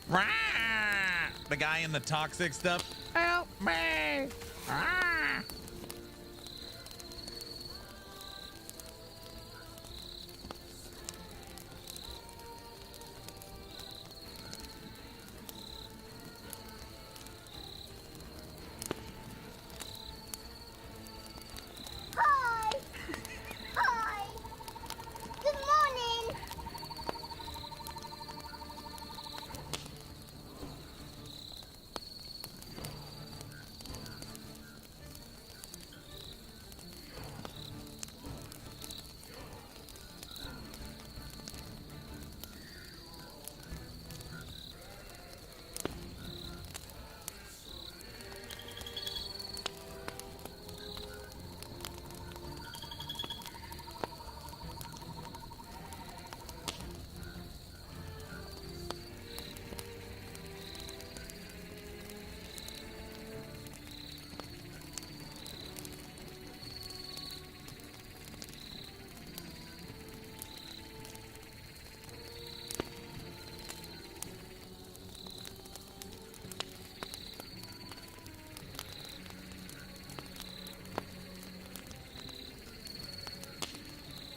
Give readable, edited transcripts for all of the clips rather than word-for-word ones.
Rah! The guy in the toxic stuff. Help me! Ah! Hi! Hi! Good morning!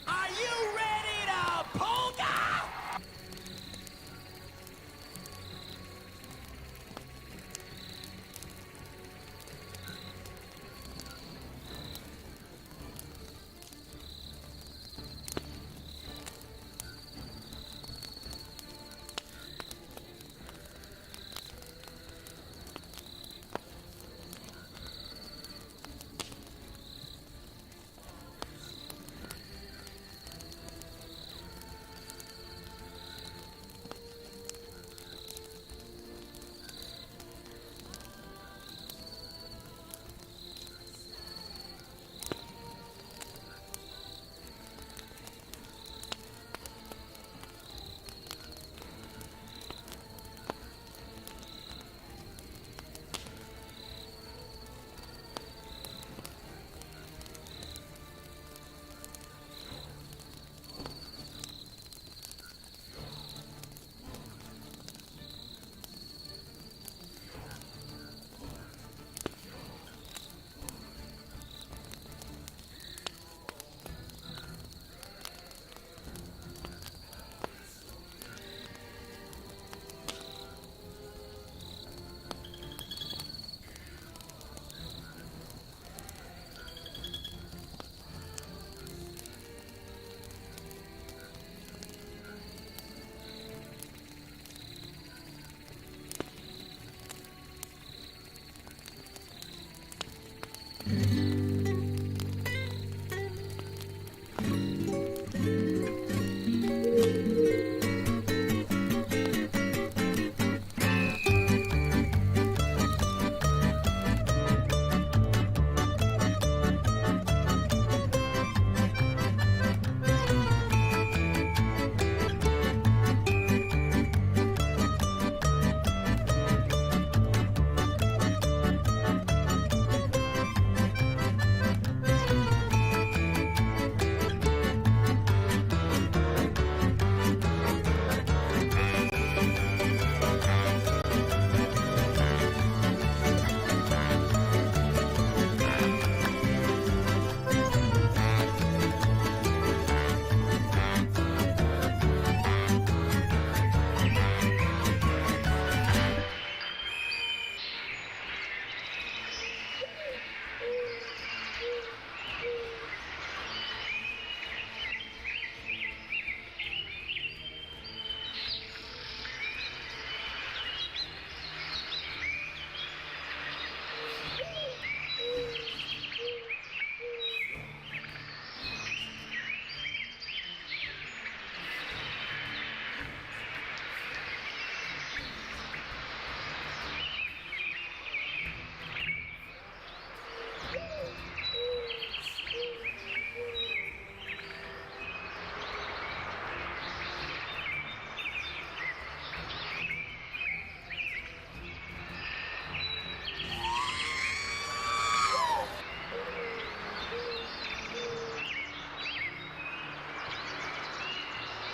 Are you ready to polka?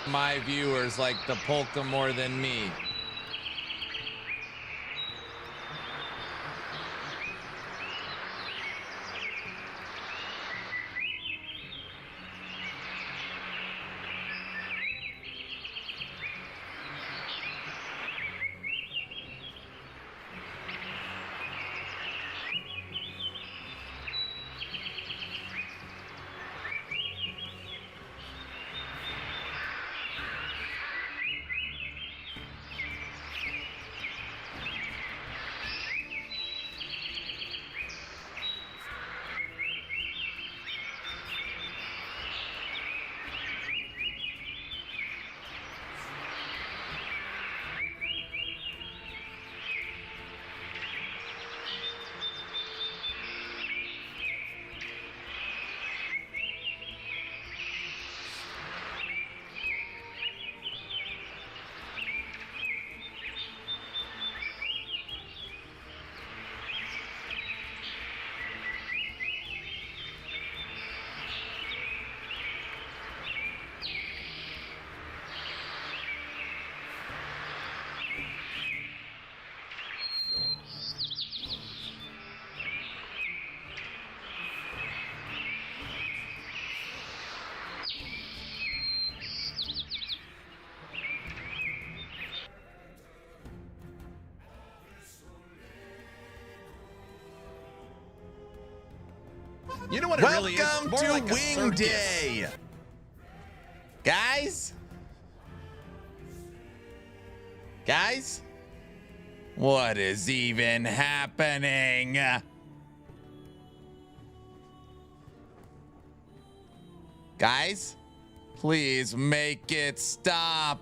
My viewers like the polka more than me. You know what it really is? Welcome More to like a Wing circus. Day. Guys, what is even happening? Guys, please make it stop.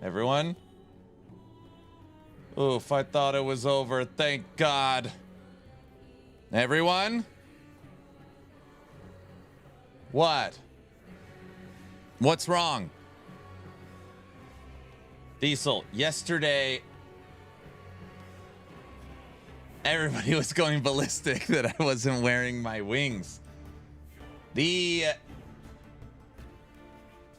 Everyone? Oof, I thought it was over. Thank God. Everyone? What? What's wrong? Diesel, yesterday, everybody was going ballistic that I wasn't wearing my wings. The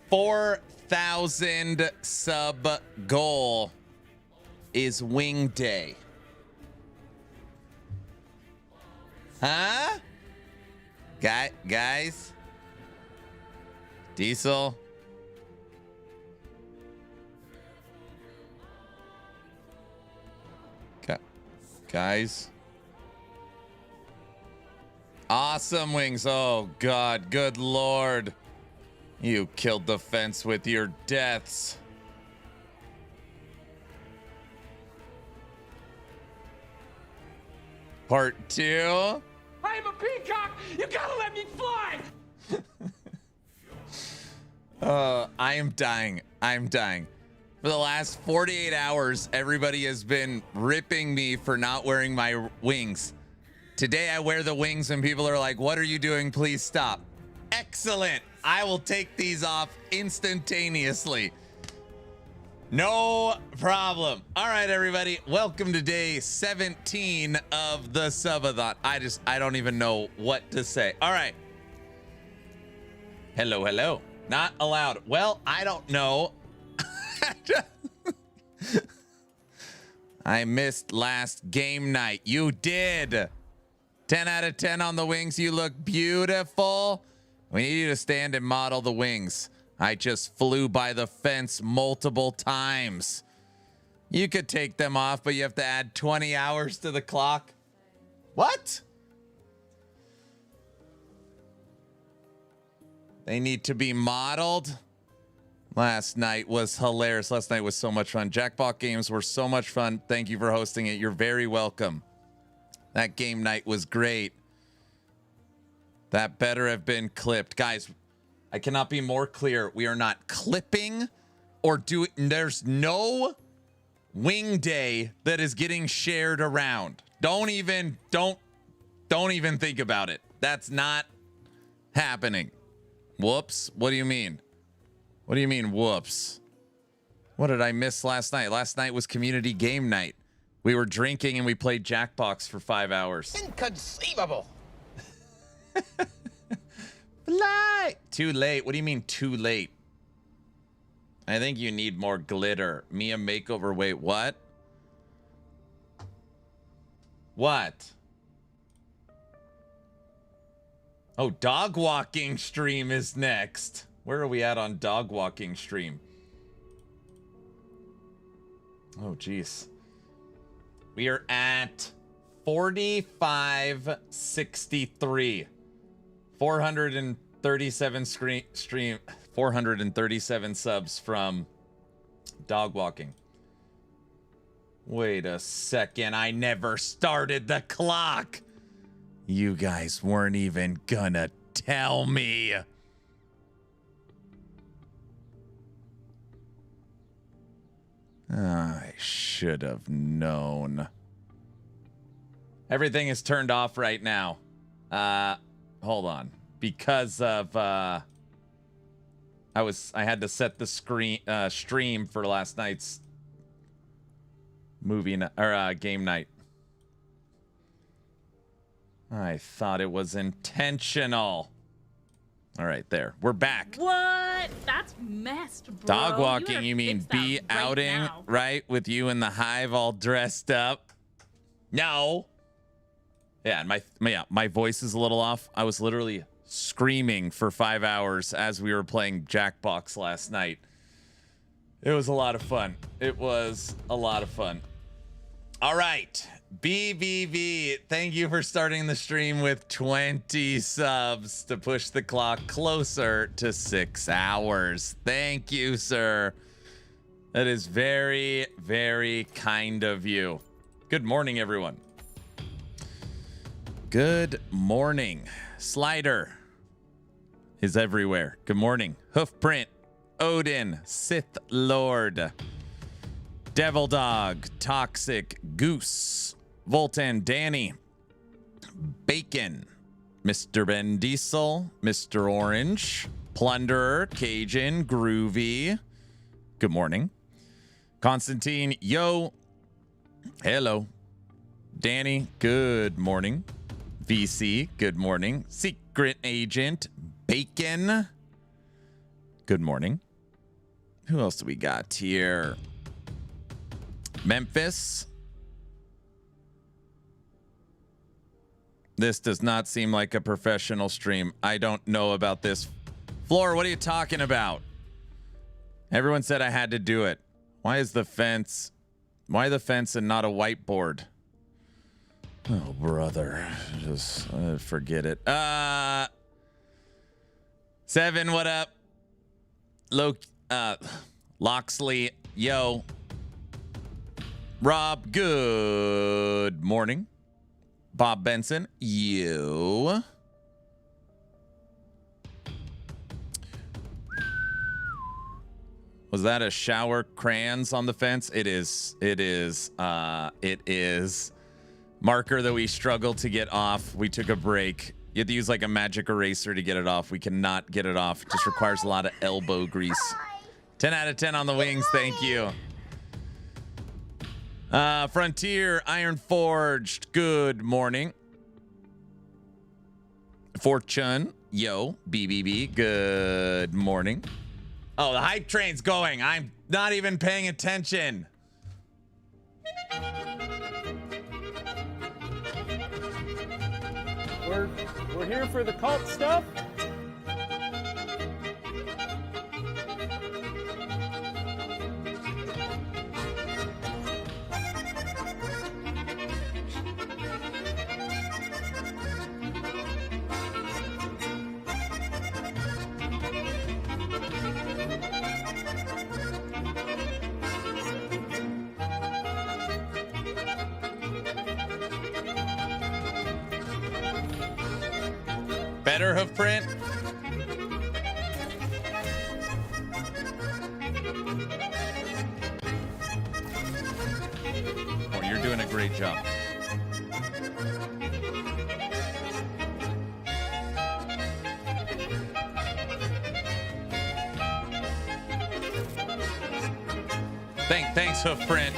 4,000 sub goal is Wing Day. Huh? Guys? Diesel? Guys? Awesome wings. Oh, God. Good Lord. You killed the fence with your deaths. Part 2. I'm a peacock! You gotta let me fly! I am dying. I'm dying. For the last 48 hours, everybody has been ripping me for not wearing my wings. Today I wear the wings and people are like, what are you doing? Please stop. Excellent. I will take these off instantaneously. No problem. All right, everybody. Welcome to day 17 of the Subathon. I don't even know what to say. All right. Hello. Not allowed. Well, I don't know. I missed last game night. You did. 10 out of 10 on the wings. You look beautiful. We need you to stand and model the wings. I just flew by the fence multiple times. You could take them off, but you have to add 20 hours to the clock. What? They need to be modeled. Last night was hilarious. Last night was so much fun. Jackpot games were so much fun. Thank you for hosting it. You're very welcome. That game night was great. That better have been clipped. Guys, I cannot be more clear. We are not clipping or doing. There's no Wing Day that is getting shared around. Don't even think about it. That's not happening. Whoops. What do you mean? What do you mean, whoops? What did I miss last night? Last night was community game night. We were drinking and we played Jackbox for 5 hours. Inconceivable! Fly! Too late. What do you mean too late? I think you need more glitter. Mia makeover. Wait, what? What? Oh, dog walking stream is next. Where are we at on dog walking stream? Oh, geez. We are at 4563. 437 stream 437 subs from dog walking. Wait a second. I never started the clock. You guys weren't even gonna tell me. I should have known. Everything is turned off right now. Hold on. Because of I had to set the stream for last night's game night. I thought it was intentional. All right, there. We're back. What? That's messed, bro. Dog walking, better you mean fix that be right outing, now. right? With you in the hive all dressed up? No. Yeah, and my voice is a little off. I was literally screaming for 5 hours as we were playing Jackbox last night. It was a lot of fun. It was a lot of fun. All right. BVV, thank you for starting the stream with 20 subs to push the clock closer to 6 hours. Thank you, sir. That is very, very kind of you. Good morning, everyone. Good morning. Slider is everywhere. Good morning. Hoofprint, Odin, Sith Lord, Devil Dog, Toxic, Goose, Voltan, Danny, Bacon, Mr. Ben Diesel, Mr. Orange, Plunderer, Cajun, Groovy. Good morning. Constantine, yo. Hello. Danny, good morning. VC, good morning. Secret Agent, Bacon, good morning. Who else do we got here? Memphis. This does not seem like a professional stream. I don't know about this. Floor, what are you talking about? Everyone said I had to do it. Why is the fence? Why the fence and not a whiteboard? Oh, brother. Just forget it. 7, what up? Loxley, yo. Rob, good morning. Bob Benson, you. Was that a shower crayons on the fence? It is. It is. It is. Marker that we struggled to get off. We took a break. You have to use like a magic eraser to get it off. We cannot get it off. It just requires a lot of elbow grease. 10 out of 10 on the wings. Thank you. Frontier, Iron Forged, good morning. Fortune, yo, BBB, good morning. Oh, the hype train's going. I'm not even paying attention. We're here for the cult stuff. Better Hoofprint. Oh, you're doing a great job. Thanks, Hoofprint.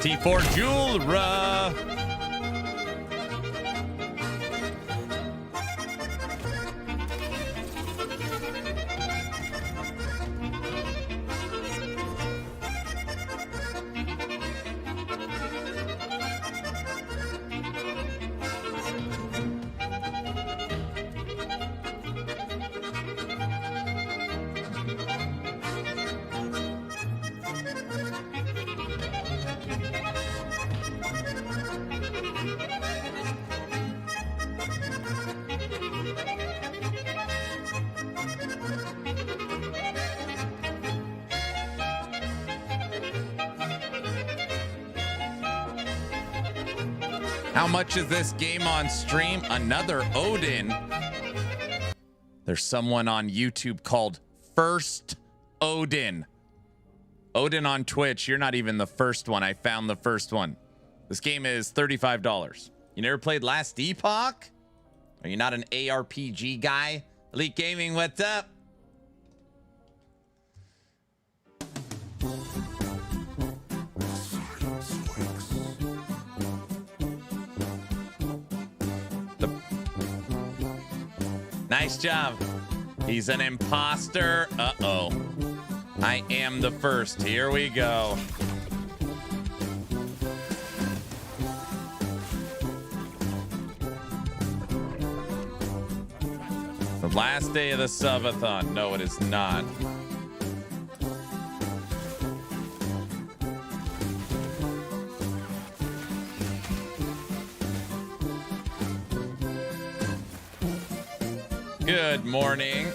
T4 Julra. How much is this game on stream? Another Odin. There's someone on YouTube called First Odin. Odin on Twitch. You're not even the first one. I found the first one. This game is $35. You never played Last Epoch? Are you not an ARPG guy? Elite Gaming, what's up? Nice job. He's an imposter. Uh-oh. I am the first. Here we go. Last day of the Subathon. No, it is not. Good morning.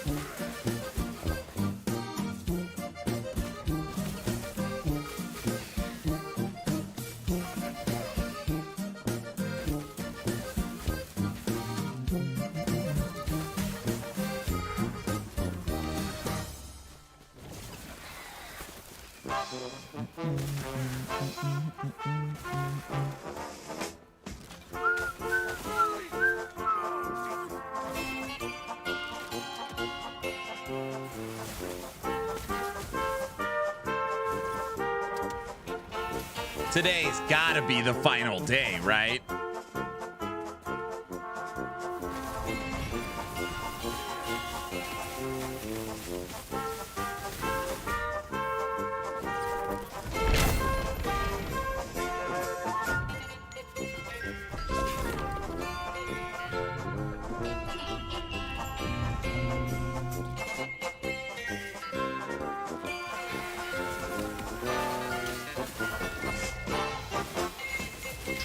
Today's gotta be the final day, right?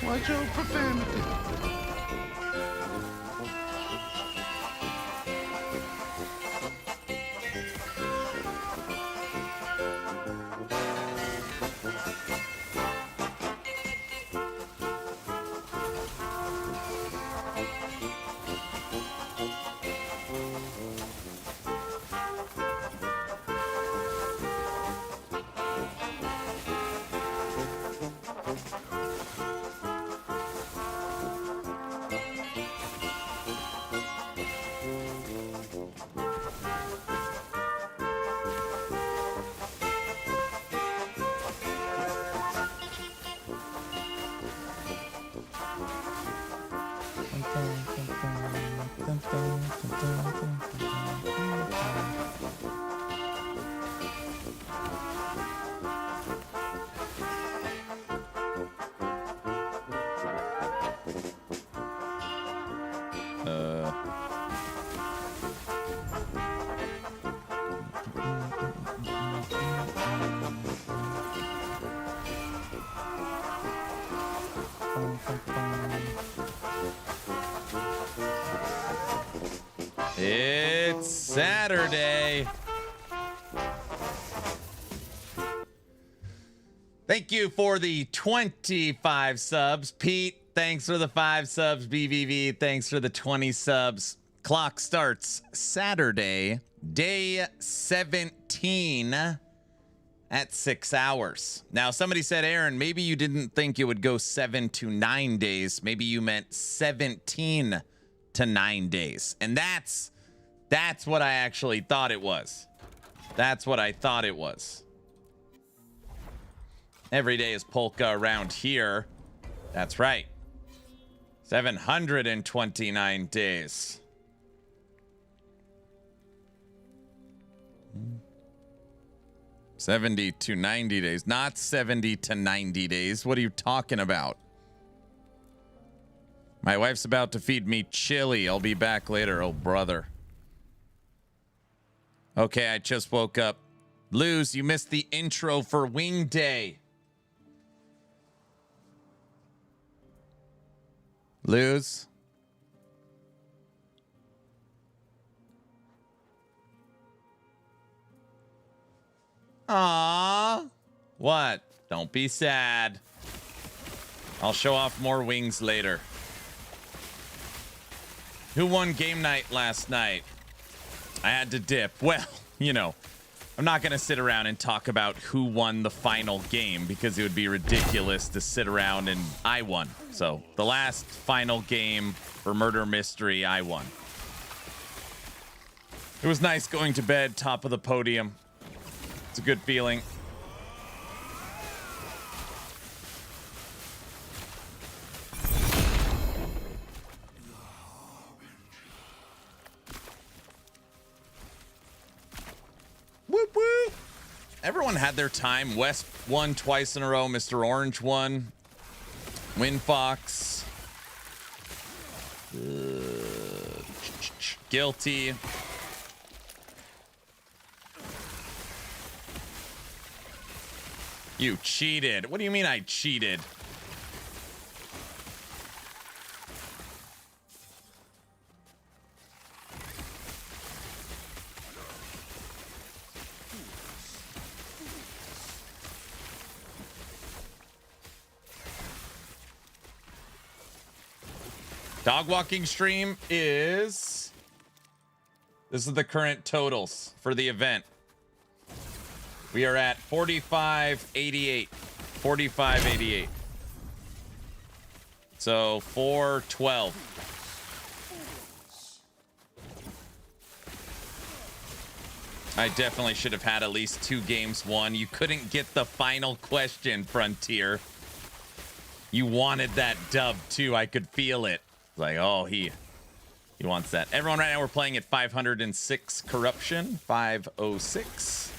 Watch your profanity. It's Saturday. Thank you for the 25 subs. Pete, thanks for the 5 subs. BVV, thanks for the 20 subs. Clock starts Saturday, day 17 at 6 hours. Now, somebody said, Aaron, maybe you didn't think it would go 7 to 9 days. Maybe you meant 17 to 9 days. And that's what I actually thought it was. That's what I thought it was. Every day is polka around here. That's right. 729 days. Hmm. 70 to 90 days, not 70 to 90 days. What are you talking about? My wife's about to feed me chili. I'll be back later, oh brother. Okay, I just woke up. Luz, you missed the intro for Wing Day. Luz? Aww. What? Don't be sad. I'll show off more wings later. Who won game night last night? I had to dip. Well, you know, I'm not going to sit around and talk about who won the final game because it would be ridiculous to sit around and I won. So the last final game for Murder Mystery, I won. It was nice going to bed top of the podium. It's a good feeling. Whoop whoop. Everyone had their time. West won twice in a row. Mr. Orange won. Winfox. Guilty. You cheated. What do you mean I cheated? Dog walking stream is... This is the current totals for the event. We are at 45.88. 45.88. So 412. I definitely should have had at least 2 games won. You couldn't get the final question, Frontier. You wanted that dub too. I could feel it. Like, oh, he wants that. Everyone, right now we're playing at 506 corruption. 506.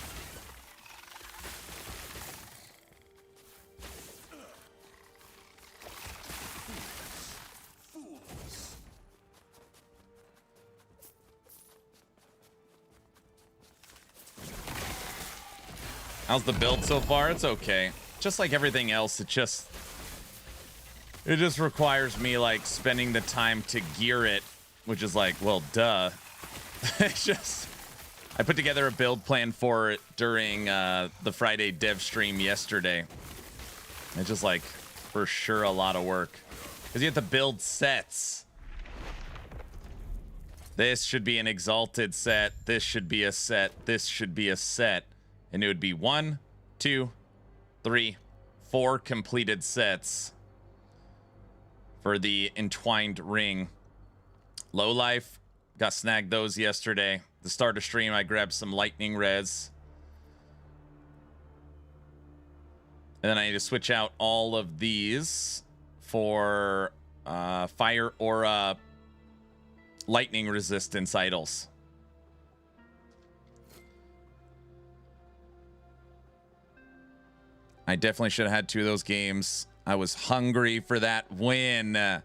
How's the build so far? It's okay. Just like everything else, it just requires me like spending the time to gear it, which is like, well, duh. It's just, I put together a build plan for it during the Friday dev stream yesterday. It's just like, for sure, a lot of work. Because you have to build sets. This should be an exalted set. This should be a set. This should be a set. And it would be 1, 2, 3, 4 completed sets for the entwined ring. Low life, got snagged those yesterday. The start of stream, I grabbed some lightning res. And then I need to switch out all of these for fire aura lightning resistance idols. I definitely should have had 2 of those games. I was hungry for that win. I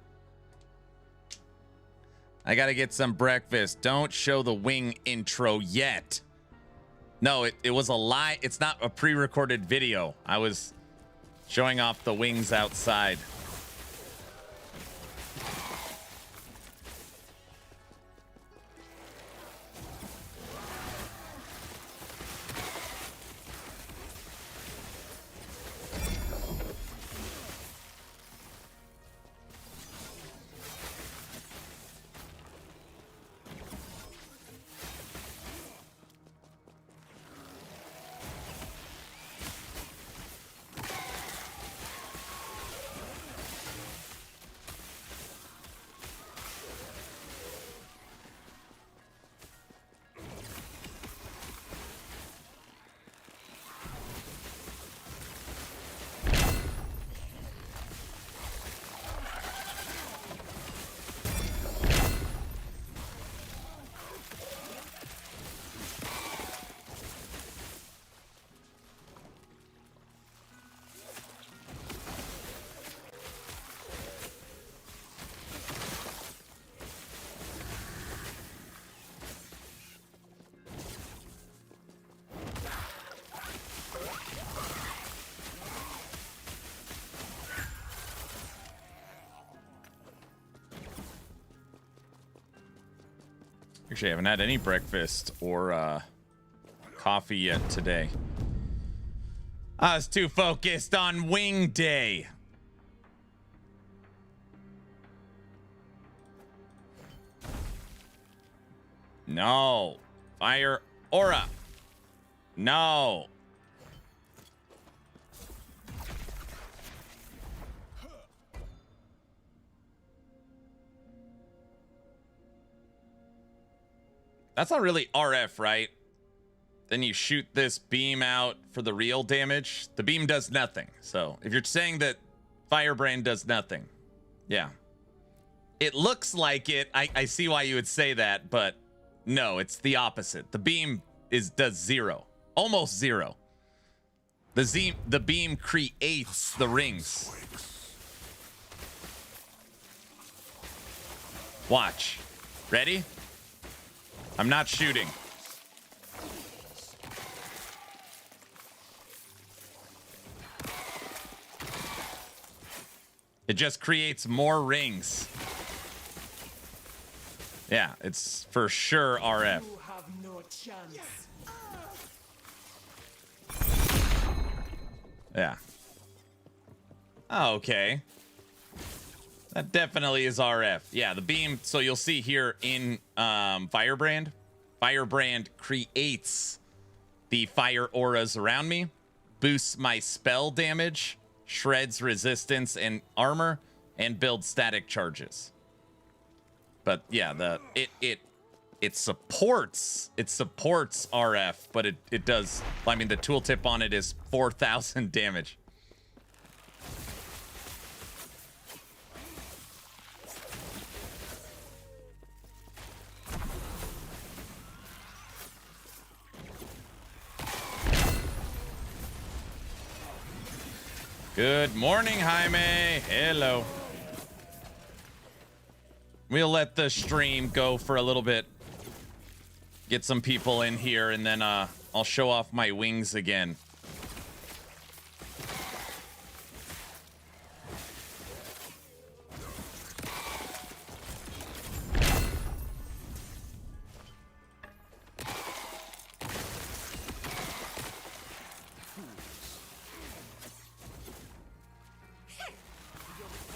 gotta get some breakfast. Don't show the wing intro yet. No, it was a lie. It's not a pre-recorded video. I was showing off the wings outside. Actually, I haven't had any breakfast or coffee yet today. I was too focused on wing day. No. Fire aura. No. That's not really RF, right? Then you shoot this beam out for the real damage. The beam does nothing. So if you're saying that Firebrand does nothing, yeah. It looks like it. I see why you would say that, but no, it's the opposite. The beam does 0. Almost 0. The beam creates the rings. Watch. Ready? I'm not shooting. It just creates more rings. Yeah, it's for sure RF. You have no chance. Yeah. Oh, okay. That definitely is RF. Yeah, the beam. So you'll see here in Firebrand. Firebrand creates the fire auras around me, boosts my spell damage, shreds resistance and armor, and builds static charges. But yeah, it supports RF, but it does. I mean, the tooltip on it is 4,000 damage. Good morning, Jaime. Hello. We'll let the stream go for a little bit. Get some people in here, and then I'll show off my wings again.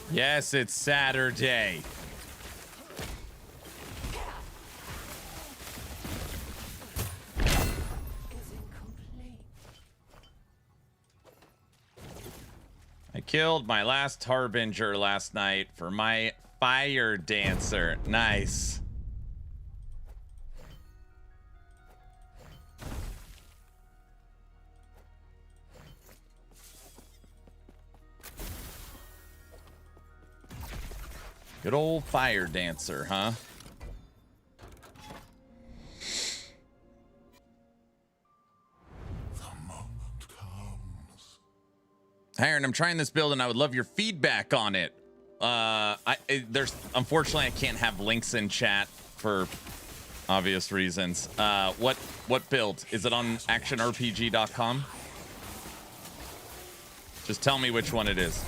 Yes, it's Saturday. I killed my last Harbinger last night for my Fire Dancer. Nice. Good old Fire Dancer, huh? Aaron, I'm trying this build and I would love your feedback on it. Unfortunately I can't have links in chat for obvious reasons. What build? Is it on actionrpg.com? Just tell me which one it is.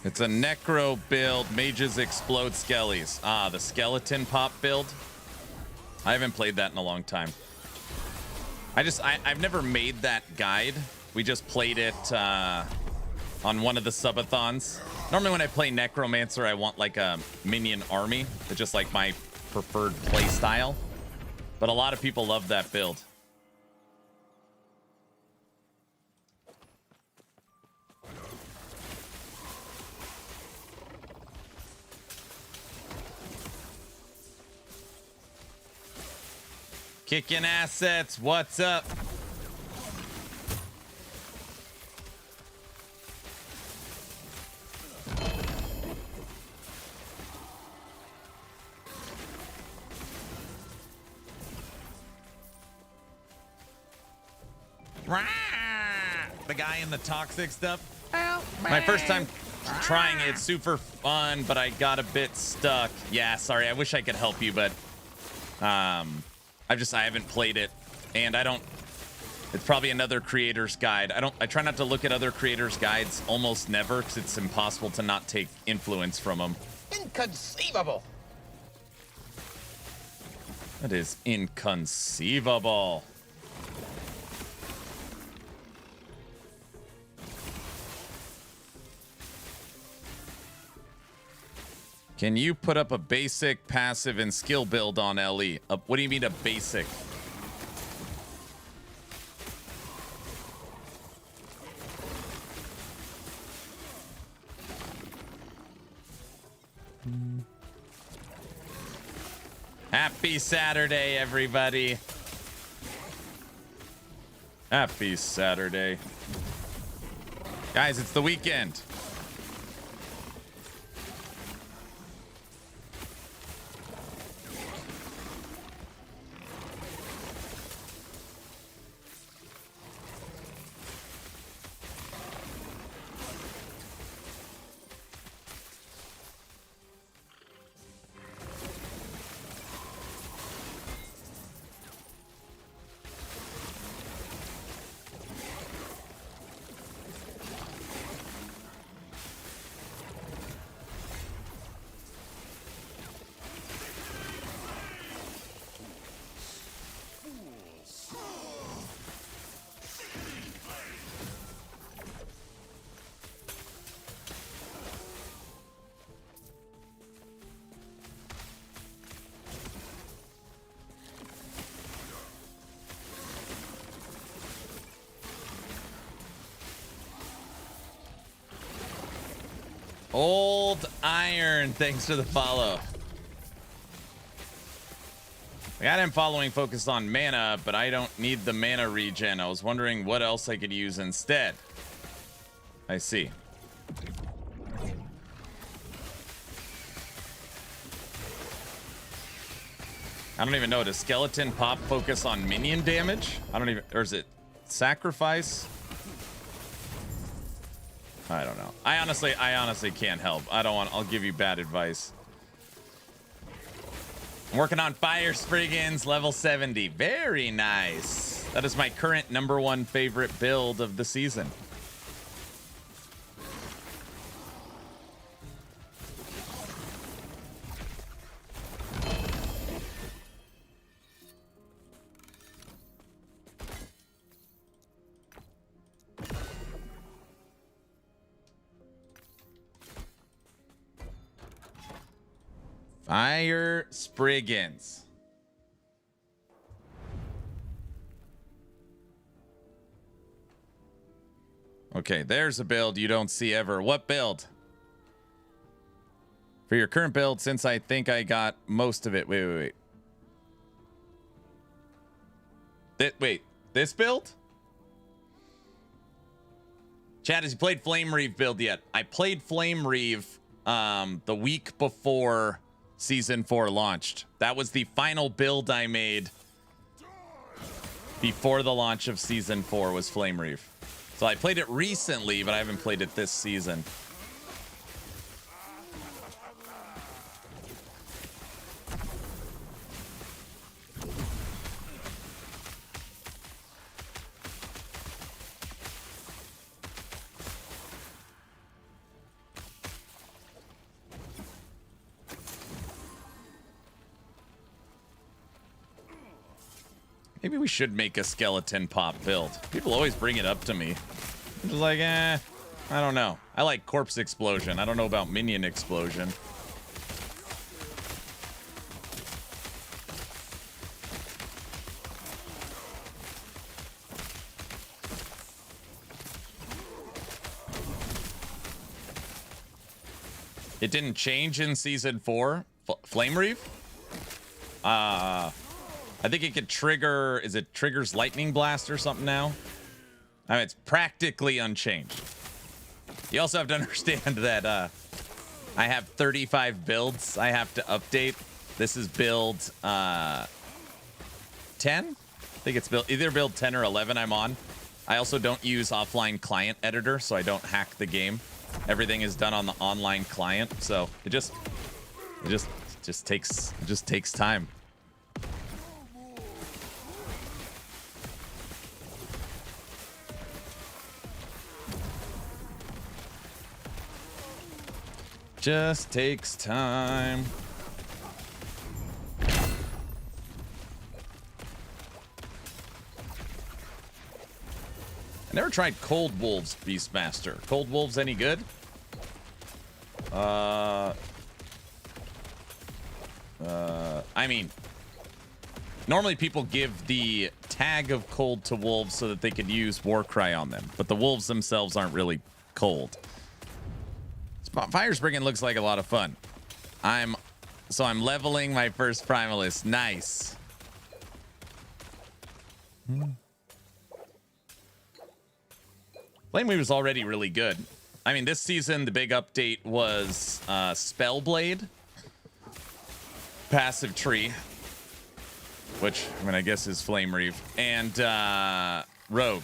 It's a necro build. Mages explode skellies. Ah, the skeleton pop build. I haven't played that in a long time. I've never made that guide. We just played it on one of the subathons. Normally when I play necromancer, I want like a minion army. It's just like my preferred play style. But a lot of people love that build. Kicking assets, what's up? The guy in the toxic stuff. My first time trying it, super fun, but I got a bit stuck. Yeah, sorry, I wish I could help you, but I haven't played it, and it's probably another creator's guide. I try not to look at other creators' guides almost never, because it's impossible to not take influence from them. Inconceivable. That is inconceivable. Can you put up a basic, passive, and skill build on LE? What do you mean a basic? Happy Saturday, everybody. Happy Saturday. Guys, it's the weekend. Old Iron, thanks for the follow. I got him following focused on mana, but I don't need the mana regen. I was wondering what else I could use instead. I see. I don't even know. Does skeleton pop focus on minion damage? I don't even, or is it sacrifice? I don't know. I honestly can't help. I'll give you bad advice. I'm working on Fire Spriggans, level 70. Very nice. That is my current #1 favorite build of the season. Fire Spriggans. Okay, there's a build you don't see ever. What build? For your current build, since I think I got most of it. Wait. Wait, this build? Chad, has you played Flame Reave build yet? I played Flame Reave the week before Season 4 launched. That was the final build I made before the launch of Season 4 was Flame Reave. So I played it recently, but I haven't played it this season. Maybe we should make a skeleton pop build. People always bring it up to me. I'm just like, I don't know. I like corpse explosion. I don't know about minion explosion. It didn't change in Season 4? Flame Reave? I think it could trigger, is it triggers Lightning Blast or something now? I mean, it's practically unchanged. You also have to understand that I have 35 builds I have to update. This is build 10? I think it's either build 10 or 11 I'm on. I also don't use offline client editor, so I don't hack the game. Everything is done on the online client, so it just takes time. Just takes time. I never tried Cold Wolves Beastmaster. Cold Wolves any good? I mean, normally people give the tag of cold to wolves so that they could use Warcry on them, but the wolves themselves aren't really cold. Fire Spriggan looks like a lot of fun. I'm leveling my first Primalist. Nice. Flame Weaver is already really good. I mean, this season, the big update was Spellblade. Passive tree. Which, I mean, I guess is Flame Reave. And Rogue.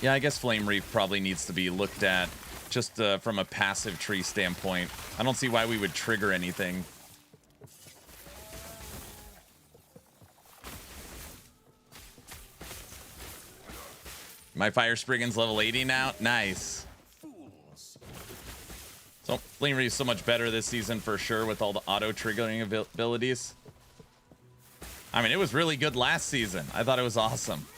Yeah, I guess Flame Reave probably needs to be looked at just from a passive tree standpoint. I don't see why we would trigger anything. My Fire Spriggan's level 80 now. Nice. So Flame Reave is so much better this season for sure with all the auto triggering abilities. I mean, it was really good last season. I thought it was awesome.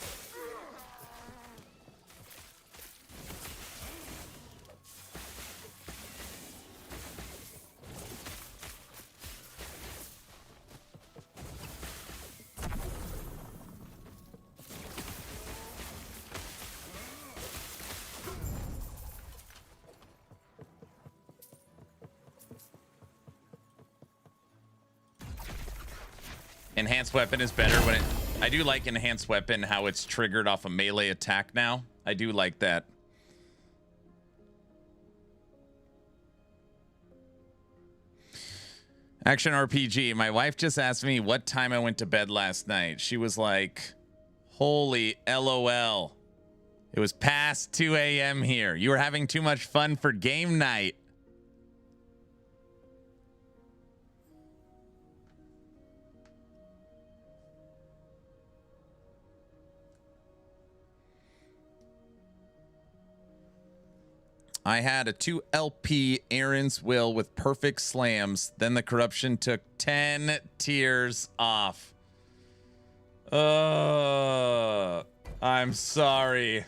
Enhanced weapon is better when it... I do like enhanced weapon, how it's triggered off a melee attack now. I do like that. Action RPG. My wife just asked me what time I went to bed last night. She was like, holy LOL. It was past 2 a.m. here. You were having too much fun for game night. I had a 2 LP Aaron's Will with perfect slams. Then the corruption took 10 tiers off. I'm sorry.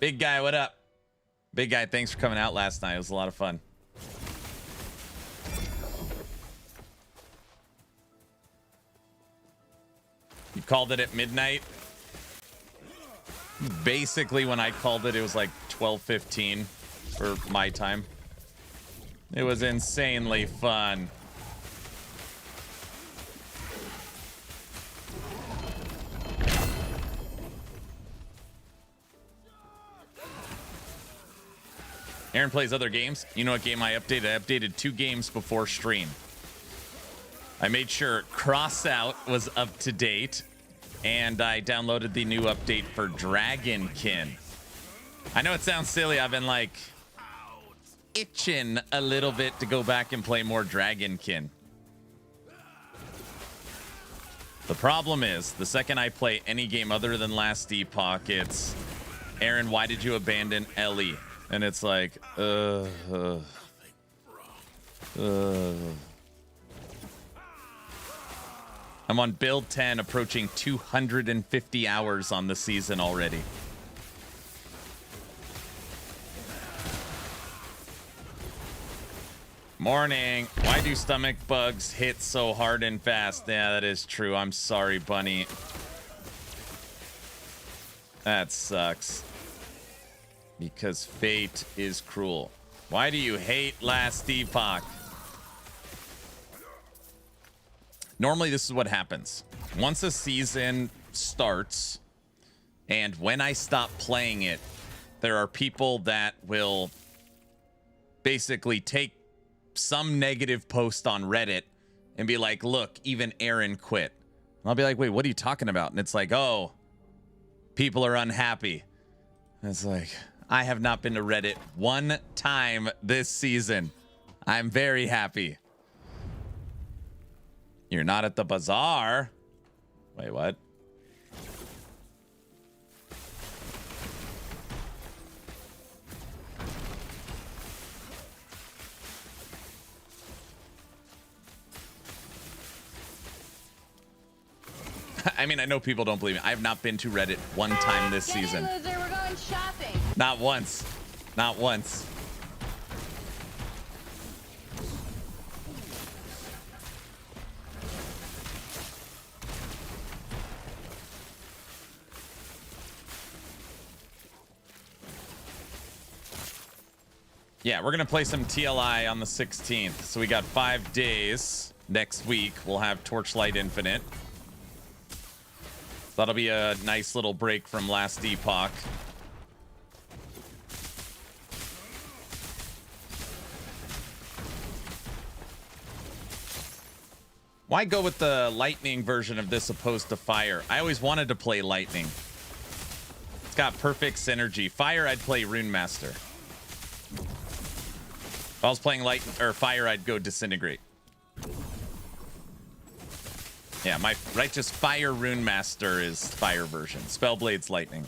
Big guy, what up? Big guy, thanks for coming out last night. It was a lot of fun. You called it at midnight? Basically, when I called it, it was like 12:15 for my time. It was insanely fun. Aaron plays other games. You know what game I updated? I updated 2 games before stream. I made sure Crossout was up to date, and I downloaded the new update for Dragonkin. I know it sounds silly. I've been like itching a little bit to go back and play more Dragonkin. The problem is, the second I play any game other than Last Epoch, it's, Aaron, why did you abandon Ellie? And it's like, I'm on build 10, approaching 250 hours on the season already. Morning. Why do stomach bugs hit so hard and fast? Yeah, that is true. I'm sorry, Bunny. That sucks. Because fate is cruel. Why do you hate Last Epoch? Normally, this is what happens. Once a season starts, and when I stop playing it, there are people that will basically take some negative post on Reddit and be like, look, even Aaron quit. And I'll be like, wait, what are you talking about? And it's like, oh, people are unhappy. And it's like, I have not been to Reddit one time this season. I'm very happy. You're not at the bazaar. Wait, what? I mean, I know people don't believe me. I have not been to Reddit one time this season. Loser, we're going shopping. Not once. Not once. Yeah, we're going to play some TLI on the 16th. So we got 5 days. Next week, we'll have Torchlight Infinite. That'll be a nice little break from Last Epoch. Why go with the lightning version of this opposed to fire? I always wanted to play lightning. It's got perfect synergy. Fire, I'd play Rune Master. If I was playing light or fire, I'd go Disintegrate. Yeah, my righteous fire Rune Master is fire version. Spellblade's lightning.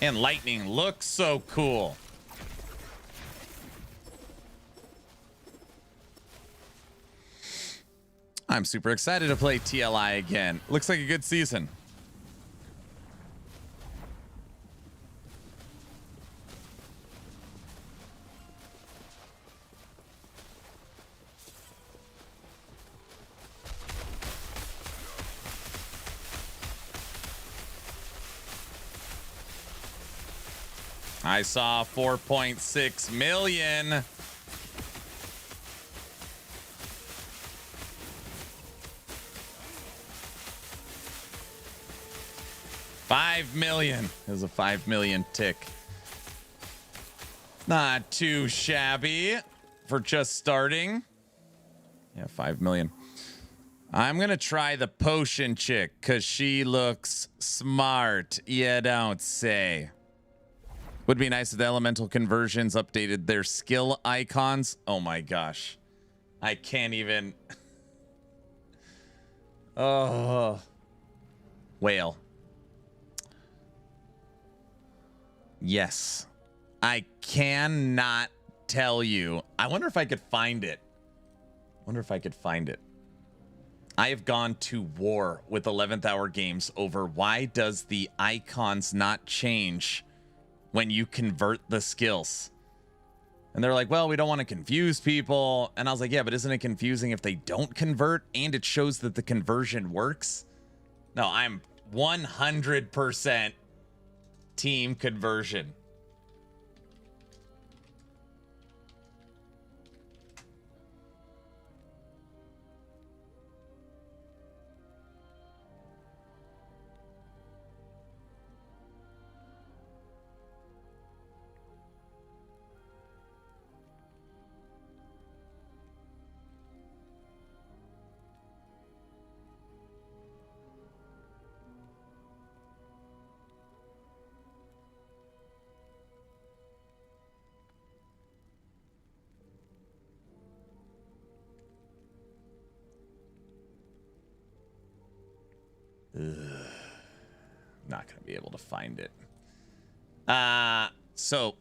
And lightning looks so cool. I'm super excited to play TLI again. Looks like a good season. I saw 4.6 million. $5 million. There's a 5 million tick. Not too shabby for just starting. Yeah, 5 million. I'm going to try the potion chick because she looks smart. You don't say. Would be nice if the elemental conversions updated their skill icons. Oh my gosh. I can't even. Oh. Whale. Yes. I cannot tell you. I wonder if I could find it. I have gone to war with 11th Hour Games over why does the icons not change when you convert the skills? And they're like, well, we don't want to confuse people. And I was like, yeah, but isn't it confusing if they don't convert and it shows that the conversion works? No, I'm 100% team conversion. Not gonna be able to find it. So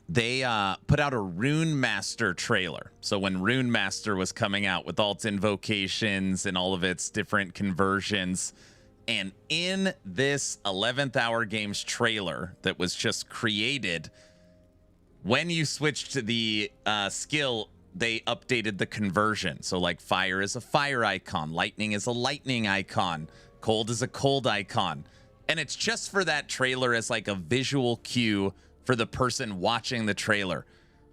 they put out a Rune Master trailer. So when Rune Master was coming out with all its invocations and all of its different conversions, and in this 11th Hour Games trailer that was just created, when you switched to the skill, they updated the conversion. So like fire is a fire icon, lightning is a lightning icon, cold is a cold icon. And it's just for that trailer as like a visual cue for the person watching the trailer.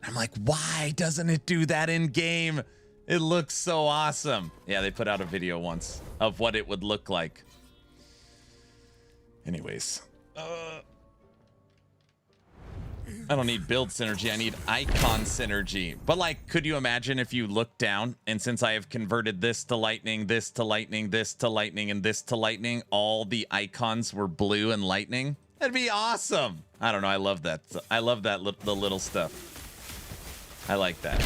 I'm like, why doesn't it do that in game? It looks so awesome. Yeah, they put out a video once of what it would look like. Anyways, I don't need build synergy. I need icon synergy. But like, could you imagine if you look down and since I have converted this to lightning, this to lightning, this to lightning, and this to lightning, all the icons were blue and lightning? That'd be awesome. I don't know. I love that. I love that the little stuff. I like that.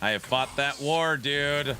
I have fought that war, dude.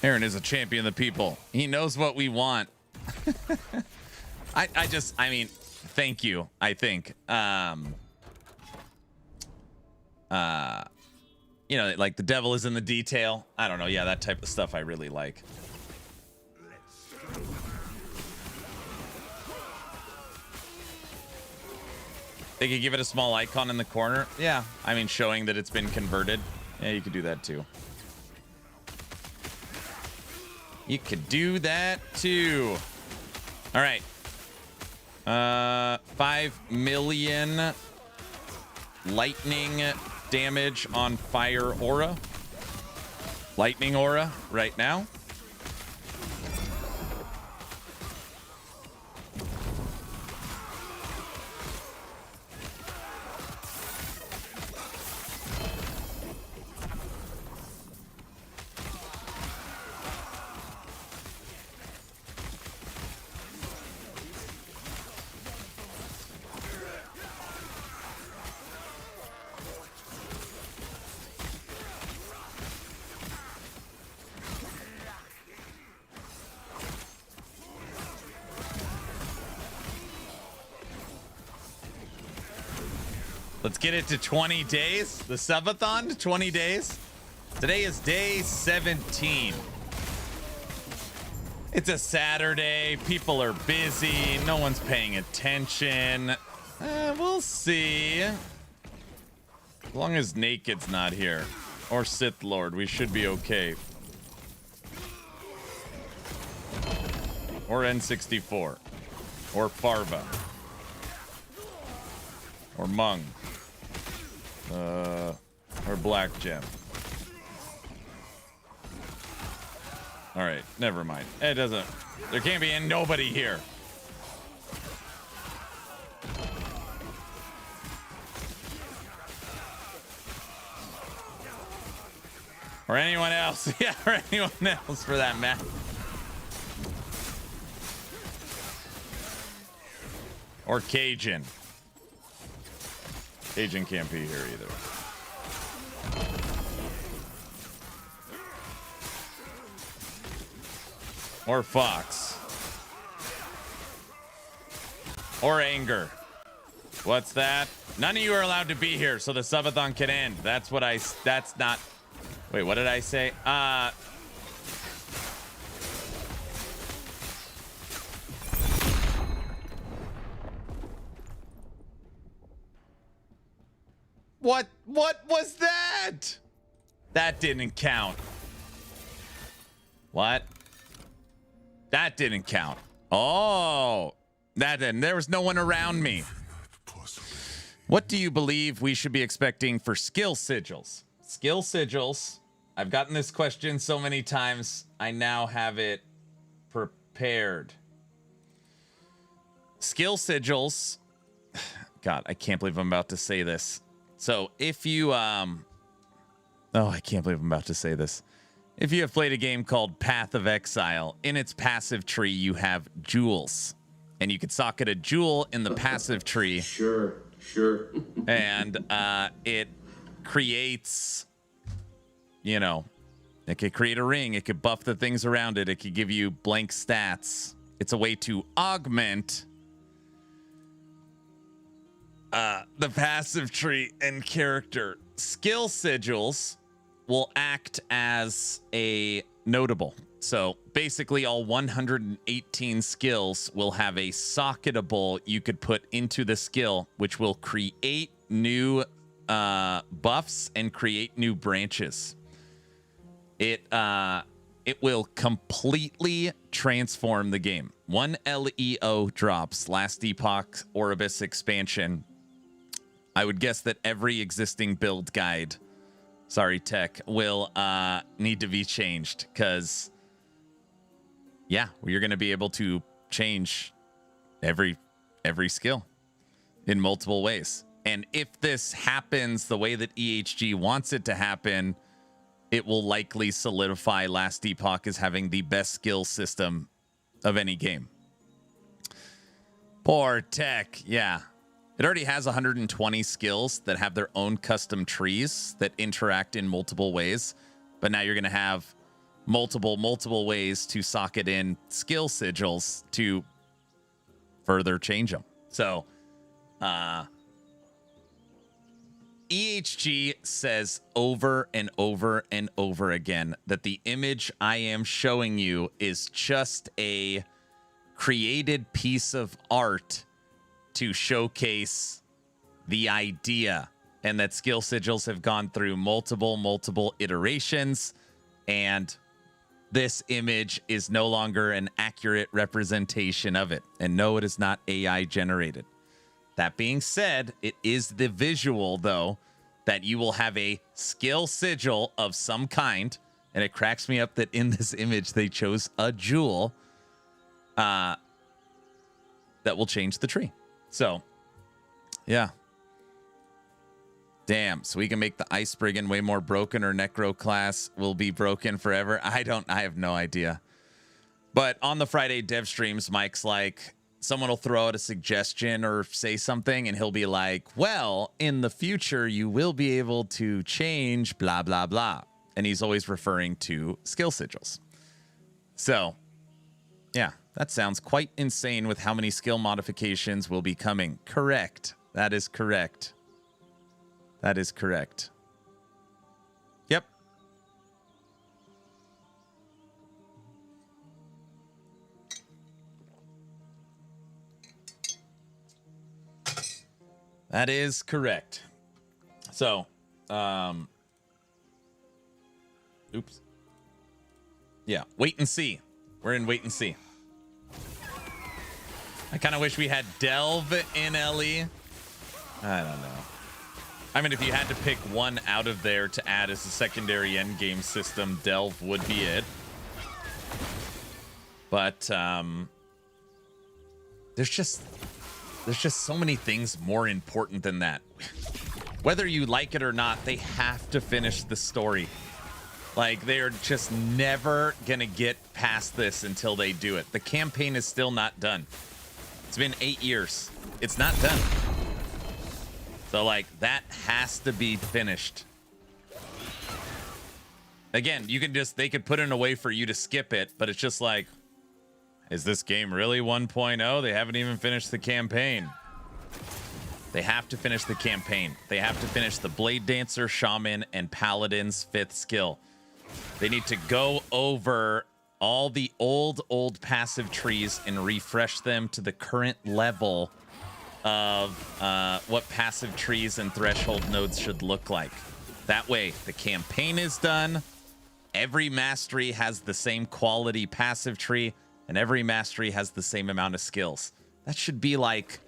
Aaron is a champion of the people. He knows what we want. I mean, thank you, I think. You know, like the devil is in the detail. I don't know. Yeah, that type of stuff I really like. They could give it a small icon in the corner. Yeah, I mean, showing that it's been converted. Yeah, you could do that too. You could do that too. All right. 5 million lightning damage on fire aura. Lightning aura right now. Let's get it to 20 days. The Subathon to 20 days. Today is day 17. It's a Saturday. People are busy. No one's paying attention. We'll see. As long as Naked's not here. Or Sith Lord, we should be okay. Or N64. Or Farva. Or Mung. Or Black Gem. All right, never mind. It doesn't. There can't be nobody here. Or anyone else. Yeah, or anyone else for that matter. Or Cajun. Cajun can't be here either. Or Fox. Or Anger. What's that? None of you are allowed to be here, so the Subathon can end. That's what that's not... Wait, what did I say? What was that? That didn't count. What? That didn't count. Oh, that didn't. There was no one around me. What do you believe we should be expecting for skill sigils? Skill sigils. I've gotten this question so many times. I now have it prepared. Skill sigils. God, I can't believe I'm about to say this. So if you, oh, I can't believe I'm about to say this. If you have played a game called Path of Exile, in its passive tree, you have jewels. And you could socket a jewel in the passive tree. Sure. And it creates, you know, it could create a ring. It could buff the things around it. It could give you blank stats. It's a way to augment the passive tree and character. Skill sigils will act as a notable. So basically all 118 skills will have a socketable you could put into the skill, which will create new buffs and create new branches. It will completely transform the game. One LEO drops, Last Epoch Orbis expansion. I would guess that every existing build guide, sorry, tech, will need to be changed because, yeah, you're going to be able to change every skill in multiple ways. And if this happens the way that EHG wants it to happen, it will likely solidify Last Epoch as having the best skill system of any game. Poor tech, yeah. It already has 120 skills that have their own custom trees that interact in multiple ways. But now you're going to have multiple ways to socket in skill sigils to further change them. So, EHG says over and over and over again that the image I am showing you is just a created piece of art to showcase the idea, and that skill sigils have gone through multiple iterations, and this image is no longer an accurate representation of it. And no, it is not AI generated. That being said, it is the visual, though, that you will have a skill sigil of some kind. And it cracks me up that in this image, they chose a jewel that will change the tree. So, yeah. Damn. So we can make the Ice Brigand way more broken, or Necro class will be broken forever. I have no idea. But on the Friday dev streams, Mike's like, someone will throw out a suggestion or say something, and he'll be like, well, in the future, you will be able to change blah, blah, blah. And he's always referring to skill sigils. So, yeah, that sounds quite insane with how many skill modifications will be coming. Correct. That is correct. That is correct. Yep. That is correct. So, oops. Yeah, wait and see. We're in wait and see. I kind of wish we had Delve in LE. I don't know. I mean, if you had to pick one out of there to add as a secondary endgame system, Delve would be it. But there's just so many things more important than that. Whether you like it or not, they have to finish the story. Like, they're just never gonna get past this until they do it. The campaign is still not done. It's been 8 years. It's not done. So, like, that has to be finished. Again, you can just, they could put in a way for you to skip it, but it's just like, is this game really 1.0? They haven't even finished the campaign. They have to finish the campaign. They have to finish the Blade Dancer, Shaman, and Paladin's 5th skill. They need to go over all the old passive trees and refresh them to the current level of what passive trees and threshold nodes should look like. That way, the campaign is done. Every mastery has the same quality passive tree, and every mastery has the same amount of skills. That should be like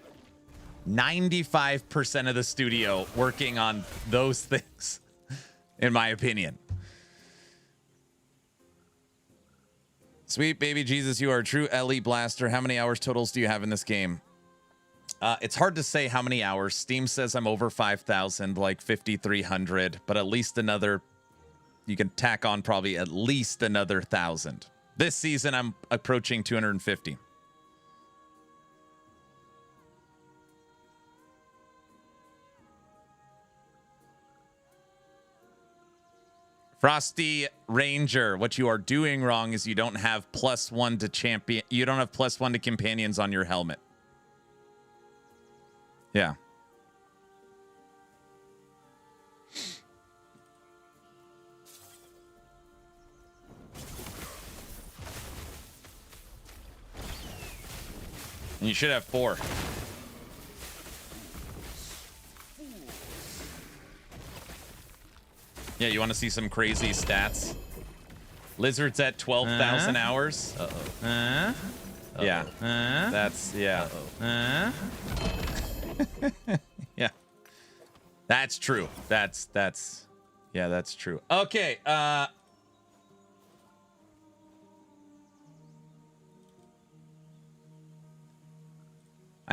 95% of the studio working on those things, in my opinion. Sweet baby Jesus, you are a true LE blaster. How many hours totals do you have in this game? It's hard to say how many hours. Steam says I'm over 5,000, like 5,300, but at least another, you can tack on probably at least another 1,000. This season, I'm approaching 250. Frosty Ranger, what you are doing wrong is you don't have +1 to champion. You don't have +1 to companions on your helmet. Yeah. And you should have 4. Yeah, you want to see some crazy stats? Lizard's at 12,000 hours. Uh-oh. Yeah. That's, yeah. Yeah. That's true. That's, yeah, that's true. Okay, I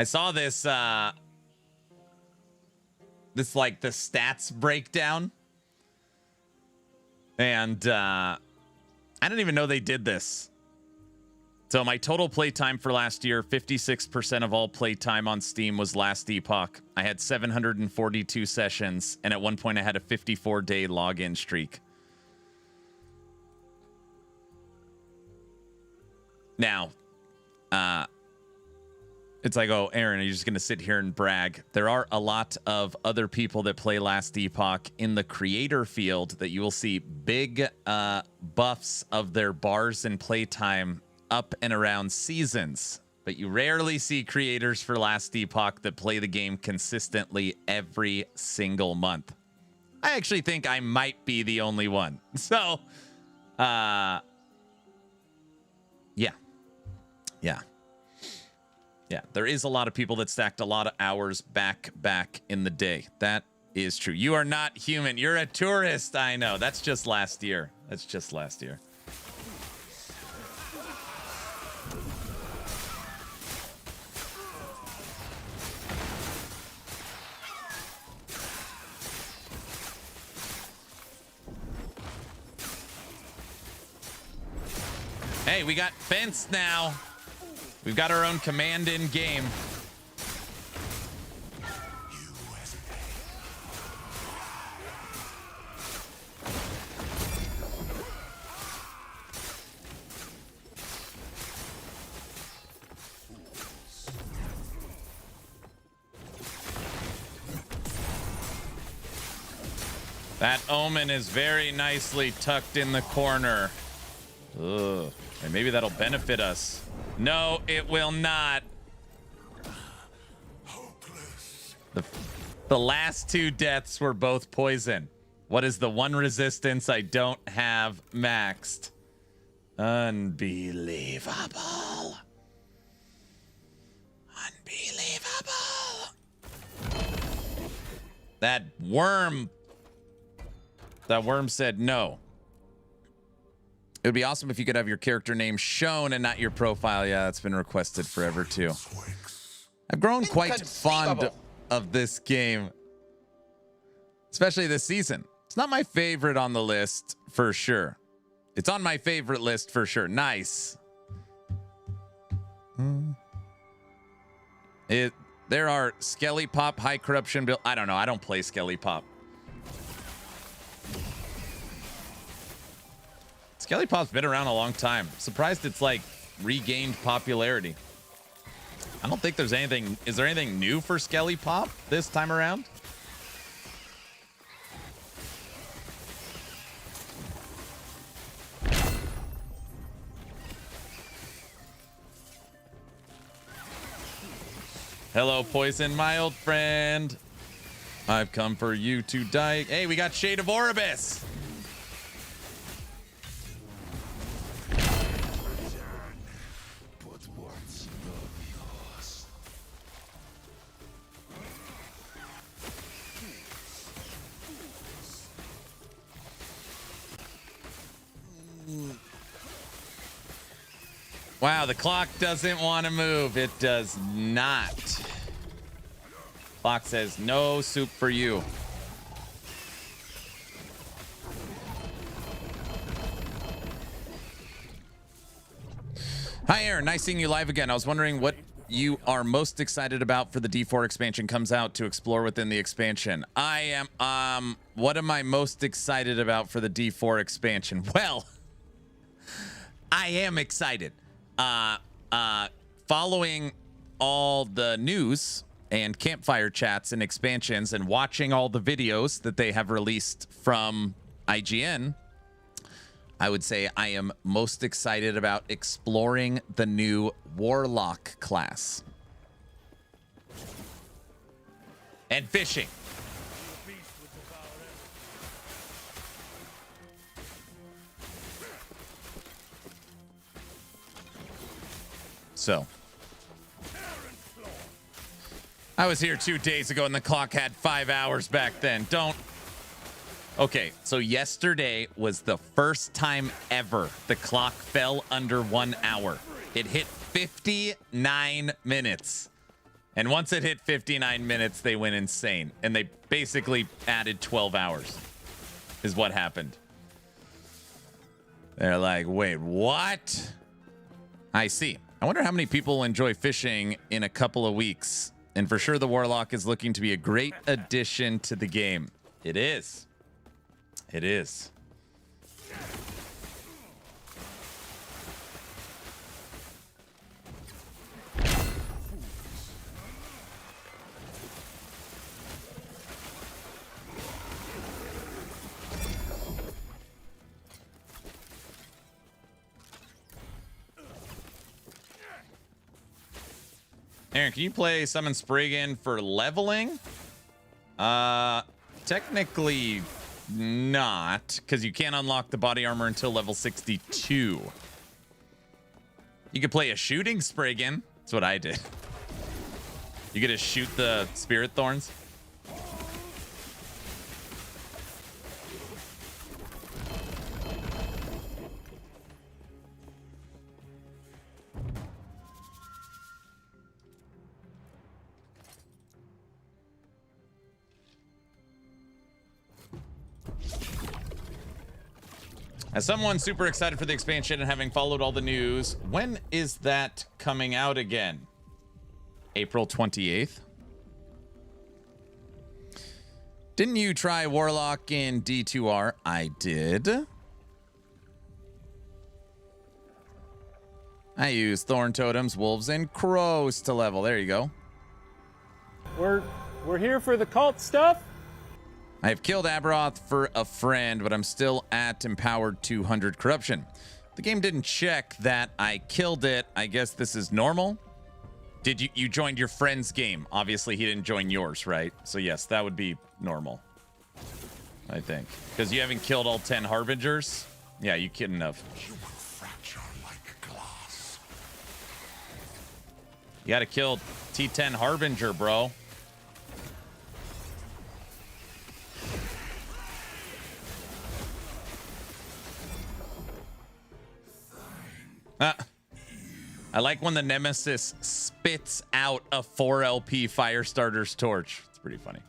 saw this, this, like, the stats breakdown. And I didn't even know they did this. So my total playtime for last year, 56% of all playtime on Steam was Last Epoch. I had 742 sessions, and at one point I had a 54-day login streak. Now, it's like, oh, Aaron, are you just going to sit here and brag? There are a lot of other people that play Last Epoch in the creator field that you will see big buffs of their bars and playtime up and around seasons. But you rarely see creators for Last Epoch that play the game consistently every single month. I actually think I might be the only one. So, yeah. Yeah, there is a lot of people that stacked a lot of hours back in the day. That is true. You are not human. You're a tourist. I know. That's just last year. That's just last year. Hey, we got fence now. We've got our own command in game. That omen is very nicely tucked in the corner. Ugh. And maybe that'll benefit us. No, it will not. The last two deaths were both poison. What is the one resistance I don't have maxed? Unbelievable. Unbelievable. That worm said no. It would be awesome if you could have your character name shown and not your profile. Yeah, that's been requested forever too. I've grown quite fond of this game, especially this season. It's not my favorite on the list for sure. It's on my favorite list for sure. Nice. There are Skelly Pop, high corruption build. I don't know. I don't play Skelly Pop. Skelly Pop's been around a long time. Surprised it's like regained popularity. I don't think there's anything. Is there anything new for Skelly Pop this time around? Hello, Poison, my old friend. I've come for you to die. Hey, we got Shade of Oribus. Wow, the clock doesn't want to move. It does not. Clock says no soup for you. Hi, Aaron. Nice seeing you live again. I was wondering what you are most excited about for the D4 expansion comes out to explore within the expansion. I am, what am I most excited about for the D4 expansion? Well, I am excited. Following all the news and campfire chats and expansions and watching all the videos that they have released from IGN, I would say I am most excited about exploring the new Warlock class. And fishing. So, I was here 2 days ago and the clock had 5 hours back then. Okay, so yesterday was the first time ever the clock fell under 1 hour. It hit 59 minutes. And once it hit 59 minutes, they went insane. And they basically added 12 hours is what happened. They're like, wait, what? I see. I wonder how many people enjoy fishing in a couple of weeks. And for sure, the Warlock is looking to be a great addition to the game. It is. It is. Aaron, can you play Summon Spriggan for leveling? Technically not, because you can't unlock the body armor until level 62. You could play a shooting Spriggan. That's what I did. You get to shoot the Spirit Thorns. As someone super excited for the expansion and having followed all the news, when is that coming out again? April 28th? Didn't you try Warlock in D2R? I did. I use Thorn Totems, Wolves, and Crows to level. There you go. We're here for the cult stuff. I have killed Aberoth for a friend, but I'm still at empowered 200 corruption. The game didn't check that I killed it. I guess this is normal. Did you joined your friend's game? Obviously, he didn't join yours, right? So yes, that would be normal, I think. Because you haven't killed all 10 Harbingers? Yeah, you couldn't have. You will fracture like glass. You gotta kill T10 Harbinger, bro. I like when the Nemesis spits out a 4 LP Firestarter's torch. It's pretty funny.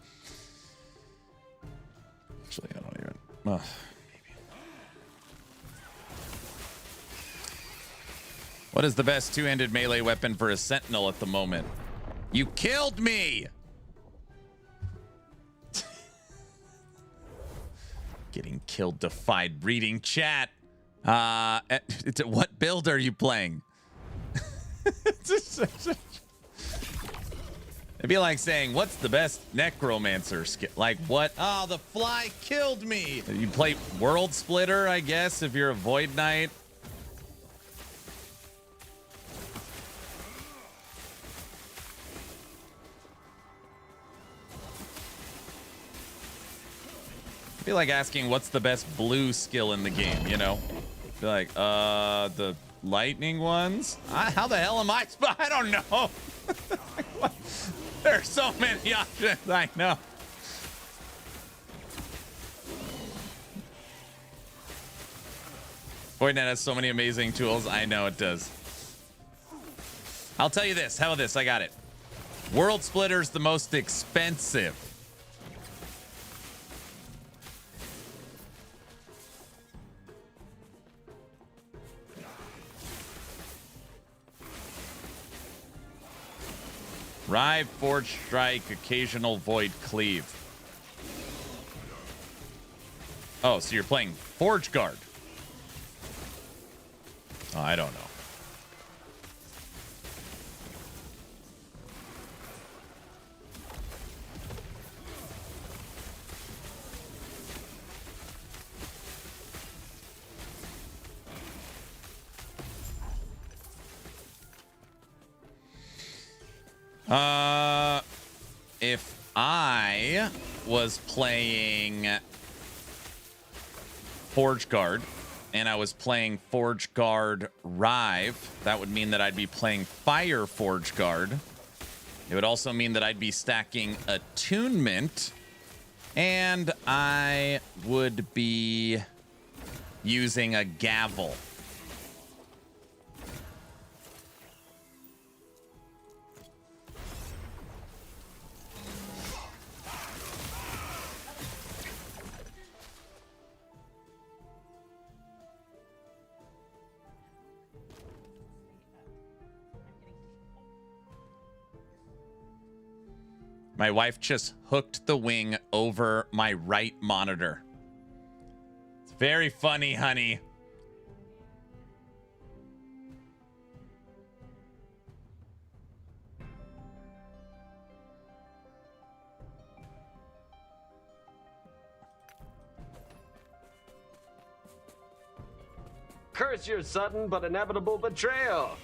Actually, I don't even. Maybe. What is the best two-handed melee weapon for a Sentinel at the moment? You killed me! Getting killed defied reading chat. What build are you playing? It'd be like saying, what's the best necromancer skill? Like what? Oh, the fly killed me. You play World Splitter, I guess, if you're a Void Knight. It'd be like asking, what's the best blue skill in the game, you know? Be like, the lightning ones? How the hell am I? I don't know. There are so many options. I know. Voidnet has so many amazing tools. I know it does. I'll tell you this. How about this? I got it. World Splitter's the most expensive. Rive, Forge Strike, occasional Void Cleave. Oh, so you're playing Forge Guard. Oh, I don't know. If I was playing Forge Guard and I was playing Forge Guard Rive, that would mean that I'd be playing Fire Forge Guard. It would also mean that I'd be stacking Attunement, and I would be using a Gavel. My wife just hooked the wing over my right monitor. It's very funny, honey. Curse your sudden but inevitable betrayal.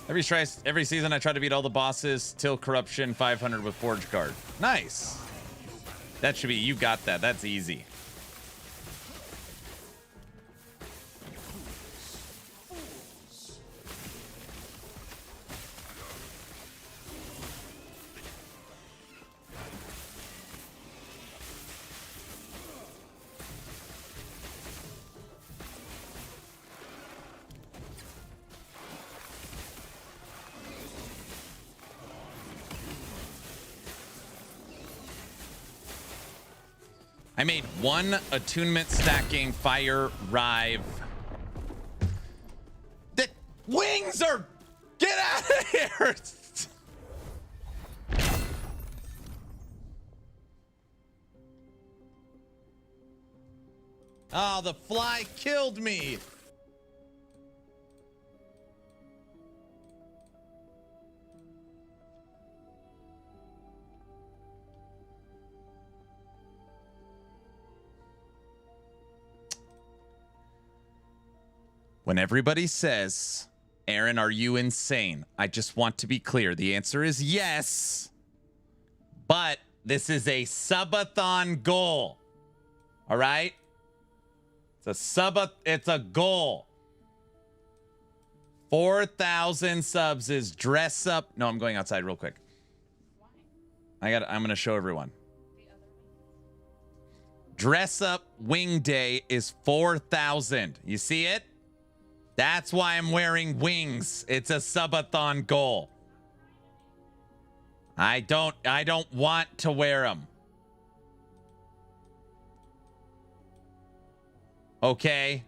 Every season I try to beat all the bosses till corruption 500 with Forge Guard. Nice. That should be, you got that. That's easy. I made one attunement stacking fire rive. The wings are... Get out of here! Oh, the fly killed me. When everybody says, Aaron, are you insane? I just want to be clear. The answer is yes. But this is a subathon goal. All right? It's a goal. 4,000 subs is dress up. No, I'm going outside real quick. I'm going to show everyone. Dress up wing day is 4,000. You see it? That's why I'm wearing wings. It's a subathon goal. I don't want to wear them. Okay.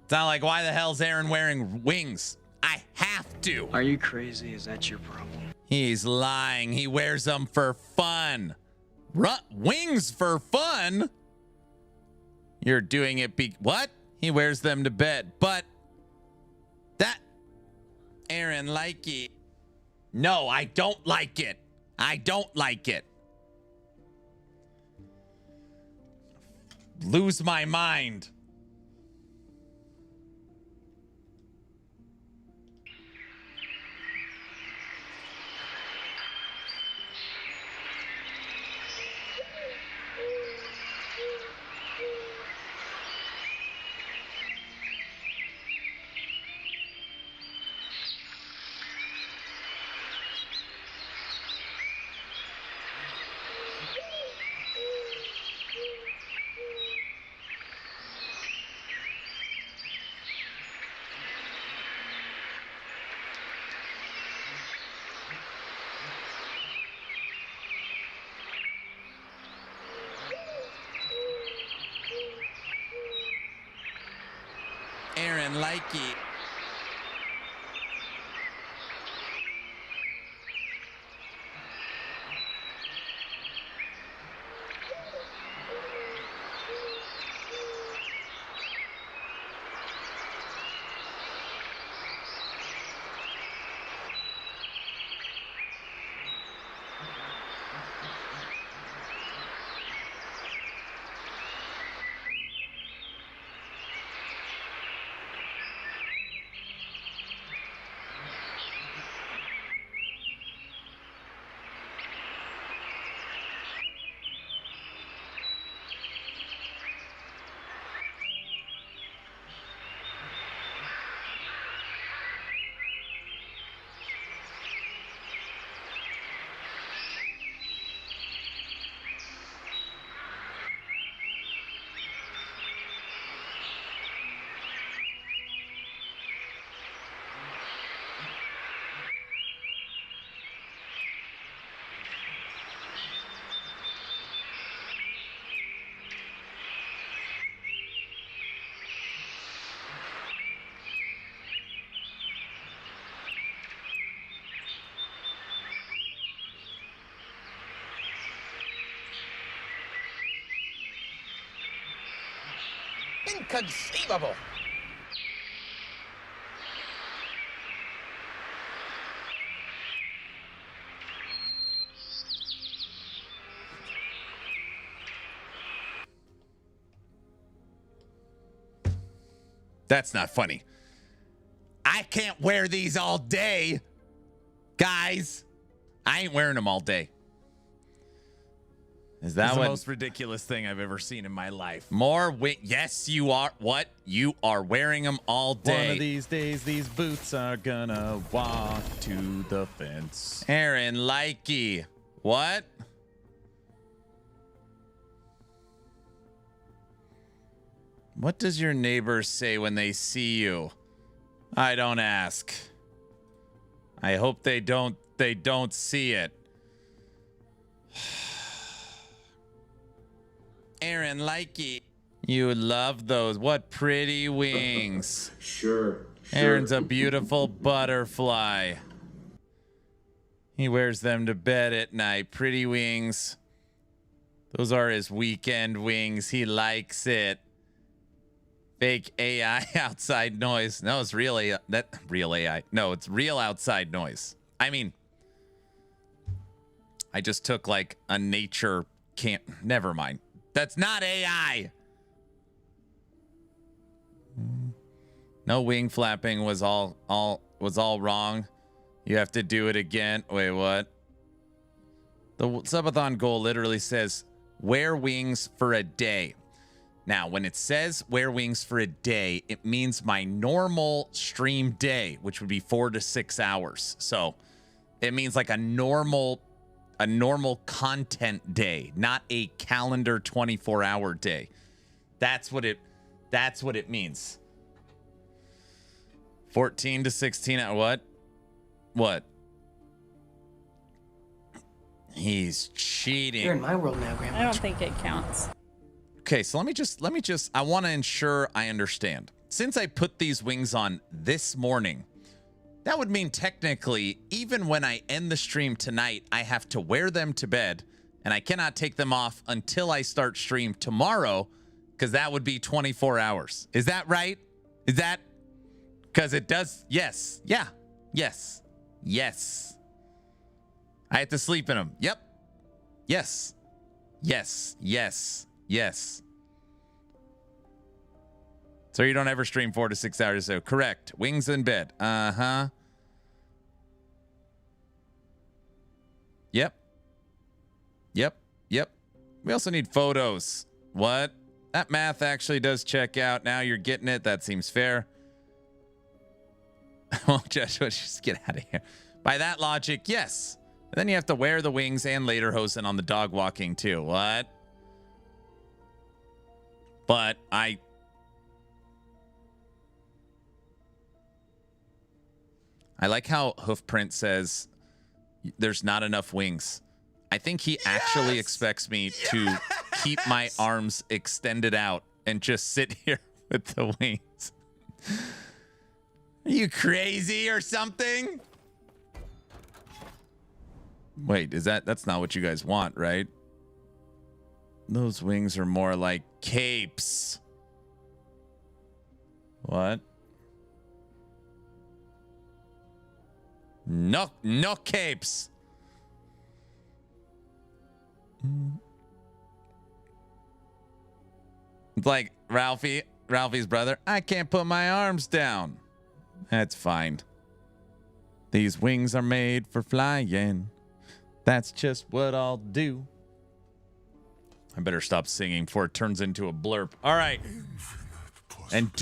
It's not like, why the hell's Aaron wearing wings? I have to. Are you crazy? Is that your problem? He's lying. He wears them for fun. Wings for fun? You're doing it what? He wears them to bed. But that Aaron like it. No, I don't like it. I don't like it. Lose my mind. Aaron like it. Inconceivable! That's not funny. I can't wear these all day. Guys, I ain't wearing them all day. Is that That's what? the most ridiculous thing I've ever seen in my life. Yes, you are. What? You are wearing them all day. One of these days, these boots are gonna walk to the fence. Aaron Likey. What? What does your neighbor say when they see you? I don't ask. I hope they don't see it. Aaron Likey. You love those. What pretty wings. Sure. Aaron's a beautiful butterfly. He wears them to bed at night. Pretty wings. Those are his weekend wings. He likes it. Fake AI outside noise. No, it's really real AI. No, it's real outside noise. I mean, I just took like a nature camp. Never mind. That's not AI. No wing flapping was all wrong. You have to do it again. Wait, what? The Subathon goal literally says wear wings for a day. Now, when it says wear wings for a day, it means my normal stream day, which would be 4 to 6 hours. So it means like a normal content day, not a calendar 24-hour day. That's what it means. 14 to 16 what? What? He's cheating. You're in my world now, Grandma. I don't think it counts. Okay, so let me just I want to ensure I understand. Since I put these wings on this morning, that would mean technically, even when I end the stream tonight, I have to wear them to bed, and I cannot take them off until I start stream tomorrow, because that would be 24 hours. Is that right? Is that? Because it does. Yes. Yeah. Yes. Yes. I have to sleep in them. Yep. Yes. Yes. Yes. Yes. So you don't ever stream 4 to 6 hours. So correct. Wings in bed. Uh-huh. Yep. Yep. Yep. We also need photos. What? That math actually does check out. Now you're getting it. That seems fair. Well, Joshua, just get out of here. By that logic, yes. And then you have to wear the wings and lederhosen on the dog walking too. What? But I like how Hoofprint says there's not enough wings. I think he actually expects me to keep my arms extended out and just sit here with the wings. Are you crazy or something? Wait, that's not what you guys want, right? Those wings are more like capes. What? No capes. It's like Ralphie's brother. I can't put my arms down. That's fine. These wings are made for flying. That's just what I'll do. I better stop singing before it turns into a blurb. All right. And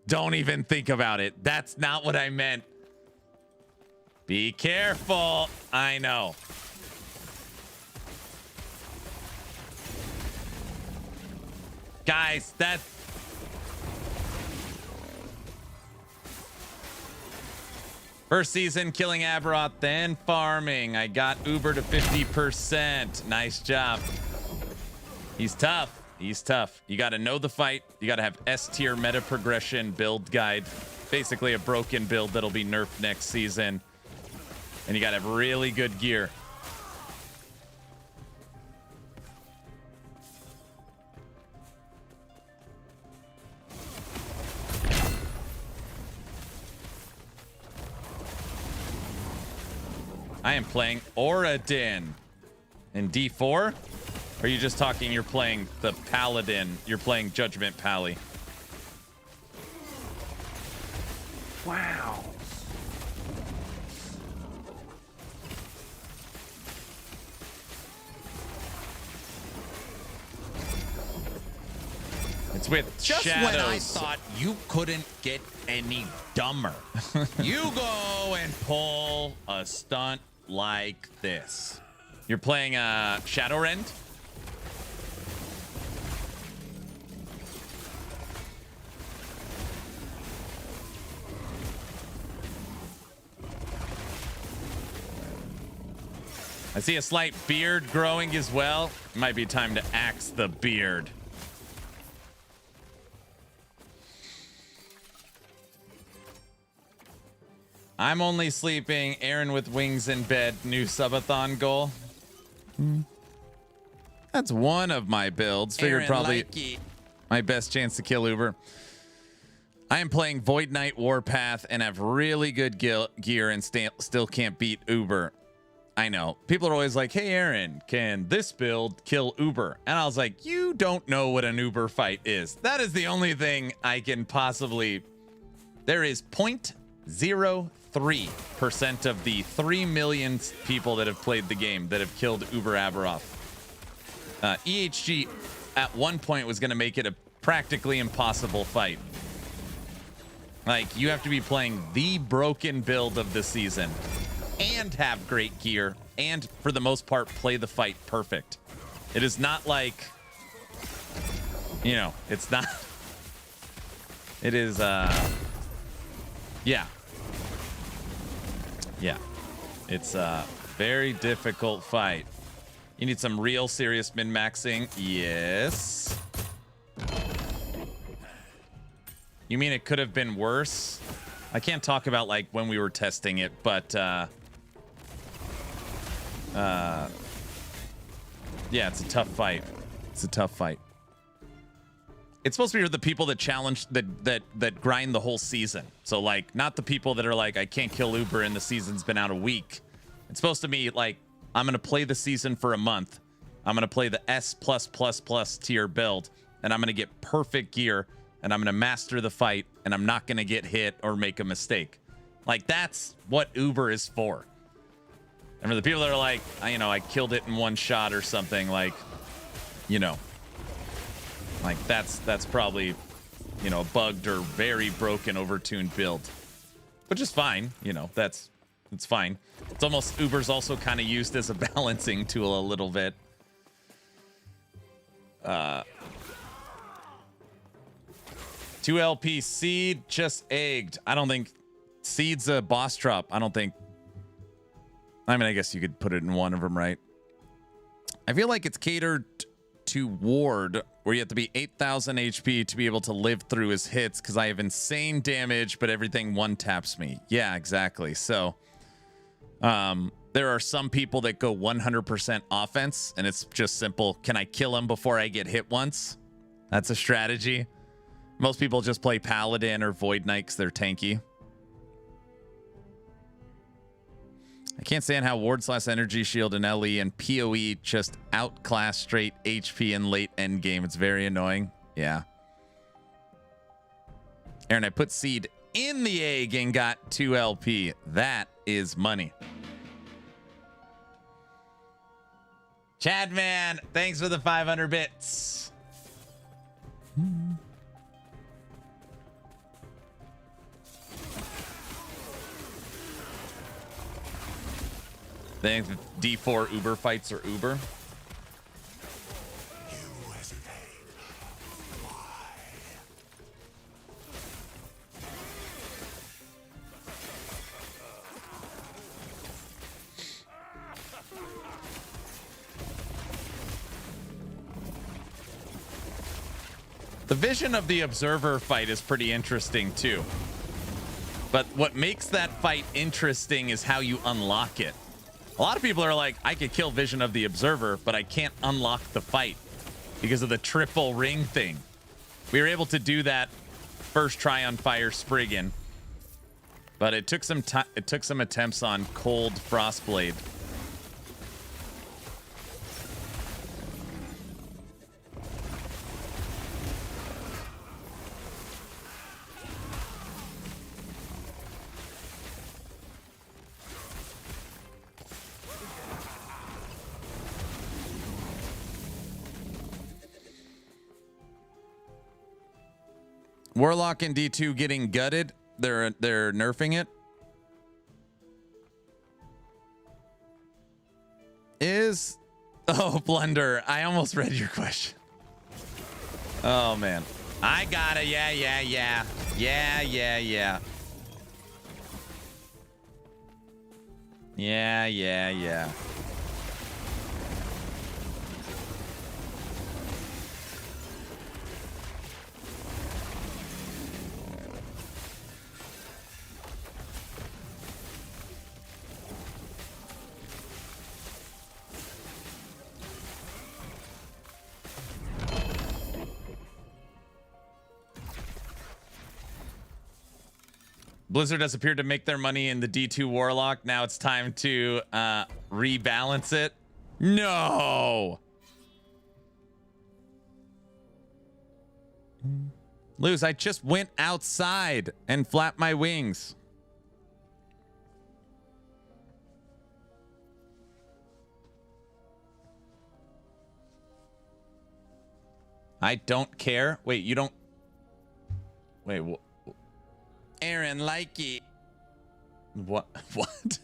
don't even think about it. That's not what I meant. Be careful. I know. Guys, that's first season killing Aberoth, then farming. I got Uber to 50%. Nice job. He's tough. He's tough. You got to know the fight. You got to have S tier meta progression build guide. Basically a broken build that'll be nerfed next season. And you got to have really good gear. I am playing Oradin in D4. Or are you just talking you're playing the Paladin? You're playing Judgment Pally. Wow. It's with Just shadows. when I thought you couldn't get any dumber, you go and pull a stunt like this. You're playing Shadowrend? I see a slight beard growing as well. Might be time to axe the beard. I'm only sleeping. Aaron with wings in bed. New Subathon goal. That's one of my builds. Figured Aaron probably likey. my best chance to kill Uber. I am playing Void Knight Warpath and have really good gear and still can't beat Uber. I know. People are always like, hey, Aaron, can this build kill Uber? And I was like, you don't know what an Uber fight is. That is the only thing I can possibly... There is 0.03% of the 3 million people that have played the game that have killed Uber Aberoth. EHG at one point was going to make it a practically impossible fight. Like, you have to be playing the broken build of the season and have great gear and, for the most part, play the fight perfect. It is not like, you know, it's not... It is, yeah. Yeah. It's a very difficult fight. You need some real serious min-maxing. Yes. You mean it could have been worse? I can't talk about, like, when we were testing it, but, yeah, it's a tough fight. It's a tough fight. It's supposed to be for the people that challenge, that grind the whole season. So, like, not the people that are like, I can't kill Uber and the season's been out a week. It's supposed to be like, I'm going to play the season for a month. I'm going to play the S+++ tier build, and I'm going to get perfect gear, and I'm going to master the fight, and I'm not going to get hit or make a mistake. Like, that's what Uber is for. And for the people that are like, you know, I killed it in one shot or something, like, you know, like that's probably, you know, a bugged or very broken, overtuned build, which is fine. You know, it's fine. It's almost, Uber's also kind of used as a balancing tool a little bit. 2 LP seed just egged. I don't think seed's a boss drop. I don't think. I mean, I guess you could put it in one of them, right? I feel like it's catered to Ward, where you have to be 8,000 HP to be able to live through his hits, because I have insane damage, but everything one taps me. Yeah, exactly. So, there are some people that go 100% offense, and it's just simple. Can I kill him before I get hit once? That's a strategy. Most people just play Paladin or Void Knight because they're tanky. I can't stand how Ward/Energy Shield and LE and PoE just outclass straight HP in late end game. It's very annoying. Yeah. Aaron, I put seed in the egg and got 2 LP. That is money. Chadman, thanks for the 500 bits. Think D4 Uber fights are Uber. The vision of the Observer fight is pretty interesting too. But what makes that fight interesting is how you unlock it. A lot of people are like, I could kill Vision of the Observer, but I can't unlock the fight because of the triple ring thing. We were able to do that first try on Fire Spriggan, but it took some attempts on Cold Frostblade. Warlock and D2 getting gutted. They're nerfing it. Oh, Blunder. I almost read your question. Oh man. I got it. Yeah. Yeah. Blizzard has appeared to make their money in the D2 Warlock. Now it's time to rebalance it. No. Luz, I just went outside and flapped my wings. I don't care. Wait, you don't. Wait, Aaron, likey. What? What?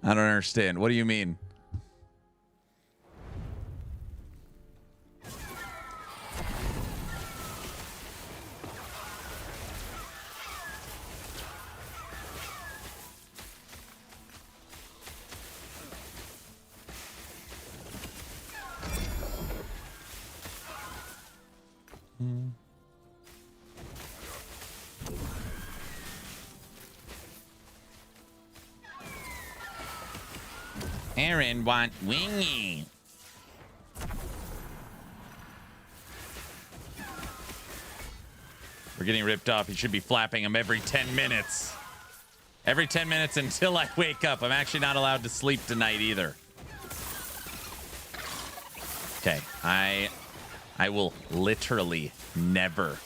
I don't understand. What do you mean? Aaron want wingy. We're getting ripped off. You should be flapping him every 10 minutes. Every 10 minutes until I wake up. I'm actually not allowed to sleep tonight either. Okay, I will literally never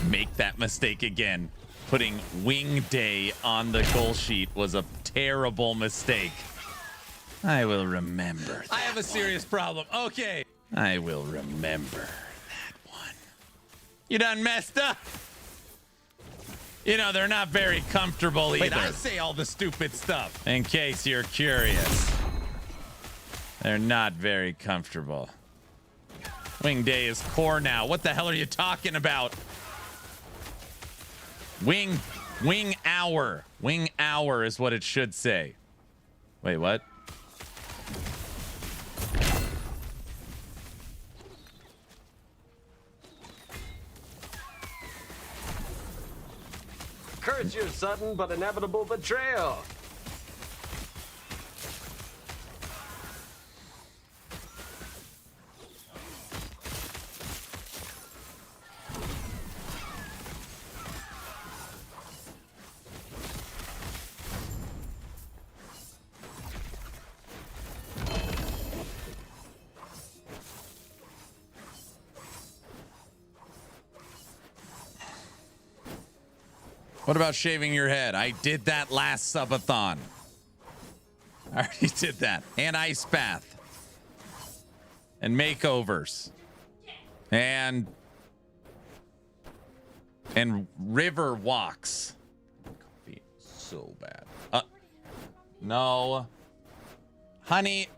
make that mistake again. Putting wing day on the goal sheet was a terrible mistake. I will remember that. I have a serious problem. Okay. I will remember that one. You done messed up? You know, they're not very comfortable either. Wait, I say all the stupid stuff. In case you're curious. They're not very comfortable. Wing day is core now. What the hell are you talking about? Wing hour. Wing hour is what it should say. Wait, what? Curse your sudden but inevitable betrayal. What about shaving your head? I did that last Subathon. I already did that. And ice bath. And makeovers. And river walks. Coffee so bad. No. Honey.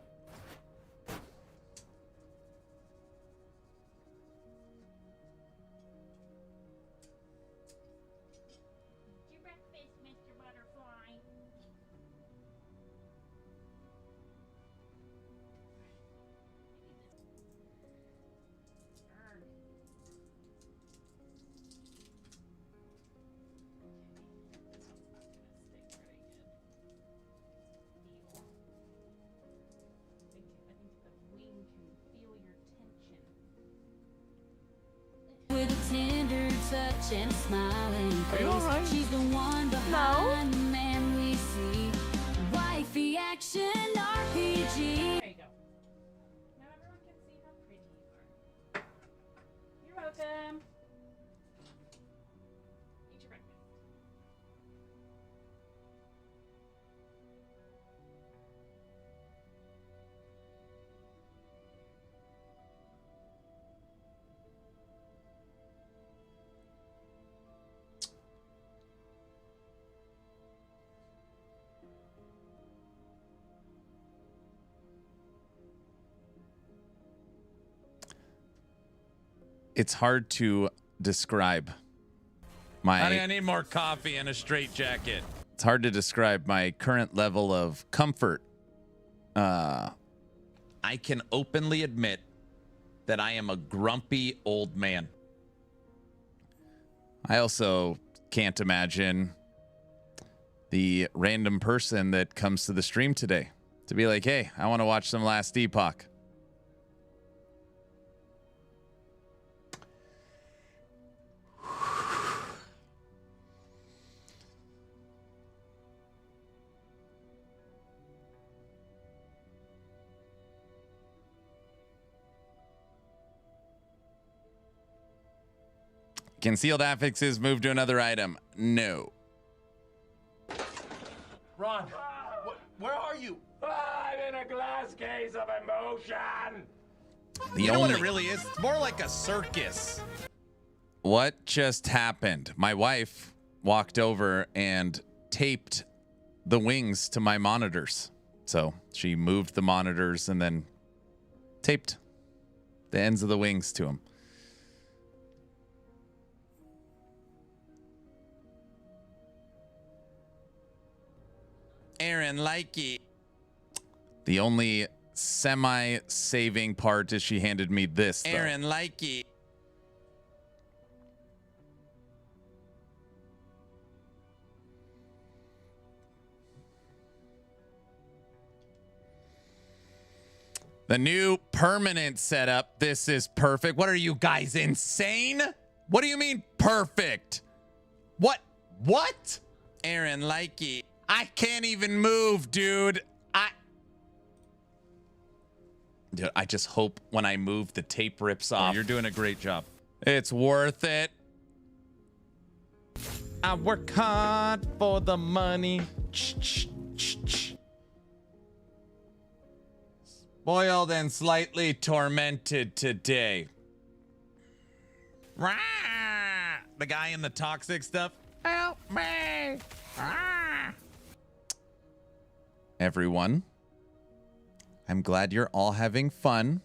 And smiling face. Are you all right? She's the one behind the man we see. Wifey action RPG. There you go. Now everyone can see how pretty you are. You're welcome. Eat your breakfast. It's hard to describe my... Honey, I need more coffee and a straight jacket. It's hard to describe my current level of comfort. I can openly admit that I am a grumpy old man. I also can't imagine the random person that comes to the stream today to be like, hey, I want to watch some Last Epoch. Concealed affixes move to another item. No. Ron, where are you? I'm in a glass case of emotion. The You know what only it really is? It's more like a circus. What just happened? My wife walked over and taped the wings to my monitors. So she moved the monitors and then taped the ends of the wings to them. Aaron, likey. The only semi-saving part is she handed me this, though. Aaron, likey. The new permanent setup. This is perfect. What are you guys, insane? What do you mean perfect? What? Aaron, likey. I can't even move, dude. Dude, I just hope when I move the tape rips off. You're doing a great job. It's worth it. I work hard for the money. Spoiled and slightly tormented today. Rah! The guy in the toxic stuff. Help me. Rah! Everyone, I'm glad you're all having fun.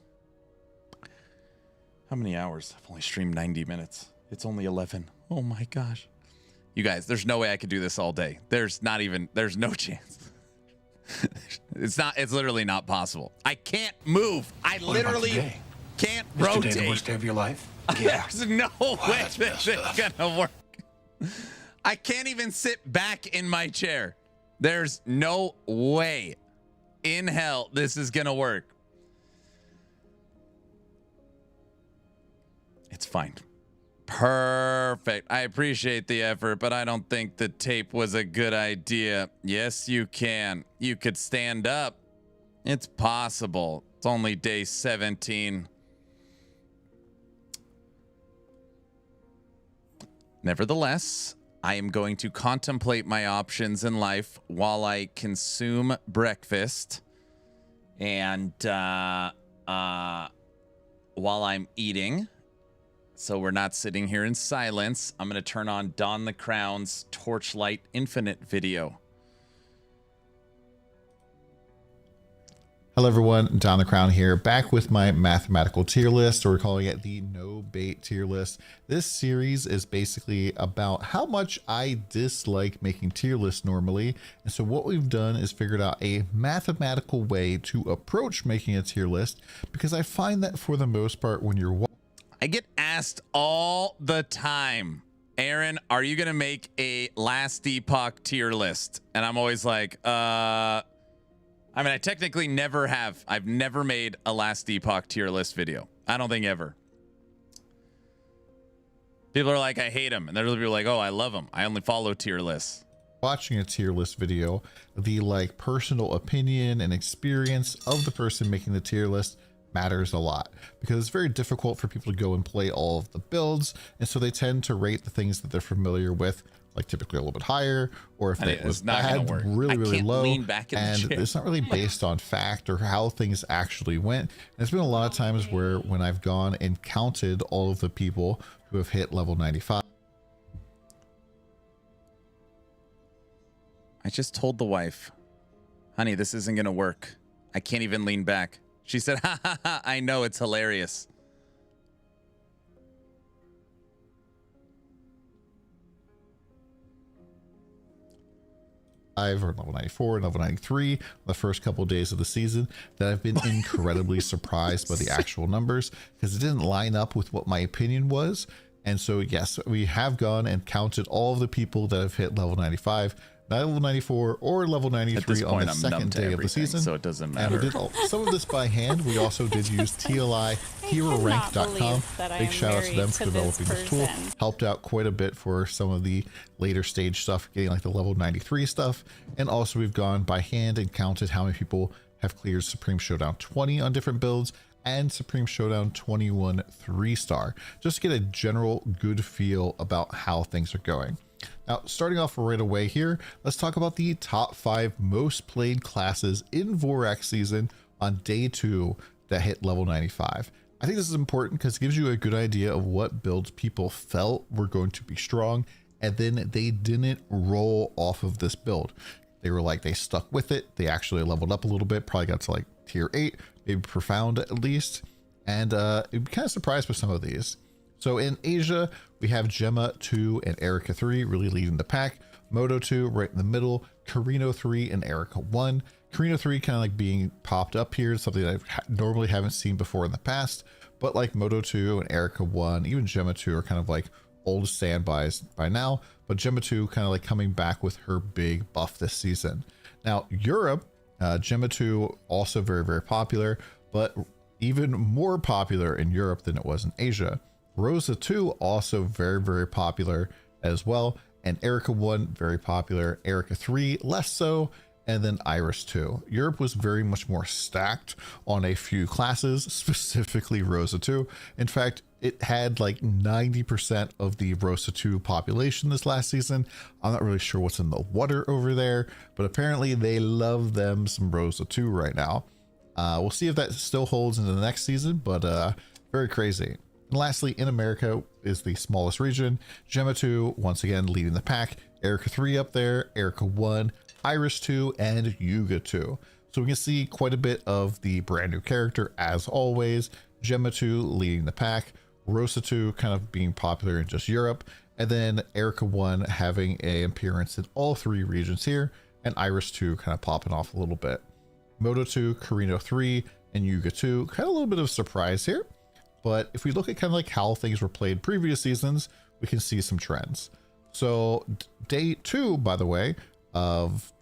How many hours? I've only streamed 90 minutes. It's only 11. Oh my gosh. You guys, there's no way I could do this all day. There's no chance. It's literally not possible. I can't move. I literally can't rotate. Is today the worst day of your life? Yeah. There's no way this is gonna work. I can't even sit back in my chair. There's no way in hell this is gonna work. It's fine. Perfect. I appreciate the effort, but I don't think the tape was a good idea. Yes, you can. You could stand up. It's possible. It's only day 17. Nevertheless, I am going to contemplate my options in life while I consume breakfast and while I'm eating. So we're not sitting here in silence. I'm going to turn on Don the Crown's Torchlight Infinite video. Hello everyone, Don the Crown here, back with my mathematical tier list, or we're calling it the no bait tier list. This series is basically about how much I dislike making tier lists normally. And so what we've done is figured out a mathematical way to approach making a tier list, because I find that for the most part when you're I get asked all the time, Aaron, are you going to make a Last Epoch tier list? And I'm always like, I mean, I technically never have. I've never made a Last Epoch tier list video. I don't think ever. People are like, I hate them. And there's people like, oh, I love them. I only follow tier lists. Watching a tier list video, the like personal opinion and experience of the person making the tier list matters a lot, because it's very difficult for people to go and play all of the builds, and so they tend to rate the things that they're familiar with, like typically a little bit higher, or if it was bad, really low. And it's not really based on fact or how things actually went. And there's been a lot of times where when I've gone and counted all of the people who have hit level 95. I just told the wife, honey, this isn't gonna work. I can't even lean back. She said, ha ha ha, I know, it's hilarious. Or level 94 and level 93 the first couple of days of the season, that I've been incredibly surprised by the actual numbers, because it didn't line up with what my opinion was. And so yes, we have gone and counted all of the people that have hit level 95, level 94 or level 93 on the second day of the season, so it doesn't matter. And we did some of this by hand. We also did use TLI HeroRank.com. Big shout out to them for developing this tool. Helped out quite a bit for some of the later stage stuff, getting like the level 93 stuff. And also we've gone by hand and counted how many people have cleared Supreme Showdown 20 on different builds, and Supreme Showdown 21 3-star, just to get a general good feel about how things are going. Now, starting off right away here, let's talk about the top 5 most played classes in Vorax season on day 2 that hit level 95. I think this is important because it gives you a good idea of what builds people felt were going to be strong, and then they didn't roll off of this build. They were like, they stuck with it. They actually leveled up a little bit, probably got to like tier 8, maybe profound at least. And I'm kind of surprised with some of these. So in Asia, we have Gemma 2 and Erica 3 really leading the pack. Moto 2 right in the middle. Carino 3 and Erica 1. Carino 3 kind of like being popped up here, something that I normally haven't seen before in the past. But like Moto 2 and Erica 1, even Gemma 2 are kind of like old standbys by now. But Gemma 2 kind of like coming back with her big buff this season. Now Europe, Gemma 2 also very, very popular, but even more popular in Europe than it was in Asia. Rosa 2 also very, very popular as well. And Erica 1 very popular. Erica 3 less so. And then Iris 2. Europe was very much more stacked on a few classes, specifically Rosa 2. In fact, it had like 90% of the Rosa 2 population this last season. I'm not really sure what's in the water over there, but apparently they love them some Rosa 2 right now. We'll see if that still holds into the next season, but very crazy. And lastly, in America is the smallest region. Gemma 2, once again, leading the pack. Erica 3 up there, Erica 1, Iris 2, and Yuga 2. So we can see quite a bit of the brand new character as always. Gemma 2 leading the pack. Rosa 2 kind of being popular in just Europe. And then Erica 1 having an appearance in all 3 regions here. And Iris 2 kind of popping off a little bit. Moto 2, Carino 3, and Yuga 2. Kind of a little bit of surprise here. But if we look at kind of like how things were played previous seasons, we can see some trends. So day 2, by the way, of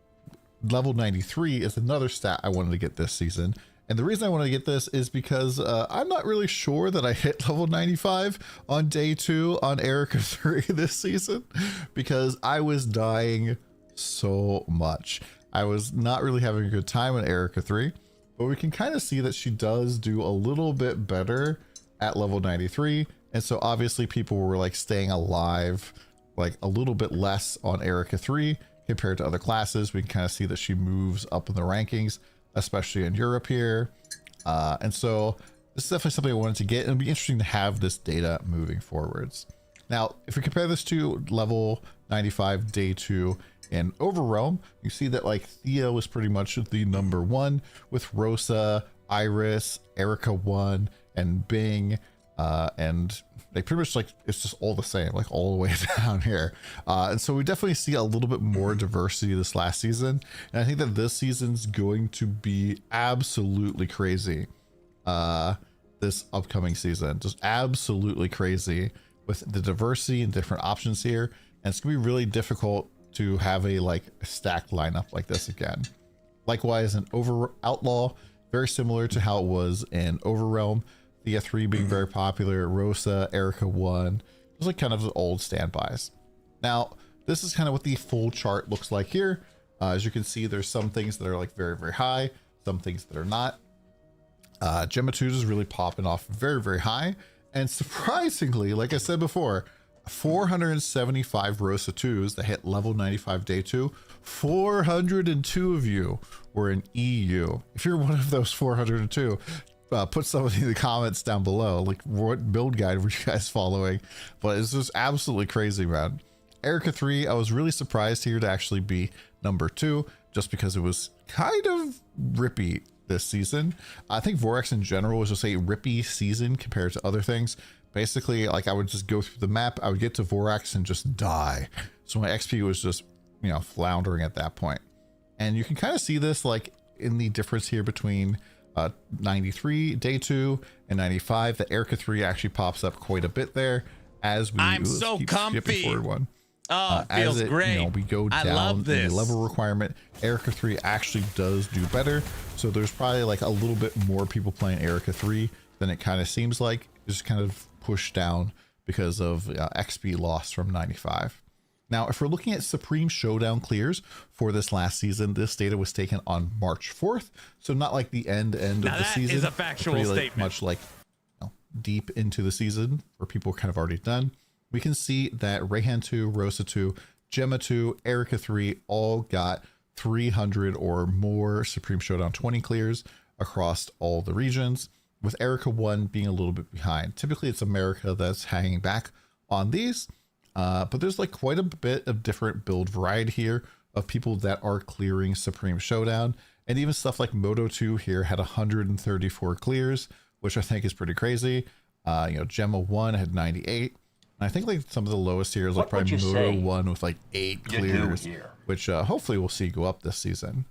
level 93 is another stat I wanted to get this season. And the reason I wanted to get this is because I'm not really sure that I hit level 95 on day 2 on Erica 3 this season, because I was dying so much. I was not really having a good time on Erica 3, but we can kind of see that she does do a little bit better at level 93. And so obviously people were like staying alive like a little bit less on Erica 3 compared to other classes. We can kind of see that she moves up in the rankings, especially in Europe here. And so this is definitely something I wanted to get, and it'll be interesting to have this data moving forwards. Now, if we compare this to level 95 day 2 in Overrealm, you see that like Thea was pretty much the number 1 with Rosa, Iris, Erica 1, and Bing, and they pretty much like, it's just all the same, like all the way down here. And so we definitely see a little bit more diversity this last season. And I think that this season's going to be absolutely crazy. This upcoming season, just absolutely crazy with the diversity and different options here. And it's gonna be really difficult to have a like stacked lineup like this again. Likewise, in Outlaw, very similar to how it was in Overrealm. Thea 3 being very popular, Rosa, Erica 1, those like kind of the old standbys. Now, this is kind of what the full chart looks like here. As you can see, there's some things that are like very, very high, some things that are not. Gemma 2 is really popping off very, very high. And surprisingly, like I said before, 475 Rosa 2s that hit level 95 day 2. 402 of you were in EU. If you're one of those 402, put something in the comments down below, like what build guide were you guys following? But it's just absolutely crazy, man. Erica 3, I was really surprised here to actually be number 2, just because it was kind of rippy this season. I think Vorax in general was just a rippy season compared to other things. Basically, like I would just go through the map, I would get to Vorax and just die. So my XP was just, you know, floundering at that point. And you can kind of see this like in the difference here between 93 day 2 and 95. The Erica 3 actually pops up quite a bit there as we keep comfy forward one. Oh, it feels great. You know, we go down in the level requirement. Erica 3 actually does do better. So there's probably like a little bit more people playing Erica 3 than it kind of seems like. It's kind of pushed down because of XP loss from 95. Now, if we're looking at Supreme Showdown clears for this last season, this data was taken on March 4th. So not like the end Now of the that season. is a factual pretty, statement. Much like deep into the season where people are kind of already done. We can see that Rayhan 2, Rosa 2, Gemma 2, Erica 3 all got 300 or more Supreme Showdown 20 clears across all the regions, with Erica 1 being a little bit behind. Typically it's America that's hanging back on these, but there's like quite a bit of different build variety here of people that are clearing Supreme Showdown. And even stuff like Moto 2 here had 134 clears, which I think is pretty crazy. Gemma 1 had 98. And I think like some of the lowest here is like probably Moto 1 with like 8 clears, which hopefully we'll see go up this season.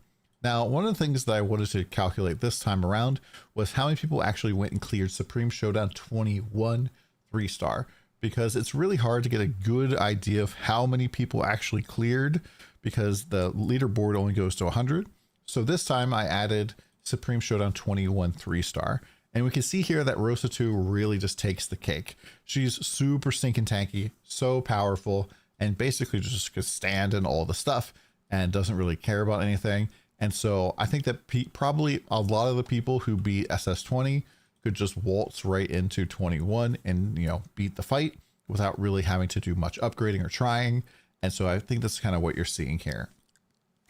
Now, one of the things that I wanted to calculate this time around was how many people actually went and cleared Supreme Showdown 21 3-star, because it's really hard to get a good idea of how many people actually cleared because the leaderboard only goes to 100. So this time I added Supreme Showdown 21 3-star. And we can see here that Rosa 2 really just takes the cake. She's super stinking tanky, so powerful, and basically just could stand in all the stuff and doesn't really care about anything. And so I think that probably a lot of the people who beat SS20 could just waltz right into 21 and, beat the fight without really having to do much upgrading or trying. And so I think that's kind of what you're seeing here.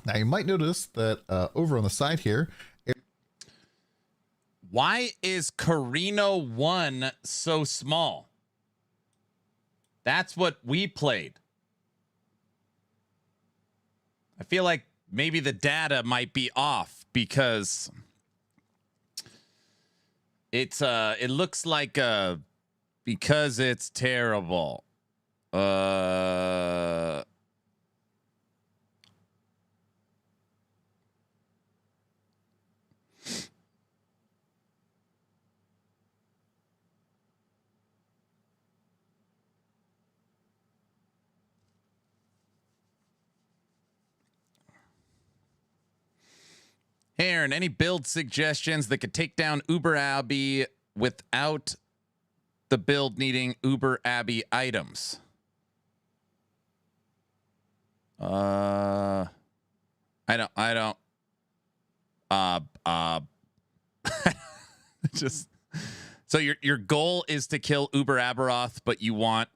Now you might notice that over on the side here, why is Carino 1 so small? That's what we played. I feel like maybe the data might be off because it looks like because it's terrible. Hey, Aaron, any build suggestions that could take down Uber Abbey without the build needing Uber Abbey items? I don't. Just so your goal is to kill Uber Aberoth, but you want.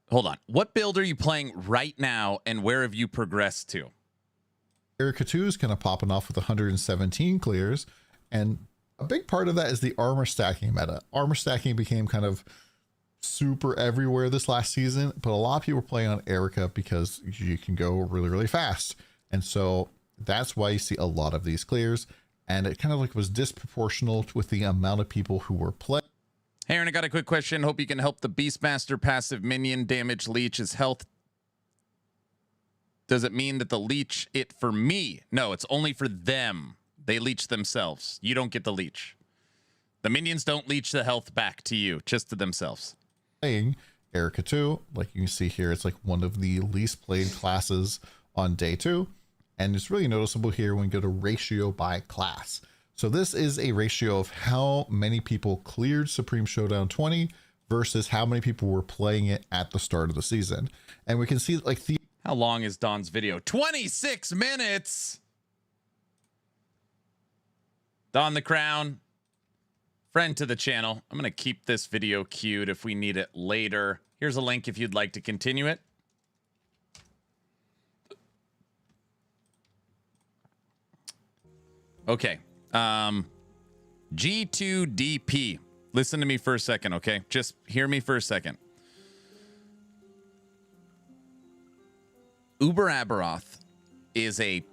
Hold on. What build are you playing right now, and where have you progressed to? Erica 2 is kind of popping off with 117 clears, and a big part of that is the armor stacking meta. Armor stacking became kind of super everywhere this last season, but a lot of people are playing on Erica because you can go really, really fast. And so that's why you see a lot of these clears, and it kind of like was disproportional with the amount of people who were playing. Hey, Aaron, I got a quick question. Hope you can help. The Beastmaster passive minion damage leech is health. Does it mean that the leech it for me? No, it's only for them. They leech themselves. You don't get the leech. The minions don't leech the health back to you, just to themselves. Playing Erica 2, like you can see here, it's like one of the least played classes on day 2. And it's really noticeable here when you go to ratio by class. So this is a ratio of how many people cleared Supreme Showdown 20 versus how many people were playing it at the start of the season. And we can see like how long is Don's video? 26 minutes. Don the Crown, friend to the channel. I'm going to keep this video queued if we need it later. Here's a link if you'd like to continue it. Okay. G2DP. Listen to me for a second, okay? Just hear me for a second. Uber Aberoth is a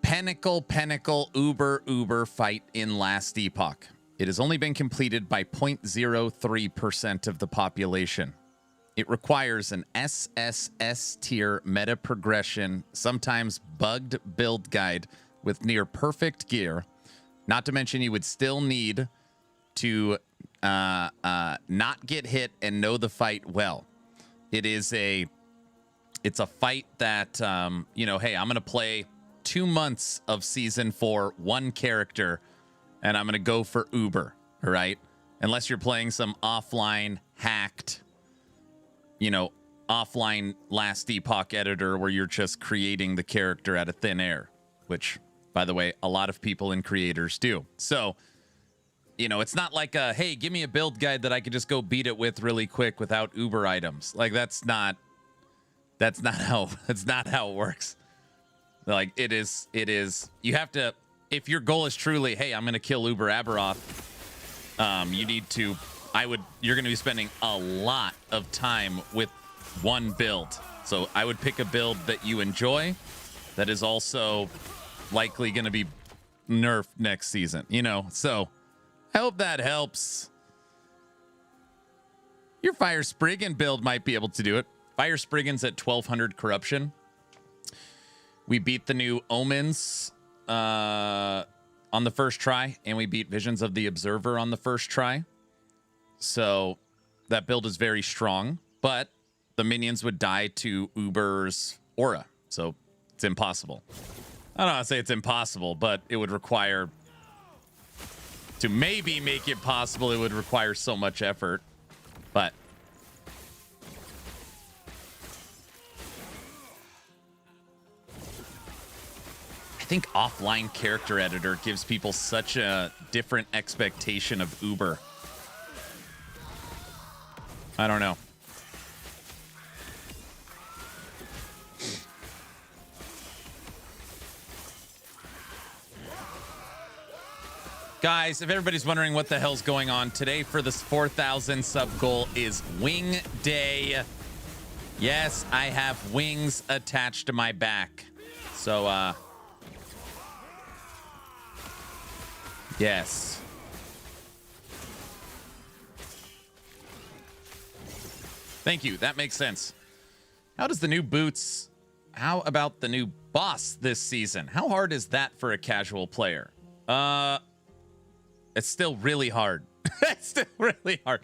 Pinnacle Uber fight in Last Epoch. It has only been completed by 0.03% of the population. It requires an SSS tier meta progression, sometimes bugged build guide with near perfect gear. Not to mention you would still need to not get hit and know the fight well. It's a fight that, hey, I'm going to play 2 months of season 4, one character, and I'm going to go for Uber, all right? Unless you're playing some offline, hacked, offline Last Epoch editor where you're just creating the character out of thin air, which, by the way, a lot of people and creators do. So, you know, it's not like a, hey, give me a build guide that I could just go beat it with really quick without Uber items. Like, that's not how it works. Like, it is, you have to, if your goal is truly, hey, I'm going to kill Uber Aberoth, you need to, you're going to be spending a lot of time with one build. So I would pick a build that you enjoy that is also likely going to be nerfed next season, you know? So I hope that helps. Your Fire Spriggan build might be able to do it. Fire Spriggan's at 1200 corruption. We beat the new Omens on the first try, and we beat Visions of the Observer on the first try. So that build is very strong, but the minions would die to Uber's aura. So it's impossible. I don't want to say it's impossible, but it would require, to maybe make it possible, it would require so much effort. But I think offline character editor gives people such a different expectation of Uber. I don't know. Guys, if everybody's wondering what the hell's going on, today for this 4,000 sub goal is Wing Day. Yes, I have wings attached to my back. So, yes. Thank you. That makes sense. How does the new boots... How about the new boss this season? How hard is that for a casual player? It's still really hard. It's still really hard.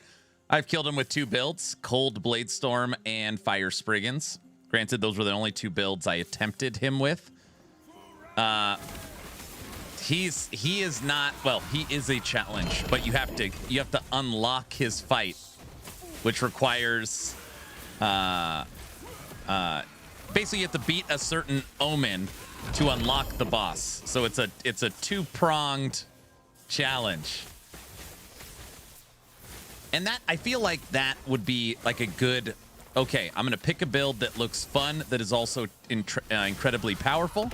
I've killed him with 2 builds, Cold Bladestorm and Fire Spriggans. Granted, those were the only 2 builds I attempted him with. He is not, well, he is a challenge, but you have to unlock his fight, which requires basically you have to beat a certain omen to unlock the boss. So it's a 2-pronged challenge. And that, I feel like that would be like a good, okay, I'm gonna pick a build that looks fun, that is also incredibly powerful,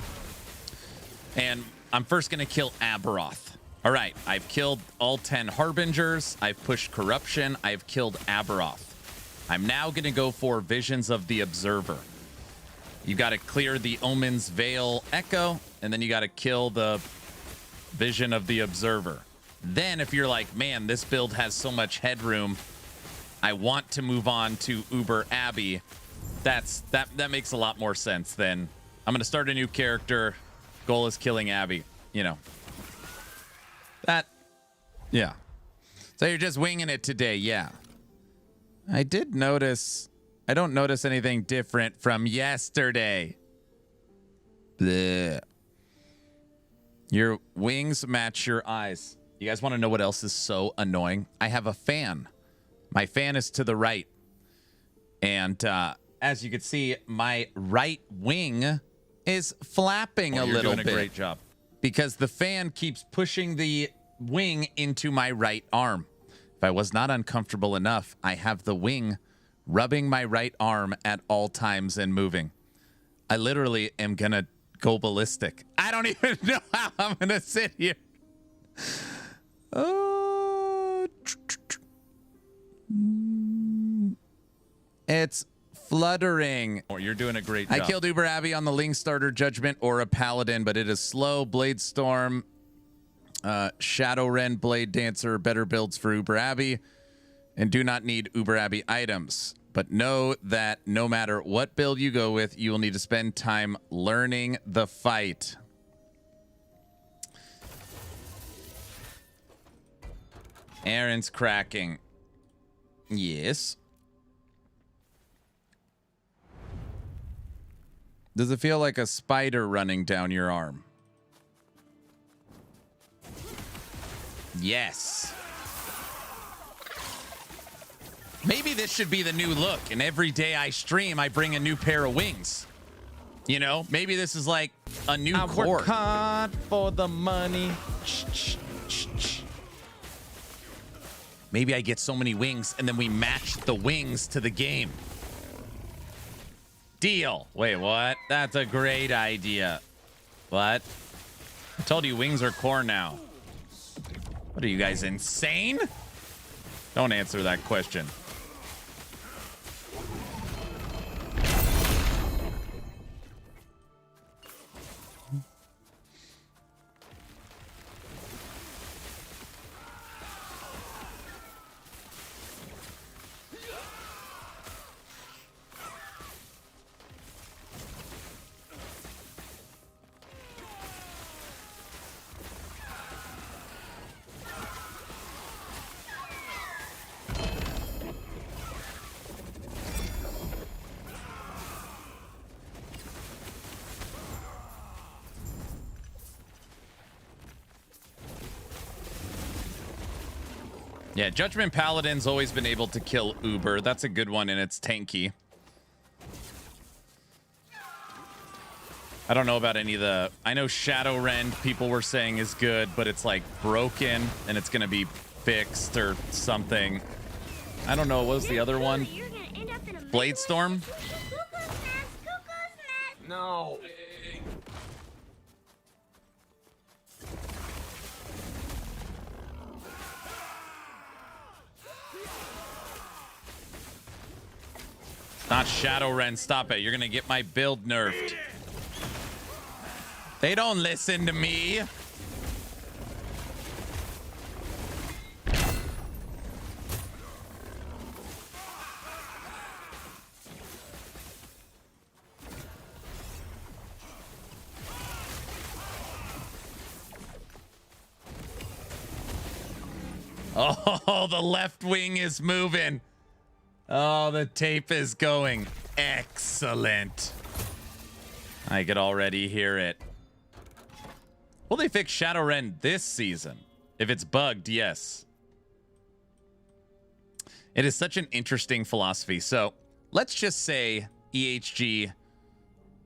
and I'm first gonna kill Aberoth. All right, I've killed all 10 Harbingers, I've pushed Corruption, I've killed Aberoth. I'm now gonna go for Visions of the Observer. You gotta clear the Omen's Veil Echo, and then you gotta kill the Vision of the Observer. Then if you're like, man, this build has so much headroom, I want to move on to Uber Abby, that makes a lot more sense than I'm gonna start a new character, goal is killing Abby, you know. That, yeah. So you're just winging it today, yeah. I did notice, I don't notice anything different from yesterday. Bleh. Your wings match your eyes. You guys want to know what else is so annoying? I have a fan. My fan is to the right. And as you can see, my right wing is flapping a little bit. Great job. Because the fan keeps pushing the wing into my right arm. If I was not uncomfortable enough, I have the wing rubbing my right arm at all times and moving. I literally am going to go ballistic. I don't even know how I'm going to sit here. It's fluttering. Oh, you're doing a great job. I killed Uber Abby on the Ling Starter Judgment or a Paladin, but it is slow. Bladestorm, Shadow Ren, Blade Dancer, better builds for Uber Abby, and do not need Uber Abby items. But know that no matter what build you go with, you will need to spend time learning the fight. Aaron's cracking. Yes. Does it feel like a spider running down your arm? Yes. Maybe this should be the new look, and every day I stream, I bring a new pair of wings. You know, maybe this is like a new core. Work hard for the money. Maybe I get so many wings, and then we match the wings to the game. Deal. Wait, what? That's a great idea. What? I told you wings are core now. What are you guys, insane? Don't answer that question. Yeah, Judgment Paladin's always been able to kill Uber. That's a good one, and it's tanky. I don't know about any of the... I know Shadowrend people were saying is good, but it's like broken, and it's going to be fixed or something. I don't know. What was the other one? Bladestorm? No. Not Shadowrend. Stop it. You're going to get my build nerfed. They don't listen to me. Oh, the left wing is moving. Oh, the tape is going. Excellent. I could already hear it. Will they fix Shadowrend this season? If it's bugged, yes. It is such an interesting philosophy. So let's just say EHG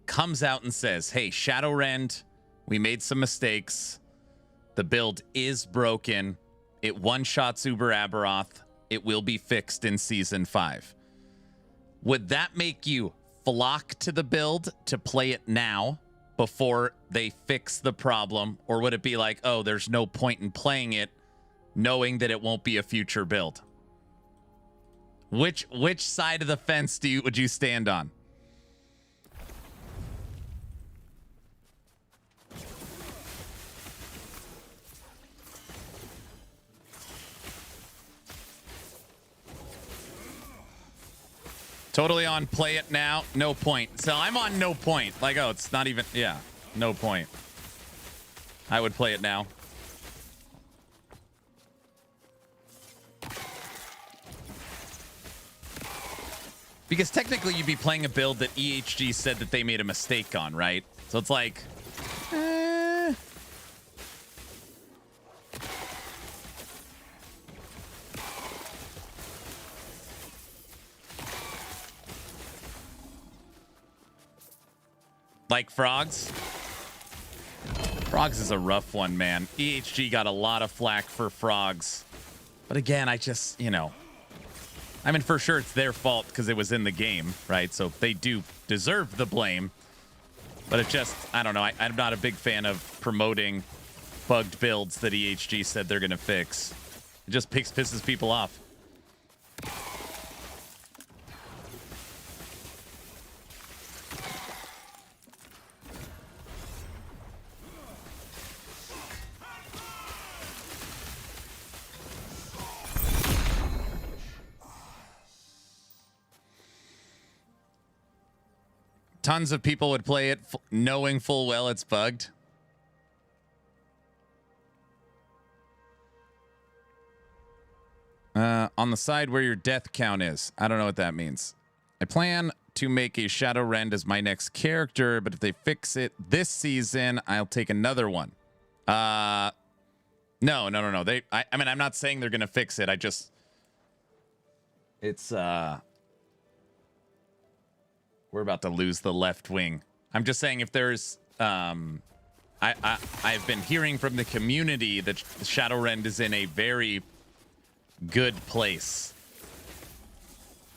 comes out and says, hey, Shadowrend, we made some mistakes. The build is broken. It one-shots Uber Aberoth. It will be fixed in Season 5. Would that make you flock to the build to play it now before they fix the problem? Or would it be like, oh, there's no point in playing it knowing that it won't be a future build? Which side of the fence would you stand on? Totally on play it now. No point. So I'm on no point. Like, oh, it's not even. Yeah, no point. I would play it now. Because technically you'd be playing a build that EHG said that they made a mistake on, right? So it's like... Like Frogs? Frogs is a rough one, man. EHG got a lot of flack for Frogs. But again, I just, you know... I mean, for sure it's their fault because it was in the game, right? So they do deserve the blame. But it just, I don't know. I'm not a big fan of promoting bugged builds that EHG said they're going to fix. It just pisses people off. Tons of people would play it knowing full well it's bugged. On the side where your death count is. I don't know what that means. I plan to make a Shadowrend as my next character, but if they fix it this season, I'll take another one. No. I mean, I'm not saying they're going to fix it. It's we're about to lose the left wing. I'm just saying if there's I've been hearing from the community that Shadowrend is in a very good place.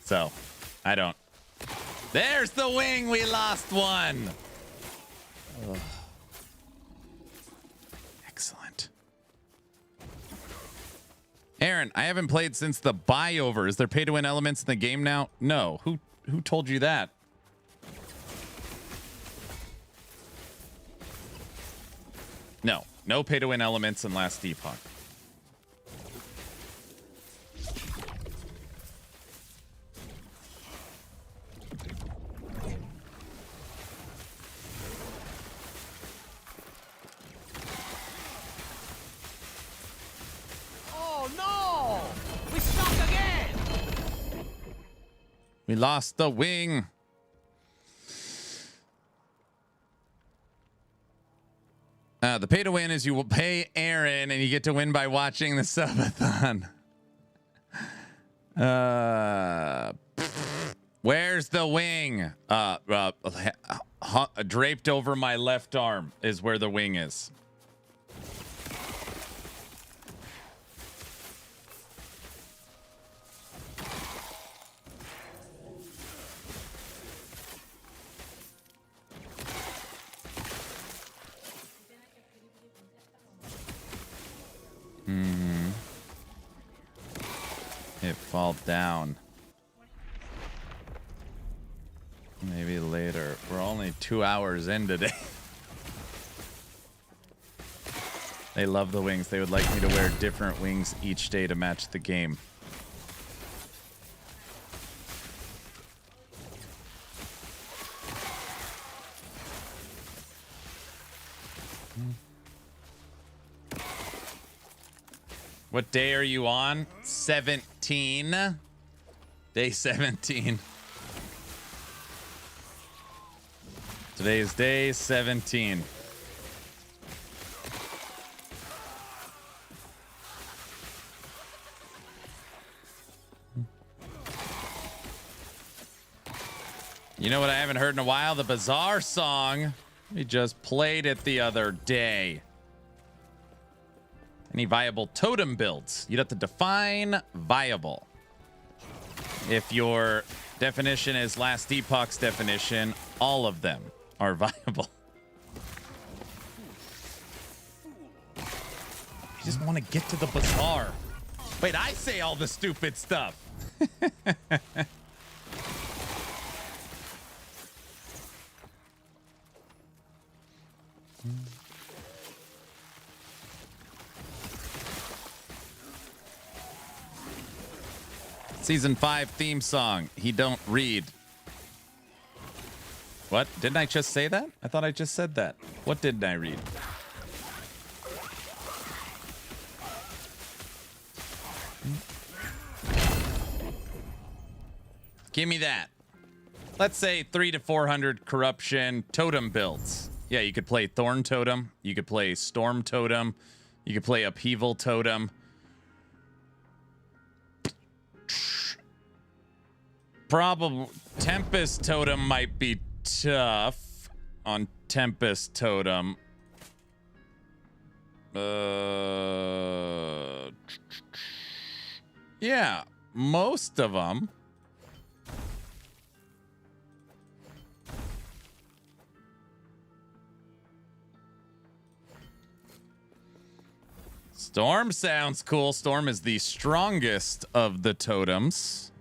So, I don't. There's the wing. We lost one. Ugh. Excellent. Aaron, I haven't played since the buy-over. Is there pay-to-win elements in the game now? No. Who told you that? No. No pay-to-win elements in Last Epoch. We lost the wing. The pay to win is you will pay Aaron and you get to win by watching the Subathon. Where's the wing? Draped over my left arm is where the wing is. It fall down. Maybe later. We're only 2 hours in today. They love the wings. They would like me to wear different wings each day to match the game. What day are you on? 17. Day 17. Today is day 17. You know what I haven't heard in a while? The Bazaar song. We just played it the other day. Any viable totem builds? You'd have to define viable. If your definition is Last Epoch's definition, all of them are viable. You just want to get to the bazaar. Wait, I say all the stupid stuff. Season 5 theme song. He don't read. What? Didn't I just say that? I thought I just said that. What didn't I read? Give me that. Let's say 300 to 400 corruption totem builds. Yeah, you could play Thorn Totem. You could play Storm Totem. You could play Upheaval Totem. Probably Tempest Totem might be tough on Tempest Totem. Yeah, most of them. Storm sounds cool. Storm is the strongest of the totems.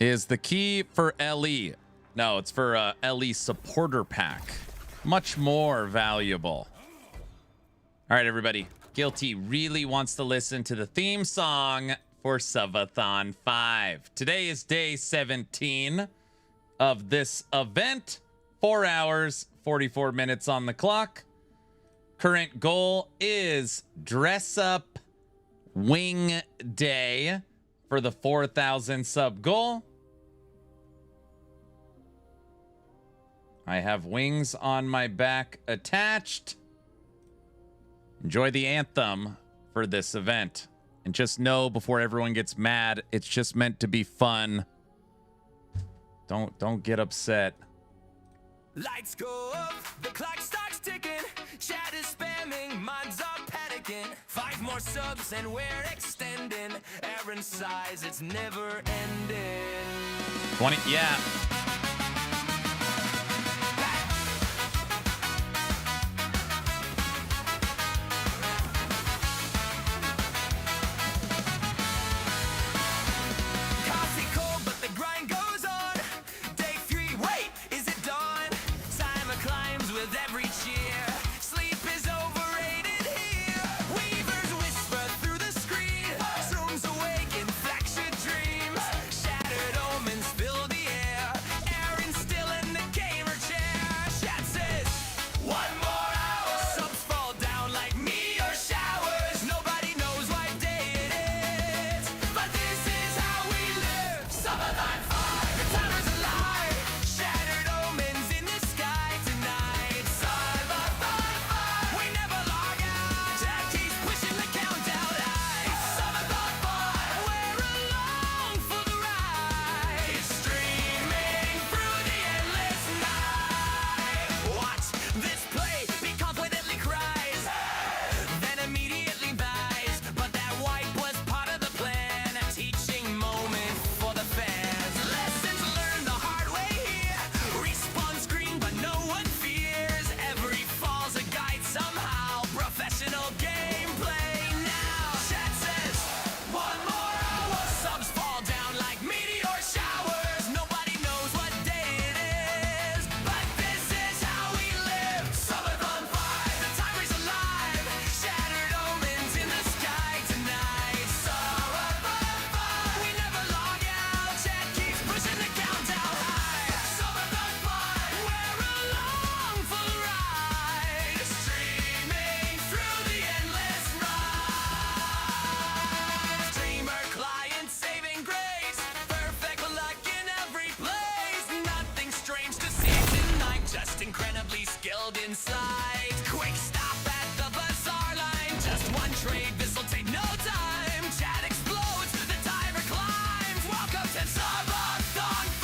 Is the key for LE? No, it's for LE supporter pack. Much more valuable. All right, everybody. Guilty really wants to listen to the theme song for Subathon 5. Today is day 17 of this event. 4 hours, 44 minutes on the clock. Current goal is dress up wing day for the 4,000 sub goal. I have wings on my back attached. Enjoy the anthem for this event. And just know before everyone gets mad, it's just meant to be fun. Don't get upset. Lights go up, the clock starts ticking, chat is spamming, minds are panicking. 5 more subs and we're extending. Aaron sighs, it's never ending. 20, yeah. Coffee cold, but the grind goes on. Day 3, wait, is it dawn? Timer climbs with every cheer. Sleep is overrated here. Weavers whisper through the screen. Zooms awake in fractured dreams. Shattered omens fill the air. Aaron still in the gamer chair. Chat says, 1 more hour. Subs fall down like meteor showers. Nobody knows what day it is, but this is how we live. Subathon 5, the timer's alive. Shattered omens in the sky tonight. Subathon 5, we never log out. Chat keeps pushing the countdown high. Subathon 5, we're along for the ride. Streaming through the endless night. Watch this play, be confidently cries, then immediately buys. But that wipe was part of the plan, a teaching moment for the fans. Lessons learned the hard way here. Respawn screen, but no one fears. Every fall's a guide somehow. Professional gameplay now. Chat says, 1 more hour. Subs fall down like meteor showers. Nobody knows what day it is, but this is how we live. Subathon 5, the timer's alive. Shattered omens in the sky tonight. Subathon 5, we never log out. Chat keeps pushing the countdown high. Subathon 5, we're along for the ride. Streaming through the endless night. Streamer client saving grace. Perfect luck in every place. Nothing strange to see tonight. Just incredibly skilled inside. Quick stop at the bazaar line. Just 1 trade, this'll take no time. Chat explodes, the timer climbs. Welcome to Subathon 5.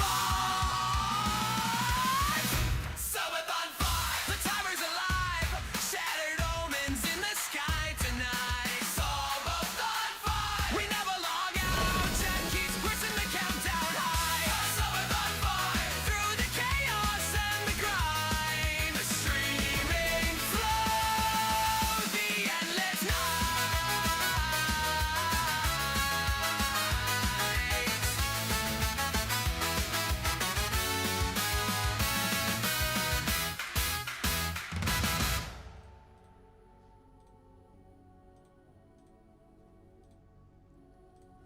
Subathon 5, the timer's alive. Shattered omens in the sky tonight. Subathon 5, we never log out. Chat keeps pushing the countdown high. Subathon 5, through the chaos and the grind. Streaming flow, the endless night.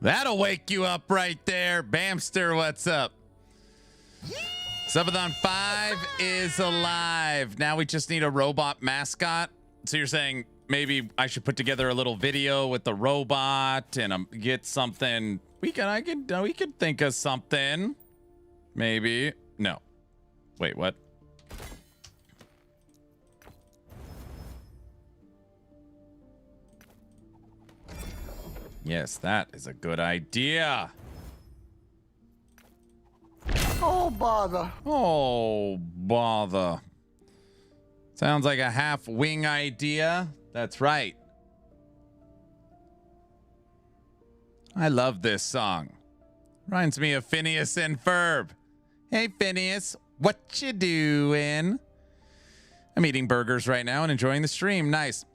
That'll wake you up right there. Bamster, what's up? Subathon 5 is alive. Now we just need a robot mascot. So you're saying maybe I should put together a little video with the robot and get something. We could think of something. Maybe. No. Wait, what? Yes, that is a good idea. Oh, bother. Oh, bother. Sounds like a half wing idea. That's right. I love this song. Reminds me of Phineas and Ferb. Hey, Phineas, what you doing? I'm eating burgers right now and enjoying the stream. Nice.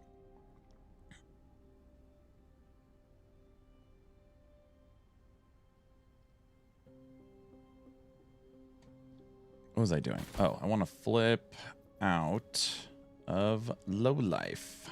What was I doing? Oh, I want to flip out of low life.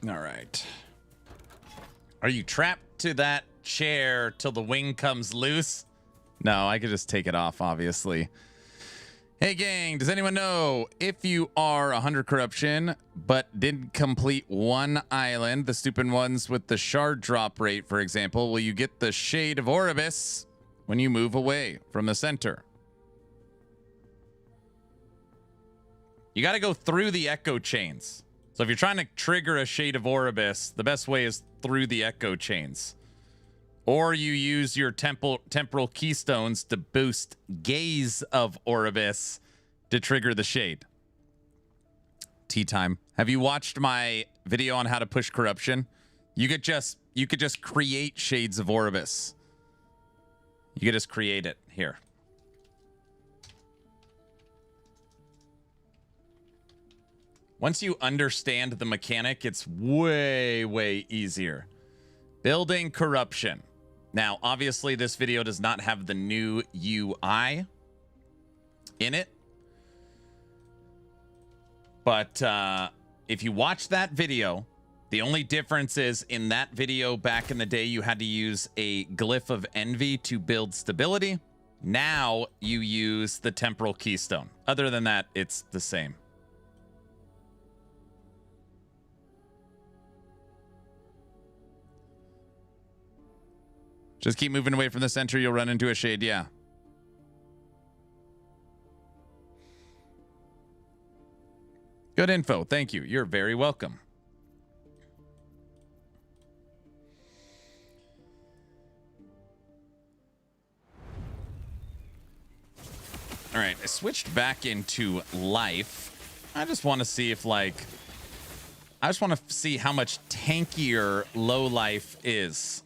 All right. Are you trapped to that chair till the wing comes loose? No, I could just take it off, obviously. Hey, gang, does anyone know if you are 100 corruption but didn't complete one island, the stupid ones with the shard drop rate, for example, will you get the Shade of Oribus when you move away from the center? You got to go through the echo chains. So if you're trying to trigger a Shade of Oribus, the best way is through the echo chains. Or you use your temporal keystones to boost Gaze of Oribus to trigger the shade. Tea time. Have you watched my video on how to push corruption? You could just create Shades of Oribus. You could just create it here. Once you understand the mechanic, it's way, way easier. Building corruption. Now, obviously, this video does not have the new UI in it. But if you watch that video, the only difference is in that video back in the day, you had to use a Glyph of Envy to build stability. Now you use the Temporal Keystone. Other than that, it's the same. Just keep moving away from the center. You'll run into a shade. Yeah. Good info. Thank you. You're very welcome. All right. I switched back into life. I just want to see if I just want to see how much tankier low life is.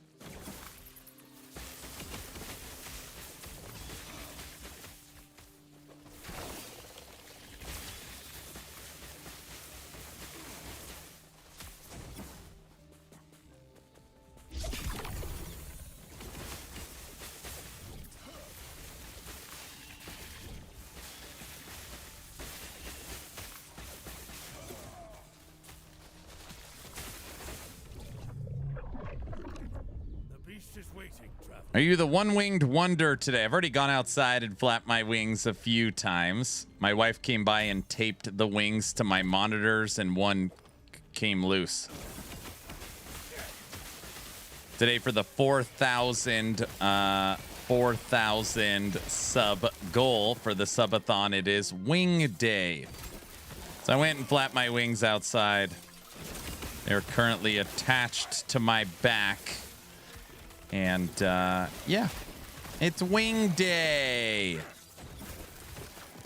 Are you the one-winged wonder today? I've already gone outside and flapped my wings a few times. My wife came by and taped the wings to my monitors, and one came loose. Today for the 4,000 sub goal for the Subathon, it is Wing Day. So I went and flapped my wings outside. They're currently attached to my back. And yeah, it's Wing Day.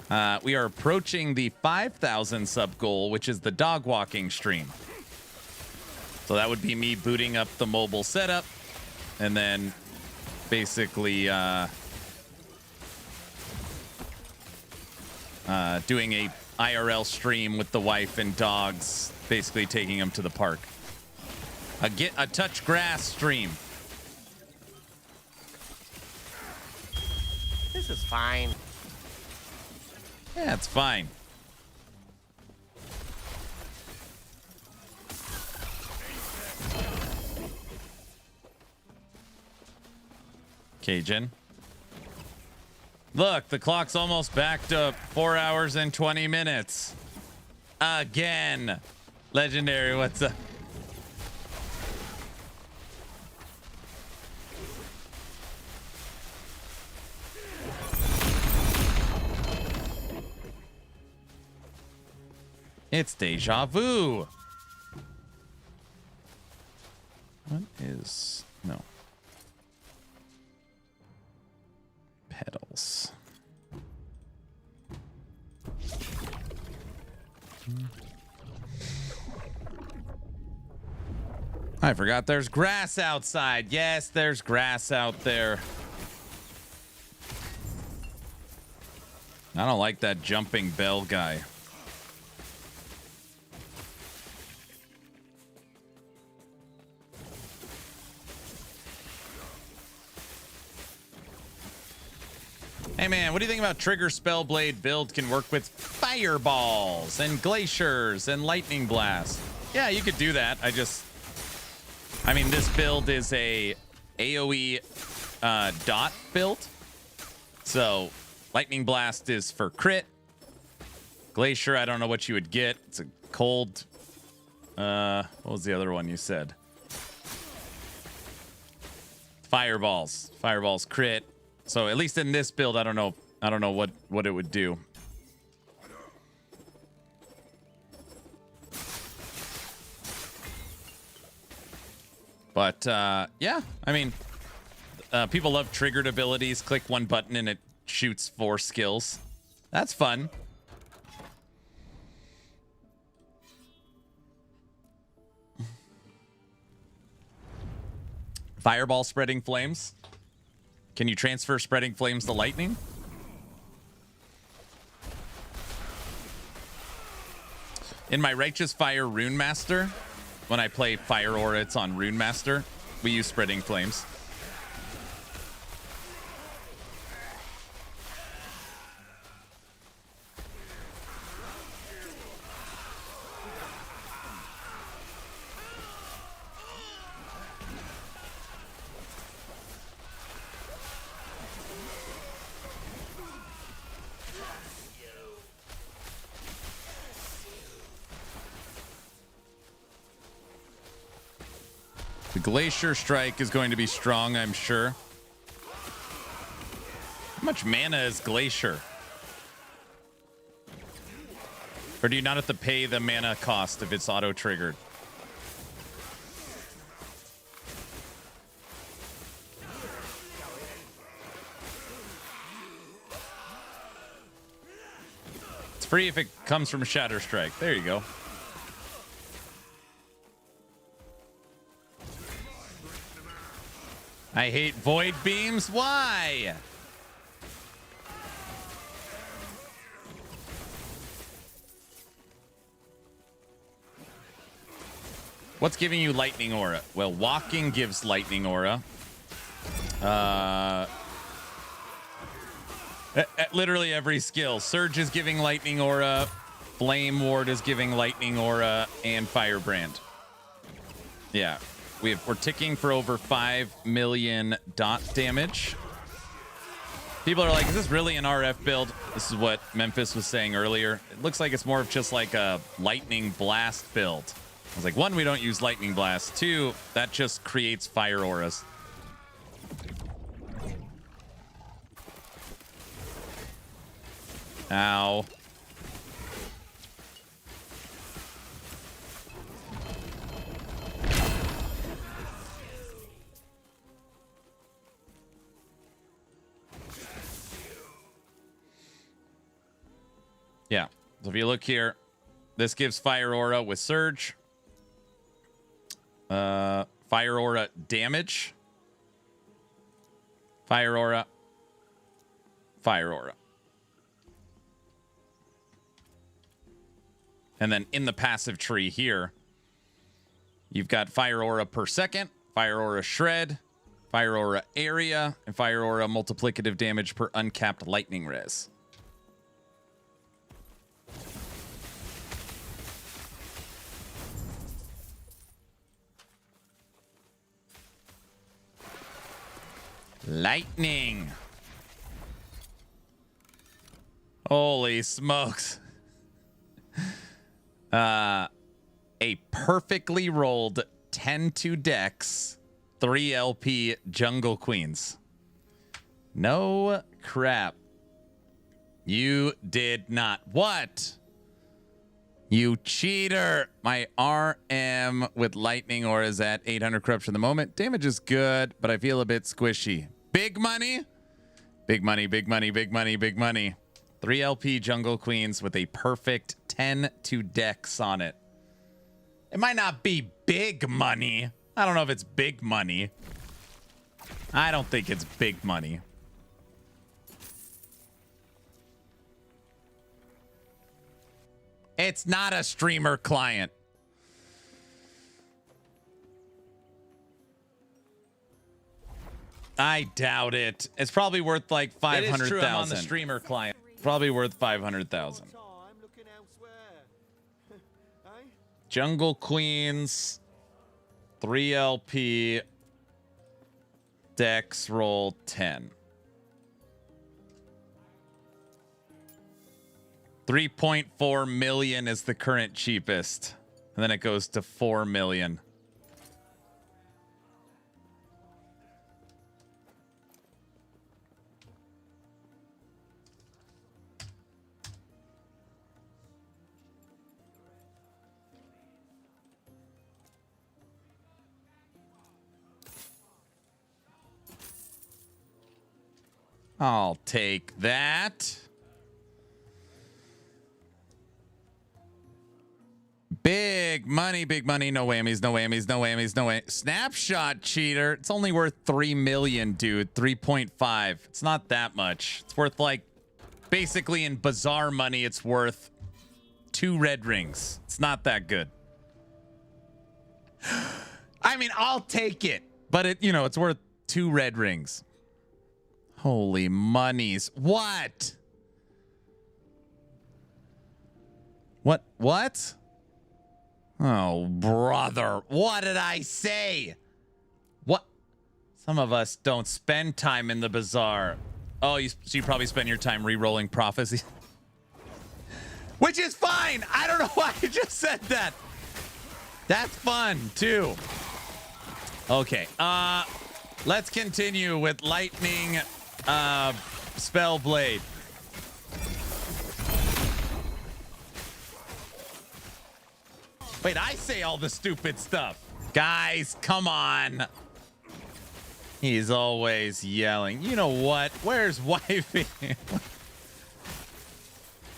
We are approaching the 5,000 sub goal, which is the dog walking stream. So that would be me booting up the mobile setup and then basically doing a IRL stream with the wife and dogs, basically taking them to the park. A touch grass stream. This is fine. Yeah, it's fine. Cajun. Look, the clock's almost back to 4 hours and 20 minutes. Again. Legendary, what's up? It's deja vu. What is... No. Petals. I forgot there's grass outside. Yes, there's grass out there. I don't like that jumping bell guy. Hey man, what do you think about Trigger Spellblade build can work with fireballs and glaciers and lightning blast? Yeah, you could do that. I mean, this build is a AoE dot build. So Lightning Blast is for crit. Glacier, I don't know what you would get. It's a cold. What was the other one you said? Fireballs. Fireballs crit. So at least in this build, I don't know what it would do. But yeah, I mean, people love triggered abilities. Click one button and it shoots 4 skills. That's fun. Fireball spreading flames. Can you transfer spreading flames to lightning? In my Righteous Fire Rune Master, when I play Fire Aura, it's on Rune Master. We use spreading flames. The Glacier Strike is going to be strong, I'm sure. How much mana is Glacier? Or do you not have to pay the mana cost if it's auto-triggered? It's free if it comes from Shatter Strike. There you go. I hate void beams. Why? What's giving you lightning aura? Well, walking gives lightning aura. Literally every skill. Surge is giving lightning aura. Flame ward is giving lightning aura, and firebrand. Yeah. We're ticking for over 5 million dot damage. People are like, is this really an RF build? This is what Memphis was saying earlier. It looks like it's more of just like a lightning blast build. I was like, 1, we don't use lightning blast. 2, that just creates fire auras. Ow. Yeah, so if you look here, this gives Fire Aura with Surge. Fire Aura damage. Fire Aura. Fire Aura. And then in the passive tree here, you've got Fire Aura per second, Fire Aura Shred, Fire Aura Area, and Fire Aura multiplicative damage per uncapped lightning res. Lightning. Holy smokes. A perfectly rolled 10-2 Dex, 3 LP Jungle Queens. No crap. You did not. What? You cheater. My RM with Lightning Aura is at 800 corruption at the moment. Damage is good, but I feel a bit squishy. Big money? Big money, big money, big money, big money. 3 LP Jungle Queens with a perfect 10-2 Dex on it. It might not be big money. I don't know if it's big money. I don't think it's big money. It's not a streamer client. I doubt it. It's probably worth like 500,000. It is true, I'm on the streamer client. Probably worth 500,000. Jungle Queens, 3 LP, Dex roll 10. 3.4 million is the current cheapest. And then it goes to 4 million. I'll take that. Big money, big money. No whammies, no whammies, no whammies, no whammies. Snapshot cheater. It's only worth 3 million, dude. 3.5. It's not that much. It's worth like, basically in bizarre money, it's worth 2 red rings. It's not that good. I mean, I'll take it, but it, you know, it's worth 2 red rings. Holy monies. What? What? Oh, brother. What did I say? What? Some of us don't spend time in the bazaar. Oh, so you probably spend your time re-rolling prophecy. Which is fine. I don't know why I just said that. That's fun, too. Okay. Let's continue with Lightning Spellblade. Wait, I say all the stupid stuff. Guys, come on. He's always yelling. You know what? Where's wifey?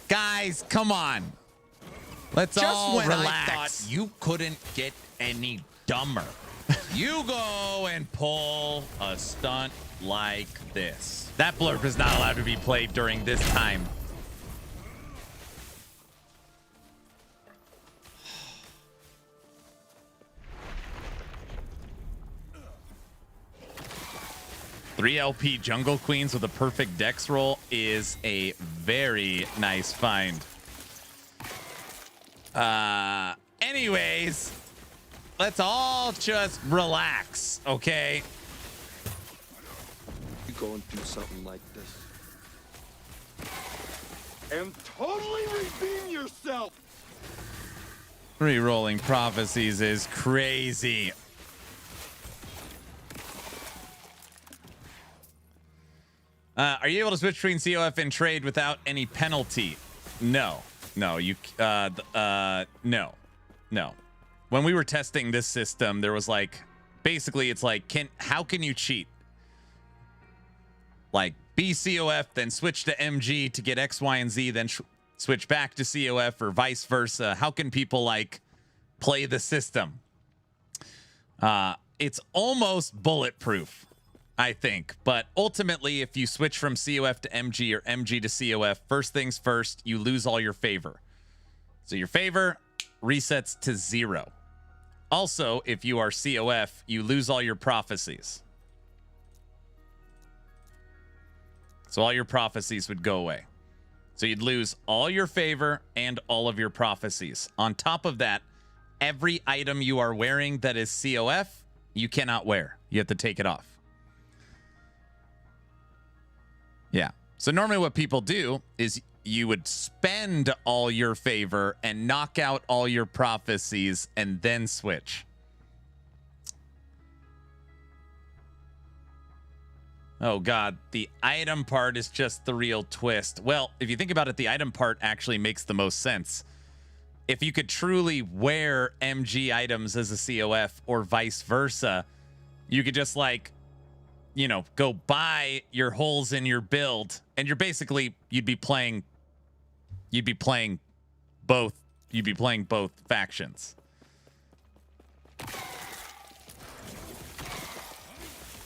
Guys, come on. Let's all relax. I thought you couldn't get any dumber. You go and pull a stunt like this. That blurb is not allowed to be played during this time. Three LP Jungle Queens with a perfect dex roll is a very nice find. Anyways, let's all just relax, okay? You going through something like this and totally redeem yourself. Re-rolling prophecies is crazy. Are you able to switch between COF and trade without any penalty? No. No, you no. When we were testing this system, there was like, basically it's like, how can you cheat? Like be COF, then switch to MG to get X, Y, and Z, then switch back to COF or vice versa. How can people like play the system? It's almost bulletproof, I think. But ultimately, if you switch from COF to MG or MG to COF, first things first, you lose all your favor. So your favor resets to 0. Also, if you are COF, you lose all your prophecies. So all your prophecies would go away. So you'd lose all your favor and all of your prophecies. On top of that, every item you are wearing that is COF, you cannot wear. You have to take it off. Yeah. So normally what people do is you would spend all your favor and knock out all your prophecies and then switch. Oh God, the item part is just the real twist. Well, if you think about it, the item part actually makes the most sense. If you could truly wear MG items as a COF or vice versa, you could just like, you know, go buy your holes in your build, and you're basically you'd be playing both factions.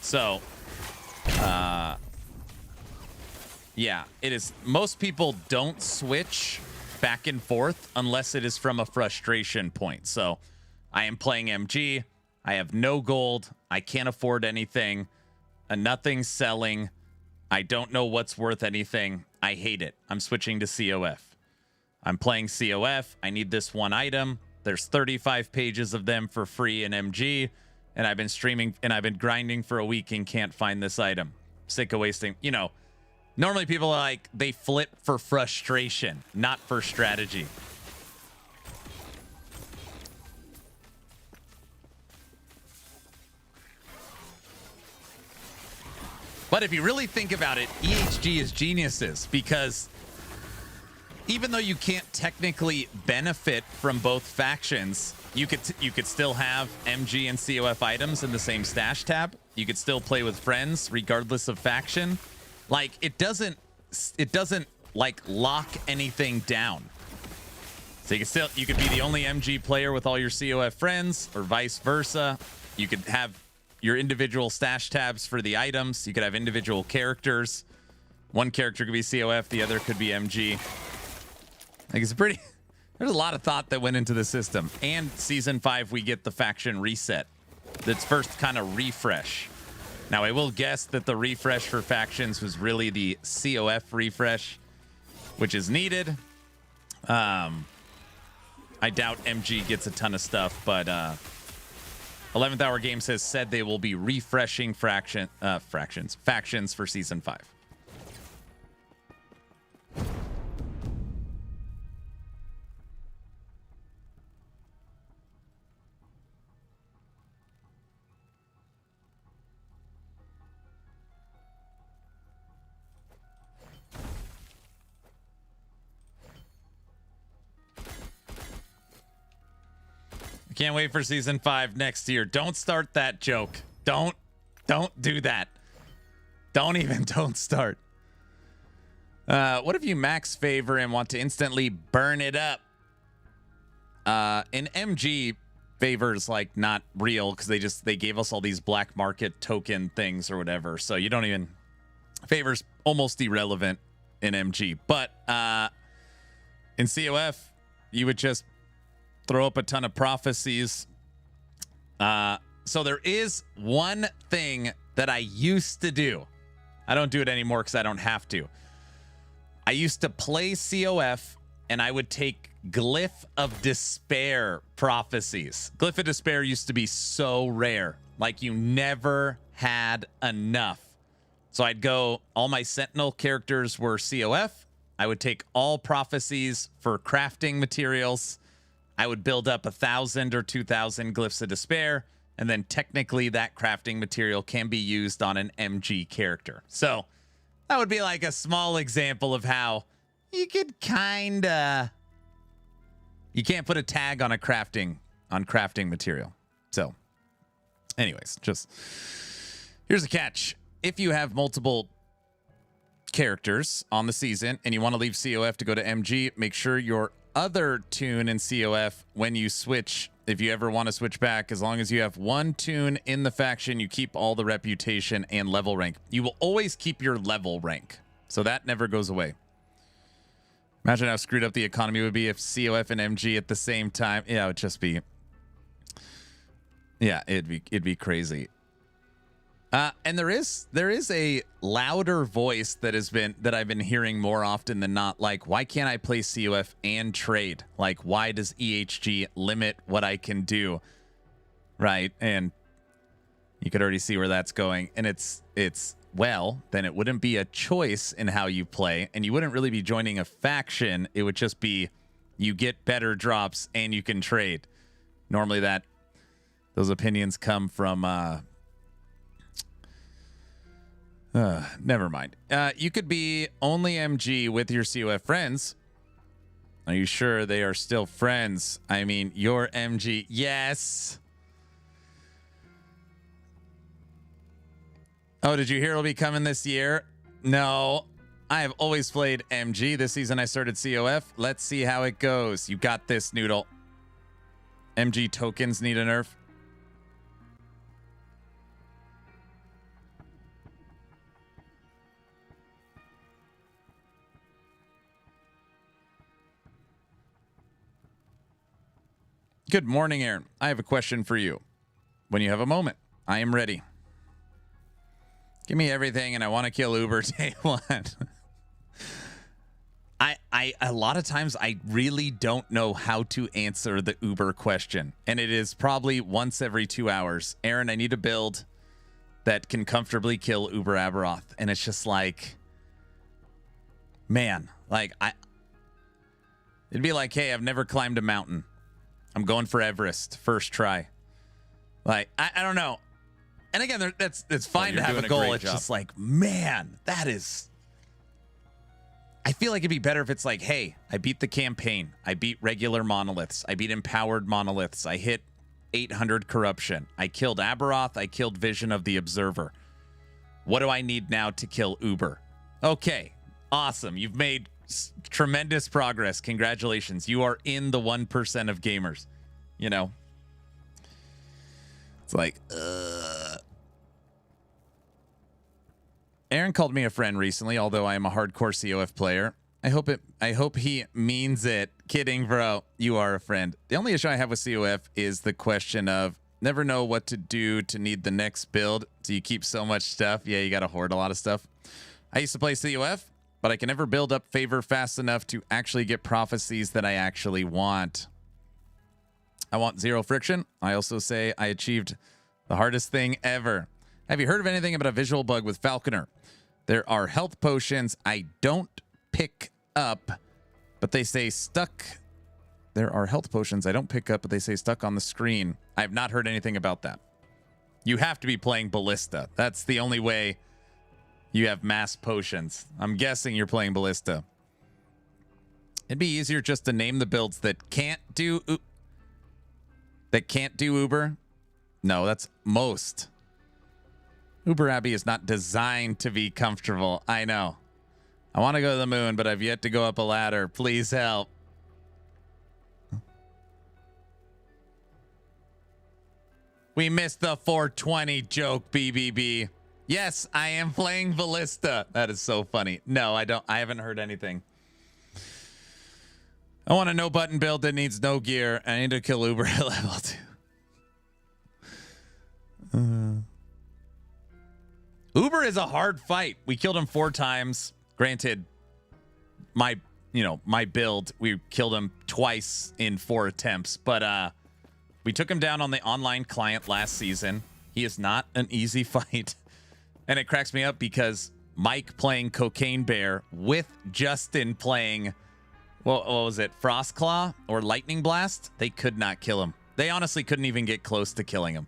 So yeah, it is. Most people don't switch back and forth unless it is from a frustration point. So I am playing MG. I have no gold. I can't afford anything. Nothing's selling. I don't know what's worth anything. I hate it. I'm switching to COF. I'm playing COF. I need this one item. There's 35 pages of them for free in MG, and I've been streaming and I've been grinding for a week and can't find this item. Sick of wasting, you know. Normally people are like, they flip for frustration, not for strategy. But if you really think about it, EHG is geniuses, because even though you can't technically benefit from both factions, you could still have MG and COF items in the same stash tab. You could still play with friends regardless of faction. Like, it doesn't like lock anything down. So you could be the only MG player with all your COF friends, or vice versa. You could have your individual stash tabs for the items. You could have individual characters. One character could be COF, the other could be MG. Like, it's pretty... There's a lot of thought that went into the system. And Season 5, we get the faction reset. That's first kind of refresh. Now, I will guess that the refresh for factions was really the COF refresh, which is needed. I doubt MG gets a ton of stuff, but 11th Hour Games has said they will be refreshing factions for Season 5. Can't wait for Season 5 next year. Don't start that joke. Don't do that. Don't start. What if you max favor and want to instantly burn it up? In MG, favor's like not real because they gave us all these black market token things or whatever. So you don't even... Favor's almost irrelevant in MG. But in COF, you would just throw up a ton of prophecies. So there is one thing that I used to do. I don't do it anymore because I don't have to. I used to play COF and I would take Glyph of Despair prophecies. Glyph of Despair used to be so rare. Like, you never had enough. So I'd go, all my Sentinel characters were COF. I would take all prophecies for crafting materials. I would build up 1,000 or 2,000 Glyphs of Despair, and then technically that crafting material can be used on an MG character. So that would be like a small example of how you could kinda... You can't put a tag on crafting material. So anyways, just... Here's a catch. If you have multiple characters on the season and you want to leave COF to go to MG, make sure your other tune in COF, when you switch, if you ever want to switch back, as long as you have one tune in the faction, you keep all the reputation and level rank. You will always keep your level rank, so that never goes away. Imagine how screwed up the economy would be if COF and MG at the same time. Yeah, it would just be... Yeah, it'd be crazy. And there is a louder voice that I've been hearing more often than not. Like, why can't I play COF and trade? Like, why does EHG limit what I can do? Right, and you could already see where that's going. And it's well, then it wouldn't be a choice in how you play, and you wouldn't really be joining a faction. It would just be you get better drops and you can trade. Normally those opinions come from never mind. You could be only MG with your COF friends. Are you sure they are still friends? I mean, your MG. Yes. Oh, did you hear it'll be coming this year? No. I have always played MG. This season I started COF. Let's see how it goes. You got this, Noodle. MG tokens need a nerf. Good morning, Aaron. I have a question for you. When you have a moment, I am ready. Give me everything, and I want to kill Uber day one. I a lot of times I really don't know how to answer the Uber question. And it is probably once every 2 hours. Aaron, I need a build that can comfortably kill Uber Aberoth. And it's just like, man, like it'd be like, hey, I've never climbed a mountain. I'm going for Everest, first try. Like, I don't know. And again, it's fine to have a goal. It's just like, man, that is... I feel like it'd be better if it's like, hey, I beat the campaign. I beat regular monoliths. I beat empowered monoliths. I hit 800 corruption. I killed Aberoth. I killed Vision of the Observer. What do I need now to kill Uber? Okay, awesome. You've made tremendous progress. Congratulations. You are in the 1% of gamers. You know? It's like, Aaron called me a friend recently, although I am a hardcore COF player. I hope he means it. Kidding, bro. You are a friend. The only issue I have with COF is the question of never know what to do to need the next build. So you keep so much stuff. Yeah, you got to hoard a lot of stuff. I used to play COF, but I can never build up favor fast enough to actually get prophecies that I actually want. I want 0 friction. I also say I achieved the hardest thing ever. Have you heard of anything about a visual bug with Falconer? There are health potions I don't pick up, but they say stuck. There are health potions I don't pick up, but they say stuck on the screen. I have not heard anything about that. You have to be playing Ballista. That's the only way you have mass potions. I'm guessing you're playing Ballista. It'd be easier just to name the builds that can't do Uber. No, that's most. Uber Abbey is not designed to be comfortable. I know. I want to go to the moon, but I've yet to go up a ladder. Please help. We missed the 420 joke, BBB. Yes, I am playing Ballista. That is so funny. No, I don't. I haven't heard anything. I want a no button build that needs no gear. I need to kill Uber at level 2. Uber is a hard fight. We killed him 4 times. Granted, my build, we killed him twice in 4 attempts, but we took him down on the online client last season. He is not an easy fight. And it cracks me up because Mike playing Cocaine Bear with Justin playing, what was it, Frostclaw or Lightning Blast? They could not kill him. They honestly couldn't even get close to killing him.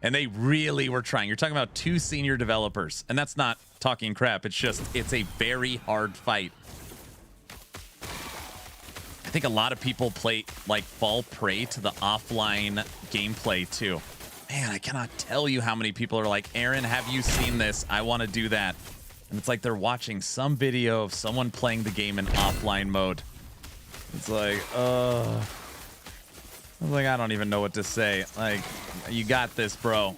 And they really were trying. You're talking about 2 senior developers. And that's not talking crap. It's just, it's a very hard fight. I think a lot of people fall prey to the offline gameplay too. Man, I cannot tell you how many people are like, Aaron, have you seen this? I want to do that. And it's like they're watching some video of someone playing the game in offline mode. It's like, I don't even know what to say. Like, you got this, bro.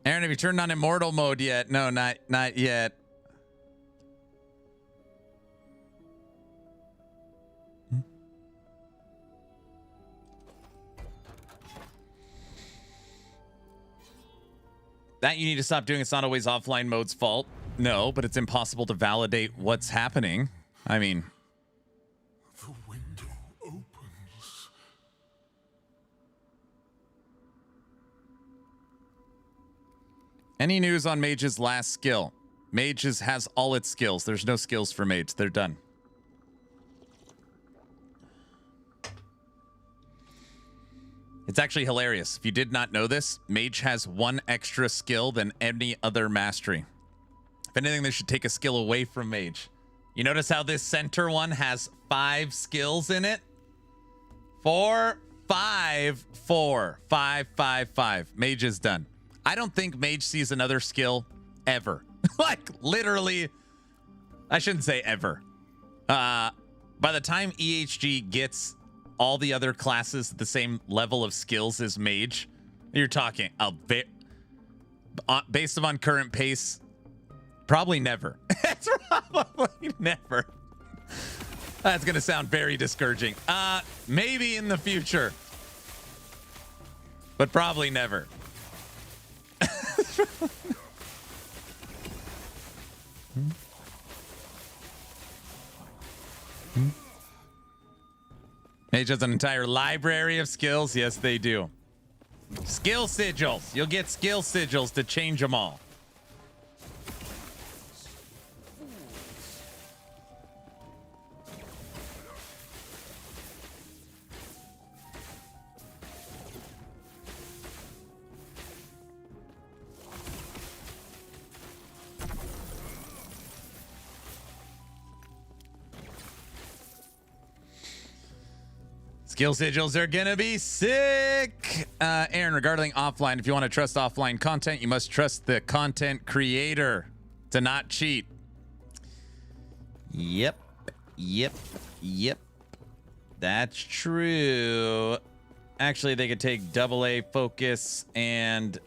Aaron, have you turned on immortal mode yet? No, not yet. That you need to stop doing. It's not always offline mode's fault. No, but it's impossible to validate what's happening. I mean, the window opens. Any news on Mage's last skill? Mage's has all its skills. There's no skills for Mage. They're done. It's actually hilarious. If you did not know this, Mage has 1 extra skill than any other mastery. If anything, they should take a skill away from Mage. You notice how this center one has 5 skills in it? 4, 5, 4, 5, 5, 5. Mage is done. I don't think Mage sees another skill ever. Like literally, I shouldn't say ever. By the time EHG gets all the other classes at the same level of skills as Mage, you're talking based on current pace, probably never. It's probably never. That's gonna sound very discouraging. Maybe in the future, but probably never. Mage has an entire library of skills. Yes, they do. Skill sigils. You'll get skill sigils to change them all. Skill sigils are gonna be sick. Aaron, regarding offline, if you want to trust offline content, you must trust the content creator to not cheat. Yep. That's true. Actually, they could take AA focus and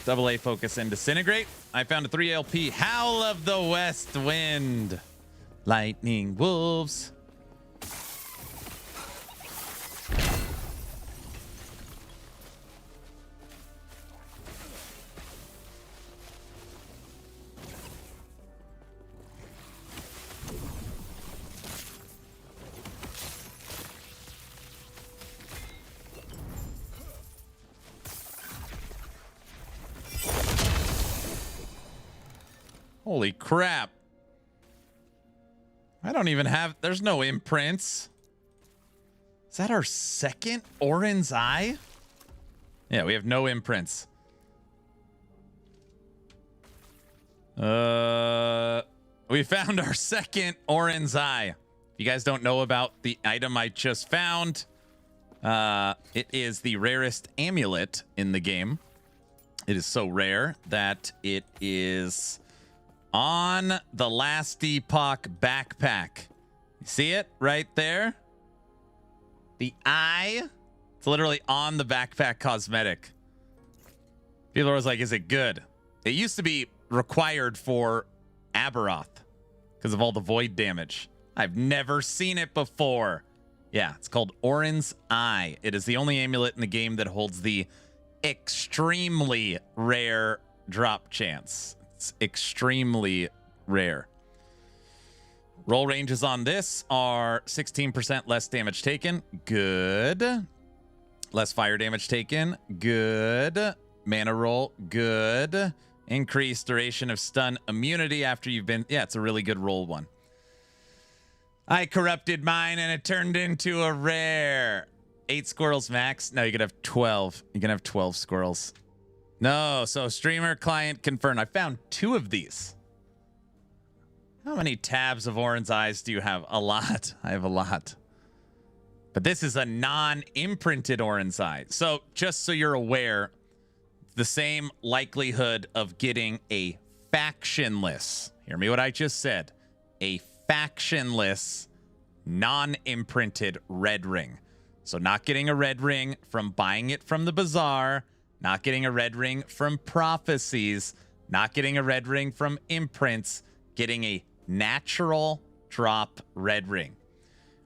disintegrate. I found a 3 LP. Howl of the West Wind. Lightning wolves. Holy crap. I don't even have... There's no imprints. Is that our second Orin's Eye? Yeah, we have no imprints. We found our second Orin's Eye. If you guys don't know about the item I just found, it is the rarest amulet in the game. It is so rare that it is on the Last Epoch backpack. You see it right there? The eye. It's literally on the backpack cosmetic. People are always like, is it good? It used to be required for Aberoth because of all the void damage. I've never seen it before. Yeah, it's called Orin's Eye. It is the only amulet in the game that holds the extremely rare drop chance. It's extremely rare. Roll ranges on this are 16% less damage taken. Good. Less fire damage taken. Good. Mana roll. Good. Increased duration of stun immunity after you've been... Yeah, it's a really good roll one. I corrupted mine and it turned into a rare. 8 squirrels max. No, you can have 12. You can have 12 squirrels. No, so streamer client confirmed. I found 2 of these. How many tabs of Orin's Eyes do you have? A lot. I have a lot. But this is a non-imprinted Orin's Eye. So just so you're aware, the same likelihood of getting a factionless, hear me what I just said, a factionless, non-imprinted red ring. So not getting a red ring from buying it from the bazaar, not getting a red ring from prophecies, not getting a red ring from imprints, getting a natural drop red ring,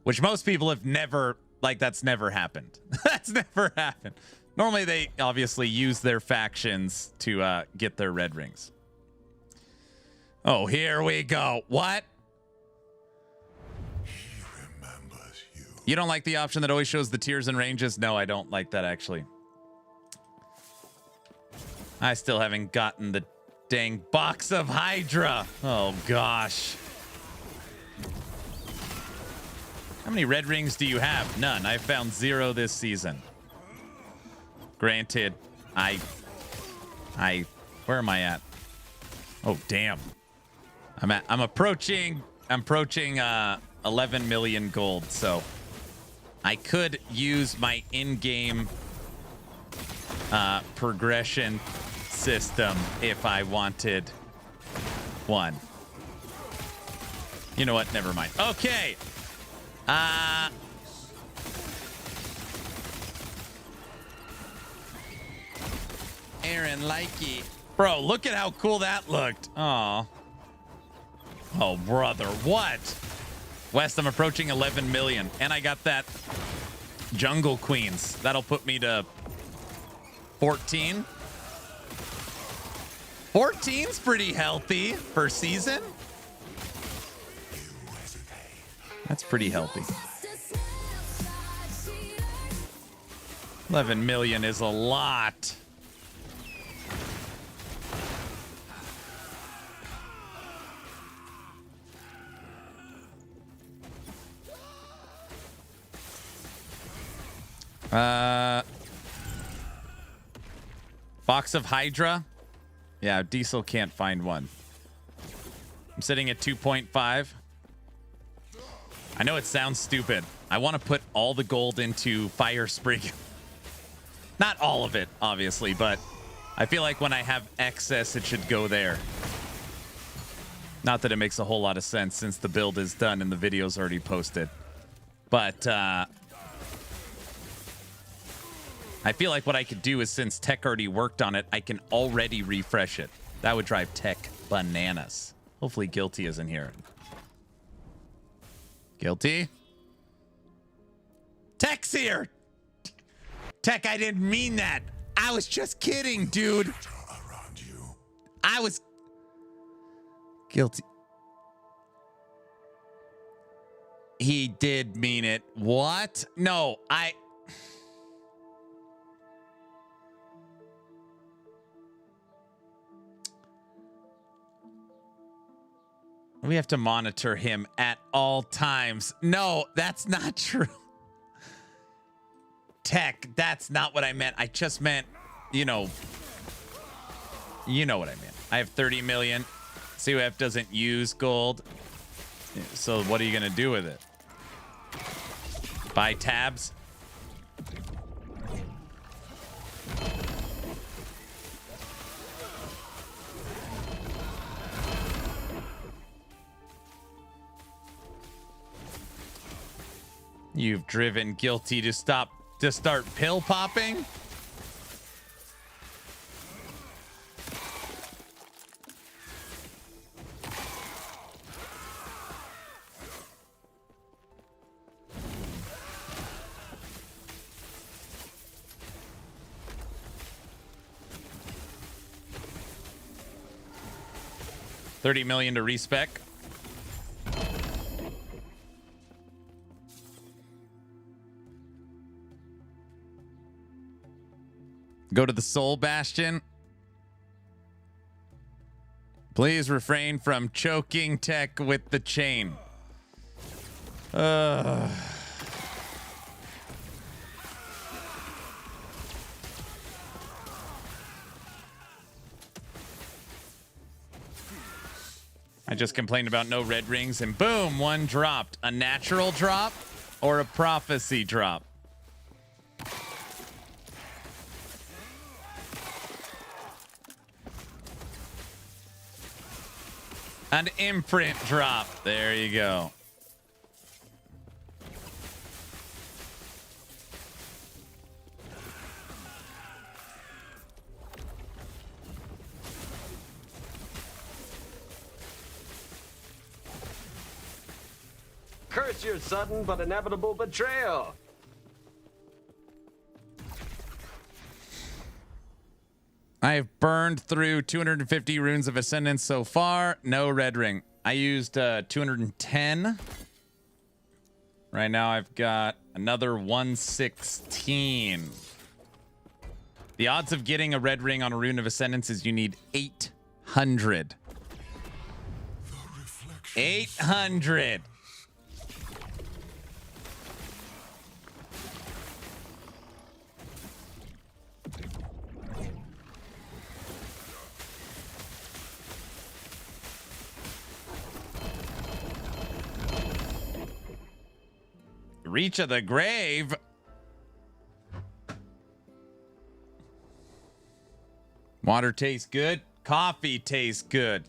which most people have never, like, that's never happened. That's never happened. Normally they obviously use their factions to get their red rings. Oh, here we go. What? He remembers you. You don't like the option that always shows the tiers and ranges? No, I don't like that, actually. I still haven't gotten the dang box of Hydra. Oh, gosh. How many red rings do you have? None. I found 0 this season. Granted, where am I at? Oh, damn. I'm approaching 11 million gold, so I could use my in-game progression system if I wanted one. You know what? Never mind. Okay. Aaron Likey. Bro, look at how cool that looked. Aw. Oh, brother. What? West, I'm approaching 11 million. And I got that Jungle Queens. That'll put me to 14. 14's pretty healthy per season. That's pretty healthy. 11 million is a lot. Box of Hydra. Yeah, Diesel can't find one. I'm sitting at 2.5. I know it sounds stupid. I want to put all the gold into Fire Sprig. Not all of it, obviously, but I feel like when I have excess, it should go there. Not that it makes a whole lot of sense since the build is done and the video's already posted. But I feel like what I could do is, since Tech already worked on it, I can already refresh it. That would drive Tech bananas. Hopefully Guilty isn't here. Guilty? Tech's here! Tech, I didn't mean that. I was just kidding, dude. I was... Guilty. He did mean it. What? No, We have to monitor him at all times. No, that's not true. Tech, that's not what I meant. I just meant, you know what I meant. I have 30 million. COF doesn't use gold. So what are you going to do with it? Buy tabs? You've driven Guilty to start pill popping? $30 million to respec. Go to the Soul Bastion. Please refrain from choking Tech with the chain. I just complained about no red rings and boom, one dropped. A natural drop or a prophecy drop? An imprint drop. There you go. Curse your sudden but inevitable betrayal. I have burned through 250 runes of Ascendance so far. No red ring. I used 210. Right now I've got another 116. The odds of getting a red ring on a rune of Ascendance is you need 800. 800. Reach of the grave. Water tastes good. Coffee tastes good.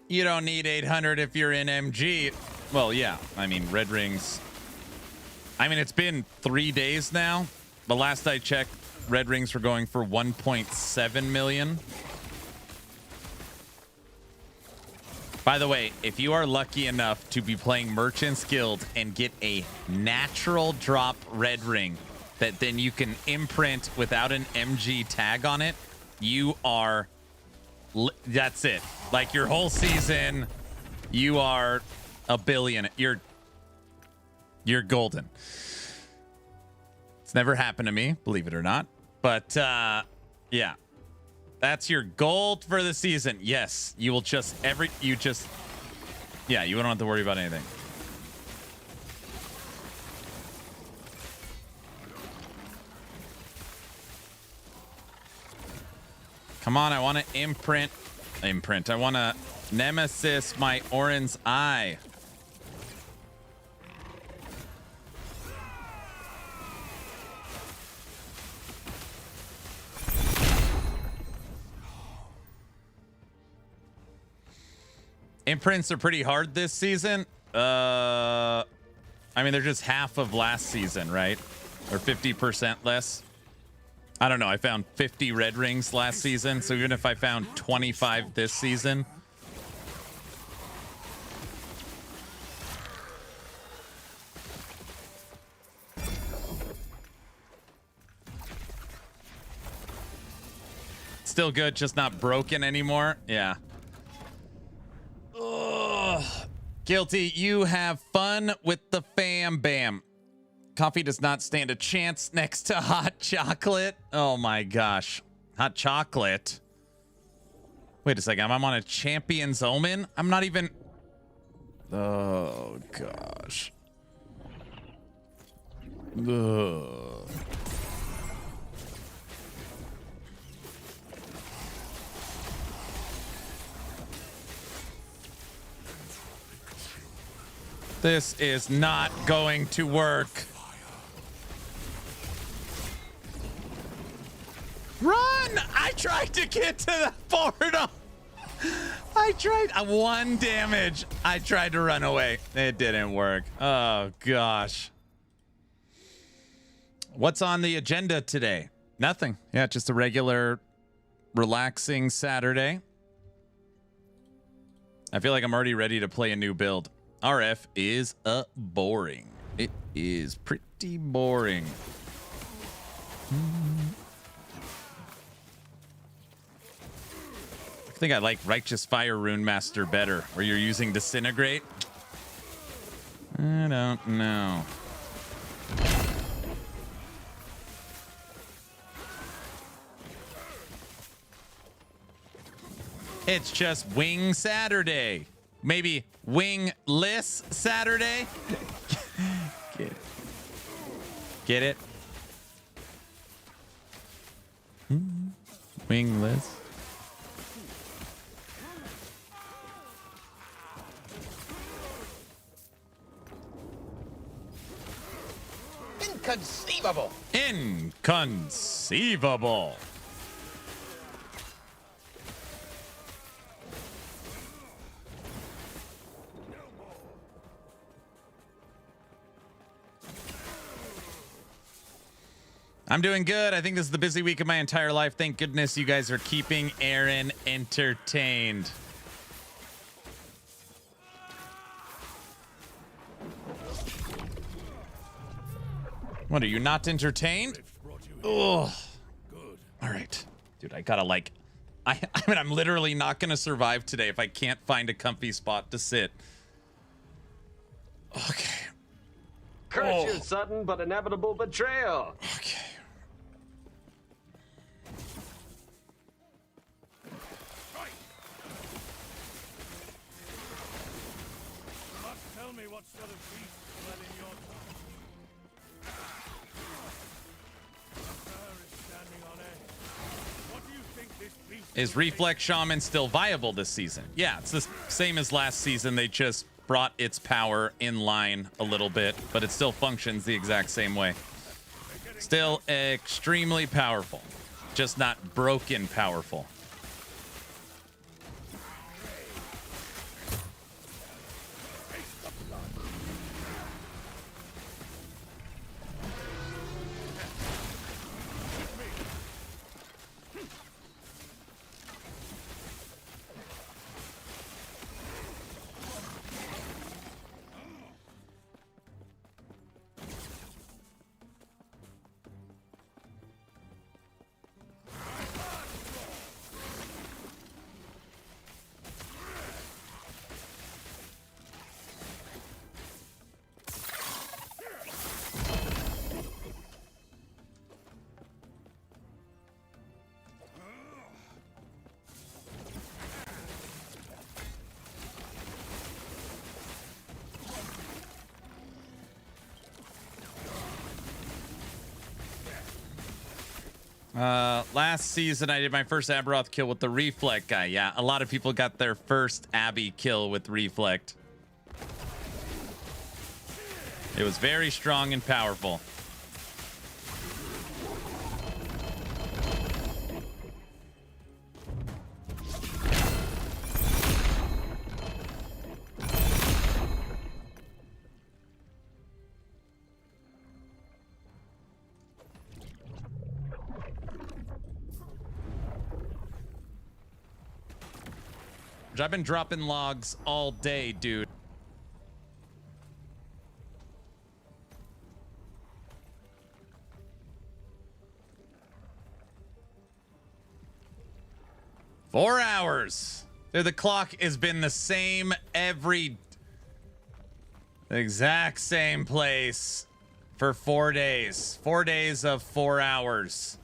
You don't need 800 if you're in MG. Well, yeah. I mean, red rings. I mean, it's been 3 days now. The last I checked, red rings were going for 1.7 million. By the way, if you are lucky enough to be playing Merchant's Guild and get a natural drop red ring that then you can imprint without an MG tag on it, you are... That's it. Like your whole season, you are a billion. You're golden. It's never happened to me, believe it or not. But yeah, that's your gold for the season. Yes, you will just yeah, you don't have to worry about anything. Come on, I want to imprint. I want to nemesis my Orin's eye. Imprints are pretty hard this season. I mean, they're just half of last season, right? Or 50% less. I don't know. I found 50 red rings last season, so even if I found 25 this season, still good, just not broken anymore. Yeah. Ugh. Guilty. You have fun with the fam bam. Coffee does not stand a chance next to hot chocolate. Oh my gosh. Hot chocolate. Wait a second. I'm on a Champion's Omen. I'm not even... Oh gosh. Ugh. This is not going to work. Run! I tried to get to the portal. I tried. 1 damage. I tried to run away. It didn't work. Oh, gosh. What's on the agenda today? Nothing. Yeah, just a regular, relaxing Saturday. I feel like I'm already ready to play a new build. RF is boring. It is pretty boring. I think I like Righteous Fire Rune Master better, where you're using Disintegrate. I don't know. It's just Wing Saturday. Maybe wingless Saturday. Get it? Get it? Wingless. Inconceivable. Inconceivable. I'm doing good. I think this is the busy week of my entire life. Thank goodness you guys are keeping Aaron entertained. What, are you not entertained? Ugh. All right. Dude, I gotta like... I mean, I'm literally not gonna survive today if I can't find a comfy spot to sit. Okay. Curse your sudden but inevitable betrayal. Okay. Tell me what sort of beast fled in your time. Is standing on edge. What do you think this beast Is Reflex Shaman still viable this season? Yeah, it's the same as last season. They just brought its power in line a little bit, but it still functions the exact same way. Still extremely powerful, just not broken powerful. Last season, I did my first Aberoth kill with the Reflect guy. Yeah, a lot of people got their first Abby kill with Reflect. It was very strong and powerful. I've been dropping logs all day, dude. Four hours. Dude, the clock has been the same the exact same place for 4 days. 4 days of 4 hours.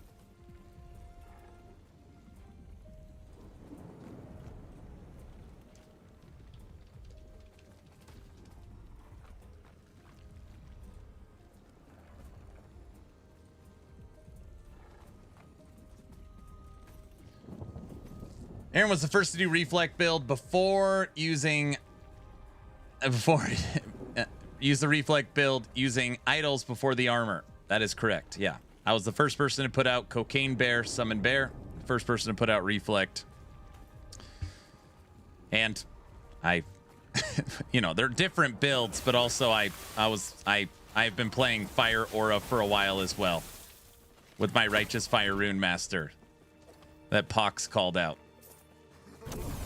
Aaron was the first to do Reflect build before using use the Reflect build using idols before the armor. That is correct. Yeah, I was the first person to put out Cocaine Bear, Summon Bear. First person to put out Reflect. And I, you know, they're different builds, but also I've been playing Fire Aura for a while as well, with my Righteous Fire Rune Master that Pox called out.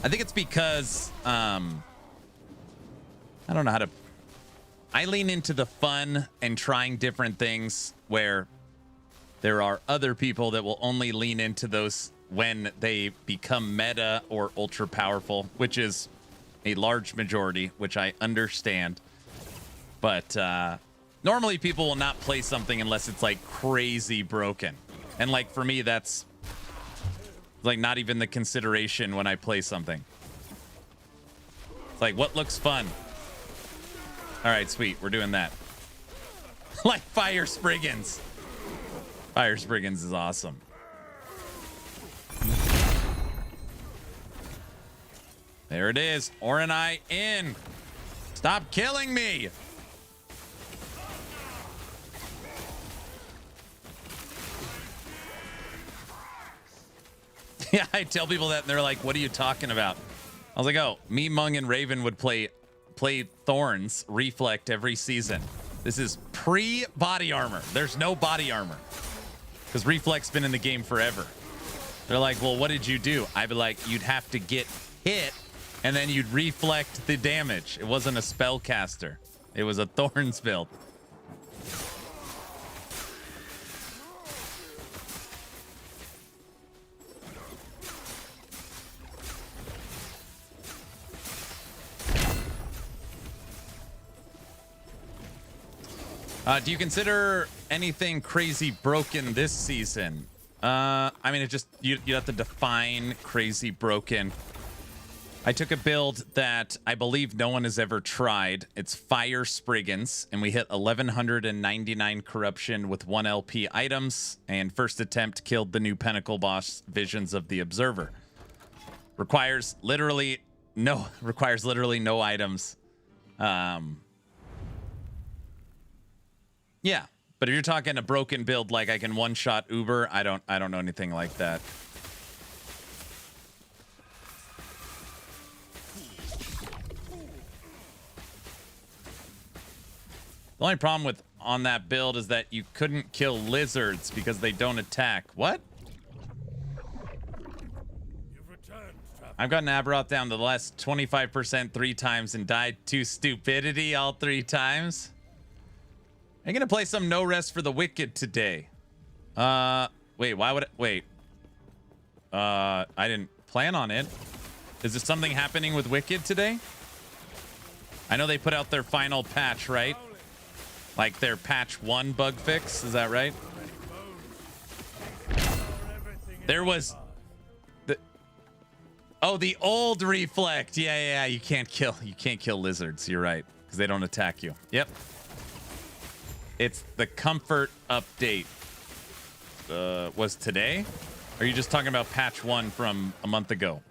I think it's because I don't know how to. I lean into the fun and trying different things, where there are other people that will only lean into those when they become meta or ultra powerful, which is a large majority, which I understand. But normally people will not play something unless it's like crazy broken. And like for me, that's like not even the consideration when I play something. It's like, what looks fun? All right, sweet, we're doing that. Like Fire Spriggans. Fire Spriggans is awesome. There it is. Oranai in. Stop killing me. Yeah, I tell people that and they're like, what are you talking about? I was like, oh, me, Mung, and Raven would play Thorns Reflect every season. This is pre-body armor. There's no body armor. Because Reflect's been in the game forever. They're like, well, what did you do? I'd be like, you'd have to get hit and then you'd reflect the damage. It wasn't a spellcaster. It was a Thorns build. Do you consider anything crazy broken this season? I mean, it just, you have to define crazy broken. I took a build that I believe no one has ever tried. It's Fire Spriggans, and we hit 1199 corruption with 1 LP items, and first attempt killed the new Pinnacle boss, Visions of the Observer. Requires literally no items. Yeah, but if you're talking a broken build like I can one-shot Uber, I don't know anything like that. The only problem with on that build is that you couldn't kill lizards because they don't attack. What? I've gotten Aberoth down to the last 25% 3 times and died to stupidity all 3 times. I'm gonna play some No Rest for the Wicked today. Wait, why would it? Wait. I didn't plan on it. Is there something happening with Wicked today? I know they put out their final patch, right? Like their patch 1 bug fix, is that right? There was the old reflect. Yeah, you can't kill lizards. You're right, because they don't attack you. Yep. It's the comfort update. Was today? Or are you just talking about patch 1 from a month ago?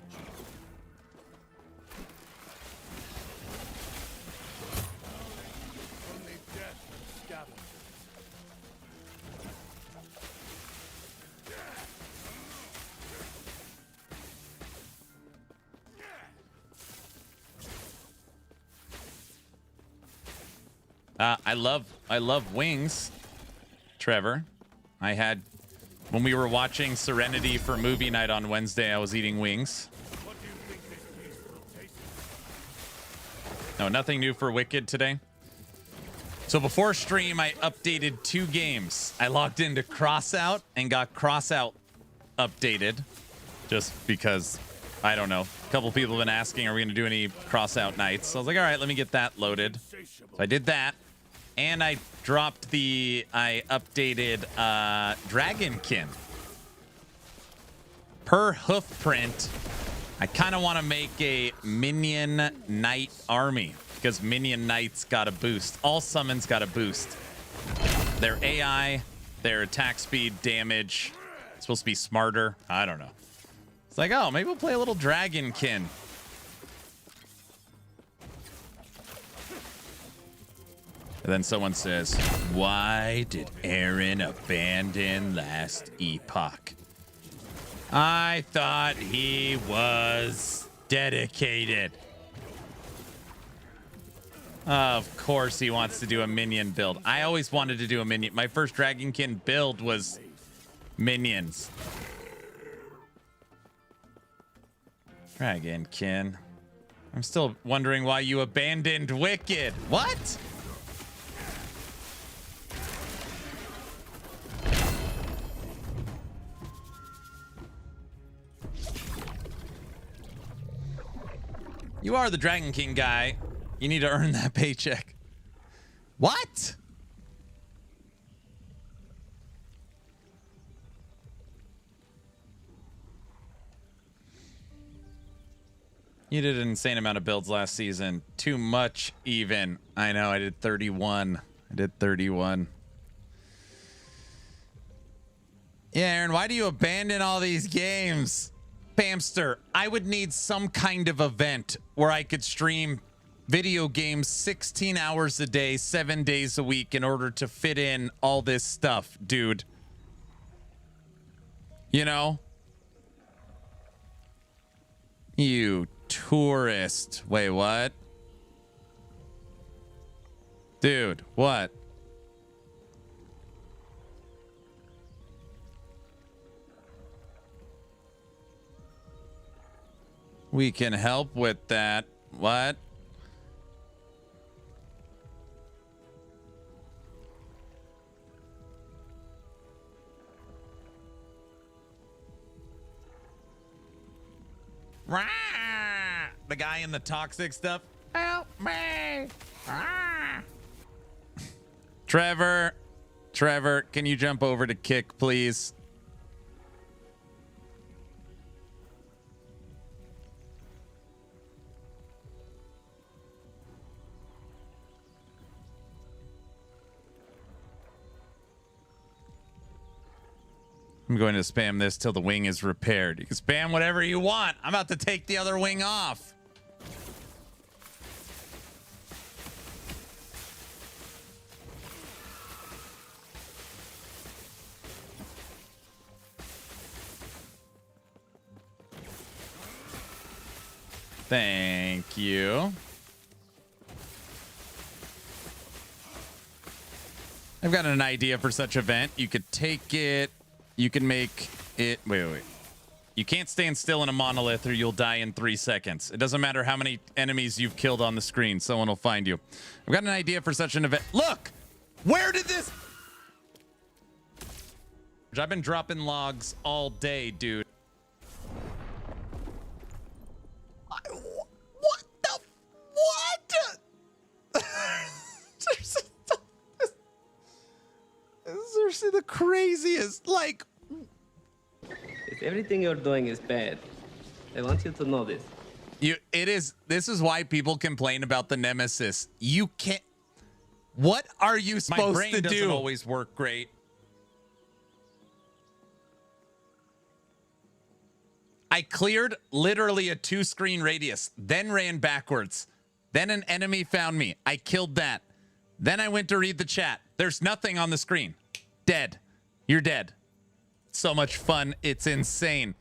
I love wings, Trevor. I had, when we were watching Serenity for movie night on Wednesday, I was eating wings. No, nothing new for Wicked today. So before stream, I updated 2 games. I logged into Crossout and got Crossout updated just because, I don't know. A couple people have been asking, are we going to do any Crossout nights? So I was like, all right, let me get that loaded. So I did that. And I updated Dragonkin. Per hoofprint, I kind of want to make a minion knight army because minion knights got a boost. All summons got a boost. Their AI, their attack speed, damage, it's supposed to be smarter. I don't know. It's like, oh, maybe we'll play a little Dragonkin. And then someone says, why did Aaron abandon Last Epoch? I thought he was dedicated. Of course he wants to do a minion build. I always wanted to do a minion. My first Dragonkin build was minions. Dragonkin. I'm still wondering why you abandoned Wicked. What? You are the Dragon King guy. You need to earn that paycheck. What? You did an insane amount of builds last season. Too much, even. I know, I did 31. Yeah, Aaron, why do you abandon all these games? Bamster, I would need some kind of event where I could stream video games 16 hours a day, 7 days a week in order to fit in all this stuff, dude. You know? You tourist. Wait, what? Dude, what? We can help with that. What? Rah! The guy in the toxic stuff. Help me! Rah! Trevor, can you jump over to kick, please? I'm going to spam this till the wing is repaired. You can spam whatever you want. I'm about to take the other wing off. Thank you. I've got an idea for such event. You could take it. You can make it. Wait. You can't stand still in a monolith or you'll die in 3 seconds. It doesn't matter how many enemies you've killed on the screen. Someone will find you. I've got an idea for such an event. Look! Where did this... I've been dropping logs all day, dude. What the... What? This is the craziest, like... If everything you're doing is bad, I want you to know this. This is why people complain about the Nemesis. You can't... What are you supposed to do? My brain doesn't always work great. I cleared literally a 2-screen radius, then ran backwards. Then an enemy found me. I killed that. Then I went to read the chat. There's nothing on the screen. Dead. You're dead. So much fun. It's insane.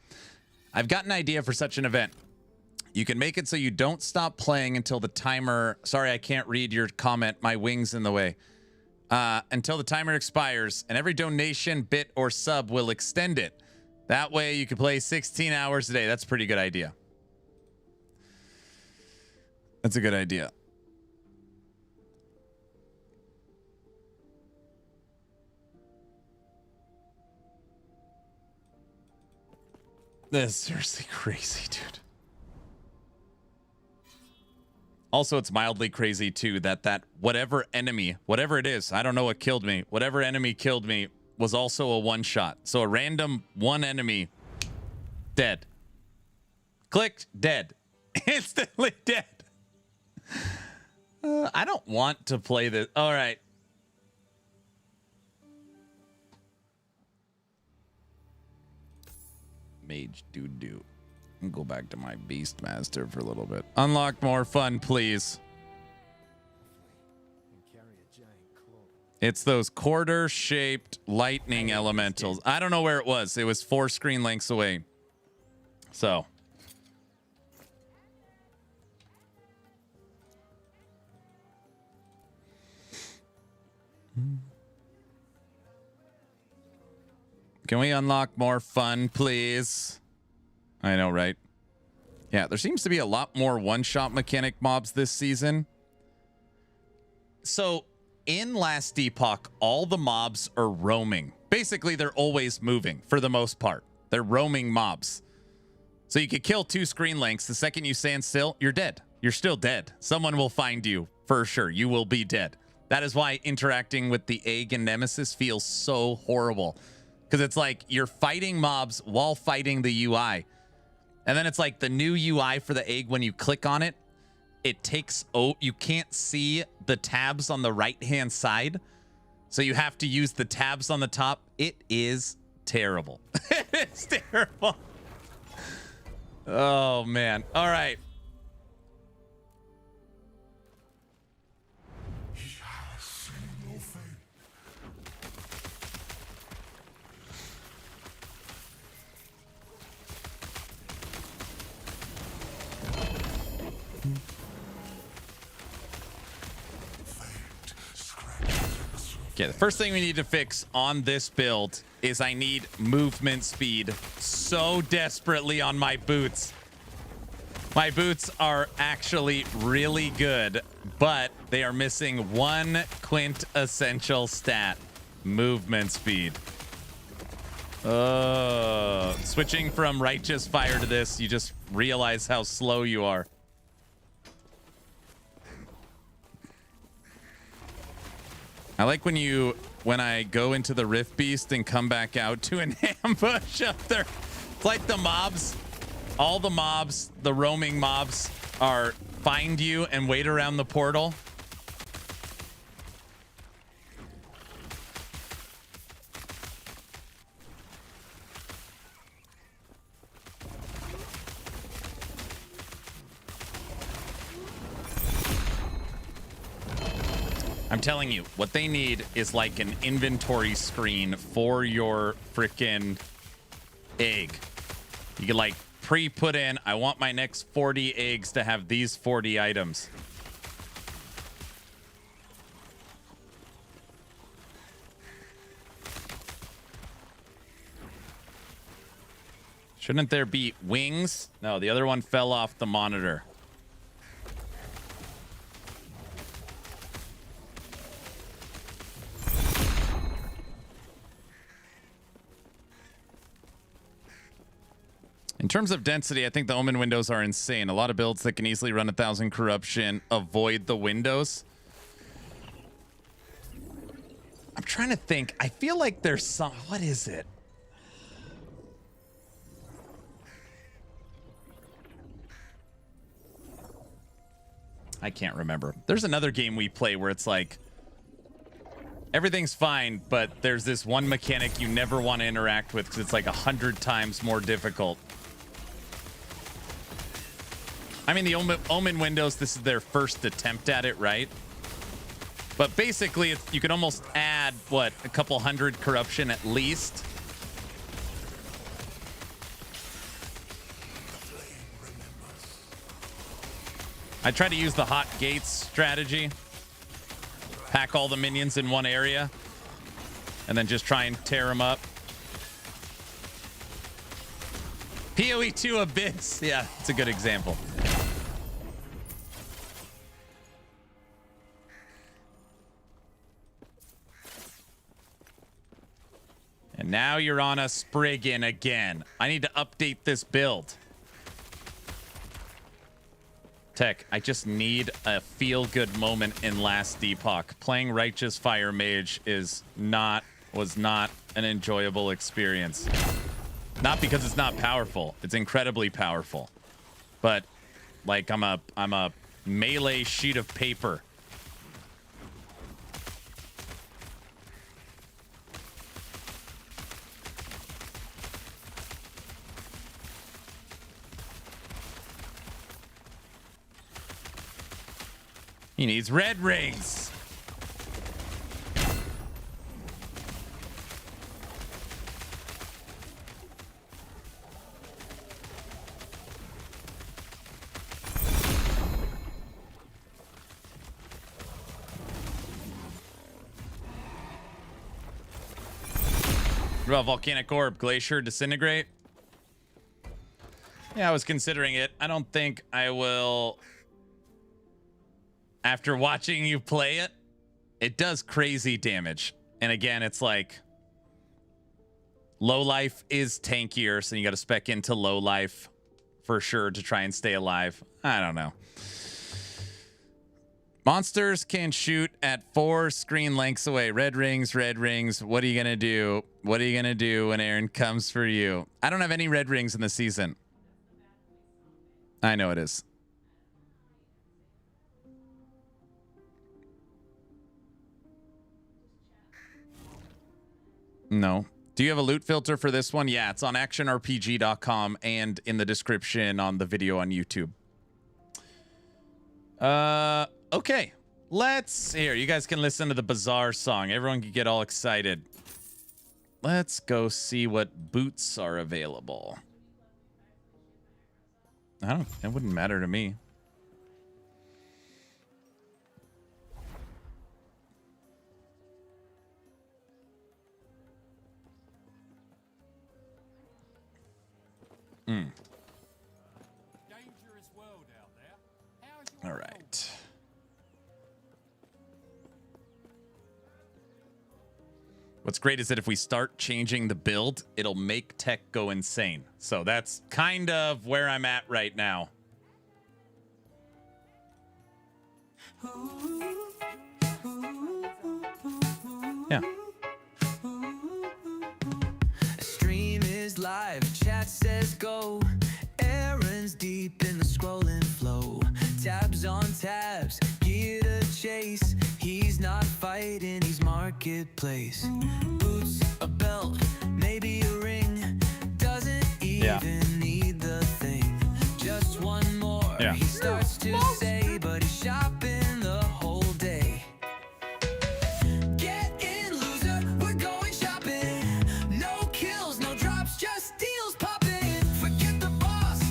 I've got an idea for such an event. You can make it so you don't stop playing until the timer... Sorry, I can't read your comment. My wing's in the way. Until the timer expires, and every donation, bit, or sub will extend it. That way you can play 16 hours a day. That's a pretty good idea. That's a good idea. This is seriously crazy, dude. Also, it's mildly crazy, too, that whatever enemy, whatever it is, I don't know what killed me, whatever enemy killed me was also a one-shot. So a random one enemy, dead. Clicked, dead. Instantly dead. I don't want to play this. All right. Mage doo-doo. Go back to my Beastmaster for a little bit. Unlock more fun, please. It's those quarter-shaped lightning elementals. I don't know where it was. It was 4 screen lengths away. So. Can we unlock more fun, please? I know, right? Yeah, there seems to be a lot more one-shot mechanic mobs this season. So, in Last Epoch, all the mobs are roaming. Basically, they're always moving, for the most part. They're roaming mobs. So you could kill 2 screen lengths. The second you stand still, you're dead. You're still dead. Someone will find you, for sure. You will be dead. That is why interacting with the Egg and Nemesis feels so horrible. Because it's like you're fighting mobs while fighting the UI. And then it's like the new UI for the Egg, when you click on it, it takes... Oh, you can't see the tabs on the right-hand side. So you have to use the tabs on the top. It is terrible. It's terrible. Oh, man. All right. Okay, the first thing we need to fix on this build is I need movement speed so desperately on my boots. My boots are actually really good, but they are missing one quintessential stat: movement speed. Switching from Righteous Fire to this, you just realize how slow you are. I like when I go into the Rift Beast and come back out to an ambush up there. It's like the mobs, all the mobs, the roaming mobs find you and wait around the portal. I'm telling you, what they need is like an inventory screen for your freaking Egg. You can like pre-put in, I want my next 40 eggs to have these 40 items. Shouldn't there be wings? No, the other one fell off the monitor. In terms of density, I think the Omen windows are insane. A lot of builds that can easily run 1,000 corruption avoid the windows. I'm trying to think. I feel like there's some... What is it? I can't remember. There's another game we play where it's like everything's fine, but there's this one mechanic you never want to interact with because it's like 100 times more difficult. I mean, the Omen windows, this is their first attempt at it, right? But basically, you could almost add, what, a couple hundred corruption at least. I try to use the hot gates strategy. Pack all the minions in one area. And then just try and tear them up. PoE 2 Abyss. Yeah, it's a good example. And now you're on a Spriggan again. I need to update this build. Tech, I just need a feel-good moment in Last Epoch. Playing Righteous Fire Mage was not an enjoyable experience. Not because it's not powerful. It's incredibly powerful. But like I'm a melee sheet of paper. He needs red rings. What about Volcanic Orb? Glacier Disintegrate? Yeah, I was considering it. I don't think I will... After watching you play it, it does crazy damage. And again, it's like low life is tankier, so you got to spec into low life for sure to try and stay alive. I don't know. Monsters can shoot at 4 screen lengths away. Red rings, red rings. What are you going to do? What are you going to do when Aaron comes for you? I don't have any red rings in the season. I know it is. No. Do you have a loot filter for this one? Yeah, it's on actionrpg.com and in the description on the video on YouTube. Okay. Here, you guys can listen to the Bazaar song. Everyone can get all excited. Let's go see what boots are available. It wouldn't matter to me. All right. What's great is that if we start changing the build, it'll make tech go insane. So that's kind of where I'm at right now. Yeah. Stream is live, chat says go. Aaron's deep in the scrolling flow. Tabs on tabs, gear to chase. He's not fighting, he's marketplace. Boots, a belt, maybe a ring. Doesn't even need the thing. Just one more, he starts to say, but he's shopping the whole day. Get in, loser, we're going shopping. No kills, no drops, just deals popping. Forget the boss,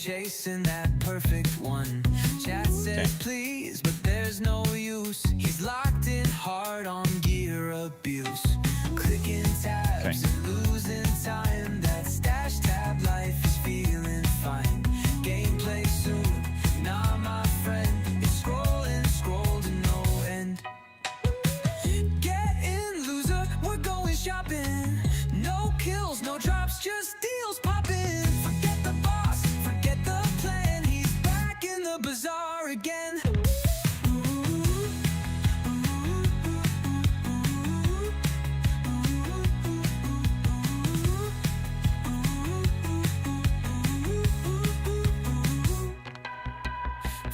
chasing that perfect one. Chat says please, but there's no use. He's locked in hard on gear abuse. Clicking tabs and losing time. That stash tab life is feeling fine. Gameplay soon, nah my friend. It's scrolling, scroll to no end. Get in, loser, we're going shopping. No kills, no drops, just deals popping. Forget the boss, forget the plan. He's back in the bazaar again.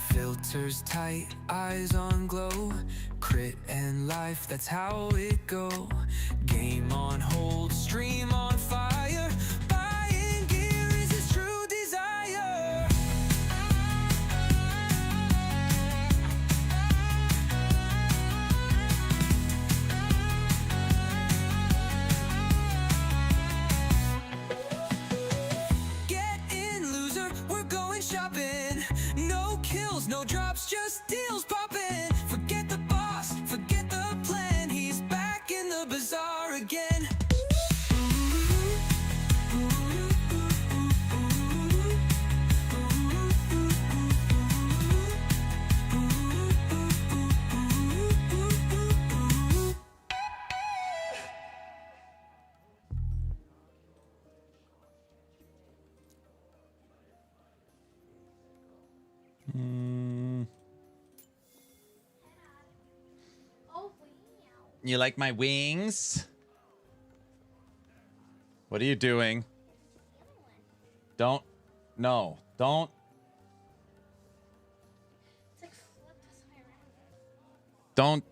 Filters tight, eyes on glow. Crit and life, that's how it go. Game on hold, stream on fire. Buying gear is his true desire. Get in, loser, we're going shopping. No kills, no drops, just deals popping. Forget the boss, forget the plan. He's back in the bazaar again. You like my wings? What are you doing? Don't. No. Don't. Don't.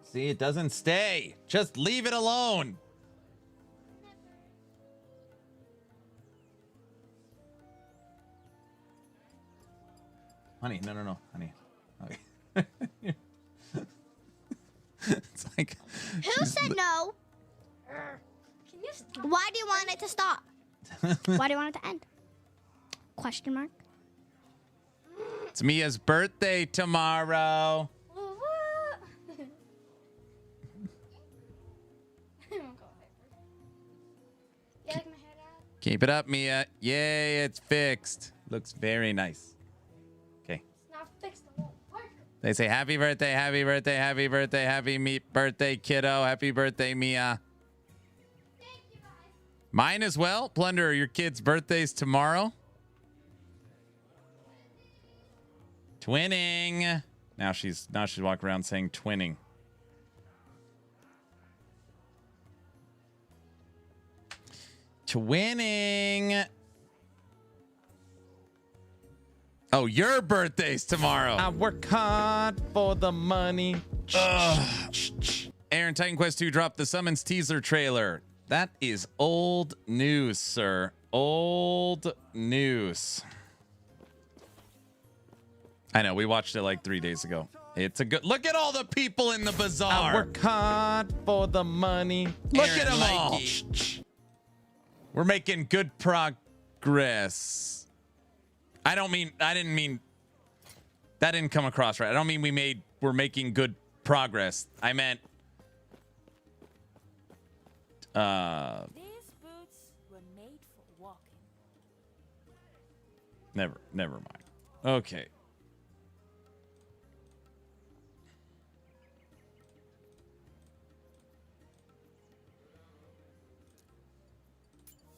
See, it doesn't stay. Just leave it alone. Honey, no, honey. Okay. It's like, Who said no? Why do you want it to stop? Why do you want it to end? Question mark. it's Mia's birthday tomorrow. Keep it up, Mia. Yay, it's fixed. Looks very nice. Okay. It's not fixed. It won't work. They say happy birthday, happy birthday, happy birthday, happy birthday, kiddo. Happy birthday, Mia. Thank you, guys. Mine as well. Plunder, your kid's birthday's tomorrow. Twinning. Now she's walking around saying twinning. Twinning. Oh, your birthday's tomorrow. I work hard for the money. Aaron, Titan Quest 2 dropped the Summons teaser trailer. That is old news, sir. Old news. I know, we watched it like 3 days ago. It's a good... Look at all the people in the bazaar. I work hard for the money. Look at them all. We're making good progress. I didn't mean... That didn't come across right. I don't mean we're making good progress. I meant... These boots were made for walking. Never mind. Okay.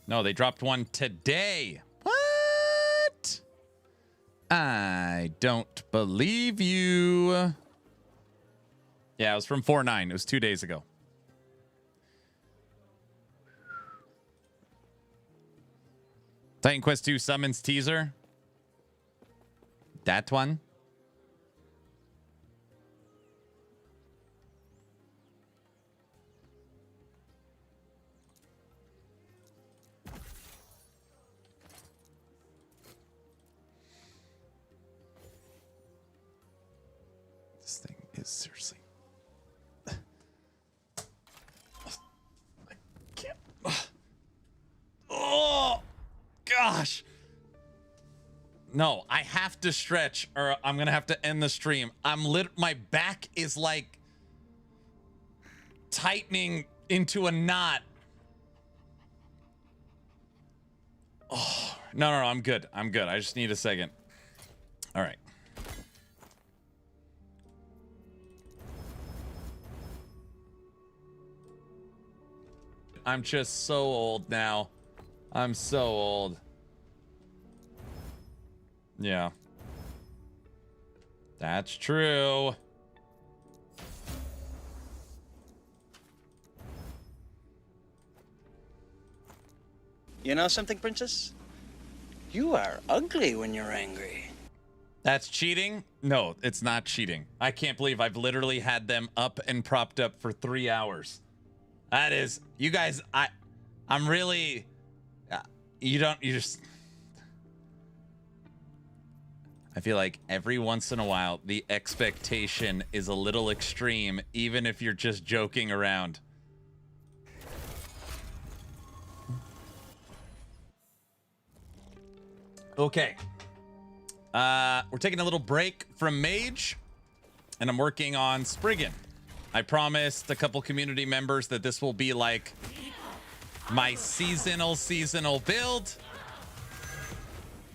No, they dropped one today. What? I don't believe you. Yeah, it was from 4/9. It was 2 days ago. Titan Quest 2 Summons teaser. That one. This thing is seriously... I can't... Oh. gosh. No, I have to stretch or I'm going to have to end the stream. My back is like tightening into a knot. Oh, no, I'm good. I'm good. I just need a second. All right. I'm just so old now. I'm so old. Yeah. That's true. You know something, Princess? You are ugly when you're angry. That's cheating? No, it's not cheating. I can't believe I've literally had them up and propped up for 3 hours. That is, you guys, I'm really, you just, I feel like every once in a while, the expectation is a little extreme, even if you're just joking around. Okay. We're taking a little break from Mage, and I'm working on Spriggan. I promised a couple community members that this will be like my seasonal build.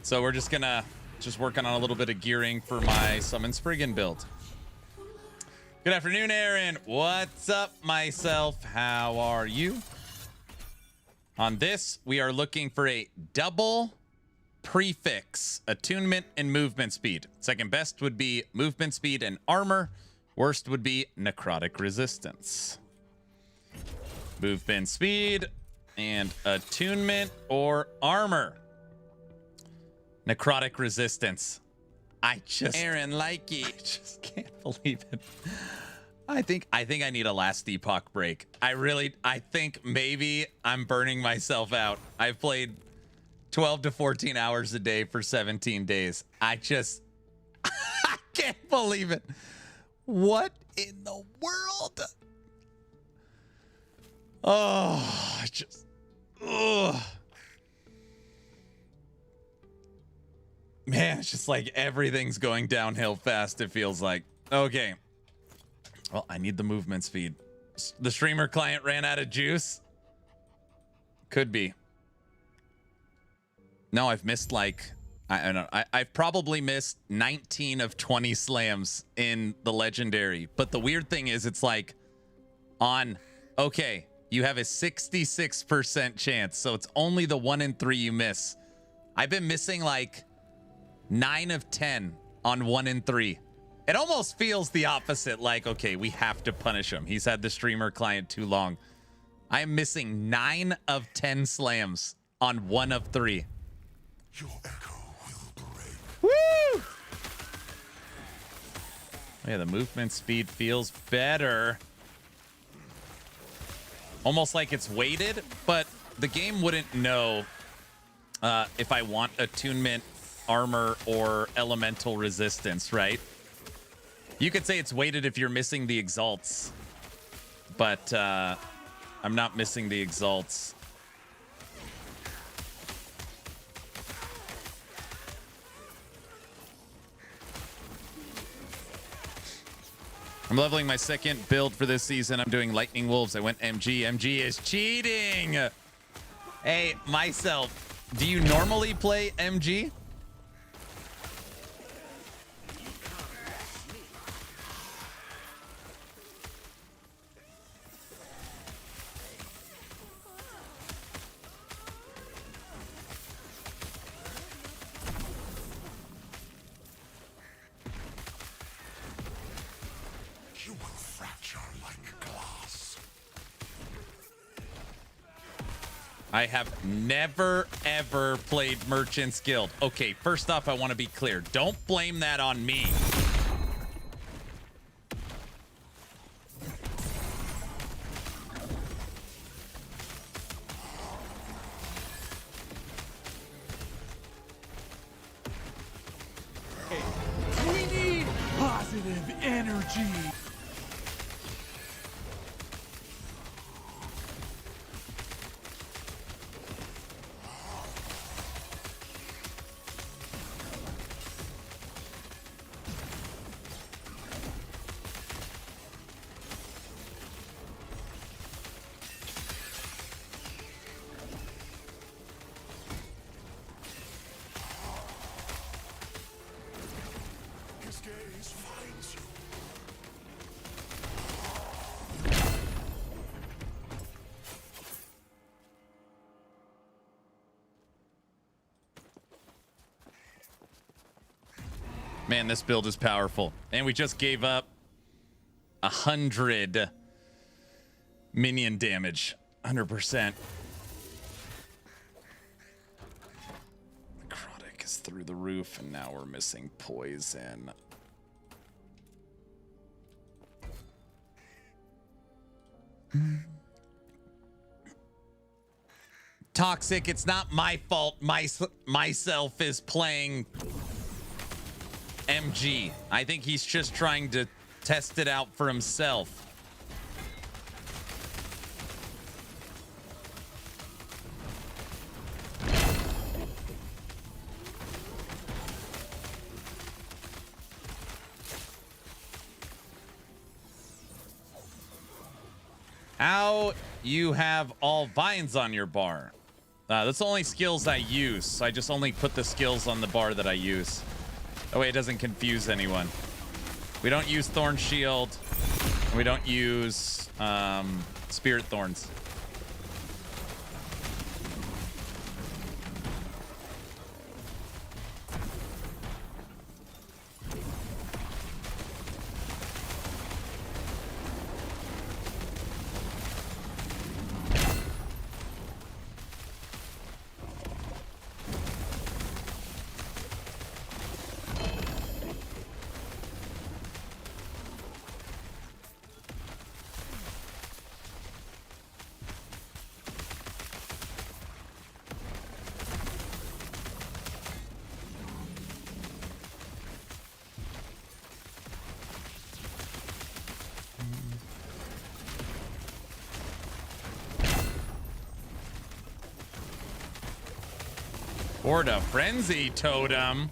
So we're just gonna working on a little bit of gearing for my Summon Spriggan build. Good afternoon, Aaron. What's up, myself? How are you? On this, we are looking for a double prefix, attunement and movement speed. Second best would be movement speed and armor. Worst would be necrotic resistance. Movement speed and attunement or armor. Necrotic resistance. Aaron Likey. I just can't believe it. I think I need a Last Epoch break. I think maybe I'm burning myself out. I've played 12 to 14 hours a day for 17 days. I can't believe it. What in the world? Oh, man, it's just like everything's going downhill fast, it feels like. Okay. Well, I need the movement speed. The streamer client ran out of juice? Could be. No, I've missed like, I don't know. I've probably missed 19 of 20 slams in the legendary. But the weird thing is it's like okay, you have a 66% chance. So it's only the 1 in 3 you miss. I've been missing like 9 of 10 on 1 in 3. It almost feels the opposite. Like, okay, we have to punish him. He's had the streamer client too long. I am missing 9 of 10 slams on 1 of 3. Your echo will break. Woo! Yeah, the movement speed feels better. Almost like it's weighted, but the game wouldn't know if I want attunement, armor, or elemental resistance, right? You could say it's weighted if you're missing the exalts, but I'm not missing the exalts. I'm leveling my second build for this season. I'm doing Lightning Wolves. I went MG. MG is cheating. Hey, myself, do you normally play MG? I have never, ever played Merchant's Guild. Okay, first off, I want to be clear. Don't blame that on me. We need positive energy. Man, this build is powerful. And we just gave up 100 minion damage. 100%. Necrotic is through the roof, and now we're missing poison. Toxic, it's not my fault. Myself is playing MG. I think he's just trying to test it out for himself. How you have all vines on your bar? That's the only skills I use. I just only put the skills on the bar that I use. That way it doesn't confuse anyone. We don't use Thorn Shield. And we don't use Spirit Thorns. Or the Frenzy Totem.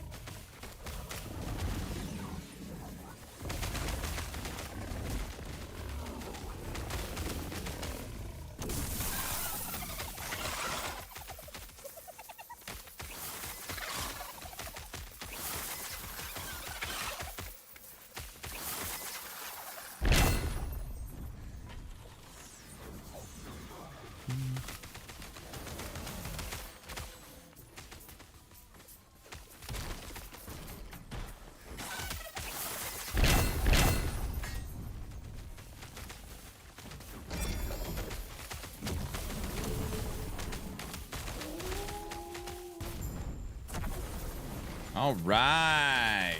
All right.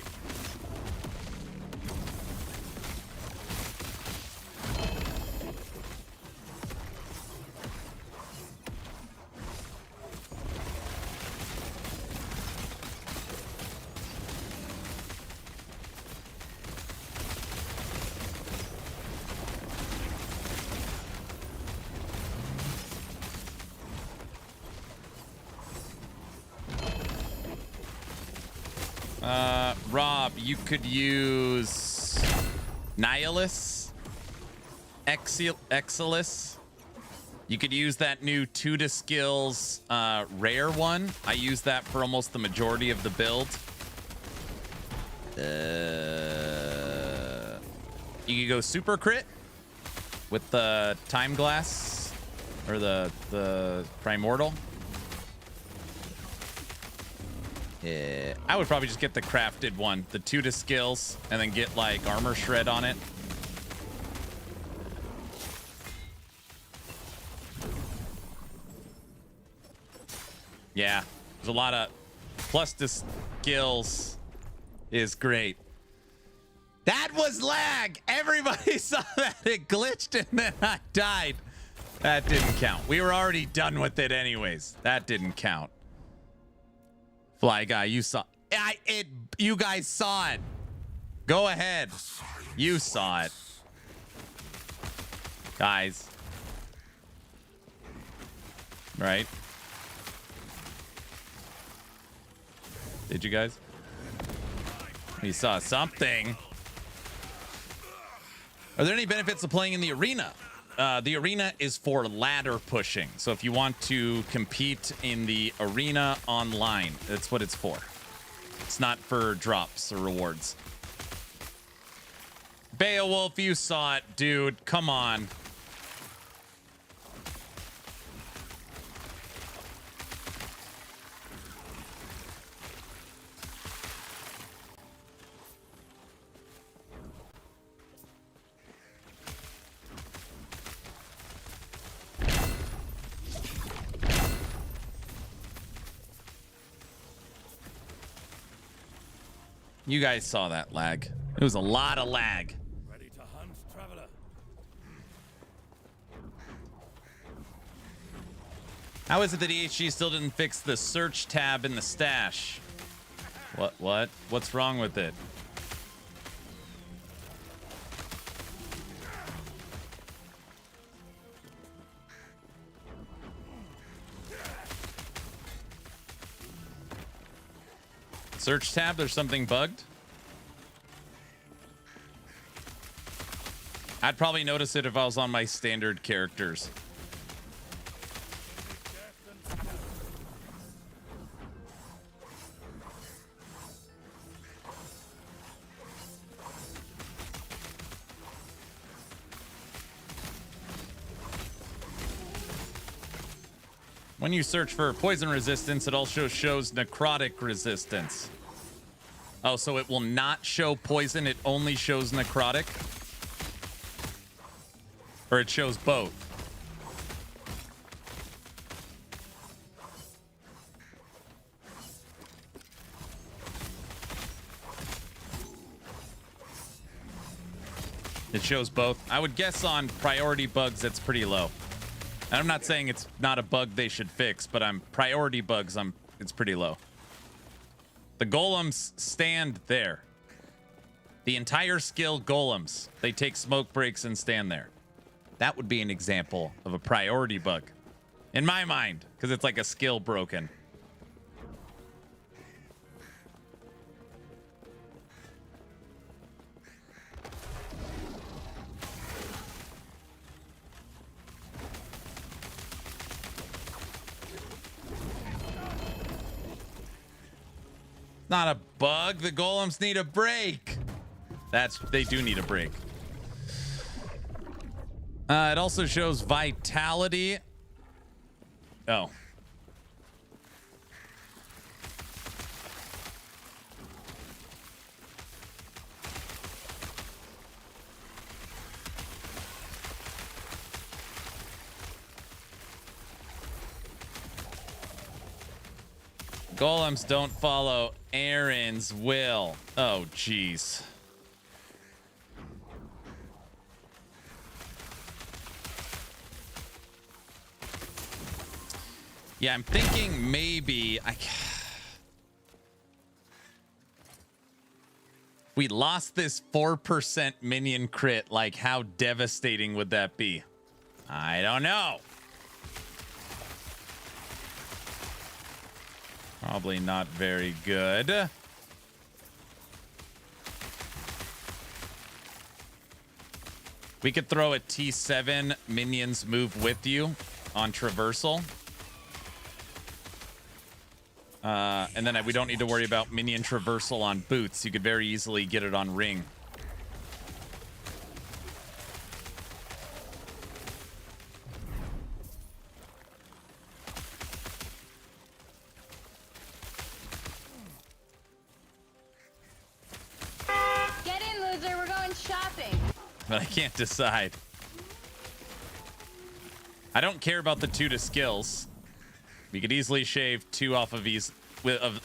Rob, you could use Nihilus, Exilis. You could use that new 2 to skills rare one. I use that for almost the majority of the build. You could go super crit with the time glass or the primordial. Yeah, I would probably just get the crafted one, the 2 to skills, and then get like armor shred on it. Yeah, there's a lot of plus to skills is great. That was lag. Everybody saw that. It glitched and then I died. That didn't count. We were already done with it anyways. That didn't count. Fly guy, you saw it. You guys saw it. Go ahead. You saw it. Guys. Right? Did you guys? You saw something. Are there any benefits of playing in the arena? The arena is for ladder pushing. So if you want to compete in the arena online, that's what it's for. It's not for drops or rewards. Beowulf, you saw it, dude. Come on. You guys saw that lag. It was a lot of lag. Ready to hunt, traveler. How is it that EHG still didn't fix the search tab in the stash? What? What's wrong with it? Search tab, there's something bugged? I'd probably notice it if I was on my standard characters. When you search for poison resistance, it also shows necrotic resistance. Oh, so it will not show poison, it only shows necrotic? Or it shows both? It shows both. I would guess on priority bugs, it's pretty low. And I'm not saying it's not a bug they should fix, but priority bugs, it's pretty low. The golems stand there. The entire skill golems, they take smoke breaks and stand there. That would be an example of a priority bug. In my mind, because it's like a skill broken. Not a bug. The golems need a break. They do need a break. It also shows vitality. Oh. Golems don't follow Aaron's will. Oh, jeez. Yeah, I'm thinking maybe we lost this 4% minion crit. Like, how devastating would that be? I don't know. Probably not very good. We could throw a T7 minions move with you on traversal. And then we don't need to worry about minion traversal on boots. You could very easily get it on ring. Get in, loser. We're going shopping. But I can't decide. I don't care about the 2 to skills. We could easily shave 2 off of these,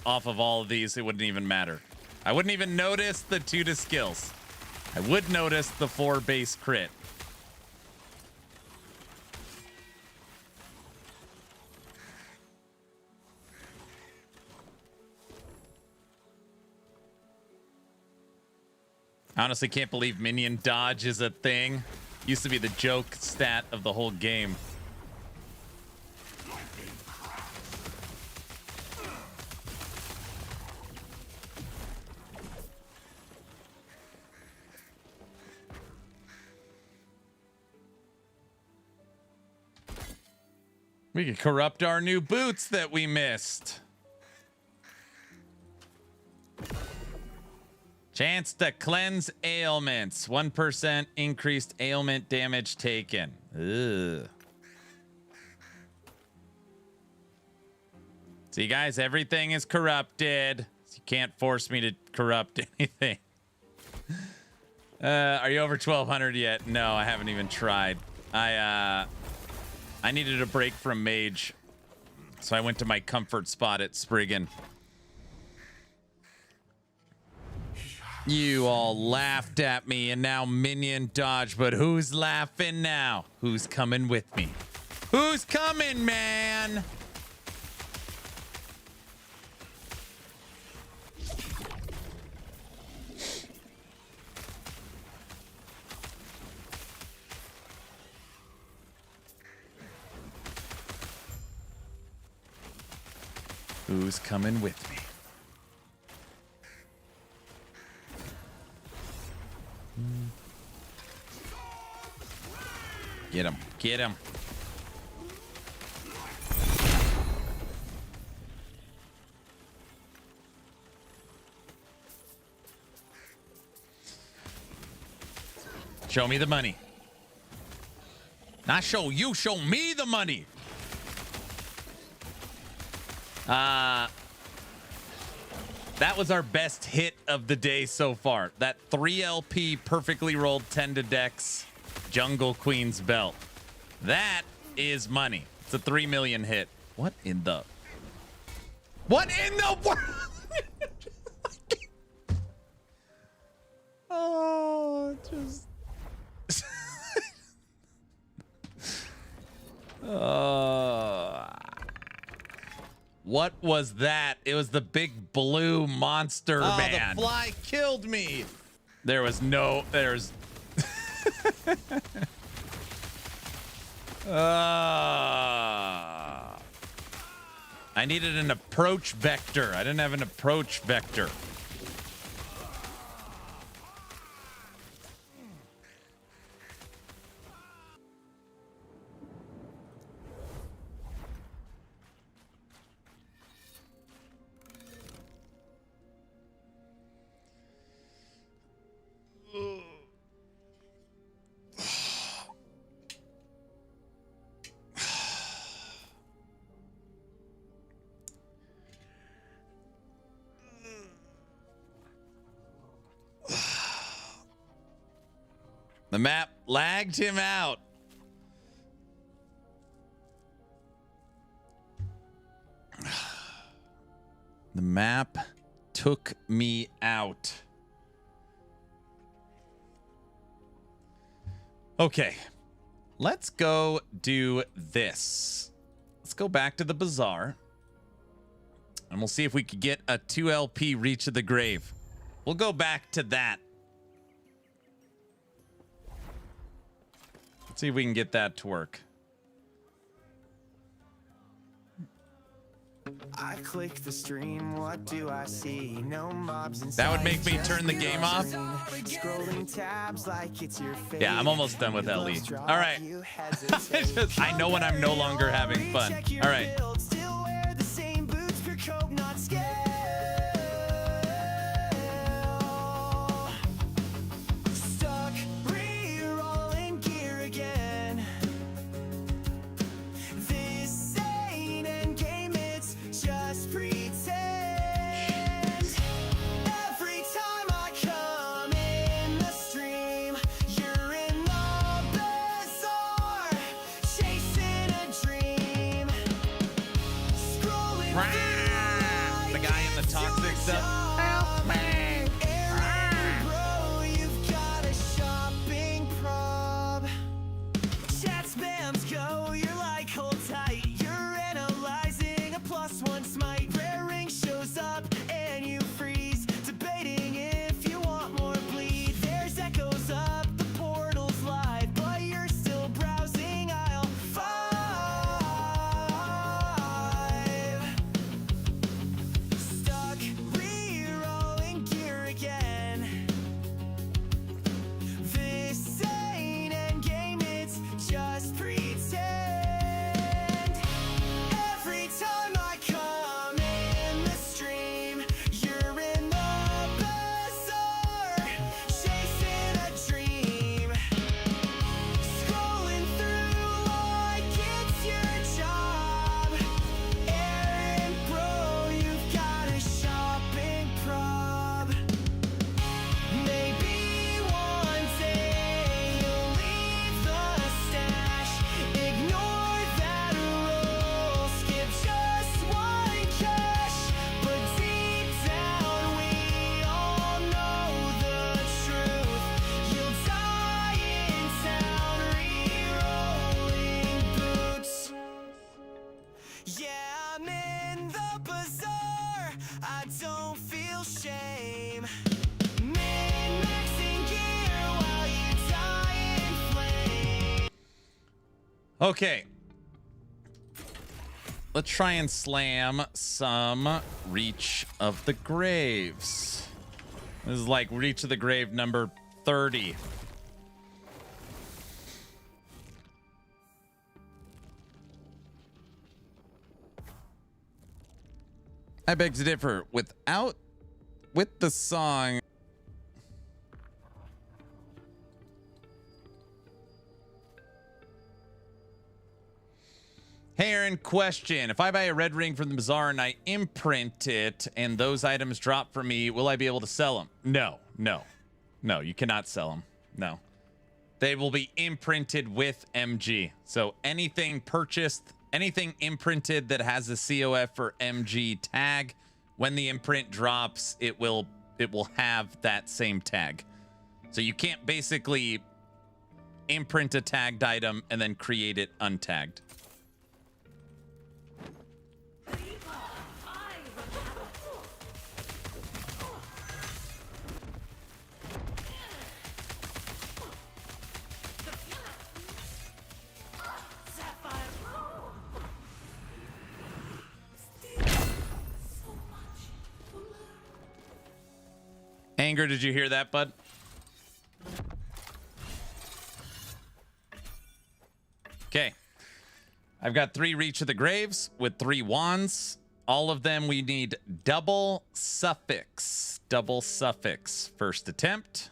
off of all of these. It wouldn't even matter. I wouldn't even notice the 2 to skills. I would notice the 4 base crit. I honestly can't believe minion dodge is a thing. Used to be the joke stat of the whole game. We could corrupt our new boots that we missed. Chance to cleanse ailments. 1% increased ailment damage taken. Ugh. See, guys, everything is corrupted. You can't force me to corrupt anything. Are you over 1200 yet? No, I haven't even tried. I needed a break from Mage, so I went to my comfort spot at Spriggan. You all laughed at me and now minion dodge, but who's laughing now? Who's coming with me? Who's coming, man? Who's coming with me? Get him. Get him. Show me the money. Not show you, show me the money. That was our best hit of the day so far. That 3 LP perfectly rolled 10 to Dex Jungle Queen's belt. That is money. It's a 3 million hit. What in the world? Oh, just what was that? It was the big blue monster man. The fly killed me. There's I needed an approach vector. I didn't have an approach vector. The map lagged him out. The map took me out. Okay, let's go do this. Let's go back to the bazaar. And we'll see if we could get a 2 LP Reach of the Grave. We'll go back to that. Let's see if we can get that to work. I click the stream, what do I see? No mobs inside. That would make me turn the game off. Scrolling tabs like it's your favorite. Yeah, I'm almost done with LE. All right. I know when I'm no longer having fun. All right. Still wear the same boots, pure coat, not scale. Stuck re-rolling gear again. This ain't endgame, it's just pretend. Every time I come in the stream, you're in the bazaar, chasing a dream. Scrolling The guy in the toxic stuff. Help me! Bro, you've got a shopping prob. Chat spams go, you're like, hold tight. You're analyzing a +1 smite. Rare ring shows up and you freeze, debating if you want more bleed. There's echoes up, the portal's live, but you're still browsing aisle 5. Stuck re don't feel shame. Min-maxing gear while you die in flame. Okay. Let's try and slam some Reach of the Graves. This is like Reach of the Grave number 30. I beg to differ. With the song. Hey Aaron, question. If I buy a red ring from the bazaar and I imprint it and those items drop for me, will I be able to sell them? No, you cannot sell them. No. They will be imprinted with MG. So anything purchased, anything imprinted that has a COF or MG tag, when the imprint drops, it will have that same tag. So you can't basically imprint a tagged item and then create it untagged. Anger, did you hear that, bud? Okay. I've got 3 Reach of the Graves with 3 wands. All of them we need double suffix. Double suffix. First attempt.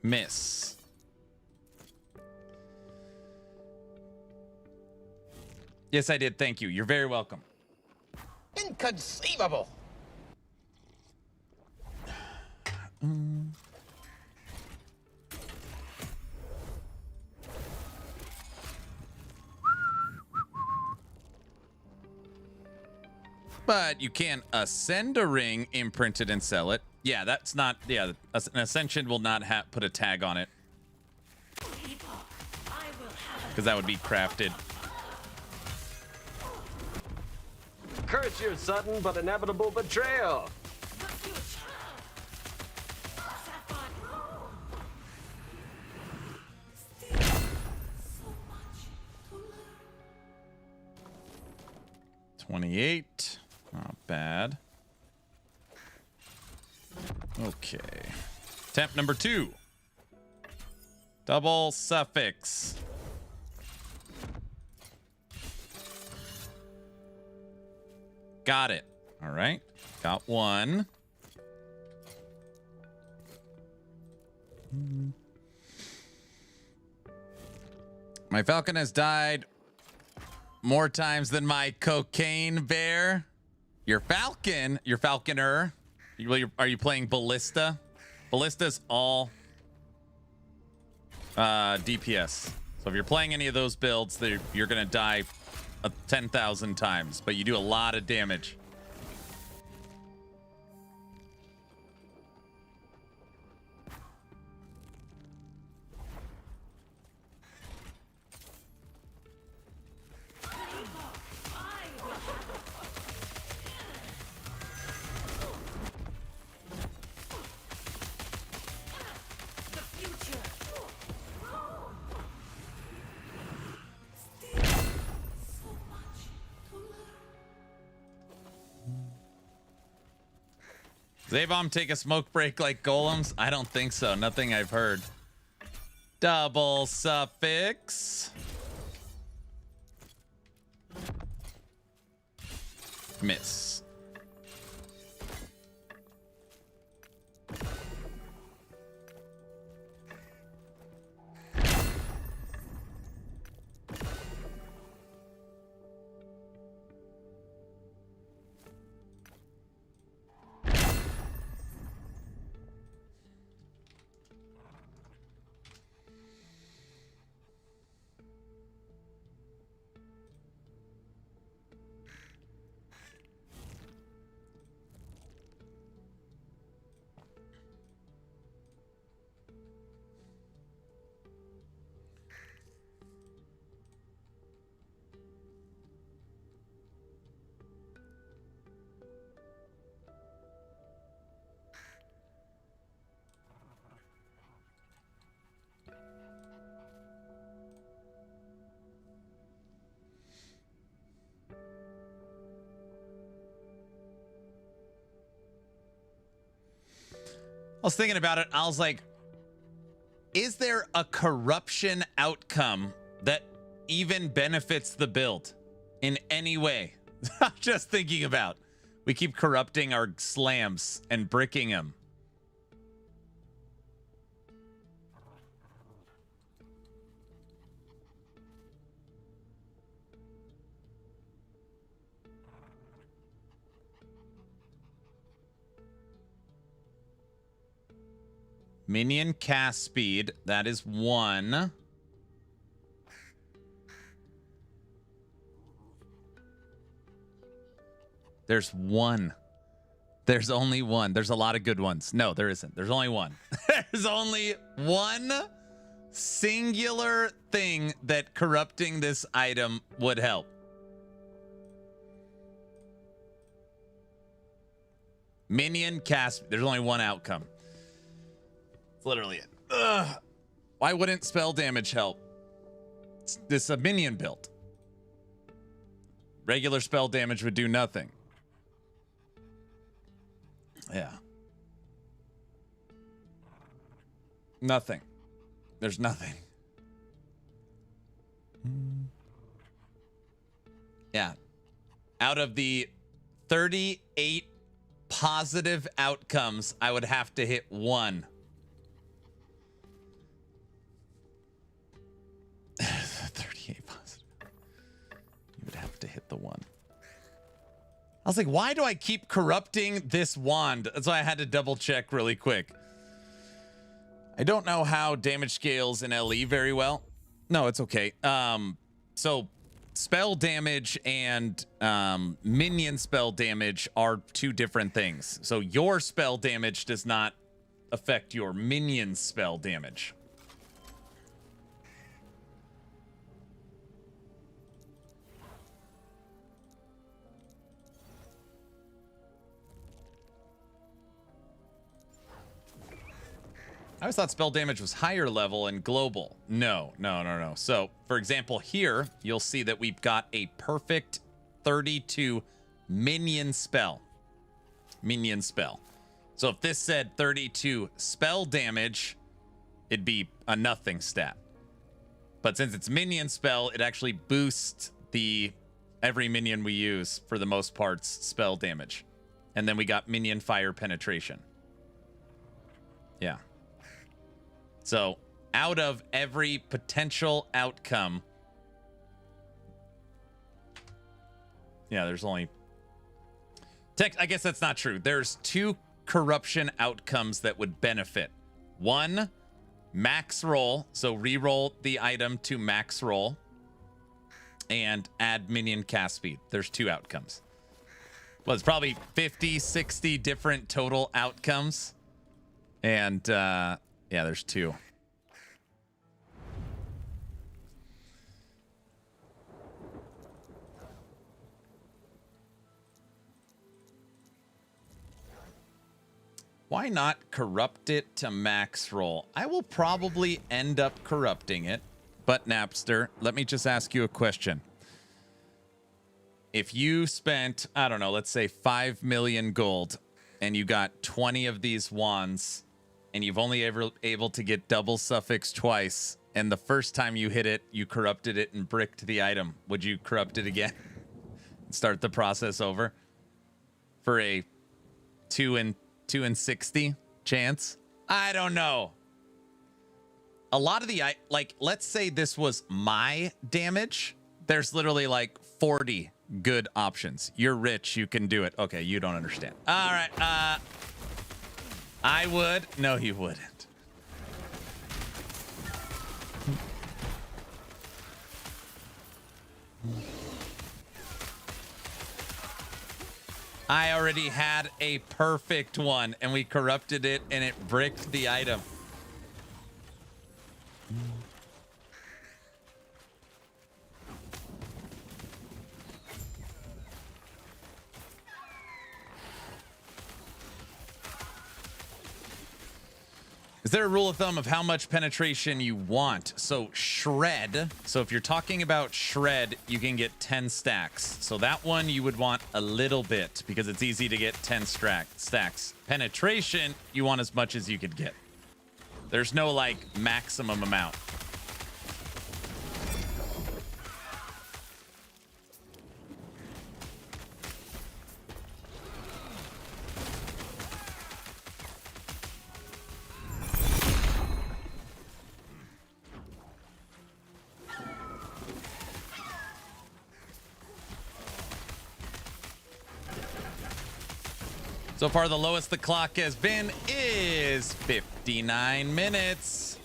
Miss. Yes, I did. Thank you. You're very welcome. Inconceivable. But you can ascend a ring, imprint it, and sell it. Yeah, that's not... Yeah, an ascension will not put a tag on it. Because that would be crafted. Curse your sudden but inevitable betrayal. $28. Not bad. Okay. Attempt number 2. Double suffix. Got it. All right. Got 1. My falcon has died more times than my cocaine bear. Your falcon, your falconer. Are you playing Ballista? Ballista's all DPS. So if you're playing any of those builds, you're going to die 10,000 times, but you do a lot of damage. Zavom take a smoke break like golems? I don't think so. Nothing I've heard. Double suffix. Miss. was thinking about it. I was like, is there a corruption outcome that even benefits the build in any way? I'm just thinking about. We keep corrupting our slams and bricking them. Minion cast speed, that is 1. There's 1. There's only 1. There's a lot of good ones. No, there isn't. There's only 1. There's only 1 singular thing that corrupting this item would help. Minion cast. There's only 1 outcome. That's literally it. Ugh. Why wouldn't spell damage help? This is a minion build. Regular spell damage would do nothing. Yeah. Nothing. There's nothing. Yeah. Out of the 38 positive outcomes, I would have to hit 1. 38 positive. You would have to hit the 1. I was like, why do I keep corrupting this wand? That's why I had to double check really quick. I don't know how damage scales in LE very well. No, it's okay. So spell damage and minion spell damage are 2 different things. So your spell damage does not affect your minion spell damage. I always thought spell damage was higher level and global. No. So, for example, here, you'll see that we've got a perfect 32 minion spell. Minion spell. So if this said 32 spell damage, it'd be a nothing stat. But since it's minion spell, it actually boosts every minion we use, for the most part's spell damage. And then we got minion fire penetration. Yeah. So, out of every potential outcome, yeah, there's only... I guess that's not true. There's 2 corruption outcomes that would benefit. 1, max roll. So, re-roll the item to max roll. And add minion cast speed. There's 2 outcomes. Well, it's probably 50, 60 different total outcomes. And, yeah, there's 2. Why not corrupt it to max roll? I will probably end up corrupting it. But Napster, let me just ask you a question. If you spent, I don't know, let's say 5 million gold, and you got 20 of these wands, and you've only ever able to get double suffix twice, and the first time you hit it, you corrupted it and bricked the item, would you corrupt it again? Start the process over for a 2 in 60 chance? I don't know. A lot of the, like, let's say this was my damage. There's literally like 40 good options. You're rich, you can do it. Okay, you don't understand. All right, I would. No, you wouldn't. I already had a perfect one, and we corrupted it, and it bricked the item. Is there a rule of thumb of how much penetration you want? So shred. So if you're talking about shred, you can get 10 stacks. So that one you would want a little bit because it's easy to get 10 stacks. Penetration, you want as much as you could get. There's no like maximum amount. So far, the lowest the clock has been is 59 minutes.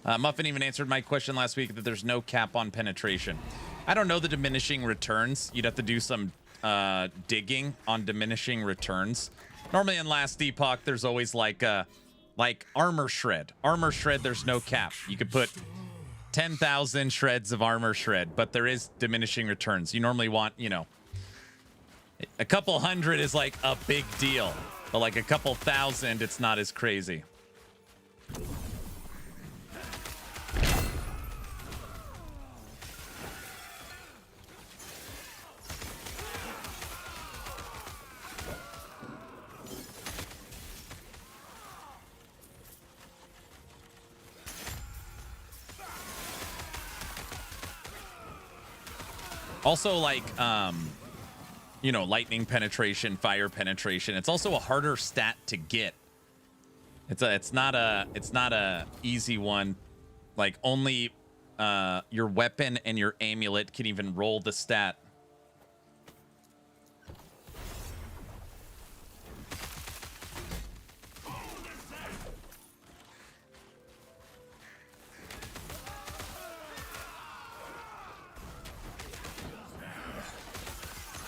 Muffin even answered my question last week that there's no cap on penetration. I don't know the diminishing returns. You'd have to do some digging on diminishing returns. Normally in Last Epoch, there's always like armor shred. Armor shred, there's no cap. You could put 10,000 shreds of armor shred, but there is diminishing returns. You normally want, you know, a couple hundred is like a big deal, but like a couple thousand, it's not as crazy. Also, like, you know, lightning penetration, fire penetration. It's also a harder stat to get. It's not a easy one. Like, only your weapon and your amulet can even roll the stat.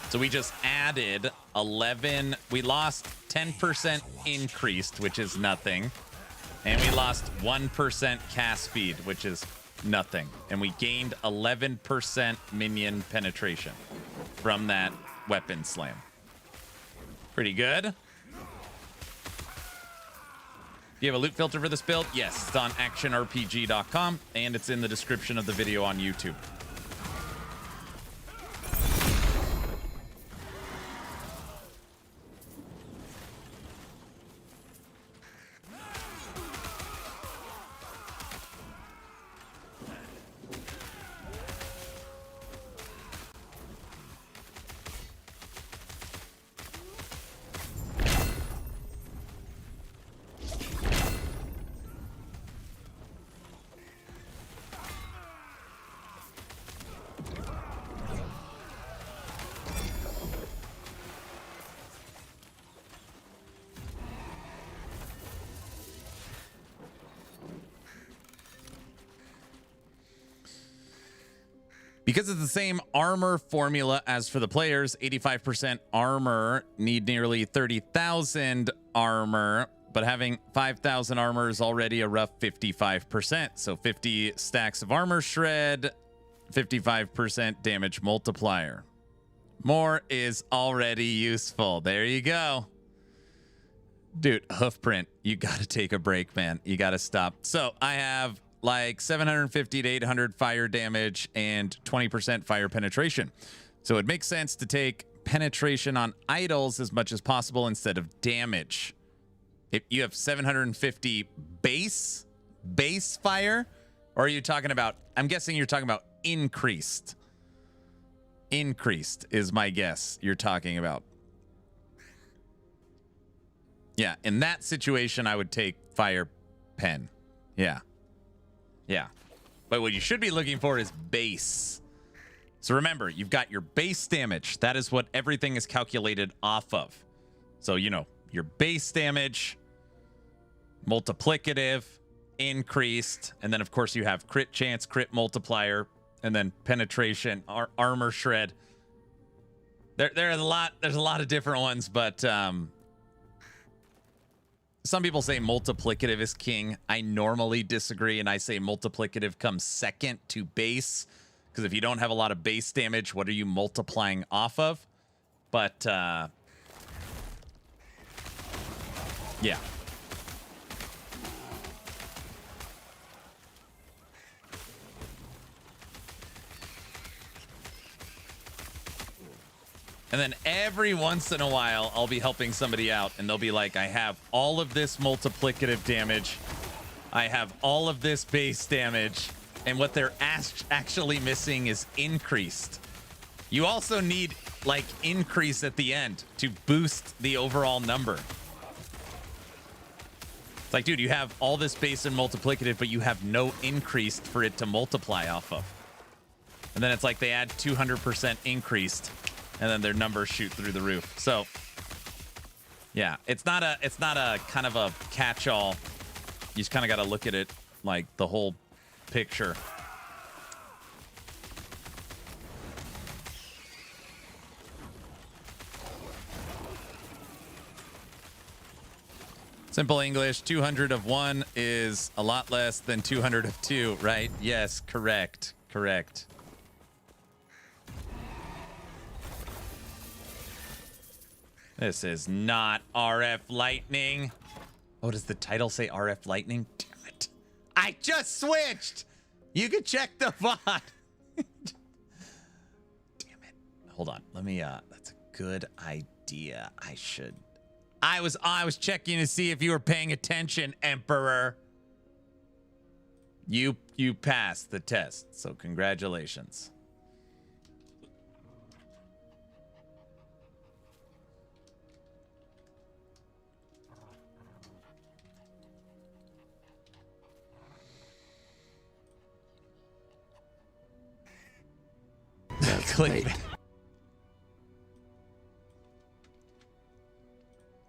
So we just added 11. We lost 10% increased, which is nothing. And we lost 1% cast speed, which is nothing. And we gained 11% minion penetration from that weapon slam. Pretty good. Do you have a loot filter for this build? Yes, it's on actionrpg.com, and it's in the description of the video on YouTube. Because it's the same armor formula as for the players, 85% armor need nearly 30,000 armor, but having 5,000 armor is already a rough 55%. So 50 stacks of armor shred, 55% damage multiplier. More is already useful. There you go. Dude, Hoofprint, you got to take a break, man. You got to stop. So I have like 750 to 800 fire damage and 20% fire penetration. So it makes sense to take penetration on idols as much as possible instead of damage. If you have 750 base fire, or are you talking about, I'm guessing you're talking about increased. Increased is my guess you're talking about. Yeah, in that situation, I would take fire pen. Yeah. Yeah. But what you should be looking for is base. So remember, you've got your base damage. That is what everything is calculated off of. So, you know, your base damage, multiplicative, increased, and then, of course, you have crit chance, crit multiplier, and then penetration, armor shred. There's a lot of different ones, but some people say multiplicative is king. I normally disagree, and I say multiplicative comes second to base, because if you don't have a lot of base damage, what are you multiplying off of? But Yeah. And then every once in a while, I'll be helping somebody out, and they'll be like, I have all of this multiplicative damage. I have all of this base damage. And what they're actually missing is increased. You also need, like, increase at the end to boost the overall number. It's like, dude, you have all this base and multiplicative, but you have no increased for it to multiply off of. And then it's like they add 200% increased, and then their numbers shoot through the roof. So, yeah, it's not a kind of a catch-all. You just kind of got to look at it like the whole picture. Simple English, 200 of 1 is a lot less than 200 of 2, right? Yes, correct. Correct. This is not RF Lightning. Oh, does the title say RF Lightning? Damn it. I just switched. You can check the VOD. Damn it. Hold on. Let me, that's a good idea. I was checking to see if you were paying attention, Emperor. You passed the test, so congratulations. Click.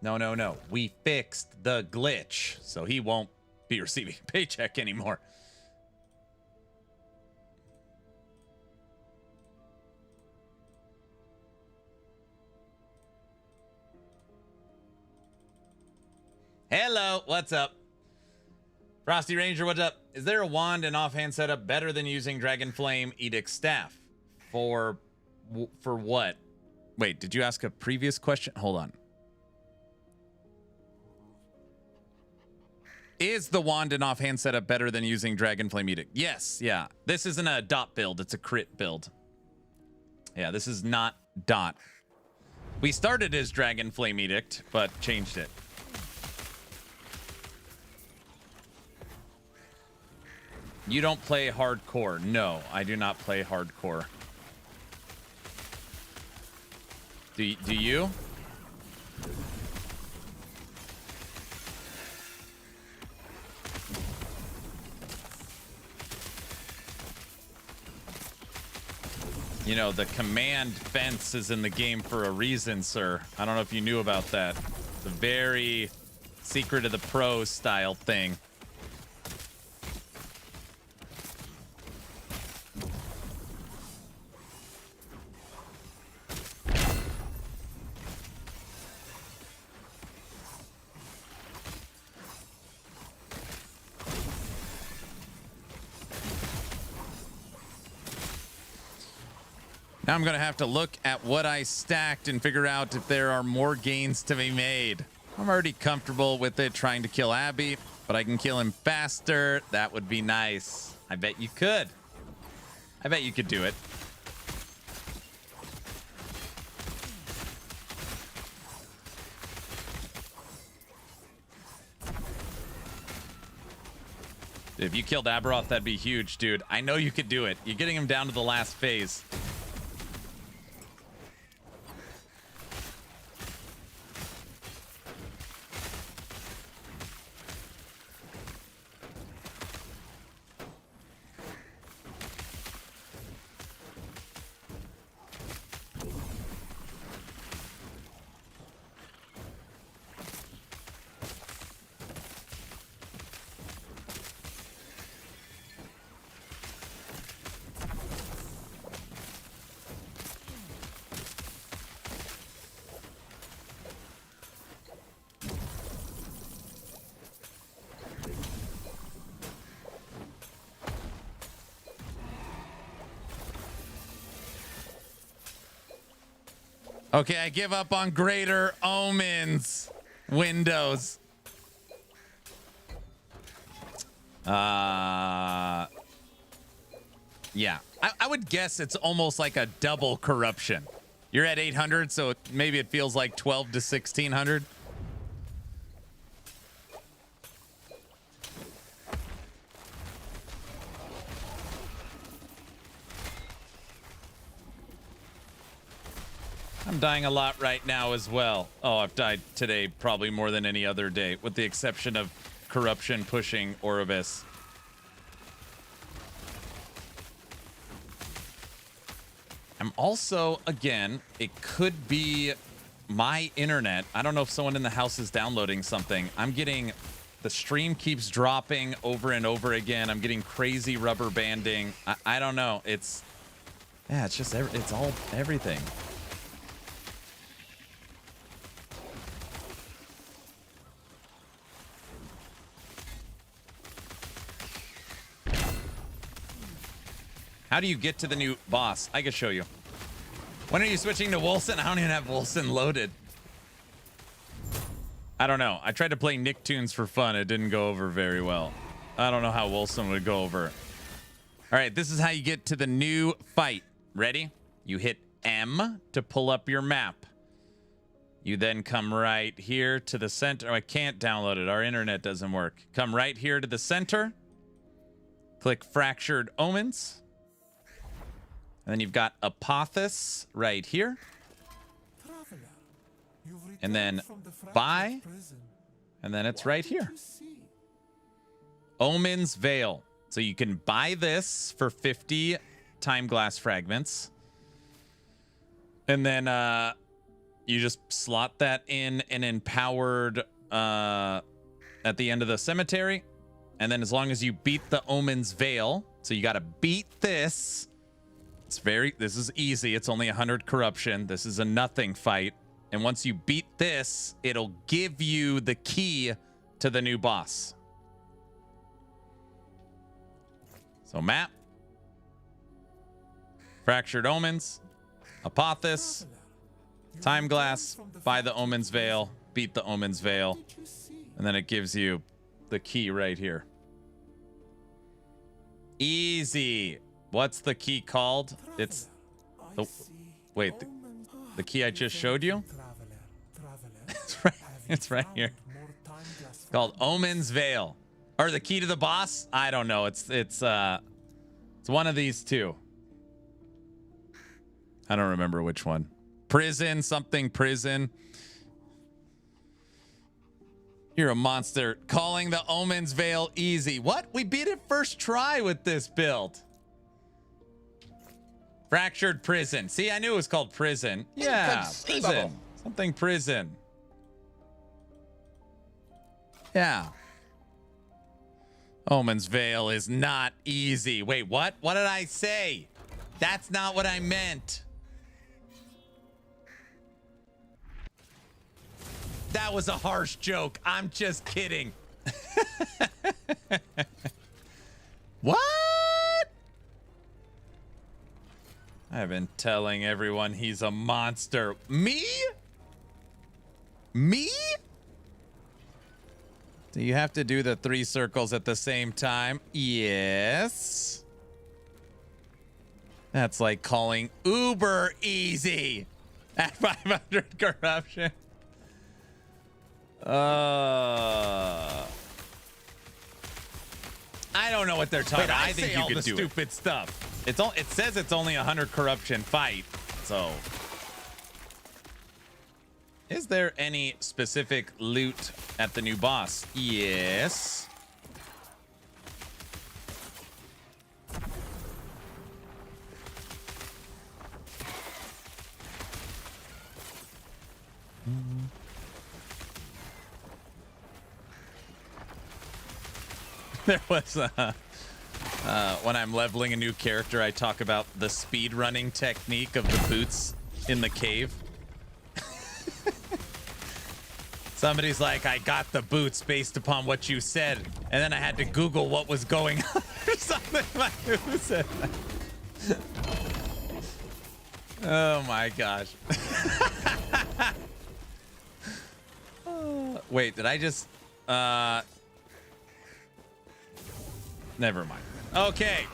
No. We fixed the glitch, so he won't be receiving a paycheck anymore. Hello, what's up? Frosty Ranger, what's up? Is there a wand and offhand setup better than using Dragonflame Edict Staff? For what? Wait, did you ask a previous question? Hold on. Is the wand and offhand setup better than using Dragonflame Edict? Yes, yeah. This isn't a dot build, it's a crit build. Yeah, this is not dot. We started as Dragonflame Edict, but changed it. You don't play hardcore. No, I do not play hardcore. Do you? You know, the command fence is in the game for a reason, sir. I don't know if you knew about that. It's a very Secret of the Pros style thing. Now I'm going to have to look at what I stacked and figure out if there are more gains to be made. I'm already comfortable with it trying to kill Abby, but I can kill him faster. That would be nice. I bet you could. I bet you could do it. If you killed Aberoth, that'd be huge, dude. I know you could do it. You're getting him down to the last phase. Okay, I give up on Greater Omens. Windows. Yeah, I would guess it's almost like a double corruption. You're at 800, so maybe it feels like 12 to 1600. I'm dying a lot right now as well. Oh, I've died today probably more than any other day, with the exception of corruption pushing Oribus. I'm also, again, it could be my internet. I don't know if someone in the house is downloading something. I'm getting, the stream keeps dropping over and over again. I'm getting crazy rubber banding. I don't know. It's just, it's all everything. How do you get to the new boss? I can show you. When are you switching to Wolcen? I don't even have Wolcen loaded. I don't know. I tried to play Nicktoons for fun. It didn't go over very well. I don't know how Wolcen would go over. All right, this is how you get to the new fight. Ready? You hit M to pull up your map. You then come right here to the center. Oh, I can't download it. Our internet doesn't work. Come right here to the center. Click Fractured Omens. And then you've got Apothis right here. And then buy. And then it's right here. Omen's Veil. So you can buy this for 50 time glass fragments. And then you just slot that in an empowered at the end of the cemetery. And then as long as you beat the Omen's Veil, so you got to beat this. This is easy. It's only 100 corruption. This is a nothing fight. And once you beat this, it'll give you the key to the new boss. So map, Fractured Omens, Apothis, Time Glass, buy the Omen's Veil, beat the Omen's Veil, and then it gives you the key right here. Easy. What's the key called? It's the, wait, the key I just showed you? It's right here. It's called Omen's Veil. Or the key to the boss? I don't know. It's one of these two. I don't remember which one. Prison, something prison. You're a monster. Calling the Omen's Veil easy. What? We beat it first try with this build. Fractured Prison. See, I knew it was called prison. Yeah, prison. Something prison. Yeah. Omen's Veil is not easy. Wait, what? What did I say? That's not what I meant. That was a harsh joke. I'm just kidding. What? I've been telling everyone he's a monster. Me? Me? Do you have to do the 3 circles at the same time? Yes. That's like calling Uber easy at 500 corruption. I don't know what they're talking about. I think you could do stupid stuff. It says it's only 100 corruption fight. So, is there any specific loot at the new boss? Yes. There was when I'm leveling a new character, I talk about the speed running technique of the boots in the cave. Somebody's like, I got the boots based upon what you said, and then I had to Google what was going on or something like who said that. Oh my gosh. Wait, did I just Never mind. Okay.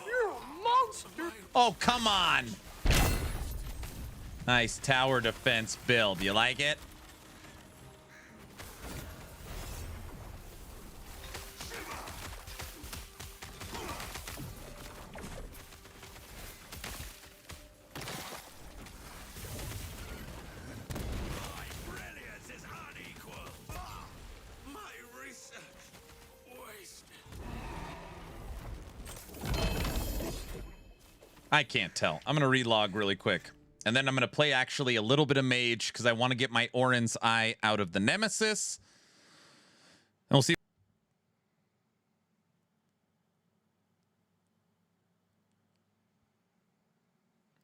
You're a monster. Oh, come on. Nice tower defense build. You like it? I can't tell. I'm going to relog really quick. And then I'm going to play actually a little bit of Mage because I want to get my Orin's Eye out of the Nemesis. And we'll see.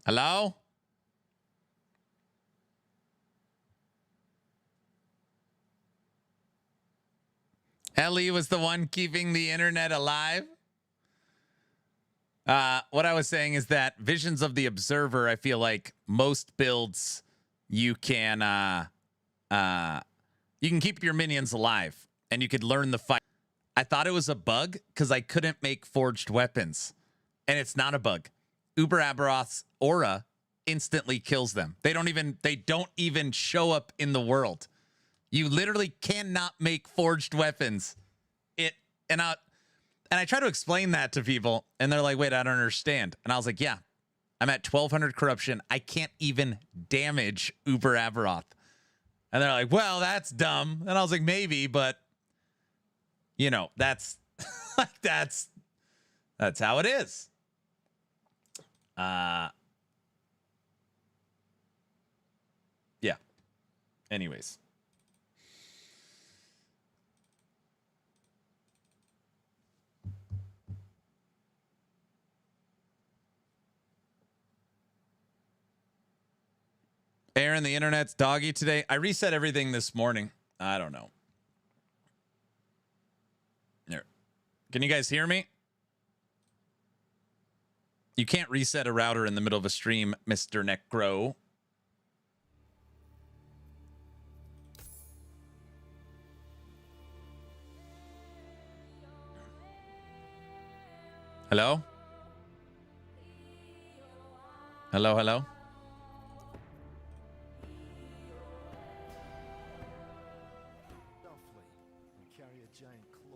Hello? Ellie was the one keeping the internet alive. What I was saying is that Visions of the Observer, I feel like most builds you can keep your minions alive and you could learn the fight. I thought it was a bug because I couldn't make forged weapons. And it's not a bug. Uber Aberoth's aura instantly kills them. They don't even show up in the world. You literally cannot make forged weapons. And I try to explain that to people, and they're like, wait, I don't understand. And I was like, yeah, I'm at 1,200 corruption. I can't even damage Uber Aberoth. And they're like, well, that's dumb. And I was like, maybe, but, you know, that's that's how it is. Yeah. Anyways. Aaron, the internet's doggy today. I reset everything this morning. I don't know. There. Can you guys hear me? You can't reset a router in the middle of a stream, Mr. Necro. Hello? Hello, hello?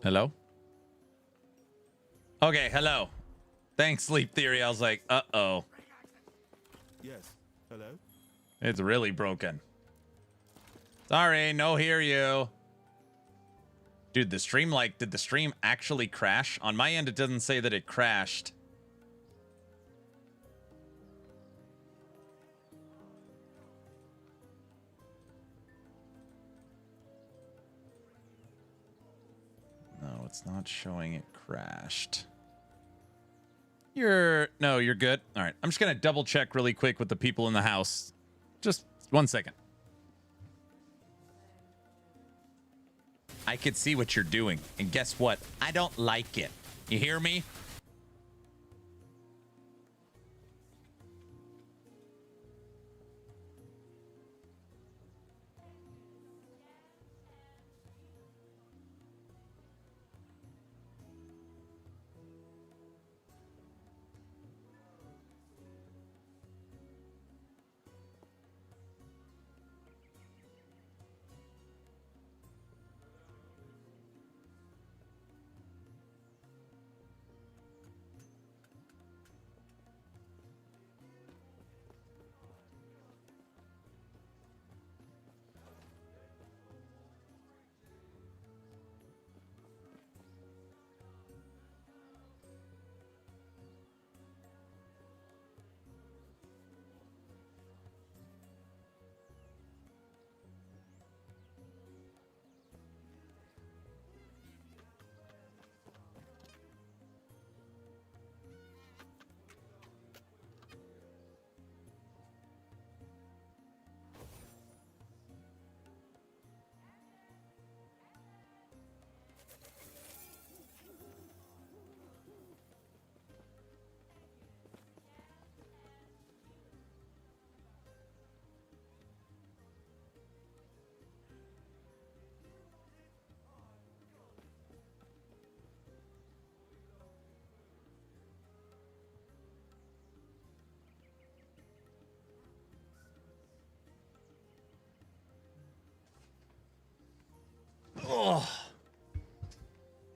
Hello? Okay, hello. Thanks, Sleep Theory. I was like, uh-oh. Yes. Hello? It's really broken. Sorry, no hear you. Dude, the stream, did the stream actually crash? On my end, it doesn't say that it crashed. No, it's not showing it crashed. You're good. All right. I'm just going to double check really quick with the people in the house. Just 1 second. I could see what you're doing. And guess what? I don't like it. You hear me?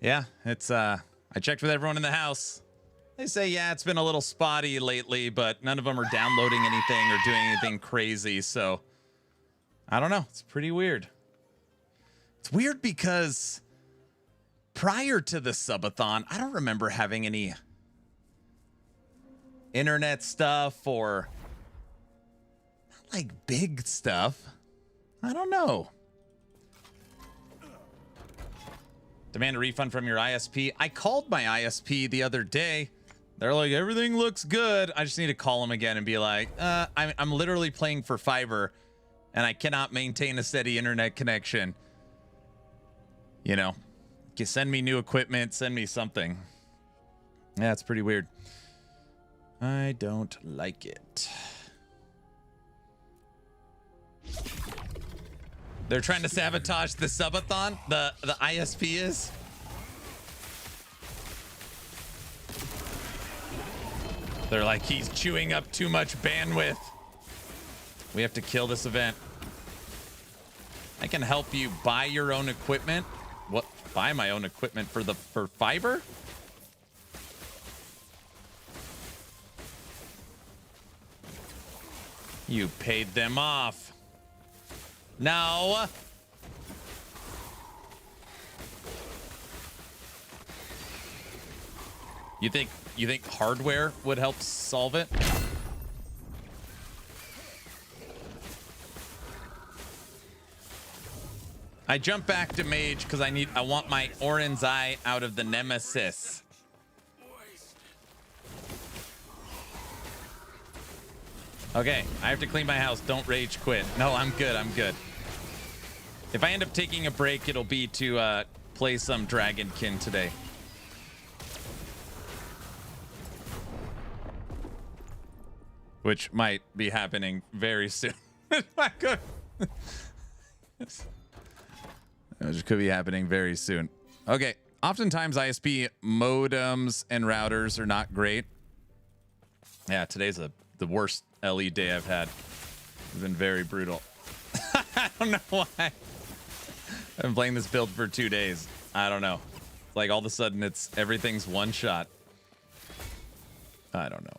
Yeah, it's I checked with everyone in the house. They say, yeah, it's been a little spotty lately, but none of them are downloading anything or doing anything crazy. So I don't know. It's pretty weird. It's weird because prior to the Subathon, I don't remember having any internet stuff or not like big stuff. I don't know. Demand a refund from your ISP. I called my ISP the other day. They're like, everything looks good. I just need to call them again and be like, I'm literally playing for fiber and I cannot maintain a steady internet connection. You know, you send me new equipment, send me something. Yeah, it's pretty weird. I don't like it. They're trying to sabotage the Subathon. The ISP is. They're like, he's chewing up too much bandwidth. We have to kill this event. I can help you buy your own equipment. What? Buy my own equipment for fiber? You paid them off. No. You think hardware would help solve it? I jump back to Mage because I want my Orin's Eye out of the Nemesis. Okay, I have to clean my house. Don't rage quit. No, I'm good. I'm good. If I end up taking a break, it'll be to play some Dragonkin today. Which might be happening very soon. Which could be happening very soon. Okay. Oftentimes, ISP modems and routers are not great. Yeah, today's the worst LE day I've had. It's been very brutal. I don't know why. I've been playing this build for 2 days. I don't know. Like all of a sudden, everything's one shot. I don't know.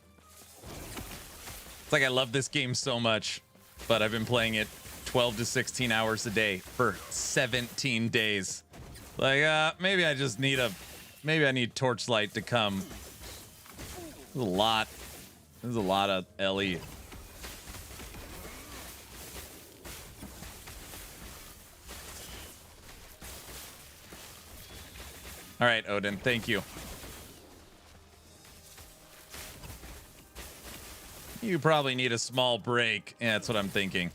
It's like I love this game so much, but I've been playing it 12 to 16 hours a day for 17 days. Like, maybe I just need maybe I need Torchlight to come. There's a lot of LE. All right, Odin, thank you. You probably need a small break. Yeah, that's what I'm thinking.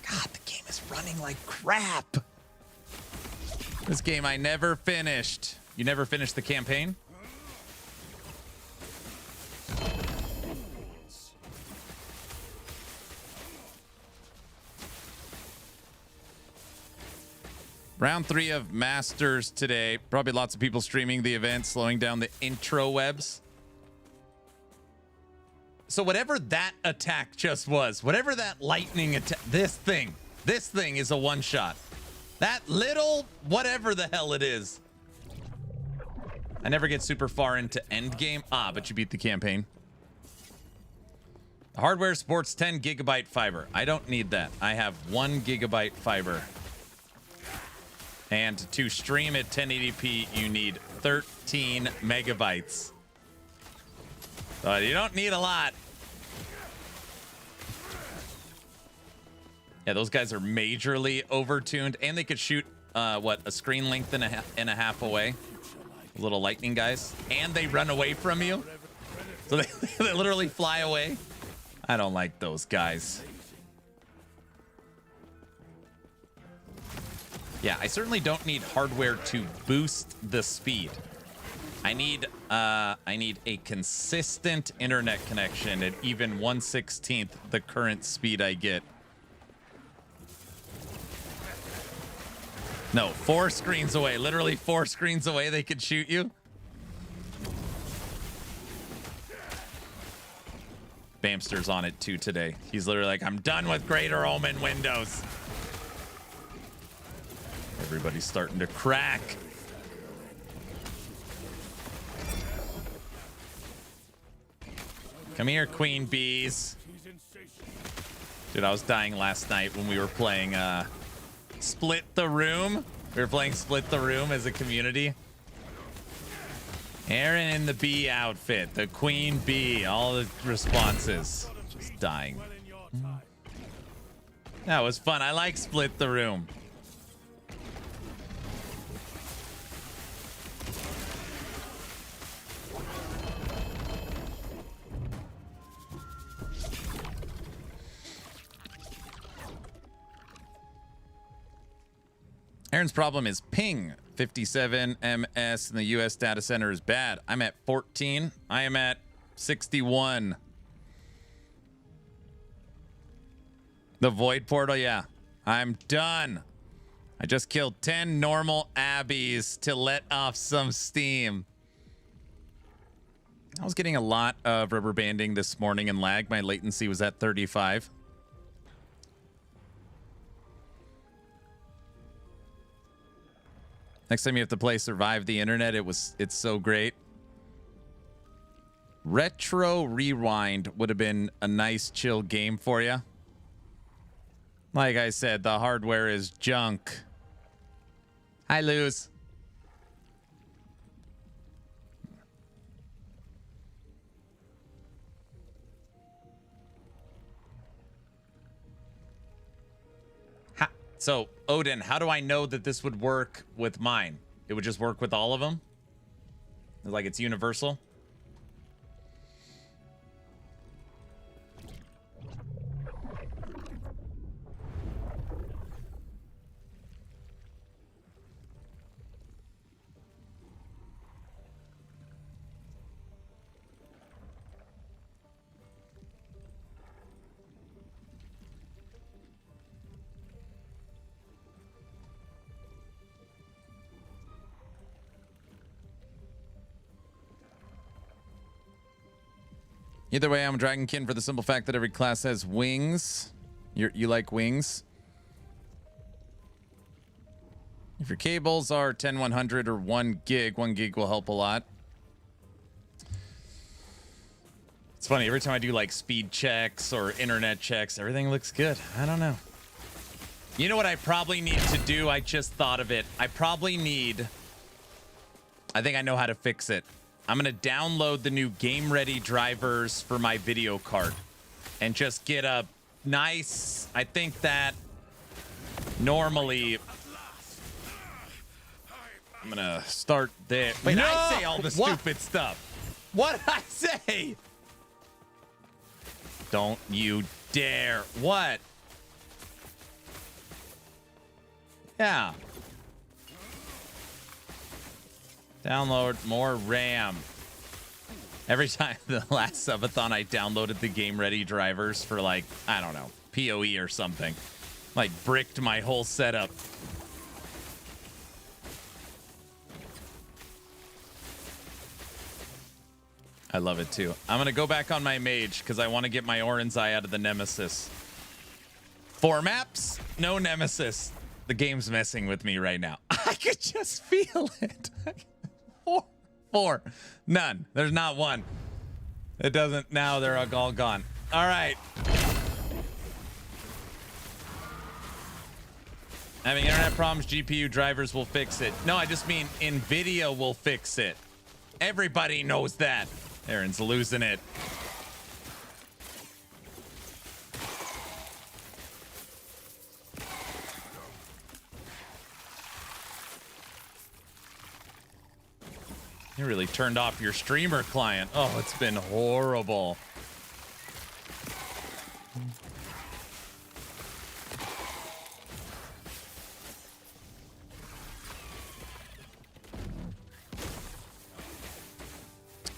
God, the game is running like crap. This game I never finished. You never finished the campaign? Round 3 of Masters today. Probably lots of people streaming the event, slowing down the intro webs. So whatever that attack just was, whatever that lightning attack, this thing is a one-shot. That little whatever the hell it is. I never get super far into endgame. But you beat the campaign. The hardware supports 10 gigabyte fiber. I don't need that. I have 1 gigabyte fiber. And to stream at 1080p, you need 13 megabytes. You don't need a lot. Yeah, those guys are majorly overtuned, and they could shoot, a screen length and a half away. Little lightning guys. And they run away from you. So they literally fly away. I don't like those guys. Yeah, I certainly don't need hardware to boost the speed. I need a consistent internet connection at even 1/16 the current speed I get. No, 4 screens away. Literally 4 screens away, they could shoot you. Bamster's on it too today. He's literally like, I'm done with Greater Omen Windows. Everybody's starting to crack. Come here, queen bees. Dude, I was dying last night when we were playing Split the Room. We were playing Split the Room as a community. Aaron in the bee outfit, the queen bee, all the responses. Just dying. That was fun. I like Split the Room. Aaron's problem is ping. 57 ms in the US data center is bad. I'm at 14. I am at 61. The void portal, yeah. I'm done. I just killed 10 normal abbeys to let off some steam. I was getting a lot of rubber banding this morning and lag. My latency was at 35. Next time you have to play Survive the Internet, it's so great. Retro Rewind would have been a nice chill game for you. Like I said, the hardware is junk. Hi, Luz. So, Odin, how do I know that this would work with mine? It would just work with all of them? Like it's universal? Either way, I'm a Dragonkin for the simple fact that every class has wings. You like wings? If your cables are 10-100 or 1 gig, 1 gig will help a lot. It's funny, every time I do like speed checks or internet checks, everything looks good. I don't know. You know what I probably need to do? I just thought of it. I think I know how to fix it. I'm going to download the new Game Ready drivers for my video card and just get a nice, I think that normally I'm going to start there. Wait, no! I say all the stupid stuff. What did I say? Don't you dare. What? Yeah. Download more RAM. Every time the last Subathon, I downloaded the Game Ready drivers for like, I don't know, PoE or something. Like bricked my whole setup. I love it too. I'm going to go back on my Mage because I want to get my Oran's Eye out of the Nemesis. 4 maps, no Nemesis. The game's messing with me right now. I could just feel it. 4. None. There's not one. It doesn't. Now they're all gone. All right. Having internet problems, GPU drivers will fix it. No, I just mean NVIDIA will fix it. Everybody knows that. Aaron's losing it. You really turned off your streamer client. Oh, it's been horrible.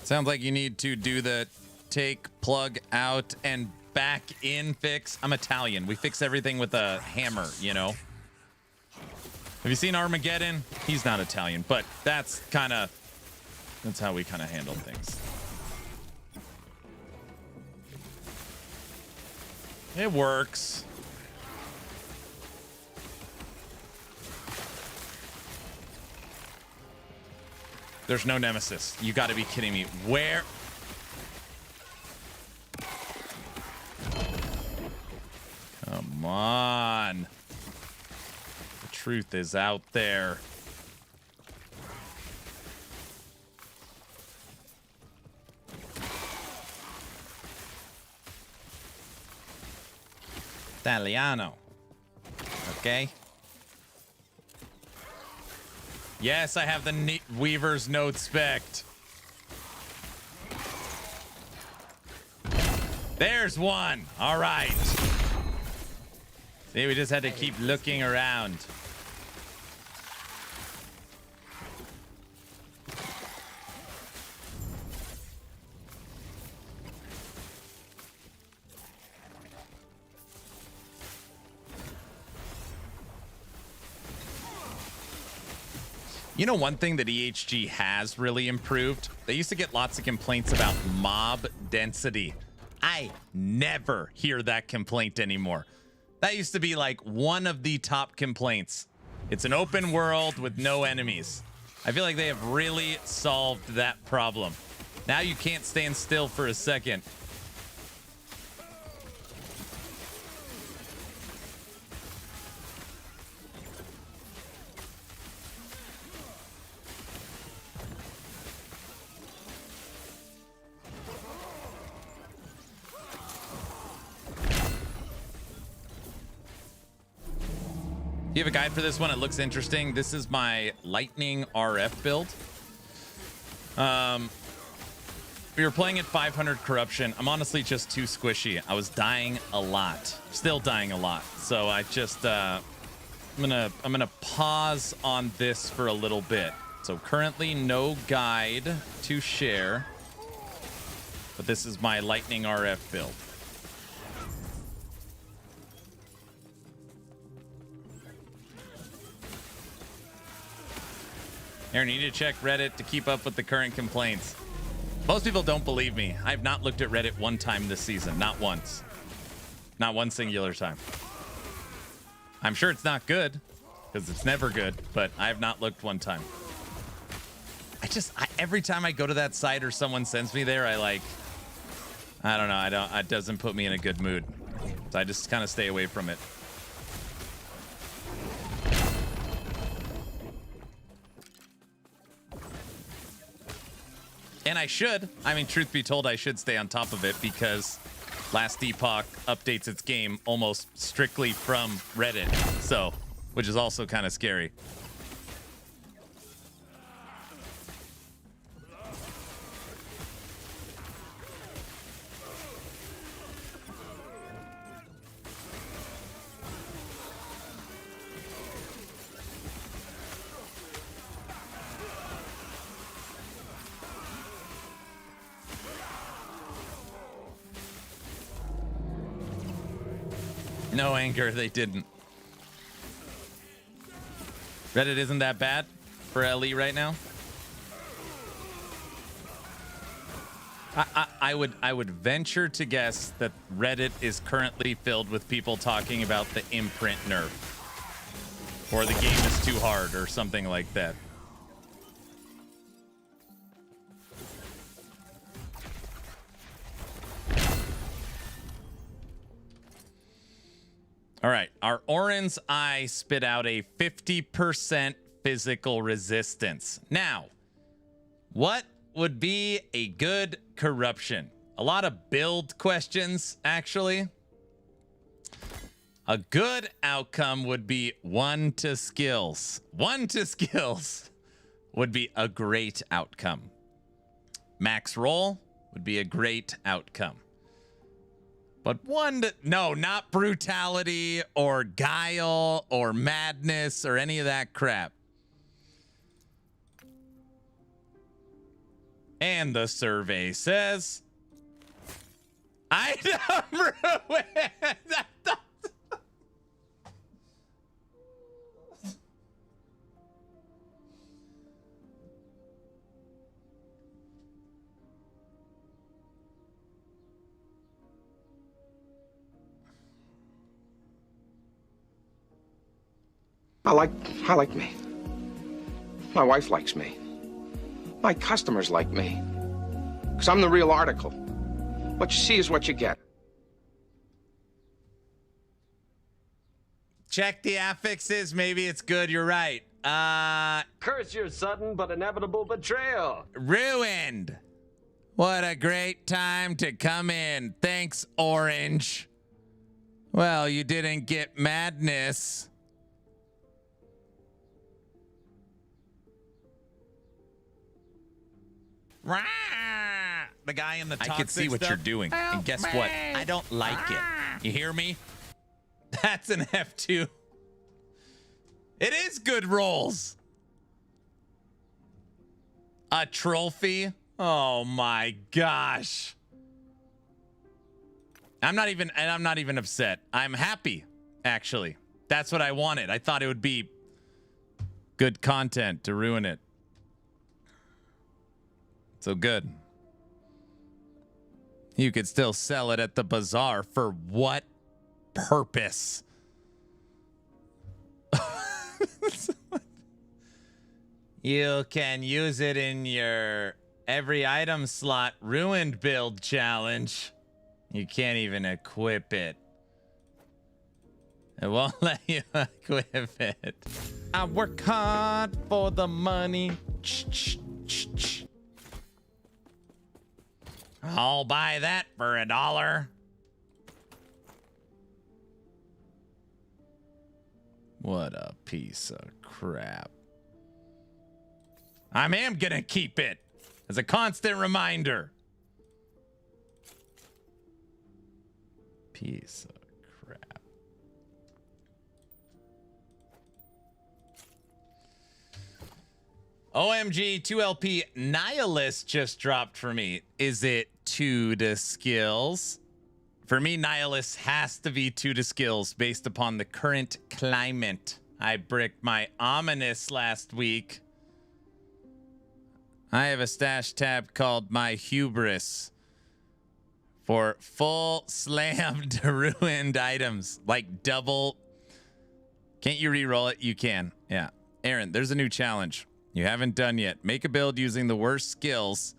Sounds like you need to do the take, plug out, and back in fix. I'm Italian. We fix everything with a hammer, you know? Have you seen Armageddon? He's not Italian, but that's how we kind of handle things. It works. There's no nemesis. You got to be kidding me. Where? Come on. The truth is out there. Italiano. Okay. Yes, I have the Weaver's Note Spect. There's one. All right. See, we just had to keep looking around. You know, one thing that EHG has really improved? They used to get lots of complaints about mob density. I never hear that complaint anymore. That used to be like one of the top complaints. It's an open world with no enemies. I feel like they have really solved that problem. Now you can't stand still for a second. You have a guide for this one? It looks interesting. This is my Lightning RF build. We were playing at 500 corruption. I'm honestly just too squishy. I was dying a lot. Still dying a lot. So I just I'm gonna pause on this for a little bit. So currently no guide to share. But this is my Lightning RF build. Aaron, you need to check Reddit to keep up with the current complaints. Most people don't believe me. I have not looked at Reddit one time this season. Not once. Not one singular time. I'm sure it's not good, because it's never good, but I have not looked one time. Every time I go to that site or someone sends me there, I don't know. It doesn't put me in a good mood. So I just kind of stay away from it. And I should. I mean, truth be told, I should stay on top of it because Last Epoch updates its game almost strictly from Reddit. So, which is also kind of scary. No anger, they didn't. Reddit isn't that bad for LE right now. I would venture to guess that Reddit is currently filled with people talking about the imprint nerf, or the game is too hard, or something like that. All right, our Orin's Eye spit out a 50% physical resistance. Now, what would be a good corruption? A lot of build questions, actually. A good outcome would be 1 to skills. 1 to skills would be a great outcome. Max roll would be a great outcome. But no, not brutality or guile or madness or any of that crap. And the survey says, item ruin. I like me. My wife likes me. My customers like me. Because I'm the real article. What you see is what you get. Check the affixes. Maybe it's good. You're right. Curse your sudden but inevitable betrayal. Ruined. What a great time to come in. Thanks, Orange. Well, you didn't get madness. Rah! The guy in the toxic I can see what stuff. you're doing. Help and guess me. what? I don't like it. You hear me? That's an F2. It is good rolls. A trophy? Oh my gosh. I'm not even upset. I'm happy, actually. That's what I wanted. I thought it would be good content to ruin it. So good. You could still sell it at the bazaar. For what purpose? You can use it in your every item slot ruined build challenge. You can't even equip it. It won't let you equip it. I work hard for the money. I'll buy that for $1. What a piece of crap. I am gonna keep it as a constant reminder. Piece of crap. OMG 2LP Nihilist just dropped for me. Is it 2 to skills? For me, Nihilist has to be 2 to skills based upon the current climate. I bricked my Ominous last week. I have a stash tab called My Hubris for full slammed ruined items, like double. Can't you re-roll it? You can. Yeah. Aaron, there's a new challenge you haven't done yet. Make a build using the worst skills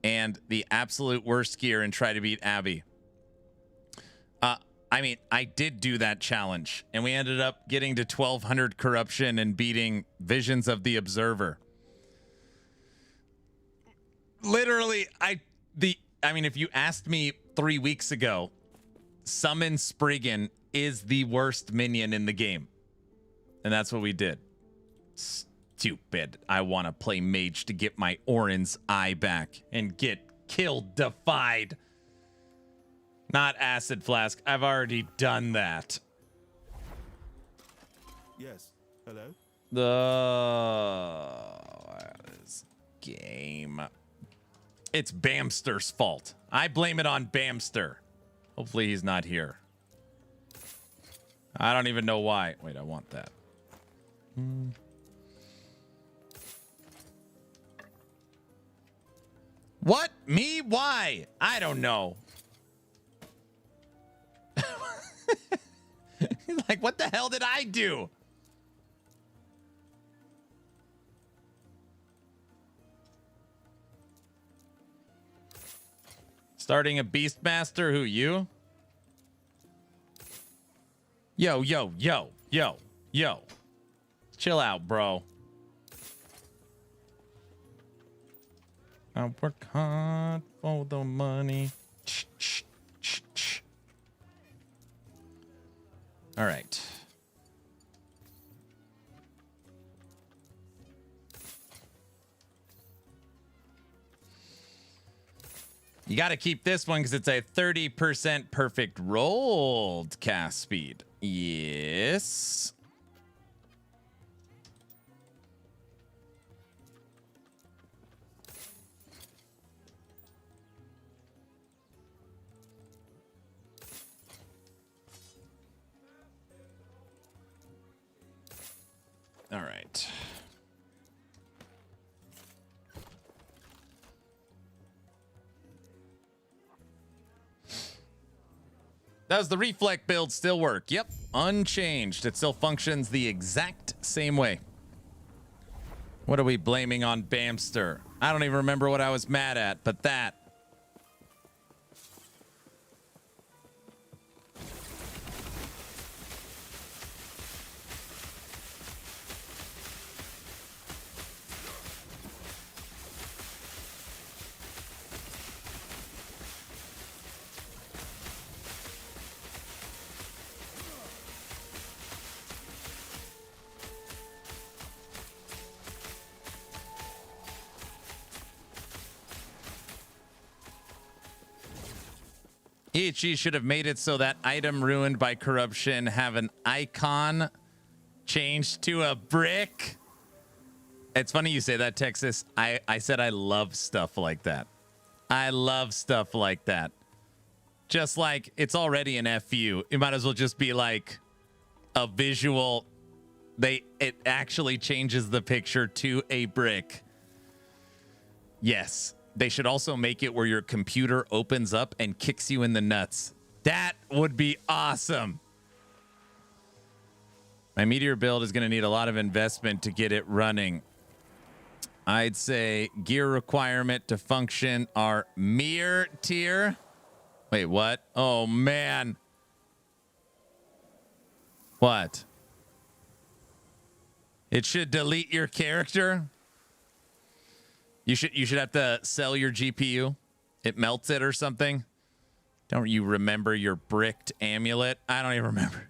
and the absolute worst gear and try to beat Abby. I mean, I did do that challenge, and we ended up getting to 1200 corruption and beating Visions of the Observer. Literally, I mean, if you asked me 3 weeks ago, Summon Spriggan is the worst minion in the game. And that's what we did. Stupid. I want to play Mage to get my Orin's eye back and get killed defied. Not Acid Flask. I've already done that. Yes. Hello? This game. It's Bamster's fault. I blame it on Bamster. Hopefully he's not here. I don't even know why. Wait, I want that. What? Me? Why? I don't know. He's like, what the hell did I do? Starting a Beastmaster? Who, you? Yo. Chill out, bro. I work hard for the money. All right. You got to keep this one because it's a 30% perfect rolled cast speed. Yes. All right. Does the reflect build still work? Yep, unchanged. It still functions the exact same way. What are we blaming on Bamster? I don't even remember what I was mad at, but that. EHG should have made it so that item ruined by corruption have an icon changed to a brick. It's funny you say that, Texas. I said I love stuff like that. I love stuff like that. Just like it's already an FU. It might as well just be like a visual. It actually changes the picture to a brick. Yes. They should also make it where your computer opens up and kicks you in the nuts. That would be awesome. My Meteor build is going to need a lot of investment to get it running. I'd say gear requirement to function are mere tier. Wait, what? Oh, man. What? It should delete your character? You should have to sell your GPU. It melts it or something. Don't you remember your bricked amulet? I don't even remember.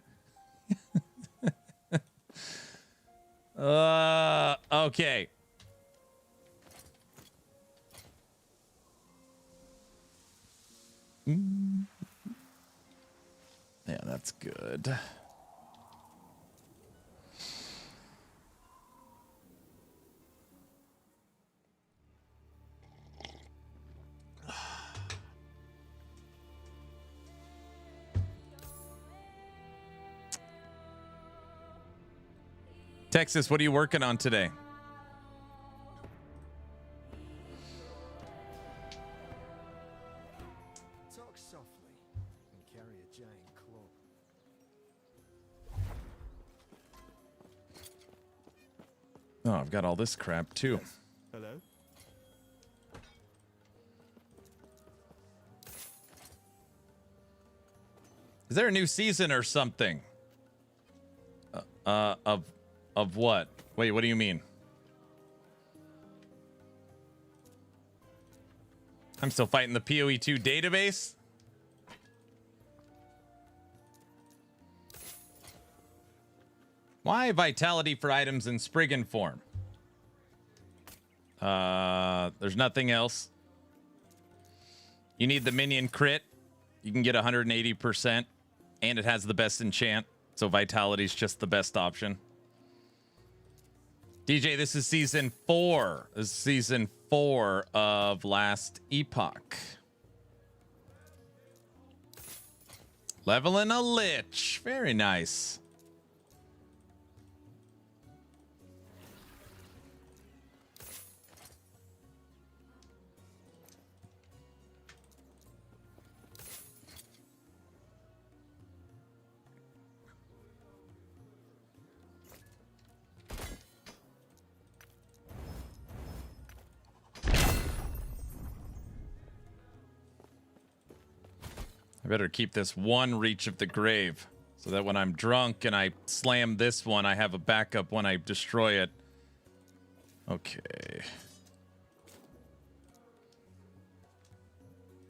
Okay. Yeah, that's good. Texas, what are you working on today? Talk softly and carry a giant club. Oh, I've got all this crap too. Hello? Is there a new season or something? Of what? Wait, what do you mean? I'm still fighting the PoE2 database? Why vitality for items in Spriggan form? There's nothing else. You need the minion crit. You can get 180%, and it has the best enchant, so vitality's just the best option. DJ, this is season 4. This is season 4 of Last Epoch. Leveling a Lich. Very nice. I better keep this one reach of the grave so that when I'm drunk and I slam this one, I have a backup when I destroy it. Okay.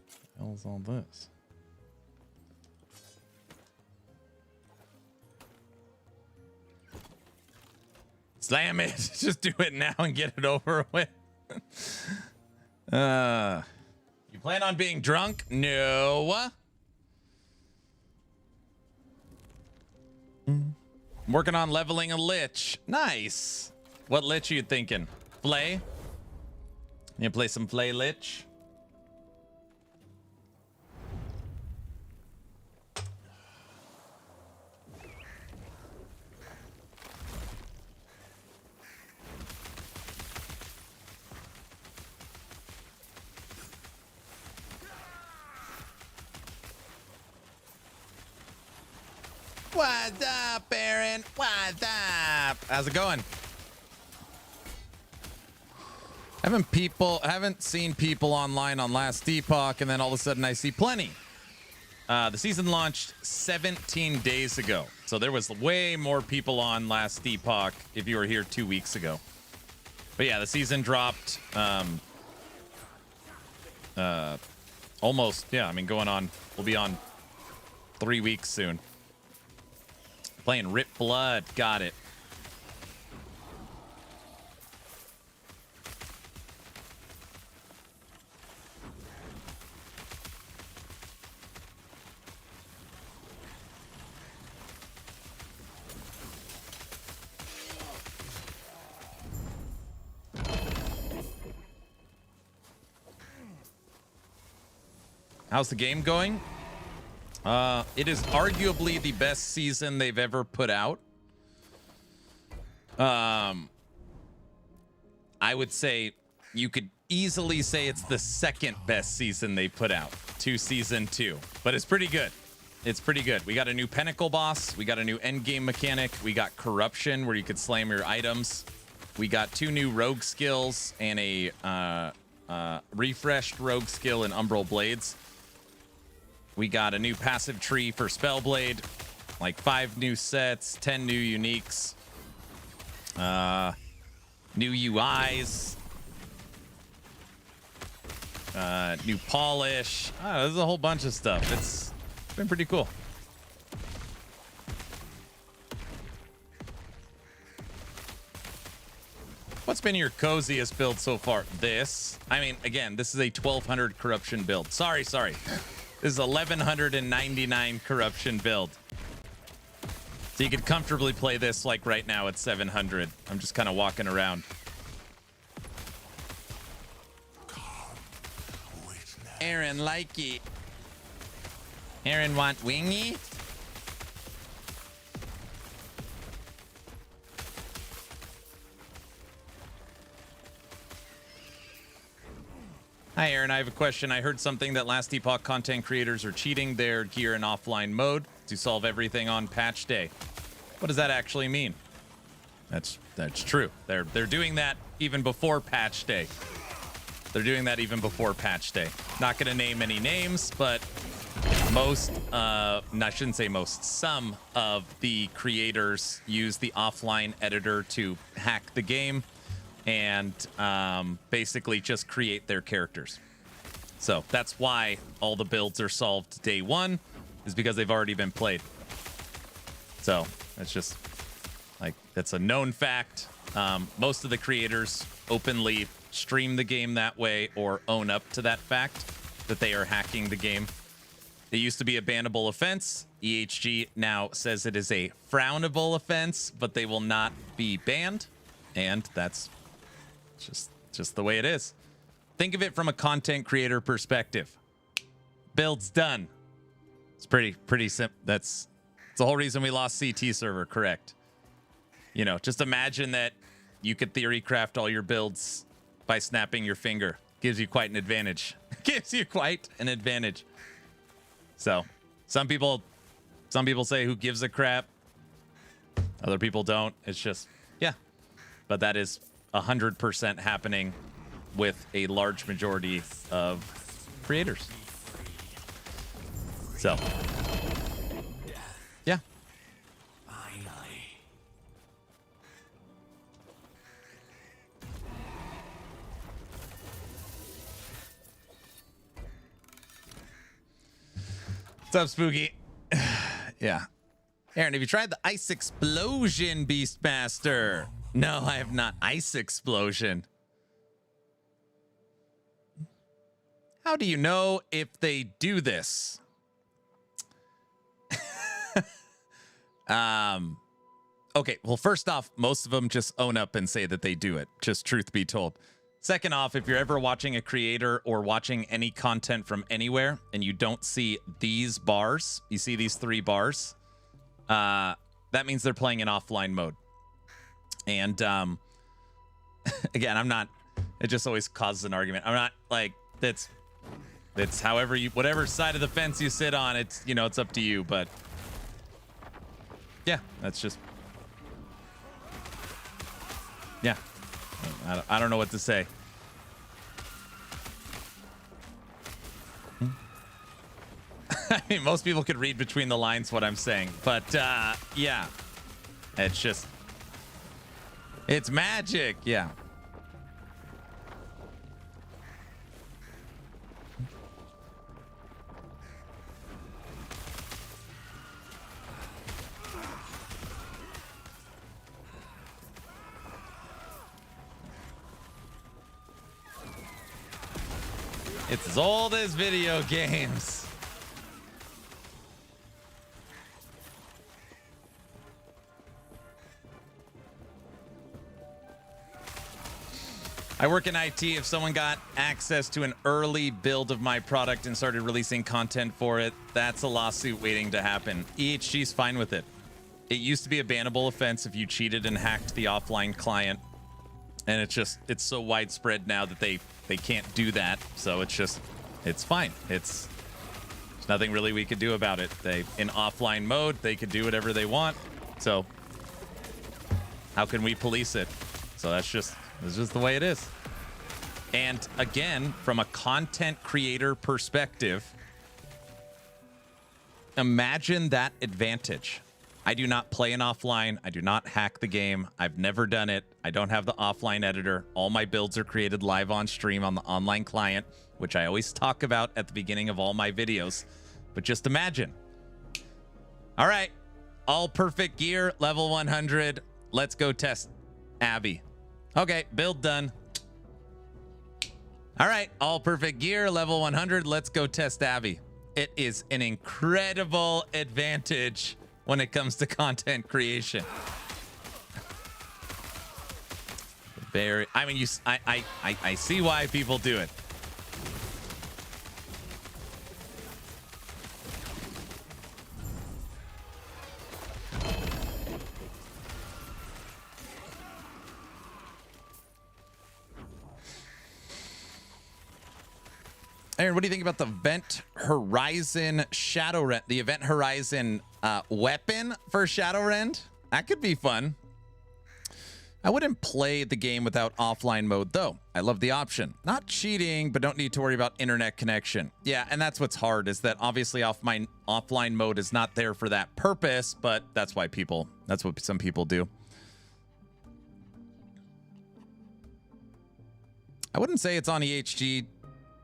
What the hell's all this? Slam it. Just do it now and get it over with. You plan on being drunk? No. I'm working on leveling a Lich. Nice. What Lich are you thinking? Flay? You play some Flay Lich? What's up, Aaron? What's up? How's it going? Haven't seen people online on Last Epoch, and then all of a sudden I see plenty. The season launched 17 days ago, so there was way more people on Last Epoch if you were here 2 weeks ago. But yeah, the season dropped almost, yeah, I mean, we'll be on 3 weeks soon. Playing Rip Blood, got it. How's the game going? It is arguably the best season they've ever put out. I would say you could easily say it's the second best season they put out to season 2, but it's pretty good. It's pretty good. We got a new Pinnacle boss. We got a new end game mechanic. We got corruption where you could slam your items. We got 2 new rogue skills and a refreshed rogue skill in Umbral Blades. We got a new passive tree for Spellblade, like 5 new sets, 10 new uniques, new UIs, new polish. There's a whole bunch of stuff. It's been pretty cool. What's been your coziest build so far? This. I mean, again, this is a 1200 corruption build. Sorry. This is 1199 corruption build. So you could comfortably play this like right now at 700. I'm just kind of walking around. Aaron, likey. Aaron want wingy? Hi, Aaron. I have a question. I heard something that Last Epoch content creators are cheating their gear in offline mode to solve everything on patch day. What does that actually mean? That's true. They're doing that even before patch day. They're doing that even before patch day. Not going to name any names, but most, I shouldn't say most, some of the creators use the offline editor to hack the game and basically just create their characters. So that's why all the builds are solved day 1, is because they've already been played. So it's just like, that's a known fact. Most of the creators openly stream the game that way or own up to that fact that they are hacking the game. It used to be a bannable offense. EHG now says it is a frownable offense, but they will not be banned. And that's just the way it is. Think of it from a content creator perspective. Build's done. It's pretty simple. That's the whole reason we lost CT server, correct? You know, just imagine that you could theory craft all your builds by snapping your finger. Gives you quite an advantage. Gives you quite an advantage. So, some people say who gives a crap. Other people don't. It's just, yeah. But that is 100% happening with a large majority of creators. So, yeah. What's up, Spooky? Yeah. Aaron, have you tried the Ice Explosion Beastmaster? No, I have not. Ice Explosion. How do you know if they do this? Okay, well, first off, most of them just own up and say that they do it. Just truth be told. Second off, if you're ever watching a creator or watching any content from anywhere and you don't see these bars, you see these 3 bars, that means they're playing in offline mode. And again, I'm not, it just always causes an argument. I'm not like, that's however you, whatever side of the fence you sit on, it's, you know, it's up to you. But yeah, that's just, yeah, I don't know what to say. mean, most people could read between the lines what I'm saying, but yeah, it's just, it's magic. Yeah. It's as old as video games. I work in IT. If someone got access to an early build of my product and started releasing content for it, that's a lawsuit waiting to happen. EHG's fine with it. It used to be a bannable offense if you cheated and hacked the offline client. And it's so widespread now that they can't do that. So it's fine. There's nothing really we could do about it. In offline mode, they could do whatever they want. So how can we police it? So it's just the way it is. And again, from a content creator perspective, imagine that advantage. I do not play in offline. I do not hack the game. I've never done it. I don't have the offline editor. All my builds are created live on stream on the online client, which I always talk about at the beginning of all my videos. But just imagine. All right. All perfect gear, level 100. Let's go test Abby. Okay, build done. All right, all perfect gear, level 100. Let's go test Abby. It is an incredible advantage when it comes to content creation. I see why people do it. Aaron, what do you think about the Event Horizon Shadowrend? The Event Horizon weapon for Shadowrend? That could be fun. I wouldn't play the game without offline mode, though. I love the option. Not cheating, but don't need to worry about internet connection. Yeah, and that's what's hard, is that obviously offline mode is not there for that purpose, but that's what some people do. I wouldn't say it's on EHG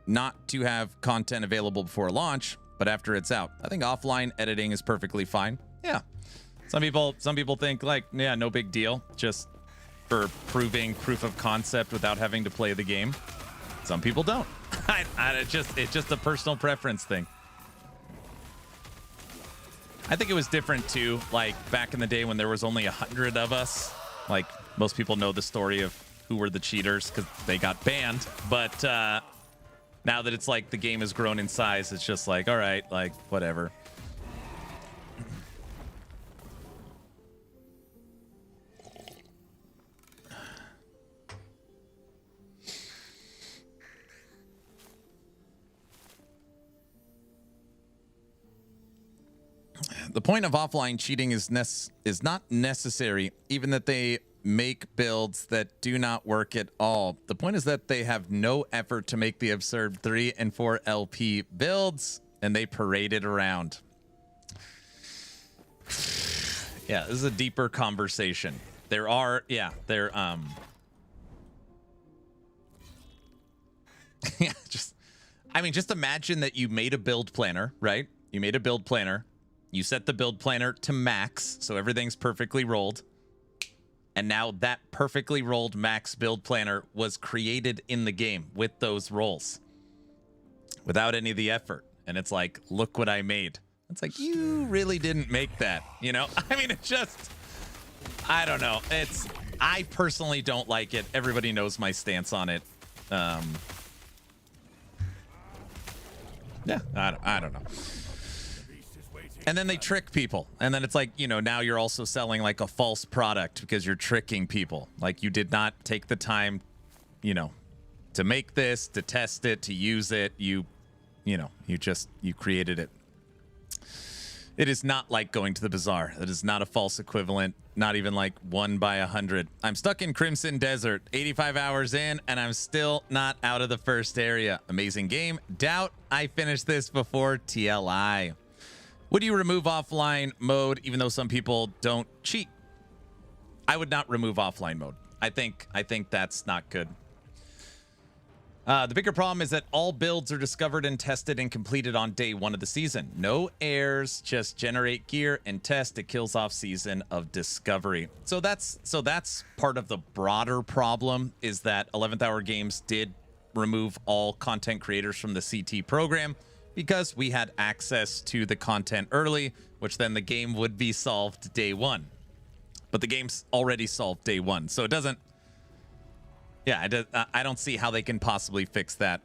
not to have content available before launch, but after it's out. I think offline editing is perfectly fine. Yeah. Some people think like, yeah, no big deal. Just for proving proof of concept without having to play the game. Some people don't. It's just a personal preference thing. I think it was different too, like back in the day when there was only 100 of us. Like most people know the story of who were the cheaters because they got banned. But now that it's like the game has grown in size, it's just like, all right, like whatever. The point of offline cheating is not necessary, even that they make builds that do not work at all. The point is that they have no effort to make the absurd 3 and 4 LP builds, and they parade it around. Yeah, this is a deeper conversation. Just imagine that you made a build planner, right? You made a build planner. You set the build planner to max, so everything's perfectly rolled. And now that perfectly rolled max build planner was created in the game with those rolls without any of the effort. And it's like, look what I made. It's like, you really didn't make that, you know? I mean, it's just, I don't know. I personally don't like it. Everybody knows my stance on it. Yeah, I don't know. And then they trick people. And then it's like, you know, now you're also selling like a false product because you're tricking people. Like you did not take the time, you know, to make this, to test it, to use it. You created it. It is not like going to the bazaar. It is not a false equivalent. Not even like 1 by 100. I'm stuck in Crimson Desert, 85 hours in, and I'm still not out of the first area. Amazing game. Doubt I finished this before TLI. Would you remove offline mode even though some people don't cheat? I would not remove offline mode. I think that's not good. The bigger problem is that all builds are discovered and tested and completed on day 1 of the season. No errors, just generate gear and test. It kills off season of discovery. So that's part of the broader problem, is that 11th Hour Games did remove all content creators from the CT program because we had access to the content early, which then the game would be solved day 1. But the game's already solved day 1, so it doesn't. Yeah, I don't see how they can possibly fix that.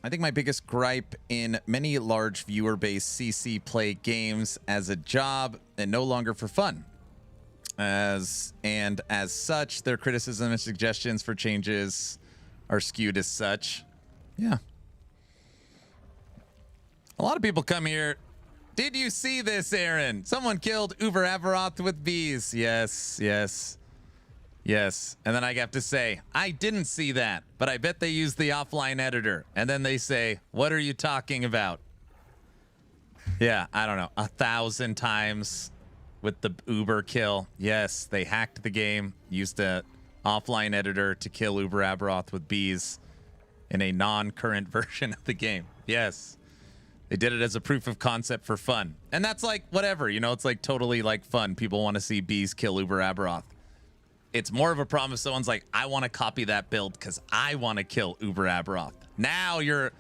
I think my biggest gripe in many large viewer-based CC play games as a job and no longer for fun. As such, their criticism and suggestions for changes are skewed as such. Yeah. A lot of people come here. Did you see this, Aaron? Someone killed Uber Avaroth with bees. Yes. And then I have to say, I didn't see that, but I bet they used the offline editor. And then they say, what are you talking about? Yeah, I don't know. 1,000 times with the Uber kill. Yes, they hacked the game, used a offline editor to kill Uber Avaroth with bees in a non-current version of the game. Yes. They did it as a proof of concept for fun. And that's like, whatever, you know, it's like totally like fun. People want to see bees kill Uber Avaroth. It's more of a problem if someone's like, I want to copy that build because I want to kill Uber Avaroth. Now you're,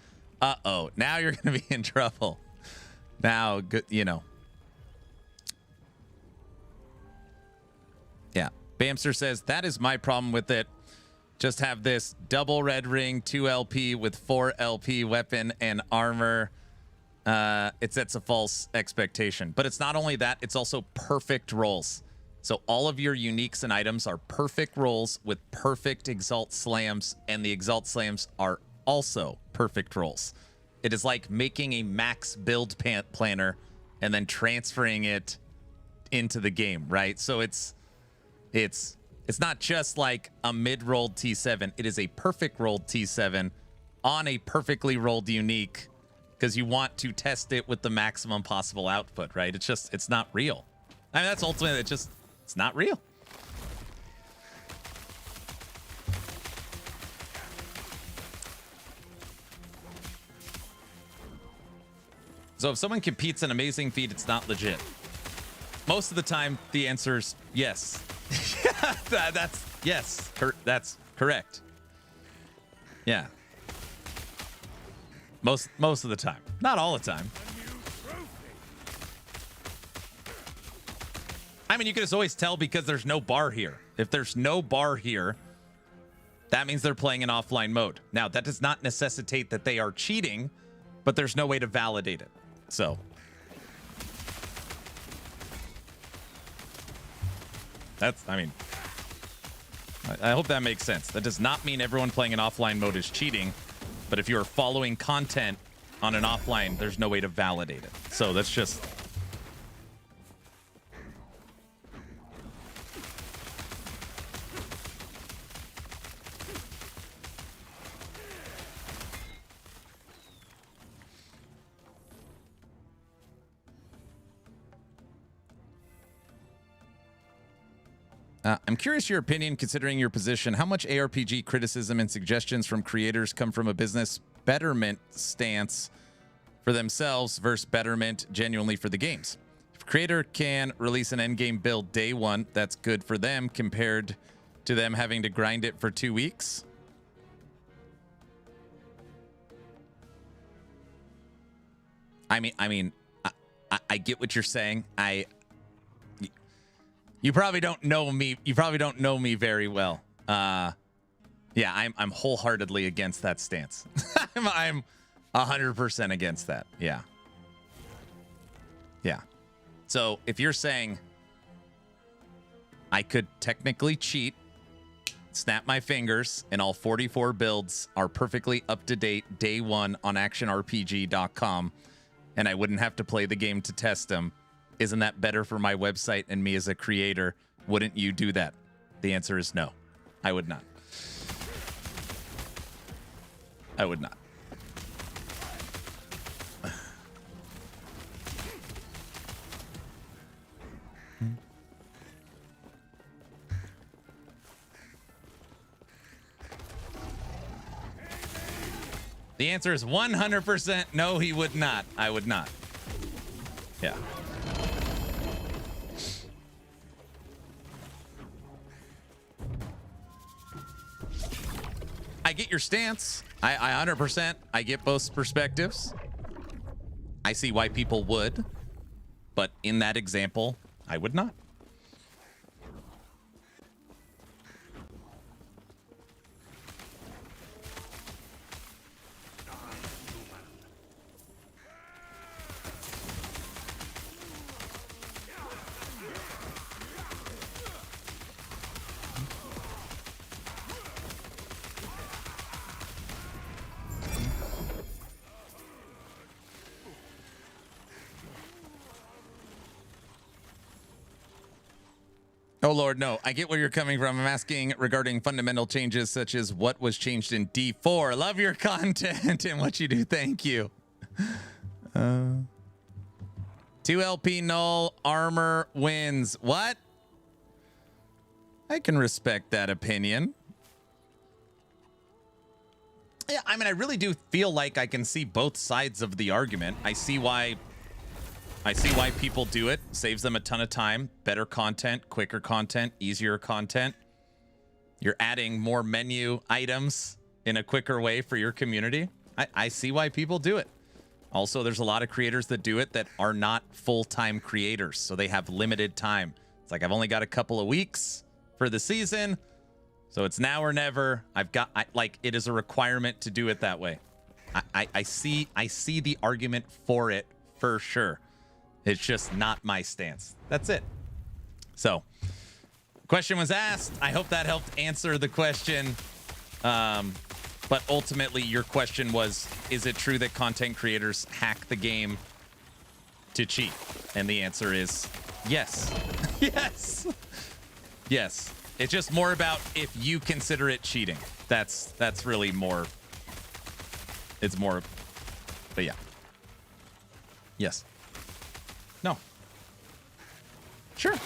now you're going to be in trouble. Now, good, you know. Yeah. Bamster says, that is my problem with it. Just have this double red ring, 2 LP with 4 LP weapon and armor. It sets a false expectation. But it's not only that, it's also perfect rolls. So all of your uniques and items are perfect rolls with perfect Exalt slams, and the Exalt slams are also perfect rolls. It is like making a max build planner and then transferring it into the game, right? So it's not just like a mid-rolled T7. It is a perfect rolled T7 on a perfectly rolled unique, because you want to test it with the maximum possible output, right? It's not real. I mean, that's ultimately, it's not real. So if someone competes an amazing feat, it's not legit. Most of the time, the answer is yes. That's correct. Yeah. Most of the time. Not all the time. I mean, you can just always tell because there's no bar here. If there's no bar here, that means they're playing in offline mode. Now, that does not necessitate that they are cheating, but there's no way to validate it. So that's, I mean, I hope that makes sense. That does not mean everyone playing in offline mode is cheating. But if you are following content on an offline, there's no way to validate it. So that's just... I'm curious your opinion, considering your position. How much ARPG criticism and suggestions from creators come from a business betterment stance for themselves versus betterment genuinely for the games? If a creator can release an endgame build day 1, that's good for them compared to them having to grind it for 2 weeks. I mean, I get what you're saying. You probably don't know me. You probably don't know me very well. Yeah, I'm wholeheartedly against that stance. I'm 100% against that. Yeah. Yeah. So if you're saying I could technically cheat, snap my fingers, and all 44 builds are perfectly up to date day 1 on actionrpg.com, and I wouldn't have to play the game to test them, isn't that better for my website and me as a creator Wouldn't you do that? The answer is no. I would not. I would not. The answer is 100% no, he would not. I would not. Yeah. I get your stance. I 100%. I get both perspectives. I see why people would, but in that example, I would not. Oh, Lord, no. I get where you're coming from. I'm asking regarding fundamental changes such as what was changed in D4. Love your content and what you do. Thank you. 2 LP null armor wins. What? I can respect that opinion. Yeah, I mean, I really do feel like I can see both sides of the argument. I see why people do it. Saves them a ton of time. Better content, quicker content, easier content. You're adding more menu items in a quicker way for your community. I see why people do it. Also, there's a lot of creators that do it that are not full-time creators, so they have limited time. It's like, I've only got a couple of weeks for the season, so it's now or never. It is a requirement to do it that way. I see the argument for it for sure. It's just not my stance. That's it. So, question was asked. I hope that helped answer the question. But ultimately, your question was, is it true that content creators hack the game to cheat? And the answer is yes. Yes. Yes. It's just more about if you consider it cheating. That's really more. It's more. But yeah. Yes. No. Sure.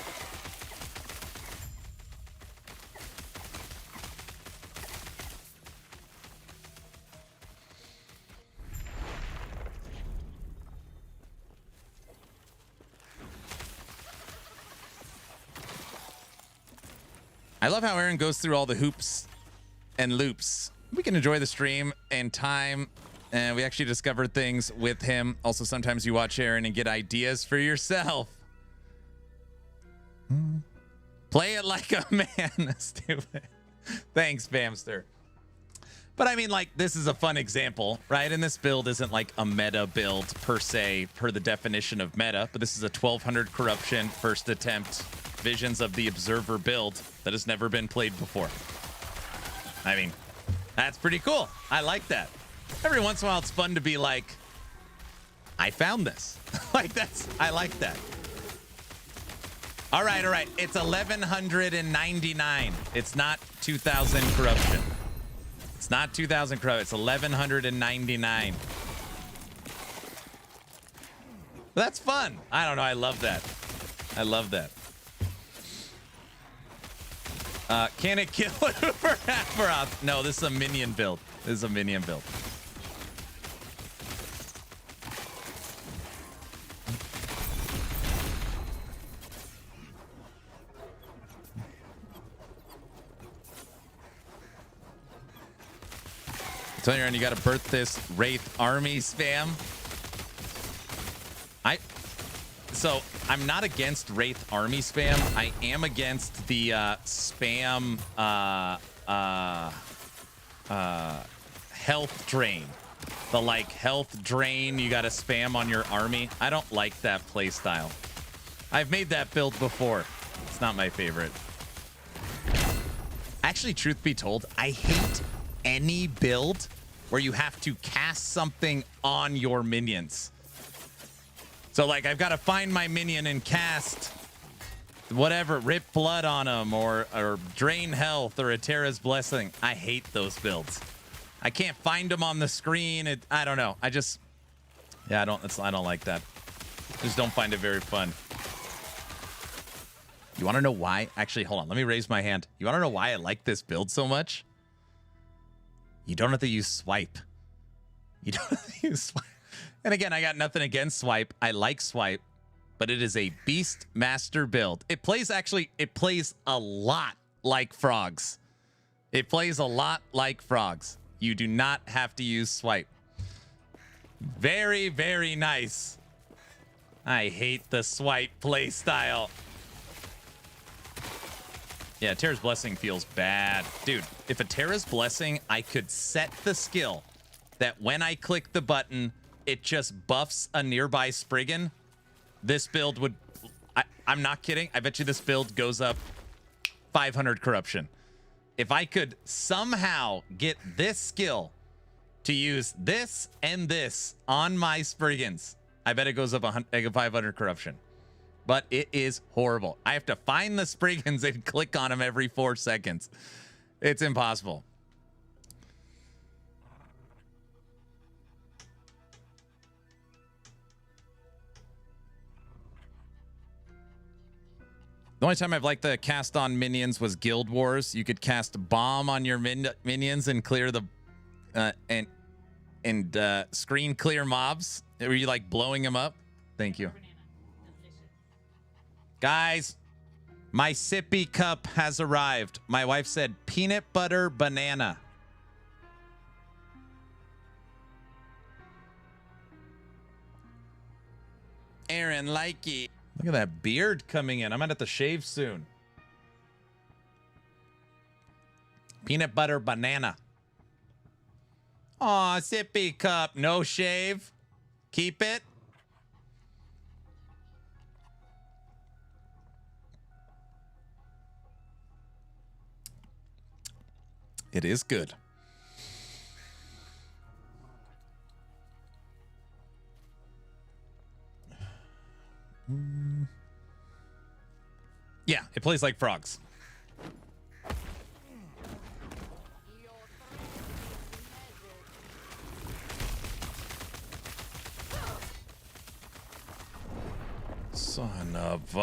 I love how Aaron goes through all the hoops and loops. We can enjoy the stream and time, and we actually discovered things with him. Also, sometimes you watch Aaron and get ideas for yourself. Play it like a man. Stupid. Thanks, Bamster. But I mean, like, this is a fun example, right? And this build isn't like a meta build per se, per the definition of meta, but this is a 1200 corruption first attempt Visions of the Observer build that has never been played before. I mean, that's pretty cool. I like that. Every once in a while, it's fun to be like, I found this. I like that. All right. It's 1199. It's not 2000 corruption. It's not 2000 corruption. It's 1199. But that's fun. I don't know. I love that. I love that. Can it kill it for Azeroth? No, this is a minion build. This is a minion build. Tell you, you got to birth this Wraith army spam. So I'm not against Wraith army spam. I am against the spam health drain. The health drain you got to spam on your army. I don't like that play style. I've made that build before. It's not my favorite. Actually, truth be told, I hate any build where you have to cast something on your minions. So I've got to find my minion and cast whatever, rip blood on them or drain health or a Terra's Blessing. I hate those builds. I can't find them on the screen. I don't know. I don't like that. Just don't find it very fun. You want to know why? Actually, hold on. Let me raise my hand. You want to know why I like this build so much? You don't have to use swipe. You don't have to use swipe. And again, I got nothing against swipe. I like swipe, but it is a beast master build. It plays a lot like frogs. It plays a lot like frogs. You do not have to use swipe. Very, very nice. I hate the swipe play style. Yeah, Terra's Blessing feels bad. Dude, if a Terra's Blessing, I could set the skill that when I click the button, it just buffs a nearby Spriggan. This build would... I'm not kidding. I bet you this build goes up 500 corruption. If I could somehow get this skill to use this and this on my Spriggans, I bet it goes up 500 corruption. But it is horrible. I have to find the Spriggans and click on them every 4 seconds. It's impossible. The only time I've liked the cast on minions was Guild Wars. You could cast bomb on your minions and clear the screen clear mobs. Were you like blowing them up? Thank you. Guys, my sippy cup has arrived. My wife said peanut butter banana. Aaron Likey. Look at that beard coming in. I'm gonna have to shave soon. Peanut butter banana. Aw, sippy cup. No shave. Keep it. It is good. Yeah, it plays like frogs. Son of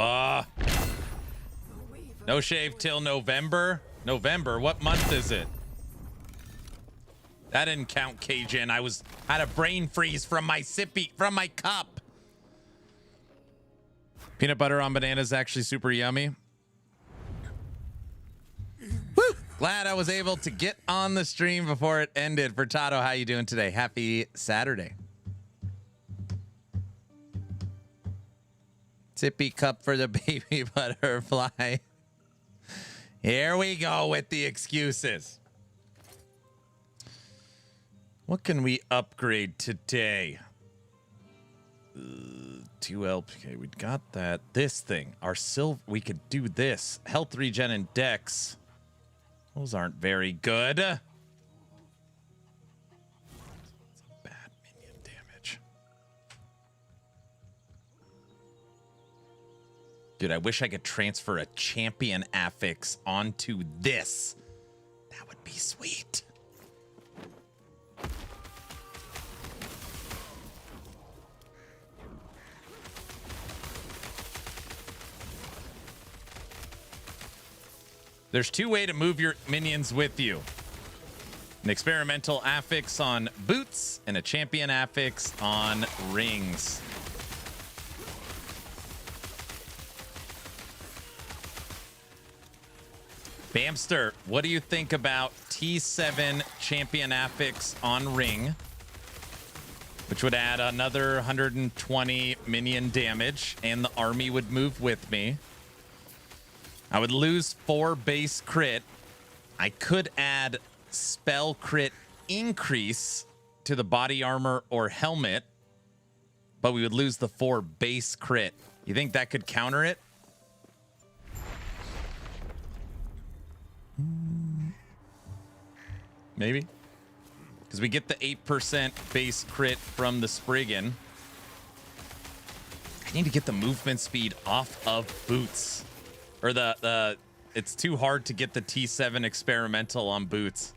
no shave till November. November? What month is it? That didn't count, Cajun. I had a brain freeze from my cup. Peanut butter on banana is actually super yummy. Woo! Glad I was able to get on the stream before it ended. For Tato, how you doing today? Happy Saturday. Sippy cup for the baby butterfly. Here we go with the excuses. What can we upgrade today? 2 LPK. We got that. This thing. Our silver. We could do this. Health regen and dex. Those aren't very good. Bad minion damage. Dude, I wish I could transfer a champion affix onto this. That would be sweet. There's 2 ways to move your minions with you. An experimental affix on boots and a champion affix on rings. Bamster, what do you think about T7 champion affix on ring? Which would add another 120 minion damage, and the army would move with me. I would lose 4 base crit. I could add spell crit increase to the body armor or helmet, but we would lose the 4 base crit. You think that could counter it? Maybe. Because we get the 8% base crit from the Spriggan. I need to get the movement speed off of boots. Or it's too hard to get the T7 experimental on boots.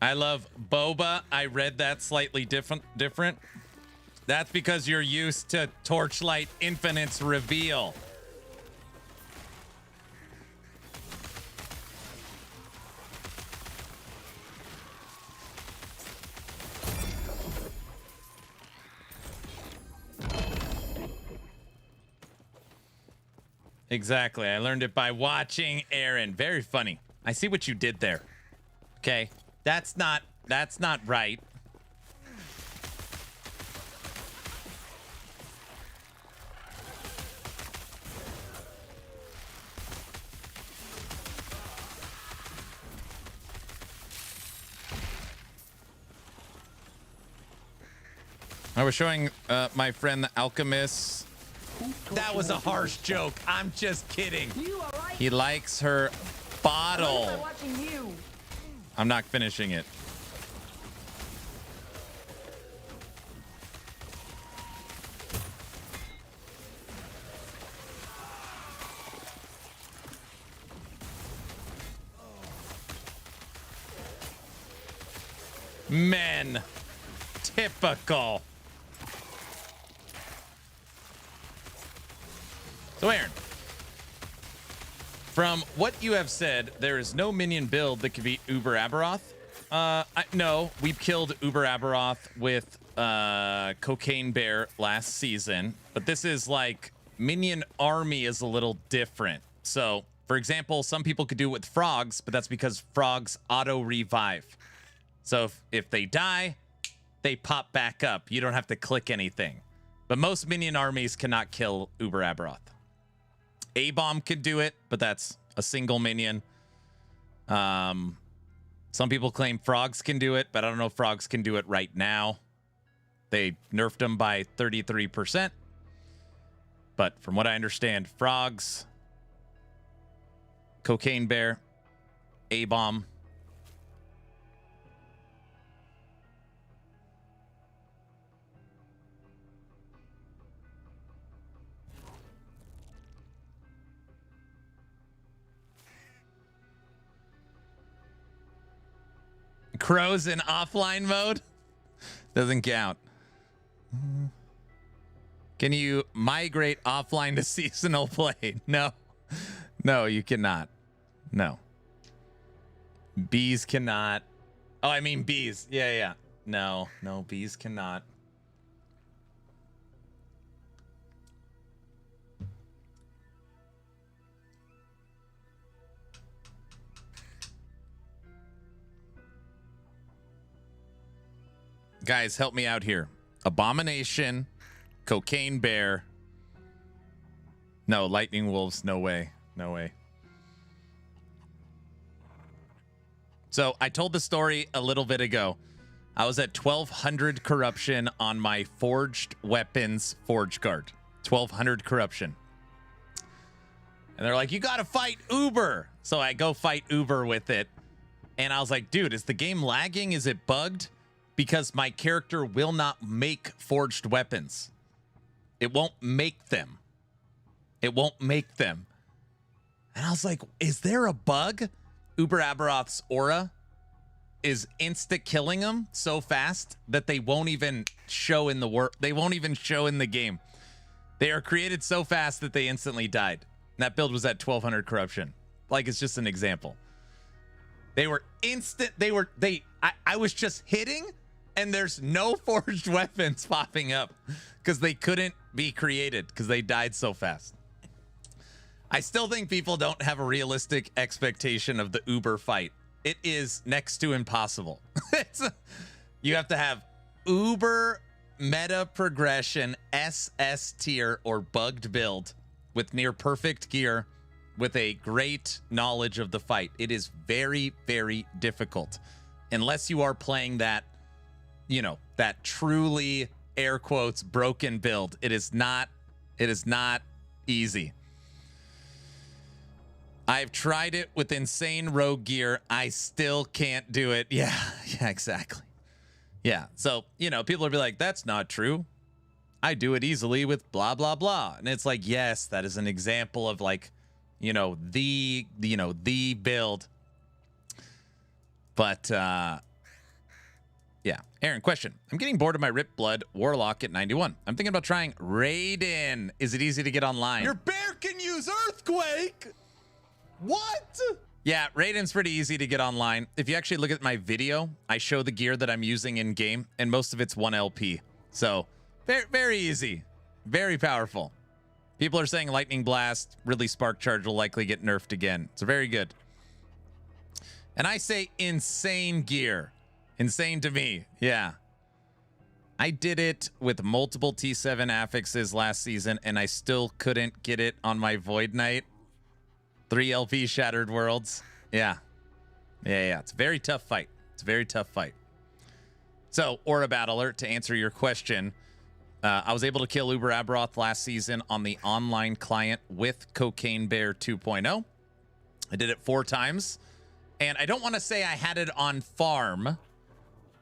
I love boba. I read that slightly different. That's because you're used to Torchlight Infinite's reveal. Exactly. I learned it by watching Aaron. Very funny. I see what you did there. Okay. That's not right. I was showing my friend the alchemist. That was a harsh joke. I'm just kidding. He likes her bottle. I'm not finishing it. Men. Typical. So Aaron, from what you have said, there is no minion build that can beat Uber Aberoth. No, we killed Uber Aberoth with Cocaine Bear last season, but this is like minion army is a little different. So, for example, some people could do it with frogs, but that's because frogs auto revive. So if they die, they pop back up. You don't have to click anything. But most minion armies cannot kill Uber Aberoth. A-bomb could do it, but that's a single minion. Some people claim frogs can do it, but I don't know if frogs can do it right now. They nerfed them by 33%. But from what I understand, frogs, Cocaine Bear, A-bomb. Crows in offline mode doesn't count. Can you migrate offline to seasonal play? No, you cannot. No. Bees cannot. Oh, I mean bees. Yeah. No, bees cannot. Guys, help me out here. Abomination, Cocaine Bear. No, Lightning Wolves. No way. So I told the story a little bit ago. I was at 1200 corruption on my forged weapons forge guard. 1200 corruption. And they're like, you got to fight Uber. So I go fight Uber with it. And I was like, dude, is the game lagging? Is it bugged? Because my character will not make forged weapons. It won't make them. And I was like, is there a bug? Uber Aberoth's aura is insta killing them so fast that they won't even show in the work. They won't even show in the game. They are created so fast that they instantly died. And that build was at 1200 corruption. Like, it's just an example. They were instant. I was just hitting and there's no forged weapons popping up because they couldn't be created because they died so fast. I still think people don't have a realistic expectation of the Uber fight. It is next to impossible. You have to have Uber meta progression, SS tier or bugged build with near perfect gear with a great knowledge of the fight. It is very, very difficult unless you are playing that, that truly air quotes broken build. It is not easy. I've tried it with insane rogue gear. I still can't do it. Yeah, exactly. Yeah, so, people will be like, that's not true. I do it easily with blah, blah, blah. And it's like, yes, that is an example of like, the build. But, yeah. Aaron, question. I'm getting bored of my Ripped Blood Warlock at 91. I'm thinking about trying Raiden. Is it easy to get online? Your bear can use Earthquake. What? Yeah, Raiden's pretty easy to get online. If you actually look at my video, I show the gear that I'm using in game, and most of it's 1 LP. So, very, very easy. Very powerful. People are saying Lightning Blast, Ridley Spark Charge will likely get nerfed again. So, very good. And I say insane gear. Insane to me. Yeah. I did it with multiple T7 affixes last season, and I still couldn't get it on my Void Knight. 3 LP Shattered Worlds. Yeah. It's a very tough fight. It's a very tough fight. So, Aura Battler, to answer your question, I was able to kill Uber Aberoth last season on the online client with Cocaine Bear 2.0. I did it 4 times. And I don't want to say I had it on farm,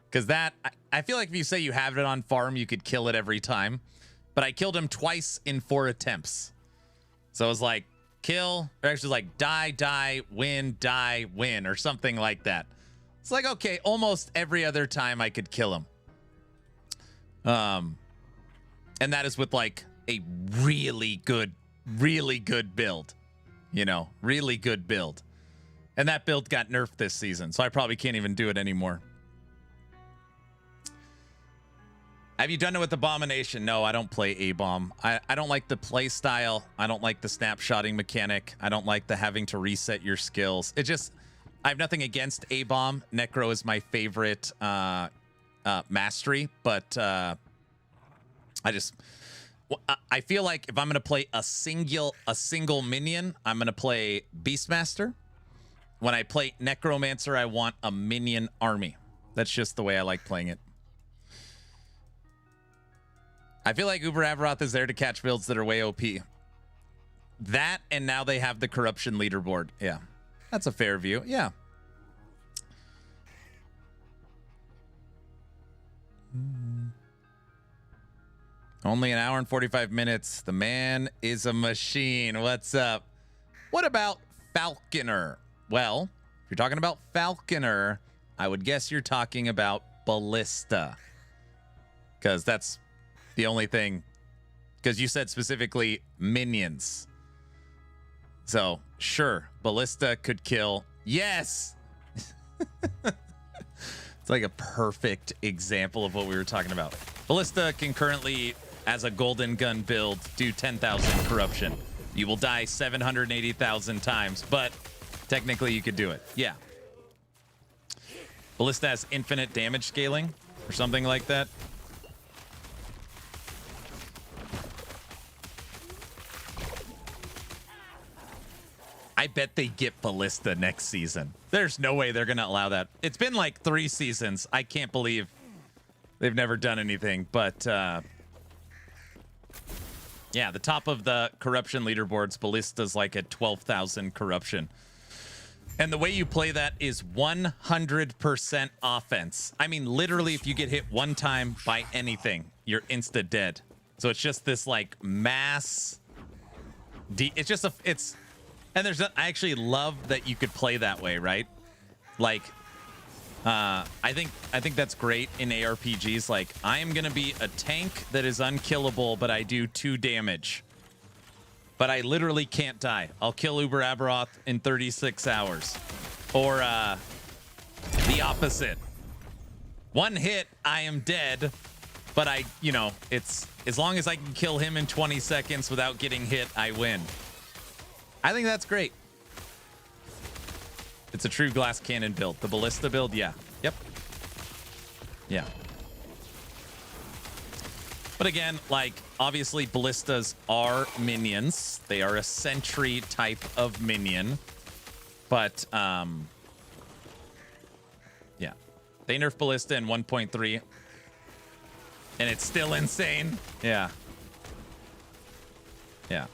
because that, I feel like if you say you have it on farm, you could kill it every time. But I killed him twice in 4 attempts. So it was like, kill, or actually like die, win, or something like that. It's like, okay, almost every other time I could kill him. And that is with like a really good build. Really good build. And that build got nerfed this season, so I probably can't even do it anymore. Have you done it with Abomination? No, I don't play A-Bomb. I don't like the play style. I don't like the snapshotting mechanic. I don't like the having to reset your skills. It just, I have nothing against A-Bomb. Necro is my favorite mastery, but I feel like if I'm going to play a single minion, I'm going to play Beastmaster. When I play Necromancer, I want a minion army. That's just the way I like playing it. I feel like Uber Aberoth is there to catch builds that are way OP. That, and now they have the corruption leaderboard. Yeah, that's a fair view. Yeah. Only an hour and 45 minutes. The man is a machine. What's up? What about Falconer? Well, if you're talking about Falconer, I would guess you're talking about Ballista. Because that's the only thing. Because you said specifically minions. So, sure, Ballista could kill. Yes! It's like a perfect example of what we were talking about. Ballista can currently, as a golden gun build, do 10,000 corruption. You will die 780,000 times, but technically you could do it. Yeah. Ballista has infinite damage scaling or something like that. I bet they get Ballista next season. There's no way they're going to allow that. It's been like 3 seasons. I can't believe they've never done anything. But, yeah, the top of the corruption leaderboards, Ballista's like at 12,000 corruption. And the way you play that is 100% offense. I mean, literally, if you get hit one time by anything, you're insta dead. So it's just this like mass. It's just it's. And I actually love that you could play that way, right? Like, I think that's great in ARPGs. Like, I am gonna be a tank that is unkillable, but I do 2 damage. But I literally can't die. I'll kill Uber Aberoth in 36 hours. Or the opposite. 1 hit, I am dead. But it's as long as I can kill him in 20 seconds without getting hit, I win. I think that's great. It's a true glass cannon build. The Ballista build, yeah. Yep. Yeah. But again, like, obviously Ballistas are minions. They are a sentry type of minion. But, yeah. They nerf Ballista in 1.3. And it's still insane. Yeah. Yeah.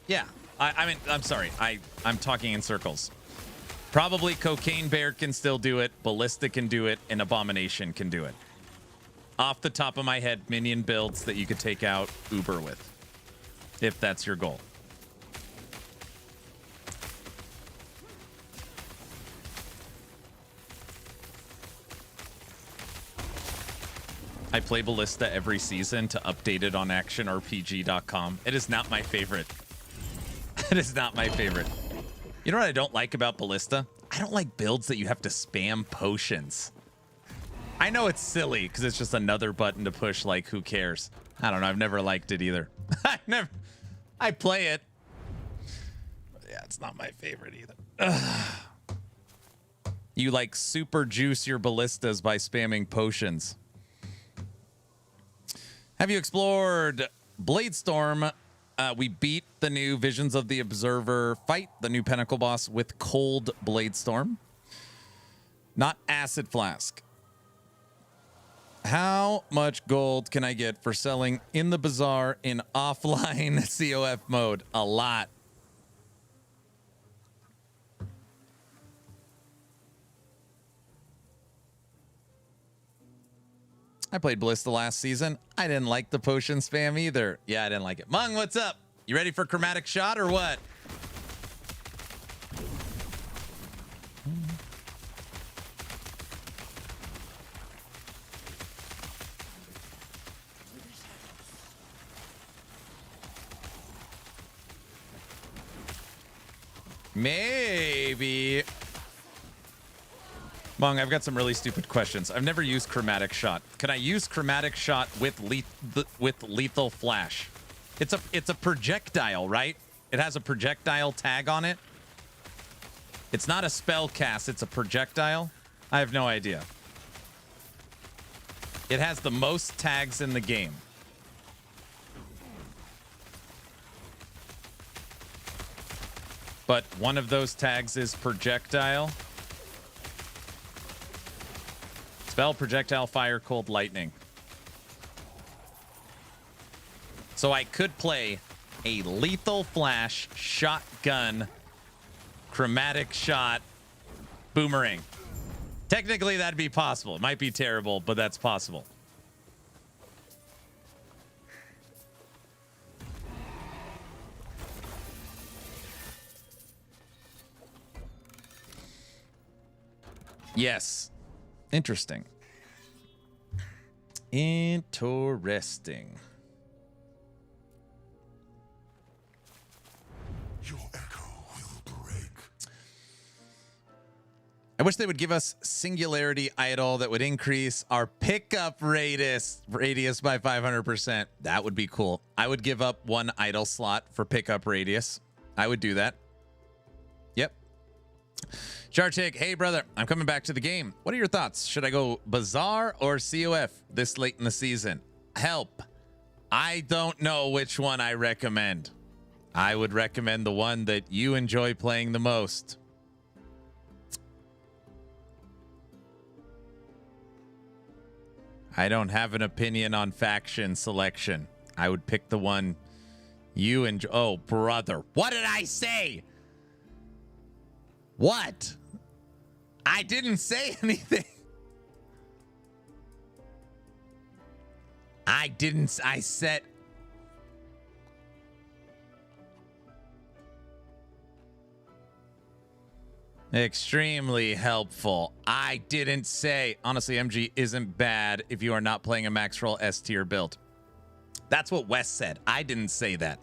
Yeah. I mean, I'm sorry. I'm talking in circles. Probably Cocaine Bear can still do it. Ballista can do it. And Abomination can do it. Off the top of my head, minion builds that you could take out Uber with. If that's your goal. I play Ballista every season to update it on actionrpg.com. It is not my favorite. It is not my favorite. You know what I don't like about Ballista? I don't like builds that you have to spam potions. I know it's silly because it's just another button to push, like, who cares? I don't know. I've never liked it either. I play it. Yeah, it's not my favorite either. Ugh. You, like, super juice your ballistas by spamming potions. Have you explored Bladestorm? We beat the new Visions of the Observer fight, the new Pinnacle boss, with Cold Bladestorm. Not Acid Flask. How much gold can I get for selling in the bazaar in offline COF mode? A lot. I played Ballista last season. I didn't like the potion spam either. Yeah, I didn't like it. Mung, what's up? You ready for Chromatic Shot or what? Maybe. Mung, I've got some really stupid questions. I've never used Chromatic Shot. Can I use Chromatic Shot with Lethal Flash? It's a projectile, right? It has a projectile tag on it. It's not a spell cast, it's a projectile. I have no idea. It has the most tags in the game. But one of those tags is projectile. Spell, projectile, fire, cold, lightning. So I could play a lethal flash, shotgun, chromatic shot, boomerang. Technically, that'd be possible. It might be terrible, but that's possible. Yes. Interesting. Interesting. Your echo will break. I wish they would give us Singularity Idol that would increase our pickup radius by 500%. That would be cool. I would give up one idle slot for pickup radius. I would do that. Yep. Chartik, hey brother, I'm coming back to the game. What are your thoughts? Should I go Bazaar or COF this late in the season? Help. I don't know which one I recommend. I would recommend the one that you enjoy playing the most. I don't have an opinion on faction selection. I would pick the one you enjoy. Oh, brother. What did I say? What? I didn't say anything. I said. Extremely helpful. I didn't say. Honestly, MG isn't bad if you are not playing a max roll S tier build. That's what Wes said. I didn't say that.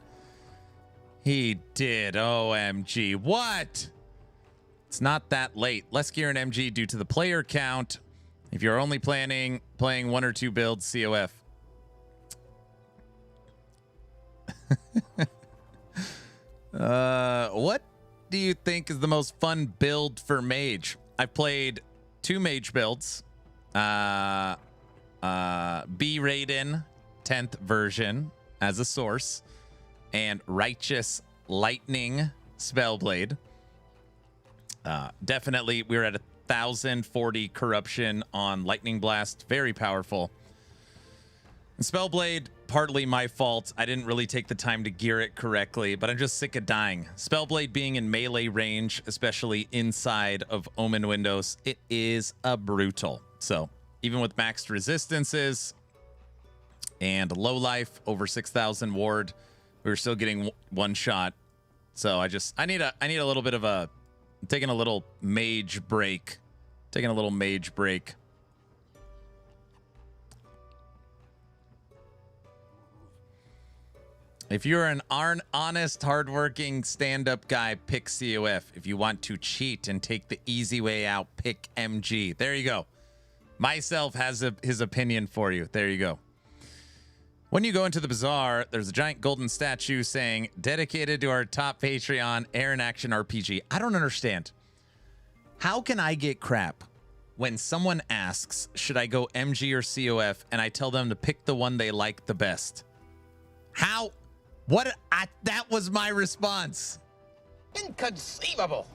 He did. OMG. What? It's not that late. Less gear in MG due to the player count. If you're only playing one or two builds, COF. What do you think is the most fun build for Mage? I've played 2 Mage builds. B-Raiden 10th version as a source. And Righteous Lightning Spellblade. Definitely, we were at 1,040 corruption on Lightning Blast. Very powerful. Spellblade, partly my fault. I didn't really take the time to gear it correctly, but I'm just sick of dying. Spellblade being in melee range, especially inside of Omen windows, it is a brutal. So even with maxed resistances and low life over 6,000 ward, we were still getting one shot. So I need a little bit of a, I'm taking a little mage break. Taking a little mage break. If you're an honest, hardworking, stand-up guy, pick COF. If you want to cheat and take the easy way out, pick MG. There you go. Myself has his opinion for you. There you go. When you go into the bazaar, there's a giant golden statue saying, dedicated to our top Patreon, Air and Action RPG. I don't understand. How can I get crap when someone asks, should I go MG or COF, and I tell them to pick the one they like the best? How? That was my response. Inconceivable.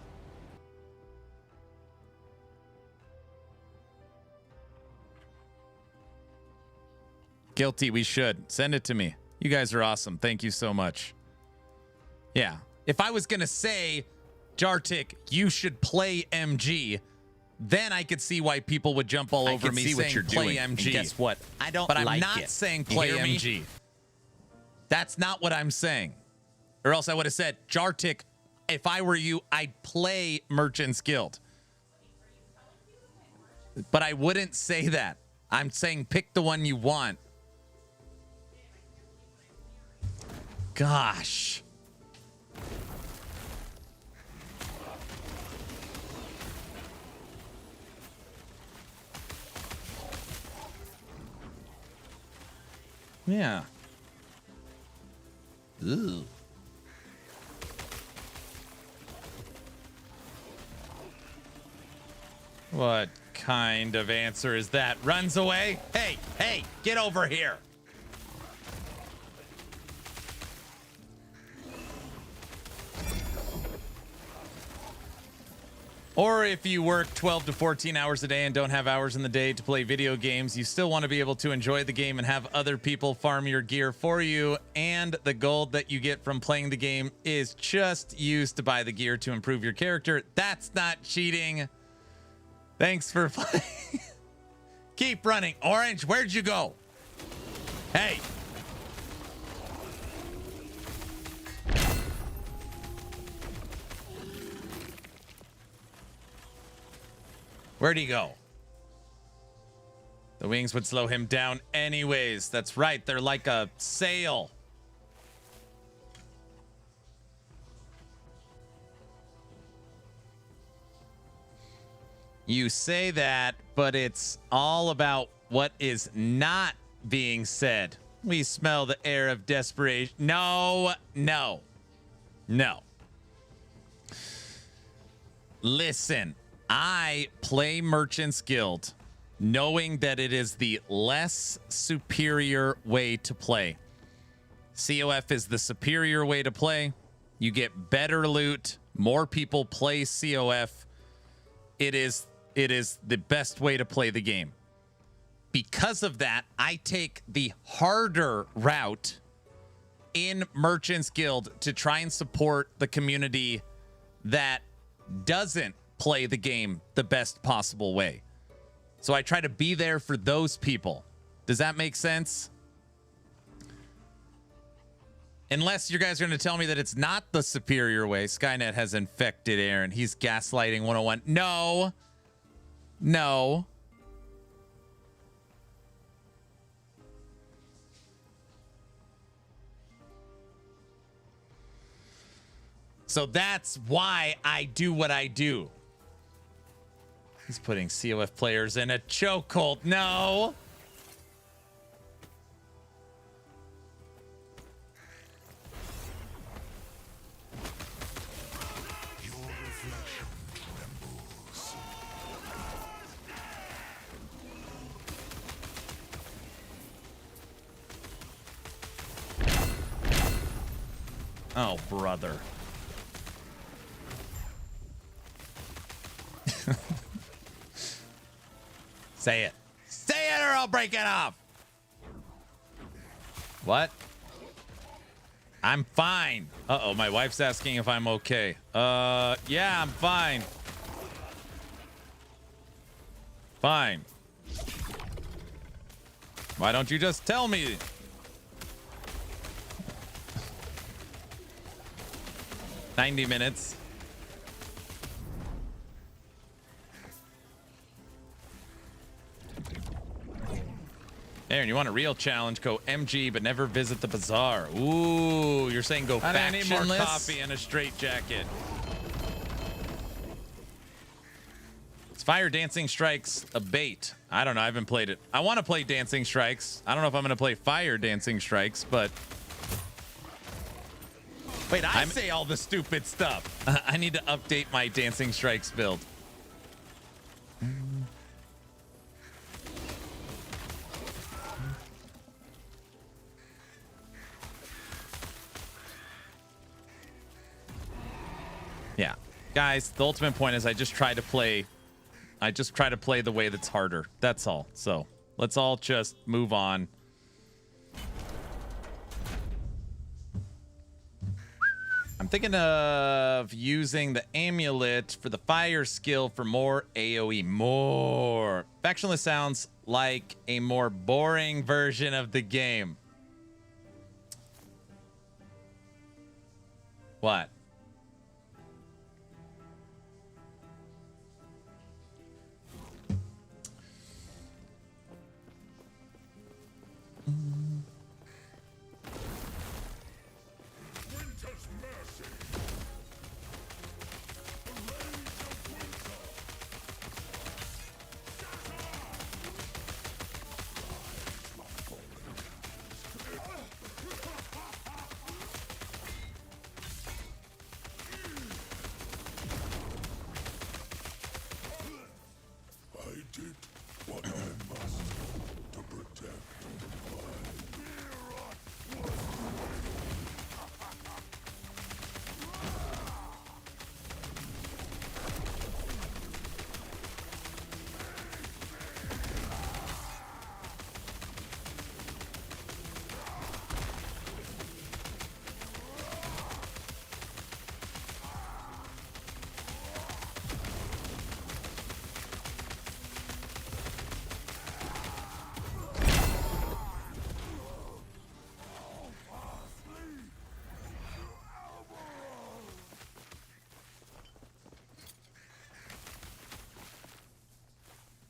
Guilty, we should. Send it to me. You guys are awesome. Thank you so much. Yeah. If I was going to say, Jartik, you should play MG, then I could see why people would jump all over me saying what you're play doing. MG. And guess what? I don't But I'm like not it. saying You play hear me? MG. That's not what I'm saying. Or else I would have said, Jartik, if I were you, I'd play Merchant's Guild. But I wouldn't say that. I'm saying pick the one you want. Gosh. Yeah. Ooh. What kind of answer is that? Runs away? Hey, hey, get over here. Or if you work 12 to 14 hours a day and don't have hours in the day to play video games, you still want to be able to enjoy the game and have other people farm your gear for you. And the gold that you get from playing the game is just used to buy the gear to improve your character. That's not cheating. Thanks for playing. Keep running. Orange, where'd you go? Hey. Where'd he go? The wings would slow him down anyways. That's right. They're like a sail. You say that, but it's all about what is not being said. We smell the air of desperation. No, no, no. Listen. I play Merchant's Guild knowing that it is the less superior way to play. COF is the superior way to play. You get better loot. More people play COF. It is the best way to play the game. Because of that, I take the harder route in Merchant's Guild to try and support the community that doesn't play the game the best possible way. So I try to be there for those people. Does that make sense? Unless you guys are going to tell me that it's not the superior way. Skynet has infected Aaron. He's gaslighting 101. No. No. So that's why I do what I do. He's putting COF players in a chokehold. No. Your reflection trembles. Oh, brother. Say it. Say it or I'll break it off. What? I'm fine. Uh-oh, my wife's asking if I'm okay. Yeah, I'm fine. Fine. Why don't you just tell me? $90 minutes. Aaron, you want a real challenge? Go MG, but never visit the bazaar. Ooh, you're saying go factionless? Coffee and a straight jacket. Is Fire Dancing Strikes a bait? I don't know. I haven't played it. I want to play Dancing Strikes. I don't know if I'm going to play Fire Dancing Strikes, but... Wait, I say all the stupid stuff. I need to update my Dancing Strikes build. Yeah, guys, the ultimate point is I just try to play the way that's harder. That's all. So let's all just move on. I'm thinking of using the amulet for the fire skill for more AoE. More. Factionless sounds like a more boring version of the game. What?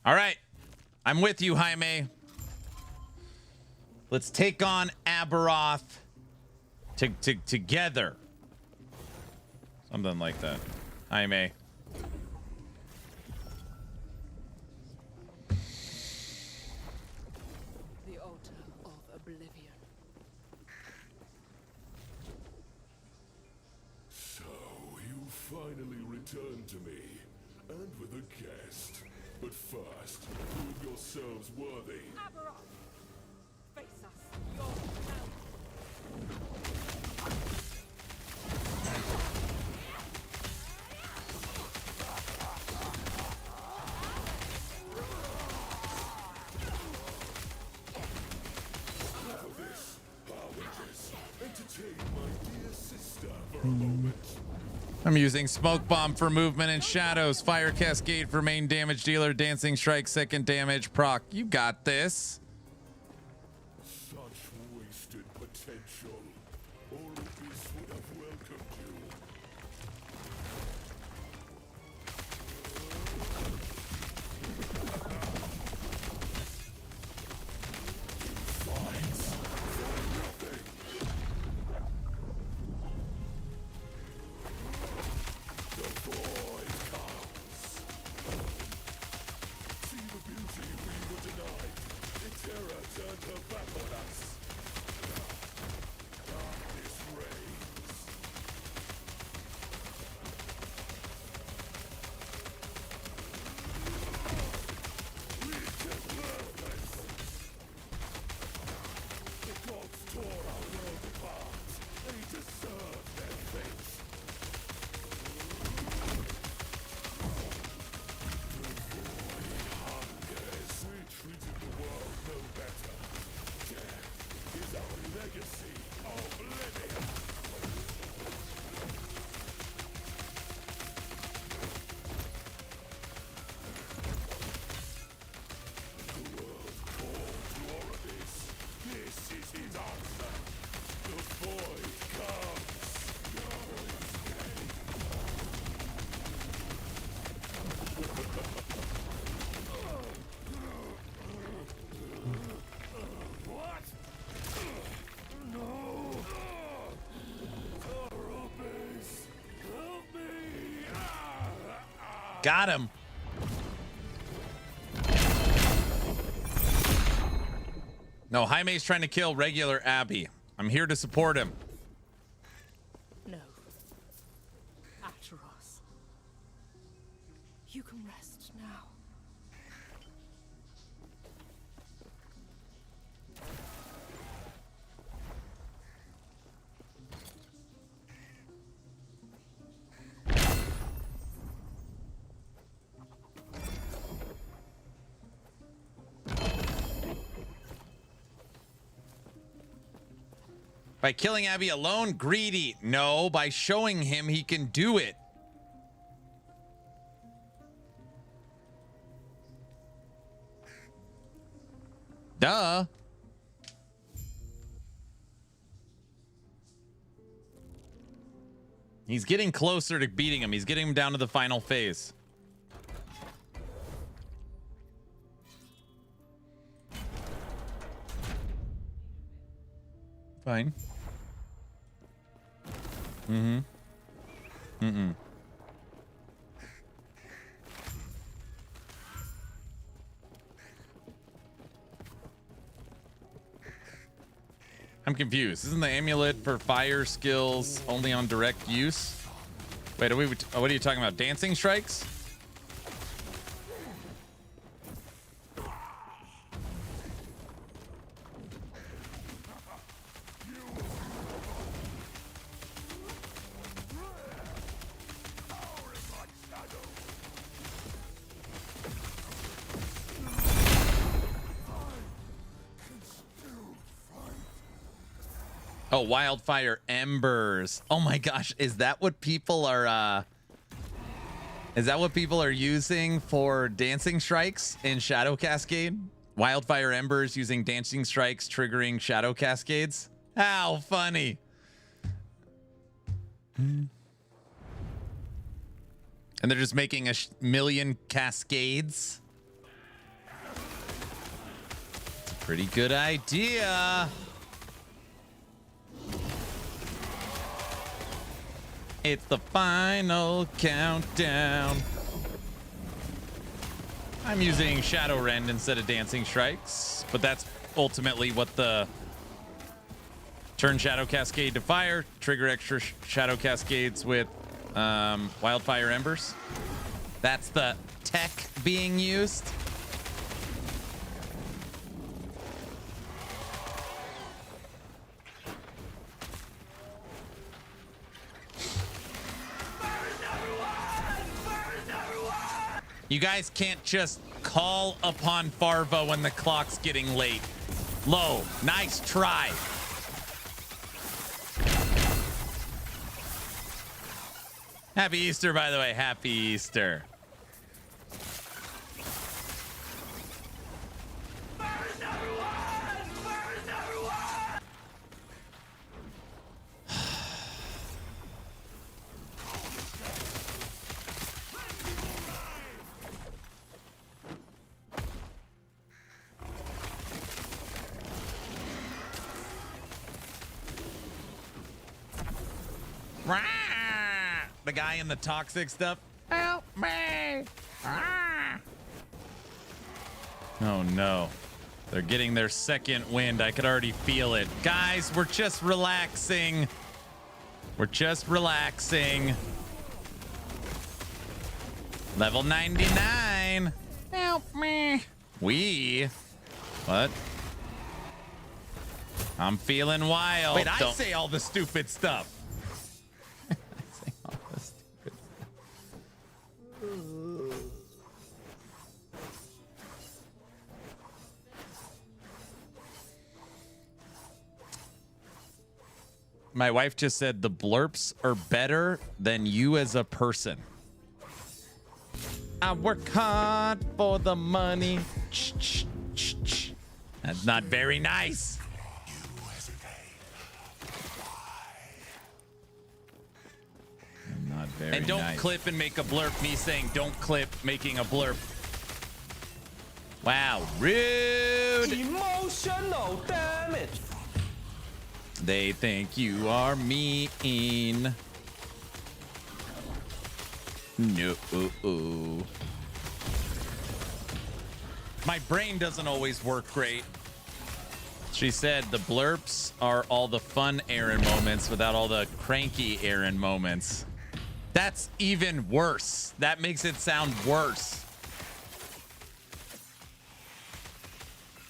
All right. I'm with you, Jaime. Let's take on Aberoth together. Something like that. Jaime. The altar of oblivion. So you finally returned to me, and with a guest. But first, prove yourselves worthy. Aberoth! Face us, your now. Enough of this. Witches, entertain my dear sister for a moment. I'm using Smoke Bomb for movement and shadows. Fire Cascade for main damage dealer. Dancing Strike second damage proc. You got this. Such wasted potential. Olympus would have welcomed you. Fights for nothing. The void comes. See the beauty we were denied. It's Got him. No, Jaime's trying to kill regular Abby. I'm here to support him. No. Atros. You can rest now. By killing Abby alone, greedy. No, by showing him he can do it. Duh. He's getting closer to beating him. He's getting him down to the final phase. Fine. Mm-hmm. Mm-mm. I'm confused. Isn't the amulet for fire skills only on direct use? Wait, what are you talking about? Dancing strikes? Oh, wildfire embers. Oh my gosh, is that what people are using for dancing strikes in Shadow Cascade? Wildfire embers using dancing strikes triggering Shadow Cascades? How funny. And they're just making a million cascades. It's a pretty good idea. It's the final countdown. I'm using Shadow Rend instead of Dancing Strikes, but that's ultimately what the turn Shadow Cascade to fire, trigger extra Shadow Cascades with Wildfire Embers. That's the tech being used. You guys can't just call upon Farva when the clock's getting late. Low, nice try. Happy Easter, by the way. Happy Easter. The guy in the toxic stuff. Help me! Ah. Oh no. They're getting their second wind. I could already feel it. Guys, we're just relaxing. We're just relaxing. Level 99. Help me. What? I'm feeling wild. Wait, I say all the stupid stuff. My wife just said the blurps are better than you as a person. I work hard for the money. That's not very nice. Not very and don't nice. Clip and make a blurp. Me saying don't clip making a blurp. Wow, rude. Emotional damage. They think you are mean. No. My brain doesn't always work great. She said the blurps are all the fun Aaron moments without all the cranky Aaron moments. That's even worse. That makes it sound worse.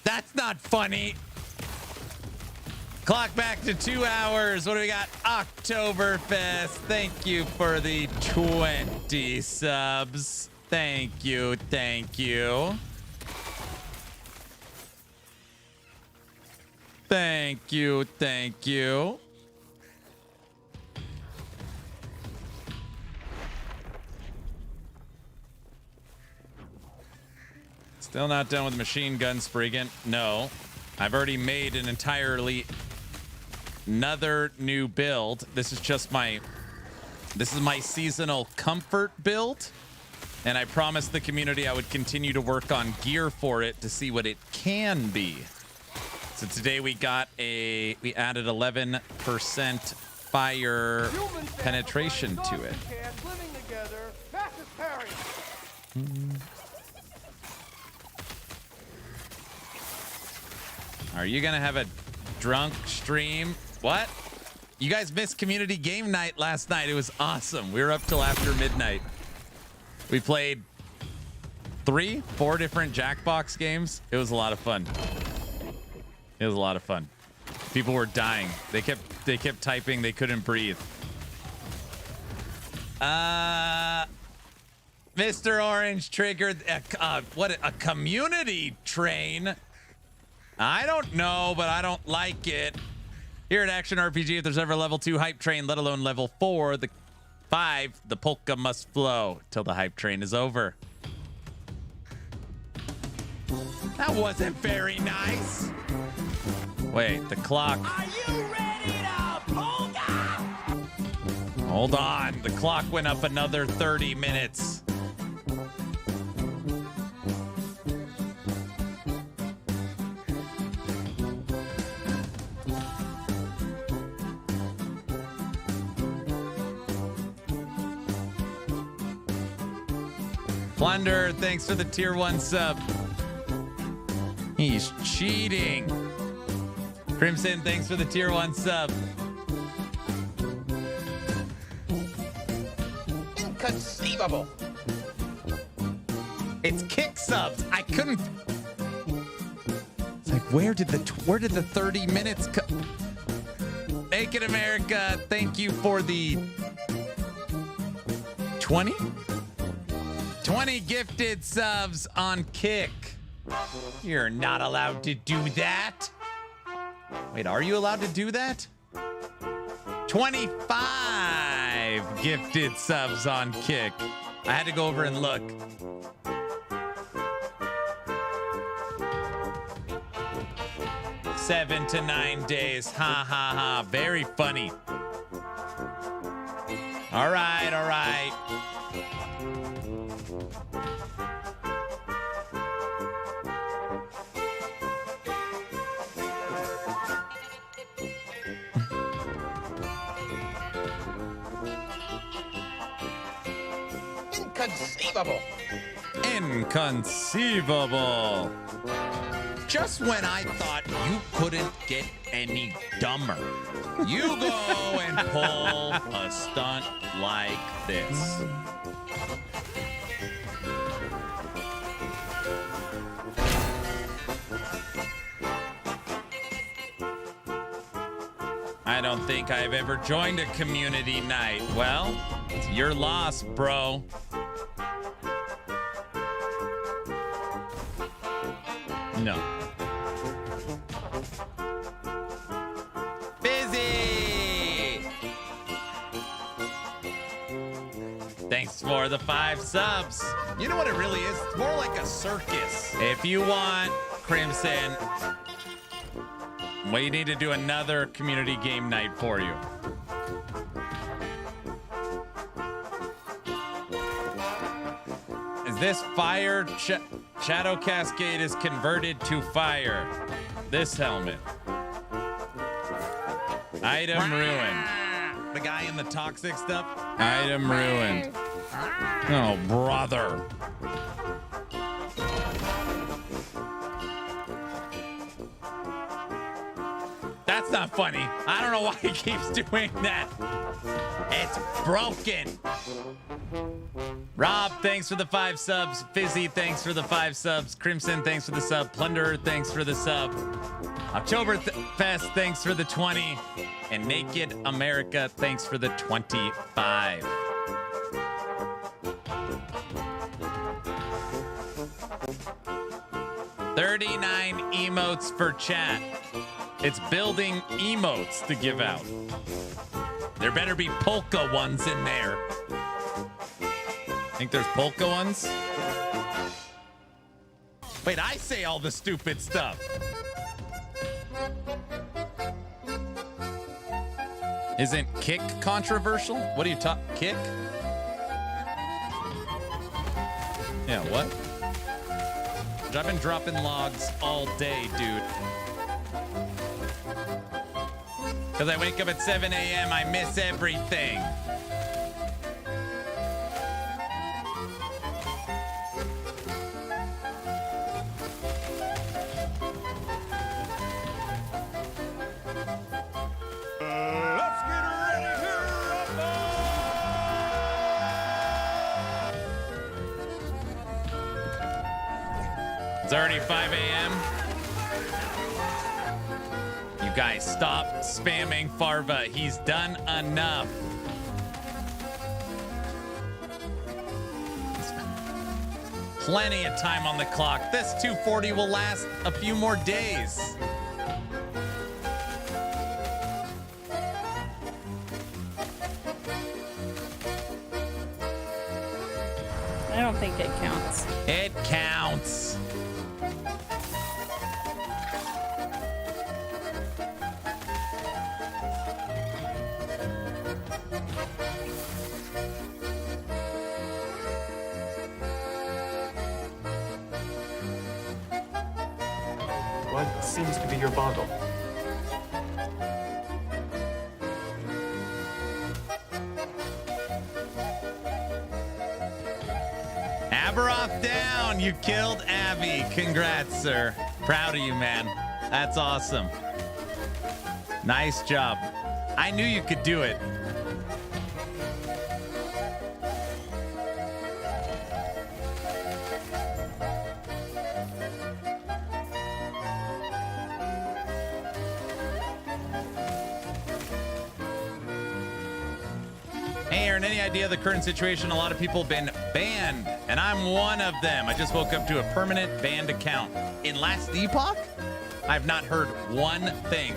That's not funny. Clock back to 2 hours. What do we got? Oktoberfest. Thank you for the 20 subs. Thank you. Thank you. Thank you. Thank you. Still not done with machine gun Spriggan. No. I've already made an entirely another new build. This is my seasonal comfort build. And I promised the community I would continue to work on gear for it to see what it can be. So today we added 11% fire penetration to it. Are you gonna have a drunk stream? What? You guys missed community game night last night. It was awesome. We were up till after midnight. We played 3-4 different Jackbox games. It was a lot of fun. It was a lot of fun. People were dying. They kept typing. They couldn't breathe. Mr. Orange triggered a community train. I don't know, but I don't like it. Here at Action RPG, if there's ever a level 2 hype train, let alone level 4, the 5, the polka must flow till the hype train is over. That wasn't very nice. Wait, the clock. Are you ready to polka? Hold on. The clock went up another 30 minutes. Plunder, thanks for the tier 1 sub. He's cheating. Crimson, thanks for the tier 1 sub. Inconceivable. It's kick subs. I couldn't. It's like, where did the 30 minutes go? Make it America. Thank you for the 20 gifted subs on Kick. You're not allowed to do that. Wait, are you allowed to do that? 25 gifted subs on Kick. I had to go over and look. Seven to 9 days. Ha ha ha. Very funny. All right, all right. Inconceivable. Inconceivable. Just when I thought you couldn't get any dumber, you go and pull a stunt like this. I don't think I've ever joined a community night. Well, it's your loss, bro. No. Busy! Thanks for the 5 subs. You know what it really is? It's more like a circus. If you want, Crimson, we need to do another community game night for you. Is this fire? Shadow Cascade is converted to fire. This helmet. Item ruined. The guy in the toxic stuff? Item ruined. Oh, brother. That's not funny. I don't know why he keeps doing that. It's broken. Rob, thanks for the 5 subs. Fizzy, thanks for the 5 subs. Crimson, thanks for the sub. Plunderer, thanks for the sub. Oktoberfest, thanks for the 20. And Naked America, thanks for the 25. $39 emotes for chat. It's building emotes to give out. There better be polka ones in there. Think there's polka ones? Wait, I say all the stupid stuff. Isn't kick controversial? What do you talk? Kick? Yeah, what? I've been dropping logs all day, dude. Because I wake up at 7 a.m., I miss everything. Let's get ready to rumble! It's already 5 a.m. You guys, stop spamming Farva. He's done enough. Plenty of time on the clock. This 240 will last a few more days. I don't think it counts. It counts. What seems to be your boggle? Aberoth down. You killed Abby. Congrats, sir. Proud of you, man. That's awesome. Nice job. I knew you could do it. Hey, Aaron, any idea of the current situation? A lot of people have been banned, and I'm one of them. I just woke up to a permanent banned account. In Last Epoch, I've not heard one thing.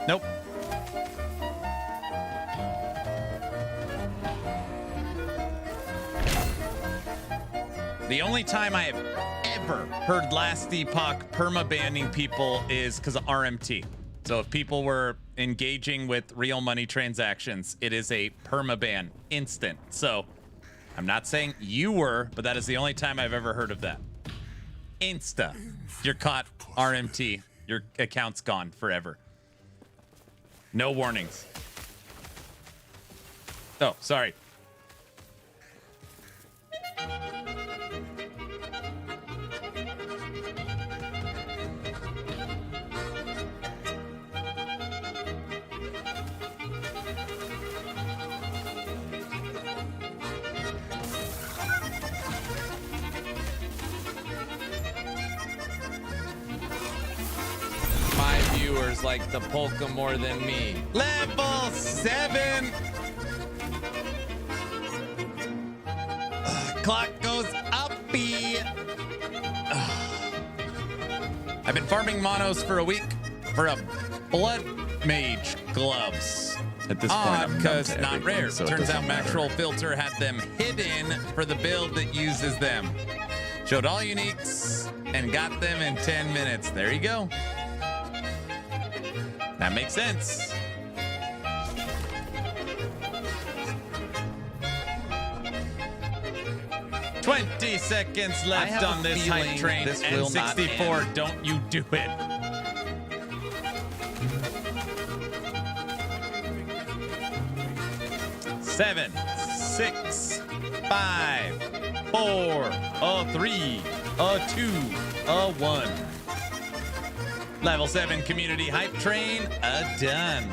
Nope. The only time I have ever heard Last Epoch perma-banning people is because of RMT. So if people were engaging with real money transactions, it is a perma-ban, instant. So I'm not saying you were, but that is the only time I've ever heard of that. Insta. You're caught RMT. Your account's gone forever. No warnings. Oh, sorry. Like the polka more than me. Level 7. Clock goes uppy. I've been farming monos for a week for a blood mage gloves. At this point, because not rare. So turns out Macro Filter had them hidden for the build that uses them. Showed all uniques and got them in 10 minutes. There you go. That makes sense. "20 seconds left on this hype train. This will N64, don't you do it. 7, 6, 5, 4, a 3, a 2, a 1. Level 7 community hype train, done.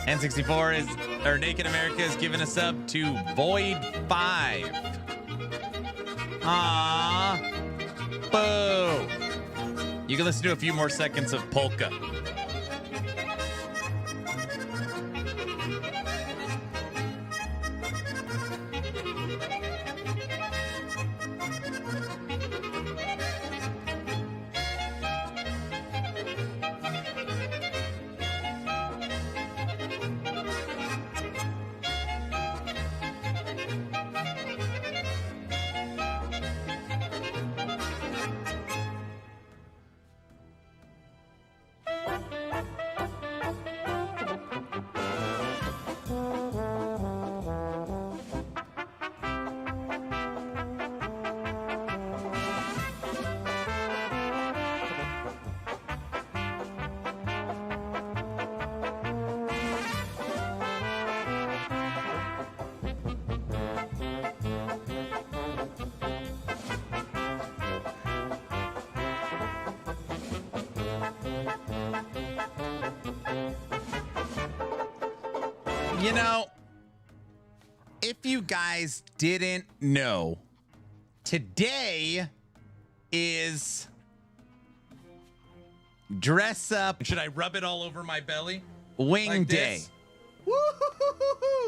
N64 is, or Naked America is giving a sub to Void 5. Aww. Boo. You can listen to a few more seconds of Polka. You know, if you guys didn't know, today is dress up. Should I rub it all over my belly? Wing Like Day. this?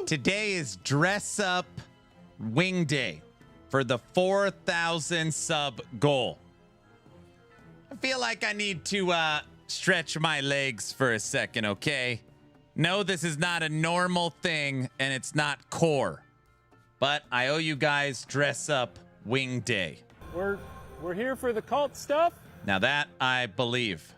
Today is dress up Wing Day for the 4,000 sub goal. I feel like I need to stretch my legs for a second, okay? No, this is not a normal thing, and it's not core. But I owe you guys dress up Wing Day. We're here for the cult stuff? Now that I believe.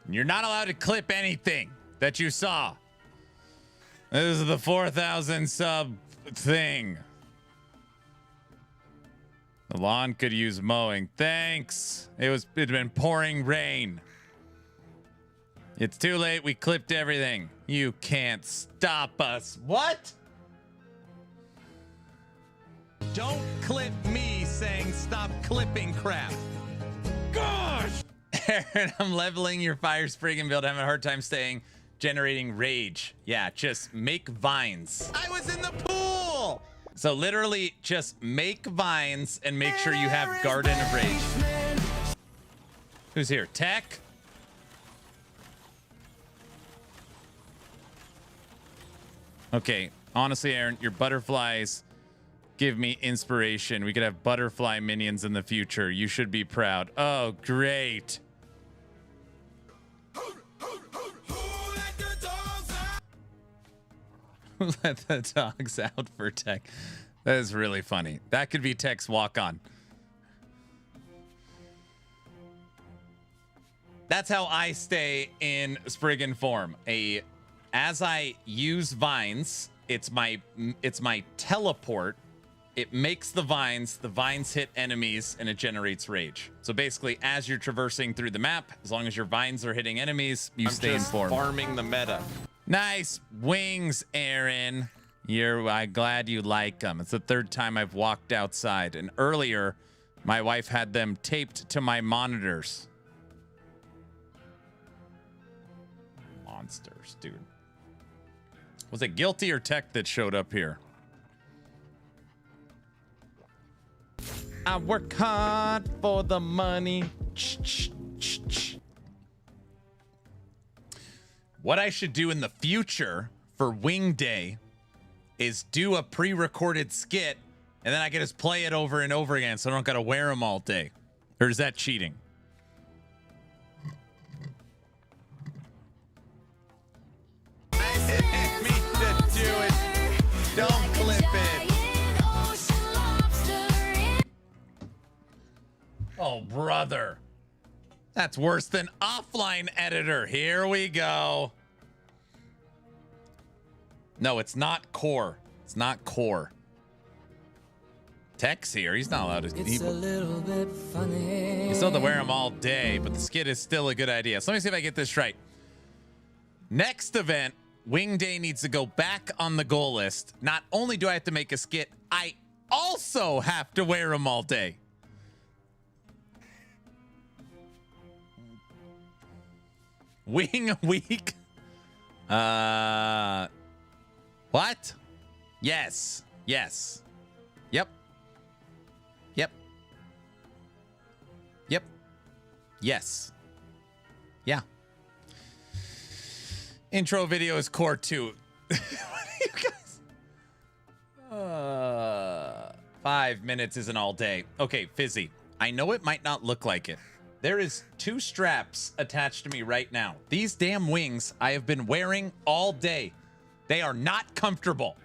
You're not allowed to clip anything that you saw. This is the 4,000 sub thing. The lawn could use mowing. Thanks. It'd been pouring rain. It's too late. We clipped everything. You can't stop us. What? Don't clip me saying stop clipping crap. Gosh! Aaron, I'm leveling your fire spring build. I'm having a hard time generating rage. Yeah, just make vines. I was in the pool! So literally just make vines and make sure you have Garden of Rage. Who's here? Tech? Okay, honestly, Aaron, your butterflies give me inspiration. We could have butterfly minions in the future. You should be proud. Oh, great. Who let the dogs out for Tech? That is really funny. That could be Tech's walk-on. That's how I stay in Spriggan form. As I use vines, it's my teleport. It makes the vines hit enemies, and it generates rage. So basically, as you're traversing through the map, as long as your vines are hitting enemies, you stay in form. Farming the meta. Nice wings, Aaron. I'm glad you like them. It's the third time I've walked outside, and earlier, my wife had them taped to my monitors. Monsters, dude. Was it Guilty or Tech that showed up here? I work hard for the money. What I should do in the future for Wing Day is do a pre-recorded skit, and then I can just play it over and over again, so I don't got to wear them all day. Or is that cheating? I didn't mean to do it. Don't clip it. Oh, brother. That's worse than offline editor. Here we go. No, it's not core. It's not core. Tech's here. He's not allowed to. It's a little bit funny. You still have to wear them all day, but the skit is still a good idea. So let me see if I get this right. Next event, Wing Day needs to go back on the goal list. Not only do I have to make a skit, I also have to wear them all day. Wing a week? What? Yes. Yes. Yep. Yep. Yep. Yes. Yeah. Intro video is core 2. What are you guys? 5 minutes isn't all day. Okay, Fizzy. I know it might not look like it. There is 2 straps attached to me right now. These damn wings I have been wearing all day. They are not comfortable.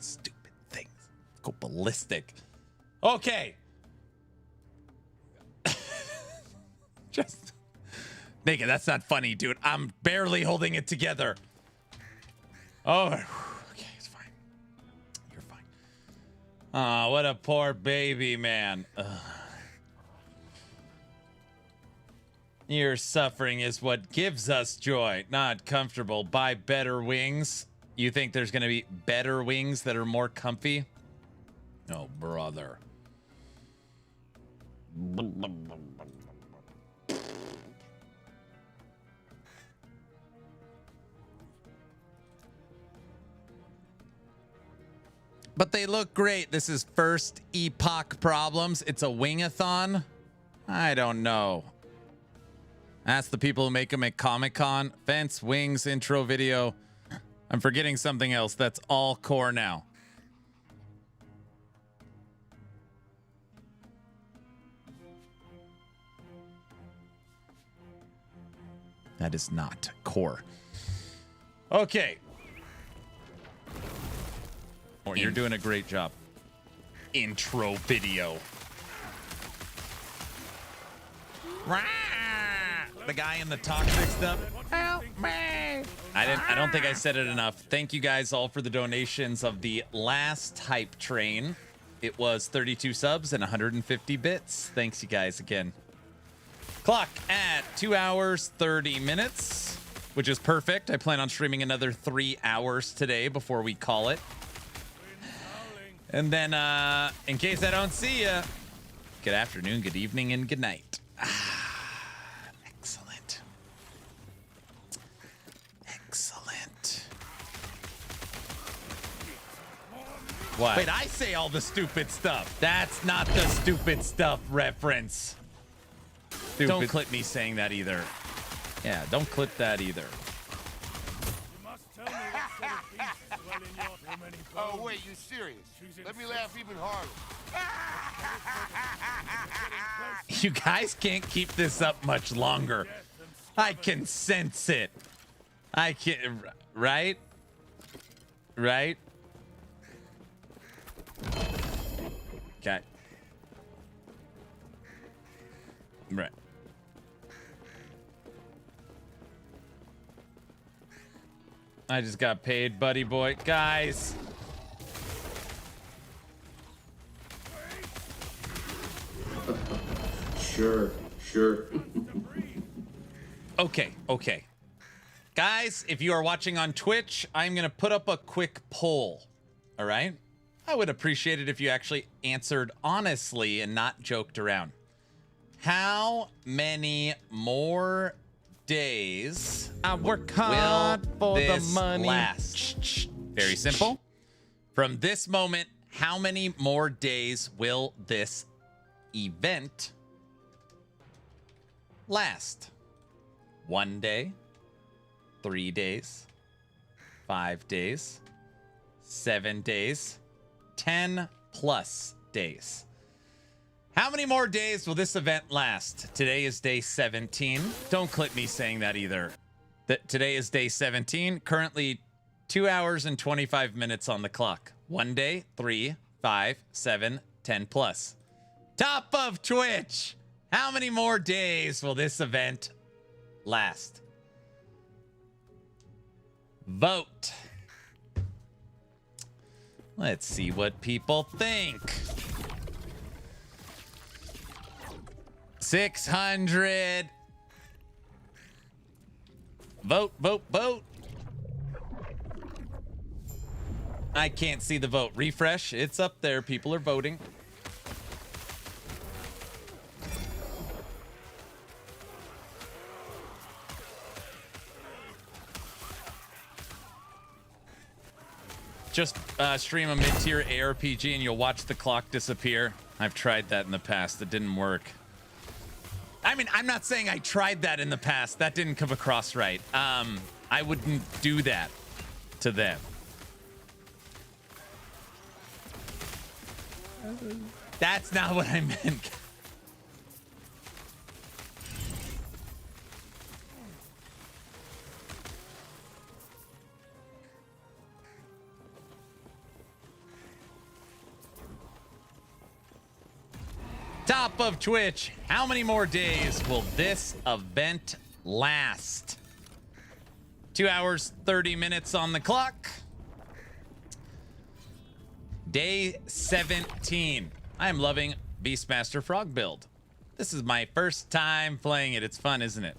Stupid things. Go ballistic. Okay. Just naked. That's not funny, dude. I'm barely holding it together. Oh, okay, it's fine. You're fine. Oh, what a poor baby, man. Ugh. Your suffering is what gives us joy. Not comfortable. Buy better wings. You think there's going to be better wings that are more comfy? Oh, brother. But they look great. This is First Epoch Problems. It's a wing-a-thon? I don't know. Ask the people who make them at Comic-Con. Fence, wings, intro video. I'm forgetting something else. That's all core now. That is not core. Okay. Oh, you're doing a great job. Intro video. The guy in the toxic stuff. Help me. I don't think I said it enough. Thank you guys all for the donations of the last hype train. It was 32 subs and 150 bits. Thanks you guys again. Clock at 2 hours, 30 minutes, which is perfect. I plan on streaming another 3 hours today before we call it. And then, in case I don't see you, good afternoon, good evening, and good night. Excellent. Excellent. What? Wait, I say all the stupid stuff. That's not the stupid stuff reference. Stupid. Don't clip me saying that either. Yeah, don't clip that either. Oh, wait, you serious? Let me laugh even harder. You guys can't keep this up much longer. I can sense it. I can, right? Right? Okay. Right. I just got paid, buddy boy. Guys. Sure. Okay. Guys, if you are watching on Twitch, I'm going to put up a quick poll. All right? I would appreciate it if you actually answered honestly and not joked around. How many more days I work hard for the money last? Very simple. From this moment, how many more days will this event last? 1 day, 3 days, 5 days, 7 days, 10 plus days. How many more days will this event last? Today is day 17. Don't clip me saying that either. Today is day 17. Currently 2 hours and 25 minutes on the clock. 1 day, 3, 5, 7, 10 plus. Top of Twitch. How many more days will this event last? Vote. Let's see what people think. 600. Vote. I can't see the vote. Refresh. It's up there. People are voting. Just stream a mid-tier ARPG and you'll watch the clock disappear. I've tried that in the past. It didn't work. I mean, I'm not saying I tried that in the past. That didn't come across right. I wouldn't do that to them. That's not what I meant. Top of Twitch. How many more days will this event last? 2 hours, 30 minutes on the clock. Day 17. I am loving Beastmaster Frog build. This is my first time playing it. It's fun, isn't it?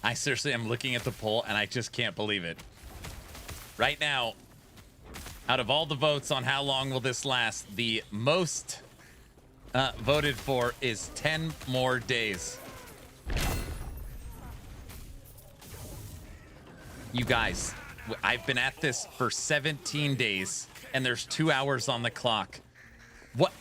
I seriously am looking at the poll and I just can't believe it. Right now, out of all the votes on how long will this last, the most voted for is 10 more days. You guys, I've been at this for 17 days and there's 2 hours on the clock. What?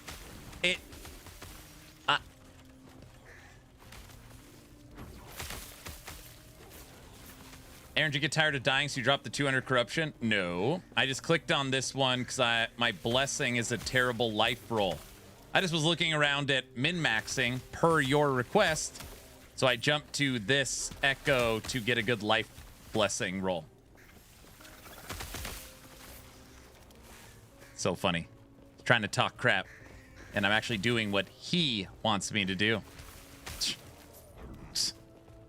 Aaron, did you get tired of dying so you dropped the 200 corruption? No. I just clicked on this one because my blessing is a terrible life roll. I just was looking around at min-maxing per your request. So I jumped to this Echo to get a good life blessing roll. So funny. Trying to talk crap. And I'm actually doing what he wants me to do.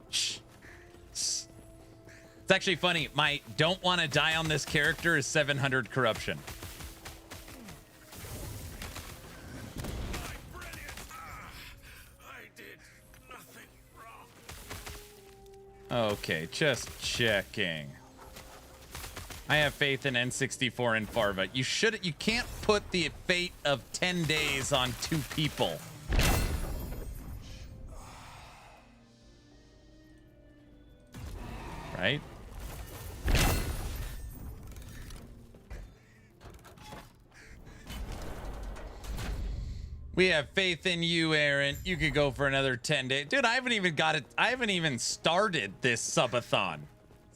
It's actually funny. My don't want to die on this character is 700 corruption. Okay, just checking. I have faith in N64 and Farva. You can't put the fate of 10 days on 2 people. Right? We have faith in you, Aaron. You could go for another 10 days. Dude, I haven't even got it. I haven't even started this Subathon.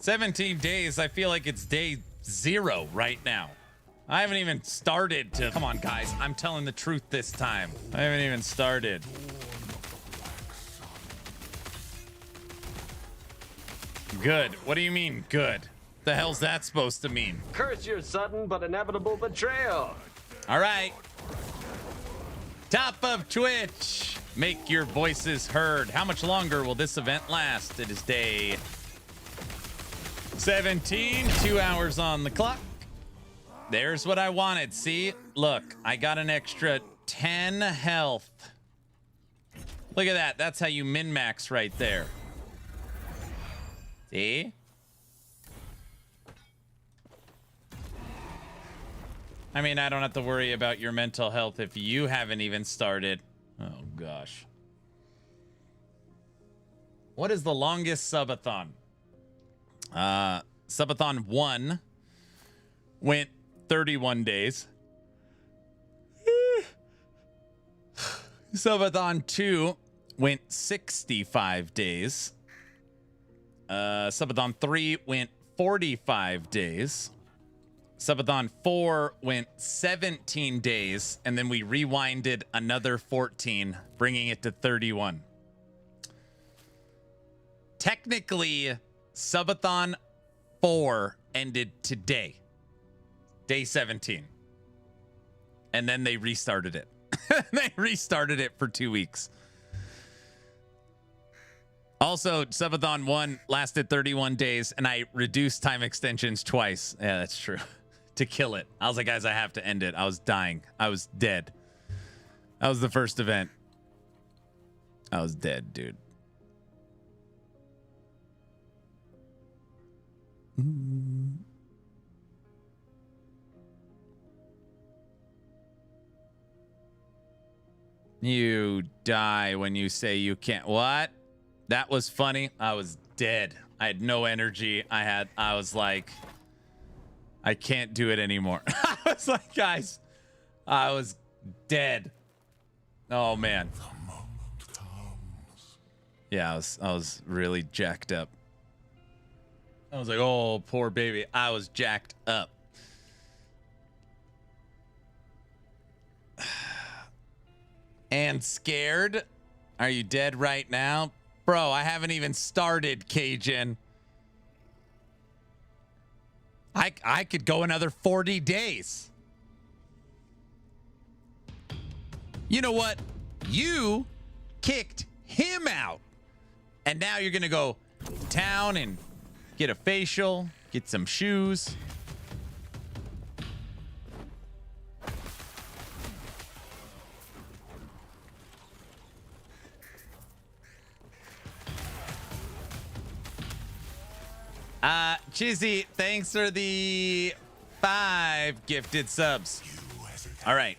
17 days. I feel like it's day 0 right now. I haven't even started to... Come on, guys. I'm telling the truth this time. I haven't even started. Good. What do you mean, good? The hell's that supposed to mean? Curse your sudden but inevitable betrayal. All right. Top of Twitch. Make your voices heard. How much longer will this event last? It is day 17. 2 hours on the clock. There's what I wanted. See? Look, I got an extra 10 health. Look at that. That's how you min-max right there. See? I mean, I don't have to worry about your mental health if you haven't even started. Oh, gosh. What is the longest Subathon? Subathon 1 went 31 days. Subathon 2 went 65 days. Subathon 3 went 45 days. Subathon 4 went 17 days, and then we rewinded another 14, bringing it to 31. Technically, Subathon 4 ended today, day 17. And then they restarted it. They restarted it for 2 weeks. Also, Subathon 1 lasted 31 days, and I reduced time extensions twice. Yeah, that's true. To kill it. I was like, guys, I have to end it. I was dying. I was dead. That was the first event. I was dead, dude. You die when you say you can't. What? That was funny. I was dead. I had no energy. I was like, I can't do it anymore. I was like, guys, I was dead. Oh man. Yeah, I was really jacked up. I was like, oh, poor baby. I was jacked up. And scared? Are you dead right now? Bro, I haven't even started, Cajun. I could go another 40 days. You know what? You kicked him out. And now you're going to go to town and get a facial, get some shoes. Chizzy, thanks for the 5 gifted subs. All right.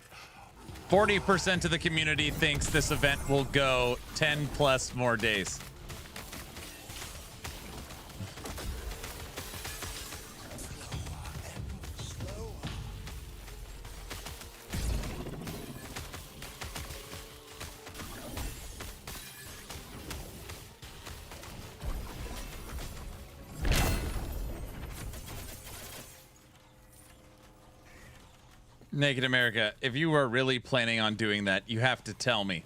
40% of the community thinks this event will go 10 plus more days. Naked America, if you are really planning on doing that, you have to tell me.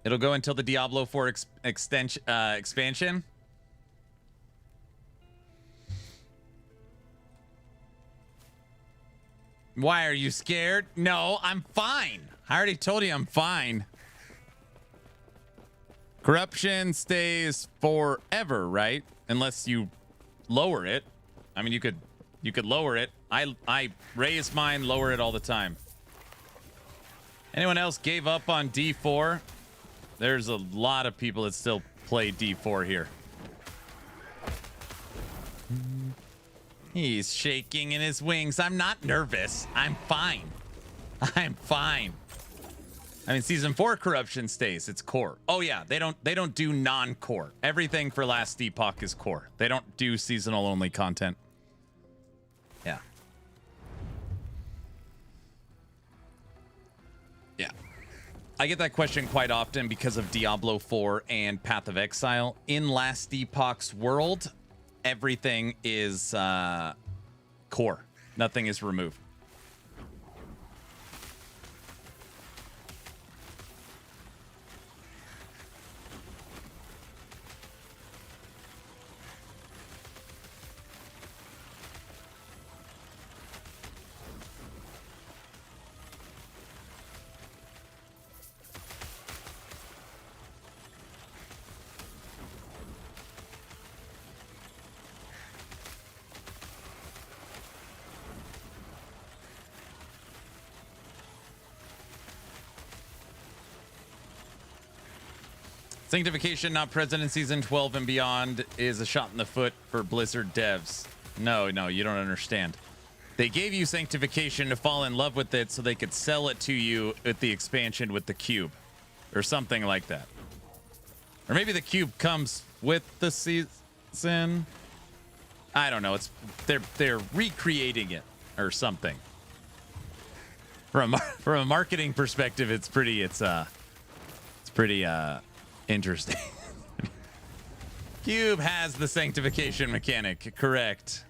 It'll go until the Diablo 4 expansion. Why are you scared? No, I'm fine. I already told you I'm fine. Corruption stays forever, right? Unless you lower it. I mean, you could lower it. I raise mine, lower it all the time. Anyone else gave up on D4? There's a lot of people that still play D4 here. He's shaking in his wings. I'm not nervous. I'm fine. I'm fine. I mean, season 4 corruption stays. It's core. Oh yeah, they don't do non-core. Everything for Last Epoch is core. They don't do seasonal only content. Yeah. Yeah. I get that question quite often because of Diablo 4 and Path of Exile. In Last Epoch's world, everything is core. Nothing is removed. Sanctification not present in season 12 and beyond is a shot in the foot for Blizzard devs. No, you don't understand. They gave you Sanctification to fall in love with it so they could sell it to you at the expansion with the cube or something like that. Or maybe the cube comes with the season. I don't know. They're recreating it or something. From a marketing perspective, it's pretty interesting. Cube has the sanctification mechanic, correct.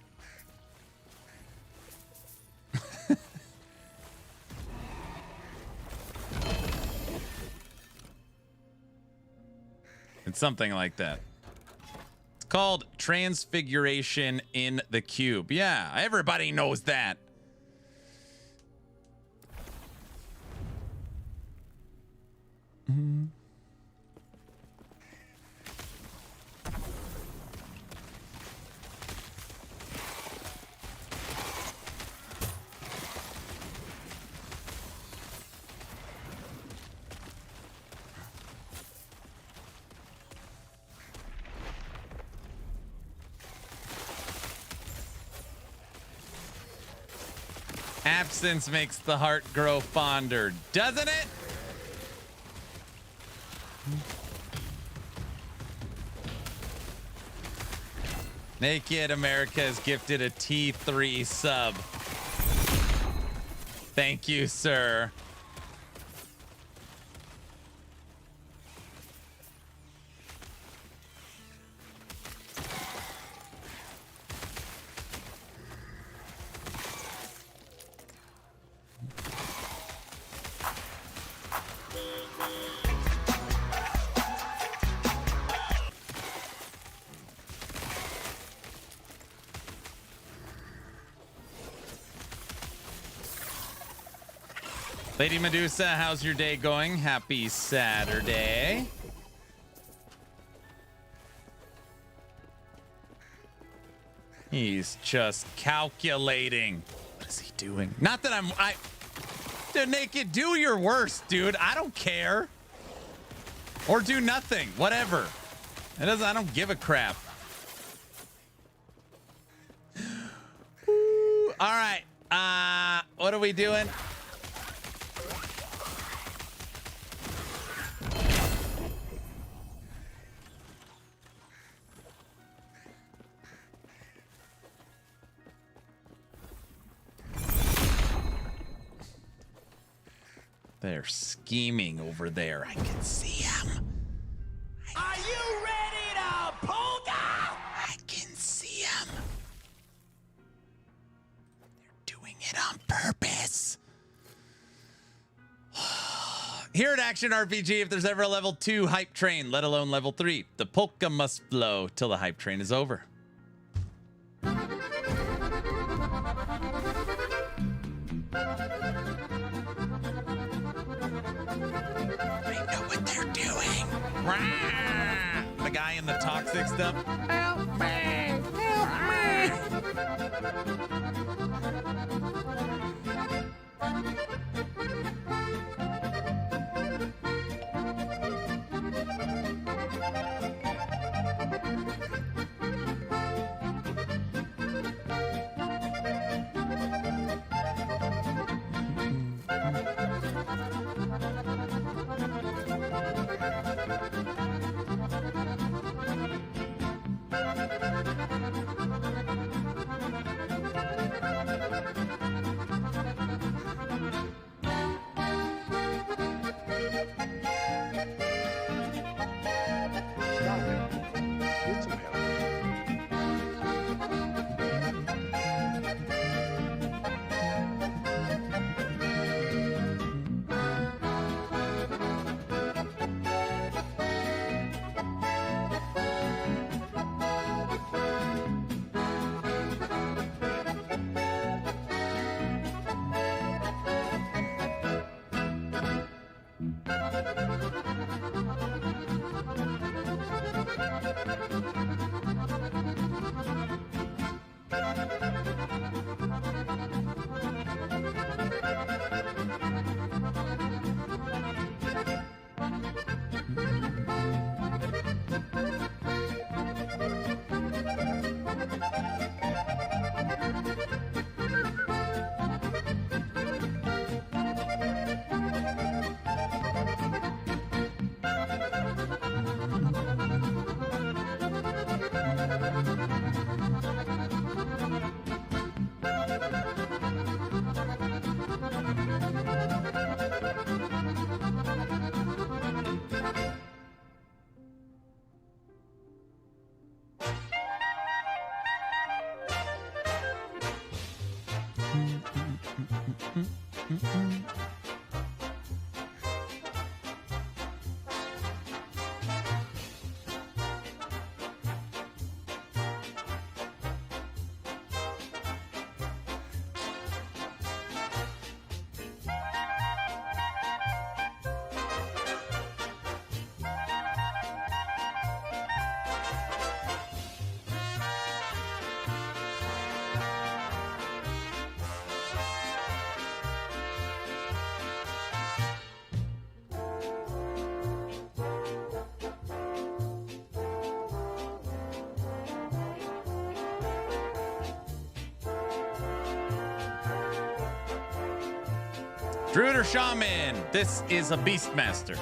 It's something like that. It's called transfiguration in the cube. Yeah, everybody knows that. Mm-hmm. Absence makes the heart grow fonder, doesn't it? Naked America is gifted a T3 sub. Thank you, sir. Lady Medusa, how's your day going? Happy Saturday. He's just calculating. What is he doing? Not that Dude, Naked, do your worst, dude. I don't care. Or do nothing. Whatever. I don't give a crap. Ooh, all right. What are we doing? They're scheming over there. I can see them. Are you ready to party? Here at Action RPG, if there's ever a level 2 hype train, let alone level 3, the polka must flow till the hype train is over. They know what they're doing. The guy in the toxic stuff. Help me! Help me! Druid or Shaman, this is a Beastmaster.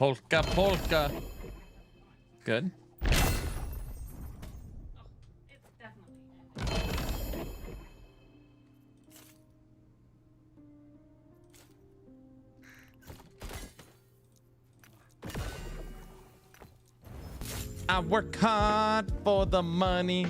Polka, polka. Good. I work hard for the money.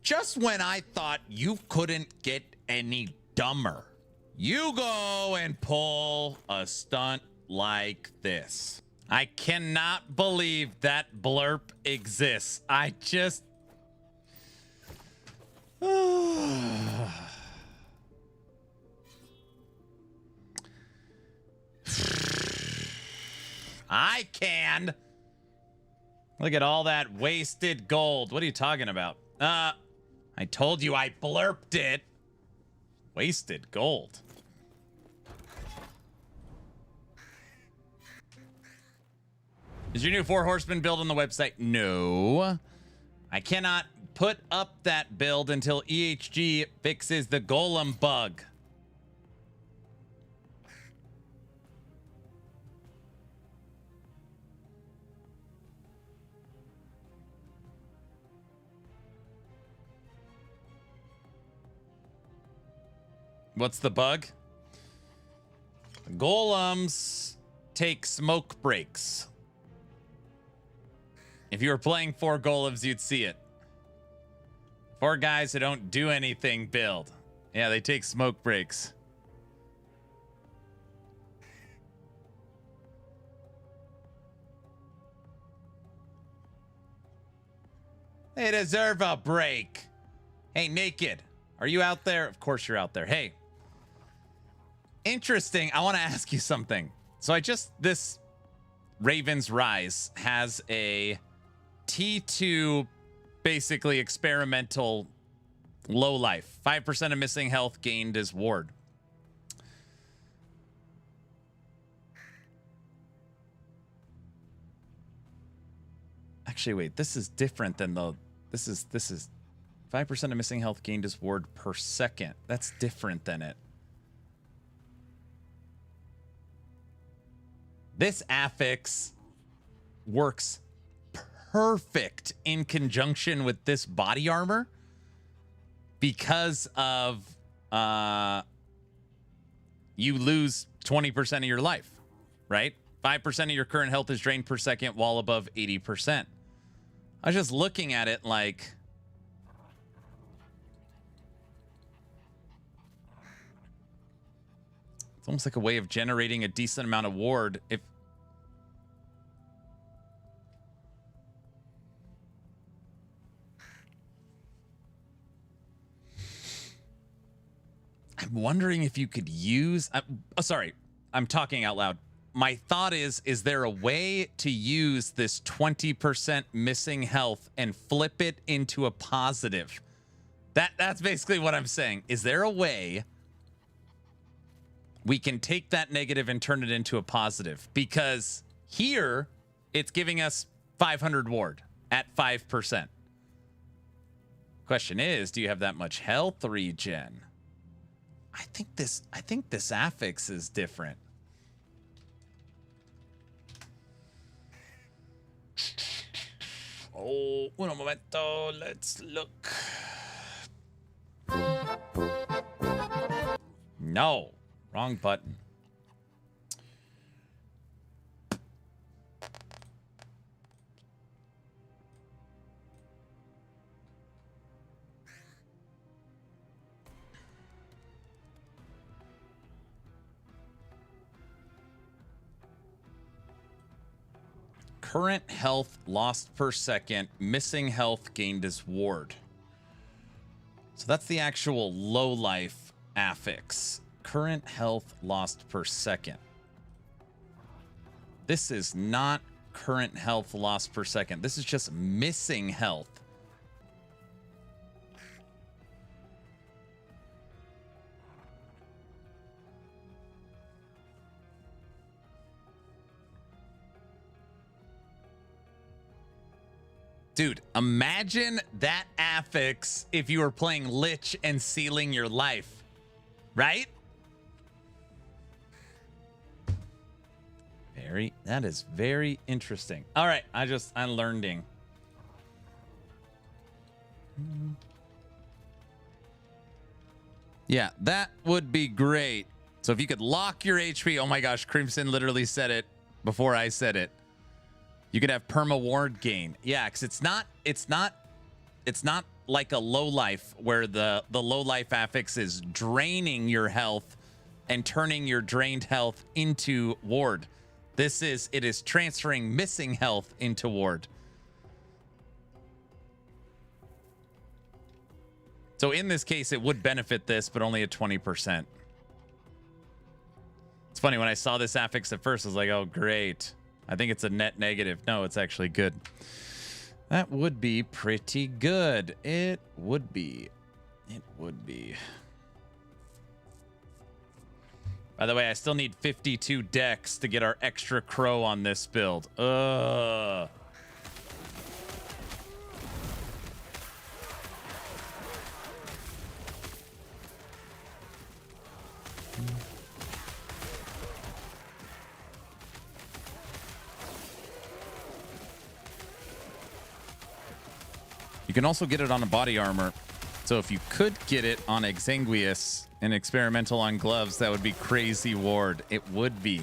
Just when I thought you couldn't get any dumber, you go and pull a stunt like this. I cannot believe that blurb exists. I just... I can. Look at all that wasted gold. What are you talking about? I told you I blurped it. Wasted gold. Is your new 4 horseman build on the website? No. I cannot put up that build until EHG fixes the golem bug. What's the bug? Golems take smoke breaks. If you were playing 4 golems, you'd see it. 4 guys who don't do anything build. Yeah, they take smoke breaks. They deserve a break. Hey, Naked, are you out there? Of course you're out there. Hey. Interesting. I want to ask you something. So this Raven's Rise has a T2 basically experimental low life. 5% of missing health gained as ward. Actually, wait, this is different than this is 5% of missing health gained as ward per second. That's different than it. This affix works perfect in conjunction with this body armor because of you lose 20% of your life, right? 5% of your current health is drained per second while above 80%. I was just looking at it like... It's almost like a way of generating a decent amount of ward. If I'm wondering if you could use... sorry, I'm talking out loud. My thought is there a way to use this 20% missing health and flip it into a positive? That's basically what I'm saying. Is there a way we can take that negative and turn it into a positive? Because here, it's giving us 500 ward at 5%. Question is, do you have that much health regen? I think this affix is different. Oh, un momento. Let's look. No, wrong button. Current health lost per second, missing health gained as ward. So that's the actual low life affix. Current health lost per second. This is not current health lost per second. This is just missing health. Dude, imagine that affix if you were playing Lich and sealing your life, right? That is very interesting. All right, I'm learning. Yeah, that would be great. So if you could lock your HP, oh my gosh, Crimson literally said it before I said it. You could have perma ward gain. Yeah, because it's not like a low life where the low life affix is draining your health and turning your drained health into ward. It is transferring missing health into ward. So in this case, it would benefit this, but only at 20%. It's funny, when I saw this affix at first, I was like, oh, great. I think it's a net negative. No, it's actually good. That would be pretty good. It would be. It would be. By the way, I still need 52 dex to get our extra crow on this build. You can also get it on a body armor. So if you could get it on Exanguius and experimental on gloves, that would be crazy ward. It would be.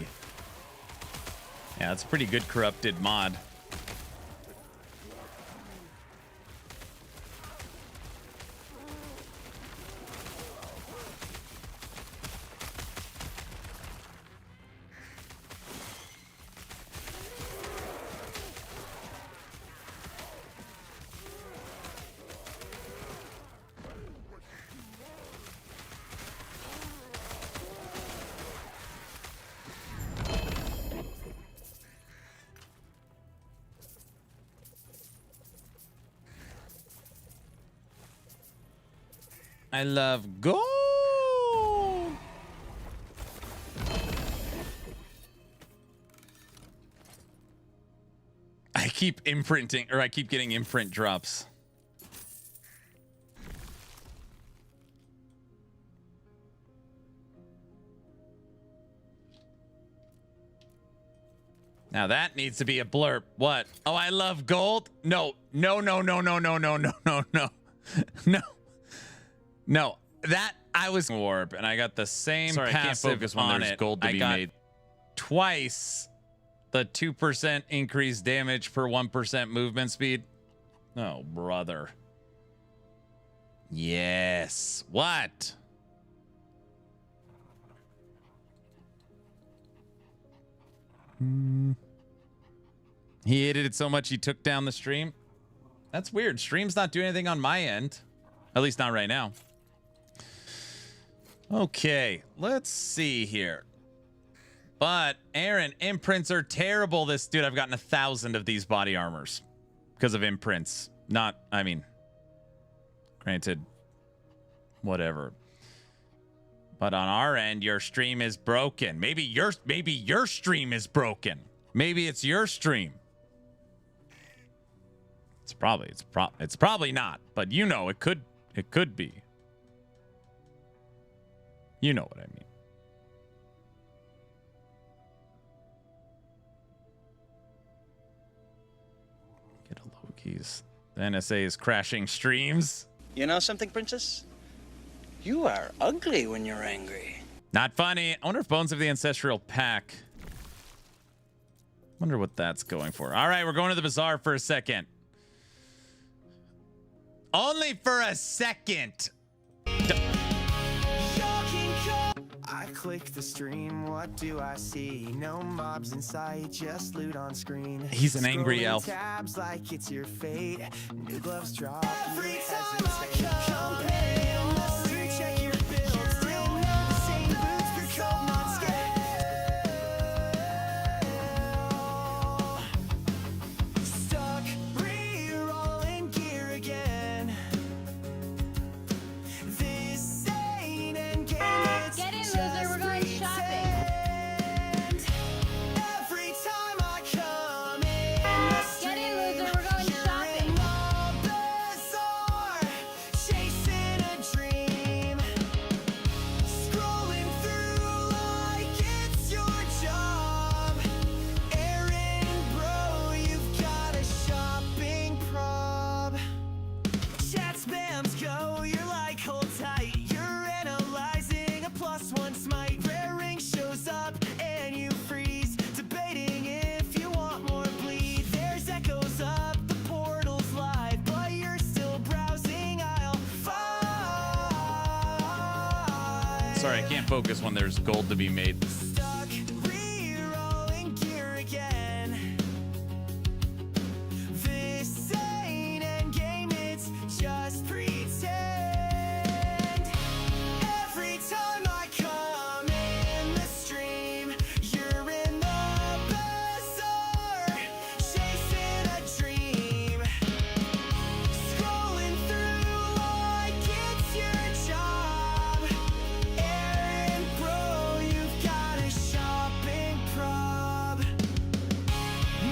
Yeah, it's a pretty good corrupted mod. I love gold. I keep imprinting, or I keep getting imprint drops. Now that needs to be a blurb. What? Oh, I love gold? No, no, no, no, no, no, no, no, no, no. No. No, that I was warp and I got the same Sorry, passive I can't focus when on there's it. gold to I be got made. twice the 2% increased damage per 1% movement speed. Oh, brother. Yes. What? He hated it so much he took down the stream. That's weird. Stream's not doing anything on my end. At least not right now. Okay, let's see here. But Aaron, imprints are terrible. This dude, I've gotten 1,000 of these body armors because of imprints. Not, I mean, granted, whatever. But on our end, your stream is broken. Maybe your stream is broken. Maybe it's your stream. It's probably not. But you know, it could be. You know what I mean. Get a Loki's. The NSA is crashing streams. You know something, Princess? You are ugly when you're angry. Not funny. I wonder if Bones of the Ancestral Pack. Wonder what that's going for. All right, we're going to the bazaar for a second. Only for a second. I click the stream, what do I see? No mobs in sight, just loot on screen. He's an angry elf. Tabs like it's your fate. New gloves drop. Every time I come in, check your build. Still know the same boots for cold, not scared. Stuck, re-rolling gear again. This ain't endgame. Get in, loser. We're going shopping. Every time I come in, Get in, loser. We're going shopping. Sorry, I can't focus when there's gold to be made. Stuck re-rolling gear again. This ain't endgame, it's just pretend. Every time I come in the stream, you're in the bazaar, chasing a dream. Scrolling through like it's your job. Aaron, bro, you've got a shopping prob.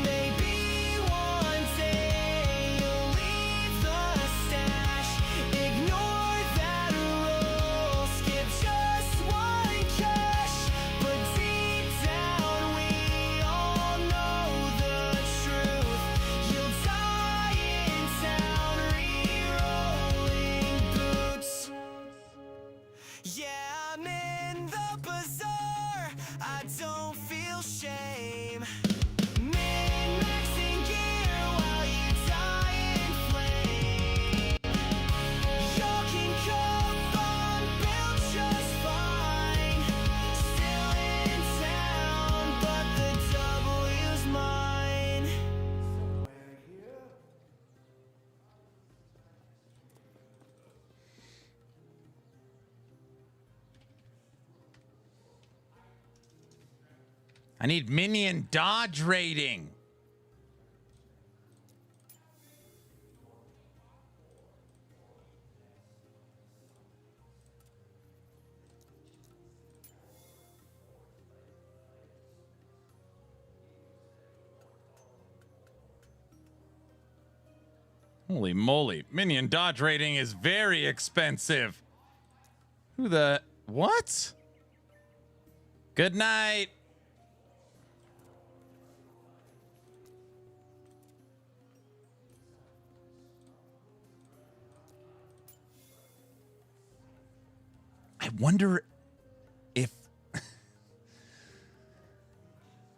Maybe one day you'll leave the stash. Ignore that roll, skip just one cash. But deep down we all know the truth. You'll die in town re-rolling boots. Yeah, I'm in the bazaar, I don't feel shame. Min-maxing gear while you die in flame. Y'all can cope, I'm built just fine. Still in town, but the W's mine. I need minion dodge rating. Holy moly. Minion dodge rating is very expensive. Who the... What? Good night. I wonder if...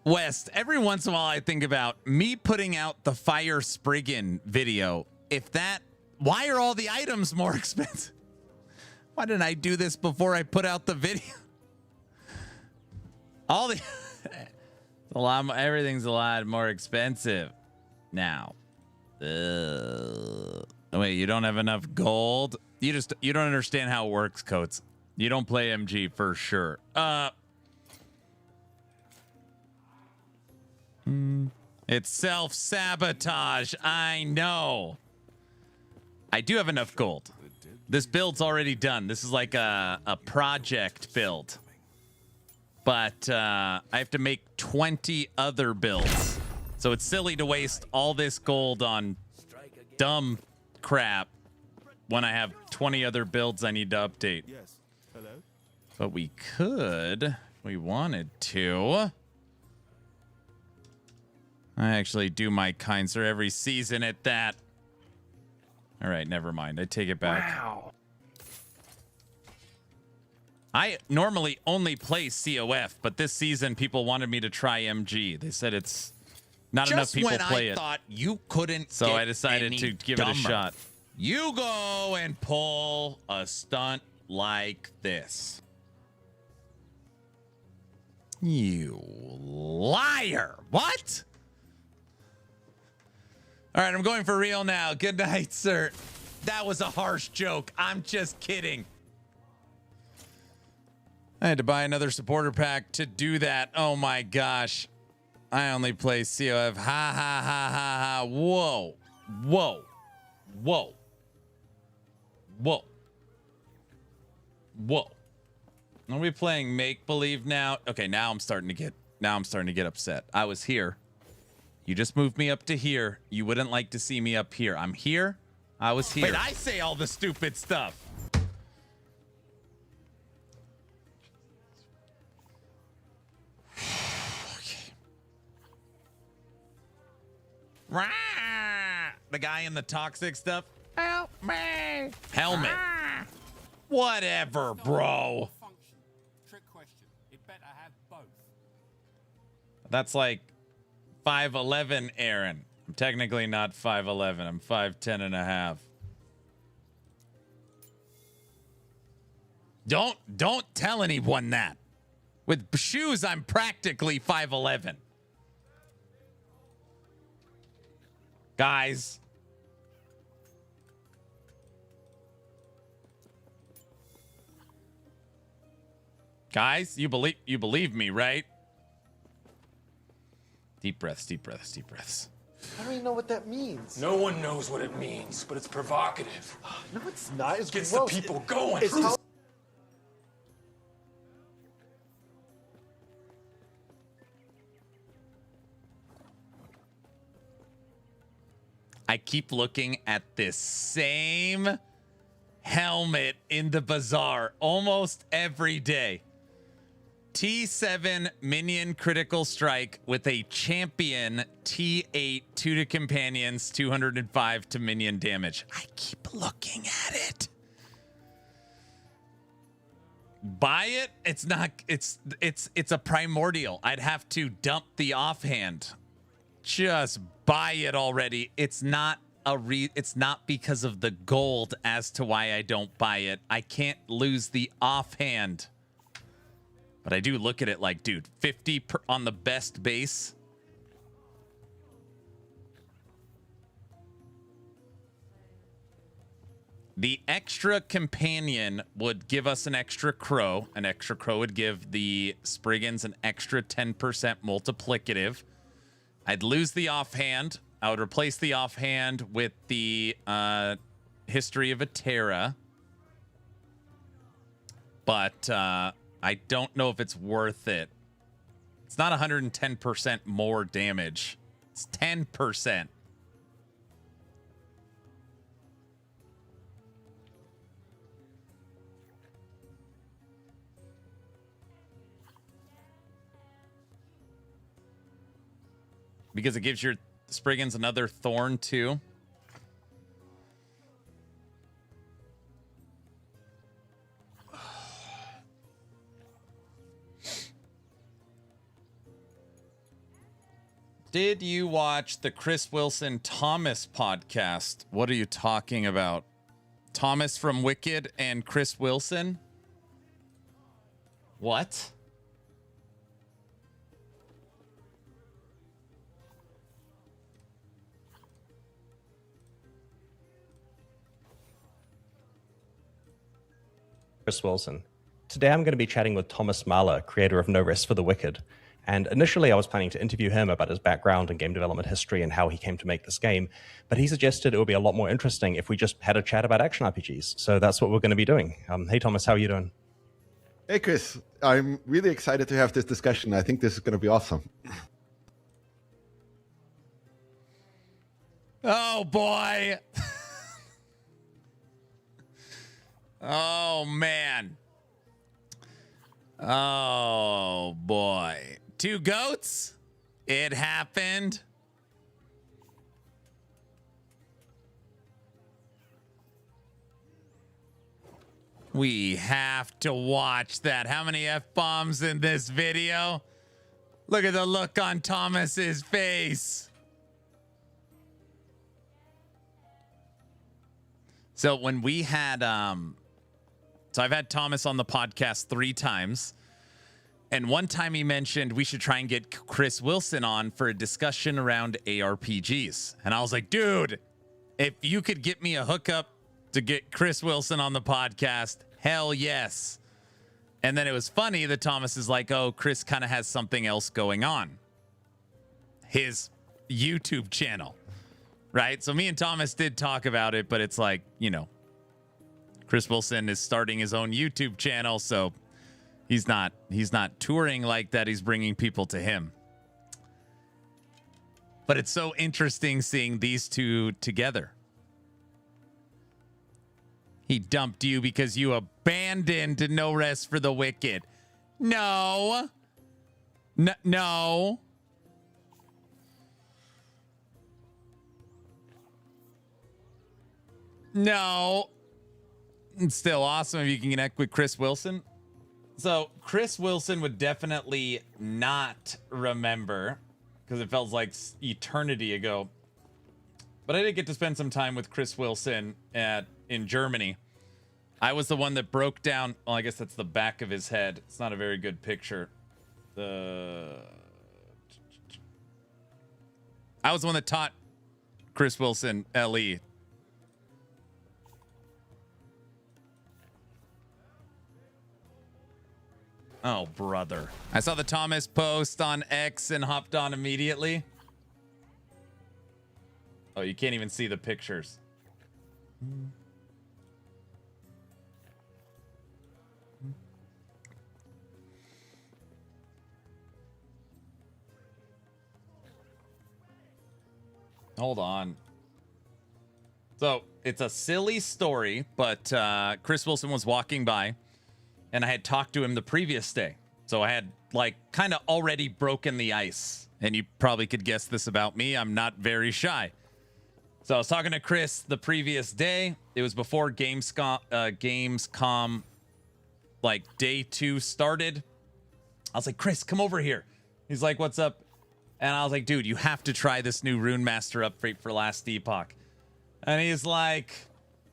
West, every once in a while I think about me putting out the Fire Spriggan video. If that... Why are all the items more expensive? Why didn't I do this before I put out the video? All the... a lot more, everything's a lot more expensive now. Wait, you don't have enough gold? You don't understand how it works, Coates. You don't play MG for sure. It's self-sabotage. I know. I do have enough gold. This build's already done. This is like a project build. But I have to make 20 other builds. So it's silly to waste all this gold on dumb crap when I have 20 other builds I need to update. Yes. Hello? But we could, if we wanted to. I actually do my kind sir every season at that. All right, never mind. I take it back. Wow. I normally only play COF, but this season people wanted me to try MG. They said it's not enough people play it. Just when I thought you couldn't So get I decided any to give dumber, it a shot. You go and pull a stunt like this. You liar. What? All right, I'm going for real now. Good night, sir. That was a harsh joke. I'm just kidding. I had to buy another supporter pack to do that. Oh my gosh. I only play COF. Ha ha ha ha ha. Whoa. Whoa. Whoa. Whoa. Whoa. Are we playing make believe now? Okay, now I'm starting to get upset. I was here. You just moved me up to here. You wouldn't like to see me up here. I'm here. I was here. But I say all the stupid stuff. Okay. Rah! The guy in the toxic stuff. Help me! Helmet. Whatever, bro. Trick question. It better have both. That's like 5'11", Aaron. I'm technically not 5'11". I'm 5'10 and a half. Don't tell anyone that. With shoes, I'm practically 5'11". Guys. Guys, you believe me, right? Deep breaths, deep breaths, deep breaths. I don't even know what that means. No one knows what it means, but it's provocative. No, it's not. It's Gets gross. the people going. It's how I keep looking at this same helmet in the bazaar almost every day. T7 minion critical strike with a champion T8 2 to companions 205 to minion damage. I keep looking at it. Buy it? It's not it's a primordial. I'd have to dump the offhand. Just buy it already. It's not it's not because of the gold as to why I don't buy it. I can't lose the offhand. But I do look at it like, dude, 50 on the best base. The extra companion would give us an extra crow. An extra crow would give the Spriggans an extra 10% multiplicative. I'd lose the offhand. I would replace the offhand with the History of a Terra. But I don't know if it's worth it. It's not 110% more damage. It's 10%. Because it gives your Spriggans another thorn too. Did you watch the Chris Wilson Thomas podcast? What are you talking about? Thomas from Wicked and Chris Wilson? What? Chris Wilson. Today I'm going to be chatting with Thomas Mahler, creator of No Rest for the Wicked. And initially I was planning to interview him about his background and game development history and how he came to make this game. But he suggested it would be a lot more interesting if we just had a chat about action RPGs. So that's what we're going to be doing. Hey Thomas, how are you doing? Hey Chris, I'm really excited to have this discussion. I think this is going to be awesome. Oh boy. Oh, man. Oh, boy. 2 goats? It happened. We have to watch that. How many F-bombs in this video? Look at the look on Thomas's face. So when we had... So I've had Thomas on the podcast 3 times. And one time he mentioned we should try and get Chris Wilson on for a discussion around ARPGs. And I was like, dude, if you could get me a hookup to get Chris Wilson on the podcast, hell yes. And then it was funny that Thomas is like, oh, Chris kind of has something else going on. His YouTube channel, right? So me and Thomas did talk about it, but it's like, you know, Chris Wilson is starting his own YouTube channel, so he's not touring like that. He's bringing people to him. But it's so interesting seeing these two together. He dumped you because you abandoned No Rest for the Wicked. No. No. No. It's still awesome if you can connect with Chris Wilson. So Chris Wilson would definitely not remember because it felt like eternity ago. But I did get to spend some time with Chris Wilson in Germany I was the one that broke down. Well, I guess that's the back of his head. It's not a very good picture. I was the one that taught Chris Wilson LE. Oh, brother. I saw the Thomas post on X and hopped on immediately. Oh, you can't even see the pictures. Hold on. So it's a silly story, but Chris Wilson was walking by and I had talked to him the previous day. So I had like kind of already broken the ice, and you probably could guess this about me. I'm not very shy. So I was talking to Chris the previous day. It was before Gamescom like day 2 started. I was like, Chris, come over here. He's like, what's up? And I was like, dude, you have to try this new Rune Master update for Last Epoch. And he's like,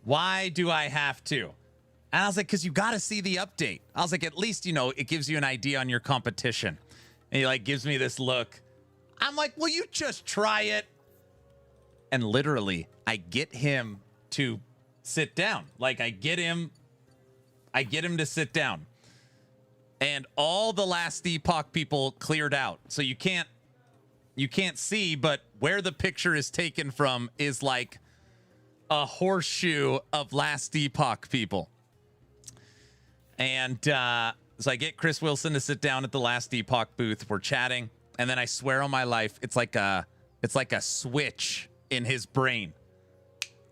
why do I have to? And I was like, because you got to see the update. I was like, at least, you know, it gives you an idea on your competition. And he like gives me this look. I'm like, will you just try it? And literally, I get him to sit down. Like I get him to sit down. And all the Last Epoch people cleared out. So you can't see, but where the picture is taken from is like a horseshoe of Last Epoch people. And so I get Chris Wilson to sit down at the Last Epoch booth. We're chatting, and then I swear on my life, it's like a switch in his brain,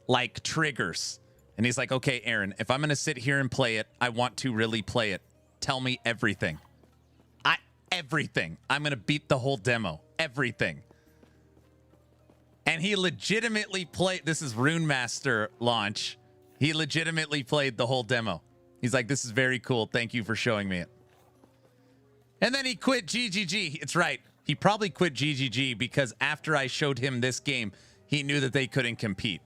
like triggers. And he's like, okay, Aaron, if I'm gonna sit here and play it, I want to really play it. Tell me everything. Everything. I'm gonna beat the whole demo. Everything. And he legitimately played. This is Rune Master launch. He legitimately played the whole demo. He's like, this is very cool. Thank you for showing me it. And then he quit GGG. It's right. He probably quit GGG because after I showed him this game, he knew that they couldn't compete.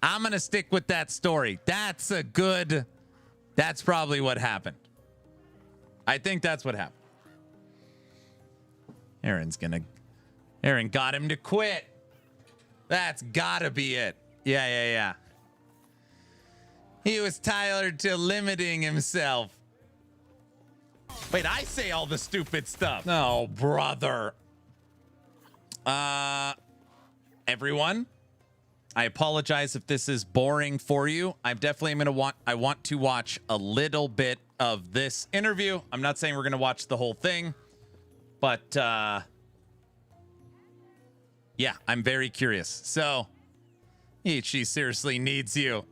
I'm going to stick with that story. That's probably what happened. I think that's what happened. Aaron got him to quit. That's gotta be it. Yeah. He was tired to limiting himself. Wait, I say all the stupid stuff. No, brother. Everyone, I apologize if this is boring for you. I want to watch a little bit of this interview. I'm not saying we're gonna watch the whole thing, but yeah, I'm very curious. So, she seriously needs you.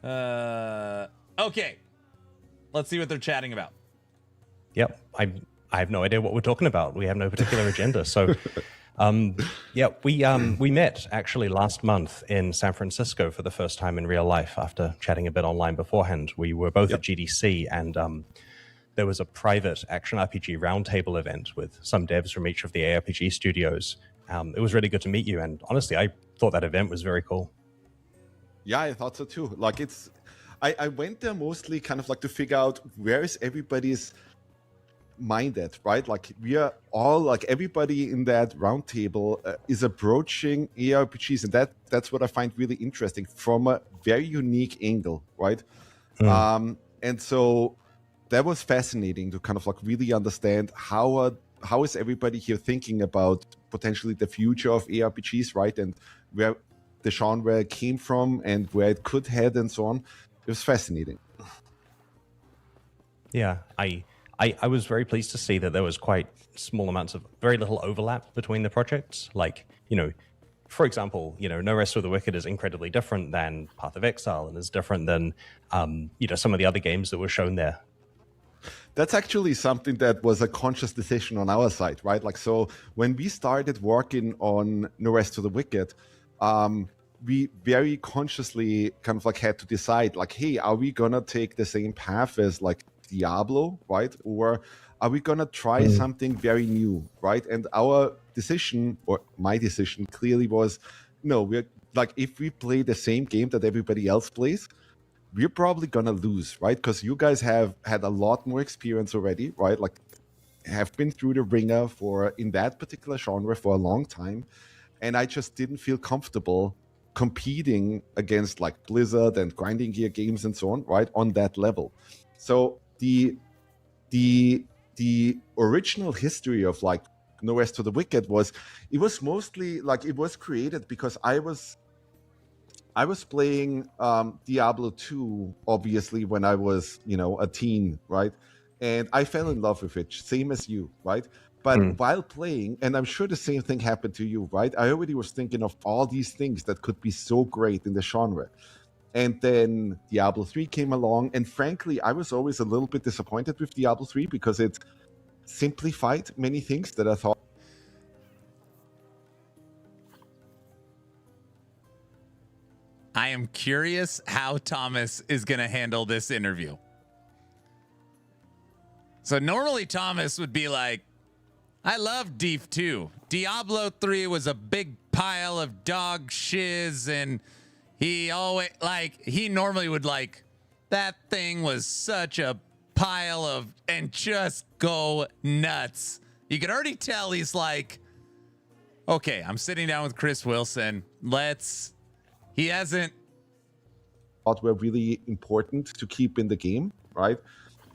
Okay, let's see what they're chatting about. Yep, I have no idea what we're talking about. We have no particular agenda. So, yeah, we met actually last month in San Francisco for the first time in real life after chatting a bit online beforehand. We were both at GDC, and there was a private action RPG roundtable event with some devs from each of the ARPG studios. It was really good to meet you, and honestly, I thought that event was very cool. Yeah, I thought so too. Like I went there mostly kind of like to figure out where is everybody's mind at, right? Like we are all, like everybody in that roundtable is approaching ARPGs, and that's what I find really interesting from a very unique angle, right? And so that was fascinating to kind of like really understand how is everybody here thinking about potentially the future of ARPGs, right? And where the genre came from and where it could head and so on. It was fascinating. Yeah, I was very pleased to see that there was quite small amounts of very little overlap between the projects. Like, for example, No Rest for the Wicked is incredibly different than Path of Exile and is different than, some of the other games that were shown there. That's actually something that was a conscious decision on our side, right? Like, so when we started working on No Rest for the Wicked, we very consciously kind of like had to decide, like, hey, are we gonna take the same path as like Diablo, right? Or are we gonna try something very new, right? And our decision, or my decision, clearly was, no, we're like if we play the same game that everybody else plays, we're probably gonna lose, right? Because you guys have had a lot more experience already, right? Like have been through the ringer for in that particular genre for a long time, and I just didn't feel comfortable competing against like Blizzard and Grinding Gear games and so on, right, on that level. So the original history of like No Rest for the Wicked was mostly like it was created because I was playing Diablo 2 obviously when I was, you know, a teen, right? And I fell in love with it, same as you, right? But while playing, and I'm sure the same thing happened to you, right? I already was thinking of all these things that could be so great in the genre. And then Diablo 3 came along, and frankly, I was always a little bit disappointed with Diablo 3 because it simplified many things that I thought. I am curious how Thomas is going to handle this interview. So normally Thomas would be like, I love Div 2. Diablo 3 was a big pile of dog shiz, and he normally would like, that thing was such a pile of, and just go nuts. You can already tell he's like, okay, I'm sitting down with Chris Wilson. He hasn't. Thought were really important to keep in the game, right?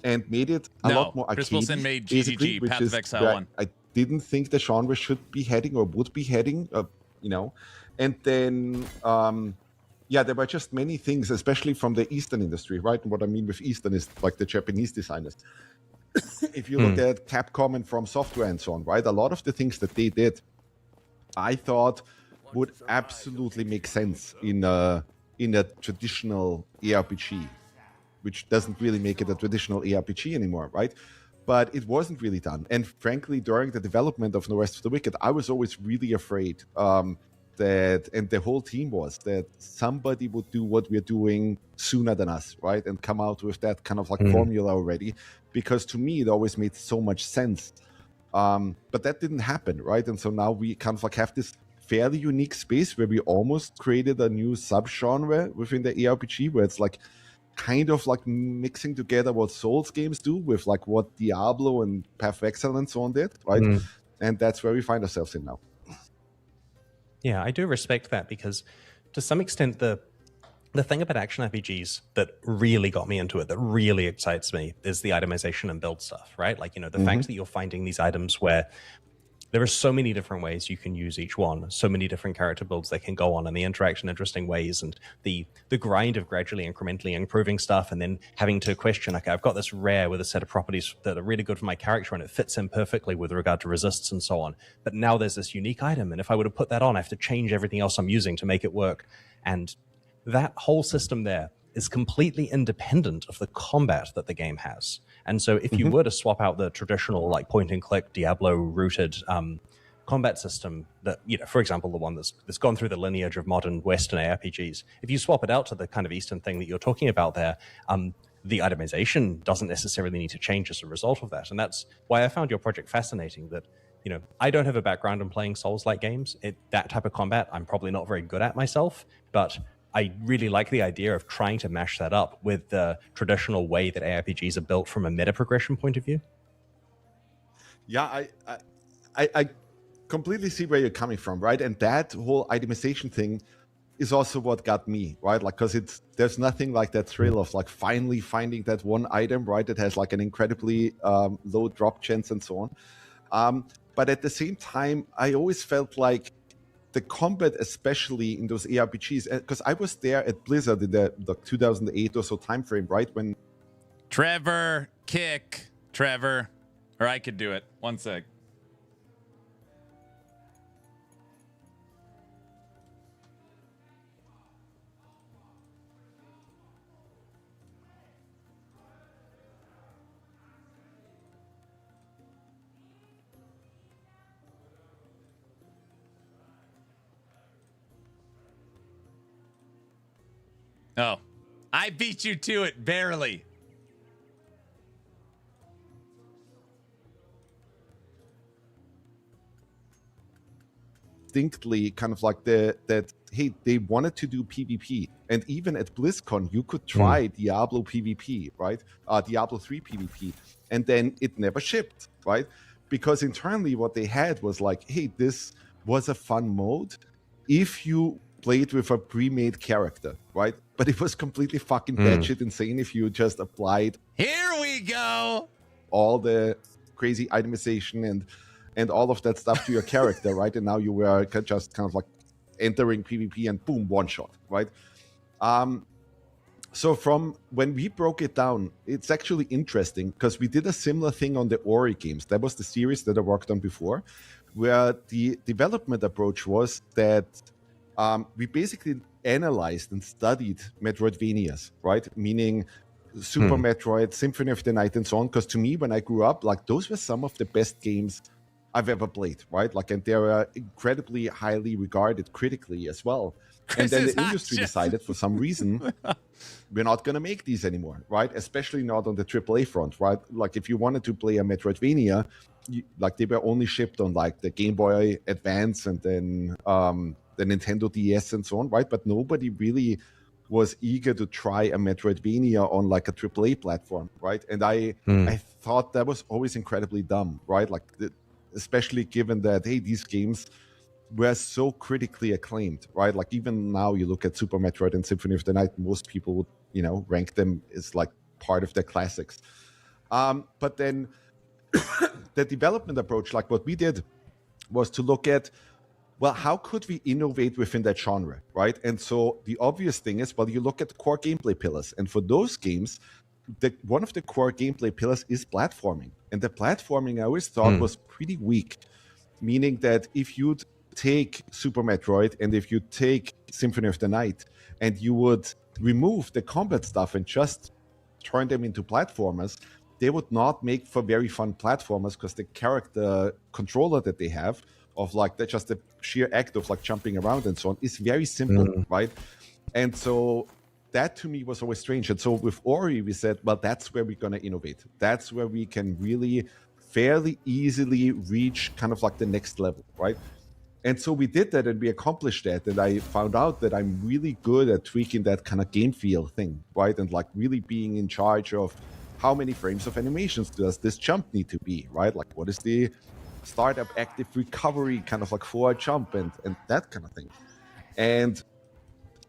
And made it a lot more arcadey. Chris Wilson made GGG, Path of Exile 1. I didn't think the genre should be heading or would be heading, you know. And then, there were just many things, especially from the Eastern industry, right? And what I mean with Eastern is like the Japanese designers. If you look at Capcom and From Software and so on, right? A lot of the things that they did, I thought would absolutely make sense in a traditional ARPG, which doesn't really make it a traditional ARPG anymore, right? But it wasn't really done. And frankly, during the development of No Rest for the Wicked, I was always really afraid that, and the whole team was, that somebody would do what we're doing sooner than us, right? And come out with that kind of like formula already. Because to me, it always made so much sense. But that didn't happen, right? And so now we kind of like have this fairly unique space where we almost created a new subgenre within the ARPG, where it's like kind of like mixing together what Souls games do with like what Diablo and Path of Exile and so on did, right? And that's where we find ourselves in now. Yeah, I do respect that, because to some extent the thing about action RPGs that really got me into it, that really excites me, is the itemization and build stuff, right? Like, you know, the fact that you're finding these items where there are so many different ways you can use each one, so many different character builds they can go on, and they interact in interesting ways, and the grind of gradually incrementally improving stuff, and then having to question, okay, I've got this rare with a set of properties that are really good for my character and it fits in perfectly with regard to resists and so on, but now there's this unique item, and if I were to put that on, I have to change everything else I'm using to make it work. And that whole system there is completely independent of the combat that the game has. And so if you were to swap out the traditional like point and click Diablo rooted combat system that, you know, for example, the one that's gone through the lineage of modern Western ARPGs, if you swap it out to the kind of Eastern thing that you're talking about there, the itemization doesn't necessarily need to change as a result of that. And that's why I found your project fascinating, that, you know, I don't have a background in playing Souls-like games. That type of combat I'm probably not very good at myself, but I really like the idea of trying to mash that up with the traditional way that ARPGs are built from a meta progression point of view. Yeah, I completely see where you're coming from, right? And that whole itemization thing is also what got me, right? Like, because there's nothing like that thrill of like finally finding that one item, right? That has like an incredibly low drop chance and so on. But at the same time, I always felt like the combat, especially in those ARPGs, because I was there at Blizzard in the 2008 or so time frame, right? When Trevor, kick, Trevor, or I could do it. One sec. Oh, I beat you to it barely. distinctly kind of like that hey, they wanted to do PvP, and even at BlizzCon you could try Diablo PvP, right? Diablo 3 PvP, and then it never shipped, right? Because internally what they had was like, hey, this was a fun mode if you played with a pre-made character, right? But it was completely fucking batshit insane if you just applied. Here we go. All the crazy itemization and all of that stuff to your character, right? And now you were just kind of like entering PvP and boom, one shot, right? So from when we broke it down, it's actually interesting because we did a similar thing on the Ori games. That was the series that I worked on before, where the development approach was that we basically analyzed and studied Metroidvanias, right? Meaning Super Metroid, Symphony of the Night, and so on. Because to me, when I grew up, like those were some of the best games I've ever played, right? Like, and they were incredibly highly regarded critically as well. And then the industry decided, for some reason, we're not going to make these anymore, right? Especially not on the AAA front, right? Like, if you wanted to play a Metroidvania, like they were only shipped on like the Game Boy Advance and then the Nintendo DS and so on, right? But nobody really was eager to try a Metroidvania on like a AAA platform, right? And I thought that was always incredibly dumb, right? Like, especially given that, hey, these games were so critically acclaimed, right? Like even now you look at Super Metroid and Symphony of the Night, most people would, you know, rank them as like part of their classics. But then the development approach, like what we did, was to look at, well, how could we innovate within that genre, right? And so the obvious thing is, well, you look at the core gameplay pillars. And for those games, one of the core gameplay pillars is platforming. And the platforming I always thought was pretty weak, meaning that if you'd take Super Metroid and if you take Symphony of the Night and you would remove the combat stuff and just turn them into platformers, they would not make for very fun platformers because the character controller that they have of like just the sheer act of like jumping around and so on is very simple, right? And so that to me was always strange. And so with Ori, we said, well, that's where we're going to innovate. That's where we can really fairly easily reach kind of like the next level, right? And so we did that and we accomplished that. And I found out that I'm really good at tweaking that kind of game feel thing, right? And like really being in charge of how many frames of animations does this jump need to be, right? Like what is the startup active recovery kind of like for a jump and that kind of thing. And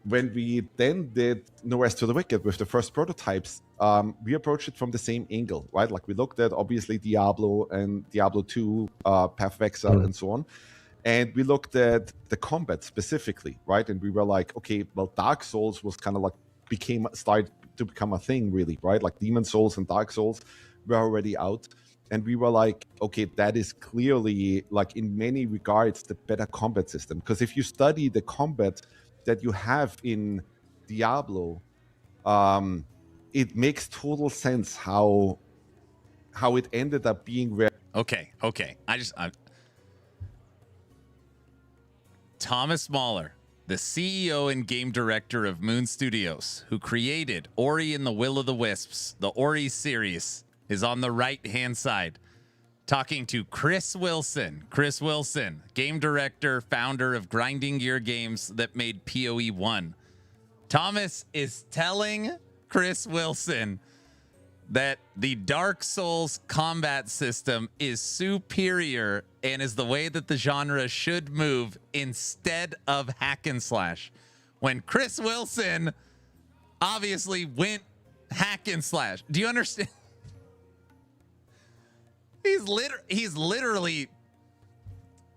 when we then did No Rest for the Wicked with the first prototypes, we approached it from the same angle, right? Like we looked at obviously Diablo and Diablo 2, Path of Exile and so on. And we looked at the combat specifically, right? And we were like, okay, well, Dark Souls was kind of like started to become a thing really, right? Like Demon Souls and Dark Souls were already out. And we were like, okay, that is clearly like in many regards the better combat system. Because if you study the combat that you have in Diablo, it makes total sense how it ended up being very Okay. Thomas Mahler, the CEO and game director of Moon Studios, who created Ori and the Will of the Wisps, the Ori series, is on the right-hand side talking to Chris Wilson. Chris Wilson, game director, founder of Grinding Gear Games that made PoE 1. Thomas is telling Chris Wilson that the Dark Souls combat system is superior and is the way that the genre should move instead of hack and slash. When Chris Wilson obviously went hack and slash. Do you understand? He's literally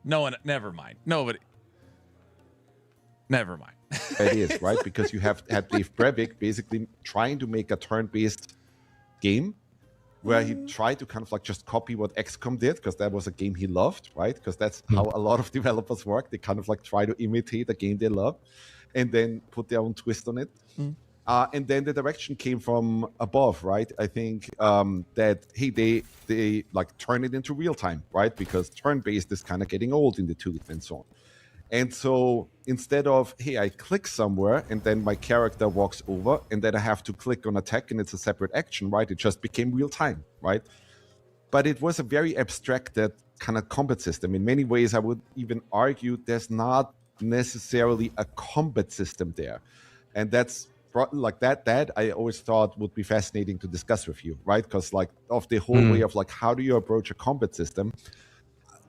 no one. Never mind. Nobody. Never mind. It is, right? Because you have had Dave Brevik basically trying to make a turn-based game where he tried to kind of like just copy what XCOM did because that was a game he loved, right? Because that's how a lot of developers work. They kind of like try to imitate a game they love and then put their own twist on it. And then the direction came from above, right? I think that, hey, they like turn it into real time, right? Because turn-based is kind of getting old in the tooth and so on. And so instead of, hey, I click somewhere and then my character walks over and then I have to click on attack and it's a separate action, right? It just became real time, right? but it was a very abstracted kind of combat system. In many ways, I would even argue there's not necessarily a combat system there. And that's like that I always thought would be fascinating to discuss with you, right? Because like of the whole way of like, how do you approach a combat system?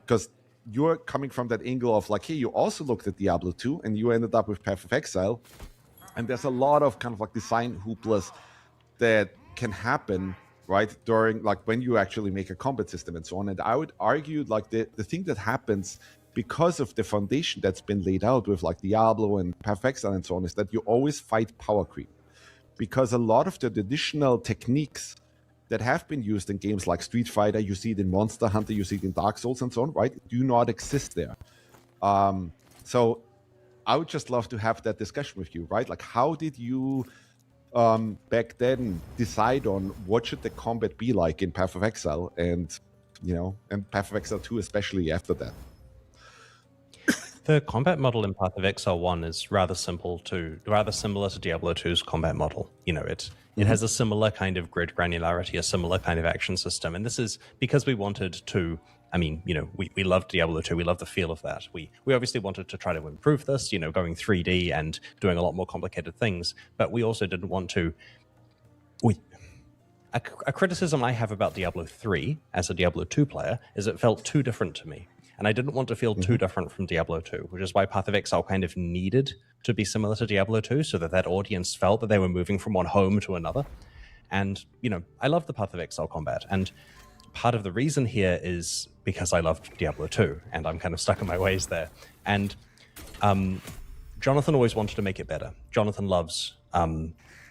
Because you're coming from that angle of like, hey, you also looked at Diablo 2 and you ended up with Path of Exile. And there's a lot of kind of like design hooplas that can happen, right, during like when you actually make a combat system and so on. And I would argue like the thing that happens because of the foundation that's been laid out with like Diablo and Path of Exile and so on is that you always fight power creep. Because a lot of the traditional techniques that have been used in games like Street Fighter, you see it in Monster Hunter, you see it in Dark Souls and so on, right, do not exist there. So I would just love to have that discussion with you, right? Like, how did you back then decide on what should the combat be like in Path of Exile and, you know, and Path of Exile 2 especially after that? The combat model in Path of Exile 1 is rather similar to Diablo 2's combat model. You know, it has a similar kind of grid granularity, a similar kind of action system. And this is because we wanted to, I mean, you know, we loved Diablo 2. We loved the feel of that. We obviously wanted to try to improve this, you know, going 3D and doing a lot more complicated things. But we also didn't want to... A criticism I have about Diablo 3 as a Diablo 2 player is it felt too different to me. And I didn't want to feel too different from Diablo 2, which is why Path of Exile kind of needed to be similar to Diablo 2 so that audience felt that they were moving from one home to another. And, you know, I love the Path of Exile combat. And part of the reason here is because I loved Diablo 2, and I'm kind of stuck in my ways there. And Jonathan always wanted to make it better. Jonathan loves,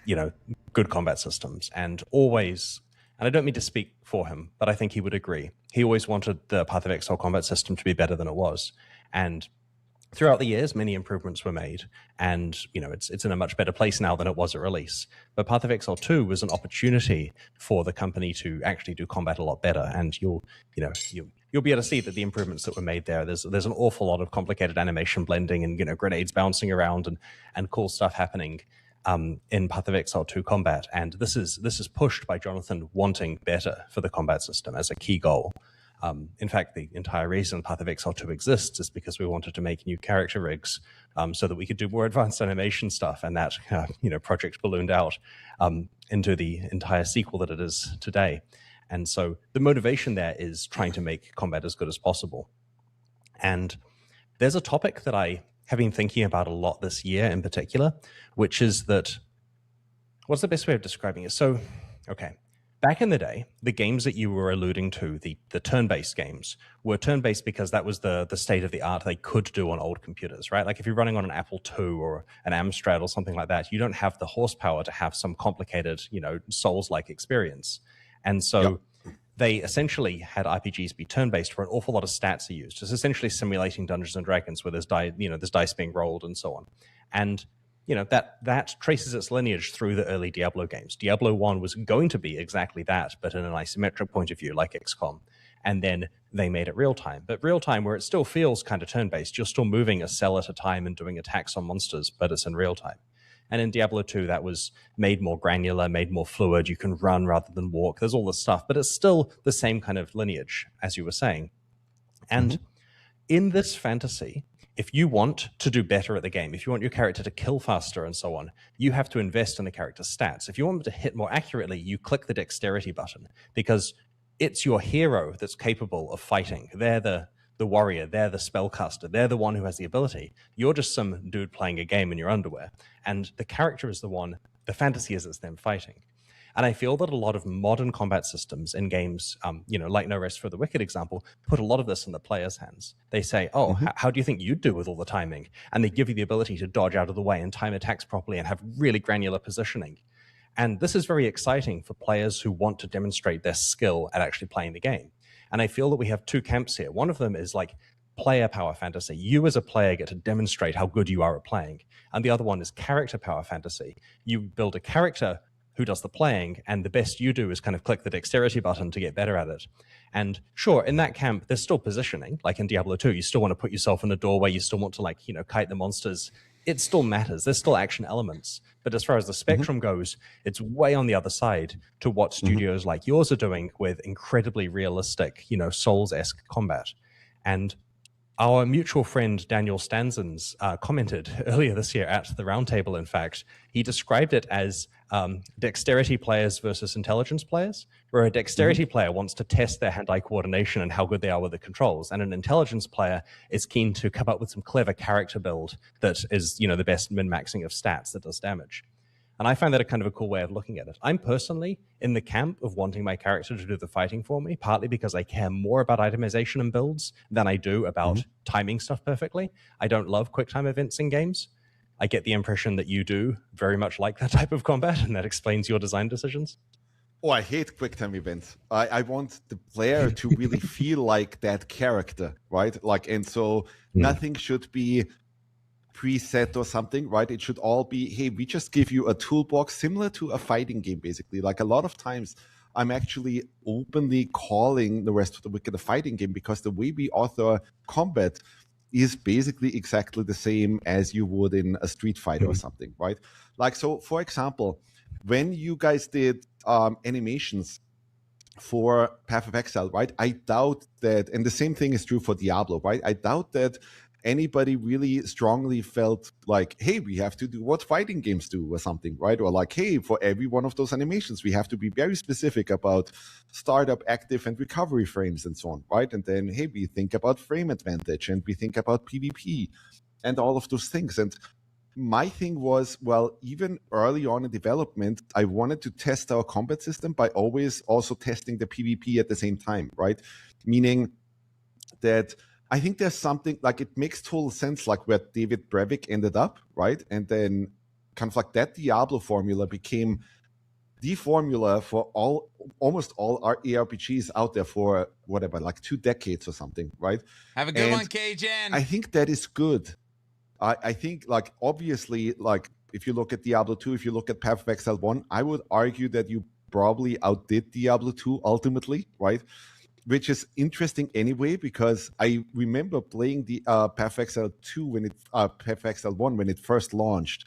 you know, good combat systems, and always... And I don't mean to speak for him, but I think he would agree. He always wanted the Path of Exile combat system to be better than it was. And throughout the years, many improvements were made. And, you know, it's in a much better place now than it was at release. But Path of Exile 2 was an opportunity for the company to actually do combat a lot better. And you'll be able to see that the improvements that were made there, there's an awful lot of complicated animation blending and, you know, grenades bouncing around and cool stuff happening in Path of Exile 2 combat, and this is pushed by Jonathan wanting better for the combat system as a key goal. In fact, the entire reason Path of Exile 2 exists is because we wanted to make new character rigs so that we could do more advanced animation stuff, and that you know, project ballooned out into the entire sequel that it is today. And so the motivation there is trying to make combat as good as possible. And there's a topic that I have been thinking about a lot this year in particular, which is that, what's the best way of describing it? So, okay, back in the day, the games that you were alluding to, the turn-based games, were turn-based because that was the state of the art they could do on old computers, right? Like if you're running on an Apple II or an Amstrad or something like that, you don't have the horsepower to have some complicated, you know, Souls-like experience. And so they essentially had RPGs be turn-based where an awful lot of stats are used. It's essentially simulating Dungeons and Dragons where there's dice being rolled and so on. And you know, that traces its lineage through the early Diablo games. Diablo 1 was going to be exactly that, but in an isometric point of view, like XCOM. And then they made it real-time. But real-time, where it still feels kind of turn-based, you're still moving a cell at a time and doing attacks on monsters, but it's in real-time. And in Diablo 2, that was made more granular, made more fluid. You can run rather than walk. There's all this stuff, but it's still the same kind of lineage, as you were saying. And in this fantasy, if you want to do better at the game, if you want your character to kill faster and so on, you have to invest in the character's stats. If you want them to hit more accurately, you click the dexterity button because it's your hero that's capable of fighting. They're the warrior, they're the spellcaster, they're the one who has the ability. You're just some dude playing a game in your underwear. And the character is the one, the fantasy is it's them fighting. And I feel that a lot of modern combat systems in games, you know, like No Rest for the Wicked example, put a lot of this in the player's hands. They say, oh, how do you think you'd do with all the timing? And they give you the ability to dodge out of the way and time attacks properly and have really granular positioning. And this is very exciting for players who want to demonstrate their skill at actually playing the game. And I feel that we have two camps here. One of them is like player power fantasy. You as a player get to demonstrate how good you are at playing. And the other one is character power fantasy. You build a character who does the playing, and the best you do is kind of click the dexterity button to get better at it. And sure, in that camp, there's still positioning. Like in Diablo 2, you still want to put yourself in a doorway. You still want to, like, you know, kite the monsters it still matters. There's still action elements. But as far as the spectrum goes, it's way on the other side to what studios like yours are doing with incredibly realistic, Souls-esque combat. And our mutual friend Daniel Stanzens commented earlier this year at the roundtable, in fact. He described it as dexterity players versus intelligence players, where a dexterity player wants to test their hand-eye coordination and how good they are with the controls, and an intelligence player is keen to come up with some clever character build that is, the best min-maxing of stats that does damage. And I find that a kind of a cool way of looking at it. I'm personally in the camp of wanting my character to do the fighting for me, partly because I care more about itemization and builds than I do about timing stuff perfectly. I don't love quick time events in games. I get the impression that you do very much like that type of combat, and that explains your design decisions. Oh, I hate quick time events. I want the player to really feel like that character, right? And so nothing should be preset or something, right? It should all be, hey, we just give you a toolbox similar to a fighting game, basically. Like a lot of times, I'm actually openly calling the Rest of the Wicked a fighting game because the way we author combat is basically exactly the same as you would in a Street Fighter or something, right? So for example, when you guys did animations for Path of Exile, right? I doubt that, and the same thing is true for Diablo, right? I doubt that anybody really strongly felt like, hey, we have to do what fighting games do or something, right? Or like, hey, for every one of those animations, we have to be very specific about startup, active, and recovery frames and so on, right? And then, hey, we think about frame advantage and we think about PvP and all of those things. And my thing was, well, even early on in development, I wanted to test our combat system by always also testing the PvP at the same time, right? Meaning that I think there's something like it makes total sense, like where David Brevik ended up, right? And then kind of like that Diablo formula became the formula for almost all our ARPGs out there for whatever, like 2 decades or something, right? Have a good one, Cajun. I think that is good. I think, like, obviously, like, if you look at Diablo 2, if you look at Path of Exile 1, I would argue that you probably outdid Diablo 2 ultimately, right? Which is interesting anyway, because I remember playing the Path of Exile 2 Path of Exile 1 when it first launched,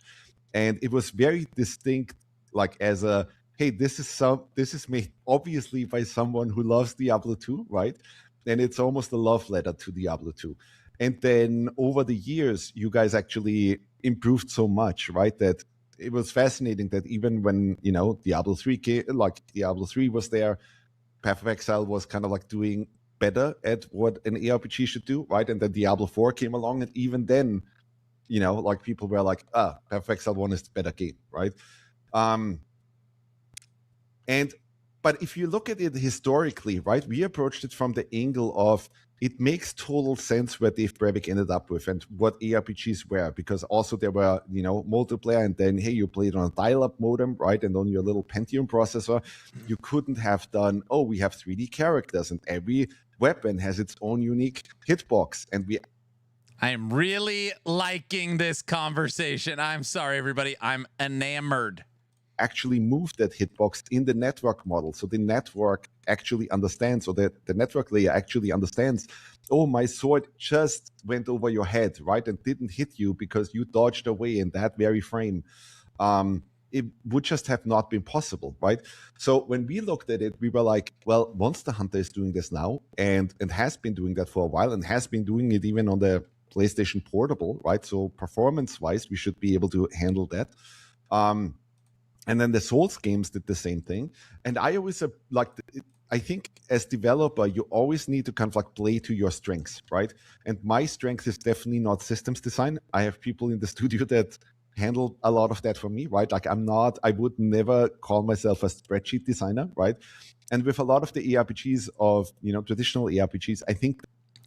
and it was very distinct, like as a, hey, this is made obviously by someone who loves Diablo 2, right? And it's almost a love letter to Diablo 2. And then over the years, you guys actually improved so much, right? That it was fascinating that even when, Diablo 3 came, like Diablo 3 was there, Path of Exile was kind of like doing better at what an ARPG should do, right? And then Diablo 4 came along, and even then, like people were like, Path of Exile 1 is the better game, right? But if you look at it historically, right, we approached it from the angle of it makes total sense where Dave Brevik ended up with and what ARPGs were, because also there were, multiplayer, and then, hey, you played on a dial-up modem, right? And on your little Pentium processor, you couldn't have done, we have 3D characters and every weapon has its own unique hitbox. And I am really liking this conversation. I'm sorry, everybody. I'm enamored. Actually moved that hitbox in the network model. So the network actually understands, or the network layer actually understands, my sword just went over your head, right? And didn't hit you because you dodged away in that very frame. It would just have not been possible, right? So when we looked at it, we were like, well, Monster Hunter is doing this now and has been doing that for a while and has been doing it even on the PlayStation Portable, right? So performance-wise, we should be able to handle that. And then the Souls games did the same thing. And I always I think as developer, you always need to kind of like play to your strengths, right? And my strength is definitely not systems design. I have people in the studio that handle a lot of that for me, right? Like I would never call myself a spreadsheet designer, right? And with a lot of the ARPGs of, traditional ARPGs, I think.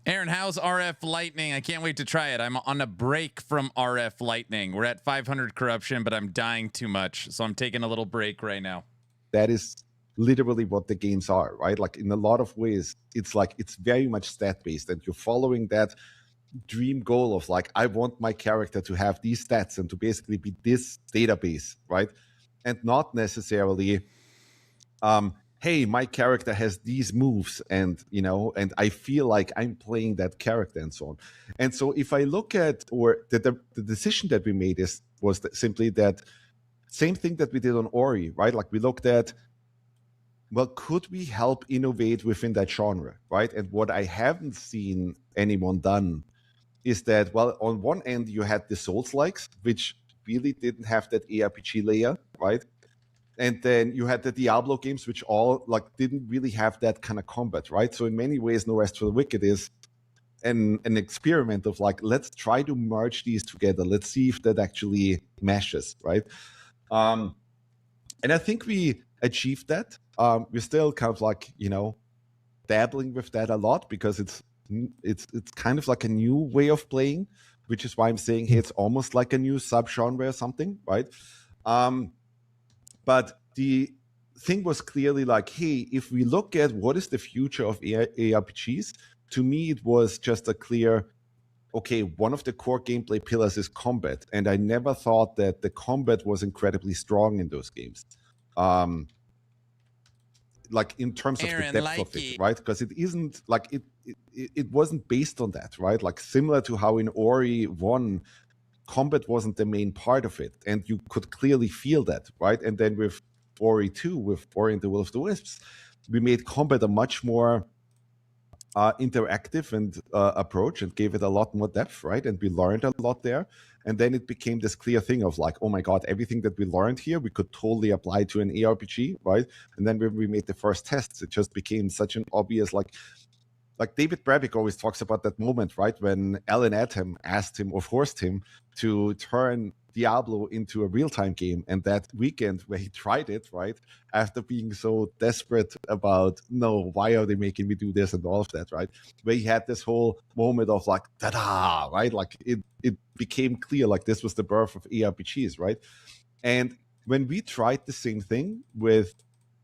Aaron, how's RF Lightning? I can't wait to try it. I'm on a break from RF Lightning. We're at 500 corruption, but I'm dying too much. So I'm taking a little break right now. That is literally what the games are, right? Like in a lot of ways, it's very much stat-based, and you're following that dream goal of like, I want my character to have these stats and to basically be this database, right? And not necessarily hey, my character has these moves, and and I feel like I'm playing that character and so on. And so if I look at, or the decision that we made was simply that same thing that we did on Ori, right? Like we looked at, well, could we help innovate within that genre, right? And what I haven't seen anyone done is that, well, on one end you had the Souls-likes, which really didn't have that ARPG layer, right? And then you had the Diablo games, which all didn't really have that kind of combat, right? So in many ways, No Rest for the Wicked is an experiment of let's try to merge these together. Let's see if that actually meshes, right? And I think we achieved that. We're still kind of dabbling with that a lot because it's kind of like a new way of playing, which is why I'm saying, hey, it's almost like a new subgenre or something, right? But the thing was clearly hey, if we look at what is the future of ARPGs, to me it was just a clear, okay, one of the core gameplay pillars is combat, and I never thought that the combat was incredibly strong in those games. In terms of the depth of it, right? Because it isn't it wasn't based on that, right? Similar to how in Ori 1, combat wasn't the main part of it, and you could clearly feel that, right? And then with Ori 2, with Ori and the Will of the Wisps, we made combat a much more interactive and approach, and gave it a lot more depth, right? And we learned a lot there. And then it became this clear thing of oh my God, everything that we learned here, we could totally apply to an ARPG, right? And then when we made the first tests, it just became such an obvious, like David Brabik always talks about that moment, right? When Alan Adam asked him or forced him to turn Diablo into a real-time game. And that weekend where he tried it, right? After being so desperate about, no, why are they making me do this and all of that, right? Where he had this whole moment of ta-da, right? It became clear, this was the birth of ARPGs, right? And when we tried the same thing with,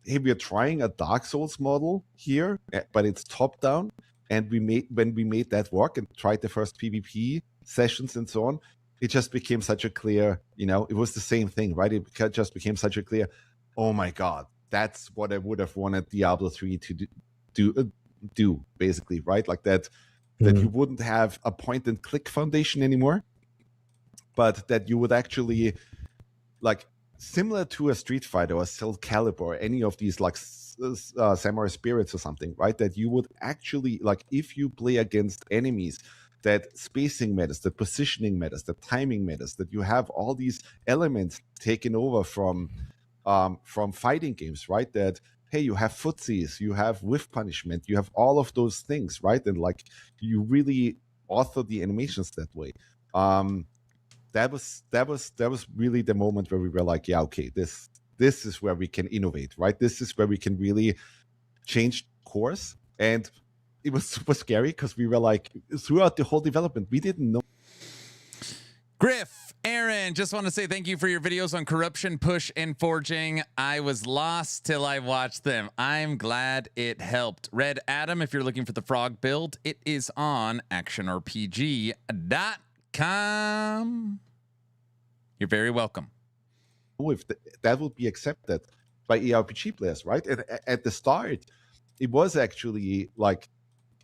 hey, we're trying a Dark Souls model here, but it's top-down, and when we made that work and tried the first PvP sessions and so on, it just became such a clear, it was the same thing, right? It just became such a clear, oh my God, that's what I would have wanted Diablo 3 to do basically, right? That you wouldn't have a point-and-click foundation anymore, but that you would actually, similar to a Street Fighter or Soul Calibur, any of these Samurai Spirits or something, right? That you would actually, if you play against enemies, that spacing matters, that positioning matters, that timing matters, that you have all these elements taken over from fighting games, right? That, hey, you have footsies, you have whiff punishment, you have all of those things, right? And you really author the animations that way. That was really the moment where we were yeah, okay, this is where we can innovate, right? This is where we can really change course. And it was super scary because we were throughout the whole development, we didn't know. Griff, Aaron, just want to say thank you for your videos on corruption, push, and forging. I was lost till I watched them. I'm glad it helped. Red Adam, if you're looking for the frog build, it is on actionrpg.com. You're very welcome. If that would be accepted by ARPG players, right? At the start, it was actually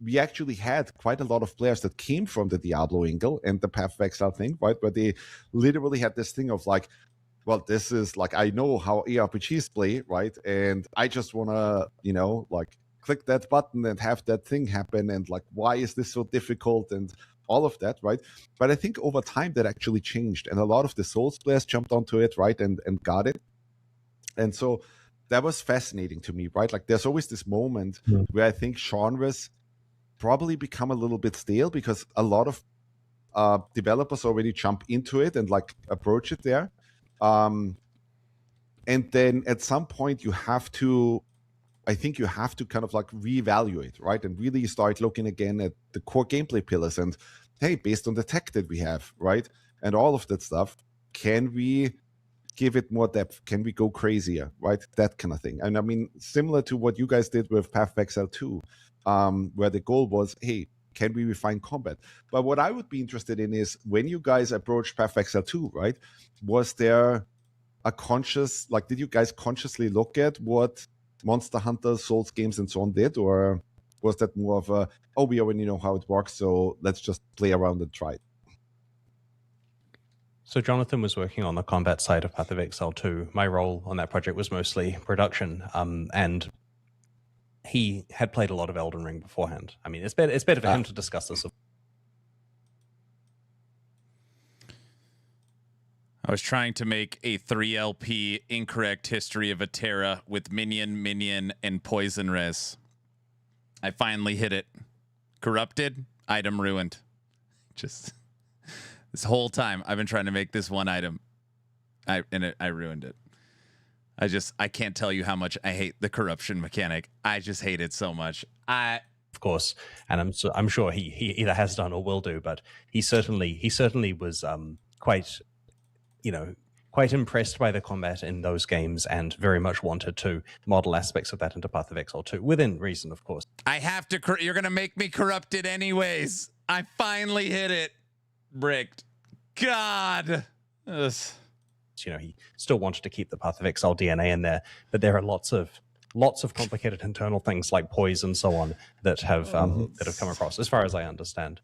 we actually had quite a lot of players that came from the Diablo angle and the Path of Exile thing, right? Where they literally had this thing of well, this is I know how ARPGs play, right? And I just want to, click that button and have that thing happen. And why is this so difficult? And all of that, right? But I think over time that actually changed. And a lot of the Souls players jumped onto it, right? And got it. And so that was fascinating to me, right? There's always this moment where I think genres probably become a little bit stale because a lot of developers already jump into it and approach it there. And then at some point I think you have to kind of reevaluate, right? And really start looking again at the core gameplay pillars and, hey, based on the tech that we have, right? And all of that stuff, can we give it more depth? Can we go crazier, right? That kind of thing. And I mean, similar to what you guys did with Path of Exile 2, where the goal was, hey, can we refine combat? But what I would be interested in is when you guys approached Path of Exile 2, right? Was there a conscious, did you guys consciously look at what Monster Hunter, Souls games, and so on did, or was that more of a, oh, we already know how it works, so let's just play around and try it? So Jonathan was working on the combat side of Path of Exile 2. My role on that project was mostly production, and he had played a lot of Elden Ring beforehand. I mean, it's better for him to discuss this. I was trying to make a 3LP incorrect history of a Terra with minion, and poison res. I finally hit it. Corrupted, item ruined. Just this whole time I've been trying to make this one item. I ruined it. I can't tell you how much I hate the corruption mechanic. I just hate it so much. Of course, and I'm sure he either has done or will do, but he certainly was quite impressed by the combat in those games and very much wanted to model aspects of that into Path of Exile 2, within reason, of course. I have to, you're going to make me corrupted anyways. I finally hit it. Bricked. God. Ugh. He still wanted to keep the Path of Exile DNA in there, but there are lots of complicated internal things like poise and so on that have come across, as far as I understand.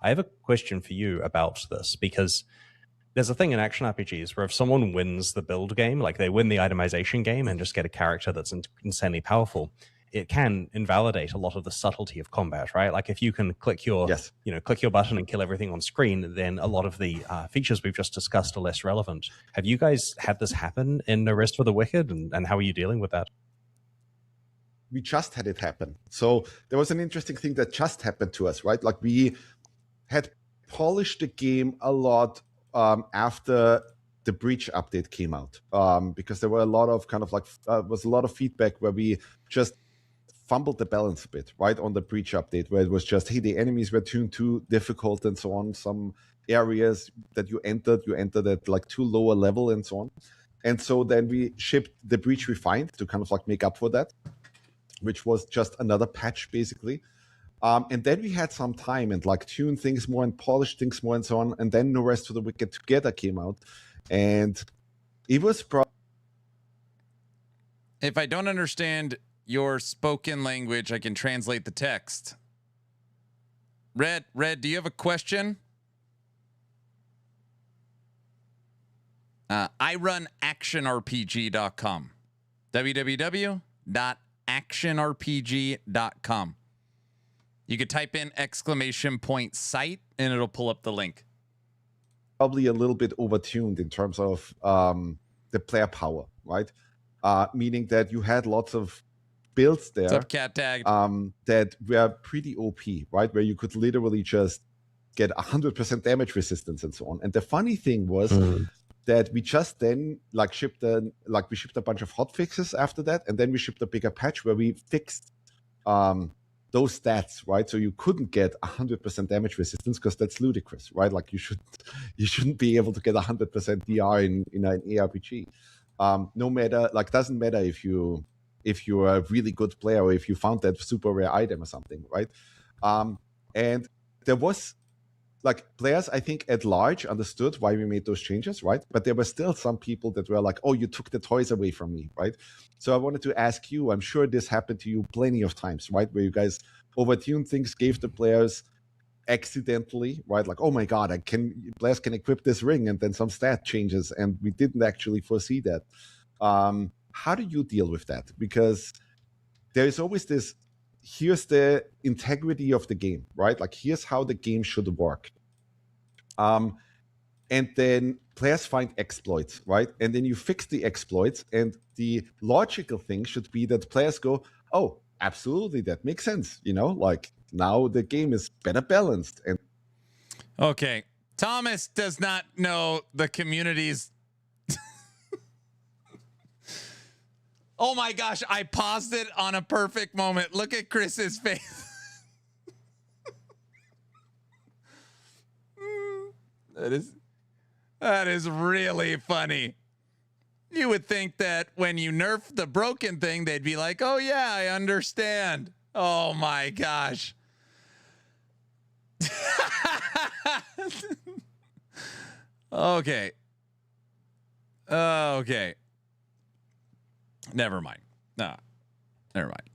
I have a question for you about this, because there's a thing in action RPGs where if someone wins the build game, like they win the itemization game and just get a character that's insanely powerful, it can invalidate a lot of the subtlety of combat, right? Like if you can click your button and kill everything on screen, then a lot of the features we've just discussed are less relevant. Have you guys had this happen in No Rest for the Wicked, and how are you dealing with that? We just had it happen. So there was an interesting thing that just happened to us, right? Like we had polished the game a lot after the Breach update came out, because there were a lot of was a lot of feedback where we just fumbled the balance a bit, right, on the Breach update, where it was just, hey, the enemies were tuned too difficult and so on. Some areas that you entered at like too low a level and so on. And so then we shipped the Breach Refined to kind of like make up for that, which was just another patch basically. And then we had some time and like tune things more and polish things more and so on. And then No Rest for the Wicked Together came out, and it was If I don't understand your spoken language, I can translate the text. Red, do you have a question? I run actionrpg.com. www.actionrpg.com. You could type in !site and it'll pull up the link. Probably a little bit overtuned in terms of the player power, right? Meaning that you had lots of builds there. What's up, Cat Tag? That were pretty OP, right? Where you could literally just get 100% damage resistance and so on. And the funny thing was that we just then shipped a bunch of hotfixes after that, and then we shipped a bigger patch where we fixed those stats, right? So you couldn't get 100% damage resistance, because that's ludicrous, right? Like you shouldn't be able to get 100% DR in an ARPG. No matter, doesn't matter if you're a really good player or if you found that super rare item or something, right? And there was players, I think, at large understood why we made those changes, right? But there were still some people that were like, oh, you took the toys away from me, right? So I wanted to ask you, I'm sure this happened to you plenty of times, right? Where you guys overtuned things, gave the players accidentally, right? Like, oh my God, players can equip this ring, and then some stat changes, and we didn't actually foresee that. How do you deal with that? Because there is always this, here's the integrity of the game, right? Like, here's how the game should work. And then players find exploits, right? And then you fix the exploits, and the logical thing should be that players go, oh, absolutely, that makes sense. Now the game is better balanced. And okay, Thomas does not know the community's. Oh my gosh, I paused it on a perfect moment. Look at Chris's face. That is really funny. You would think that when you nerf the broken thing, they'd be like, oh yeah, I understand. Oh my gosh. Okay. Okay. Never mind. Never mind.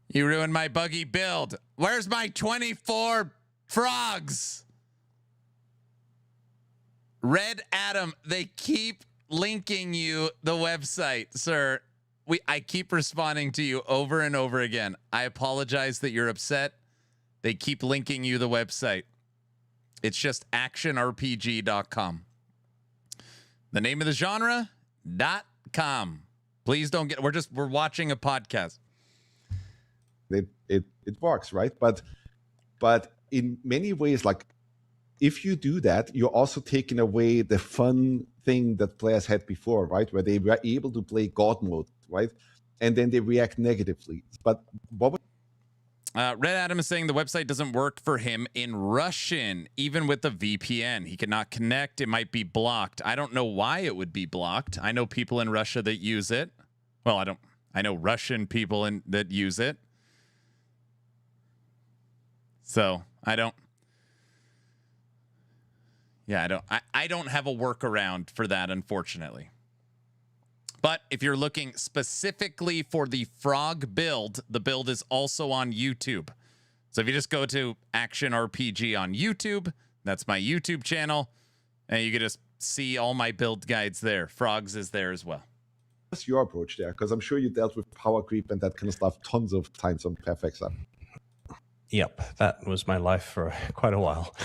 You ruined my buggy build. Where's my 24 frogs? Red Adam, they keep linking you the website, sir. I keep responding to you over and over again. I apologize that you're upset. They keep linking you the website. It's just actionrpg.com. The name of the genre, .com. Please don't get, we're watching a podcast. It works, right? But in many ways, like, if you do that, you're also taking away the fun thing that players had before, right? Where they were able to play God mode, right? And then they react negatively. But what would Red Adam is saying the website doesn't work for him in Russian, even with the VPN. He cannot connect. It might be blocked. I don't know why it would be blocked. I know people in Russia that use it. Well, I know Russian people that use it. So I don't have a workaround for that, unfortunately. But if you're looking specifically for the frog build, the build is also on YouTube. So if you just go to Action RPG on YouTube, that's my YouTube channel, and you can just see all my build guides there. Frogs is there as well. What's your approach there? Because I'm sure you dealt with power creep and that kind of stuff tons of times on Perfexa. Yep, that was my life for quite a while.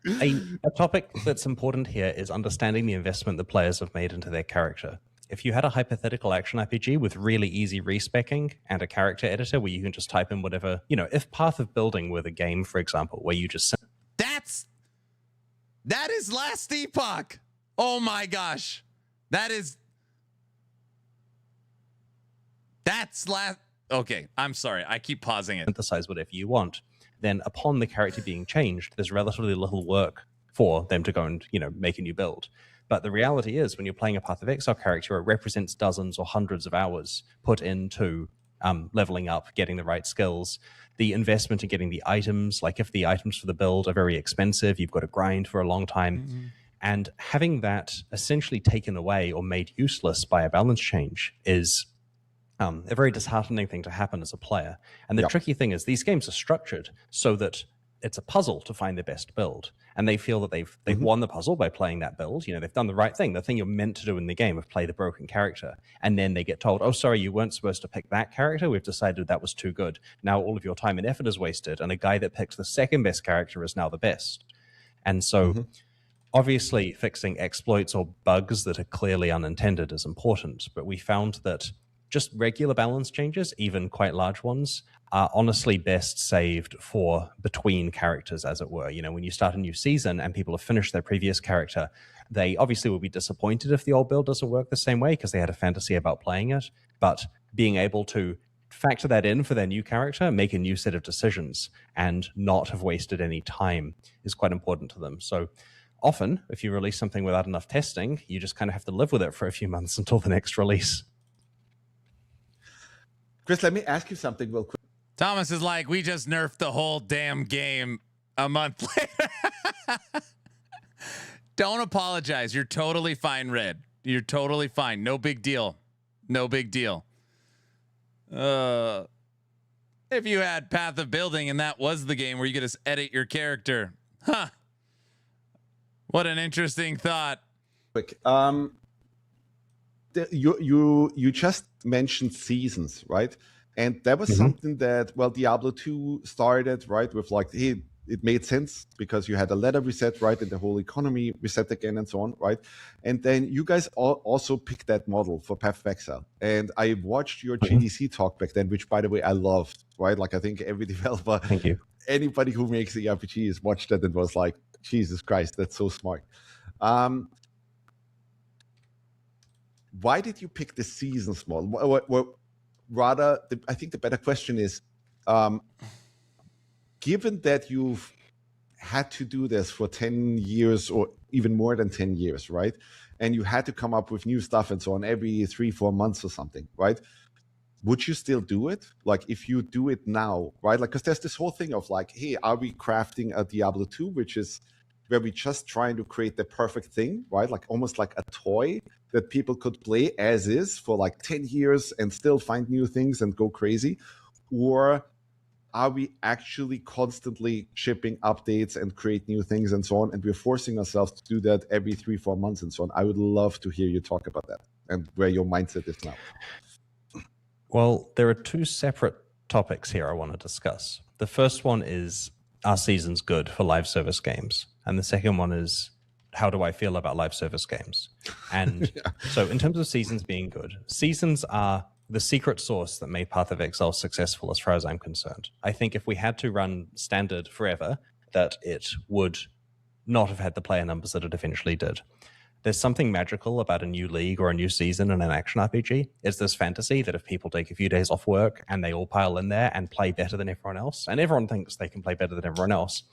A topic that's important here is understanding the investment the players have made into their character. If you had a hypothetical action RPG with really easy respecking and a character editor where you can just type in whatever, if Path of Building were the game, for example, where you just... That is Last Epoch. Oh my gosh. That's last... Okay, I'm sorry. I keep pausing it. Synthesize whatever you want. Then upon the character being changed, there's relatively little work for them to go and, make a new build. But the reality is, when you're playing a Path of Exile character, it represents dozens or hundreds of hours put into leveling up, getting the right skills, the investment in getting the items. Like if the items for the build are very expensive, you've got to grind for a long time. Mm-hmm. And having that essentially taken away or made useless by a balance change is a very disheartening thing to happen as a player. And the tricky thing is these games are structured so that it's a puzzle to find the best build. And they feel that they've won the puzzle by playing that build. They've done the right thing, the thing you're meant to do in the game of play the broken character. And then they get told, oh, sorry, you weren't supposed to pick that character. We've decided that was too good. Now all of your time and effort is wasted. And a guy that picked the second best character is now the best. And so obviously fixing exploits or bugs that are clearly unintended is important. But we found that just regular balance changes, even quite large ones, are honestly best saved for between characters, as it were. When you start a new season and people have finished their previous character, they obviously will be disappointed if the old build doesn't work the same way because they had a fantasy about playing it. But being able to factor that in for their new character, make a new set of decisions, and not have wasted any time is quite important to them. So often, if you release something without enough testing, you just kind of have to live with it for a few months until the next release. Chris, let me ask you something real quick. Thomas is like, we just nerfed the whole damn game a month later. Don't apologize. You're totally fine, Red. You're totally fine. No big deal. No big deal. If you had Path of Building and that was the game where you could just edit your character. Huh. What an interesting thought. Quick. You just mentioned seasons, right? And that was something that, Diablo 2 started, right, with like, hey, it made sense because you had a ladder reset, right, and the whole economy reset again and so on, right? And then you guys also picked that model for Path of Exile. And I watched your GDC talk back then, which, by the way, I loved, right? Like, I think every developer, thank you, anybody who makes the RPGs watched that and was like, Jesus Christ, that's so smart. Why did you pick the seasons model? Rather, I think the better question is, given that you've had to do this for 10 years or even more than 10 years, right? And you had to come up with new stuff and so on every 3-4 months or something, right? Would you still do it? Like if you do it now, right? Like, because there's this whole thing of like, hey, are we crafting a Diablo 2, which is where we're just trying to create the perfect thing, right? Like almost like a toy that people could play as is for like 10 years and still find new things and go crazy? Or are we actually constantly shipping updates and create new things and so on? And we're forcing ourselves to do that every 3-4 months and so on. I would love to hear you talk about that and where your mindset is now. Well, there are two separate topics here I want to discuss. The first one is, are seasons good for live service games? And the second one is, how do I feel about live service games? And so in terms of seasons being good, seasons are the secret sauce that made Path of Exile successful as far as I'm concerned. I think if we had to run standard forever, that it would not have had the player numbers that it eventually did. There's something magical about a new league or a new season in an action RPG. It's this fantasy that if people take a few days off work and they all pile in there and play better than everyone else, and everyone thinks they can play better than everyone else,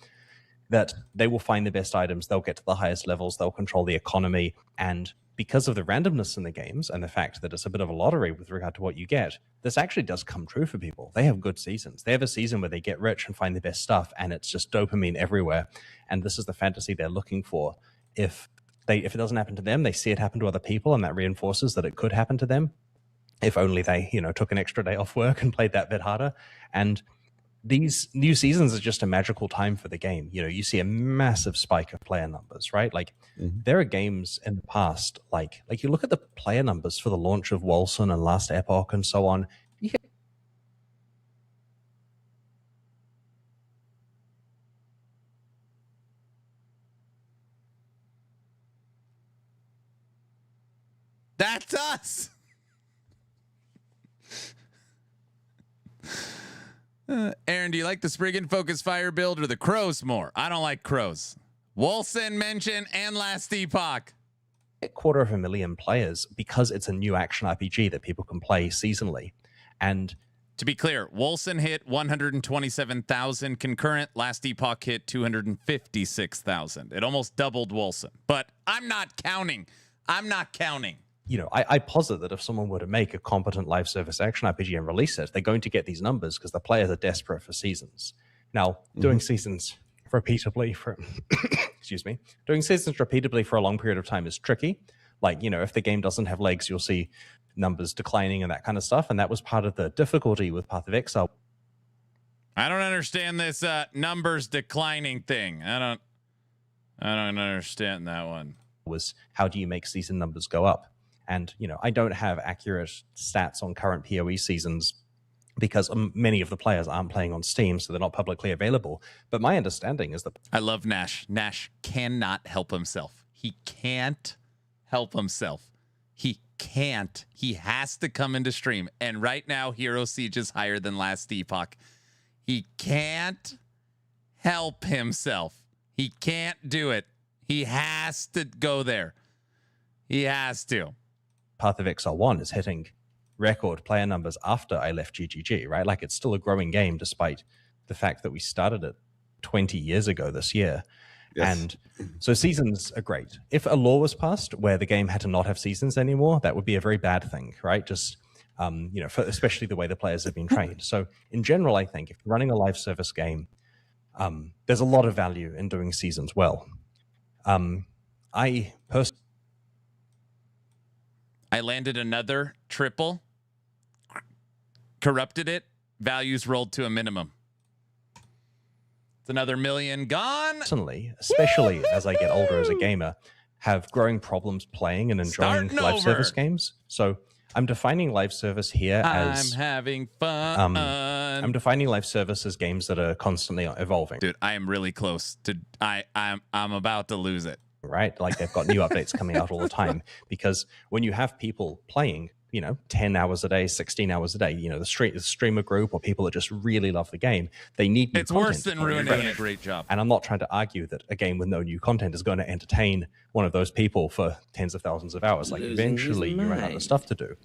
that they will find the best items, they'll get to the highest levels, they'll control the economy, and because of the randomness in the games and the fact that it's a bit of a lottery with regard to what you get, this actually does come true for people. They have good seasons. They have a season where they get rich and find the best stuff, and it's just dopamine everywhere, and this is the fantasy they're looking for. If it doesn't happen to them, they see it happen to other people, and that reinforces that it could happen to them if only they, took an extra day off work and played that bit harder. And these new seasons are just a magical time for the game. You see a massive spike of player numbers, right? Like there are games in the past, like you look at the player numbers for the launch of Wolcen and Last Epoch and so on. That's us. Aaron, do you like the Spriggan Focus Fire build or the Crows more? I don't like Crows. Wolcen mention and Last Epoch. 250,000 players because it's a new action RPG that people can play seasonally. And to be clear, Wolcen hit 127,000 concurrent. Last Epoch hit 256,000. It almost doubled Wolcen. But I'm not counting. I posit that if someone were to make a competent live service action RPG and release it, they're going to get these numbers because the players are desperate for seasons. Now, doing seasons repeatedly for a long period of time is tricky. Like, if the game doesn't have legs, you'll see numbers declining and that kind of stuff. And that was part of the difficulty with Path of Exile. I don't understand this numbers declining thing. I don't understand that one. Was how do you make season numbers go up? And, I don't have accurate stats on current PoE seasons because many of the players aren't playing on Steam, so they're not publicly available. But my understanding is that... I love Nash. Nash cannot help himself. He can't help himself. He can't. He has to come into stream. And right now, Hero Siege is higher than Last Epoch. He can't help himself. He can't do it. He has to go there. He has to. Path of Exile 1 is hitting record player numbers after I left GGG, right? Like, it's still a growing game despite the fact that we started it 20 years ago this year. Yes. And so seasons are great. If a law was passed where the game had to not have seasons anymore, that would be a very bad thing, right? Just, especially the way the players have been trained. So in general, I think if you're running a live service game, there's a lot of value in doing seasons well. I landed another triple, corrupted it, values rolled to a minimum. It's another million gone. Personally, especially as I get older as a gamer, have growing problems playing and enjoying live service games. So I'm defining live service here as... I'm having fun. I'm defining live service as games that are constantly evolving. Dude, I am really close to... I'm about to lose it. Right? Like, they've got new updates coming out all the time. Because when you have people playing, 10 hours a day, 16 hours a day, the streamer group or people that just really love the game, they need new content. It's worse than ruining a great job. And I'm not trying to argue that a game with no new content is going to entertain one of those people for tens of thousands of hours. Like, eventually you run out of stuff to do.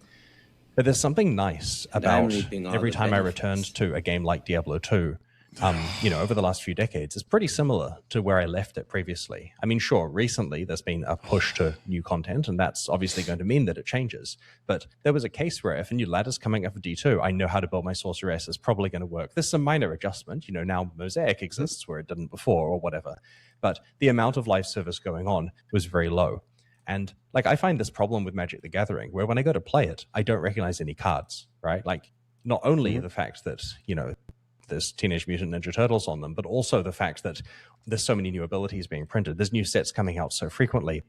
But there's something nice about every time I returned to a game like Diablo 2 over the last few decades is pretty similar to where I left it previously. I mean, sure, recently there's been a push to new content, and that's obviously going to mean that it changes. But there was a case where if a new ladder's coming up for D2, I know how to build my sorceress. It's probably going to work. There's some minor adjustment. Now Mosaic exists where it didn't before or whatever. But the amount of live service going on was very low. And I find this problem with Magic the Gathering, where when I go to play it, I don't recognize any cards, right? Not only the fact that, there's Teenage Mutant Ninja Turtles on them, but also the fact that there's so many new abilities being printed. There's new sets coming out so frequently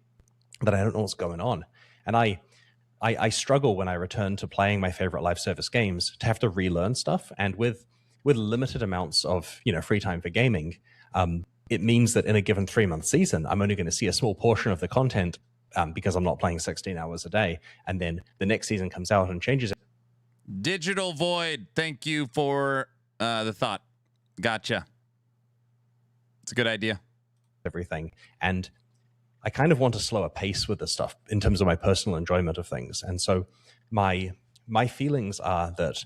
that I don't know what's going on. And I struggle when I return to playing my favorite live service games to have to relearn stuff. And with limited amounts of, free time for gaming, it means that in a given 3-month season, I'm only going to see a small portion of the content because I'm not playing 16 hours a day. And then the next season comes out and changes it. Digital Void, thank you for the thought. Gotcha. It's a good idea. Everything. And I kind of want to slow a pace with this stuff in terms of my personal enjoyment of things. And so my feelings are that,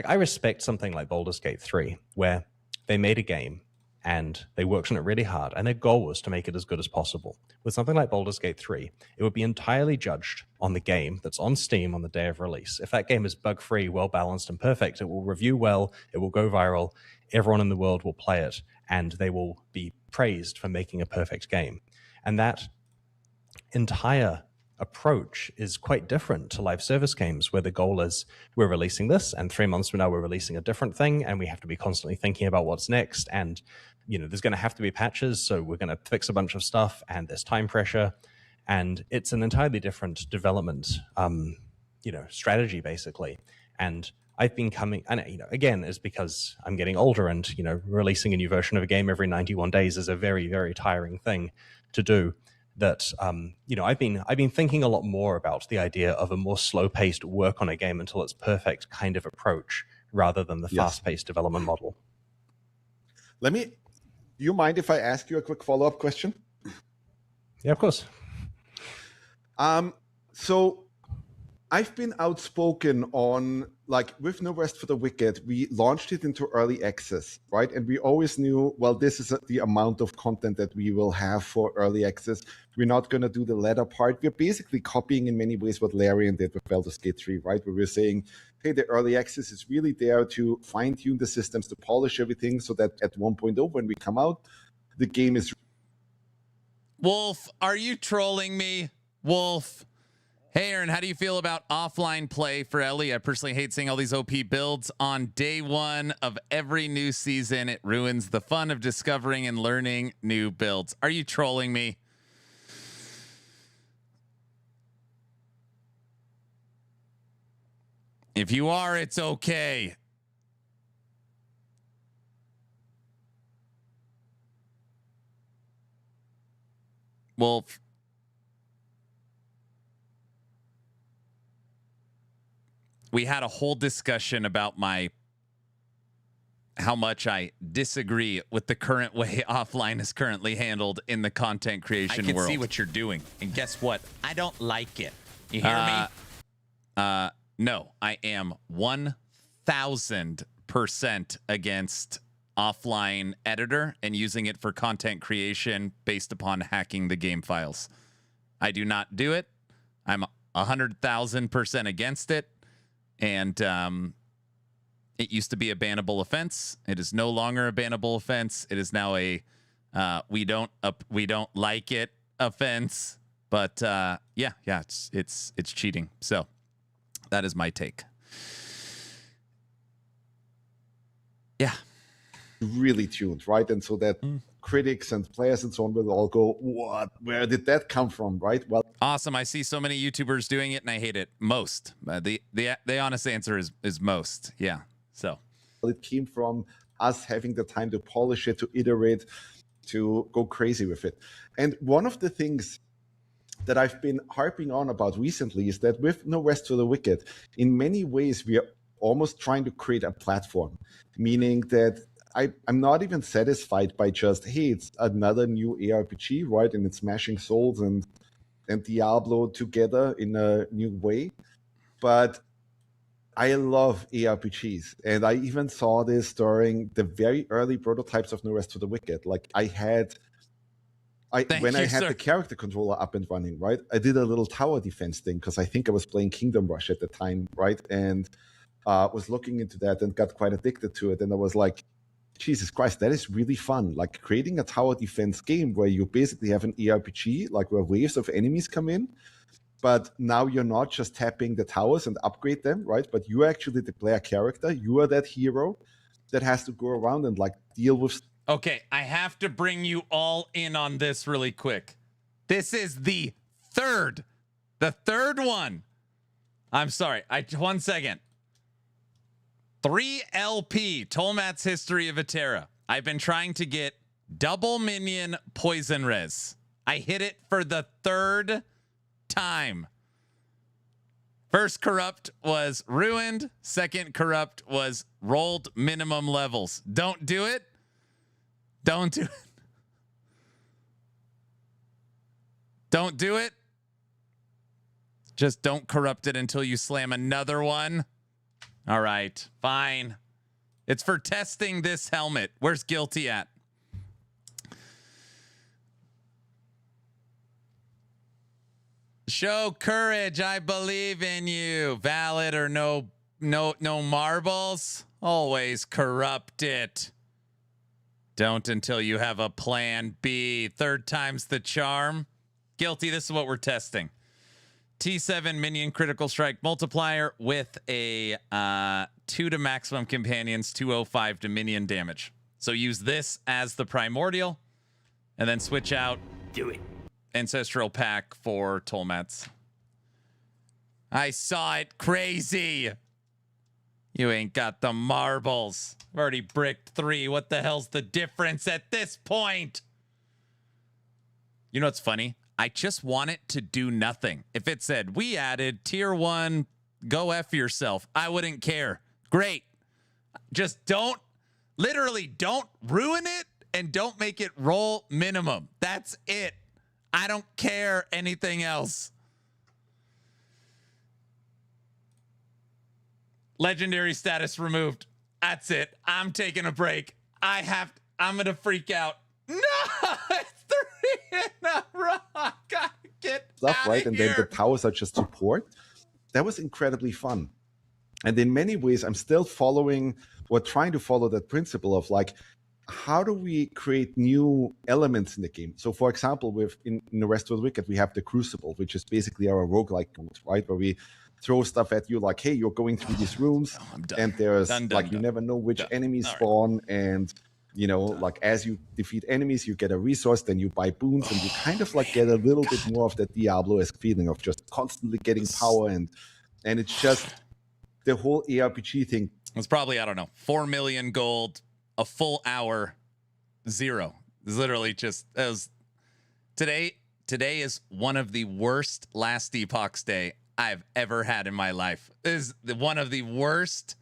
I respect something like Baldur's Gate 3, where they made a game and they worked on it really hard, and their goal was to make it as good as possible. With something like Baldur's Gate 3, it would be entirely judged on the game that's on Steam on the day of release. If that game is bug-free, well-balanced, and perfect, it will review well, it will go viral, everyone in the world will play it, and they will be praised for making a perfect game. And that entire approach is quite different to live service games, where the goal is we're releasing this, and 3 months from now we're releasing a different thing, and we have to be constantly thinking about what's next. And there's going to have to be patches, so we're going to fix a bunch of stuff, and there's time pressure, and it's an entirely different development strategy basically. And I've been coming, and again, is because I'm getting older, and releasing a new version of a game every 91 days is a very, very tiring thing to do. That I've been thinking a lot more about the idea of a more slow-paced work on a game until it's perfect kind of approach, rather than the fast-paced development model. Do you mind if I ask you a quick follow-up question? Yeah, of course. So I've been outspoken on, with No Rest for the Wicked, we launched it into early access, right? And we always knew, well, this is the amount of content that we will have for early access. We're not going to do the latter part. We're basically copying in many ways what Larian did with Baldur's Gate 3, right? Where we're saying, hey, the early access is really there to fine-tune the systems, to polish everything, so that at 1.0, when we come out, the game is... Wolf, are you trolling me? Wolf. Hey, Aaron, how do you feel about offline play for Ellie? I personally hate seeing all these OP builds on day one of every new season. It ruins the fun of discovering and learning new builds. Are you trolling me? If you are, it's okay. Wolf. We had a whole discussion about how much I disagree with the current way offline is currently handled in the content creation world. I can see what you're doing, and guess what? I don't like it. You hear me? No, I am 1,000% against offline editor and using it for content creation based upon hacking the game files. I do not do it. I'm 100,000% against it. And it used to be a bannable offense. It is no longer a bannable offense. It is now a we don't like it offense. But it's cheating. So that is my take. Yeah. Really tuned, right? And so that critics and players and so on will all go, what? Where did that come from, right? Well, awesome. I see so many YouTubers doing it, and I hate it. Most. The honest answer is most. Yeah. So it came from us having the time to polish it, to iterate, to go crazy with it. And one of the things that I've been harping on about recently is that with No Rest for the Wicked, in many ways, we are almost trying to create a platform, meaning that I'm not even satisfied by just, hey, it's another new ARPG, right? And it's smashing souls and Diablo together in a new way. But I love ARPGs, and I even saw this during the very early prototypes of No Rest for the Wicked. Like I had the character controller up and running, right? I did a little tower defense thing because I think I was playing Kingdom Rush at the time, right? And was looking into that and got quite addicted to it. And I was like, Jesus Christ, that is really fun. Like creating a tower defense game where you basically have an ARPG, like where waves of enemies come in, but now you're not just tapping the towers and upgrade them, right? But you actually the player character. You are that hero that has to go around and like deal with. Okay, I have to bring you all in on this really quick. This is the third one. I'm sorry. 1 second. 3LP, Tolmat's History of Eterra. I've been trying to get double minion poison res. I hit it for the third time. First corrupt was ruined. Second corrupt was rolled minimum levels. Don't do it. Don't do it. Don't do it. Just don't corrupt it until you slam another one. All right, fine. It's for testing this helmet. Where's Guilty at? Show courage. I believe in you. Valid or no marbles. Always corrupt it. Don't until you have a plan B. Third time's the charm. Guilty, this is what we're testing. T7 minion critical strike multiplier with a 2 to maximum companions, 205 to minion damage. So use this as the primordial and then switch out. Do it. Ancestral pack for Tolmats. I saw it. Crazy. You ain't got the marbles. I've already bricked 3. What the hell's the difference at this point? You know what's funny? I just want it to do nothing. If it said, we added tier 1, go F yourself, I wouldn't care. Great. Just literally don't ruin it and don't make it roll minimum. That's it. I don't care anything else. Legendary status removed. That's it. I'm taking a break. I'm going to freak out. No, it's 3 in a row. I gotta get stuff, right? And then the towers are just support. That was incredibly fun. And in many ways, I'm still trying to follow that principle of like, how do we create new elements in the game? So, for example, in the Rest of the Wicked, we have the Crucible, which is basically our roguelike mode, right? Where we throw stuff at you like, hey, you're going through these rooms, and there's you never know which enemies spawn, and you know, like as you defeat enemies, you get a resource, then you buy boons, and you kind of like get a little bit more of that Diablo-esque feeling of just constantly getting power, and it's just the whole ARPG thing. It's probably, I don't know, 4 million gold, a full hour, 0. It's literally just today is one of the worst Last Epoch's day I've ever had in my life. This is one of the worst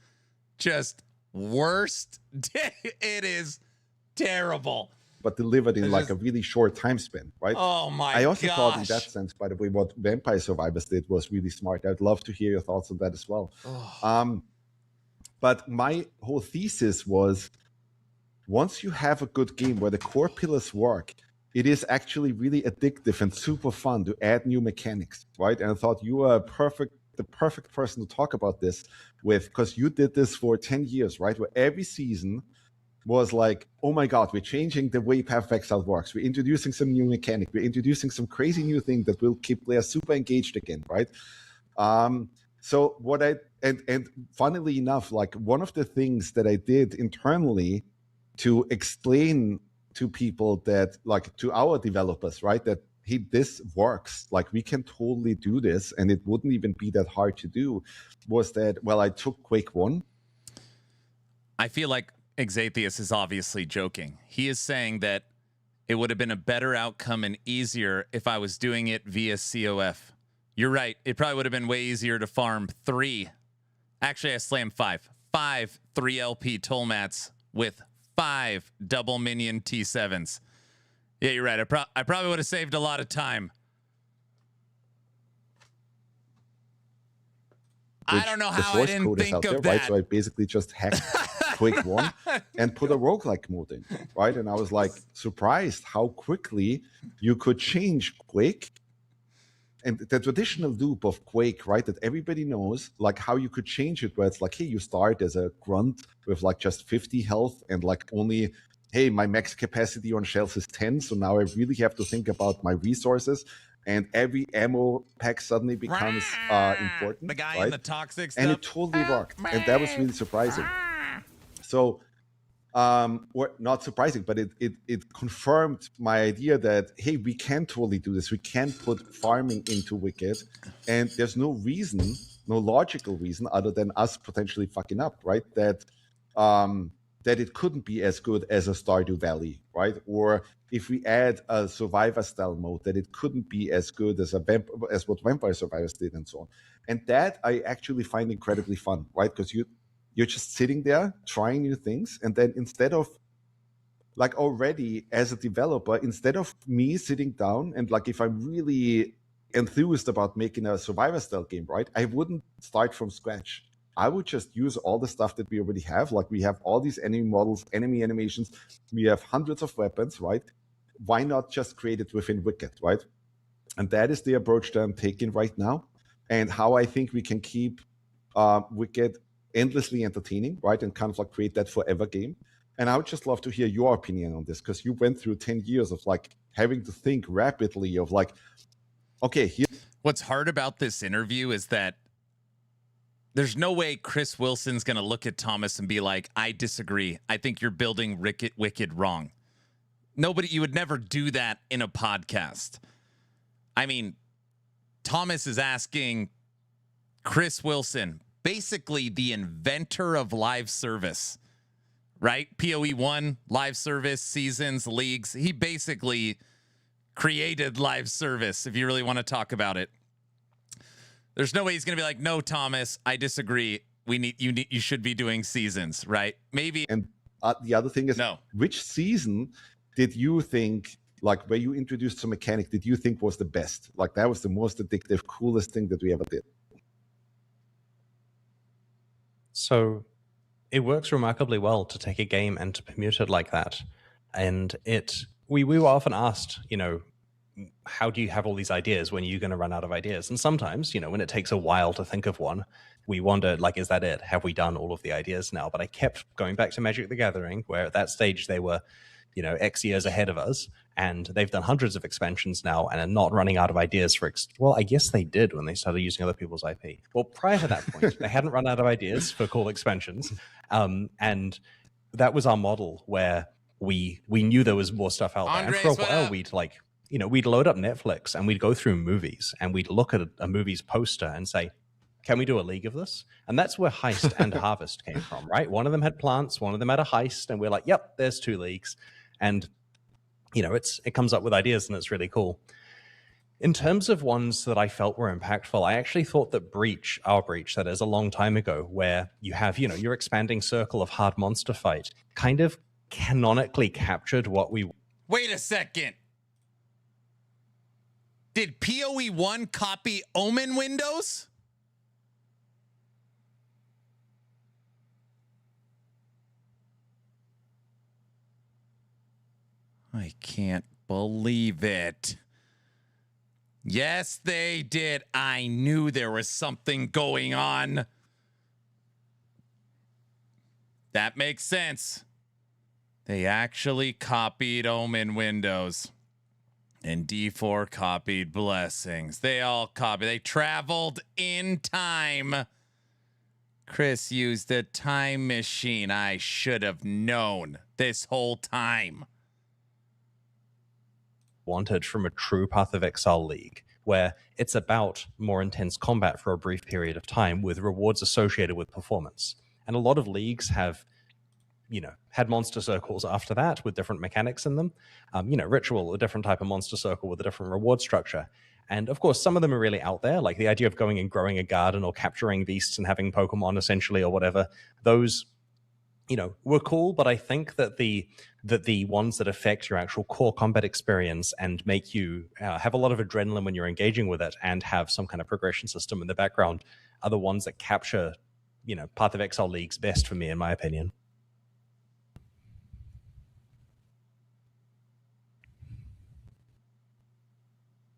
day. It is terrible. But delivered in like a really short time span, right? Oh my I also thought in gosh. that sense, by the way, what Vampire Survivors did was really smart. I'd love to hear your thoughts on that as well. But my whole thesis was, once you have a good game where the core pillars work, it is actually really addictive and super fun to add new mechanics, right? And I thought you are the perfect person to talk about this with, because you did this for 10 years, right? Where every season was like, oh my God, we're changing the way Path of Exile works. We're introducing some new mechanic. We're introducing some crazy new thing that will keep players super engaged again, right? So what and funnily enough, like one of the things that I did internally to explain to people that, like to our developers, right, that hey, this works, like we can totally do this and it wouldn't even be that hard to do, was that, well, I took Quake 1. I feel like Exatheus is obviously joking. He is saying that it would have been a better outcome and easier if I was doing it via COF. You're right. It probably would have been way easier to farm 3. Actually, I slammed 5. 5 3LP Tolmats with 5 double minion T7s. Yeah, you're right. I probably would have saved a lot of time. I don't know the how I source didn't code is think out of there, that. right? So I basically just hacked Quake 1 and put a roguelike mode in, right? And I was like surprised how quickly you could change Quake. And the traditional loop of Quake, right, that everybody knows, like how you could change it, where it's like, hey, you start as a grunt with like just 50 health and like only, hey, my max capacity on shells is 10, so now I really have to think about my resources. And every ammo pack suddenly becomes important. The guy right? in the toxic stuff. And it totally worked. And that was really surprising. So, or not surprising, but it confirmed my idea that, hey, we can totally do this. We can put farming into Wicked. And there's no reason, no logical reason, other than us potentially fucking up, right? That that it couldn't be as good as a Stardew Valley, right? Or if we add a Survivor style mode, that it couldn't be as good as as what Vampire Survivors did, and so on. And that I actually find incredibly fun, right? Because you're just sitting there trying new things, and then instead of like already as a developer, instead of me sitting down and like if I'm really enthused about making a Survivor style game, right? I wouldn't start from scratch. I would just use all the stuff that we already have. Like we have all these enemy models, enemy animations. We have hundreds of weapons, right? Why not just create it within Wicked, right? And that is the approach that I'm taking right now, and how I think we can keep Wicked endlessly entertaining, right? And kind of like create that forever game. And I would just love to hear your opinion on this, because you went through 10 years of like having to think rapidly of like, okay, here. What's hard about this interview is that there's no way Chris Wilson's going to look at Thomas and be like, I disagree. I think you're building Wicked wrong. Nobody, you would never do that in a podcast. I mean, Thomas is asking Chris Wilson, basically the inventor of live service, right? PoE 1, live service, seasons, leagues. He basically created live service, if you really want to talk about it. There's no way he's going to be like, no, Thomas, I disagree. You should be doing seasons, right? Maybe. And the other thing is, no. Which season did you think, like where you introduced some mechanic, did you think was the best? Like that was the most addictive, coolest thing that we ever did. So it works remarkably well to take a game and to permute it like that. And we were often asked, you know, how do you have all these ideas when you're going to run out of ideas? And sometimes, you know, when it takes a while to think of one, we wonder, like, is that it? Have we done all of the ideas now? But I kept going back to Magic the Gathering, where at that stage they were, you know, X years ahead of us, and they've done hundreds of expansions now and are not running out of ideas for, well, I guess they did when they started using other people's IP. Well, prior to that point, they hadn't run out of ideas for cool expansions. And that was our model, where we knew there was more stuff out there. And for a while, we'd like, you know, we'd load up Netflix and we'd go through movies and we'd look at a movie's poster and say, can we do a league of this? And that's where Heist and Harvest came from, right? One of them had plants, one of them had a heist, and we're like, yep, there's 2 leagues. And, you know, it comes up with ideas and it's really cool. In terms of ones that I felt were impactful, I actually thought that Our Breach, that is a long time ago, where you have, you know, your expanding circle of hard monster fight, kind of canonically captured what we... Wait a second. Did PoE 1 copy Omen Windows? I can't believe it. Yes, they did. I knew there was something going on. That makes sense. They actually copied Omen Windows. And D4 copied Blessings. They all copied. They traveled in time. Chris used a time machine. I should have known this whole time. Wanted from a true Path of Exile league, where it's about more intense combat for a brief period of time with rewards associated with performance. And a lot of leagues have, you know, had monster circles after that with different mechanics in them. You know, Ritual, a different type of monster circle with a different reward structure. And of course, some of them are really out there, like the idea of going and growing a garden or capturing beasts and having Pokemon essentially or whatever. Those were cool, but I think that the ones that affect your actual core combat experience and make you have a lot of adrenaline when you're engaging with it and have some kind of progression system in the background are the ones that capture, Path of Exile League's best for me, in my opinion.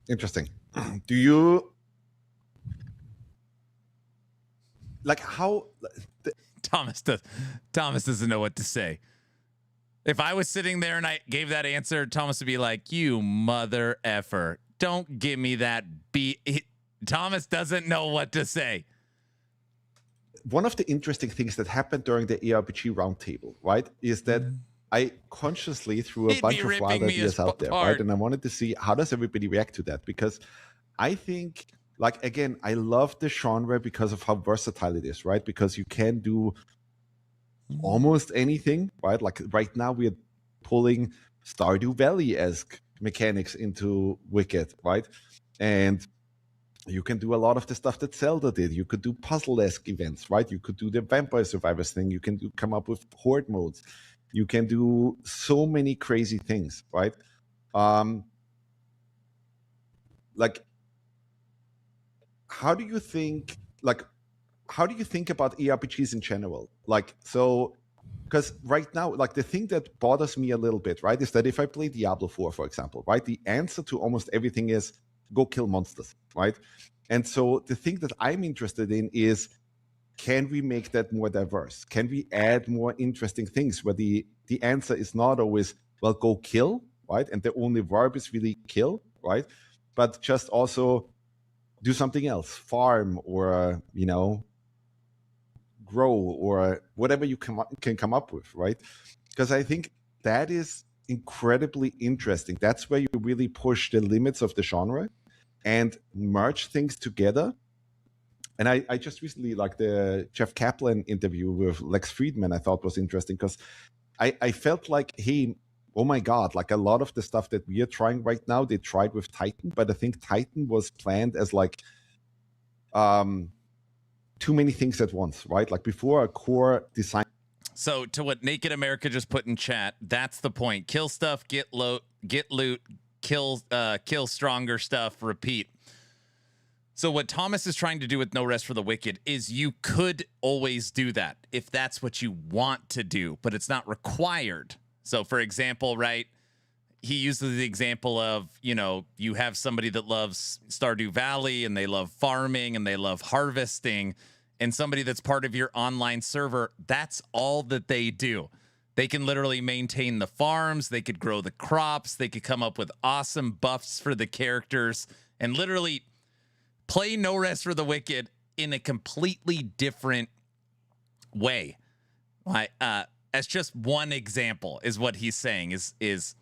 Interesting. Do you like how Thomas doesn't know what to say. If I was sitting there and I gave that answer, Thomas would be like, "You mother effer. Don't give me that beat." Thomas doesn't know what to say. One of the interesting things that happened during the ARPG roundtable, right, is that I consciously threw a bunch of wild ideas out there, right? And I wanted to see how does everybody react to that, because I think, like, again, I love the genre because of how versatile it is, right? Because you can do almost anything, right? Like right now we're pulling Stardew Valley-esque mechanics into Wicked, right? And you can do a lot of the stuff that Zelda did. You could do puzzle-esque events, right? You could do the Vampire Survivors thing. You can come up with horde modes. You can do so many crazy things, right? Like, how do you think about ARPGs in general? Like, so, because right now, like, the thing that bothers me a little bit, right, is that if I play Diablo 4, for example, right, the answer to almost everything is go kill monsters, right? And so the thing that I'm interested in is, can we make that more diverse? Can we add more interesting things where the answer is not always, well, go kill, right? And the only verb is really kill, right? But just also do something else, farm, or, grow, or whatever you can come up with, right? Because I think that is incredibly interesting. That's where you really push the limits of the genre and merge things together. And I just recently, like, the Jeff Kaplan interview with Lex Friedman, I thought was interesting, because I felt like, hey, oh my God, like a lot of the stuff that we are trying right now, they tried with Titan, but I think Titan was planned as like too many things at once, right? Like before a core design. So to what Naked America just put in chat, that's the point. Kill stuff, get loot, kill stronger stuff, repeat. So what Thomas is trying to do with No Rest for the Wicked is you could always do that if that's what you want to do, but it's not required. So for example, right, he uses the example of, you have somebody that loves Stardew Valley and they love farming and they love harvesting, and somebody that's part of your online server, that's all that they do. They can literally maintain the farms, they could grow the crops, they could come up with awesome buffs for the characters, and literally play No Rest for the Wicked in a completely different way. As just one example is what he's saying is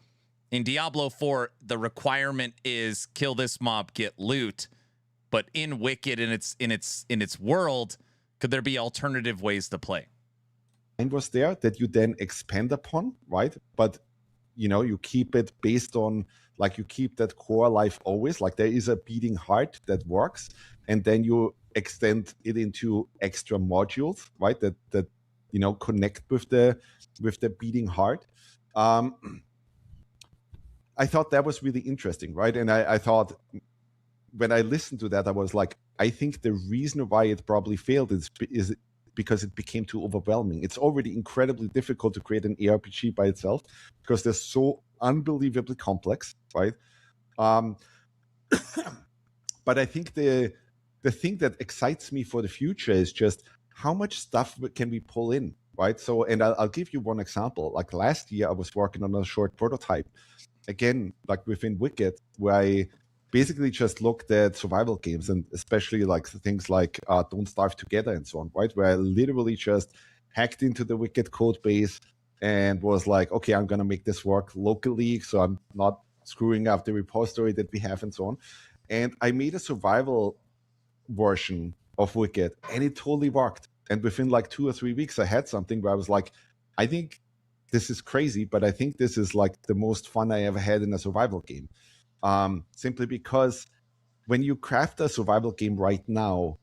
in Diablo 4, the requirement is kill this mob, get loot. But in Wicked, in its world, could there be alternative ways to play? And was there that you then expand upon, right? But you keep it based on, like, you keep that core life always. Like, there is a beating heart that works, and then you extend it into extra modules, right? That connect with the beating heart. I thought that was really interesting, right? And I thought, when I listened to that, I was like, I think the reason why it probably failed is because it became too overwhelming. It's already incredibly difficult to create an ARPG by itself because they're so unbelievably complex, right? But I think the thing that excites me for the future is just how much stuff can we pull in, right? So, and I'll give you one example. Like last year, I was working on a short prototype, again, like within Wicked, where I basically just looked at survival games, and especially like things like Don't Starve Together and so on, right? Where I literally just hacked into the Wicked code base and was like, okay, I'm going to make this work locally, so I'm not screwing up the repository that we have and so on. And I made a survival version of Wicked, and it totally worked. And within like 2 or 3 weeks, I had something where I was like, I think this is crazy, but I think this is like the most fun I ever had in a survival game. Simply because when you craft a survival game right now,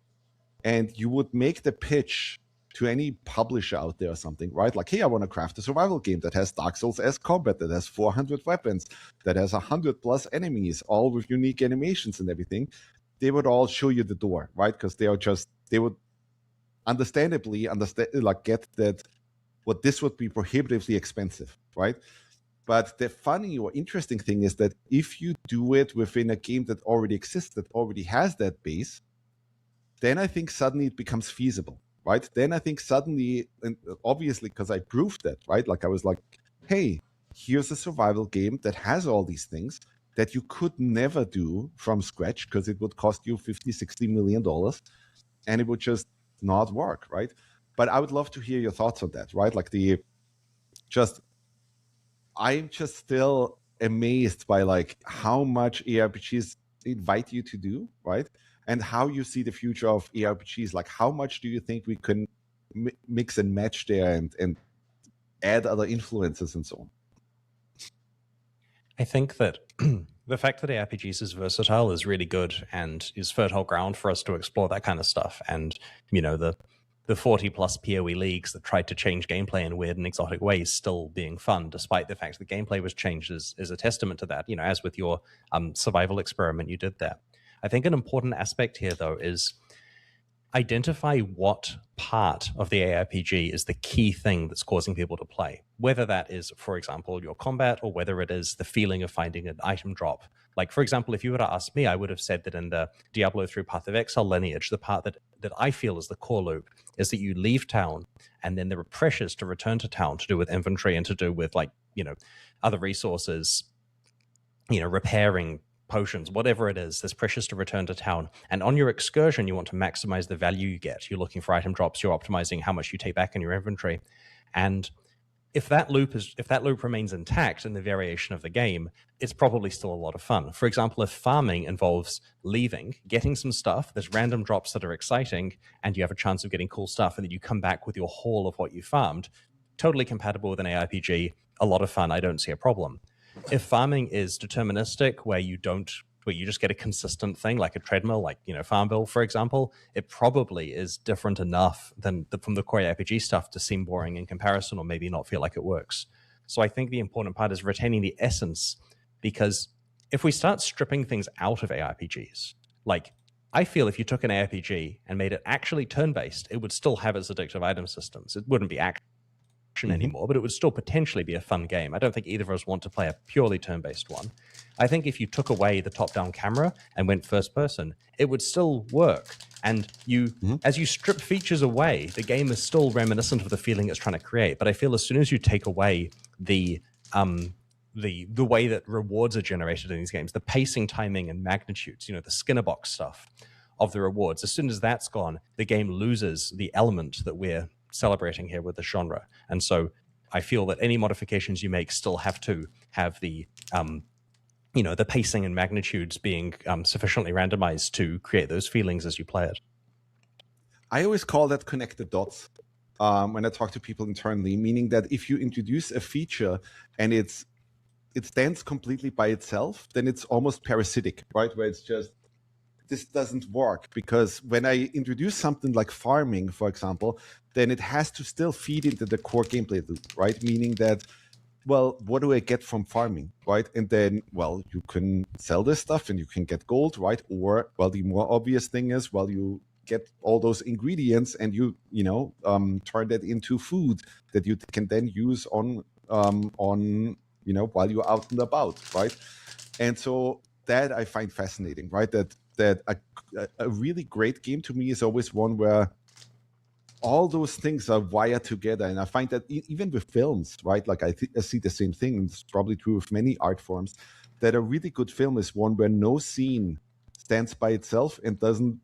and you would make the pitch to any publisher out there or something, right? Like, hey, I want to craft a survival game that has Dark Souls-esque combat, that has 400 weapons, that has 100+ enemies, all with unique animations and everything. They would all show you the door, right? Because they would understandably get that what this would be prohibitively expensive, right? But the funny or interesting thing is that if you do it within a game that already exists, that already has that base, then I think suddenly it becomes feasible, right? Then I think suddenly, and obviously because I proved that, right? Like I was like, hey, here's a survival game that has all these things that you could never do from scratch because it would cost you $50-60 million and it would just not work, right? But I would love to hear your thoughts on that, right? Like I'm just still amazed by like how much ARPGs invite you to do, right? And how you see the future of ARPGs. Like how much do you think we can mix and match there and add other influences and so on? I think that the fact that ARPGs is versatile is really good and is fertile ground for us to explore that kind of stuff. And, you know, the 40+ PoE leagues that tried to change gameplay in weird and exotic ways still being fun, despite the fact that gameplay was changed, is a testament to that, you know, as with your survival experiment you did there. I think an important aspect here, though, is identify what part of the ARPG is the key thing that's causing people to play. Whether that is, for example, your combat, or whether it is the feeling of finding an item drop. Like, for example, if you were to ask me, I would have said that in the Diablo 3 Path of Exile lineage, the part that I feel is the core loop is that you leave town, and then there are pressures to return to town to do with inventory and to do with, like, you know, other resources, you know, repairing potions, whatever it is, there's pressures to return to town. And on your excursion, you want to maximize the value you get. You're looking for item drops, you're optimizing how much you take back in your inventory. And if that loop remains intact in the variation of the game, it's probably still a lot of fun. For example, if farming involves leaving, getting some stuff, there's random drops that are exciting, and you have a chance of getting cool stuff, and then you come back with your haul of what you farmed, totally compatible with an ARPG, a lot of fun, I don't see a problem. If farming is deterministic, where you just get a consistent thing, like a treadmill, like, you know, Farmville, for example, it probably is different enough from the core RPG stuff to seem boring in comparison, or maybe not feel like it works. So I think the important part is retaining the essence, because if we start stripping things out of ARPGs, like, I feel if you took an ARPG and made it actually turn-based, it would still have its addictive item systems. It wouldn't be action anymore, but it would still potentially be a fun game. I don't think either of us want to play a purely turn-based one. I think if you took away the top-down camera and went first person, it would still work. And as you strip features away, the game is still reminiscent of the feeling it's trying to create. But I feel as soon as you take away the way that rewards are generated in these games, the pacing, timing, and magnitudes, you know, the Skinner box stuff of the rewards, as soon as that's gone, the game loses the element that we're celebrating here with the genre. And so I feel that any modifications you make still have to have the you know, the pacing and magnitudes being sufficiently randomized to create those feelings as you play it. I always call that connected dots when I talk to people internally, meaning that if you introduce a feature and it stands completely by itself, then it's almost parasitic, right? Where it's just, this doesn't work. Because when I introduce something like farming, for example, then it has to still feed into the core gameplay loop, right? Meaning that, well, what do I get from farming, right? And then, well, you can sell this stuff and you can get gold, right? Or, well, the more obvious thing is, well, you get all those ingredients and you turn that into food that you can then use on you know, while you're out and about, right? And so that I find fascinating, right? That a really great game to me is always one where all those things are wired together. And I find that even with films, right? Like I see the same thing. It's probably true with many art forms, that a really good film is one where no scene stands by itself and doesn't,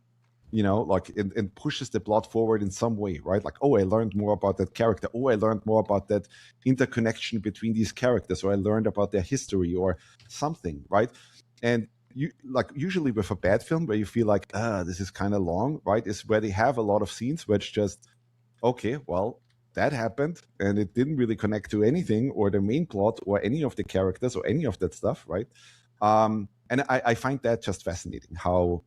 you know, like, and pushes the plot forward in some way, right? Like, oh, I learned more about that character. Oh, I learned more about that interconnection between these characters, or I learned about their history or something, right? And usually with a bad film where you feel like, this is kind of long, right? Is where they have a lot of scenes where it's just, okay, well, that happened and it didn't really connect to anything or the main plot or any of the characters or any of that stuff, right? And And I find that just fascinating how,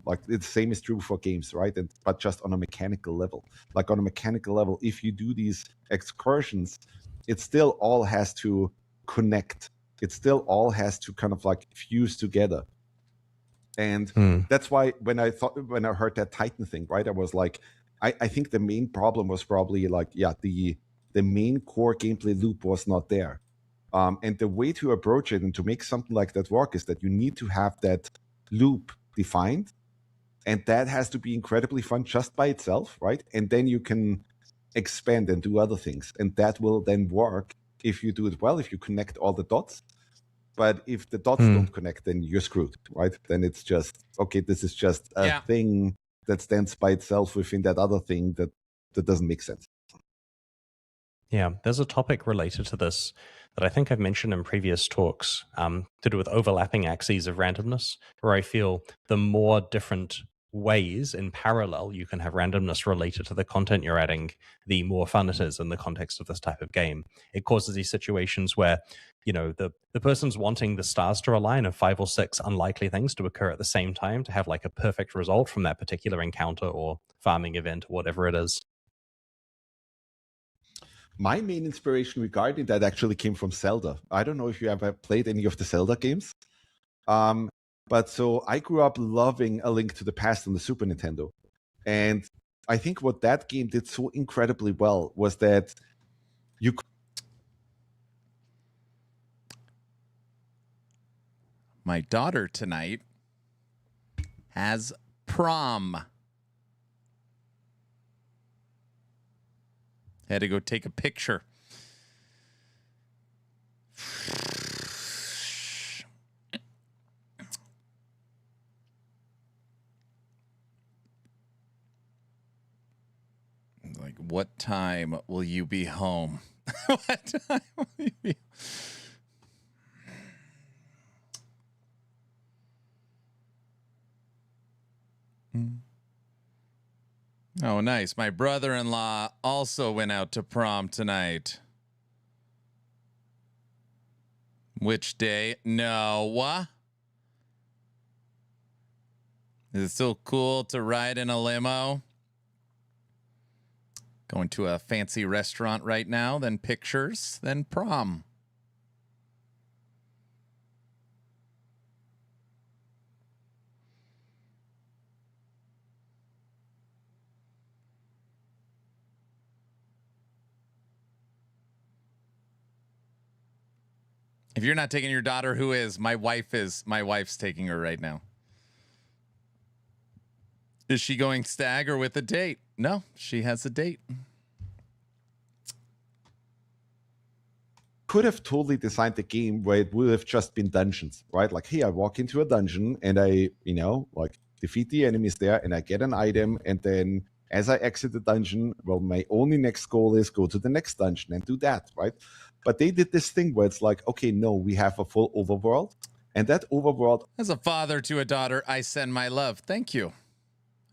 like the same is true for games, right? But just on a mechanical level. Like on a mechanical level, if you do these excursions, it still all has to connect. It still all has to kind of like fuse together. And that's why when I heard that Titan thing, right, I was like, I think the main problem was probably like, the main core gameplay loop was not there. And the way to approach it and to make something like that work is that you need to have that loop defined. And that has to be incredibly fun just by itself, right? And then you can expand and do other things. And that will then work if you do it well, if you connect all the dots. But if the dots don't connect, then you're screwed, right? Then it's just, okay, this is just a thing that stands by itself within that other thing that doesn't make sense. Yeah, there's a topic related to this that I think I've mentioned in previous talks to do with overlapping axes of randomness, where I feel the more different ways in parallel you can have randomness related to the content you're adding, the more fun it is in the context of this type of game. It causes these situations where, the person's wanting the stars to align and 5 or 6 unlikely things to occur at the same time to have like a perfect result from that particular encounter or farming event or whatever it is. My main inspiration regarding that actually came from Zelda. I don't know if you ever played any of the Zelda games. But so I grew up loving A Link to the Past on the Super Nintendo. And I think what that game did so incredibly well was that you could... My daughter tonight has prom. Had to go take a picture. Like, what time will you be home? What time will you be? Oh, nice. My brother-in-law also went out to prom tonight. Which day? No. Is it still cool to ride in a limo? Going to a fancy restaurant right now, then pictures, then prom. If you're not taking your daughter, who is? My wife's taking her right now. Is she going stag or with a date? No, she has a date. Could have totally designed the game where it would have just been dungeons, right? Like, hey, I walk into a dungeon and I, like defeat the enemies there and I get an item. And then as I exit the dungeon, well, my only next goal is go to the next dungeon and do that, right? But they did this thing where it's like, okay, no, we have a full overworld. And that overworld... As a father to a daughter, I send my love. Thank you.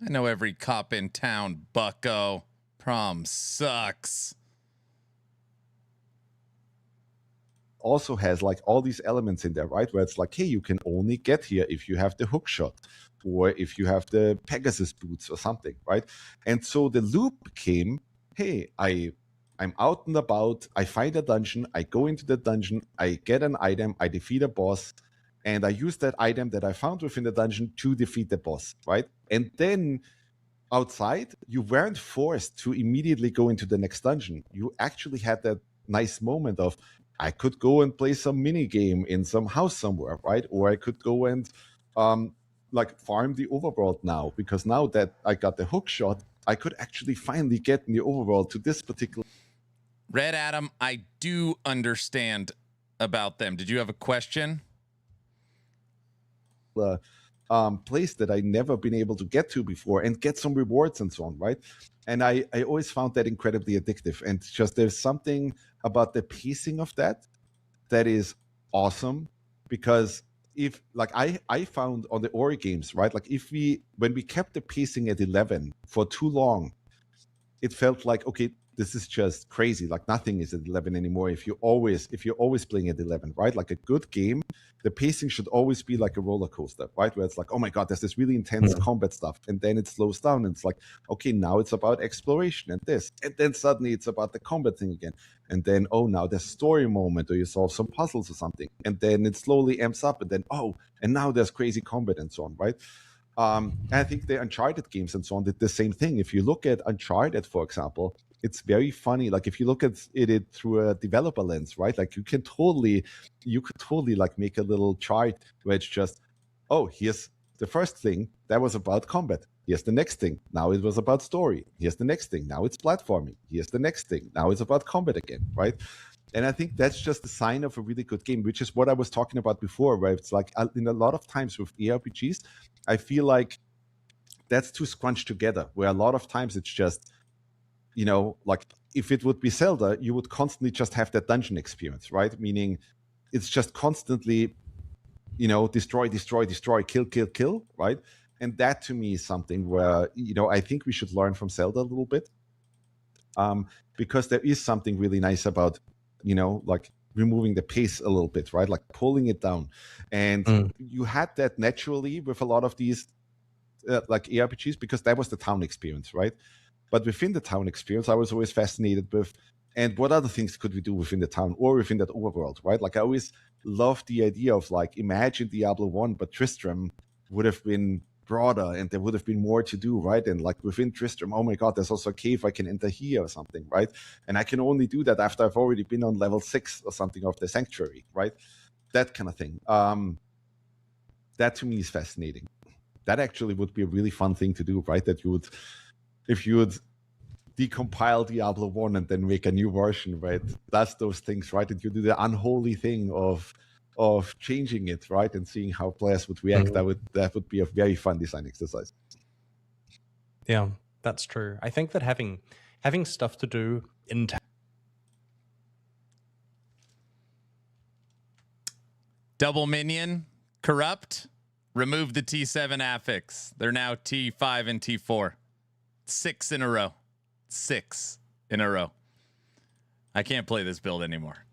I know every cop in town, bucko. Prom sucks. Also has like all these elements in there, right? Where it's like, hey, you can only get here if you have the hook shot or if you have the Pegasus boots or something, right? And so the loop came, hey, I'm out and about, I find a dungeon, I go into the dungeon, I get an item, I defeat a boss, and I use that item that I found within the dungeon to defeat the boss, right? And then outside, you weren't forced to immediately go into the next dungeon. You actually had that nice moment of, I could go and play some mini game in some house somewhere, right? Or I could go and like farm the overworld now, because now that I got the hook shot, I could actually finally get in the overworld to this particular... Red Adam, I do understand about them. Did you have a question? Place that I never been able to get to before and get some rewards and so on, right? And I always found that incredibly addictive. And just there's something about the pacing of that is awesome, because if like I found on the Ori games, right? Like when we kept the pacing at 11 for too long, it felt like, okay, this is just crazy. Like nothing is at 11 anymore. If you're always playing at 11, right? Like a good game, the pacing should always be like a roller coaster, right? Where it's like, oh my God, there's this really intense combat stuff. And then it slows down and it's like, okay, now it's about exploration and this. And then suddenly it's about the combat thing again. And then, oh, now there's a story moment or you solve some puzzles or something. And then it slowly amps up and then, oh, and now there's crazy combat and so on, right? I think the Uncharted games and so on did the same thing. If you look at Uncharted, for example, it's very funny. Like if you look at it through a developer lens, right? Like you could totally like make a little chart where it's just, oh, here's the first thing that was about combat. Here's the next thing. Now it was about story. Here's the next thing. Now it's platforming. Here's the next thing. Now it's about combat again, right? And I think that's just a sign of a really good game, which is what I was talking about before, where it's like in a lot of times with ARPGs, I feel like that's too scrunched together, where a lot of times it's just, you know, like if it would be Zelda, you would constantly just have that dungeon experience, right? Meaning it's just constantly, you know, destroy, kill, right? And that to me is something where, you know, I think we should learn from Zelda a little bit, because there is something really nice about, you know, like removing the pace a little bit, right? Like pulling it down. And you had that naturally with a lot of these like ARPGs, because that was the town experience, right? But within the town experience, I was always fascinated with, and what other things could we do within the town or within that overworld, right? Like I always loved the idea of like, imagine Diablo 1, but Tristram would have been broader and there would have been more to do, right? And like within Tristram, oh my God, there's also a cave I can enter here or something, right? And I can only do that after I've already been on level 6 or something of the sanctuary, right? That kind of thing. That to me is fascinating. That actually would be a really fun thing to do, right? That you would, if you would decompile Diablo 1 and then make a new version, right? That's those things, right? And you do the unholy thing of changing it, right? And seeing how players would react. That would be a very fun design exercise. Yeah, that's true. I think that having stuff to do in Double minion, corrupt, remove the T7 affix. They're now T5 and T4. 6 in a row. 6 in a row. I can't play this build anymore.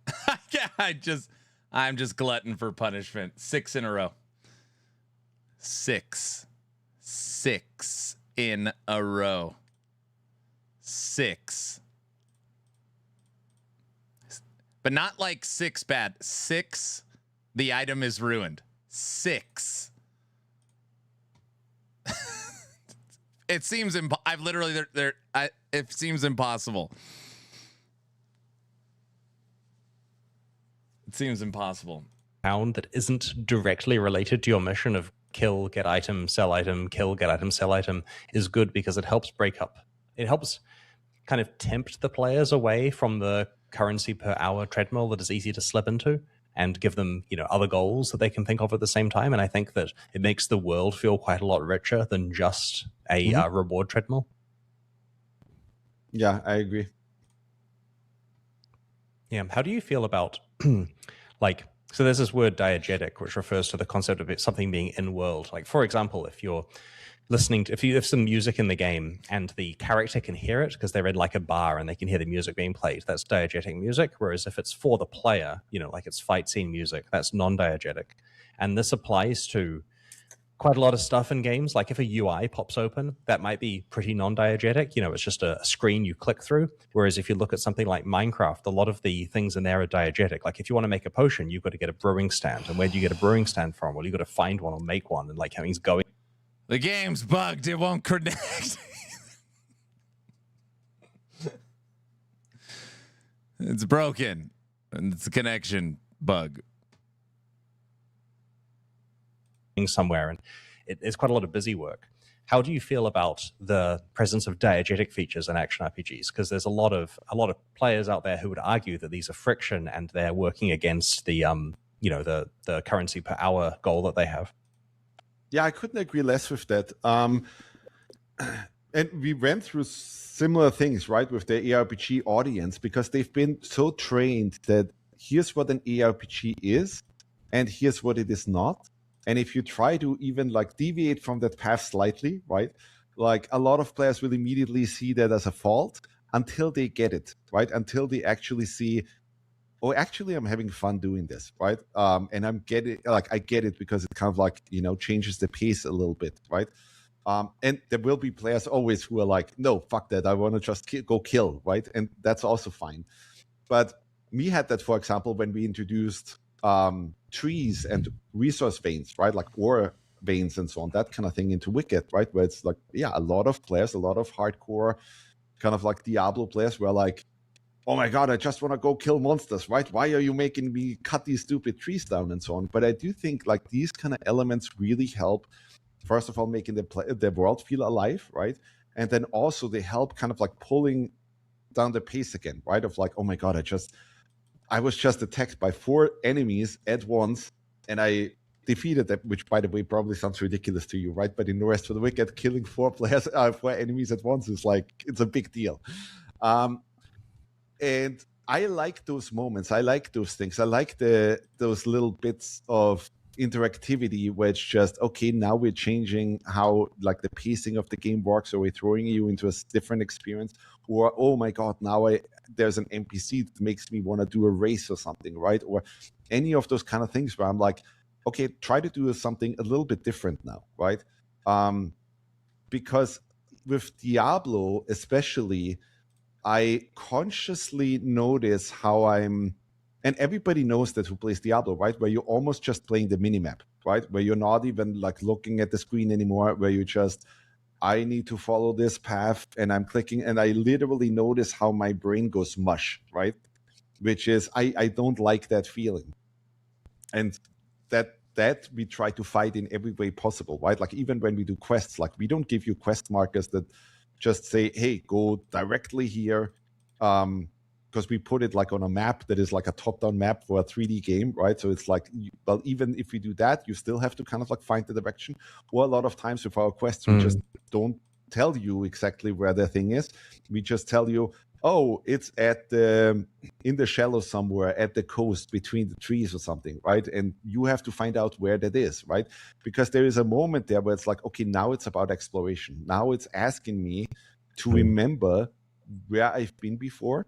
I'm just glutton for punishment. 6 in a row. 6 in a row. 6. But not like 6 bad. 6, the item is ruined. 6. It seems I've literally it seems impossible. It seems impossible. Town that isn't directly related to your mission of kill, get item, sell item, kill, get item, sell item is good because it helps break up. It helps kind of tempt the players away from the currency per hour treadmill that is easy to slip into and give them, you know, other goals that they can think of at the same time. And I think that it makes the world feel quite a lot richer than just a reward treadmill. Yeah, I agree. Yeah. How do you feel about like, so there's this word diegetic, which refers to the concept of it, something being in world. Like, for example, if you're listening to, if you have some music in the game and the character can hear it because they're in like a bar and they can hear the music being played, that's diegetic music. Whereas if it's for the player, you know, like it's fight scene music, that's non-diegetic. And this applies to quite a lot of stuff in games. Like if a UI pops open, that might be pretty non-diegetic. You know, it's just a screen you click through. Whereas if you look at something like Minecraft, a lot of the things in there are diegetic. Like if you want to make a potion, you've got to get a brewing stand. And where do you get a brewing stand from? Well, you've got to find one or make one. And like having's going. The game's bugged. It won't connect. It's broken. And it's a connection bug. Somewhere, and it's quite a lot of busy work. How do you feel about the presence of diegetic features in action RPGs? Because there's a lot of players out there who would argue that these are friction and they're working against the you know, the currency per hour goal that they have. Yeah, I couldn't agree less with that. And we went through similar things, right, with the ARPG audience, because they've been so trained that here's what an ARPG is, and here's what it is not. And if you try to even like deviate from that path slightly, right, like a lot of players will immediately see that as a fault until they get it, right? Until they actually see, oh, actually, I'm having fun doing this, right? And I get it because it kind of like, changes the pace a little bit, right? And there will be players always who are like, no, fuck that. I want to just go kill, right? And that's also fine. But we had that, for example, when we introduced trees and resource veins, right? Like ore veins and so on, that kind of thing into Wicked, right? Where it's like, yeah, a lot of players, a lot of hardcore kind of like Diablo players were like, oh my God, I just want to go kill monsters, right? Why are you making me cut these stupid trees down and so on? But I do think like these kind of elements really help, first of all, making the world feel alive, right? And then also they help kind of like pulling down the pace again, right? Of like, oh my God, I was just attacked by 4 enemies at once and I defeated them, which by the way probably sounds ridiculous to you, right? But in No Rest for the Wicked, killing 4 enemies at once is like, it's a big deal. And I like those moments. I like those things. I like those little bits of interactivity where it's just, okay, now we're changing how like the pacing of the game works, or we're throwing you into a different experience, or oh my God, now there's an NPC that makes me want to do a race or something, right? Or any of those kind of things where I'm like, okay, try to do something a little bit different now, right? Because with Diablo especially, I consciously notice how and everybody knows that who plays Diablo, right? Where you're almost just playing the minimap, right? Where you're not even like looking at the screen anymore, where you just, I need to follow this path and I'm clicking, and I literally notice how my brain goes mush, right? Which is, I don't like that feeling. And that we try to fight in every way possible, right? Like even when we do quests, like we don't give you quest markers that just say, hey, go directly here, because we put it like on a map that is like a top-down map for a 3D game, right? So it's like, well, even if we do that, you still have to kind of like find the direction. Or a lot of times with our quests, we just don't tell you exactly where the thing is. We just tell you, oh, it's in the shallow somewhere at the coast between the trees or something, right? And you have to find out where that is, right? Because there is a moment there where it's like, okay, now it's about exploration. Now it's asking me to remember where I've been before.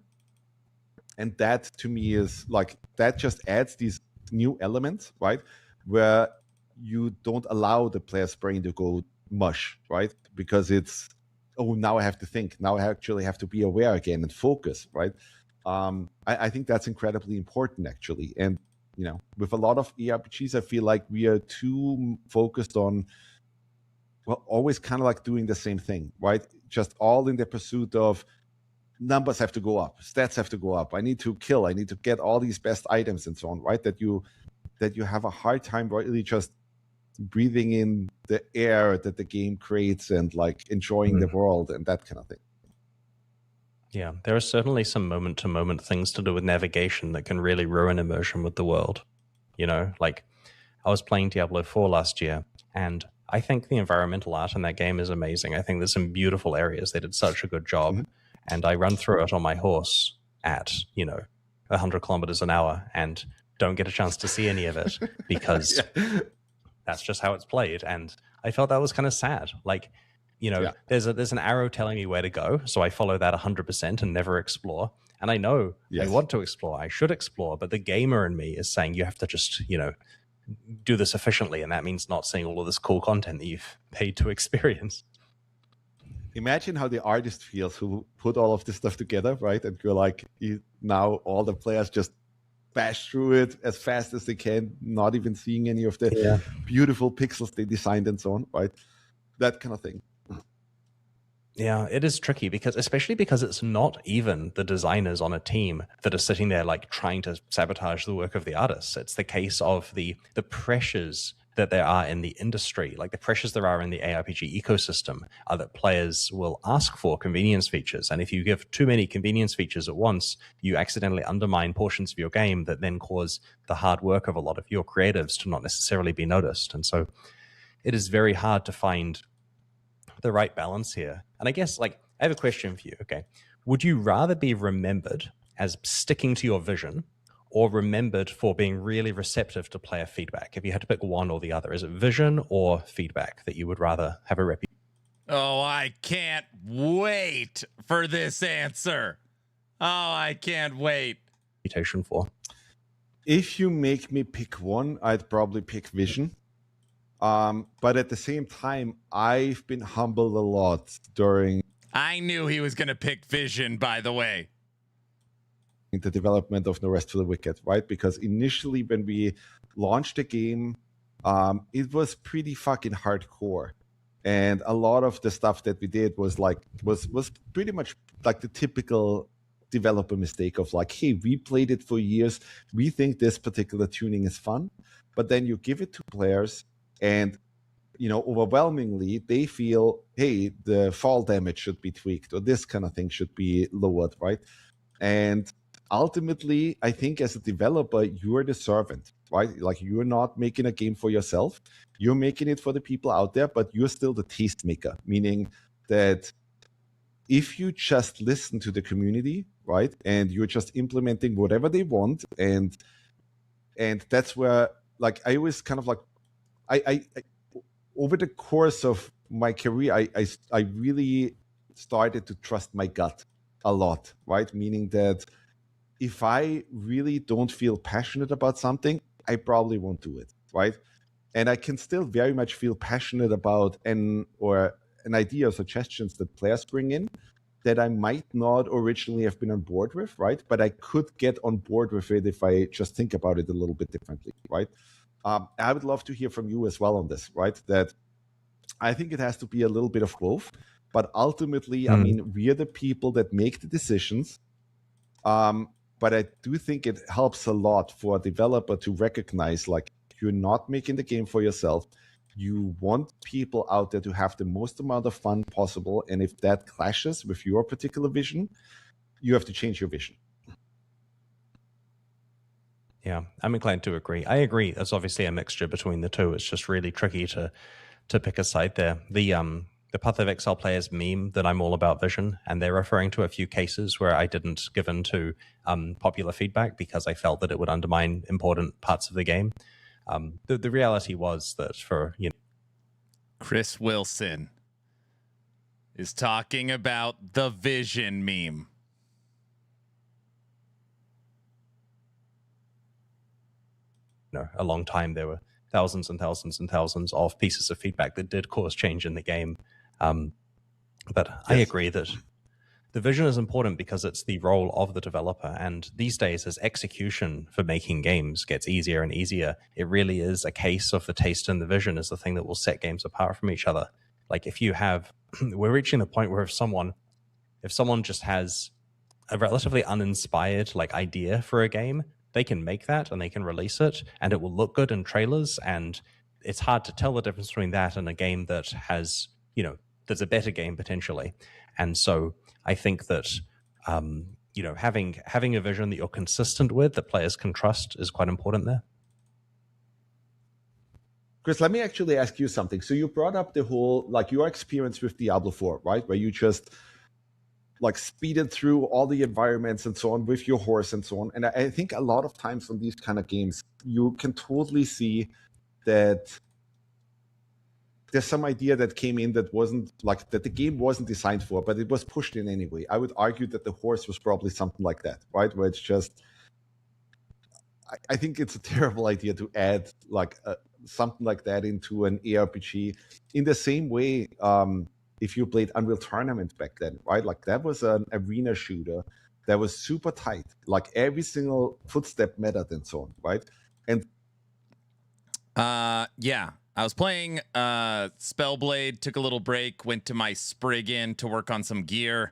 And that to me is like, that just adds these new elements, right? Where you don't allow the player's brain to go mush, right? Because it's, oh, now I have to think. Now I actually have to be aware again and focus, right? I think that's incredibly important, actually. And, with a lot of ARPGs, I feel like we are too focused on, well, always kind of like doing the same thing, right? Just all in the pursuit of numbers have to go up, stats have to go up. I need to kill. I need to get all these best items and so on, right? That you have a hard time really just breathing in the air that the game creates and like enjoying the world and that kind of thing. Yeah, there are certainly some moment-to-moment things to do with navigation that can really ruin immersion with the world. Like I was playing Diablo 4 last year, and I think the environmental art in that game is amazing. I think there's some beautiful areas. They did such a good job. And I run through it on my horse at, 100 kilometers an hour and don't get a chance to see any of it because that's just how it's played. And I felt that was kind of sad. Like, there's an arrow telling me where to go. So I follow that 100% and never explore. And I know I want to explore. I should explore. But the gamer in me is saying you have to just, do this efficiently. And that means not seeing all of this cool content that you've paid to experience. Imagine how the artist feels who put all of this stuff together, right? And you're like, now all the players just bash through it as fast as they can, not even seeing any of the beautiful pixels they designed and so on, right? That kind of thing. Yeah, it is tricky especially because it's not even the designers on a team that are sitting there like trying to sabotage the work of the artists. It's the case of the pressures that there are in the industry, like the pressures there are in the ARPG ecosystem, are that players will ask for convenience features. And if you give too many convenience features at once, you accidentally undermine portions of your game that then cause the hard work of a lot of your creatives to not necessarily be noticed. And so it is very hard to find the right balance here. And I guess, like, I have a question for you. Okay. Would you rather be remembered as sticking to your vision or remembered for being really receptive to player feedback? If you had to pick one or the other, is it vision or feedback that you would rather have a reputation? Oh, I can't wait for this answer. Oh, I can't wait. Reputation for. If you make me pick one, I'd probably pick Vision. But at the same time, I've been humbled a lot during I knew he was going to pick Vision, by the way. the development of No Rest for the Wicked, right? Because initially when we launched the game, it was pretty fucking hardcore. And a lot of the stuff that we did was pretty much like the typical developer mistake of like, hey, we played it for years. We think this particular tuning is fun. But then you give it to players and, you know, overwhelmingly they feel, hey, the fall damage should be tweaked or this kind of thing should be lowered, right? And ultimately, I think as a developer, you're the servant, right? Like you're not making a game for yourself. You're making it for the people out there, but you're still the tastemaker, meaning that if you just listen to the community, right, and you're just implementing whatever they want, and that's where, like, I always kind of like, I over the course of my career, I really started to trust my gut a lot, right? Meaning that if I really don't feel passionate about something, I probably won't do it, right? And I can still very much feel passionate about an idea or suggestions that players bring in that I might not originally have been on board with, right? But I could get on board with it if I just think about it a little bit differently, right? I would love to hear from you as well on this, right? That I think it has to be a little bit of both, but ultimately, I mean, we are the people that make the decisions. But I do think it helps a lot for a developer to recognize, like, you're not making the game for yourself. You want people out there to have the most amount of fun possible. And if that clashes with your particular vision, you have to change your vision. Yeah, I'm inclined to agree. I agree. There's obviously a mixture between the two. It's just really tricky to pick a side there. The Path of Exile players meme that I'm all about vision, and they're referring to a few cases where I didn't give in to popular feedback because I felt that it would undermine important parts of the game. The reality was that for, you know, Chris Wilson is talking about the Vision meme. A long time there were thousands and thousands and thousands of pieces of feedback that did cause change in the game. But yes. I agree that the vision is important because it's the role of the developer. And these days, as execution for making games gets easier and easier, it really is a case of the taste and the vision is the thing that will set games apart from each other. Like if you have, we're reaching the point where if someone just has a relatively uninspired like idea for a game, they can make that and they can release it and it will look good in trailers. And it's hard to tell the difference between that and a game that has, you know, there's a better game potentially. And so I think that, you know, having a vision that you're consistent with, that players can trust is quite important there. Chris, let me actually ask you something. So you brought up the whole, like your experience with Diablo 4, right? Where you just like speeded through all the environments and so on with your horse and so on. And I think a lot of times on these kind of games, you can totally see that there's some idea that came in that wasn't like that the game wasn't designed for, but it was pushed in anyway. I would argue that the horse was probably something like that, right? Where it's just, I think it's a terrible idea to add like something like that into an ARPG in the same way. If you played Unreal Tournament back then, right? Like that was an arena shooter that was super tight. Like every single footstep mattered and so on, right? And yeah, I was playing Spellblade, took a little break, went to my Spriggan to work on some gear,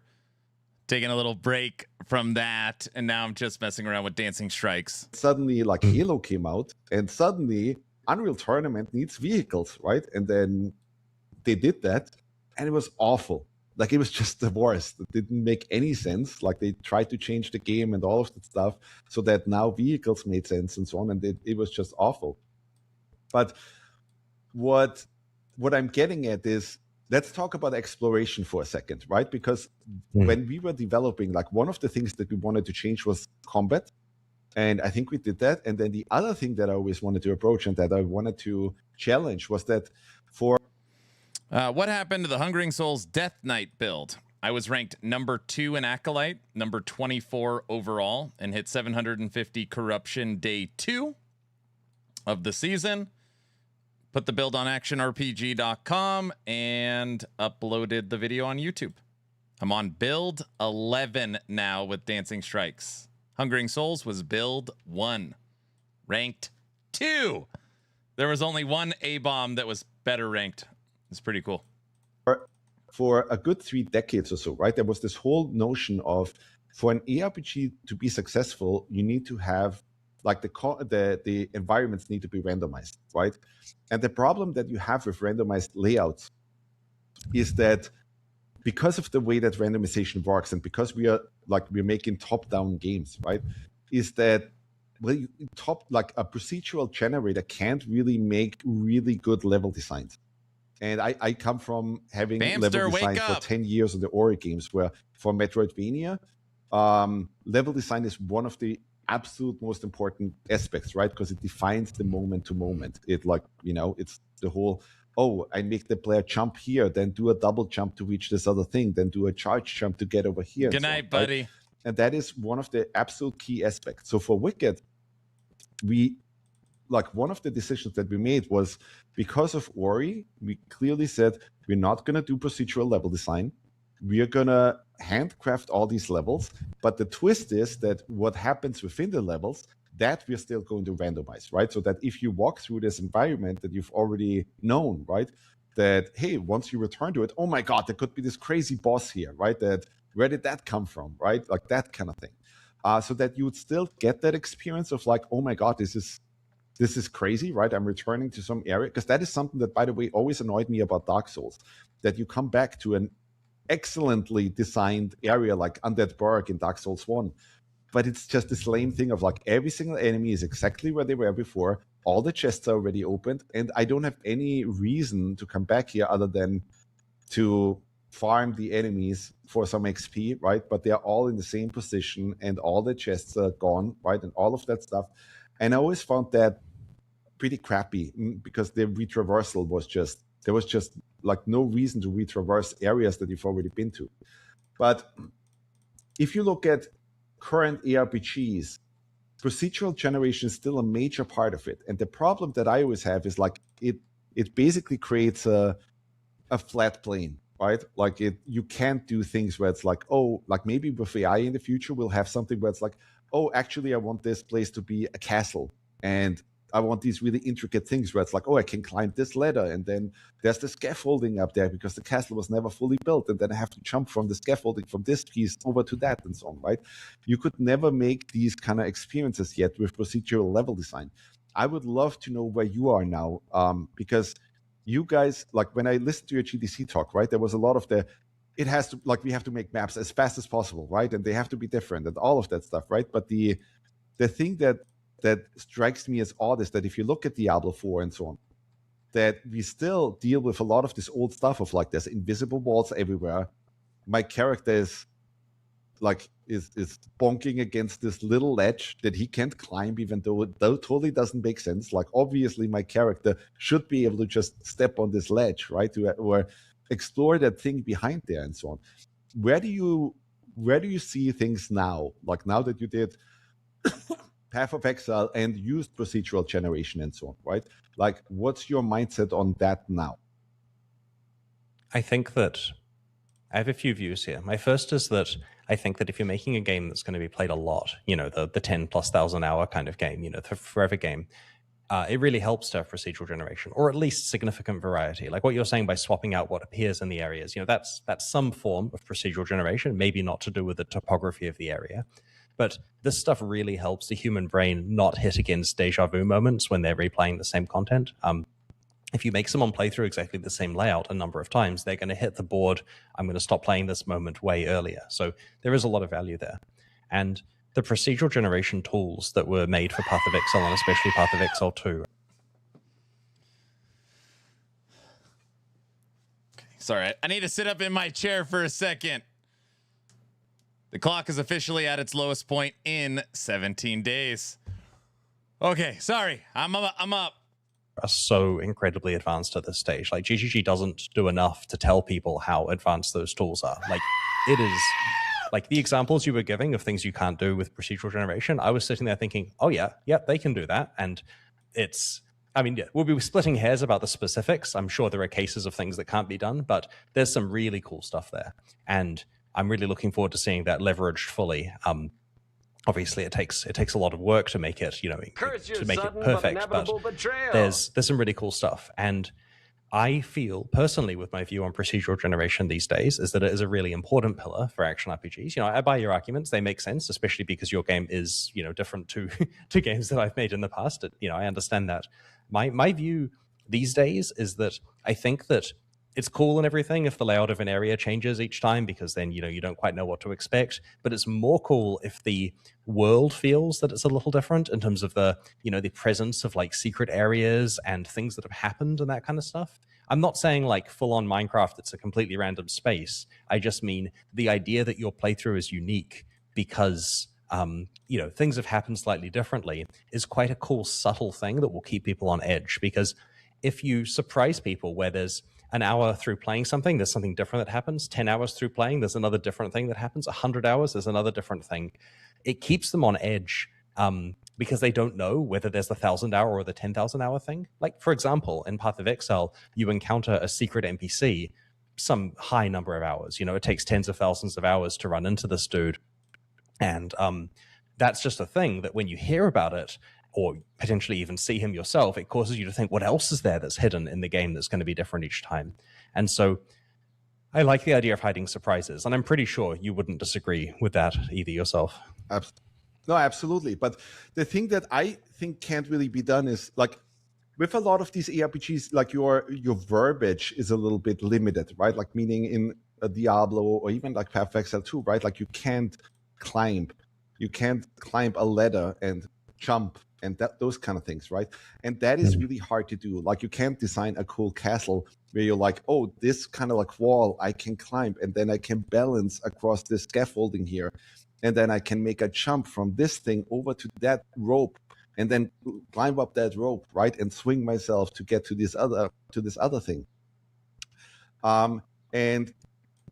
taking a little break from that, and now I'm just messing around with Dancing Strikes. Suddenly, like Halo came out, and suddenly Unreal Tournament needs vehicles, right? And then they did that. And it was awful. Like it was just the worst. It didn't make any sense. Like they tried to change the game and all of that stuff so that now vehicles made sense and so on. And it was just awful. But what I'm getting at is, let's talk about exploration for a second, right? Because when we were developing, like one of the things that we wanted to change was combat. And I think we did that. And then the other thing that I always wanted to approach and that I wanted to challenge was that for What happened to the Hungering Souls Death Knight build? I was ranked number 2 in Acolyte, number 24 overall, and hit 750 corruption day 2 of the season. Put the build on actionrpg.com and uploaded the video on YouTube. I'm on build 11 now with Dancing Strikes. Hungering Souls was build 1. Ranked 2. There was only one A-bomb that was better ranked. It's pretty cool. For a good 3 decades or so, right, there was this whole notion of, for an ARPG to be successful, you need to have, like, the environments need to be randomized, right? And the problem that you have with randomized layouts is that because of the way that randomization works, and because we're making top-down games, right, is that, well, like a procedural generator can't really make really good level designs. And I come from having level design for 10 years on the Ori games, where for Metroidvania, level design is one of the absolute most important aspects, right? Because it defines the moment to moment. It, like, you know, it's the whole, oh, I make the player jump here, then do a double jump to reach this other thing, then do a charge jump to get over here. Good night, buddy. Right? And that is one of the absolute key aspects. So for Wicked, one of the decisions that we made was, because of Ori, we clearly said we're not going to do procedural level design. We are going to handcraft all these levels. But the twist is that what happens within the levels, that we're still going to randomize, right? So that if you walk through this environment that you've already known, right, that, hey, once you return to it, oh my God, there could be this crazy boss here, right? That, where did that come from, right? Like that kind of thing. So that you would still get that experience of, like, oh my God, this is crazy, right? I'm returning to some area. Because that is something that, by the way, always annoyed me about Dark Souls, that you come back to an excellently designed area like Undead Burg in Dark Souls 1. But it's just this lame thing of, like, every single enemy is exactly where they were before. All the chests are already opened. And I don't have any reason to come back here other than to farm the enemies for some XP, right? But they're all in the same position and all the chests are gone, right? And all of that stuff. And I always found that pretty crappy, because the retraversal was just, there was just like no reason to retraverse areas that you've already been to. But if you look at current ARPGs, procedural generation is still a major part of it. And the problem that I always have is, like, it basically creates a flat plane, right? Like, you can't do things where it's like, oh, like maybe with AI in the future, we'll have something where it's like, oh, actually, I want this place to be a castle. And I want these really intricate things where it's like, oh, I can climb this ladder, and then there's the scaffolding up there because the castle was never fully built, and then I have to jump from the scaffolding from this piece over to that, and so on, right? You could never make these kind of experiences yet with procedural level design. I would love to know where you are now, because you guys, like, when I listened to your GDC talk, right, there was a lot of it has to, like, we have to make maps as fast as possible, right? And they have to be different and all of that stuff, right? But the thing that strikes me as odd is that if you look at Diablo 4 and so on, that we still deal with a lot of this old stuff of, like, there's invisible walls everywhere. My character is bonking against this little ledge that he can't climb, even though it totally doesn't make sense. Like, obviously my character should be able to just step on this ledge, right? Or explore that thing behind there and so on. Where do you see things now? Like, now that you did Path of Exile and used procedural generation and so on, right? Like, what's your mindset on that now? I think that I have a few views here. My first is that I think that if you're making a game that's going to be played a lot, you know, the 10,000+ hour kind of game, you know, the forever game, it really helps to have procedural generation, or at least significant variety. Like what you're saying by swapping out what appears in the areas, you know, that's some form of procedural generation, maybe not to do with the topography of the area. But this stuff really helps the human brain not hit against deja vu moments when they're replaying the same content. If you make someone play through exactly the same layout a number of times, they're going to hit the board, I'm going to stop playing this moment way earlier. So there is a lot of value there. And the procedural generation tools that were made for Path of Exile, and especially Path of Exile 2. Okay, sorry, I need to sit up in my chair for a second. The clock is officially at its lowest point in 17 days. Okay, sorry, I'm up. are so incredibly advanced at this stage. Like GGG doesn't do enough to tell people how advanced those tools are. Like it is like the examples you were giving of things you can't do with procedural generation. I was sitting there thinking, oh yeah, they can do that. And it's, I mean, we'll be splitting hairs about the specifics. I'm sure there are cases of things that can't be done, but there's some really cool stuff there. And I'm really looking forward to seeing that leveraged fully. Obviously, it takes a lot of work to make it, to make it perfect. But there's some really cool stuff, and I feel personally, with my view on procedural generation these days, is that it is a really important pillar for action RPGs. I buy your arguments; they make sense, especially because your game is, different to to games that I've made in the past. I understand that. My view these days is that I think that it's cool and everything if the layout of an area changes each time, because then, you don't quite know what to expect. But it's more cool if the world feels that it's a little different in terms of the, the presence of like secret areas and things that have happened and that kind of stuff. I'm not saying like full on Minecraft, it's a completely random space. I just mean the idea that your playthrough is unique because, things have happened slightly differently is quite a cool, subtle thing that will keep people on edge. Because if you surprise people where there's an hour through playing something, there's something different that happens. 10 hours through playing, there's another different thing that happens. 100 hours, there's another different thing. It keeps them on edge because they don't know whether there's the 1,000-hour or the 10,000-hour thing. Like, for example, in Path of Exile, you encounter a secret NPC some high number of hours. It takes tens of thousands of hours to run into this dude. And that's just a thing that when you hear about it, or potentially even see him yourself, it causes you to think, what else is there that's hidden in the game that's going to be different each time? And so I like the idea of hiding surprises, and I'm pretty sure you wouldn't disagree with that either yourself. No, absolutely. But the thing that I think can't really be done is, like, with a lot of these ARPGs, like your verbiage is a little bit limited, right? Like, meaning in a Diablo or even like Path of Exile 2, right? Like, you can't climb a ladder and jump and those kind of things, right? And that is really hard to do. Like, you can't design a cool castle where you're like, oh, this kind of like wall I can climb, and then I can balance across this scaffolding here, and then I can make a jump from this thing over to that rope, and then climb up that rope, right, and swing myself to get to this other thing. And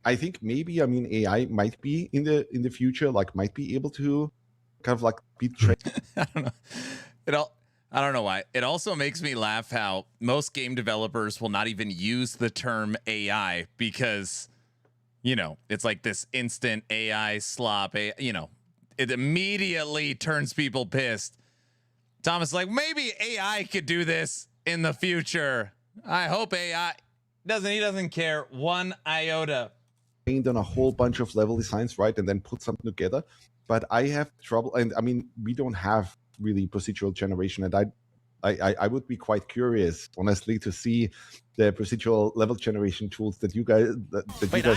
I think maybe, AI might be in the future, like, might be able to kind of like be trained. I don't know. I don't know why. It also makes me laugh how most game developers will not even use the term AI because, it's like this instant AI slop. It immediately turns people pissed. Thomas is like, maybe AI could do this in the future. I hope AI he doesn't care one iota. Trained on a whole bunch of level designs, right, and then put something together. But I have trouble, and we don't have really procedural generation, and I would be quite curious, honestly, to see the procedural level generation tools that you guys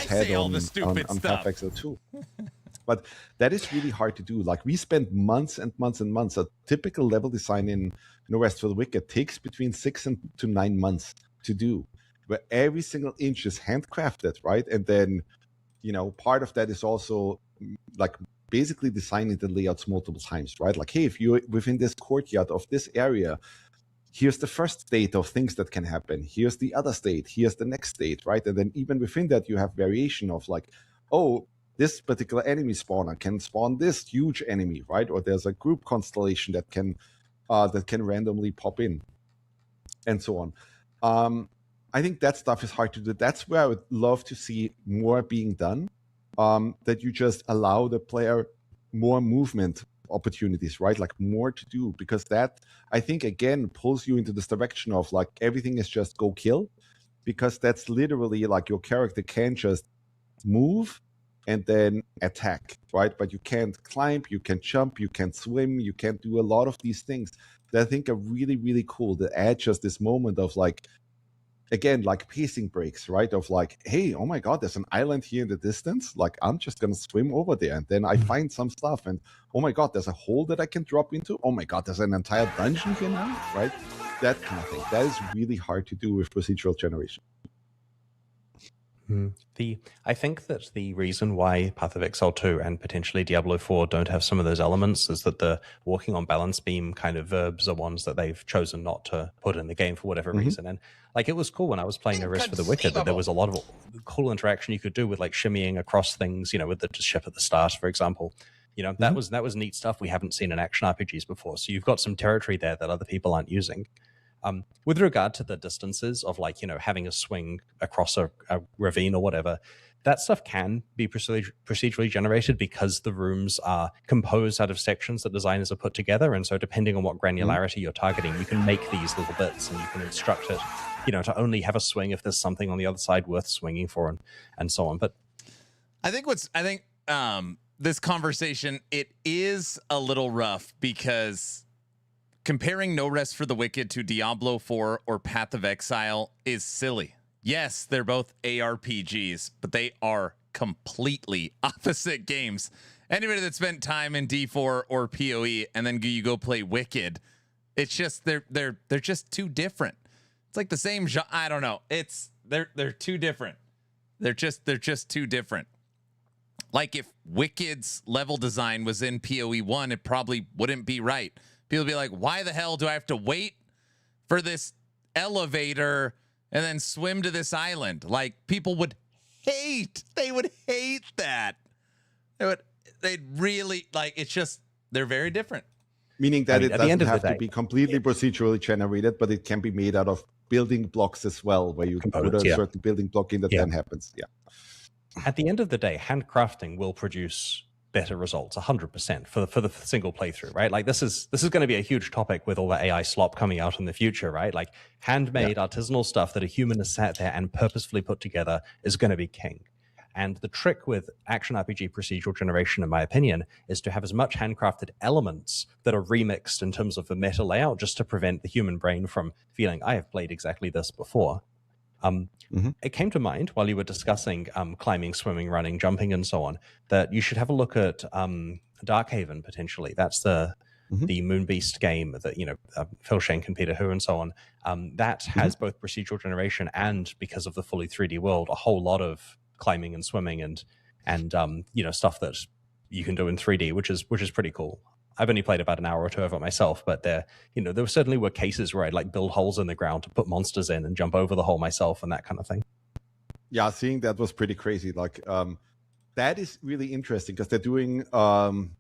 had on Path of Exile 2. But that is really hard to do. Like, we spent months and months and months. A typical level design in No Rest for the Wicked takes between 6 to 9 months to do, where every single inch is handcrafted, right? And then, part of that is also like basically designing the layouts multiple times, right? Like, hey, if you're within this courtyard of this area, here's the first state of things that can happen. Here's the other state. Here's the next state, right? And then even within that, you have variation of like, oh, this particular enemy spawner can spawn this huge enemy, right? Or there's a group constellation that can randomly pop in, and so on. I think that stuff is hard to do. That's where I would love to see more being done. That you just allow the player more movement opportunities, right? Like, more to do, because that, I think, again, pulls you into this direction of like everything is just go kill, because that's literally like your character can just move and then attack, right? But you can't climb, you can't jump, you can't swim, you can't do a lot of these things that I think are really, really cool, that add just this moment of like, again, like pacing breaks, right? Of like, hey, oh my God, there's an island here in the distance. Like, I'm just going to swim over there. And then I find some stuff. And oh my God, there's a hole that I can drop into. Oh my God, there's an entire dungeon here now, right? That kind of thing. That is really hard to do with procedural generation. I think that the reason why Path of Exile 2 and potentially Diablo 4 don't have some of those elements is that the walking on balance beam kind of verbs are ones that they've chosen not to put in the game for whatever reason. And like, it was cool when I was playing No Rest for the Wicked that there was a lot of cool interaction you could do with like shimmying across things, you know, with the ship at the start, for example. You know, that was neat stuff we haven't seen in action RPGs before. So you've got some territory there that other people aren't using. With regard to the distances of like, you know, having a swing across a ravine or whatever, that stuff can be procedurally generated because the rooms are composed out of sections that designers have put together. And so depending on what granularity you're targeting, you can make these little bits and you can instruct it, you know, to only have a swing if there's something on the other side worth swinging for and so on. But I think this conversation, it is a little rough because comparing No Rest for the Wicked to Diablo 4 or Path of Exile is silly. Yes, they're both ARPGs, but they are completely opposite games. Anybody that spent time in D4 or PoE and then you go play Wicked, it's just they're just too different. It's like the same genre. I don't know. They're too different. They're just too different. Like if Wicked's level design was in PoE 1, it probably wouldn't be right. People would be like, why the hell do I have to wait for this elevator and then swim to this island? Like, people would hate that. They'd really, like, it's just, they're very different. Meaning that it doesn't have to be completely procedurally generated, but it can be made out of building blocks as well, where you can put a certain building block in that then happens. Yeah. At the end of the day, handcrafting will produce better results 100% for the single playthrough, right? Like this is going to be a huge topic with all the AI slop coming out in the future, right? Like handmade artisanal stuff that a human has sat there and purposefully put together is going to be king. And the trick with action RPG procedural generation, in my opinion, is to have as much handcrafted elements that are remixed in terms of the meta layout, just to prevent the human brain from feeling, I have played exactly this before. It came to mind while you were discussing climbing, swimming, running, jumping, and so on, that you should have a look at Darkhaven potentially. That's the Moonbeast game that, you know, Phil Schenk and Peter Hu and so on. That has both procedural generation and, because of the fully 3D world, a whole lot of climbing and swimming and you know, stuff that you can do in 3D, which is pretty cool. I've only played about an hour or two of it myself, but there certainly were cases where I'd like build holes in the ground to put monsters in and jump over the hole myself and that kind of thing. Yeah, seeing that was pretty crazy. Like, that is really interesting because they're doing kind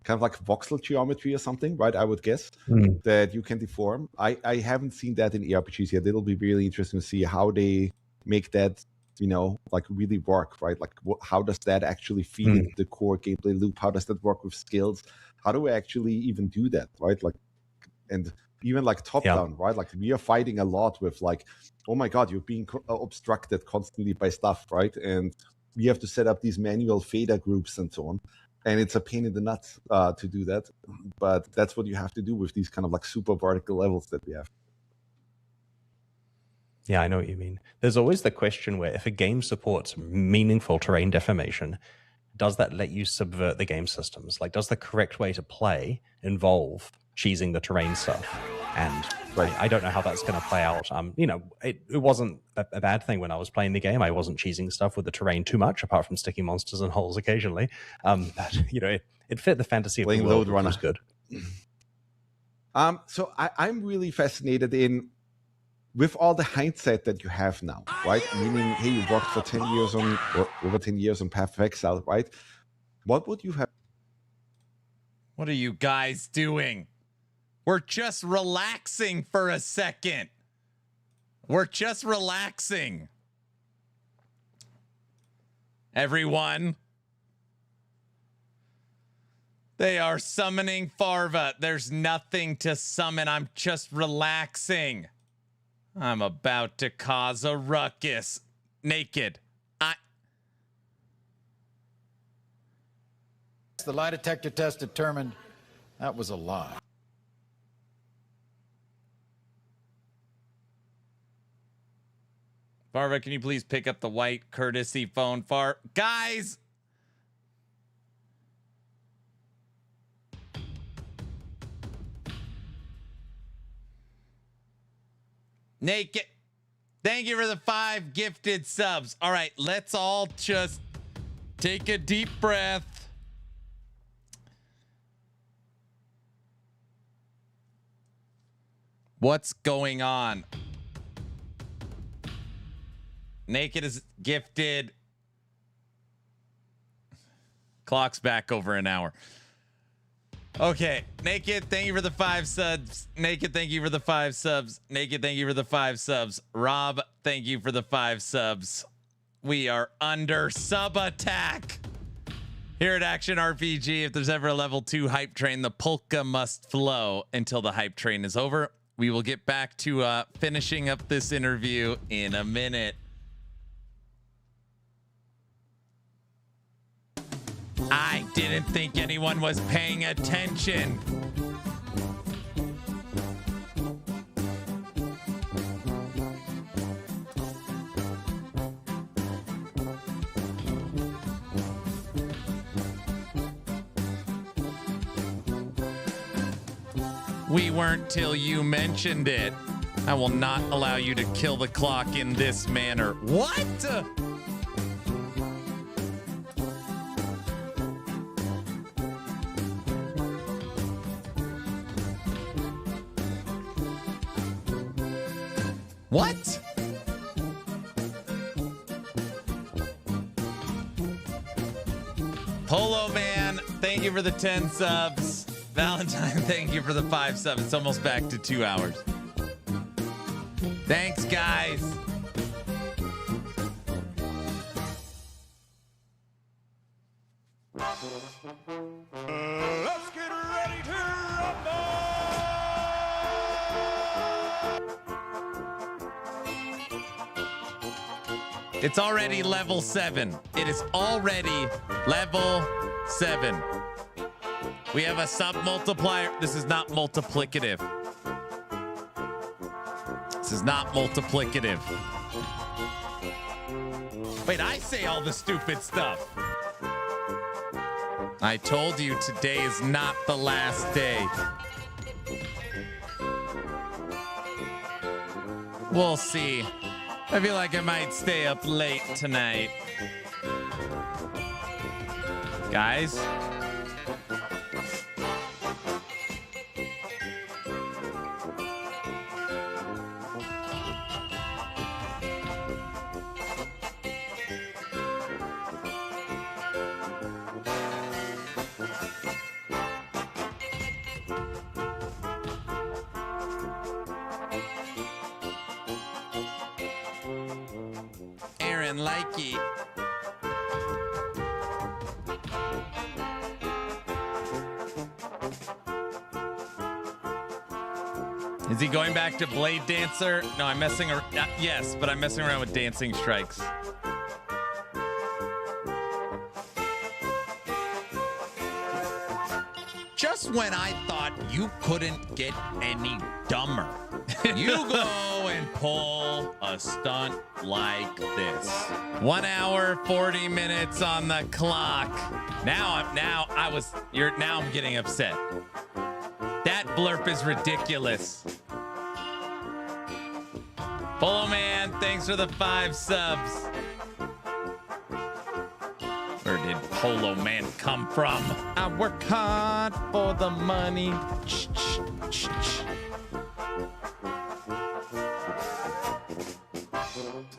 of like voxel geometry or something, right? I would guess that you can deform. I haven't seen that in ARPGs yet. It'll be really interesting to see how they make that, you know, like really work, right? Like, how does that actually feed into the core gameplay loop? How does that work with skills? How do we actually even do that, right? Like, and even like top down, right? Like, we are fighting a lot with like, oh my God, you're being obstructed constantly by stuff, right? And we have to set up these manual fader groups and so on. And it's a pain in the nuts to do that. But that's what you have to do with these kind of like super vertical levels that we have. Yeah, I know what you mean. There's always the question where if a game supports meaningful terrain deformation, does that let you subvert the game systems? Like, does the correct way to play involve cheesing the terrain stuff? And I don't know how that's going to play out. You know, it wasn't a bad thing when I was playing the game. I wasn't cheesing stuff with the terrain too much, apart from sticking monsters in holes occasionally. But, you know, it fit the fantasy of the world, which was good. So I'm really fascinated in, with all the hindsight that you have now, right? Meaning, hey, you worked for 10 years on, or over 10 years on Path of Exile, right? What would you have? What are you guys doing? We're just relaxing for a second. We're just relaxing. Everyone. They are summoning Farva. There's nothing to summon. I'm just relaxing. I'm about to cause a ruckus. Naked. The lie detector test determined that was a lie. Farva, can you please pick up the white courtesy phone? Guys! Naked. Thank you for the 5 gifted subs. All right, let's all just take a deep breath. What's going on? Naked is gifted. Clock's back over an hour. Okay, Naked, thank you for the 5 subs. Naked, thank you for the 5 subs. Naked, thank you for the 5 subs. Rob, thank you for the 5 subs. We are under sub attack. Here at Action RPG, if there's ever a level 2 hype train, the polka must flow until the hype train is over. We will get back to finishing up this interview in a minute. I didn't think anyone was paying attention. We weren't till you mentioned it. I will not allow you to kill the clock in this manner. What? What? Polo Man, thank you for the 10 subs. Valentine, thank you for the 5 subs. It's almost back to 2 hours. Thanks, guys. Let's get ready to rumble! It's already level 7. It is already level 7. We have a sub multiplier. This is not multiplicative. This is not multiplicative. Wait, I say all the stupid stuff. I told you today is not the last day. We'll see. I feel like I might stay up late tonight. Guys? Aaron Likey. Is he going back to Blade Dancer? No, I'm messing around. Yes, but I'm messing around with Dancing Strikes. Just when I thought you couldn't get any dumber, you go and pull a stunt like this. 1 hour, 40 minutes on the clock. Now I'm getting upset. That blurb is ridiculous. Polo Man, thanks for the 5 subs. Where did Polo Man come from? I work hard for the money. I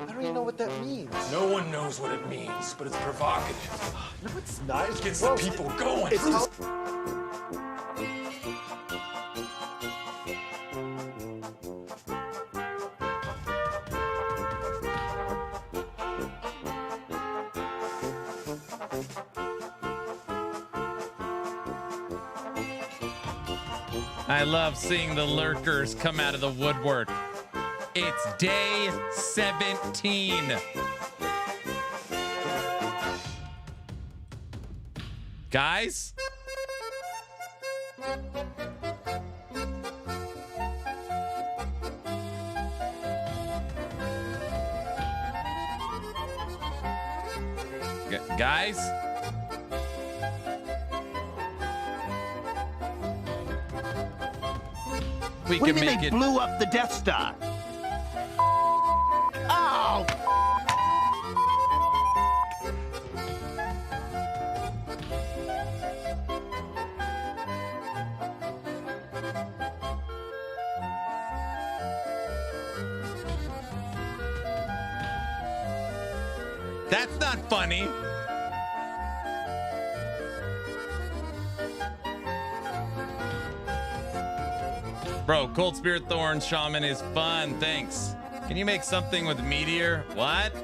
don't even know what that means. No one knows what it means, but it's provocative. No, it's not. It gets the people going. It's how... I love seeing the lurkers come out of the woodwork. It's day 17. Guys? Guys? What do you mean they blew up the Death Star? That's not funny. Bro, Cold Spirit Thorn Shaman is fun. Thanks. Can you make something with Meteor? What?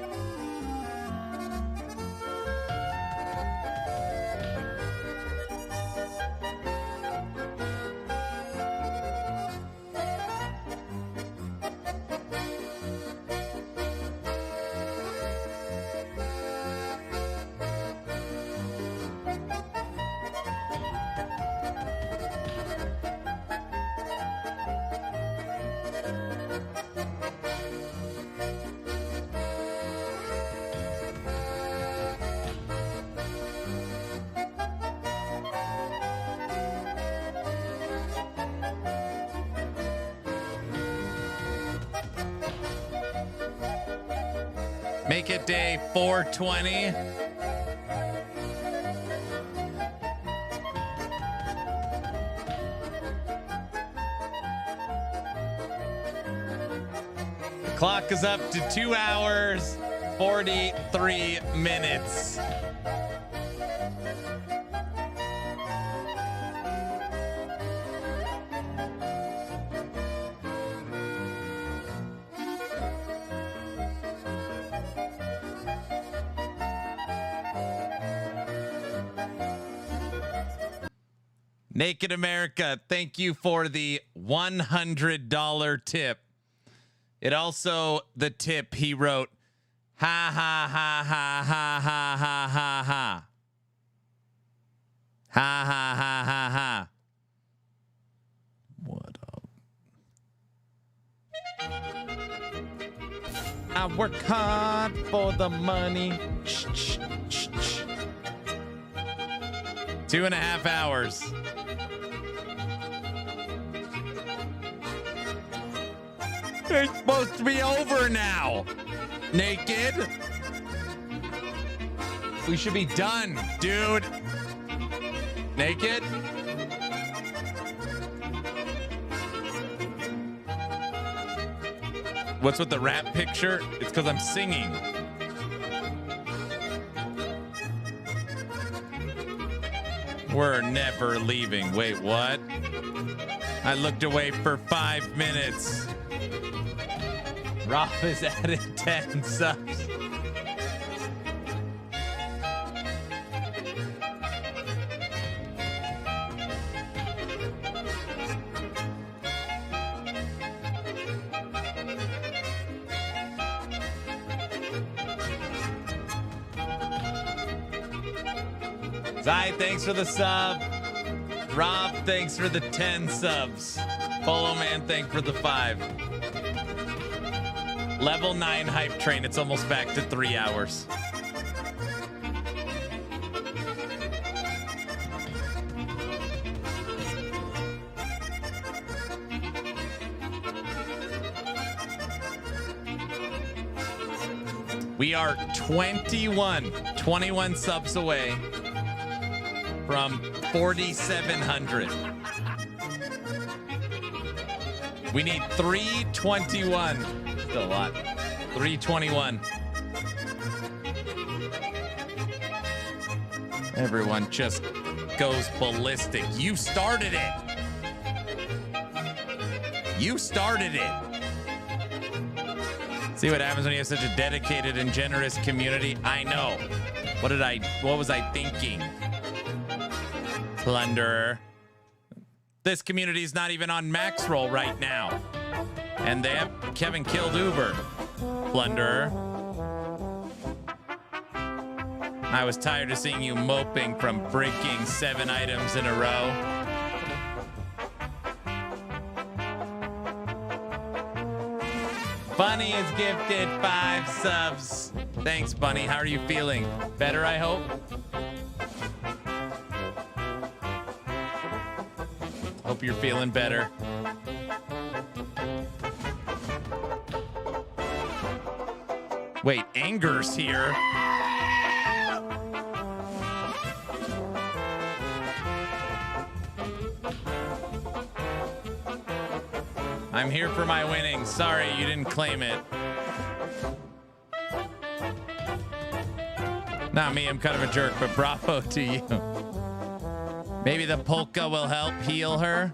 Make it day 420. The clock is up to 2 hours, 43 minutes. Naked America, thank you for the $100 tip. It also, the tip he wrote, ha ha ha ha ha ha ha ha ha. Ha ha ha ha ha. What up? I work hard for the money. 2.5 hours. It's supposed to be over now. Naked. We should be done, dude. Naked. What's with the rap picture? It's because I'm singing. We're never leaving. Wait, what? I looked away for 5 minutes. Rob has added 10 subs. Zai, thanks for the sub. Rob, thanks for the 10 subs. Polo Man, thanks for the 5. Level 9 hype train. It's almost back to 3 hours. We are 21 subs away from 4,700. We need 321. Still a lot. 321. Everyone just goes ballistic. You started it. You started it. See what happens when you have such a dedicated and generous community? I know. What was I thinking? Plunderer. This community is not even on max roll right now. And they have Kevin killed Uber. Plunderer. I was tired of seeing you moping from breaking 7 items in a row. Bunny is gifted 5 subs. Thanks, Bunny. How are you feeling? Better, I hope? Hope you're feeling better. Wait, Anger's here. I'm here for my winnings. Sorry, you didn't claim it. Not me, I'm kind of a jerk, but bravo to you. Maybe the polka will help heal her.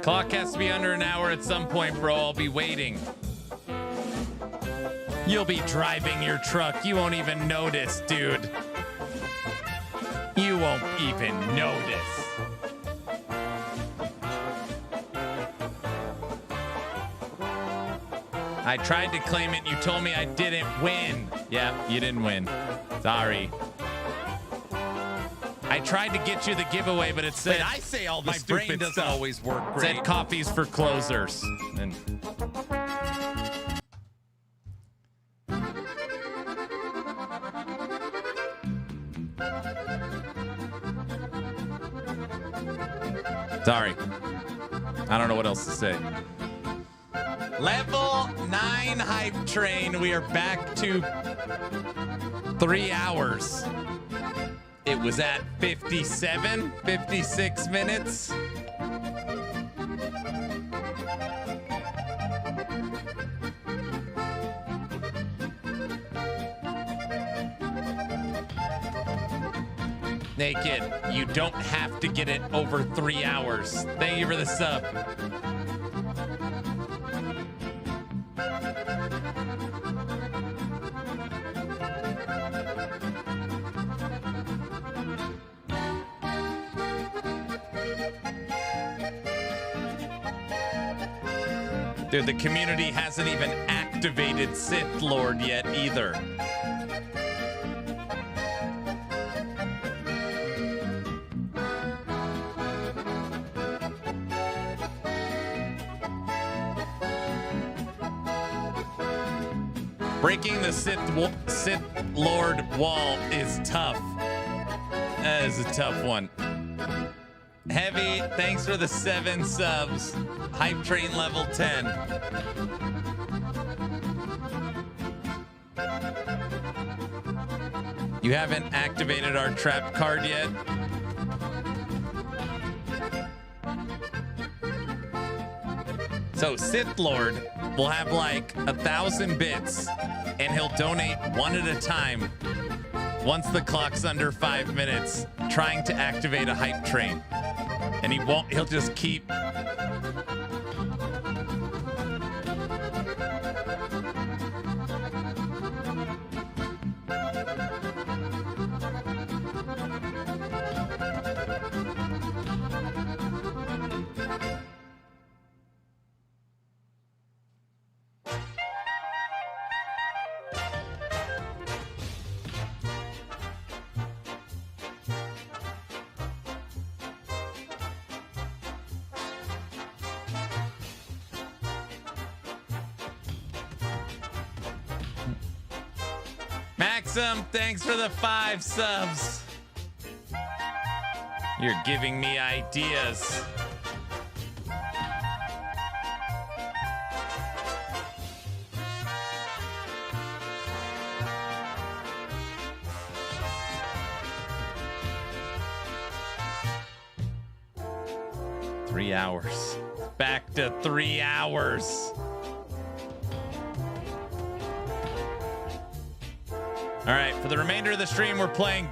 Clock has to be under an hour at some point, bro. I'll be waiting. You'll be driving your truck. You won't even notice, dude. You won't even notice. I tried to claim it and you told me I didn't win. Yeah, you didn't win. Sorry. I tried to get you the giveaway, but it said I say all the my stupid brain doesn't stuff. always work It great. said Coffees for closers. And sorry. I don't know what else to say. Level 9 hype train. We are back to 3 hours. It was at 57, 56 minutes. Naked, you don't have to get it over 3 hours. Thank you for the sub. Dude, the community hasn't even activated Sith Lord yet either. Breaking the Sith Lord wall is tough. That is a tough one. Heavy, thanks for the 7 subs. Hype train level 10. You haven't activated our trap card yet? So Sith Lord will have like 1,000 bits and he'll donate one at a time once the clock's under 5 minutes, trying to activate a hype train. And he'll just keep. Maxim, thanks for the 5 subs. You're giving me ideas. Three hours. Back to 3 hours. All right, for the remainder of the stream, we're playing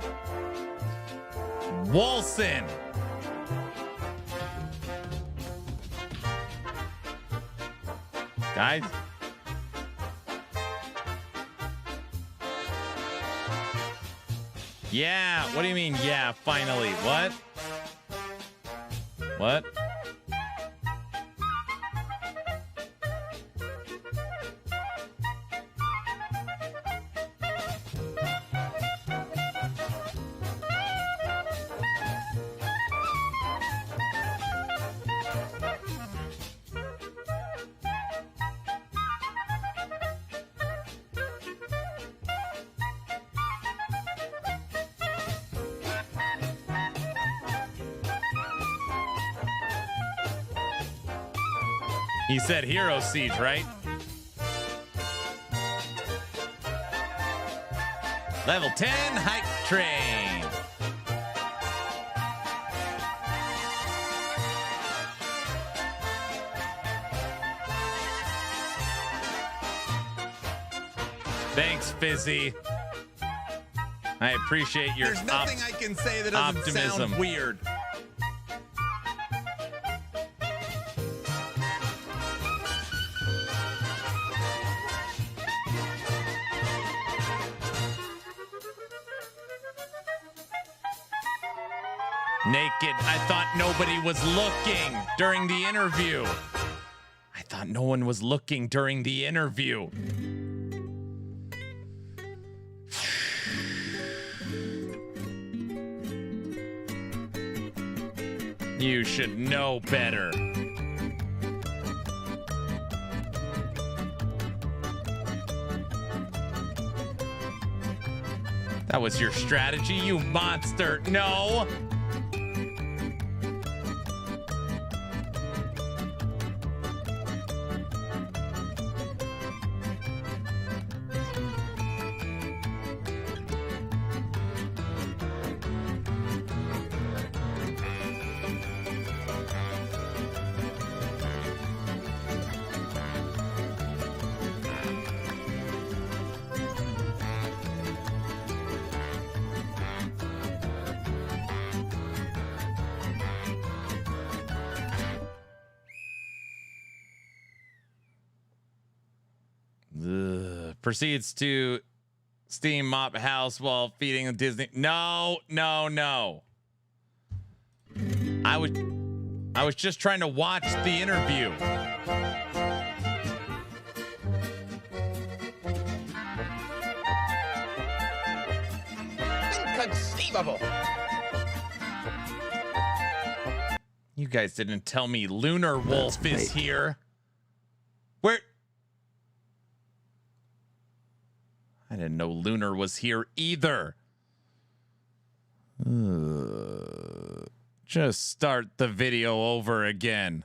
Wolson. Guys. Yeah, what do you mean, yeah, finally? What? What? He said Hero Siege, right? Level 10 hype train. Thanks, Fizzy. I appreciate your There's nothing I can say that doesn't optimism. sound weird. Naked. I thought nobody was looking during the interview. I thought no one was looking during the interview. You should know better. That was your strategy, you monster. No. Proceeds to steam mop house while feeding a Disney. No. I was just trying to watch the interview. Inconceivable. You guys didn't tell me Lunar Wolf is here. Where? I didn't know Lunar was here either. Just start the video over again.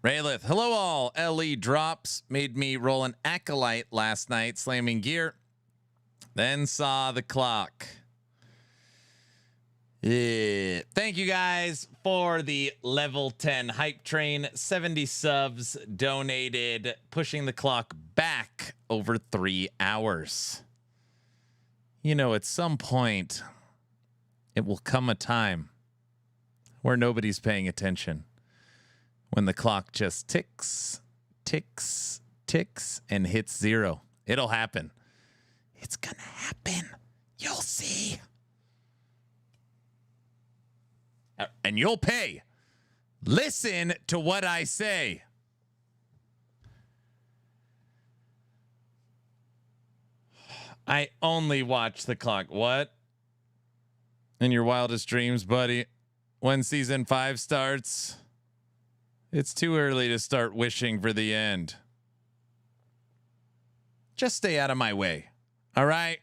Raylith, hello all. LE drops made me roll an Acolyte last night, slamming gear. Then saw the clock. Yeah. Thank you guys for the level 10 hype train. 70 subs donated, pushing the clock back over 3 hours. You know, at some point, it will come a time where nobody's paying attention. When the clock just ticks, ticks, ticks, and hits 0. It'll happen. It's gonna happen. You'll see. And you'll pay. Listen to what I say. I only watch the clock. What? In your wildest dreams, buddy. When season 5 starts, it's too early to start wishing for the end. Just stay out of my way. All right?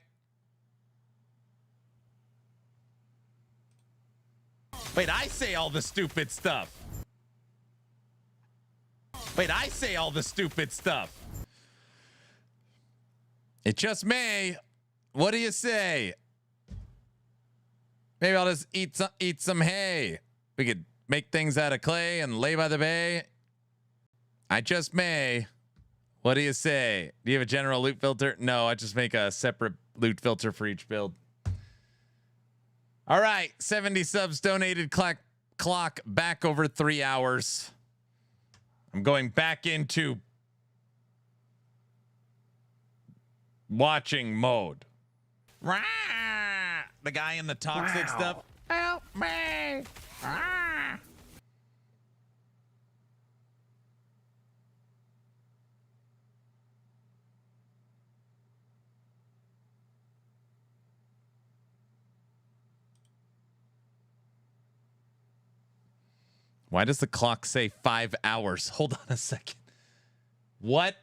Wait, I say all the stupid stuff. Wait, I say all the stupid stuff. It just may. What do you say? Maybe I'll just eat some hay. We could make things out of clay and lay by the bay. I just may. What do you say? Do you have a general loot filter? No, I just make a separate loot filter for each build. All right, 70 subs donated, clock back over 3 hours. I'm going back into watching mode. Rah! The guy in the toxic stuff. Help me! Rah! Why does the clock say 5 hours? Hold on a second. What?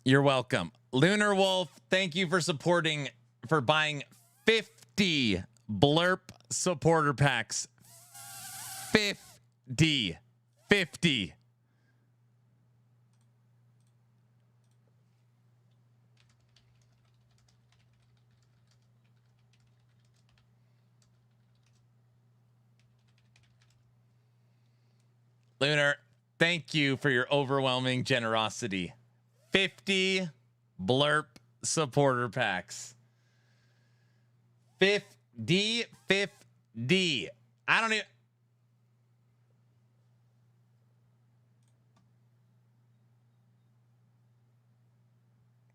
You're welcome. Lunar Wolf, thank you for buying 50 Blurp supporter packs. 50. Lunar, thank you for your overwhelming generosity. 50 Blurp supporter packs. 50. I don't even.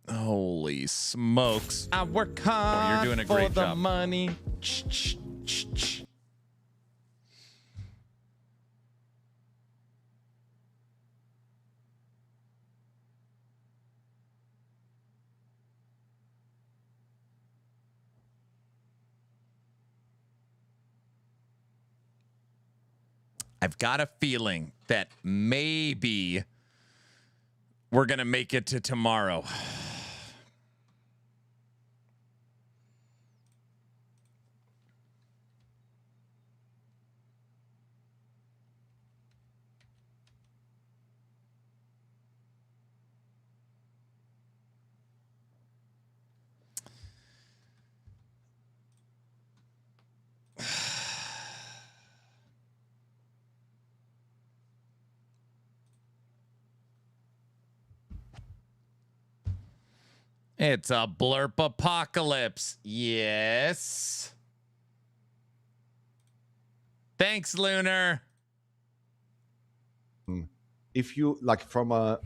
Holy smokes. I work hard. You're doing a great job. For the money. I've got a feeling that maybe we're going to make it to tomorrow. It's a blurp apocalypse. Yes. Thanks, Lunar. If you like from a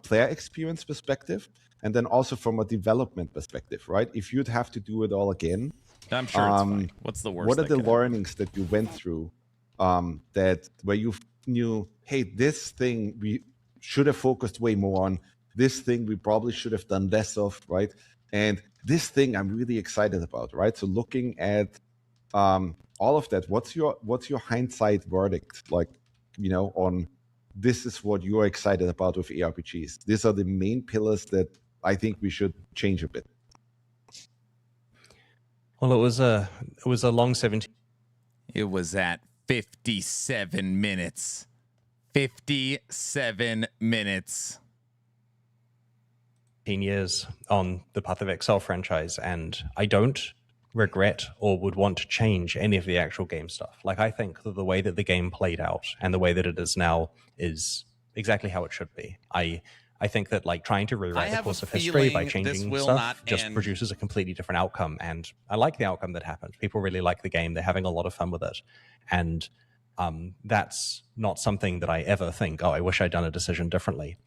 player experience perspective, and then also from a development perspective, right? If you'd have to do it all again, I'm sure it's fine. What's the worst? What are the learnings that you went through that where you knew, hey, this thing we should have focused way more on. This thing we probably should have done less of, right? And this thing I'm really excited about, right? So looking at all of that, what's your hindsight verdict, like, you know, on this is what you're excited about with ARPGs? These are the main pillars that I think we should change a bit. Well, it was a long 17. It was at 57 minutes. 57 minutes. Years on the Path of Exile franchise, and I don't regret or would want to change any of the actual game stuff. Like, I think that the way that the game played out and the way that it is now is exactly how it should be. I think that, like, trying to rewrite the course of history by changing stuff just produces a completely different outcome, and I like the outcome that happened. People really like the game. They're having a lot of fun with it, and that's not something that I ever think, oh, I wish I'd done a decision differently.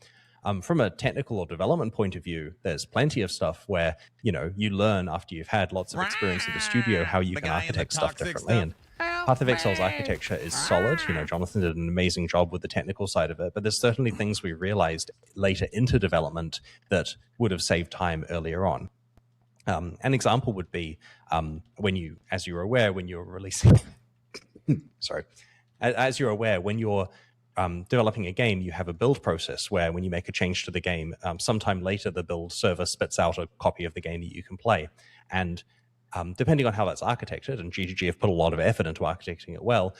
From a technical or development point of view, there's plenty of stuff where, you know, you learn after you've had lots of experience in the studio how you can architect stuff differently. And Path of Exile's architecture is solid. You know, Jonathan did an amazing job with the technical side of it, but there's certainly things we realized later into development that would have saved time earlier on. An example would be when you, as you're aware, when you're releasing, sorry, as you're aware, when you're developing a game, you have a build process where when you make a change to the game, sometime later the build server spits out a copy of the game that you can play. And depending on how that's architected, and GGG have put a lot of effort into architecting it well,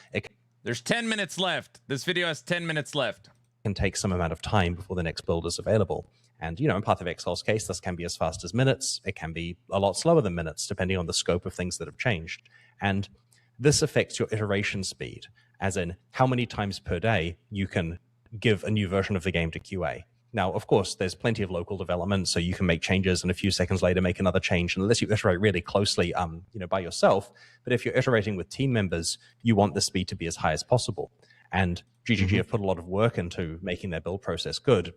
there's 10 minutes left. This video has 10 minutes left. Can take some amount of time before the next build is available. And, you know, in Path of Exile's case, this can be as fast as minutes. It can be a lot slower than minutes, depending on the scope of things that have changed. And this affects your iteration speed, as in how many times per day you can give a new version of the game to QA. Now, of course, there's plenty of local development, so you can make changes and a few seconds later make another change, unless you iterate really closely, you know, by yourself. But if you're iterating with team members, you want the speed to be as high as possible. And GGG have put a lot of work into making their build process good.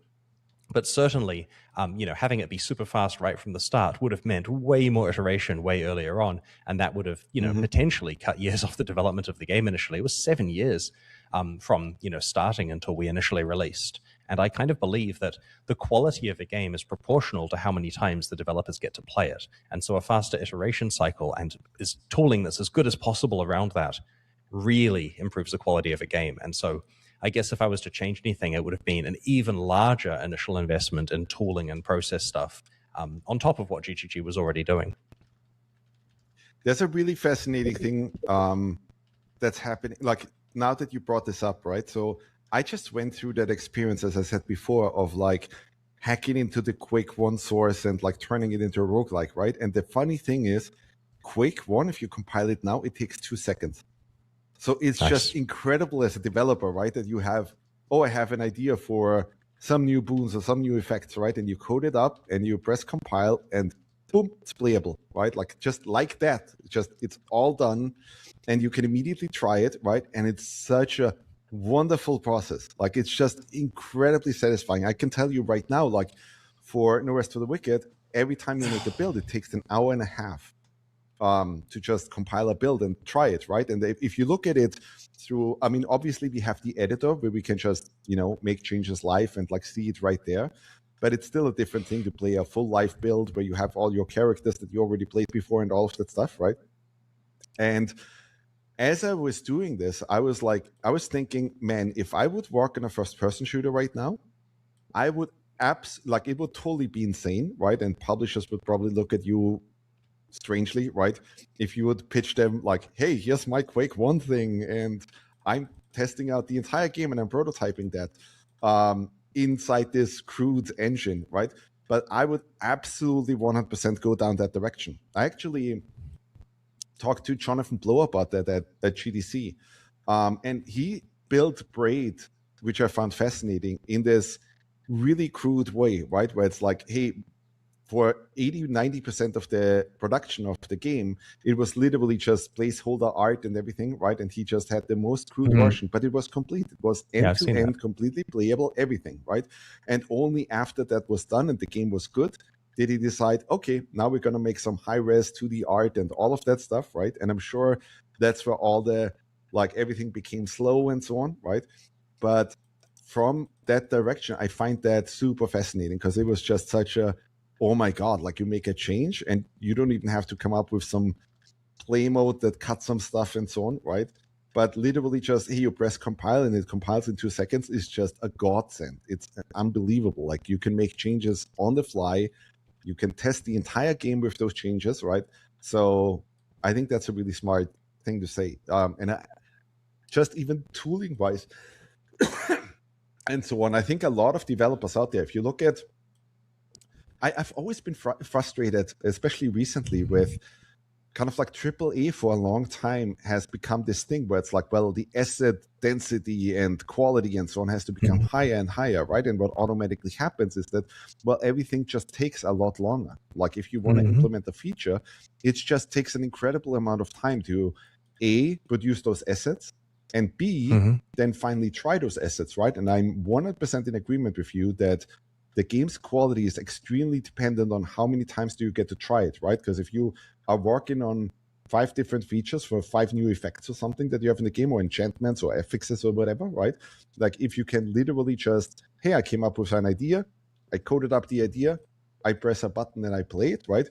But certainly, you know, having it be super fast right from the start would have meant way more iteration way earlier on, and that would have, you know, potentially cut years off the development of the game initially. It was 7 years from, you know, starting until we initially released. And I kind of believe that the quality of a game is proportional to how many times the developers get to play it. And so a faster iteration cycle and tooling that's as good as possible around that really improves the quality of a game. And so I guess if I was to change anything, it would have been an even larger initial investment in tooling and process stuff on top of what GGG was already doing. There's a really fascinating thing that's happening. Like, now that you brought this up, right? So I just went through that experience, as I said before, of like hacking into the Quake 1 source and like turning it into a roguelike, right? And the funny thing is, Quake 1, if you compile it now, it takes 2 seconds. So it's just incredible as a developer, right? That you have, oh, I have an idea for some new boons or some new effects, right? And you code it up and you press compile and boom, it's playable, right? Like just like that, it's all done and you can immediately try it, right? And it's such a wonderful process. Like it's just incredibly satisfying. I can tell you right now, like for No Rest for the Wicked, every time you make a build, it takes an hour and a half to just compile a build and try it, right? And if you look at it through, I mean, obviously we have the editor where we can just, you know, make changes live and like see it right there. But it's still a different thing to play a full live build where you have all your characters that you already played before and all of that stuff, right? And as I was doing this, I was thinking, man, if I would work in a first-person shooter right now, I would it would totally be insane, right? And publishers would probably look at you strangely, right? If you would pitch them like, hey, here's my Quake 1 thing, and I'm testing out the entire game and I'm prototyping that inside this crude engine, right? But I would absolutely 100% go down that direction. I actually talked to Jonathan Blow about that at GDC, and he built Braid, which I found fascinating, in this really crude way, right? Where it's like, hey, for 80-90% of the production of the game, it was literally just placeholder art and everything, right? And he just had the most crude version, but it was complete. It was end-to-end, completely playable, everything, right? And only after that was done and the game was good, did he decide, okay, now we're going to make some high-res 2D art and all of that stuff, right? And I'm sure that's where all the, like, everything became slow and so on, right? But from that direction, I find that super fascinating because it was just such a, oh my God, like you make a change and you don't even have to come up with some play mode that cuts some stuff and so on, right? But literally just, hey, you press compile and it compiles in 2 seconds is just a godsend. It's unbelievable. Like you can make changes on the fly. You can test the entire game with those changes, right? So I think that's a really smart thing to say. Just even tooling wise and so on, I think a lot of developers out there, if you look at, I've always been frustrated, especially recently, with kind of like AAA for a long time has become this thing where it's like, well, the asset density and quality and so on has to become higher and higher, right? And what automatically happens is that, well, everything just takes a lot longer. Like if you want to implement a feature, it just takes an incredible amount of time to A, produce those assets, and B, then finally try those assets, right? And I'm 100% in agreement with you that the game's quality is extremely dependent on how many times do you get to try it, right? Because if you are working on 5 different features for 5 new effects or something that you have in the game, or enchantments or affixes or whatever, right? Like if you can literally just, hey, I came up with an idea, I coded up the idea, I press a button and I play it, right?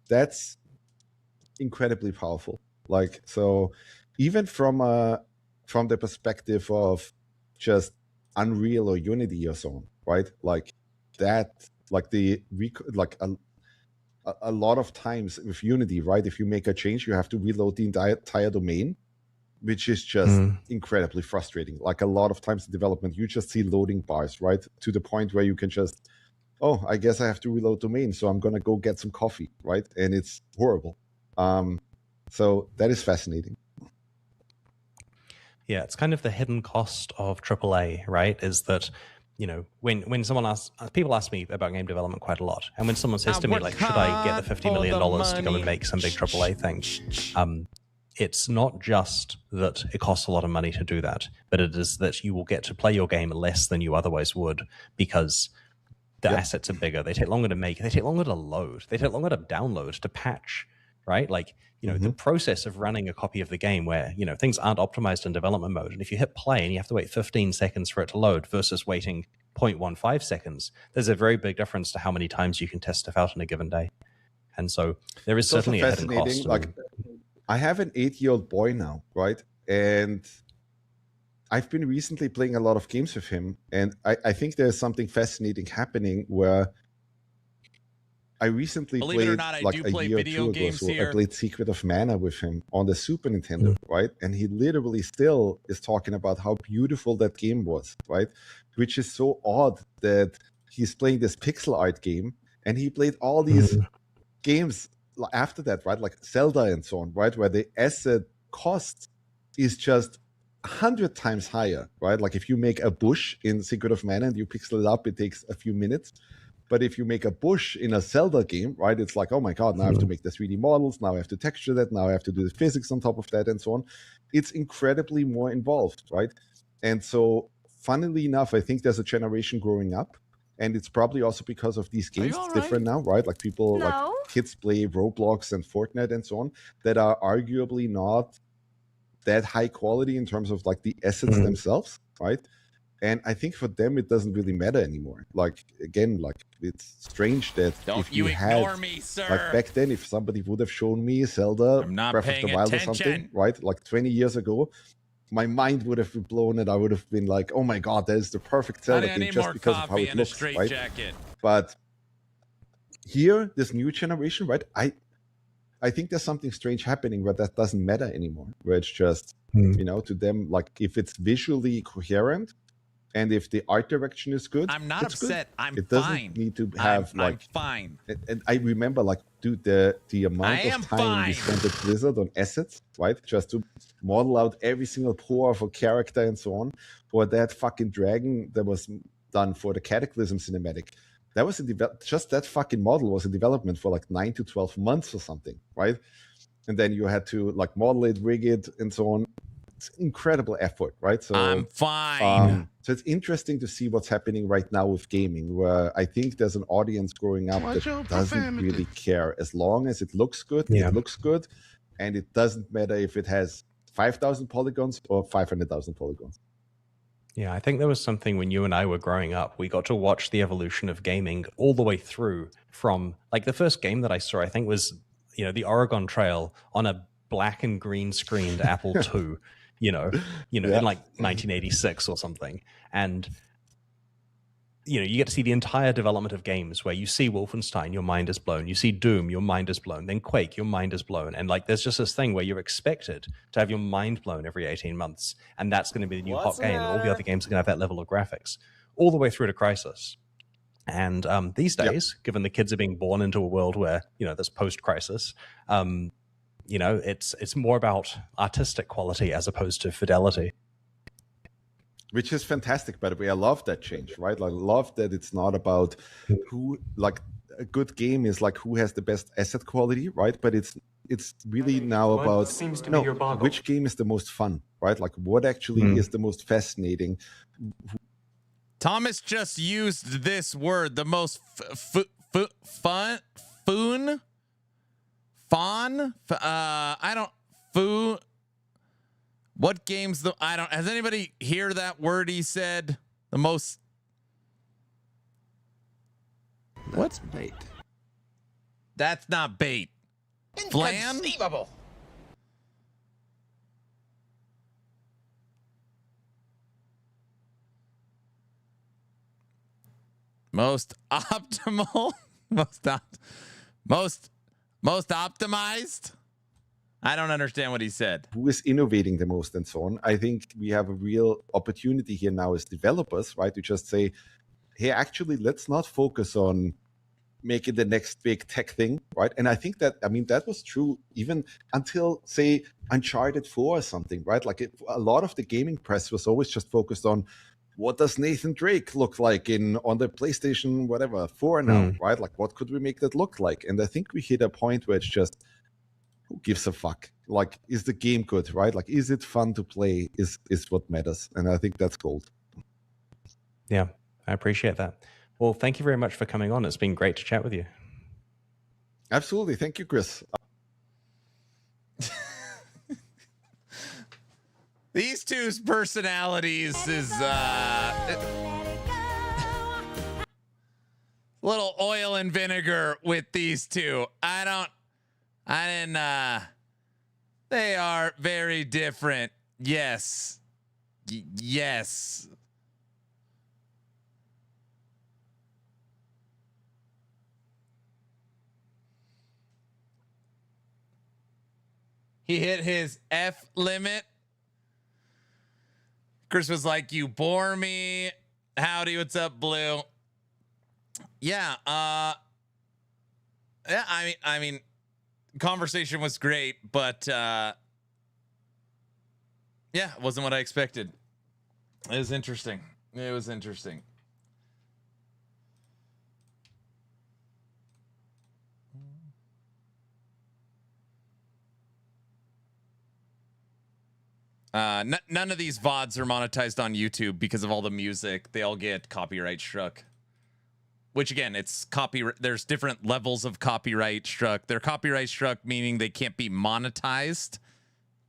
That's incredibly powerful. Like, so even from the perspective of just Unreal or Unity or so on, right? Like that, like a lot of times with Unity, right? If you make a change, you have to reload the entire domain, which is just incredibly frustrating. Like a lot of times in development, you just see loading bars, right? To the point where you can just, oh, I guess I have to reload domain, so I'm gonna go get some coffee, right? And it's horrible. So that is fascinating. Yeah, it's kind of the hidden cost of AAA, right? Is that, you know, when someone asks, people ask me about game development quite a lot, and when someone says to me, like, should I get the $50 million to go and make some big AAA thing? It's not just that it costs a lot of money to do that, but it is that you will get to play your game less than you otherwise would because the assets are bigger. They take longer to make. They take longer to load. They take longer to download, to patch, right? Like, you know, the process of running a copy of the game where, you know, things aren't optimized in development mode. And if you hit play and you have to wait 15 seconds for it to load versus waiting 0.15 seconds, there's a very big difference to how many times you can test stuff out in a given day. And so there is certainly a hidden cost. Like, I have an 8-year-old boy now, right? And I've been recently playing a lot of games with him, and I think there's something fascinating happening where I recently Believe it or played not, I like do a play year or video two ago. games So here. I played Secret of Mana with him on the Super Nintendo, right? And he literally still is talking about how beautiful that game was, right? Which is so odd that he's playing this pixel art game, and he played all these games after that, right? Like Zelda and so on, right? Where the asset cost is just 100 times higher, right? Like if you make a bush in Secret of Mana and you pixel it up, it takes a few minutes. But if you make a bush in a Zelda game, right, it's like, oh my God, now I have to make the 3D models, now I have to texture that, now I have to do the physics on top of that, and so on. It's incredibly more involved, right? And so, funnily enough, I think there's a generation growing up, and it's probably also because of these games. It's different now, right? Like people, like kids play Roblox and Fortnite and so on, that are arguably not that high quality in terms of like the assets themselves, right? And I think for them, it doesn't really matter anymore. Like, again, like, it's strange that if you ignore had, me, sir. like, back then, if somebody would have shown me Zelda not Breath of the paying Wild or attention. something, right? Like 20 years ago, my mind would have been blown and I would have been like, oh my God, that is the perfect Zelda game just because of how it looks, right? Jacket. But here, this new generation, right? I think there's something strange happening where that doesn't matter anymore, where it's just, you know, to them, like, if it's visually coherent, and if the art direction is good, I'm not upset. It doesn't need to have I'm fine. And I remember, like, dude, the amount of time we spent at Blizzard on assets, right, just to model out every single pore of a character and so on, or that fucking dragon that was done for the Cataclysm cinematic. That was just that fucking model was in development for like 9 to 12 months or something, right? And then you had to like model it, rig it, and so on. It's incredible effort, right? So I'm fine. So it's interesting to see what's happening right now with gaming, where I think there's an audience growing up that doesn't really care. As long as it looks good, it looks good, and it doesn't matter if it has 5,000 polygons or 500,000 polygons. Yeah, I think there was something when you and I were growing up, we got to watch the evolution of gaming all the way through from, like, the first game that I saw, I think was, you know, the Oregon Trail on a black and green screened Apple II. In like 1986 or something. And, you know, you get to see the entire development of games where you see Wolfenstein, your mind is blown. You see Doom, your mind is blown. Then Quake, your mind is blown. And like, there's just this thing where you're expected to have your mind blown every 18 months. And that's going to be the new hot game. And all the other games are going to have that level of graphics all the way through to Crisis. And these days, given the kids are being born into a world where, you know, there's post-Crisis, you know, it's more about artistic quality as opposed to fidelity. Which is fantastic, by the way. I love that change, right? I love that it's not about who, like, a good game is like who has the best asset quality, right? But it's really now about which game is the most fun, right? Like what actually is the most fascinating. Thomas just used this word, the most fun, foon. Fawn? What games has anybody hear that word he said? The most. What's bait? That's not bait. Flan? Inconceivable. Most optimal? Most optimized? I don't understand what he said. Who is innovating the most and so on? I think we have a real opportunity here now as developers, right? To just say, hey, actually, let's not focus on making the next big tech thing, right? And I think that, I mean, that was true even until, say, Uncharted 4 or something, right? Like a lot of the gaming press was always just focused on what does Nathan Drake look like on the PlayStation, whatever, 4 now, right? Like, what could we make that look like? And I think we hit a point where it's just, who gives a fuck? Like, is the game good, right? Like, is it fun to play is what matters. And I think that's gold. Yeah, I appreciate that. Well, thank you very much for coming on. It's been great to chat with you. Absolutely. Thank you, Chris. These two's personalities is little oil and vinegar with these two. They are very different. Yes. Yes. He hit his F limit. Chris was like, "You bore me." Howdy, what's up, Blue? Yeah, yeah, I mean, conversation was great, but yeah, it wasn't what I expected. It was interesting. It was interesting. None of these VODs are monetized on YouTube because of all the music. They all get copyright struck. Which again, it's copyright. There's different levels of copyright struck. They're copyright struck, meaning they can't be monetized,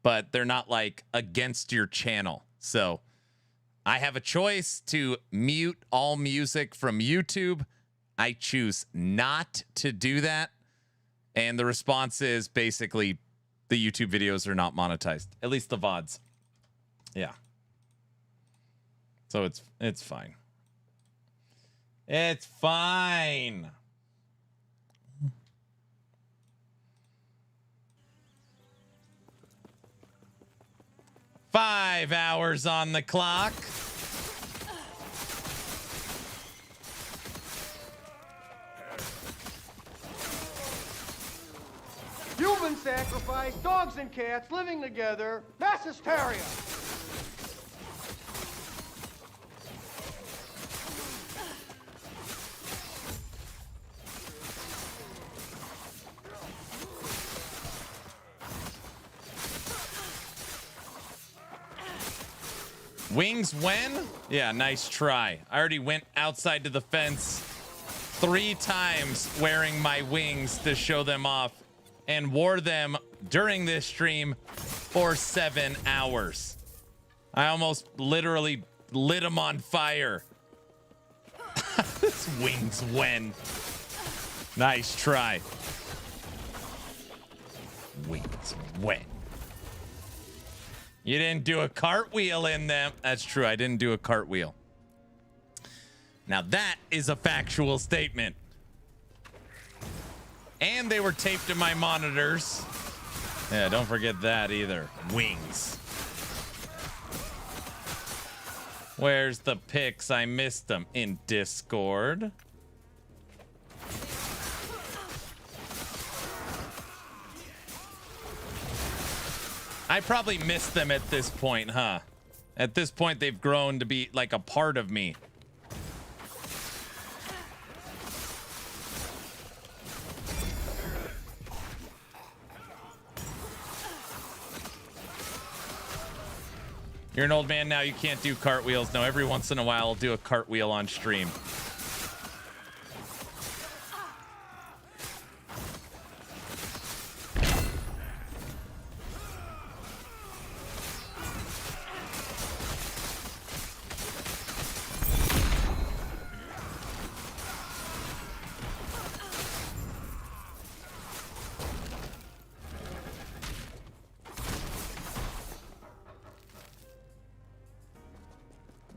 but they're not like against your channel. So I have a choice to mute all music from YouTube. I choose not to do that. And the response is basically the YouTube videos are not monetized, at least the VODs. Yeah. So it's fine. It's fine. Five hours on the clock. Human sacrifice, dogs and cats living together, mass hysteria. Wings when? Yeah, nice try. I already went outside to the fence 3 times wearing my wings to show them off and wore them during this stream for 7 hours. I almost literally lit them on fire. This wings when? Nice try. Wings when? You didn't do a cartwheel in them. That's true. I didn't do a cartwheel. Now that is a factual statement. And they were taped to my monitors. Yeah, don't forget that either. Wings. Where's the pics? I missed them in Discord. I probably missed them at this point, huh? At this point, they've grown to be like a part of me. You're an old man now, you can't do cartwheels. No, every once in a while I'll do a cartwheel on stream.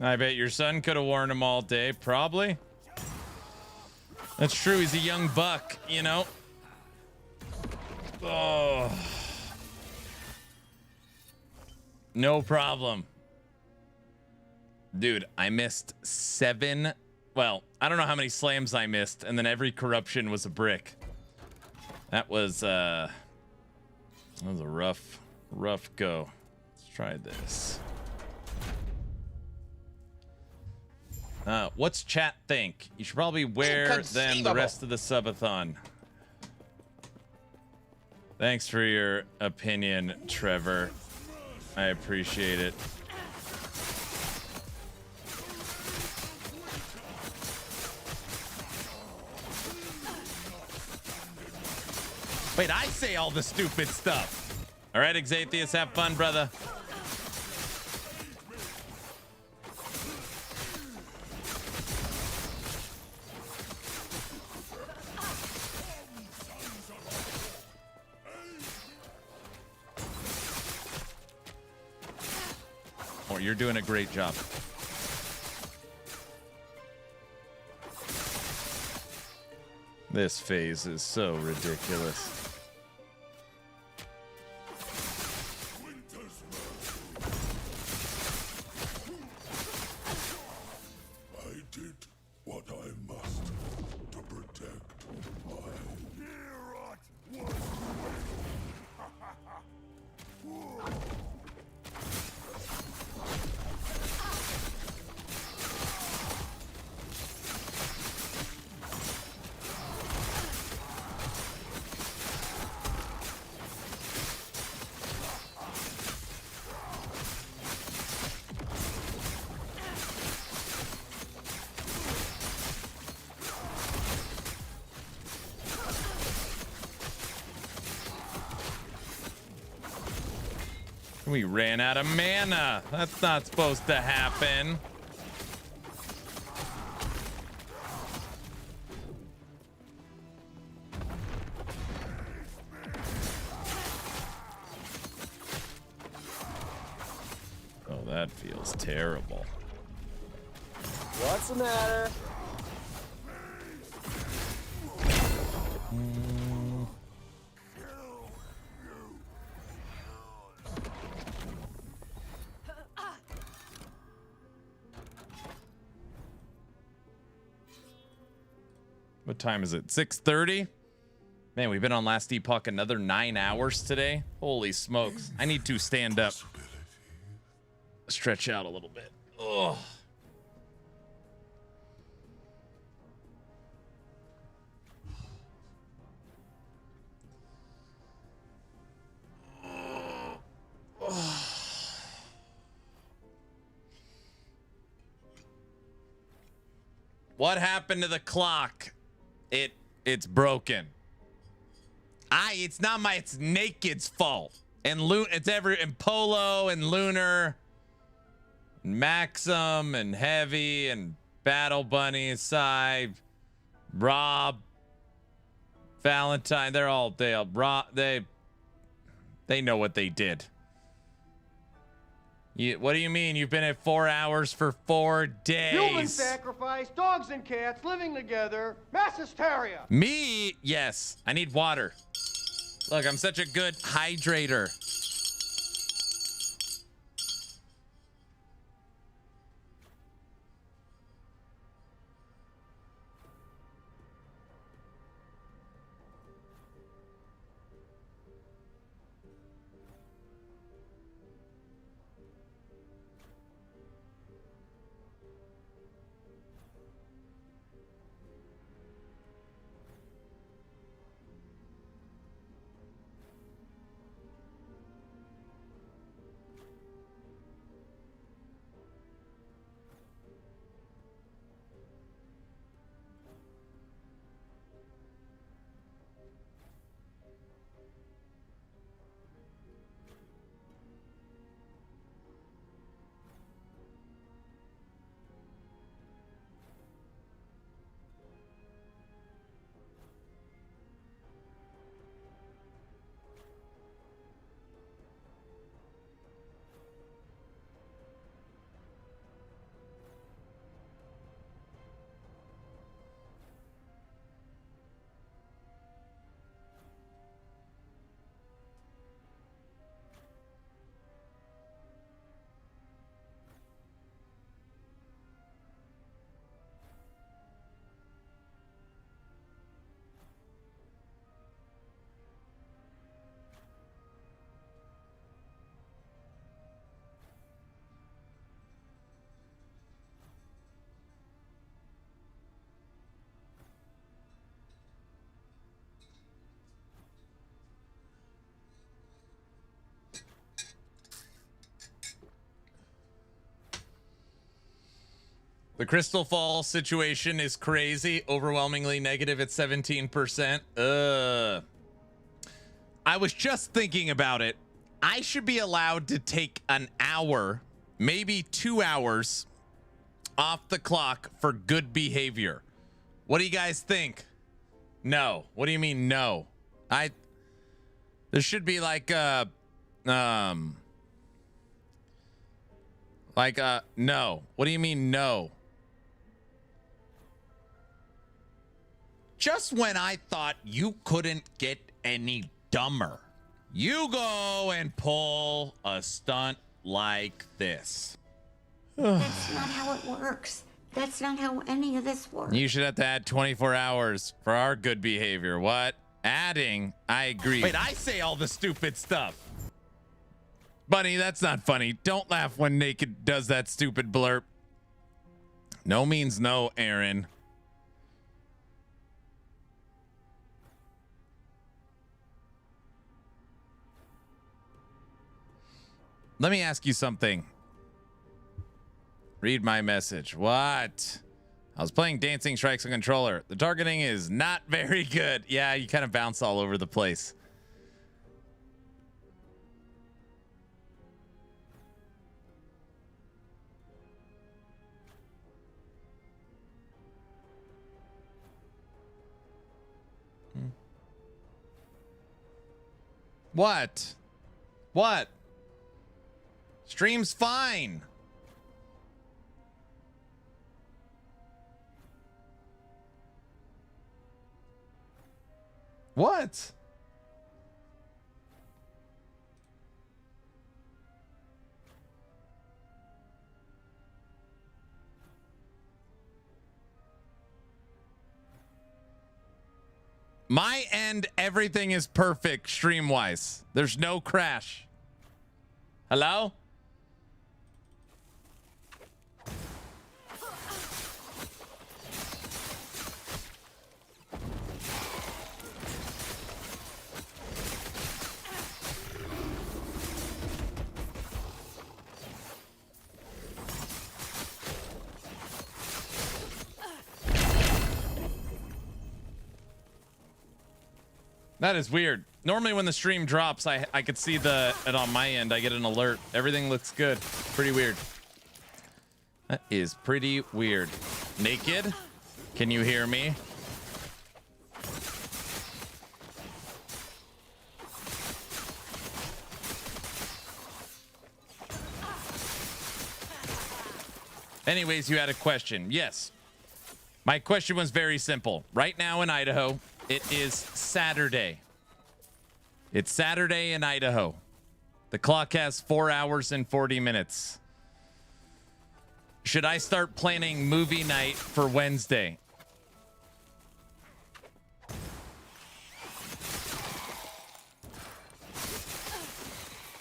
I bet your son could have worn them all day, probably. That's true, he's a young buck, you know? Oh. No problem. Dude, I missed 7. Well, I don't know how many slams I missed, and then every corruption was a brick. That was a rough go. Let's try this. What's chat think? You should probably wear them the rest of the subathon. Thanks for your opinion, Trevor. I appreciate it. Wait, I say all the stupid stuff. All right, Exatheus, have fun, brother. You're doing a great job. This phase is so ridiculous. I did what I must to protect my We ran out of mana. That's not supposed to happen. Oh, that feels terrible. What's the matter? What time is it? 6:30? Man, we've been on Last Epoch another 9 hours today. Holy smokes. I need to stand up. Stretch out a little bit. Ugh. What happened to the clock? It's broken. It's Naked's fault. And and Polo and Lunar and Maxim and Heavy and Battle Bunny, Sai, Rob, Valentine, they know what they did. What do you mean? You've been at 4 hours for 4 days. Human sacrifice, dogs and cats living together, mass hysteria. Me? Yes. I need water. Look, I'm such a good hydrator. The Crystal Fall situation is crazy. Overwhelmingly negative at 17%. I was just thinking about it. I should be allowed to take an hour, maybe 2 hours off the clock for good behavior. What do you guys think? No. What do you mean no? There should be like Like, no. What do you mean, no? Just when I thought you couldn't get any dumber, you go and pull a stunt like this. That's not how it works. That's not how any of this works. You should have to add 24 hours for our good behavior. What? Adding? I agree. Wait, I say all the stupid stuff. Bunny, that's not funny. Don't laugh when Naked does that stupid blurb. No means no, Aaron. Let me ask you something. Read my message. What? I was playing Dancing Strikes on controller. The targeting is not very good. Yeah, you kind of bounce all over the place. What? What? Stream's fine. What? My end, everything is perfect stream-wise. There's no crash. Hello? That is weird. Normally when the stream drops, I could see it on my end. I get an alert. Everything looks good. Pretty weird. That is pretty weird. Naked? Can you hear me? Anyways, you had a question. Yes. My question was very simple. Right now in Idaho, it is Saturday. It's Saturday in Idaho. The clock has 4 hours and 40 minutes. Should I start planning movie night for Wednesday?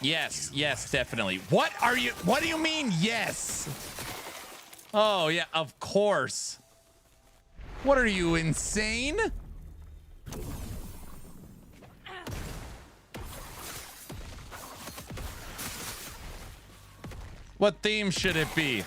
Yes, yes, definitely. What do you mean yes? Oh, yeah, of course. What are you, insane? What theme should it be?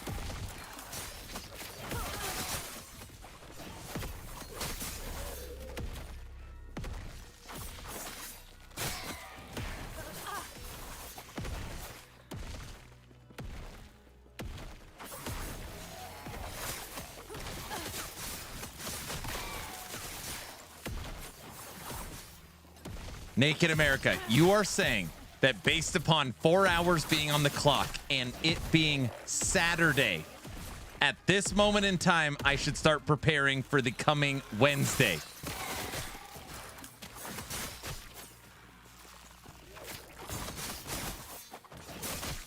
Naked America, you are saying that based upon 4 hours being on the clock and it being Saturday, at this moment in time, I should start preparing for the coming Wednesday.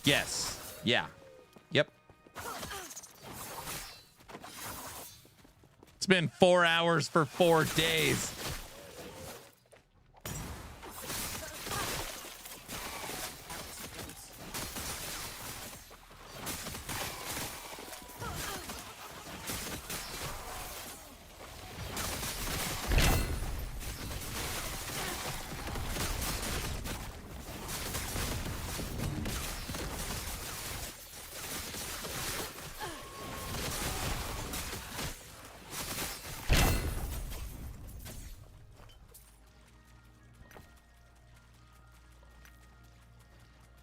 Yes. Yeah. Yep. It's been 4 hours for 4 days.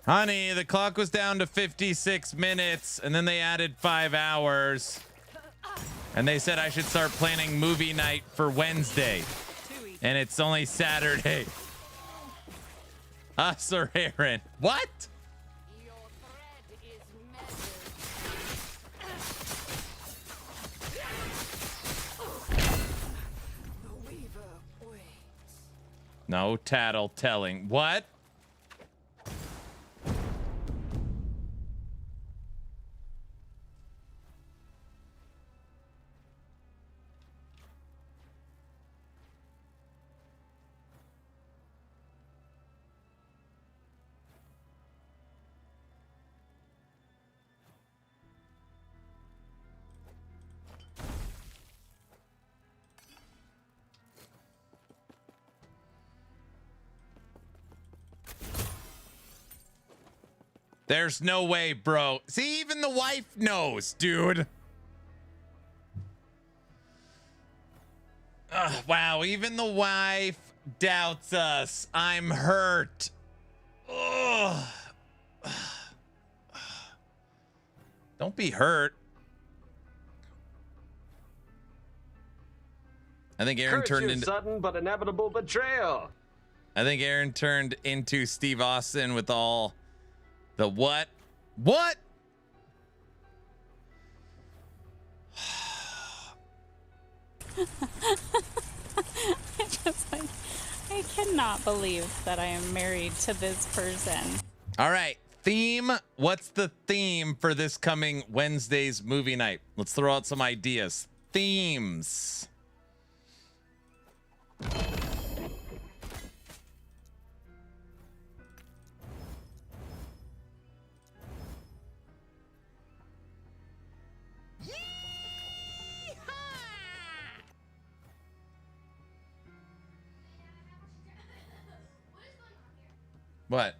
Honey, the clock was down to 56 minutes, and then they added 5 hours. And they said I should start planning movie night for Wednesday. And it's only Saturday. Sir Aaron. What? No tattletelling. What? There's no way, bro. See, even the wife knows, dude. Wow, even the wife doubts us. I'm hurt. Ugh. Don't be hurt. I think Aaron turned into sudden but inevitable betrayal. I think Aaron turned into Steve Austin with all the what? What? I cannot believe that I am married to this person. All right. Theme. What's the theme for this coming Wednesday's movie night? Let's throw out some ideas. Themes. What?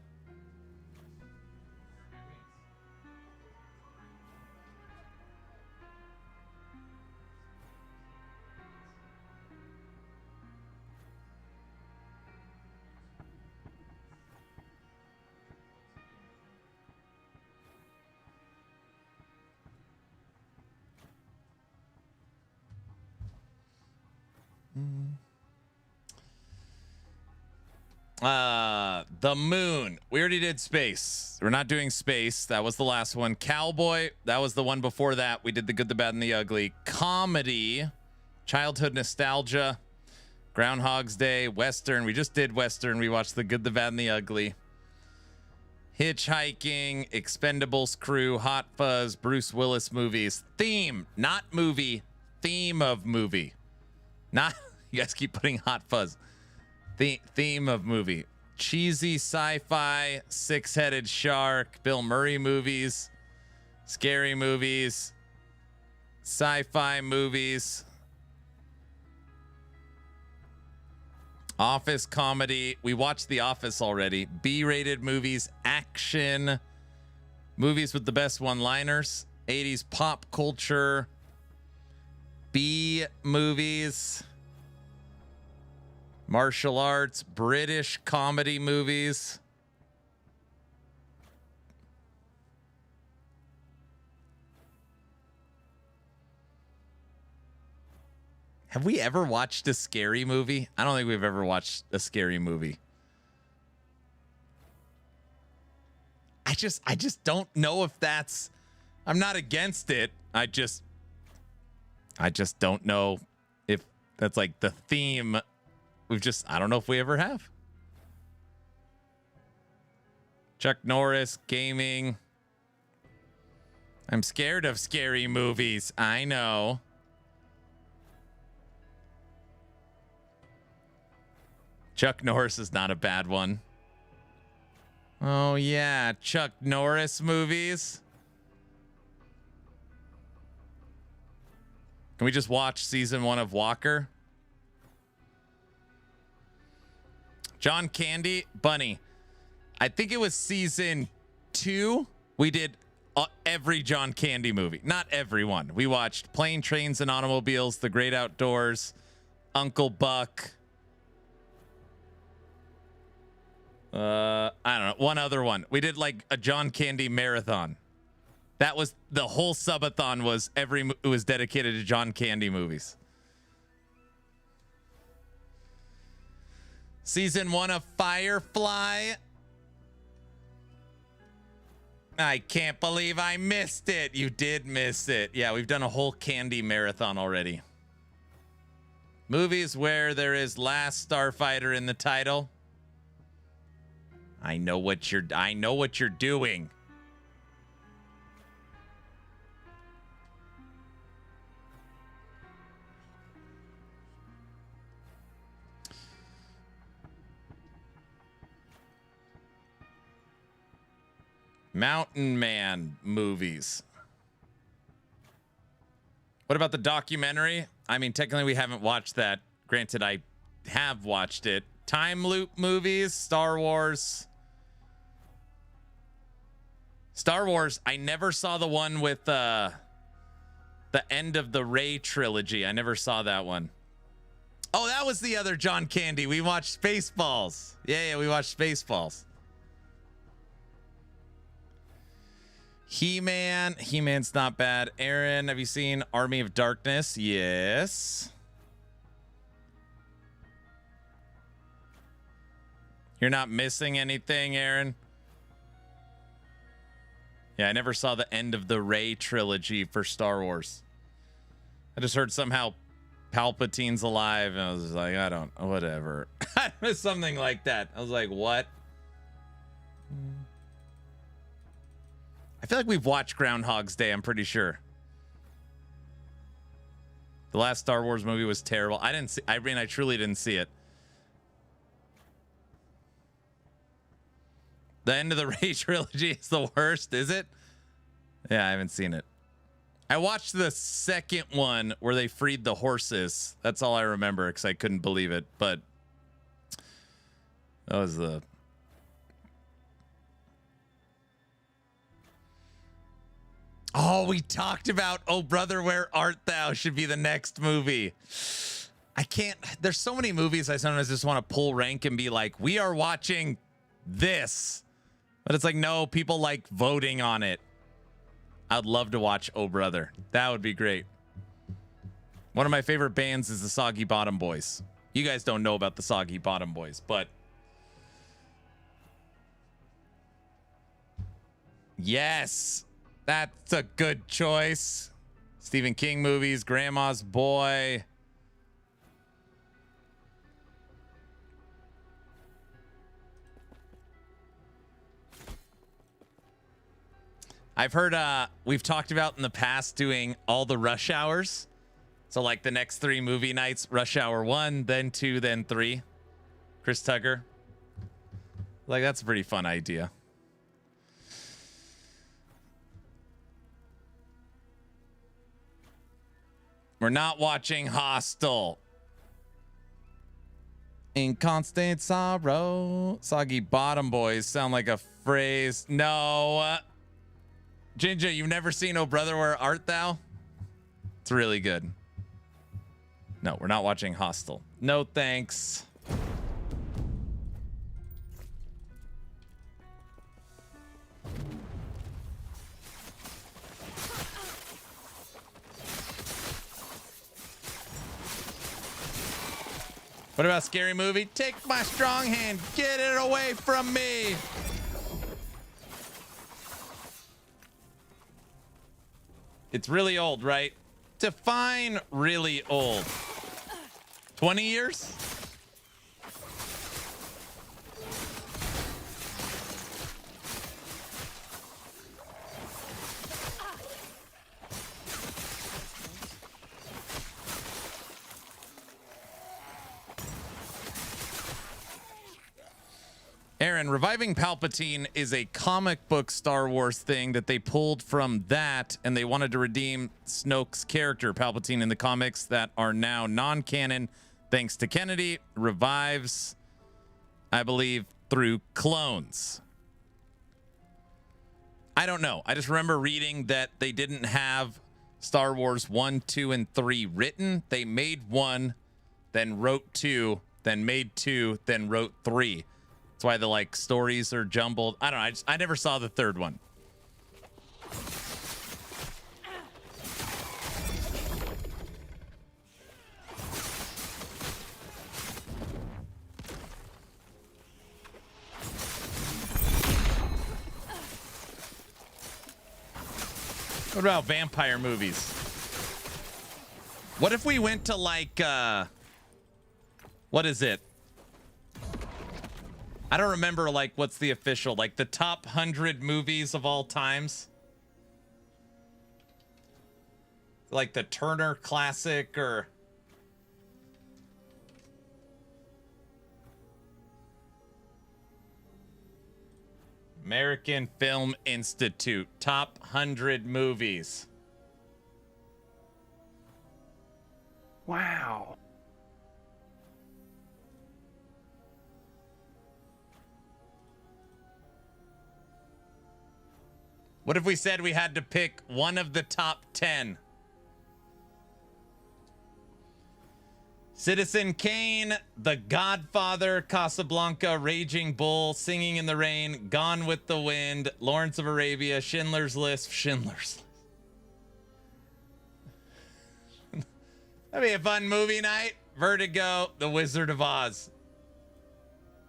The moon. We already did space. We're not doing space. That was the last one. Cowboy. That was the one before that. We did the good, the bad, and the ugly. Comedy. Childhood nostalgia. Groundhog's Day. Western. We just did Western. We watched the good, the bad, and the ugly. Hitchhiking. Expendables crew. Hot Fuzz. Bruce Willis movies. Theme. Not movie. Theme of movie. Not. You guys keep putting Hot Fuzz. Theme of movie. Cheesy sci-fi, six-headed shark, Bill Murray movies, scary movies, sci-fi movies, Office comedy. We watched The Office already. B-rated movies, action, movies with the best one-liners, 80s pop culture, B movies, martial arts, British comedy movies. Have we ever watched a scary movie? I don't think we've ever watched a scary movie. I just don't know if that's, I'm not against it. I just don't know if that's like the theme. I don't know if we ever have. Chuck Norris, gaming. I'm scared of scary movies. I know. Chuck Norris is not a bad one. Oh, yeah. Chuck Norris movies. Can we just watch season 1 of Walker? John Candy, Bunny. I think it was season 2. We did every John Candy movie. Not everyone. We watched Plane, Trains, and Automobiles, The Great Outdoors, Uncle Buck. I don't know. One other one. We did like a John Candy marathon. That was the whole Subathon was it was dedicated to John Candy movies. Season 1 of Firefly. I can't believe I missed it. You did miss it. Yeah, we've done a whole candy marathon already. Movies where there is Last Starfighter in the title. I know what you're doing. Mountain Man movies. What about the documentary? I mean, technically we haven't watched that. Granted, I have watched it. Time loop movies, Star Wars. Star Wars, I never saw the one with the end of the Rey trilogy. I never saw that one. Oh, that was the other John Candy. We watched Spaceballs. Yeah, we watched Spaceballs. He-Man. He-Man's not bad. Aaron, have you seen Army of Darkness? Yes. You're not missing anything, Aaron? Yeah, I never saw the end of the Rey trilogy for Star Wars. I just heard somehow Palpatine's alive, and I was like, I don't, whatever. Something like that. I was like, what? I feel like we've watched Groundhog's Day, I'm pretty sure. The last Star Wars movie was terrible. I truly didn't see it. The end of the Rey trilogy is the worst, is it? Yeah, I haven't seen it. I watched the second one where they freed the horses. That's all I remember because I couldn't believe it. But that was the... Oh, we talked about Oh Brother, Where Art Thou should be the next movie. I can't... There's so many movies I sometimes just want to pull rank and be like, we are watching this. But it's like, no, people like voting on it. I'd love to watch Oh Brother. That would be great. One of my favorite bands is the Soggy Bottom Boys. You guys don't know about the Soggy Bottom Boys, but... Yes, that's a good choice. Stephen King movies, Grandma's Boy... I've heard we've talked about in the past doing all the rush hours. So like the next 3 movie nights, Rush Hour 1, then 2, then 3. Chris Tucker. Like, that's a pretty fun idea. We're not watching Hostel. In constant sorrow. Soggy Bottom Boys sound like a phrase. No. Ginger, you've never seen Oh Brother, Where Art Thou? It's really good. No, we're not watching Hostel. No thanks. What about Scary Movie? Take my strong hand. Get it away from me. It's really old, right? Define really old. 20 years? Aaron, reviving Palpatine is a comic book Star Wars thing that they pulled from that, and they wanted to redeem Snoke's character, Palpatine, in the comics that are now non-canon, thanks to Kennedy. Revives, I believe, through clones. I don't know. I just remember reading that they didn't have Star Wars 1, 2, and 3 written. They made 1, then wrote 2, then made 2, then wrote 3. That's why the like stories are jumbled. I don't know. I never saw the third one. What about vampire movies? What if we went to like What is it? I don't remember, like, what's the official, like, the top 100 movies of all times? Like the Turner Classic or... American Film Institute, top 100 movies. Wow. What if we said we had to pick one of the top 10? Citizen Kane, The Godfather, Casablanca, Raging Bull, Singing in the Rain, Gone with the Wind, Lawrence of Arabia, Schindler's List, Schindler's List. That'd be a fun movie night. Vertigo, The Wizard of Oz.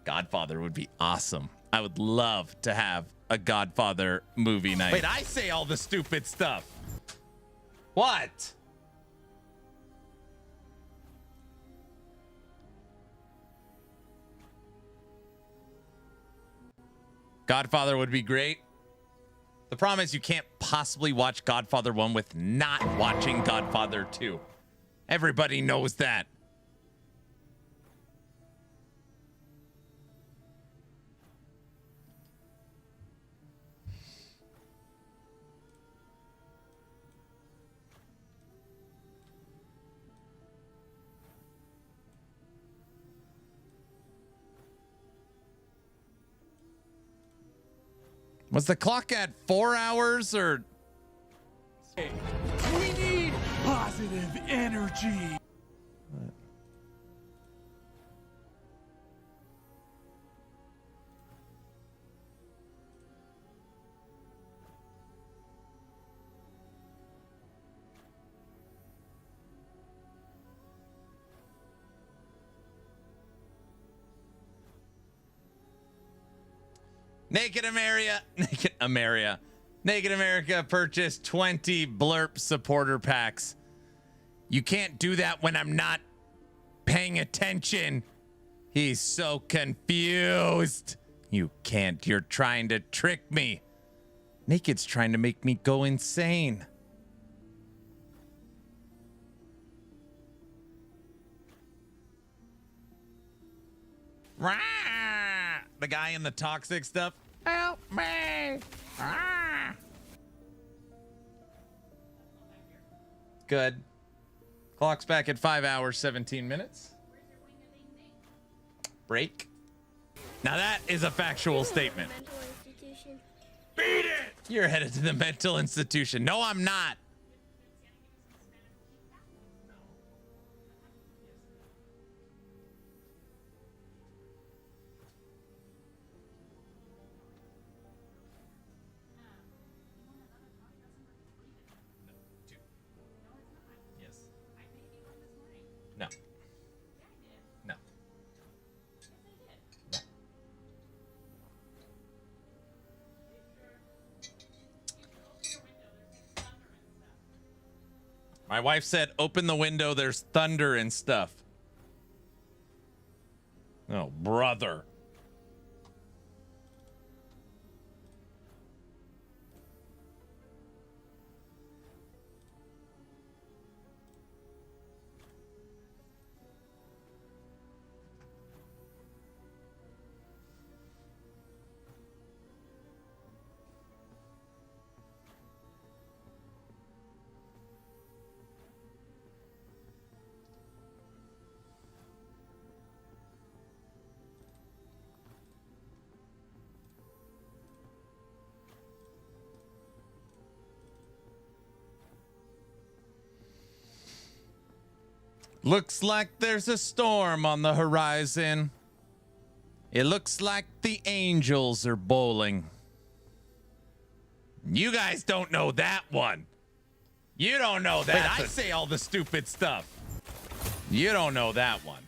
Godfather would be awesome. I would love to have a Godfather movie night. Wait, I say all the stupid stuff. What? Godfather would be great. The problem is you can't possibly watch Godfather 1 with not watching Godfather 2. Everybody knows that. Was the clock at 4 hours or? We need positive energy. Naked America purchased 20 Blurp supporter packs. You can't do that when I'm not paying attention. He's so confused. You can't. You're trying to trick me. Naked's trying to make me go insane. Rah! The guy in the toxic stuff. Help me! Ah! Good. Clock's back at 5 hours, 17 minutes. Break. Now that is a factual statement. Beat it! You're headed to the mental institution. No, I'm not. No. No. My wife said, open the window, there's thunder and stuff. Oh, brother. Looks like there's a storm on the horizon. It looks like the angels are bowling. You guys don't know that one. You don't know that. Wait, I say all the stupid stuff. You don't know that one.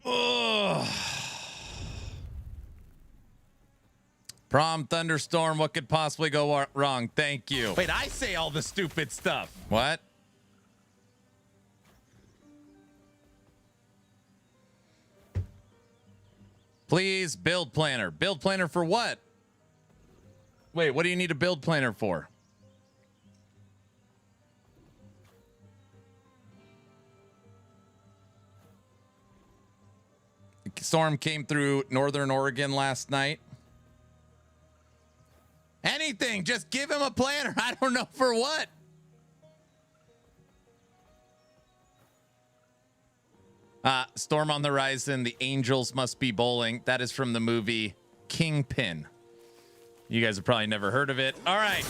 Ugh. Prom thunderstorm, what could possibly go wrong? Thank you. Wait, I say all the stupid stuff. What? Please, build planner. Build planner for what? Wait, what do you need a build planner for? Storm came through Northern Oregon last night. Anything, just give him a planner. I don't know for what. Storm on the horizon. The angels must be bowling. That is from the movie Kingpin. You guys have probably never heard of it. All right.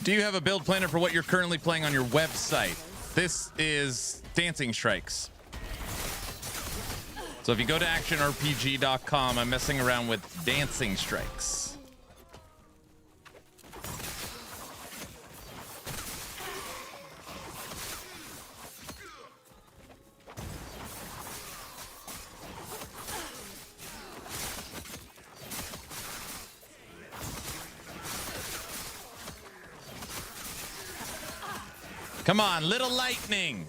Do you have a build planner for what you're currently playing on your website? This is Dancing Strikes. So if you go to actionrpg.com, I'm messing around with Dancing Strikes. Come on, little lightning.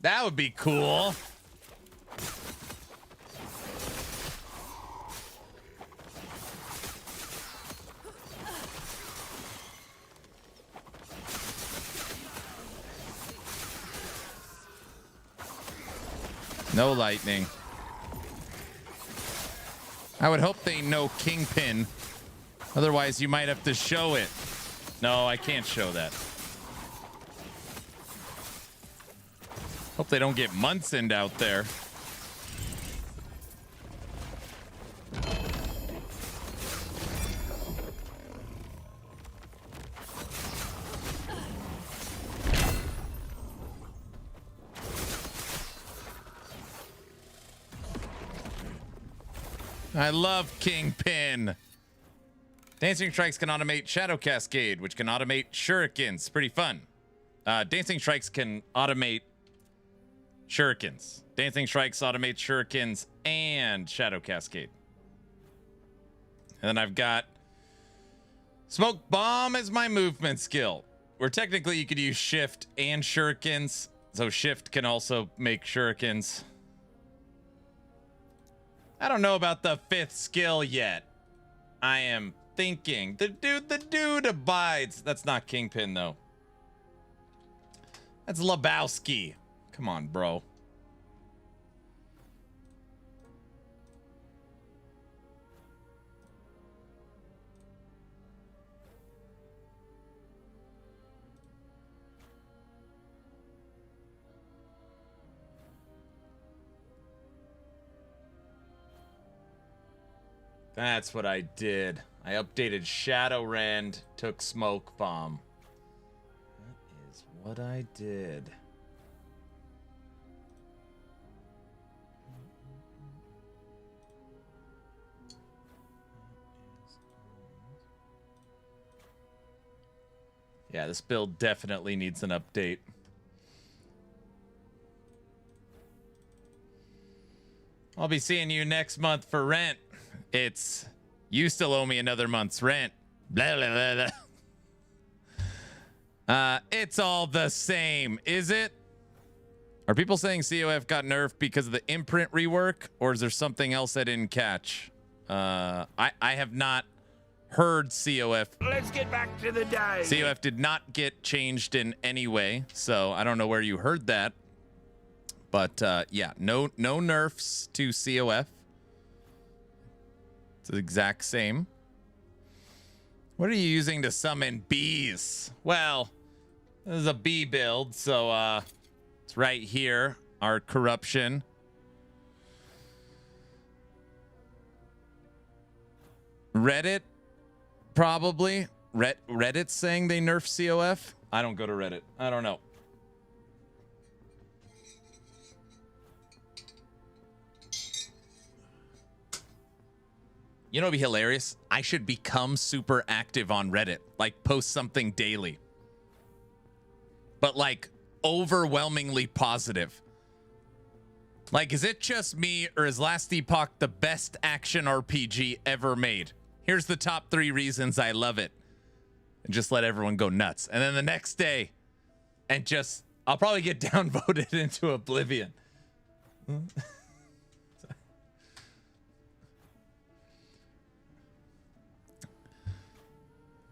That would be cool. No lightning. I would hope they know Kingpin. Otherwise, you might have to show it. No, I can't show that. Hope they don't get Munson out there. I love Kingpin. Dancing Strikes can automate Shadow Cascade, which can automate shurikens. Pretty fun. Dancing Strikes can automate shurikens. Dancing Strikes automates shurikens and Shadow Cascade. And then I've got Smoke Bomb as my movement skill, where technically you could use Shift and shurikens. So Shift can also make shurikens. I don't know about the 5th skill yet. I am thinking. The dude abides. That's not Kingpin, though. That's Lebowski. Come on, bro. That's what I did. I updated Shadowrend, took Smoke Bomb. That is what I did. Yeah, this build definitely needs an update. I'll be seeing you next month for rent. It's, you still owe me another month's rent. Blah, blah, blah, blah. It's all the same, is it? Are people saying COF got nerfed because of the imprint rework, or is there something else I didn't catch? I have not heard COF. Let's get back to the day. COF did not get changed in any way, so I don't know where you heard that. But yeah, no nerfs to COF. It's the exact same. What are you using to summon bees? Well, this is a bee build, so it's right here, our corruption. Reddit, probably. Reddit's saying they nerf COF. I don't go to Reddit. I don't know. You know what'd be hilarious? I should become super active on Reddit. Like, post something daily. But, like, overwhelmingly positive. Like, is it just me, or is Last Epoch the best action RPG ever made? Here's the top 3 reasons I love it. And just let everyone go nuts. And then the next day, and just, I'll probably get downvoted into oblivion.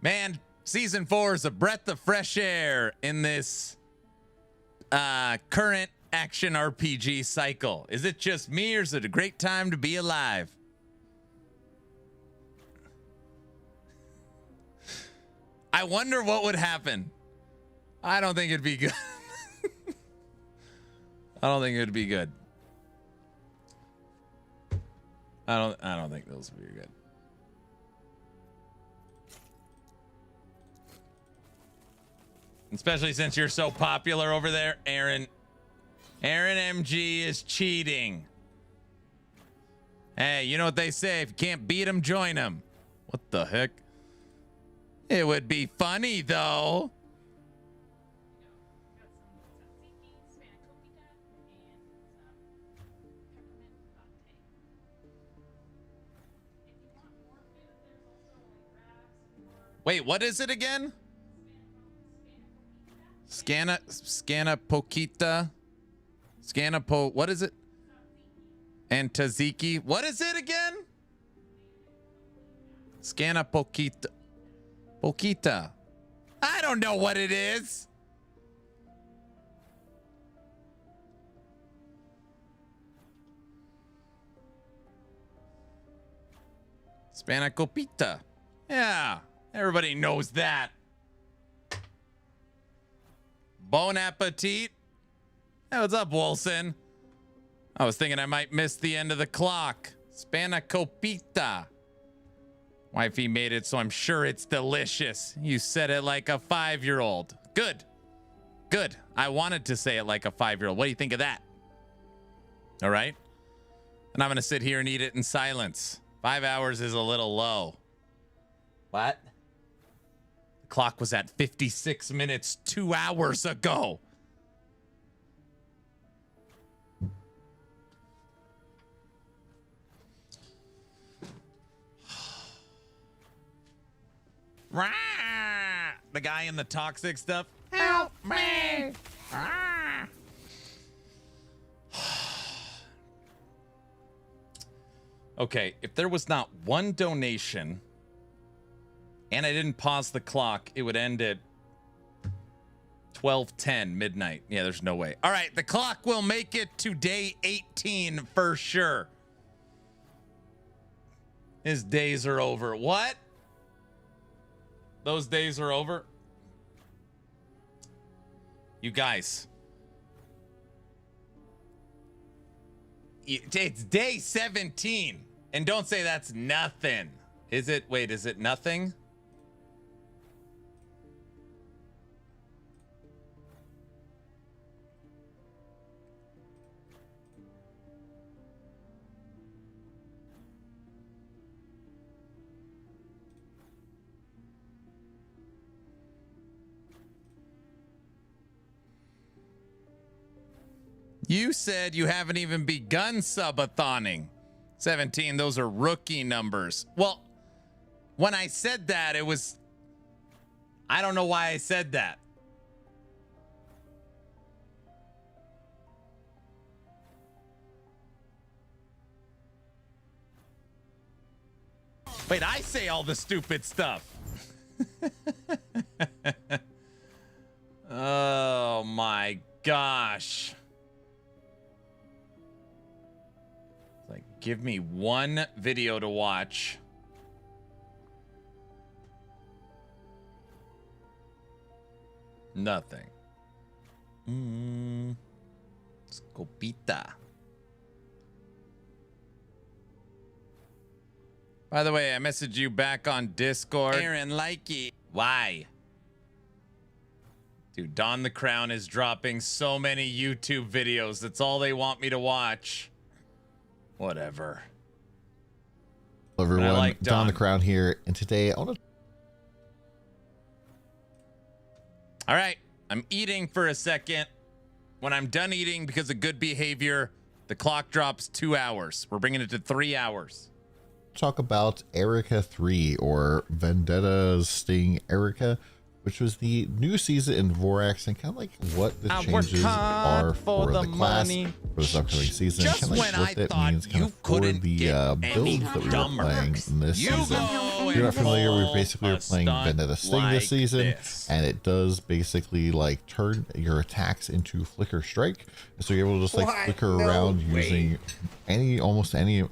Man, season 4 is a breath of fresh air in this current action RPG cycle. Is it just me, or is it a great time to be alive? I wonder what would happen. I don't think it'd be good. I don't think it'd be good. I don't think those would be good. Especially since you're so popular over there, Aaron. Aaron MG is cheating. Hey, you know what they say? If you can't beat them, join them. What the heck? It would be funny, though. Wait, what is it again? Scana Poquita. What is it? And Tzatziki. What is it again? Scana Poquita. I don't know what it is. Spanakopita. Yeah, everybody knows that. Bon appetit. Hey, what's up, Wilson? I was thinking I might miss the end of the clock. Spanakopita. Wifey made it, so I'm sure it's delicious. You said it like a 5-year-old. Good. Good. I wanted to say it like a 5-year-old. What do you think of that? All right. And I'm going to sit here and eat it in silence. 5 hours is a little low. What? The clock was at 56 minutes 2 hours ago. The guy in the toxic stuff. Help me! Okay, if there was not one donation and I didn't pause the clock, it would end at 12:10 midnight. Yeah, there's no way. All right, the clock will make it to day 18 for sure. His days are over. What? Those days are over? You guys. It's day 17. And don't say that's nothing. Is it? Wait, is it nothing? You said you haven't even begun Sub-A-Thoning. 17, those are rookie numbers. Well, when I said that, it was... I don't know why I said that. Wait, I say all the stupid stuff. Oh my gosh. Like, give me one video to watch. Nothing. Scopita. By the way, I messaged you back on Discord. Aaron Likey. Why? Dude, Don the Crown is dropping so many YouTube videos. That's all they want me to watch. Whatever. Hello everyone, like Don the Crown here, and today I want to... All right, I'm eating for a second. When I'm done eating, because of good behavior, the clock drops 2 hours. We're bringing it to 3 hours. Talk about Erica 3, or Vendetta's Sting Erica, which was the new season in Vorax, and kind of like what the changes are for the class for this upcoming season. Just kind of like what that means kind of for the builds that we were playing in this season. If you're not familiar, we basically are playing Vendetta Sting this season, and it does basically like turn your attacks into Flicker Strike. So you're able to just like flicker around using almost any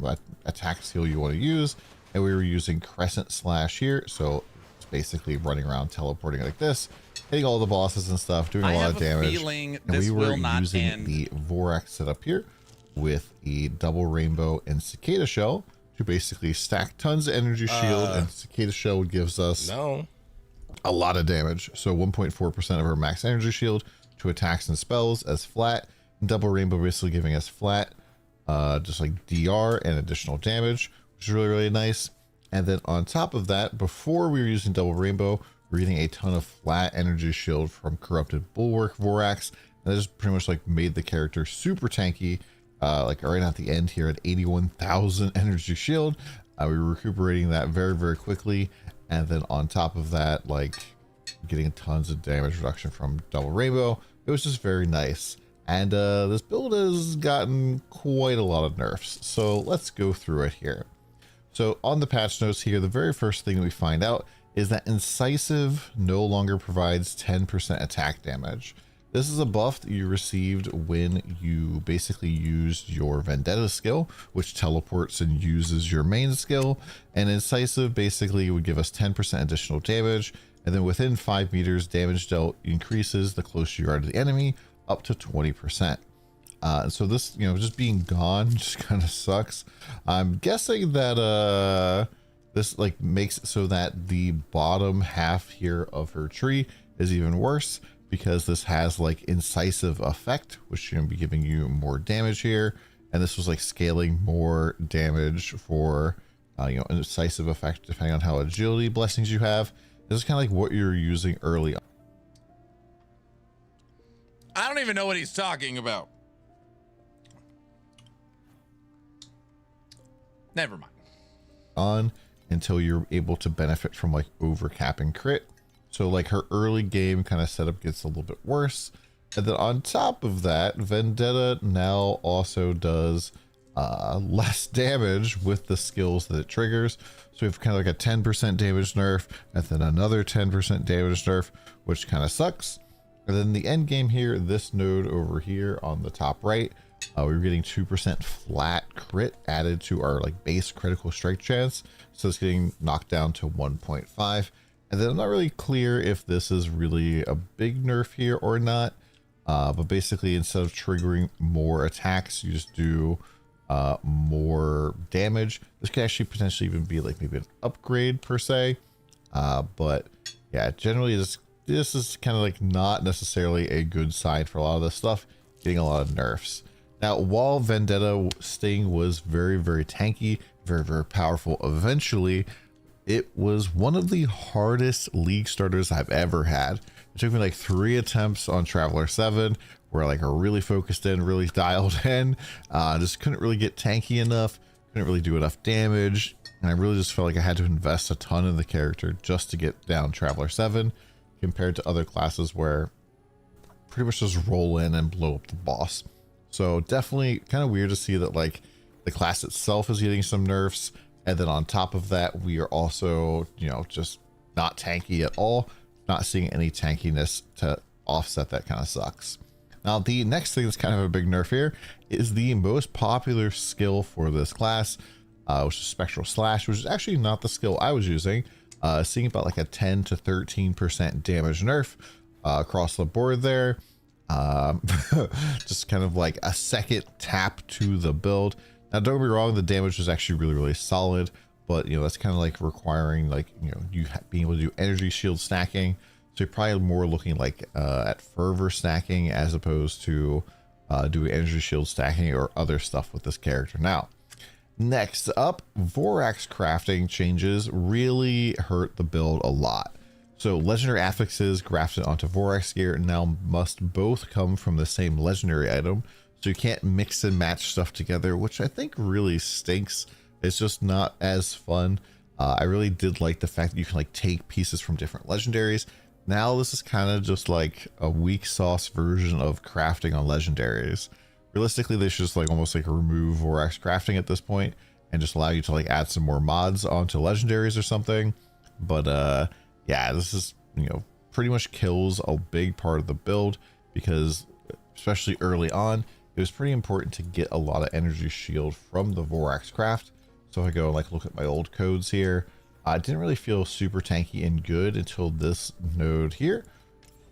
attack skill you want to use. And we were using Crescent Slash here, so basically running around teleporting like this, hitting all the bosses and stuff, doing a lot of damage. And we were using the Vorax setup here with a double rainbow and cicada shell to basically stack tons of energy shield, and cicada shell gives us a lot of damage. So 1.4% of our max energy shield to attacks and spells as flat, and double rainbow basically giving us flat just like DR and additional damage, which is really, really nice. And then on top of that, before we were using double rainbow, we're getting a ton of flat energy shield from Corrupted Bulwark Vorax. And that just pretty much like made the character super tanky. Like right at the end here at 81,000 energy shield, we were recuperating that very, very quickly. And then on top of that, like getting tons of damage reduction from double rainbow. It was just very nice. And this build has gotten quite a lot of nerfs. So let's go through it here. So on the patch notes here, the very first thing we find out is that Incisive no longer provides 10% attack damage. This is a buff that you received when you basically used your Vendetta skill, which teleports and uses your main skill. And Incisive basically would give us 10% additional damage. And then within 5 meters, damage dealt increases the closer you are to the enemy, up to 20%. So this, just being gone just kind of sucks. I'm guessing that this like makes it so that the bottom half here of her tree is even worse, because this has like incisive effect, which is going to be giving you more damage here. And this was like scaling more damage for incisive effect depending on how agility blessings you have. This is kind of like what you're using early on. I don't even know what he's talking about. Never mind. On until you're able to benefit from like overcap and crit. So like her early game kind of setup gets a little bit worse. And then on top of that, Vendetta now also does less damage with the skills that it triggers. So we have kind of like a 10% damage nerf, and then another 10% damage nerf, which kind of sucks. And then the end game here, this node over here on the top right, we were getting 2% flat crit added to our like base critical strike chance. So it's getting knocked down to 1.5. And then I'm not really clear if this is really a big nerf here or not. But basically, instead of triggering more attacks, you just do more damage. This could actually potentially even be like maybe an upgrade per se. But yeah, generally this is kind of like not necessarily a good sign for a lot of this stuff, getting a lot of nerfs. Now, while Vendetta Sting was very, very tanky, very, very powerful, eventually it was one of the hardest league starters I've ever had. It took me like 3 attempts on Traveler 7 where like I really focused in, really dialed in. Just couldn't really get tanky enough, couldn't really do enough damage. And I really just felt like I had to invest a ton in the character just to get down Traveler 7 compared to other classes where pretty much just roll in and blow up the boss. So definitely kind of weird to see that like the class itself is getting some nerfs. And then on top of that, we are also, you know, just not tanky at all. Not seeing any tankiness to offset that kind of sucks. Now, the next thing that's kind of a big nerf here is the most popular skill for this class, which is Spectral Slash, which is actually not the skill I was using. Seeing about like a 10 to 13% damage nerf across the board there. Just kind of like a second tap to the build. Now, don't get me wrong, the damage is actually really, really solid, but you know, that's kind of like requiring like, you know, you being able to do energy shield stacking. So you're probably more looking like at fervor stacking as opposed to doing energy shield stacking or other stuff with this character. Now, next up, Vorax crafting changes really hurt the build a lot. So legendary affixes grafted onto Vorax gear now must both come from the same legendary item. So you can't mix and match stuff together, which I think really stinks. It's just not as fun. I really did like the fact that you can like take pieces from different legendaries. Now this is kind of just like a weak sauce version of crafting on legendaries. Realistically, they should just like almost like remove Vorax crafting at this point and just allow you to like add some more mods onto legendaries or something. But yeah, this is, you know, pretty much kills a big part of the build because especially early on, it was pretty important to get a lot of energy shield from the Vorax craft. So if I go like look at my old codes here, I didn't really feel super tanky and good until this node here.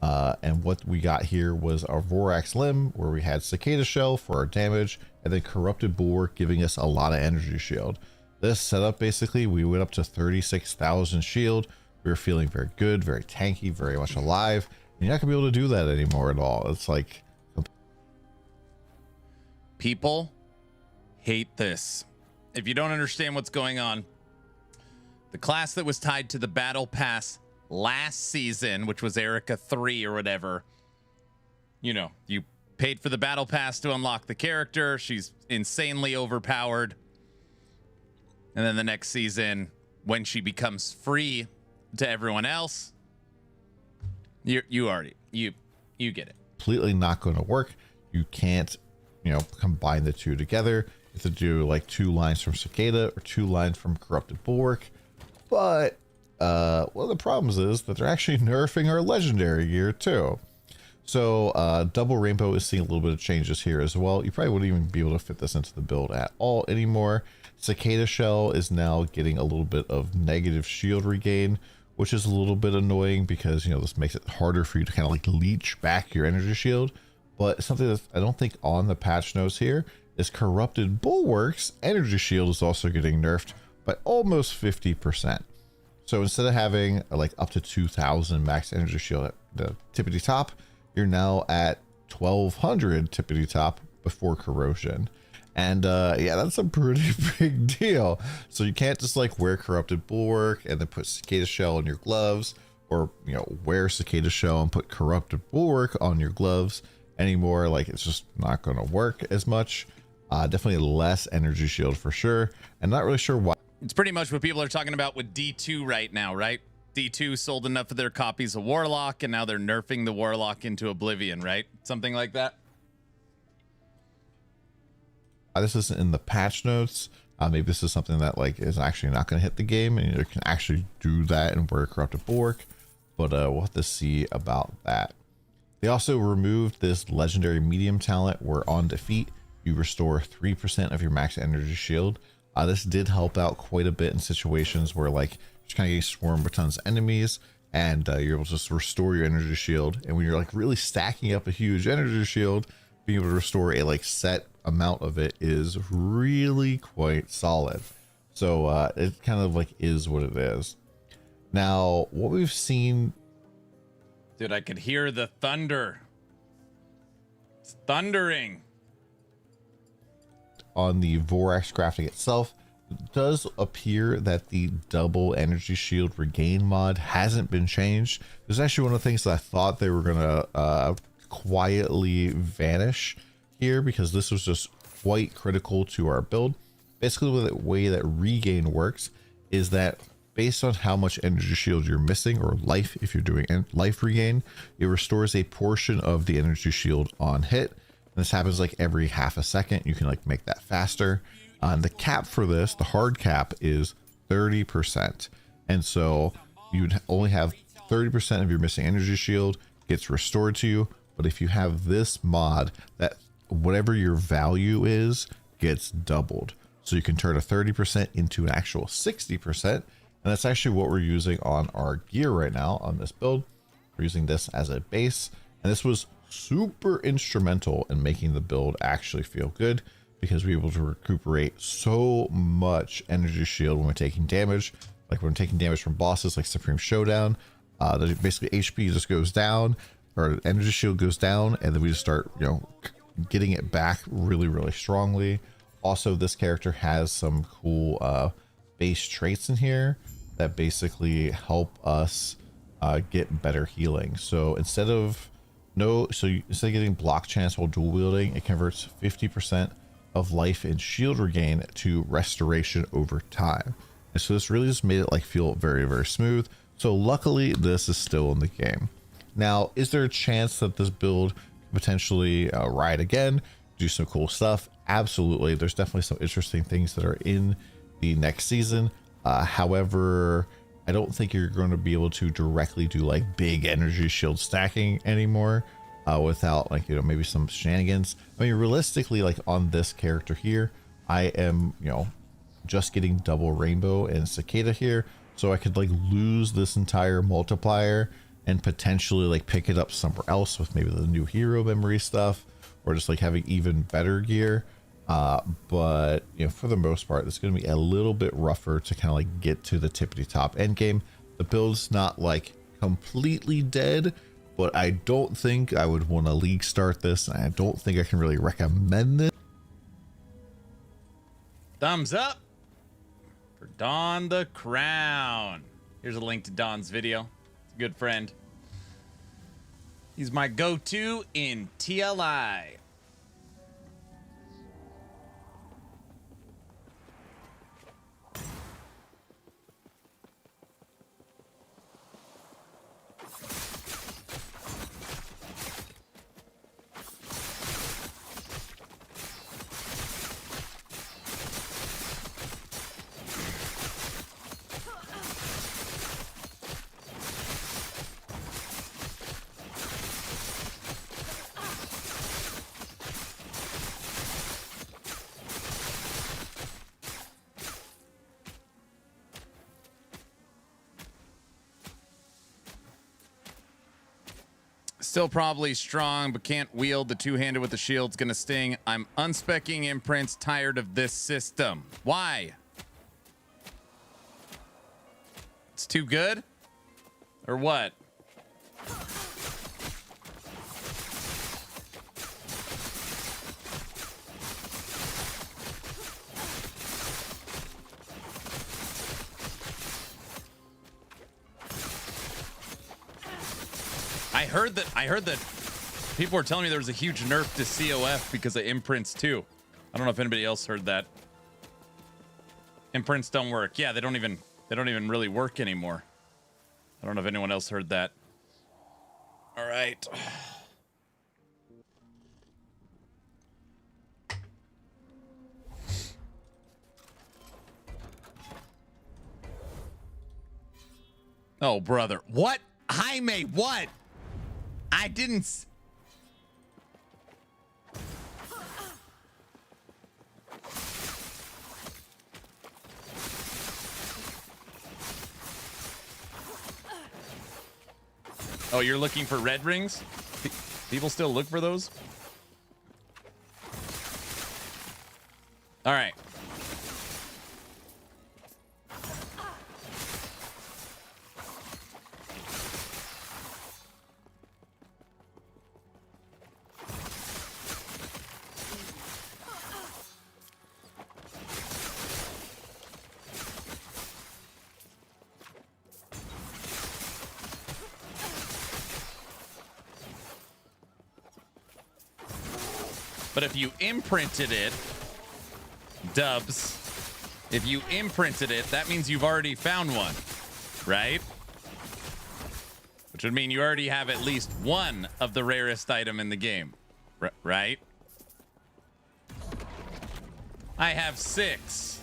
And what we got here was our Vorax limb, where we had Cicada Shell for our damage, and then Corrupted Bulwark giving us a lot of energy shield. This setup, basically, we went up to 36,000 shield. We were feeling very good, very tanky, very much alive. And you're not gonna be able to do that anymore at all. It's like... People hate this. If you don't understand what's going on, the class that was tied to the battle pass last season, which was Erica 3 or whatever, you know, you paid for the battle pass to unlock the character. She's insanely overpowered. And then the next season, when she becomes free to everyone else, you get it. Completely not going to work. You can't, you know, combine the two together. You have to do like 2 lines from Cicada or 2 lines from Corrupted Bulwark. But one of the problems is that they're actually nerfing our legendary gear too. So Double Rainbow is seeing a little bit of changes here as well. You probably wouldn't even be able to fit this into the build at all anymore. Cicada Shell is now getting a little bit of negative shield regain, which is a little bit annoying because, you know, this makes it harder for you to kind of like leech back your energy shield. But something that I don't think on the patch notes here is Corrupted Bulwark's energy shield is also getting nerfed by almost 50%. So instead of having like up to 2,000 max energy shield at the tippity top, you're now at 1,200 tippity top before corrosion. And yeah, that's a pretty big deal. So you can't just like wear Corrupted Bulwark and then put Cicada Shell on your gloves, or, you know, wear Cicada Shell and put Corrupted Bulwark on your gloves anymore. Like, it's just not going to work as much. Definitely less energy shield for sure. And not really sure why. It's pretty much what people are talking about with D2 right now, right? D2 sold enough of their copies of Warlock, and now they're nerfing the Warlock into Oblivion, right? Something like that. This isn't in the patch notes. Maybe this is something that like is actually not going to hit the game, and you can actually do that and wear Corrupted Bulwark. But we'll have to see about that. They also removed this legendary medium talent where on defeat you restore 3% of your max energy shield. This did help out quite a bit in situations where like you're kind of getting swarmed with tons of enemies, and you're able to just restore your energy shield. And when you're like really stacking up a huge energy shield, being able to restore a like set amount of it is really quite solid. So it kind of like is what it is. Now, what we've seen, dude, I could hear the thunder. It's thundering. On the Vorax crafting itself, it does appear that the double energy shield regain mod hasn't been changed. There's actually one of the things that I thought they were gonna quietly vanish here, because this was just quite critical to our build. Basically, the way that regain works is that based on how much energy shield you're missing, or life if you're doing life regain, it restores a portion of the energy shield on hit. And this happens like every half a second. You can like make that faster. The cap for this, the hard cap, is 30%. And so you'd only have 30% of your missing energy shield gets restored to you. But if you have this mod, that whatever your value is gets doubled. So you can turn a 30% into an actual 60%. And that's actually what we're using on our gear right now on this build. We're using this as a base. And this was super instrumental in making the build actually feel good, because we're able to recuperate so much energy shield when we're taking damage. Like when we're taking damage from bosses like Supreme Showdown, basically HP just goes down, or energy shield goes down, and then we just start, you know, getting it back really, really strongly. Also, this character has some cool base traits in here that basically help us get better healing. So instead of getting block chance while dual wielding, it converts 50% of life and shield regain to restoration over time. And so this really just made it like feel very, very smooth. So luckily this is still in the game. Now, is there a chance that this build could potentially ride again, do some cool stuff? Absolutely. There's definitely some interesting things that are in the next season. However, I don't think you're going to be able to directly do like big energy shield stacking anymore without, like, you know, maybe some shenanigans. I mean, realistically, like on this character here, I am, you know, just getting double rainbow and cicada here, so I could like lose this entire multiplier and potentially like pick it up somewhere else with maybe the new hero memory stuff, or just like having even better gear. But you know, for the most part, it's going to be a little bit rougher to kind of like get to the tippity top end game. The build's not like completely dead, but I don't think I would want to league start this, and I don't think I can really recommend it. Thumbs up for Don the Crown. Here's a link to Don's video. It's a good friend. He's my go-to in TLI. Still probably strong, but can't wield the two-handed with the shield's gonna sting. I'm unspecking imprints, tired of this system. Why? It's too good? Or what? I heard that people were telling me there was a huge nerf to COF because of imprints too. I don't know if anybody else heard that. Imprints don't work. Yeah, they don't even really work anymore. I don't know if anyone else heard that. All right. Oh, brother. What? Jaime, what? I didn't... Oh, you're looking for red rings? People still look for those? All right. But if you imprinted it, Dubs, if you imprinted it, that means you've already found one, right? Which would mean you already have at least one of the rarest item in the game, right? I have 6.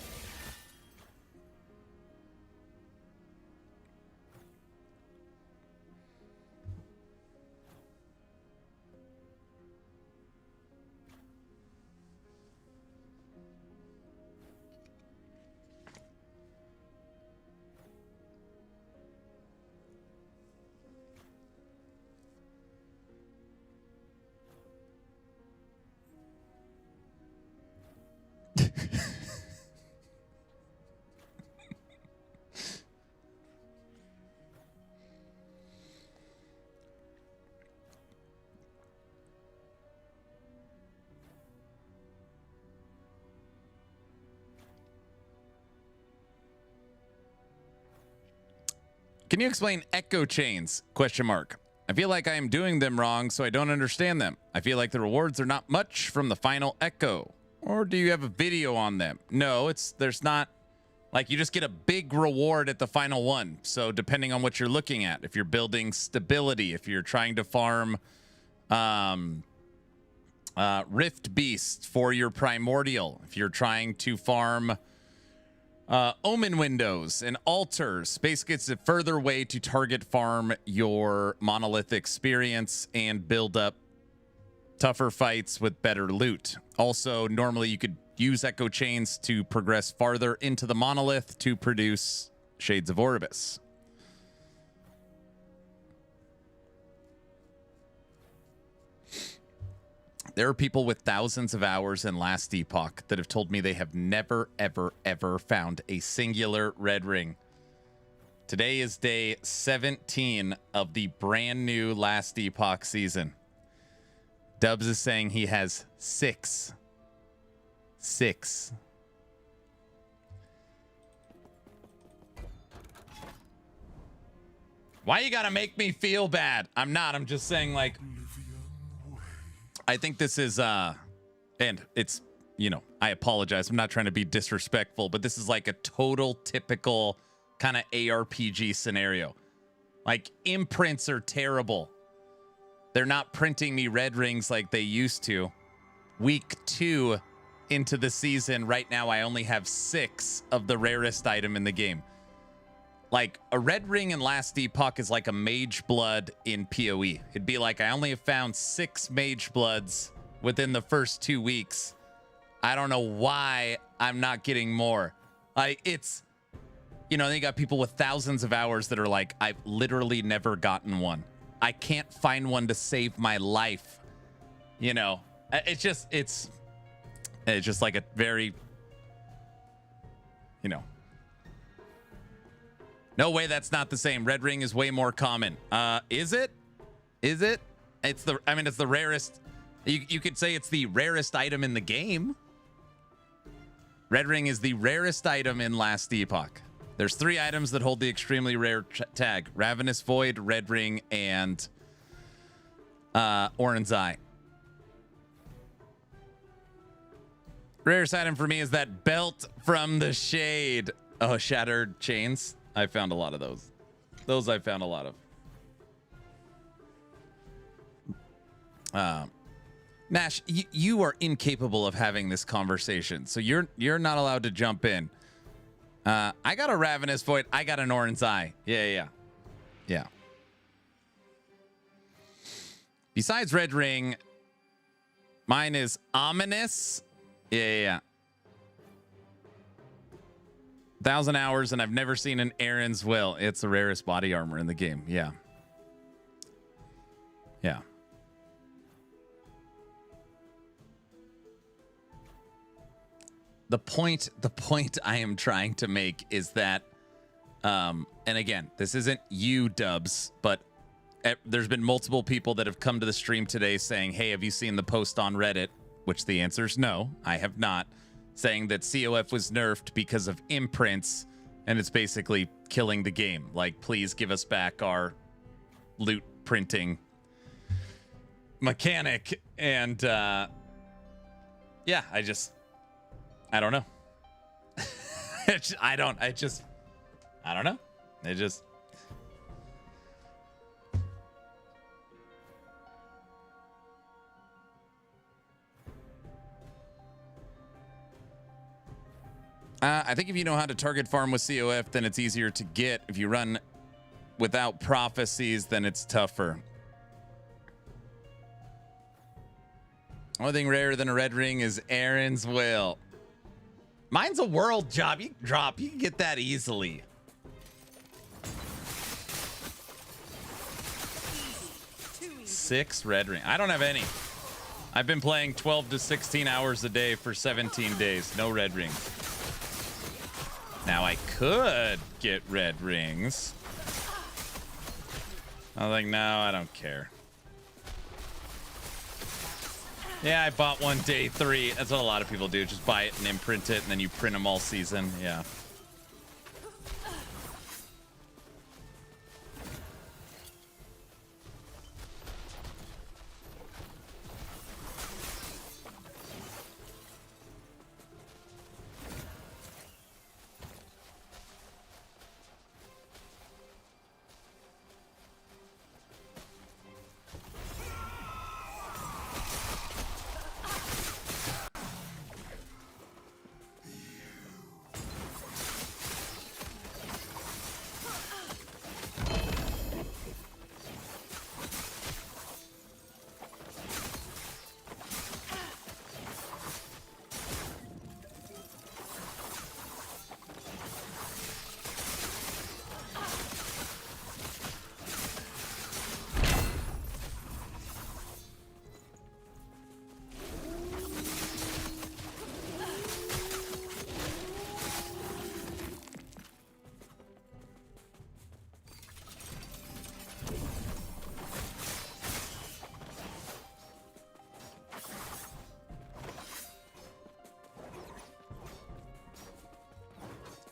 Can you explain echo chains? Question mark. I feel like I am doing them wrong, so I don't understand them. I feel like the rewards are not much from the final echo. Or do you have a video on them? No, there's not. Like, you just get a big reward at the final one. So depending on what you're looking at, if you're building stability, if you're trying to farm Rift Beast for your Primordial, if you're trying to farm Omen Windows and Altars, basically it's a further way to target farm your Monolith experience and build up tougher fights with better loot. Also, normally you could use Echo Chains to progress farther into the Monolith to produce Shades of Orbis. There are people with thousands of hours in Last Epoch that have told me they have never, ever, ever found a singular red ring. Today is day 17 of the brand new Last Epoch season. Dubs is saying he has 6. 6. Why you gotta make me feel bad? I'm not. I'm just saying, like, I think this is, and it's, you know, I apologize. I'm not trying to be disrespectful, but this is like a total typical kind of ARPG scenario. Like, imprints are terrible. They're not printing me red rings like they used to. Week 2 into the season, right now I only have 6 of the rarest item in the game. Like, a red ring in Last Epoch is like a Mage Blood in PoE. It'd be like I only have found 6 Mage Bloods within the first 2 weeks. I don't know why I'm not getting more. Like, it's, you know, then you got people with thousands of hours that are like, I've literally never gotten one. I can't find one to save my life. You know, it's just like a very, you know. No way, that's not the same. Red ring is way more common. Is it? Is it? It's the, I mean, it's the rarest. You could say it's the rarest item in the game. Red ring is the rarest item in Last Epoch. There's 3 items that hold the extremely rare tag: Ravenous Void, Red Ring, and Oran's Eye. Rarest item for me is that belt from the Shade. Oh, Shattered Chains. I found a lot of those. Those I found a lot of. Nash, you are incapable of having this conversation, so you're not allowed to jump in. I got a Ravenous Void. I got an Oran's Eye. Yeah. Besides Red Ring, mine is Ominous. Yeah. 1,000 hours, and I've never seen an Aaron's Will. It's the rarest body armor in the game. Yeah. The point I am trying to make is that, and again, this isn't you, Dubs, but there's been multiple people that have come to the stream today saying, hey, have you seen the post on Reddit? Which the answer is no, I have not. Saying that COF was nerfed because of imprints, and it's basically killing the game. Like, please give us back our loot printing mechanic. And yeah, I don't know. I don't know. I think if you know how to target farm with COF, then it's easier to get. If you run without prophecies, then it's tougher. Only thing rarer than a red ring is Aaron's will. Mine's a world job. You can get that easily. Six red ring. I don't have any. I've been playing 12 to 16 hours a day for 17 days. No red rings. Now I could get red rings. I was like, no, I don't care. Yeah, I bought one day 3. That's what a lot of people do. Just buy it and imprint it, and then you print them all season. Yeah.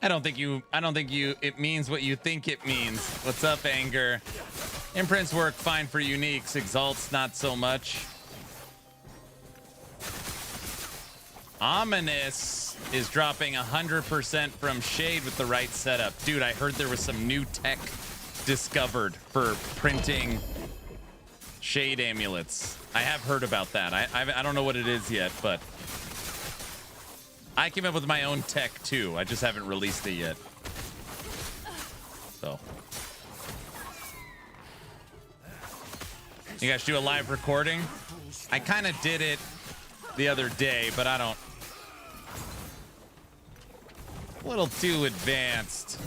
I don't think it means what you think it means. What's up, Anger? Imprints work fine for uniques. Exalts, not so much. Ominous is dropping 100% from Shade with the right setup. Dude, I heard there was some new tech discovered for printing Shade amulets. I have heard about that. I don't know what it is yet, but I came up with my own tech too. I just haven't released it yet. So, you guys do a live recording? I kind of did it the other day, but I don't. A little too advanced.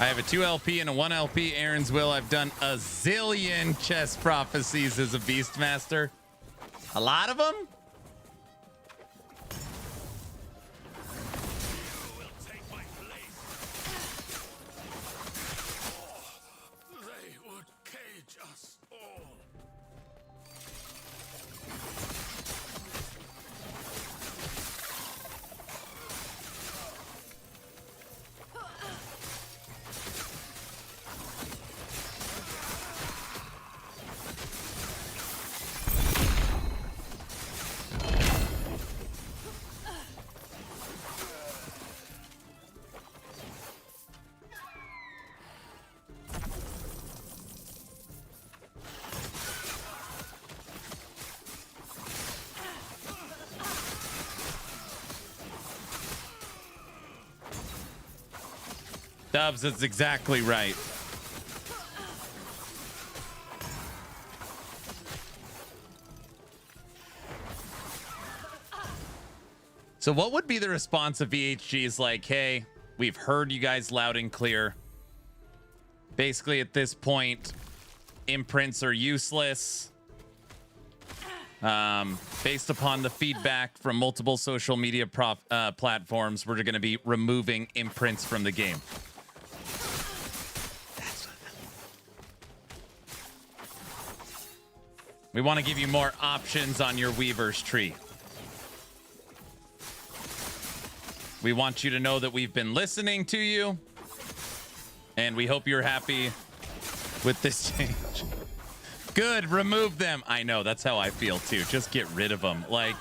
I have a 2 LP and a 1 LP Aaron's Will. I've done a zillion chess prophecies as a Beastmaster. A lot of them? They would cage us all. Dubs, that's exactly right. So what would be the response of VHG's like, hey, we've heard you guys loud and clear. Basically, at this point, imprints are useless. Based upon the feedback from multiple social media platforms, we're going to be removing imprints from the game. We want to give you more options on your Weaver's tree. We want you to know that we've been listening to you, and we hope you're happy with this change. Good, remove them. I know, that's how I feel too. Just get rid of them. Like,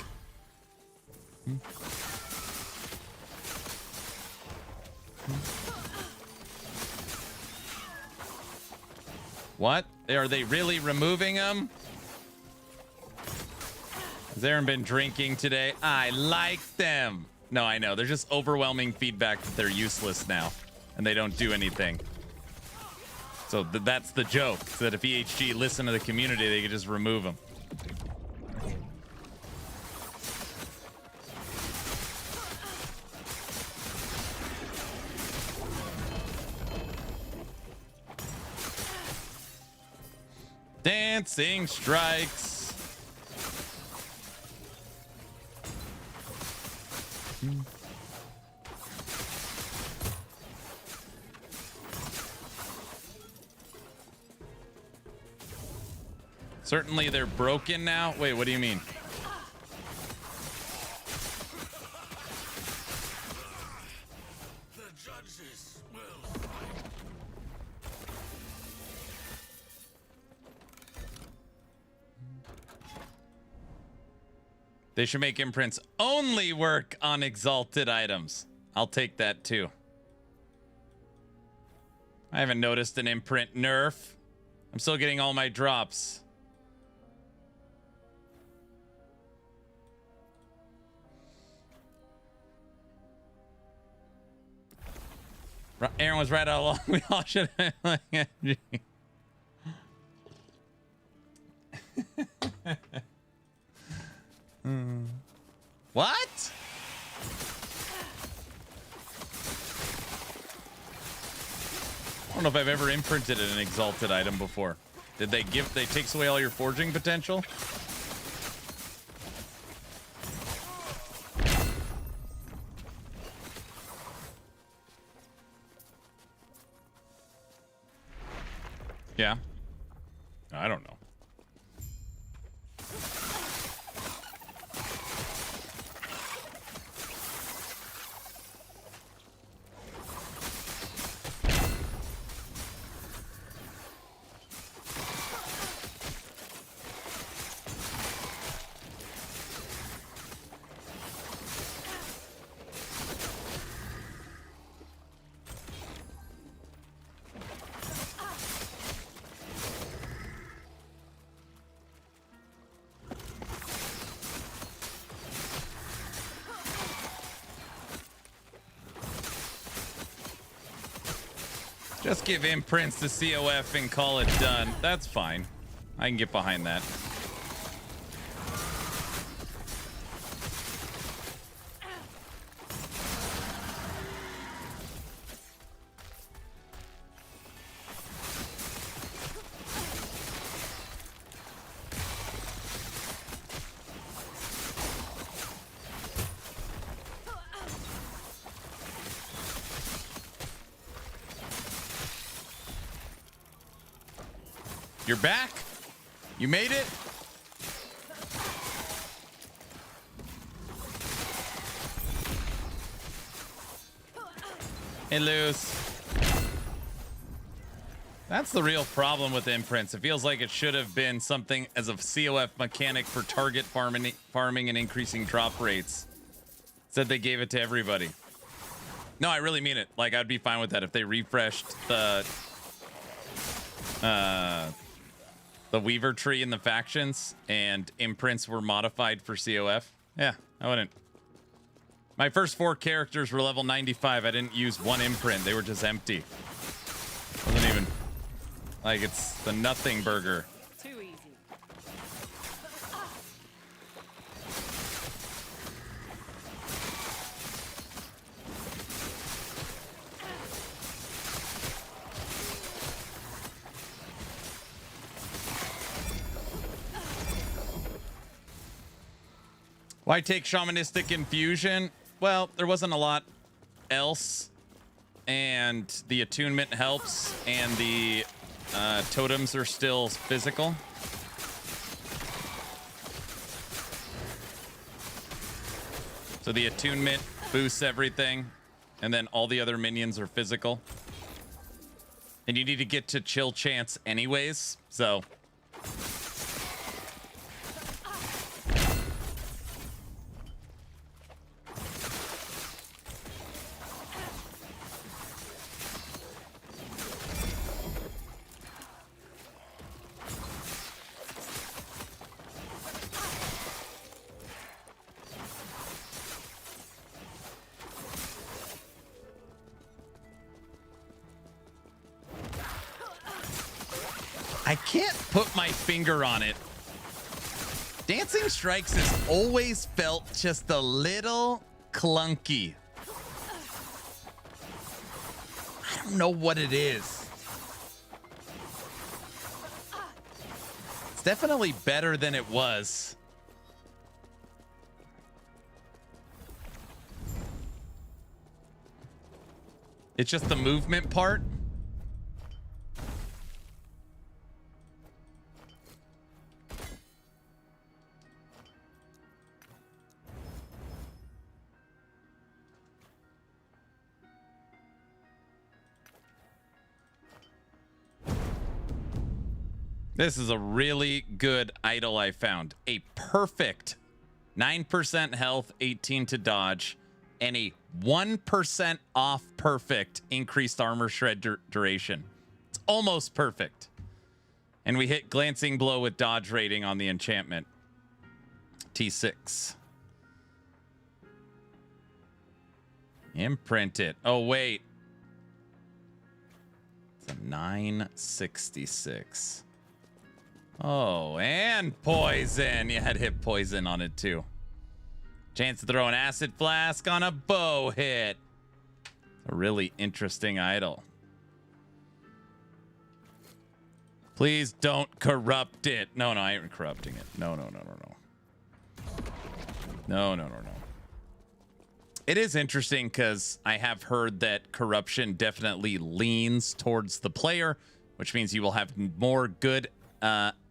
what? Are they really removing them? Has Aaron been drinking today? I like them. No, I know. They're just overwhelming feedback that they're useless now, and they don't do anything. So that's the joke, so that if EHG listened to the community, they could just remove them. Dancing strikes. Certainly they're broken now. Wait, what do you mean? The judges will fight. They should make imprints only work on exalted items. I'll take that too. I haven't noticed an imprint nerf. I'm still getting all my drops. Aaron was right all along. We all should have What? I don't know if I've ever imprinted an exalted item before. Did they takes away all your forging potential? Yeah. I don't know. Just give imprints to COF and call it done. That's fine. I can get behind that. You're back? You made it? Hey, Luce. That's the real problem with imprints. It feels like it should have been something as a COF mechanic for target farming and increasing drop rates. Said they gave it to everybody. No, I really mean it. Like, I'd be fine with that if they refreshed the Weaver tree in the factions and imprints were modified for COF. Yeah, I wouldn't. My first 4 characters were level 95. I didn't use one imprint. They were just empty. Wasn't even like it's the nothing burger. Too easy. Why take Shamanistic Infusion? Well, there wasn't a lot else. And the attunement helps. And the totems are still physical. So the attunement boosts everything. And then all the other minions are physical. And you need to get to chill chance anyways. So... I can't put my finger on it. Dancing Strikes has always felt just a little clunky. I don't know what it is. It's definitely better than it was. It's just the movement part. This is a really good idol I found. A perfect 9% health, 18 to dodge, and a 1% off perfect increased armor shred duration. It's almost perfect. And we hit Glancing Blow with dodge rating on the enchantment. T6. Imprint it. Oh, wait. It's a 966. Oh, and poison. You had hit poison on it too. Chance to throw an acid flask on a bow hit. A really interesting idol. Please don't corrupt it. No, I ain't corrupting it. No. No. It is interesting because I have heard that corruption definitely leans towards the player, which means you will have more good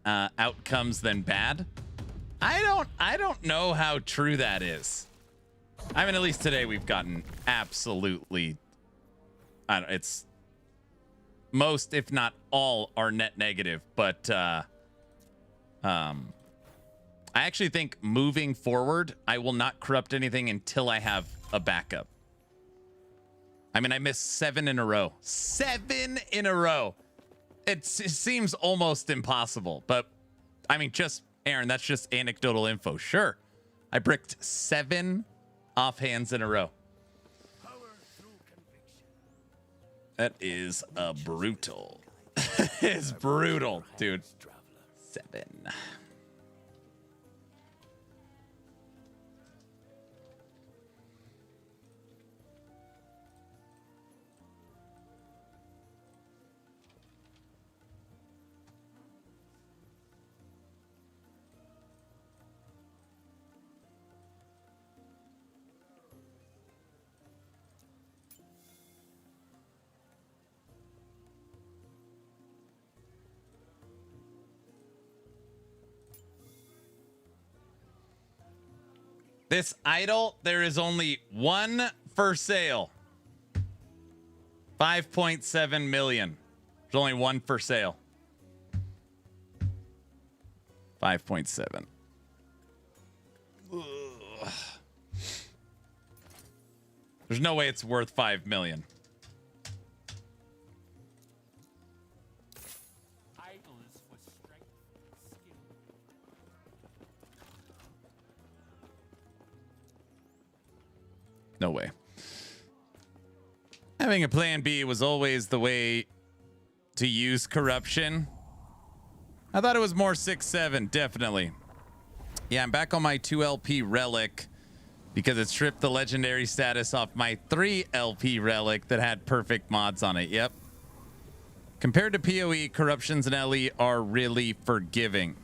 outcomes than bad. I don't know how true that is. I mean, at least today we've gotten absolutely, it's most, if not all, are net negative. But I actually think moving forward, I will not corrupt anything until I have a backup. I mean, I missed 7 in a row. 7 in a row. It seems almost impossible, but I mean, just Aaron, that's just anecdotal info. Sure, I bricked 7 offhands in a row. That is brutal. It's brutal, dude. 7. This idol, there is only one for sale. 5.7 million. There's only one for sale. 5.7. There's no way it's worth 5 million. No way. Having a plan B was always the way to use corruption. I thought it was more 6-7, definitely. Yeah, I'm back on my 2 LP relic because it stripped the legendary status off my 3 LP relic that had perfect mods on it. Yep. Compared to PoE, corruptions and LE are really forgiving.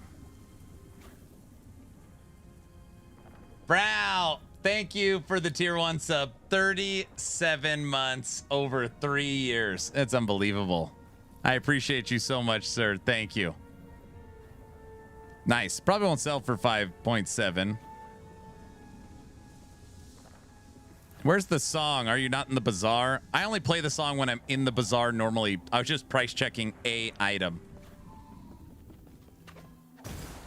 Brow, thank you for the tier 1 sub. 37 months over 3 years. That's unbelievable. I appreciate you so much, sir. Thank you. Nice. Probably won't sell for 5.7. Where's the song? Are you not in the bazaar? I only play the song when I'm in the bazaar normally. I was just price checking a item.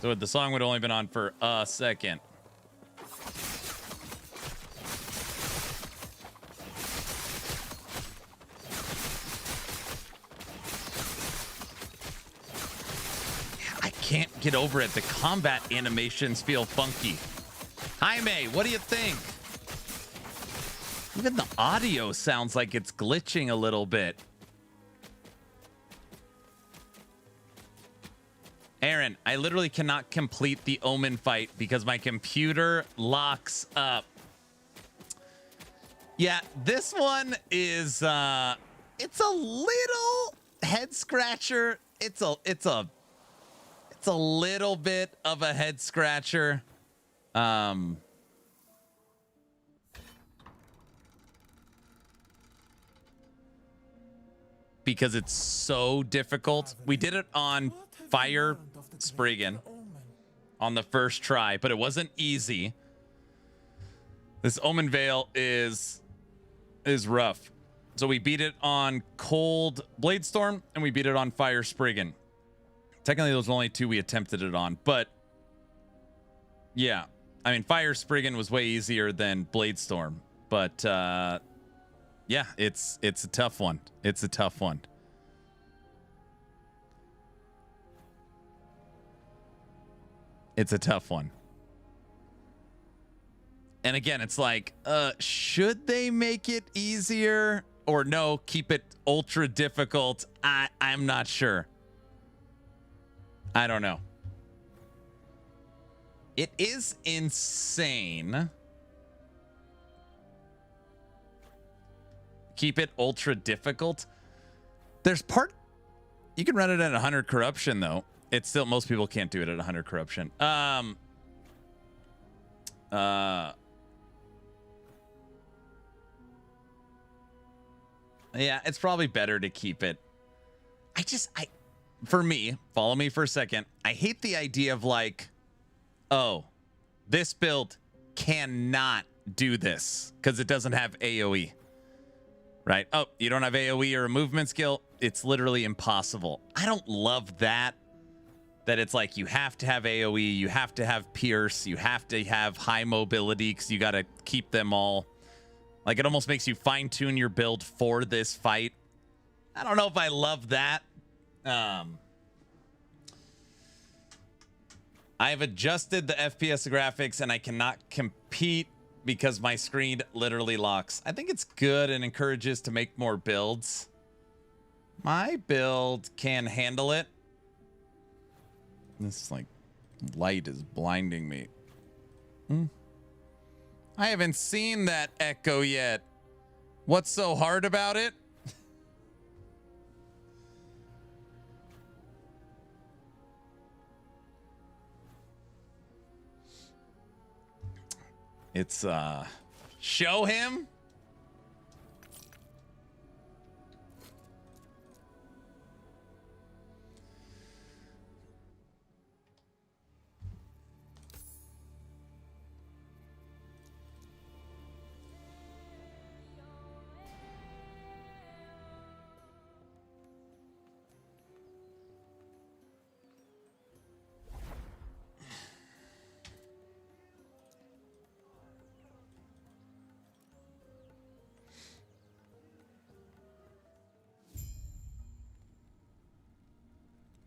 So the song would have only been on for a second. I can't get over it. The combat animations feel funky. Jaime, what do you think? Even the audio sounds like it's glitching a little bit. Aaron, I literally cannot complete the Omen fight because my computer locks up. Yeah, this one is it's a little head scratcher. It's a little bit of a head scratcher. Because it's so difficult. We did it on Fire Spriggan on the first try, but it wasn't easy. This Omen Veil is rough. So we beat it on Cold Bladestorm and we beat it on Fire Spriggan. Technically, those were only 2 we attempted it on, but yeah. I mean, Fire Spriggan was way easier than Bladestorm, but yeah, it's a tough one. It's a tough one. It's a tough one. And again, it's like, should they make it easier or no, keep it ultra difficult? I'm not sure. I don't know. It is insane. Keep it ultra difficult. There's part you can run it at 100 corruption though. It's still, most people can't do it at 100 corruption. Yeah, it's probably better to keep it. For me, follow me for a second. I hate the idea of like, oh, this build cannot do this because it doesn't have AoE. Right? Oh, you don't have AoE or a movement skill? It's literally impossible. I don't love that it's like you have to have AoE, you have to have Pierce, you have to have high mobility because you got to keep them all. Like, it almost makes you fine-tune your build for this fight. I don't know if I love that. I have adjusted the FPS graphics and I cannot compete because my screen literally locks. I think it's good and encourages to make more builds. My build can handle it. This like light is blinding me. I haven't seen that echo yet. What's so hard about it? It's show him.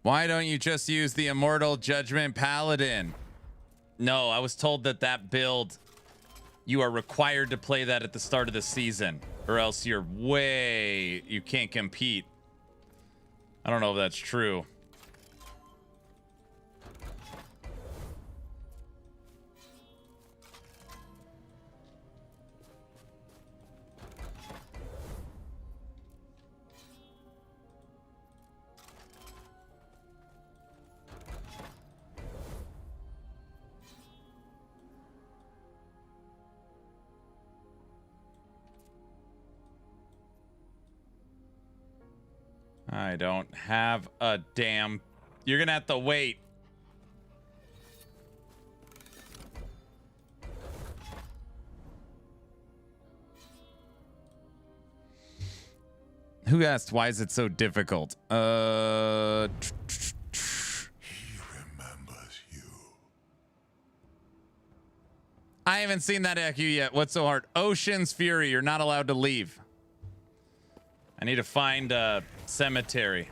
Why don't you just use the Immortal Judgment Paladin? No, I was told that build, you are required to play that at the start of the season, or else you can't compete. I don't know if that's true. I don't have a damn... You're gonna have to wait. Who asked why is it so difficult? He remembers you. I haven't seen that Echo yet. What's so hard? Ocean's Fury. You're not allowed to leave. I need to find a cemetery.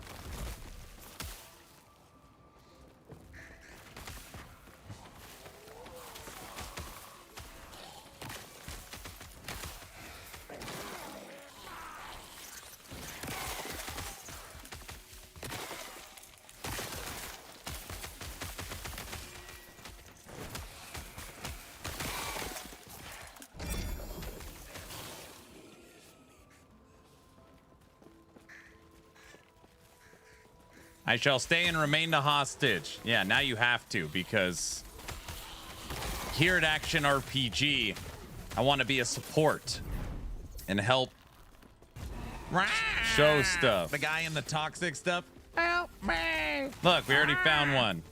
I shall stay and remain the hostage. Yeah, now you have to, because here at Action RPG, I want to be a support and help show stuff. The guy in the toxic stuff. Help me. Look, we already found one.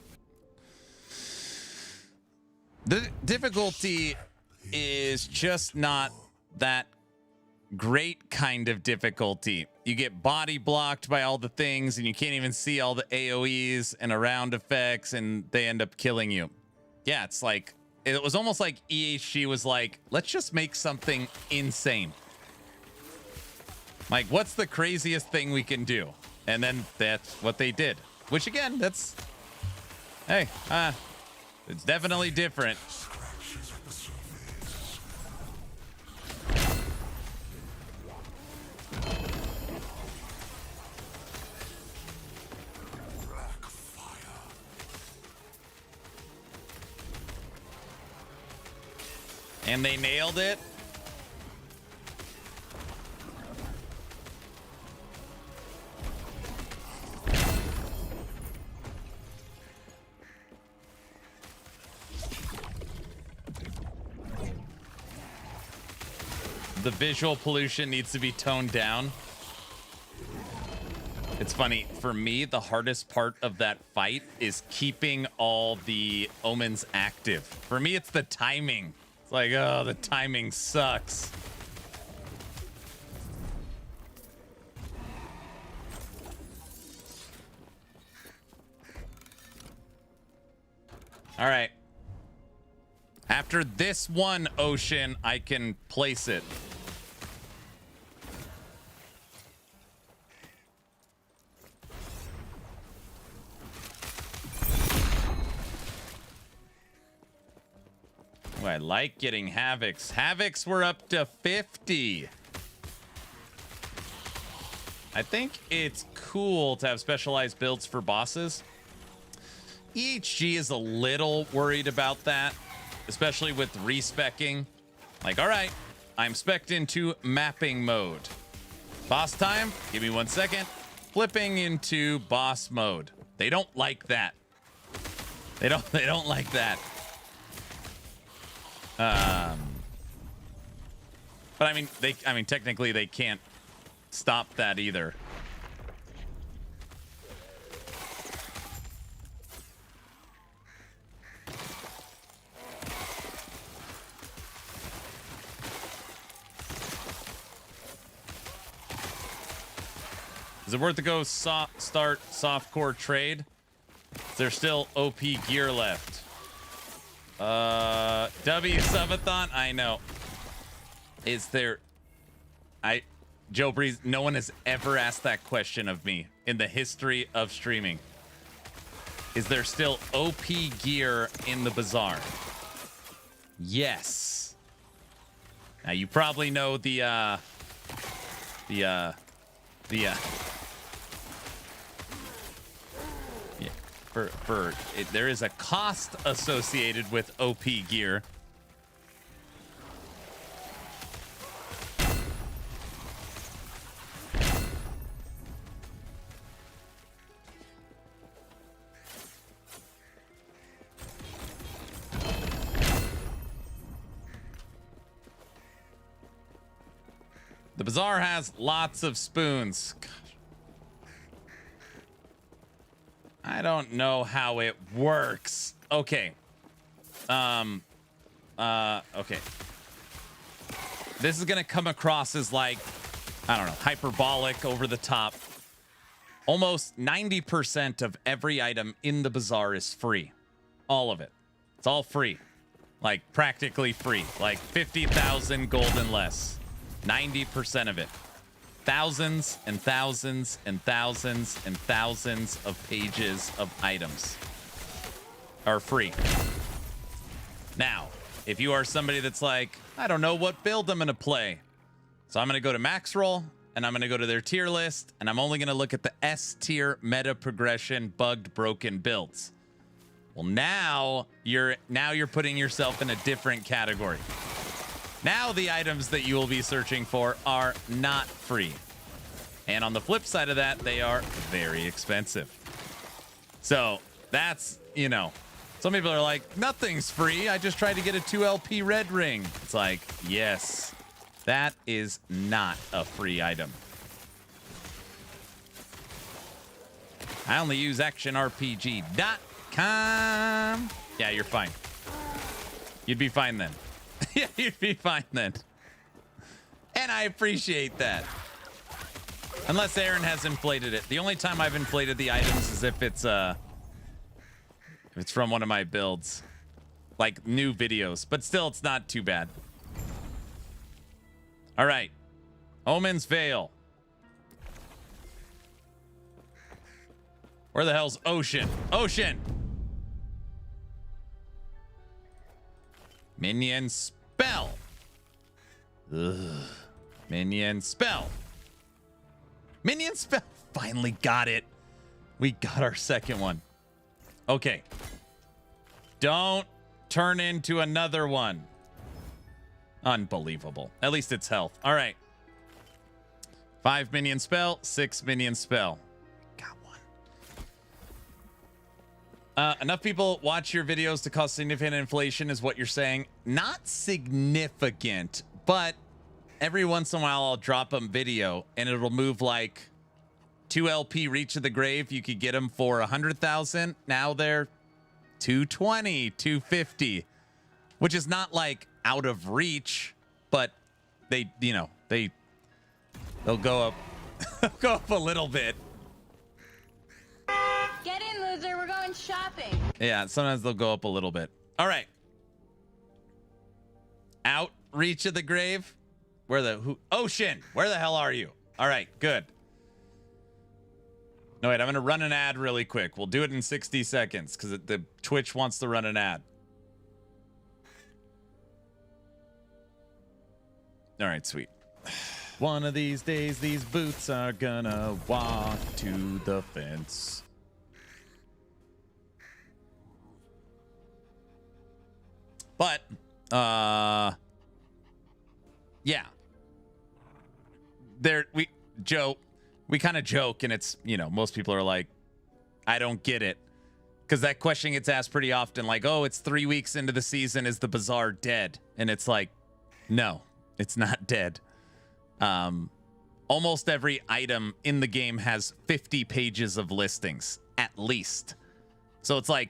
The difficulty is just not that great kind of difficulty. You get body blocked by all the things and you can't even see all the AoEs and around effects and they end up killing you. Yeah, it's like, it was almost like EHG was like, let's just make something insane. Like, what's the craziest thing we can do? And then that's what they did. Which again, that's, hey, it's definitely different. And they nailed it. The visual pollution needs to be toned down. It's funny, for me, the hardest part of that fight is keeping all the omens active. For me, it's the timing. It's like, oh, the timing sucks. All right. After this one ocean, I can place it. Oh, I like getting Havocs. Havocs were up to 50. I think it's cool to have specialized builds for bosses. EHG is a little worried about that, especially with respecking. Like, all right, I'm spec'd into mapping mode. Boss time, give me 1 second. Flipping into boss mode. They don't like that. They don't like that. But I mean, technically they can't stop that either. Is it worth to go start softcore trade? Is there still OP gear left? W Subathon, I know. Is there... Joe Breeze, no one has ever asked that question of me in the history of streaming. Is there still OP gear in the bazaar? Yes. Now you probably know there is a cost associated with OP gear. The bazaar has lots of spoons. Gosh. I don't know how it works. Okay. Okay. This is going to come across as like, I don't know, hyperbolic, over the top. Almost 90% of every item in the bazaar is free. All of it. It's all free. Like, practically free. Like, 50,000 gold and less. 90% of it. Thousands and thousands and thousands and thousands of pages of items are free. Now, if you are somebody that's like, I don't know what build I'm going to play, so I'm going to go to max roll, and I'm going to go to their tier list, and I'm only going to look at the S tier meta progression bugged broken builds. Well, now you're putting yourself in a different category. Now the items that you will be searching for are not free. And on the flip side of that, they are very expensive. So that's, you know, some people are like, nothing's free. I just tried to get a 2LP red ring. It's like, yes, that is not a free item. I only use actionrpg.com. Yeah, you're fine. You'd be fine then. Yeah, you'd be fine then. And I appreciate that. Unless Aaron has inflated it. The only time I've inflated the items is if it's from one of my builds. Like new videos. But still, it's not too bad. All right. Omen's Veil. Where the hell's Ocean? Ocean! Minion spell. Ugh. Minion spell. Minion spell. Finally got it. We got our second one. Okay. Don't turn into another one. Unbelievable. At least it's health. All right. 5 minion spell, 6 minion spell. Got one. Enough people watch your videos to cause significant inflation is what you're saying. Not significant, but every once in a while I'll drop a video and it'll move like 2LP Reach of the Grave. You could get them for 100,000. Now they're 220, 250, which is not like out of reach, but they, you know, they'll go up, go up a little bit. Get in, loser. We're going shopping. Yeah, sometimes they'll go up a little bit. All right. Out Reach of the Grave. Ocean, where the hell are you? All right, good. No, wait, I'm going to run an ad really quick. We'll do it in 60 seconds because the Twitch wants to run an ad. All right, sweet. One of these days, these boots are gonna walk to the fence. But, yeah. We kind of joke, and it's, you know, most people are like, I don't get it. Because that question gets asked pretty often, like, oh, it's 3 weeks into the season, is the bazaar dead? And it's like, no, it's not dead. Almost every item in the game has 50 pages of listings, at least. So it's like,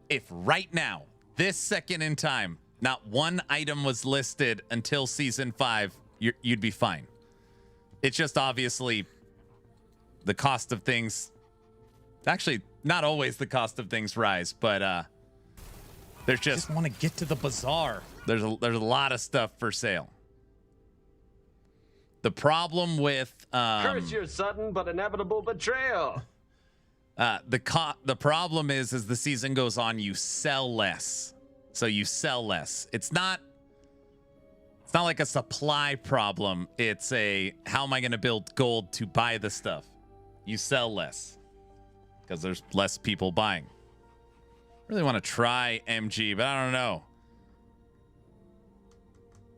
if right now, this second in time, not one item was listed until season 5, you'd be fine. It's just obviously the cost of things. Actually, not always the cost of things rise, but there's just want to get to the bazaar. There's a lot of stuff for sale. The problem with curse your sudden but inevitable betrayal. The problem is as the season goes on, you sell less. So you sell less. It's not like a supply problem. It's a how am I going to build gold to buy the stuff? You sell less because there's less people buying. Really want to try MG, but I don't know.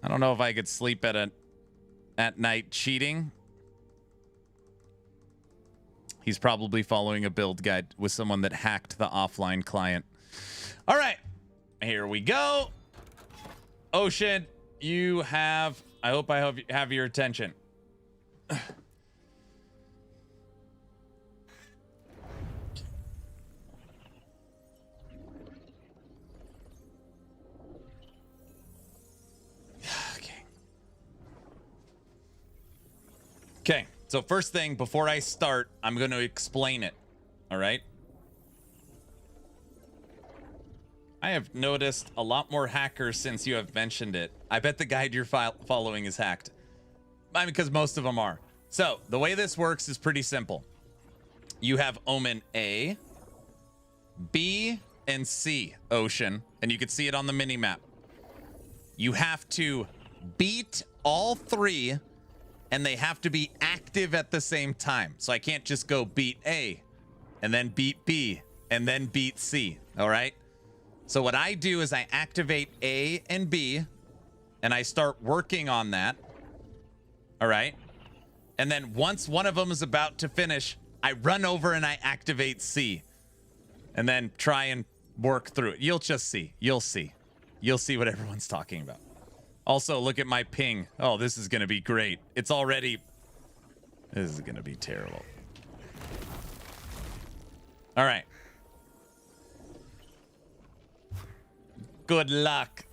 I don't know if I could sleep at night cheating. He's probably following a build guide with someone that hacked the offline client. All right, here we go. Ocean, you have, I hope I have your attention. So first thing, before I start, I'm going to explain it. All right? I have noticed a lot more hackers since you have mentioned it. I bet the guide you're following is hacked. I mean, because most of them are. So the way this works is pretty simple. You have Omen A, B, and C ocean, and you can see it on the mini map. You have to beat all three, and they have to be active at the same time. So I can't just go beat A, and then beat B, and then beat C. All right? So what I do is I activate A and B, and I start working on that. All right? And then once one of them is about to finish, I run over and I activate C. And then try and work through it. You'll just see. You'll see. You'll see what everyone's talking about. Also, look at my ping. Oh, this is going to be great. It's already... This is going to be terrible. All right. Good luck.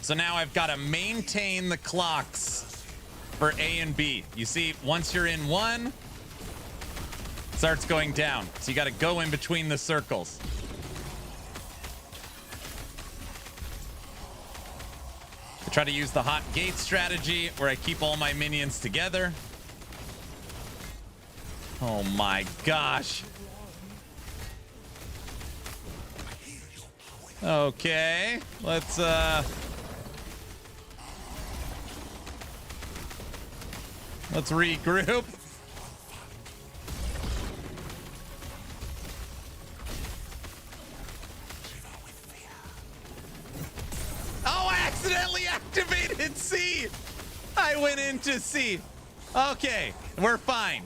So now I've got to maintain the clocks for A and B. You see, once you're in one, it starts going down. So you got to go in between the circles. I try to use the hot gate strategy where I keep all my minions together. Oh my gosh. Okay, let's regroup. Oh, I accidentally activated C. I went into C. Okay, we're fine.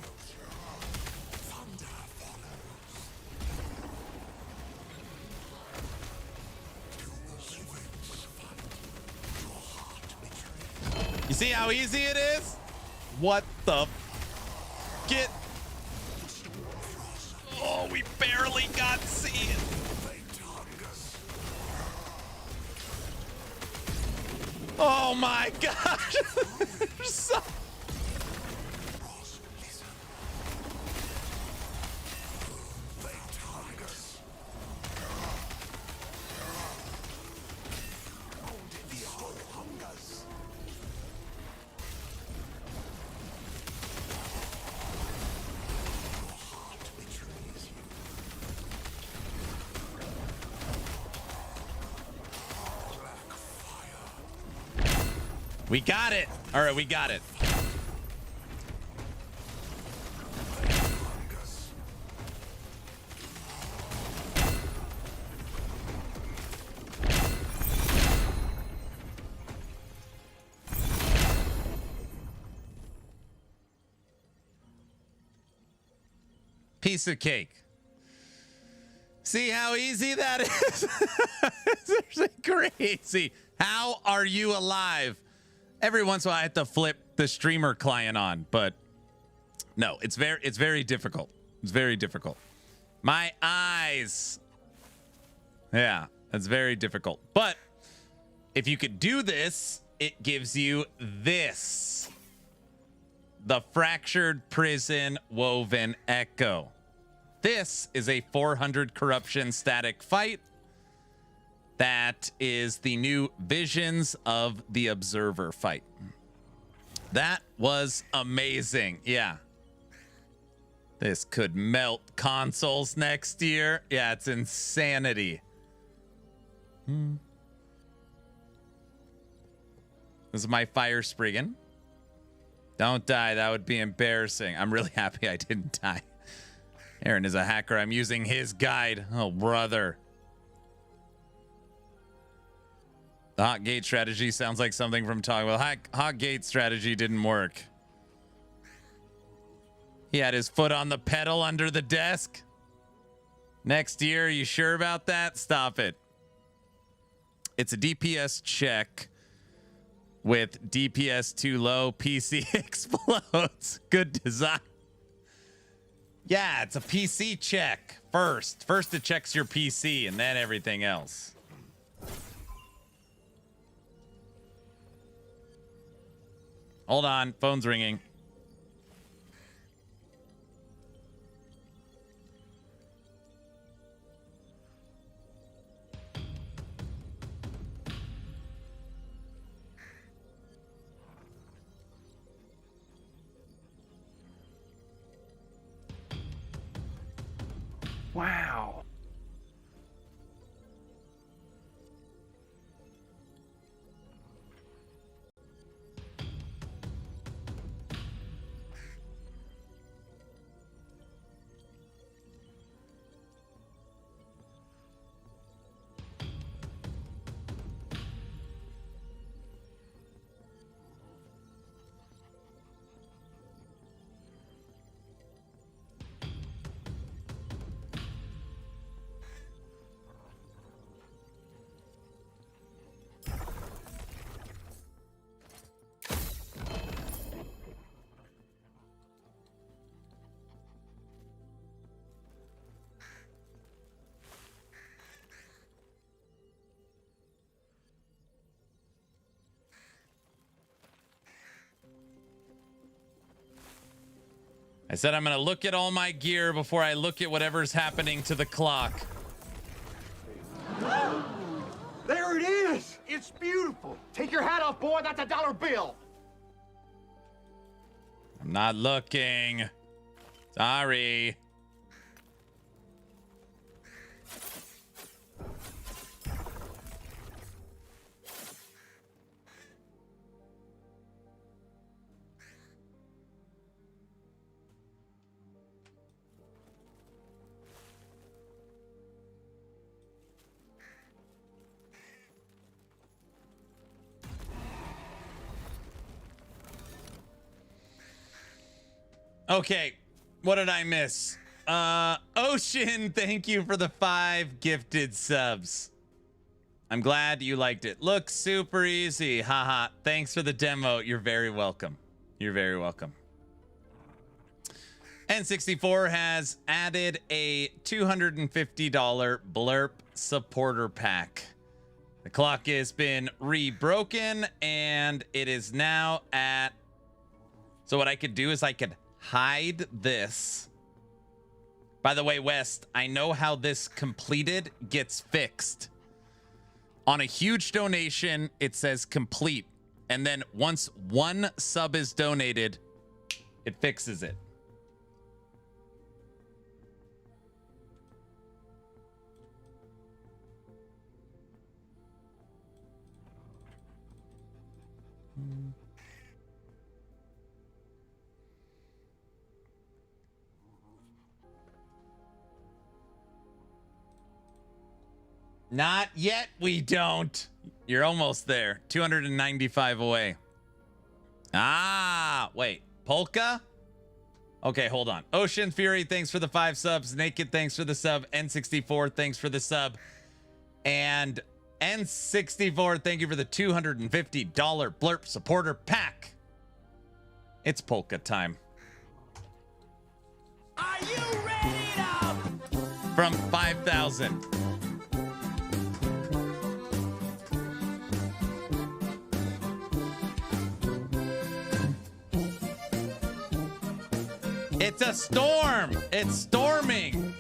You see how easy it is? What the? Get. Oh, we barely got C. Oh my gosh. So... We got it. All right, we got it. Piece of cake. See how easy that is? It's actually crazy. How are you alive? Every once in a while I have to flip the streamer client on, but no, it's very difficult. It's very difficult. My eyes. Yeah, it's very difficult. But if you could do this, it gives you this. The Fractured Prison Woven Echo. This is a 400 corruption static fight. That is the new Visions of the Observer fight. That was amazing. Yeah. This could melt consoles next year. Yeah, it's insanity. This is my Fire Spriggan. Don't die. That would be embarrassing. I'm really happy I didn't die. Aaron is a hacker. I'm using his guide. Oh, brother. The hot gate strategy sounds like something from talking. Well, hot gate strategy didn't work. He had his foot on the pedal under the desk. Next year, are you sure about that? Stop it. It's a DPS check with DPS too low. PC explodes. Good design. Yeah, it's a PC check first. First it checks your PC and then everything else. Hold on, phone's ringing. Wow. I said I'm going to look at all my gear before I look at whatever's happening to the clock. There it is! It's beautiful! Take your hat off, boy. That's a dollar bill! I'm not looking. Sorry. Okay, what did I miss? Ocean, thank you for the 5 gifted subs. I'm glad you liked it. Looks super easy. Haha. Thanks for the demo. You're very welcome. You're very welcome. N64 has added a $250 Blurp supporter pack. The clock has been rebroken and it is now at... So what I could do is I could hide this. By the way, West, I know how this completed gets fixed. On a huge donation, it says complete. And then once 1 sub is donated, it fixes it. Not yet, we don't. You're almost there. 295 away. Ah, wait. Polka? Okay, hold on. Ocean Fury, thanks for the 5 subs. Naked, thanks for the sub. N64, thanks for the sub. And N64, thank you for the $250 Blurp supporter pack. It's polka time. Are you ready now? From 5,000. It's a storm. It's storming.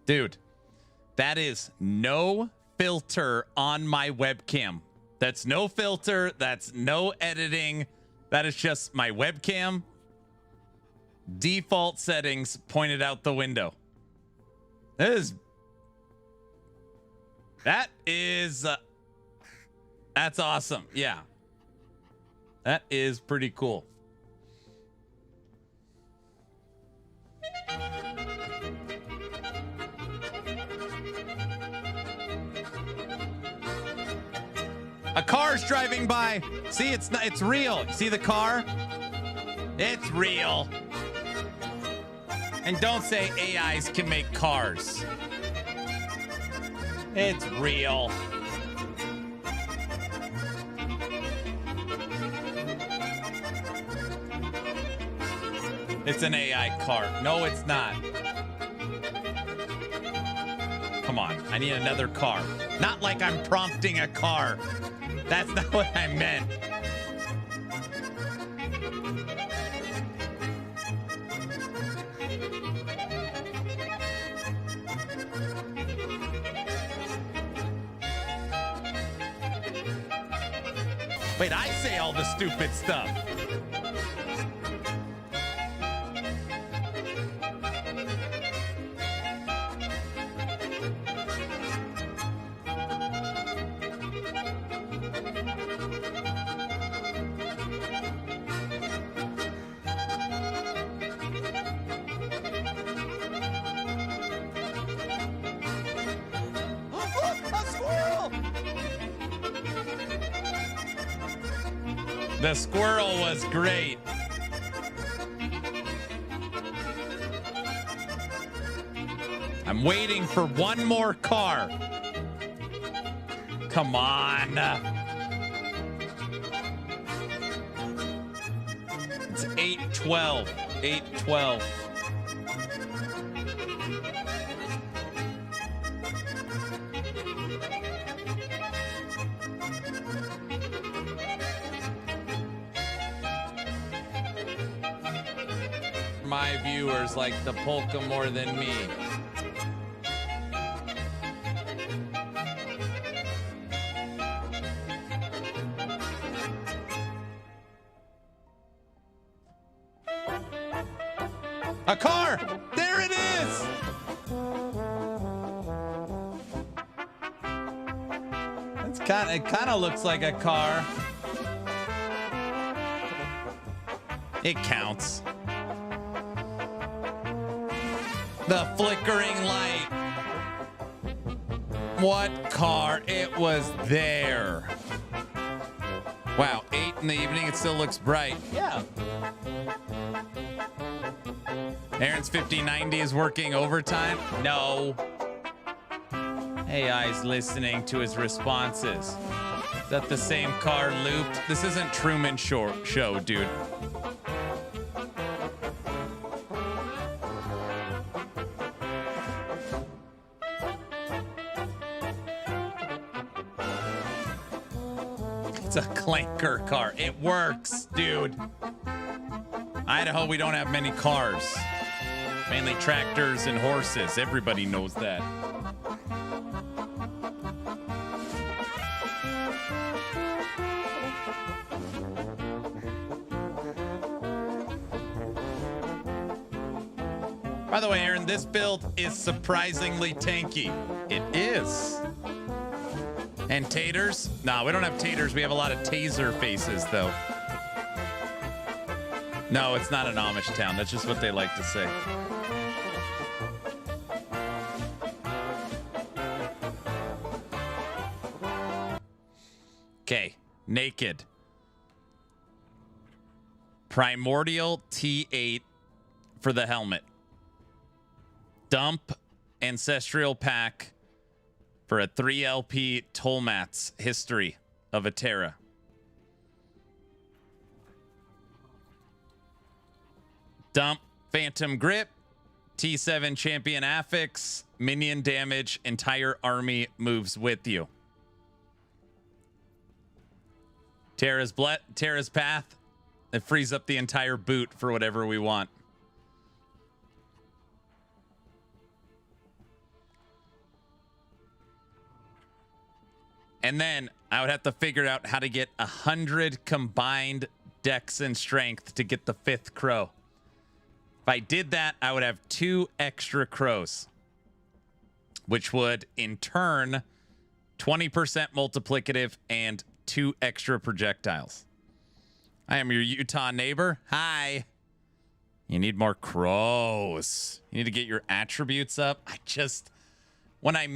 Dude, that is no filter on my webcam. That's no filter. That's no editing. That is just my webcam. Default settings pointed out the window. That's awesome. Yeah. That is pretty cool. car's driving by. See, it's not, it's real. See the car? It's real. And don't say AIs can make cars. It's real. It's an AI car. No, it's not. Come on, I need another car. Not like I'm prompting a car. That's not what I meant. Wait, I say all the stupid stuff. The squirrel was great. I'm waiting for one more car. Come on. It's 8:12. 8:12. My viewers like the polka more than me. A car! There it is! It kind of looks like a car. It counts. The flickering light. What car? It was there. Wow, 8 in the evening, it still looks bright. Yeah. Aaron's 5090 is working overtime? No. AI's listening to his responses. Is that the same car looped? This isn't Truman Show, dude. It's a clanker car. It works, dude. Idaho, we don't have many cars. Mainly tractors and horses. Everybody knows that. By the way, Aaron, this build is surprisingly tanky. It is. And taters? No, we don't have taters. We have a lot of taser faces, though. No, it's not an Amish town. That's just what they like to say. Okay, naked. Primordial T8 for the helmet. Dump Ancestral Pack for a 3LP Tolmat's History of Atera. Dump Phantom Grip, T7 Champion Affix, minion damage, entire army moves with you. Terra's Path, it frees up the entire boot for whatever we want. And then I would have to figure out how to get 100 combined dex and strength to get the 5th crow. If I did that, I would have 2 extra crows, which would in turn 20% multiplicative and 2 extra projectiles. I am your Utah neighbor. Hi. You need more crows. You need to get your attributes up. When I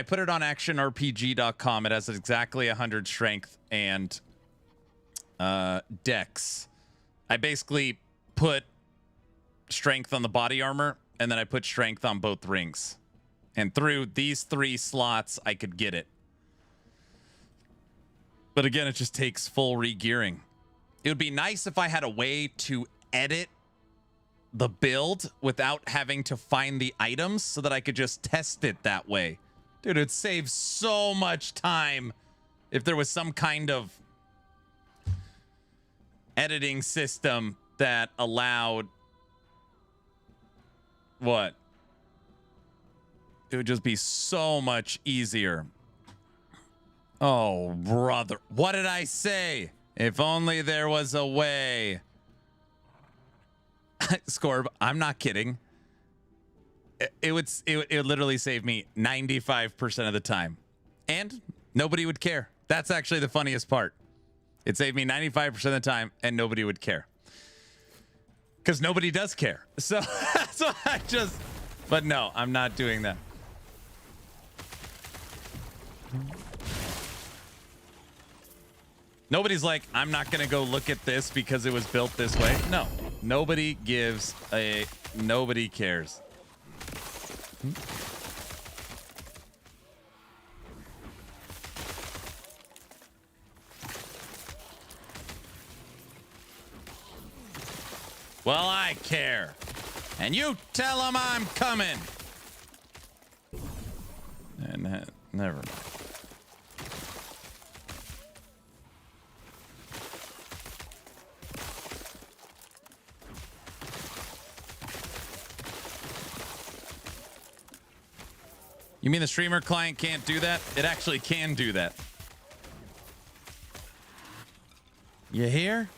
put it on actionrpg.com, it has exactly 100 strength and dex. I basically put strength on the body armor, and then I put strength on both rings. And through these 3 slots, I could get it. But again, it just takes full regearing. It would be nice if I had a way to edit the build without having to find the items so that I could just test it that way. Dude, it saves so much time if there was some kind of editing system that allowed what? It would just be so much easier. Oh, brother. What did I say? If only there was a way. Scorb, I'm not kidding. It would literally save me 95% of the time. And nobody would care. That's actually the funniest part. It saved me 95% of the time and nobody would care. Because nobody does care. So I just... But no, I'm not doing that. Nobody's like, I'm not going to go look at this because it was built this way. No, nobody gives a... Nobody cares. Well, I care. And you tell them I'm coming. And never mind. You mean the streamer client can't do that? It actually can do that. You hear?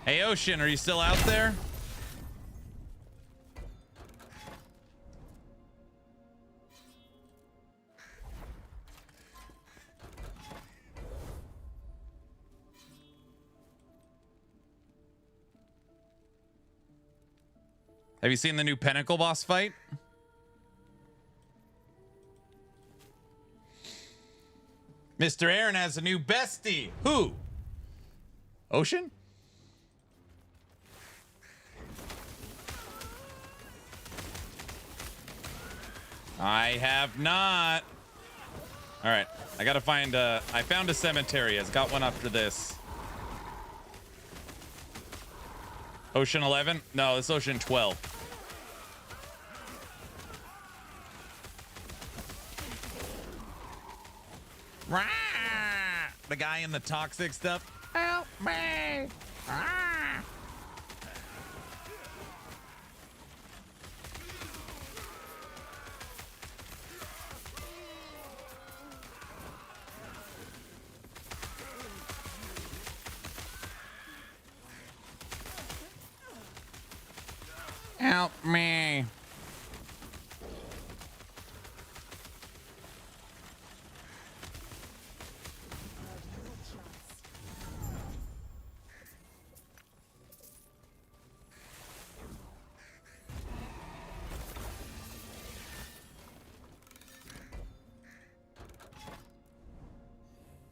Hey, Ocean, are you still out there? Have you seen the new Pinnacle boss fight? Mr. Aaron has a new bestie. Who? Ocean? I have not. All right, I gotta find I found a cemetery. It's got one after this. Ocean 11? No, it's Ocean 12. Rah! The guy in the toxic stuff. Help me! Rah! Help me.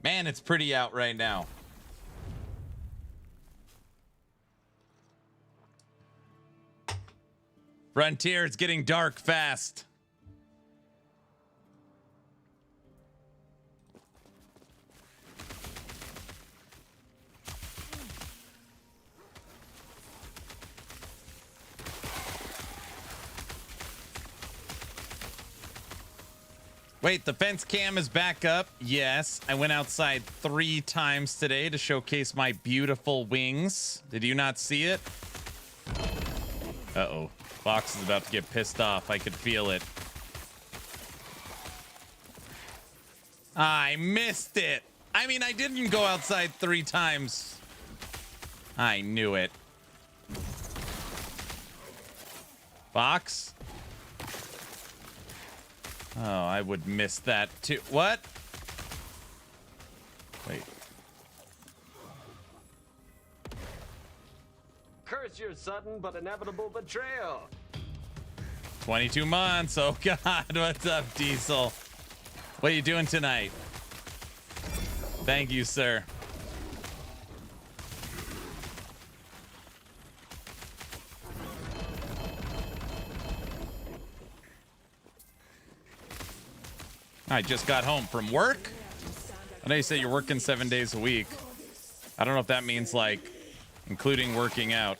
Man, it's pretty out right now. Frontier, it's getting dark fast. Wait, the fence cam is back up. Yes, I went outside 3 times today to showcase my beautiful wings. Did you not see it? Uh-oh. Fox is about to get pissed off. I could feel it. I missed it. I mean, I didn't go outside 3 times. I knew it. Fox? Oh, I would miss that too. What? Wait. your sudden but inevitable betrayal. 22 months. Oh, God. What's up, Diesel? What are you doing tonight? Thank you, sir. I just got home from work. I know you say you're working 7 days a week. I don't know if that means like including working out.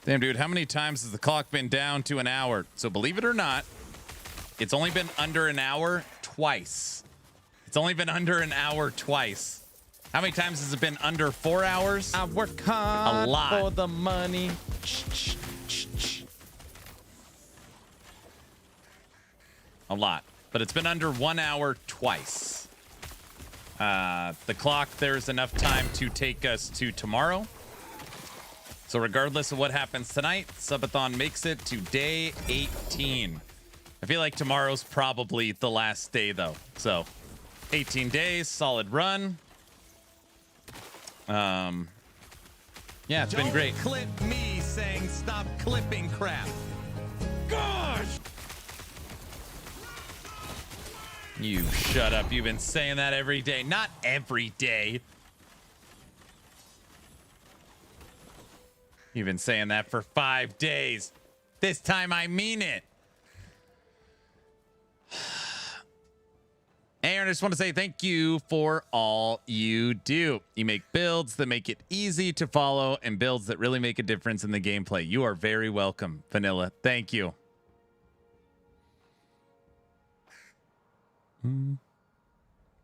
Damn, dude, how many times has the clock been down to an hour? So believe it or not, it's only been under an hour twice. It's only been under an hour twice. How many times has it been under 4 hours? I work hard a lot. for the money. A lot. But it's been under 1 hour twice. The clock, there's enough time to take us to tomorrow. So regardless of what happens tonight, Subathon makes it to day 18. I feel like tomorrow's probably the last day, though. So 18 days, solid run. Yeah, it's been great. Clip me saying stop clipping crap. Gosh! You shut up. You've been saying that every day. Not every day. You've been saying that for 5 days. This time I mean it. Aaron, I just want to say thank you for all you do. You make builds that make it easy to follow and builds that really make a difference in the gameplay. You are very welcome, Vanilla. Thank you.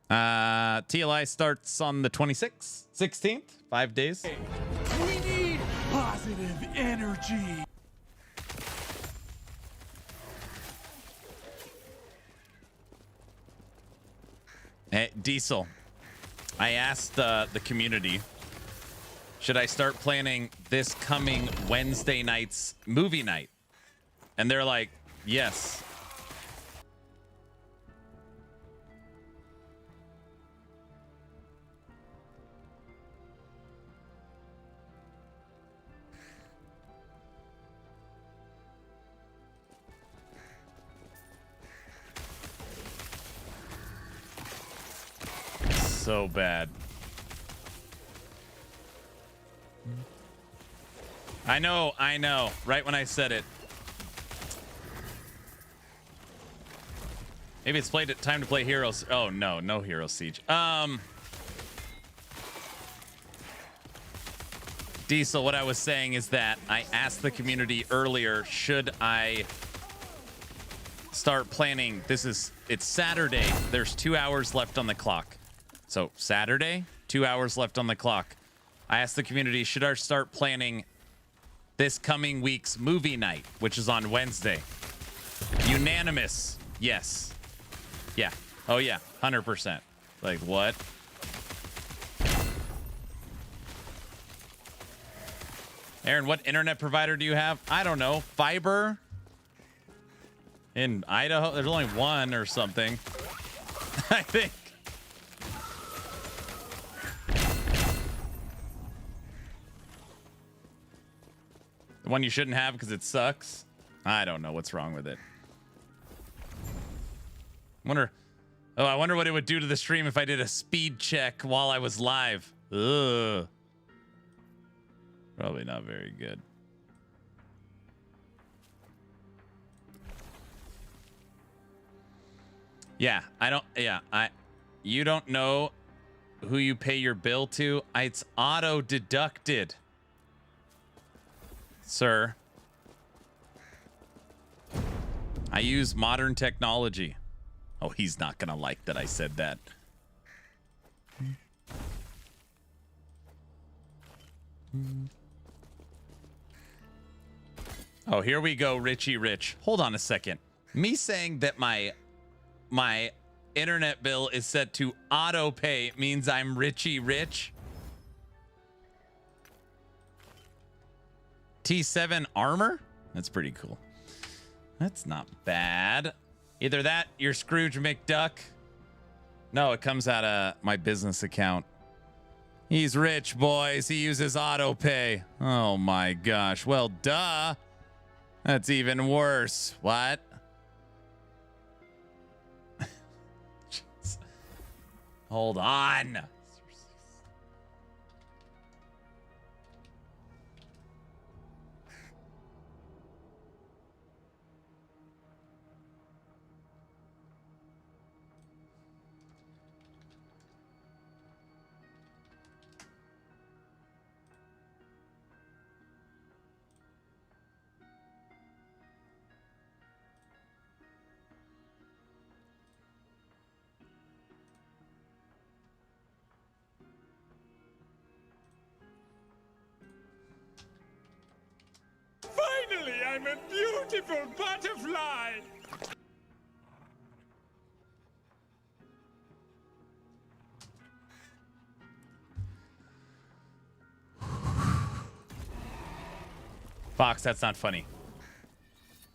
TLI starts on the 26th, 16th, 5 days. We need positive energy. Hey, Diesel, I asked the community, should I start planning this coming Wednesday night's movie night? And they're like, yes. So bad. I know. Right when I said it. Maybe it's time to play Heroes. Oh no, no Hero Siege. Diesel, what I was saying is that I asked the community earlier, should I start planning? It's Saturday. There's 2 hours left on the clock. So Saturday, 2 hours left on the clock. I asked the community, should I start planning this coming week's movie night, which is on Wednesday? Unanimous. Yes. Yeah. Oh, yeah. 100%. Like, what? Aaron, what internet provider do you have? I don't know. Fiber? In Idaho? There's only one or something. I think. The one you shouldn't have because it sucks? I don't know what's wrong with it. I wonder what it would do to the stream if I did a speed check while I was live. Ugh. Probably not very good. Yeah, you don't know who you pay your bill to? It's auto deducted. Sir, I use modern technology. Oh, he's not gonna like that I said that. Oh, here we go, Richie Rich. Hold on a second. Me saying that my internet bill is set to auto pay means I'm Richie Rich? T7 armor? That's pretty cool. That's not bad. Either that, you're Scrooge McDuck. No, it comes out of my business account. He's rich, boys. He uses auto pay. Oh my gosh. Well, duh. That's even worse. What? Hold on. Finally, I'm a beautiful butterfly! Fox, that's not funny.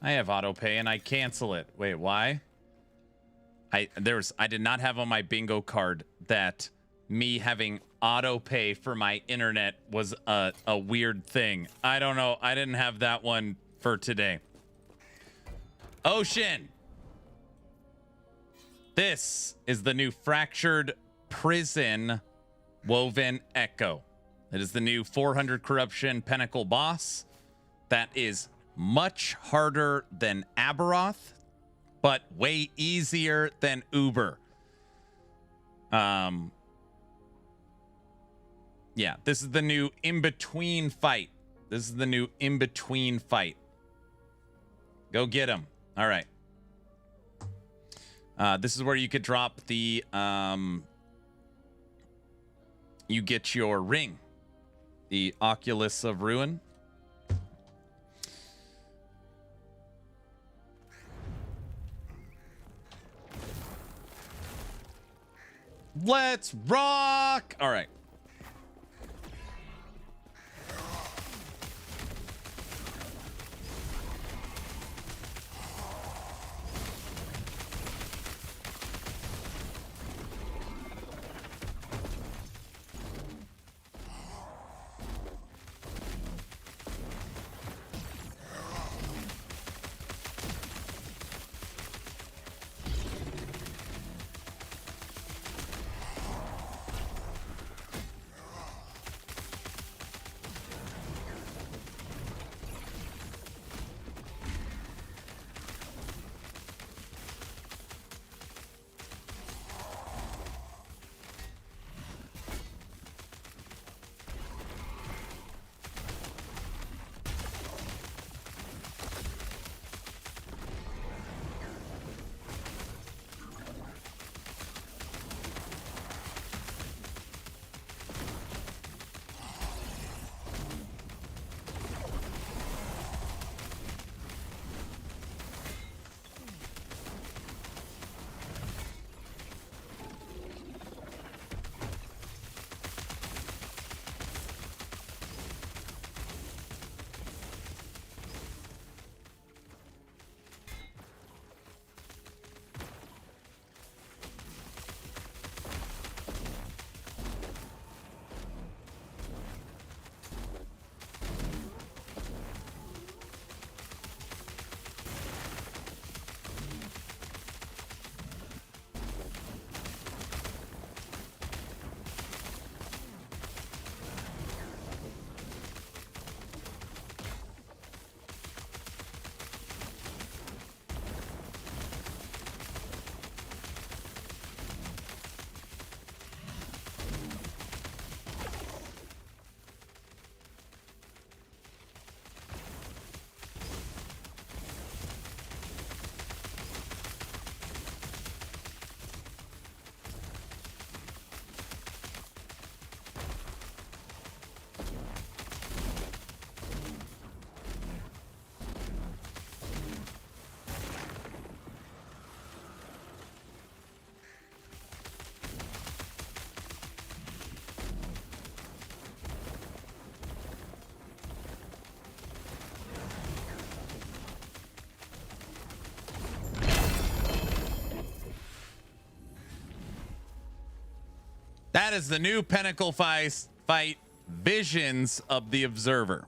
I have auto pay and I cancel it. Wait, why? I did not have on my bingo card that me having auto pay for my internet was a weird thing. I don't know. I didn't have that one for today. Ocean. This is the new Fractured Prison Woven Echo. It is the new 400 corruption Pinnacle boss. That is much harder than Aberoth, but way easier than Uber. Yeah, this is the new in-between fight. This is the new in-between fight. Go get him. All right. This is where you could drop the you get your ring, the Oculus of Ruin. Let's rock. All right. That is the new Pinnacle fight, Visions of the Observer.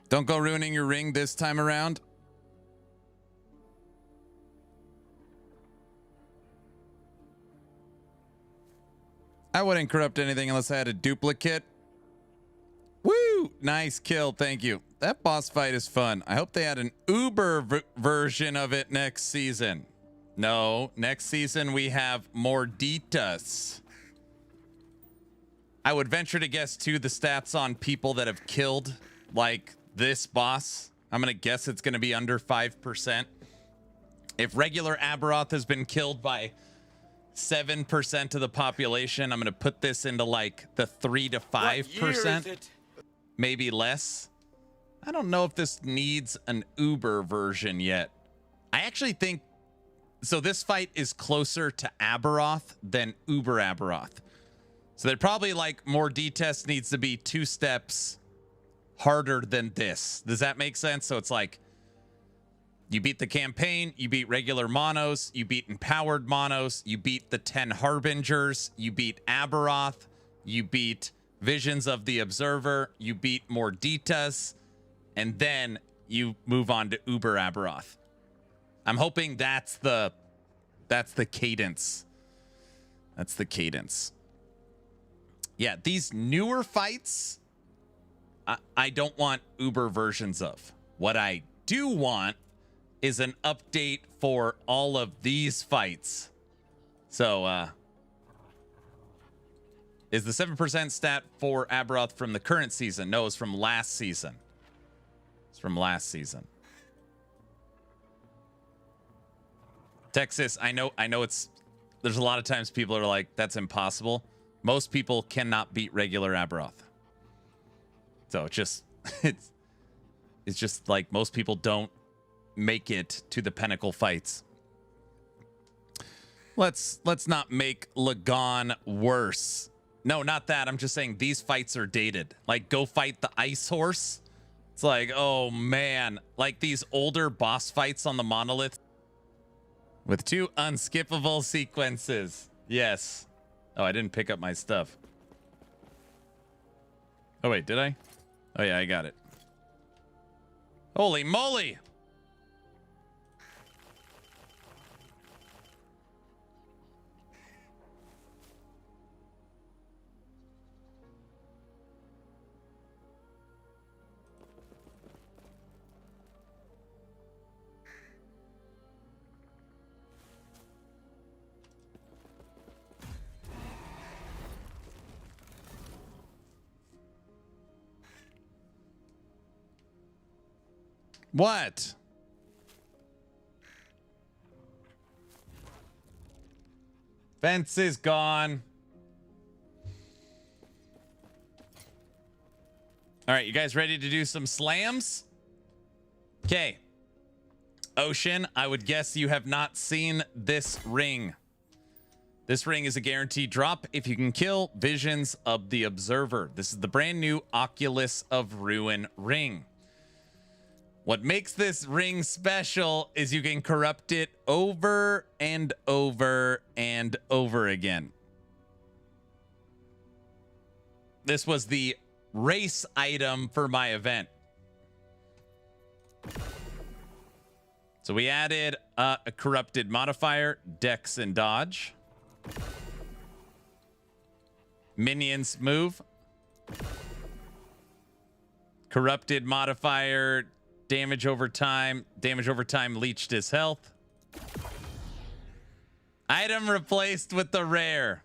Don't go ruining your ring this time around. I wouldn't corrupt anything unless I had a duplicate. Woo! Nice kill. Thank you. That boss fight is fun. I hope they had an Uber version of it next season. No, next season we have more Ditas. I would venture to guess, too, the stats on people that have killed, like, this boss. I'm going to guess it's going to be under 5%. If regular Aberoth has been killed by 7% of the population, I'm going to put this into, like, the 3 to 5%. Maybe less. I don't know if this needs an Uber version yet. I actually think... So this fight is closer to Aberoth than Uber Aberoth. So they're probably like more D-test needs to be 2 steps harder than this. Does that make sense? So it's like you beat the campaign, you beat regular monos, you beat empowered monos, you beat the 10 harbingers, you beat Aberoth, you beat Visions of the Observer, you beat more Ditas, and then you move on to Uber Aberoth. I'm hoping that's the cadence. That's the cadence. Yeah, these newer fights, I don't want Uber versions of. What I do want is an update for all of these fights. So, is the 7% stat for Aberoth from the current season? No, it's from last season. It's from last season. Texas, I know it's, there's a lot of times people are like, that's impossible. Most people cannot beat regular Aberoth. So it's just like most people don't make it to the Pinnacle fights. Let's not make Lagon worse. No, not that. I'm just saying these fights are dated. Like, go fight the Ice Horse. It's like, oh man, like these older boss fights on the Monolith with 2 unskippable sequences. Yes. Oh, I didn't pick up my stuff. Oh, wait, did I? Oh, yeah, I got it. Holy moly! What? Fence is gone. All right, you guys ready to do some slams? Okay. Ocean, I would guess you have not seen this ring. This ring is a guaranteed drop if you can kill Visions of the Observer. This is the brand new Oculus of Ruin ring. What makes this ring special is you can corrupt it over and over and over again. This was the race item for my event. So we added a corrupted modifier, Dex and Dodge. Minions move. Corrupted modifier, damage over time. Damage over time leached his health. Item replaced with the rare.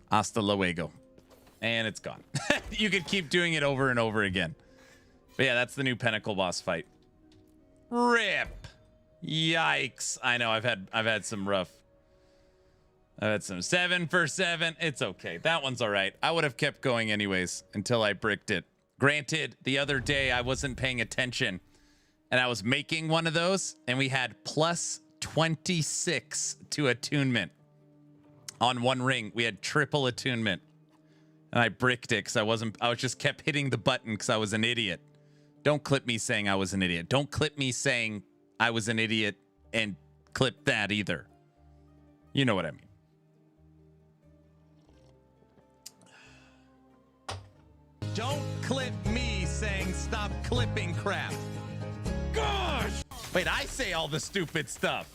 Hasta luego. And it's gone. You could keep doing it over and over again. But yeah, that's the new Pinnacle boss fight. Rip. Yikes. I know I've had some rough. I've had some 7 for 7. It's okay. That one's all right. I would have kept going anyways until I bricked it. Granted, the other day I wasn't paying attention and I was making one of those and we had plus 26 to attunement. On One Ring, we had triple attunement. And I bricked it because I was just kept hitting the button because I was an idiot. Don't clip me saying I was an idiot. Don't clip me saying I was an idiot and clip that either. You know what I mean. Don't clip me saying stop clipping crap. Gosh! Wait, I say all the stupid stuff.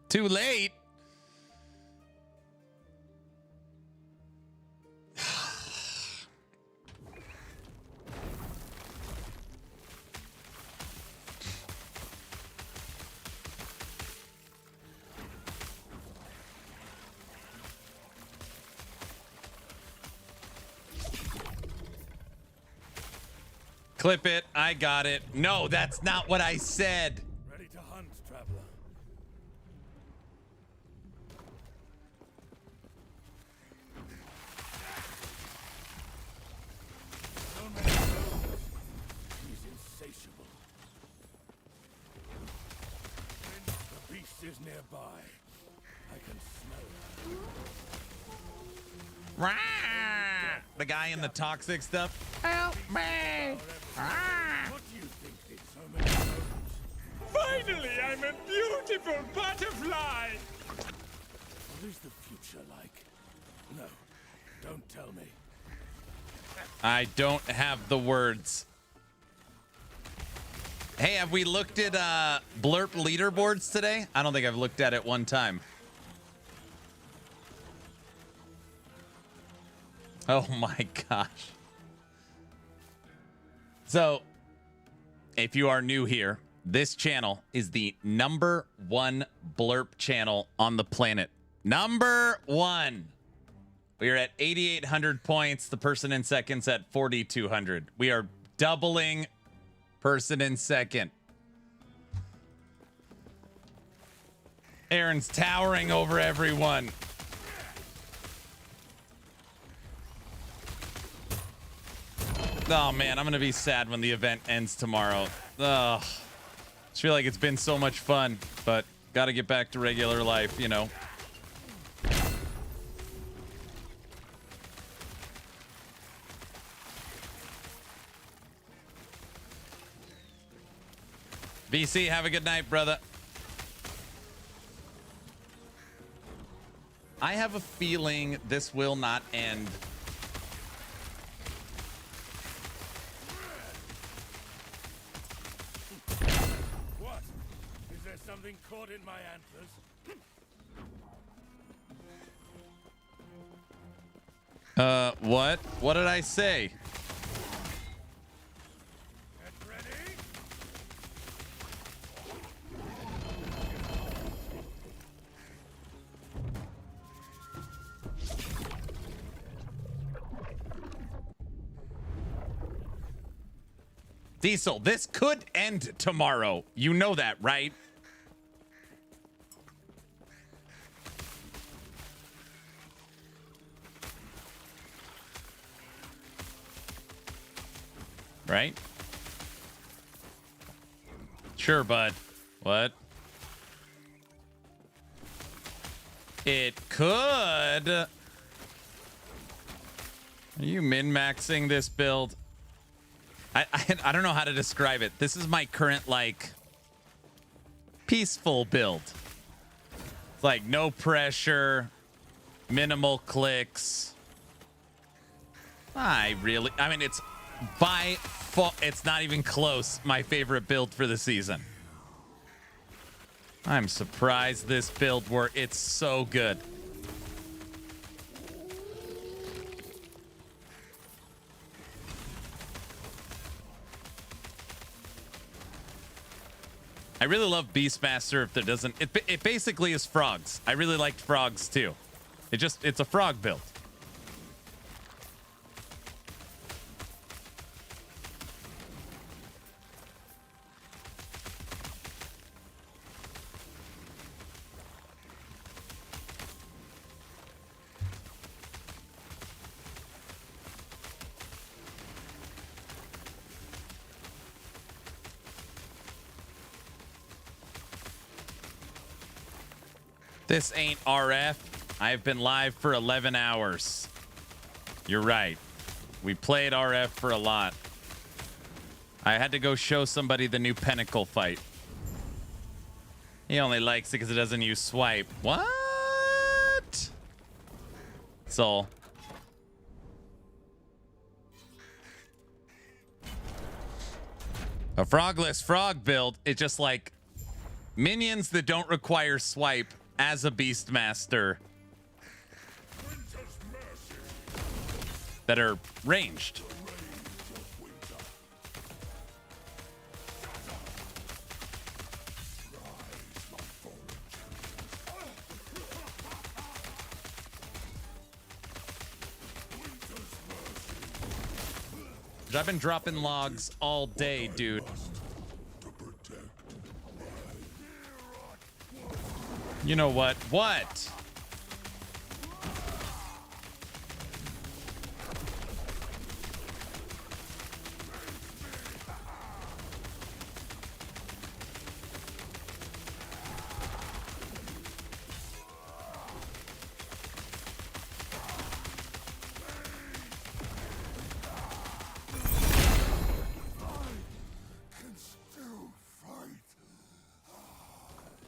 Too late. Clip it. I got it. No, that's not what I said. Ready to hunt, traveler. No man knows. He's insatiable. The beast is nearby. I can smell it. The guy in the toxic stuff. Help me! What do you think did so many roads? Finally, I'm a beautiful butterfly! What is the future like? No, don't tell me. I don't have the words. Hey, have we looked at Blurp leaderboards today? I don't think I've looked at it one time. Oh my gosh. So, if you are new here, this channel is the #1 Blurp channel on the planet. #1. We are at 8,800 points. The person in second's at 4,200. We are doubling person in second. Aaron's towering over everyone. Oh man, I'm gonna be sad when the event ends tomorrow. Ugh. I feel like it's been so much fun, but gotta get back to regular life, you know. VC, have a good night, brother. I have a feeling this will not end. What? Is there something caught in my antlers? What? What did I say? Get ready. Diesel, this could end tomorrow. You know that, right? Right? Sure, bud. What? It could. Are you min-maxing this build? I don't know how to describe it. This is my current, like, peaceful build. It's like no pressure, minimal clicks. I mean, it's by far, it's not even close my favorite build for the season. I'm surprised this build worked. It's so good. I really love Beastmaster if there doesn't... It basically is frogs. I really liked frogs too. It's a frog build. This ain't RF. I've been live for 11 hours. You're right. We played RF for a lot. I had to go show somebody the new Pinnacle fight. He only likes it because it doesn't use swipe. What? Soul. A frogless frog build, it's just like minions that don't require swipe as a Beastmaster that are ranged. I've been dropping logs all day, dude. You know what? What?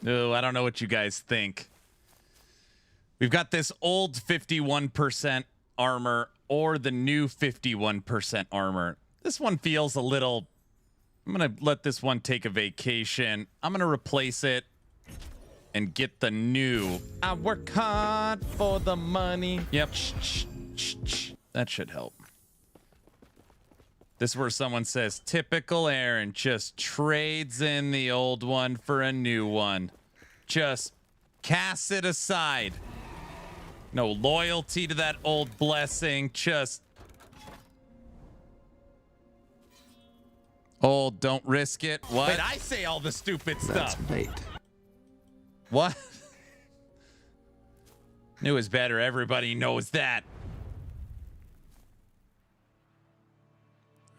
Oh, I don't know what you guys think. We've got this old 51% armor or the new 51% armor. This one feels a little... I'm going to let this one take a vacation. I'm going to replace it and get the new... I work hard for the money. Yep. That should help. This is where someone says, typical Aaron just trades in the old one for a new one. Just cast it aside. No loyalty to that old blessing. Just... Oh, don't risk it. What? Wait, I say all the stupid stuff. That's right. What? New is better. Everybody knows that.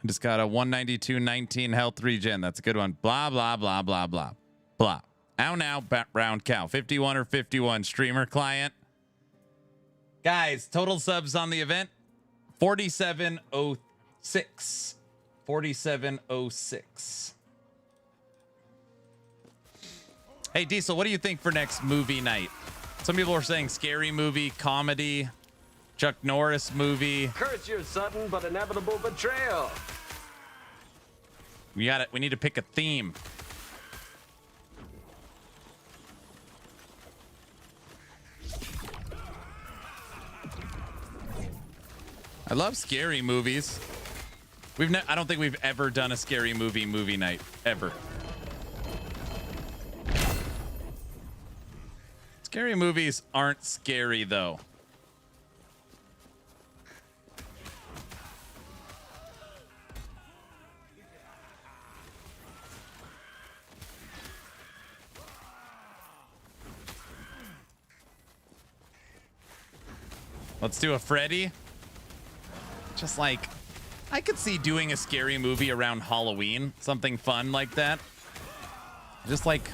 I just got a 192-19 health regen. That's a good one. Blah, blah, blah, blah, blah. Blah. Ow now, round cow. 51 or 51 streamer client. Guys, total subs on the event, 4706. 4706. Hey, Diesel, what do you think for next movie night? Some people are saying scary movie, comedy, Chuck Norris movie. Curse your sudden but inevitable betrayal. We got it. We need to pick a theme. I love scary movies. I don't think we've ever done a scary movie night ever. Scary movies aren't scary though. Let's do a Freddy. Just like, I could see doing a scary movie around Halloween, something fun like that. Just like,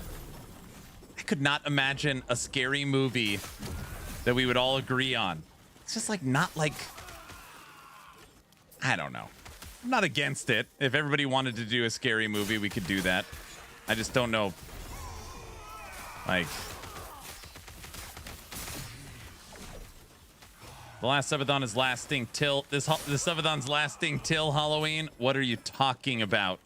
I could not imagine a scary movie that we would all agree on. It's just like, not like, I don't know. I'm not against it. If everybody wanted to do a scary movie, we could do that. I just don't know. Like, the last Subathon is lasting till the Subathon's lasting till Halloween. What are you talking about?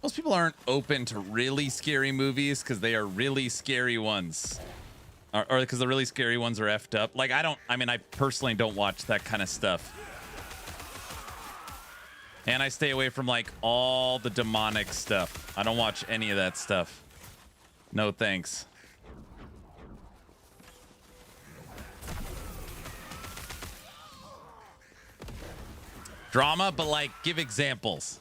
Most people aren't open to really scary movies because they are really scary ones. Or because the really scary ones are effed up. Like, I personally don't watch that kind of stuff. And I stay away from, like, all the demonic stuff. I don't watch any of that stuff. No thanks. Drama, but like, give examples.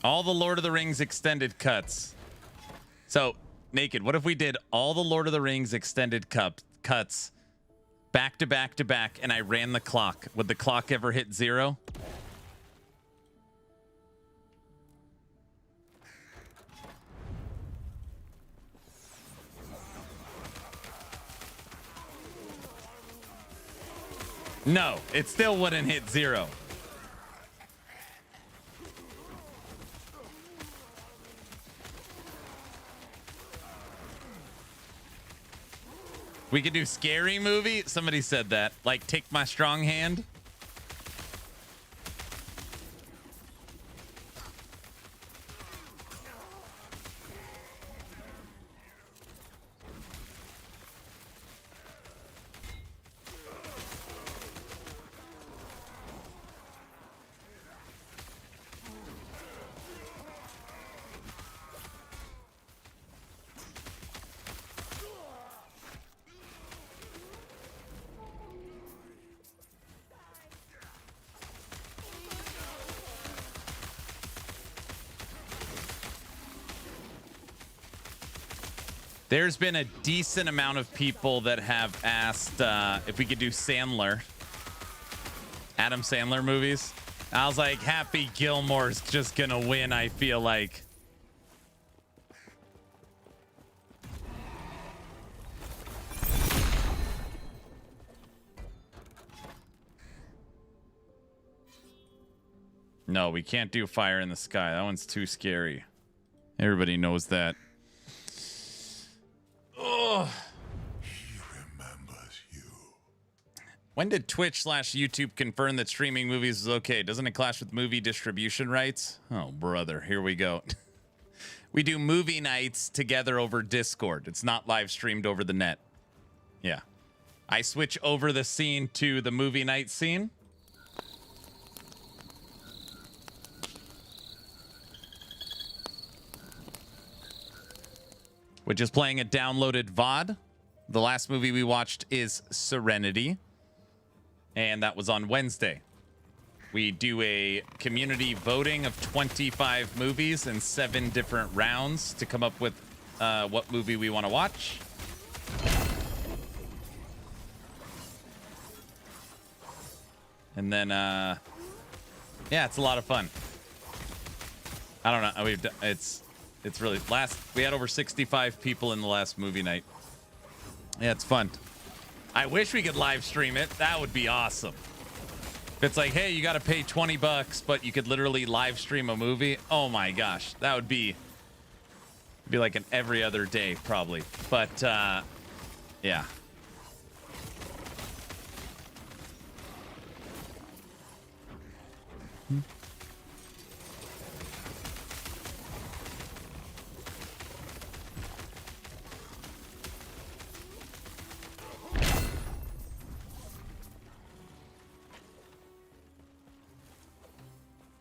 All the Lord of the Rings extended cuts. So, Naked, what if we did all the Lord of the Rings extended cuts back to back to back, and I ran the clock? Would the clock ever hit 0? No, it still wouldn't hit 0. We could do scary movie. Somebody said that. Like, Take My Strong Hand. There's been a decent amount of people that have asked if we could do Sandler, Adam Sandler movies. I was like, Happy Gilmore's just gonna win, I feel like. No, we can't do Fire in the Sky. That one's too scary. Everybody knows that. Oh. He remembers you. When did Twitch/YouTube confirm that streaming movies is okay? Doesn't it clash with movie distribution rights? Oh, brother, here we go. We do movie nights together over Discord. It's not live streamed over the net. Yeah. I switch over the scene to the movie night scene. Which is playing a downloaded VOD. The last movie we watched is Serenity. And that was on Wednesday. We do a community voting of 25 movies in 7 different rounds to come up with what movie we want to watch. And then, yeah, it's a lot of fun. I don't know. It's really we had over 65 people in the last movie night. Yeah, it's fun. I wish we could live stream it. That would be awesome. If it's like, hey, you got to pay $20, but you could literally live stream a movie. Oh my gosh, that would be like an every other day probably. But yeah.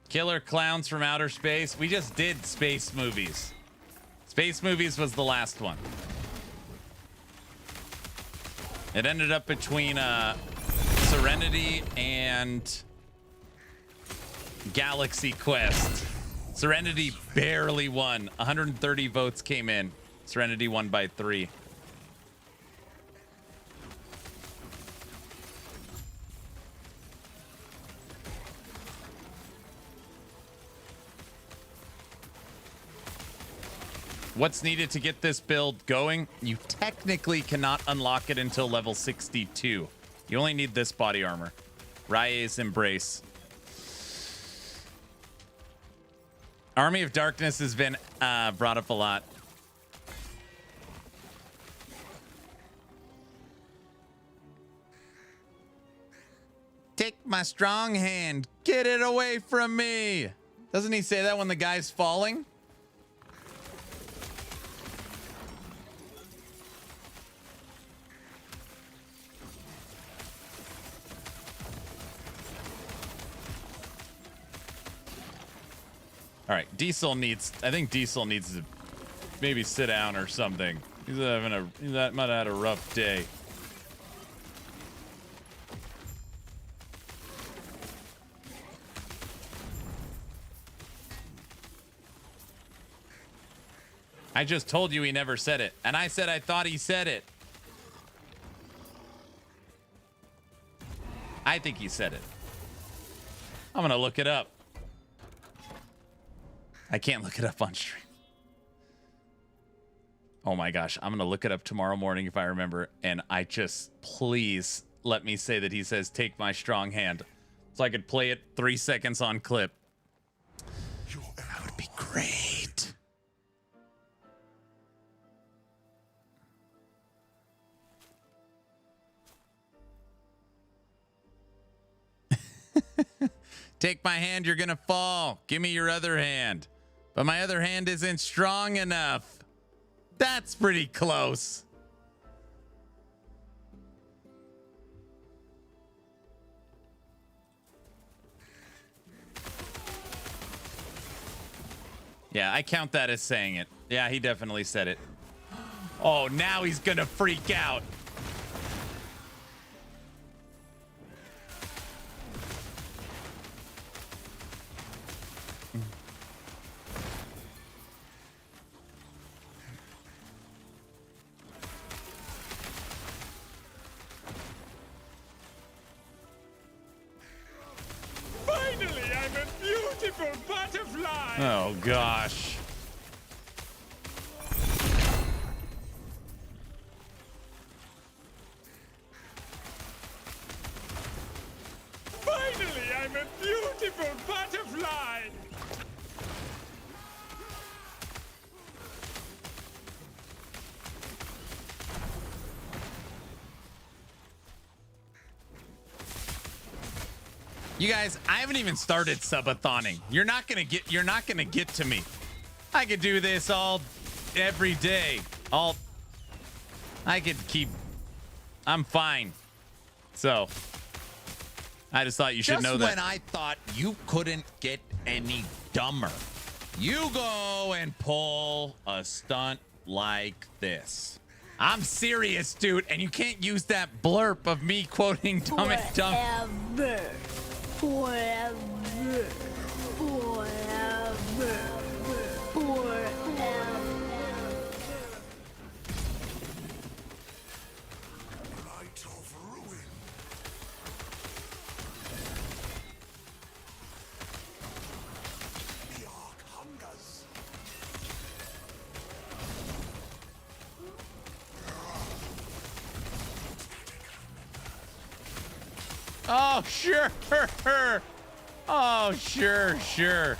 Killer Clowns from Outer Space. We just did space movies. Space movies was the last one. It ended up between Serenity and Galaxy Quest. Serenity barely won. 130 votes came in. Serenity won by 3. What's needed to get this build going? You technically cannot unlock it until level 62. You only need this body armor. Rai's Embrace. Army of Darkness has been brought up a lot. Take my strong hand. Get it away from me. Doesn't he say that when the guy's falling? All right, Diesel needs. I think Diesel needs to maybe sit down or something. He might have had a rough day. I just told you he never said it, and I said I thought he said it. I think he said it. I'm gonna look it up. I can't look it up on stream. Oh my gosh, I'm gonna look it up tomorrow morning if I remember, and I just, please let me say that he says, "Take my strong hand," so I could play it 3 seconds on clip. That would be great. Take my hand, you're gonna fall. Give me your other hand. But my other hand isn't strong enough. That's pretty close. Yeah, I count that as saying it. Yeah, he definitely said it. Oh, now he's gonna freak out. Finally, I'm a beautiful butterfly! Oh, gosh. Finally, I'm a beautiful butterfly! You guys, I haven't even started Sub-A-Thoning. You're not gonna get to me. I could do this every day. I could keep. I'm fine. So, I just thought you should know that. Just when I thought you couldn't get any dumber, you go and pull a stunt like this. I'm serious, dude, and you can't use that blurb of me quoting Dumb and Dumb. Forever. Oh, sure. Oh, sure.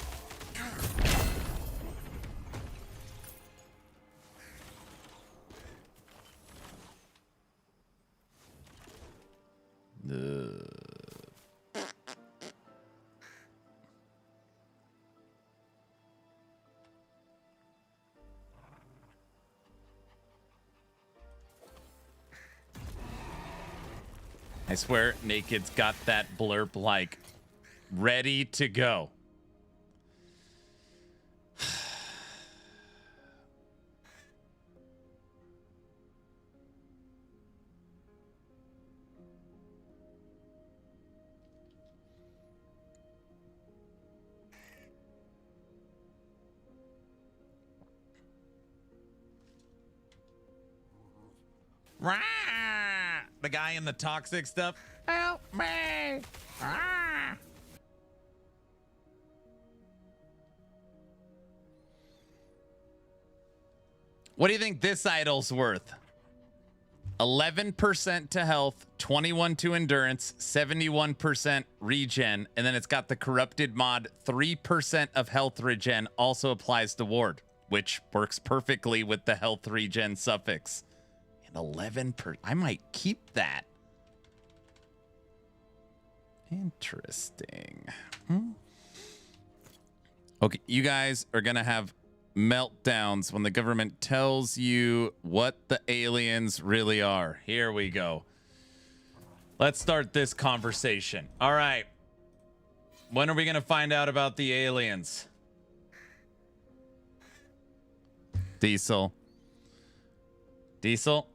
I swear, Naked's got that blurb like ready to go. The guy in the toxic stuff. Help me! Ah! What do you think this idol's worth? 11% to health, 21 to endurance, 71% regen, and then it's got the corrupted mod. 3% of health regen also applies to ward, which works perfectly with the health regen suffix. 11%. I might keep that. Interesting. Okay, you guys are gonna have meltdowns when the government tells you what the aliens really are. Here we go. Let's start this conversation. All right. When are we gonna find out about the aliens? Diesel. Diesel.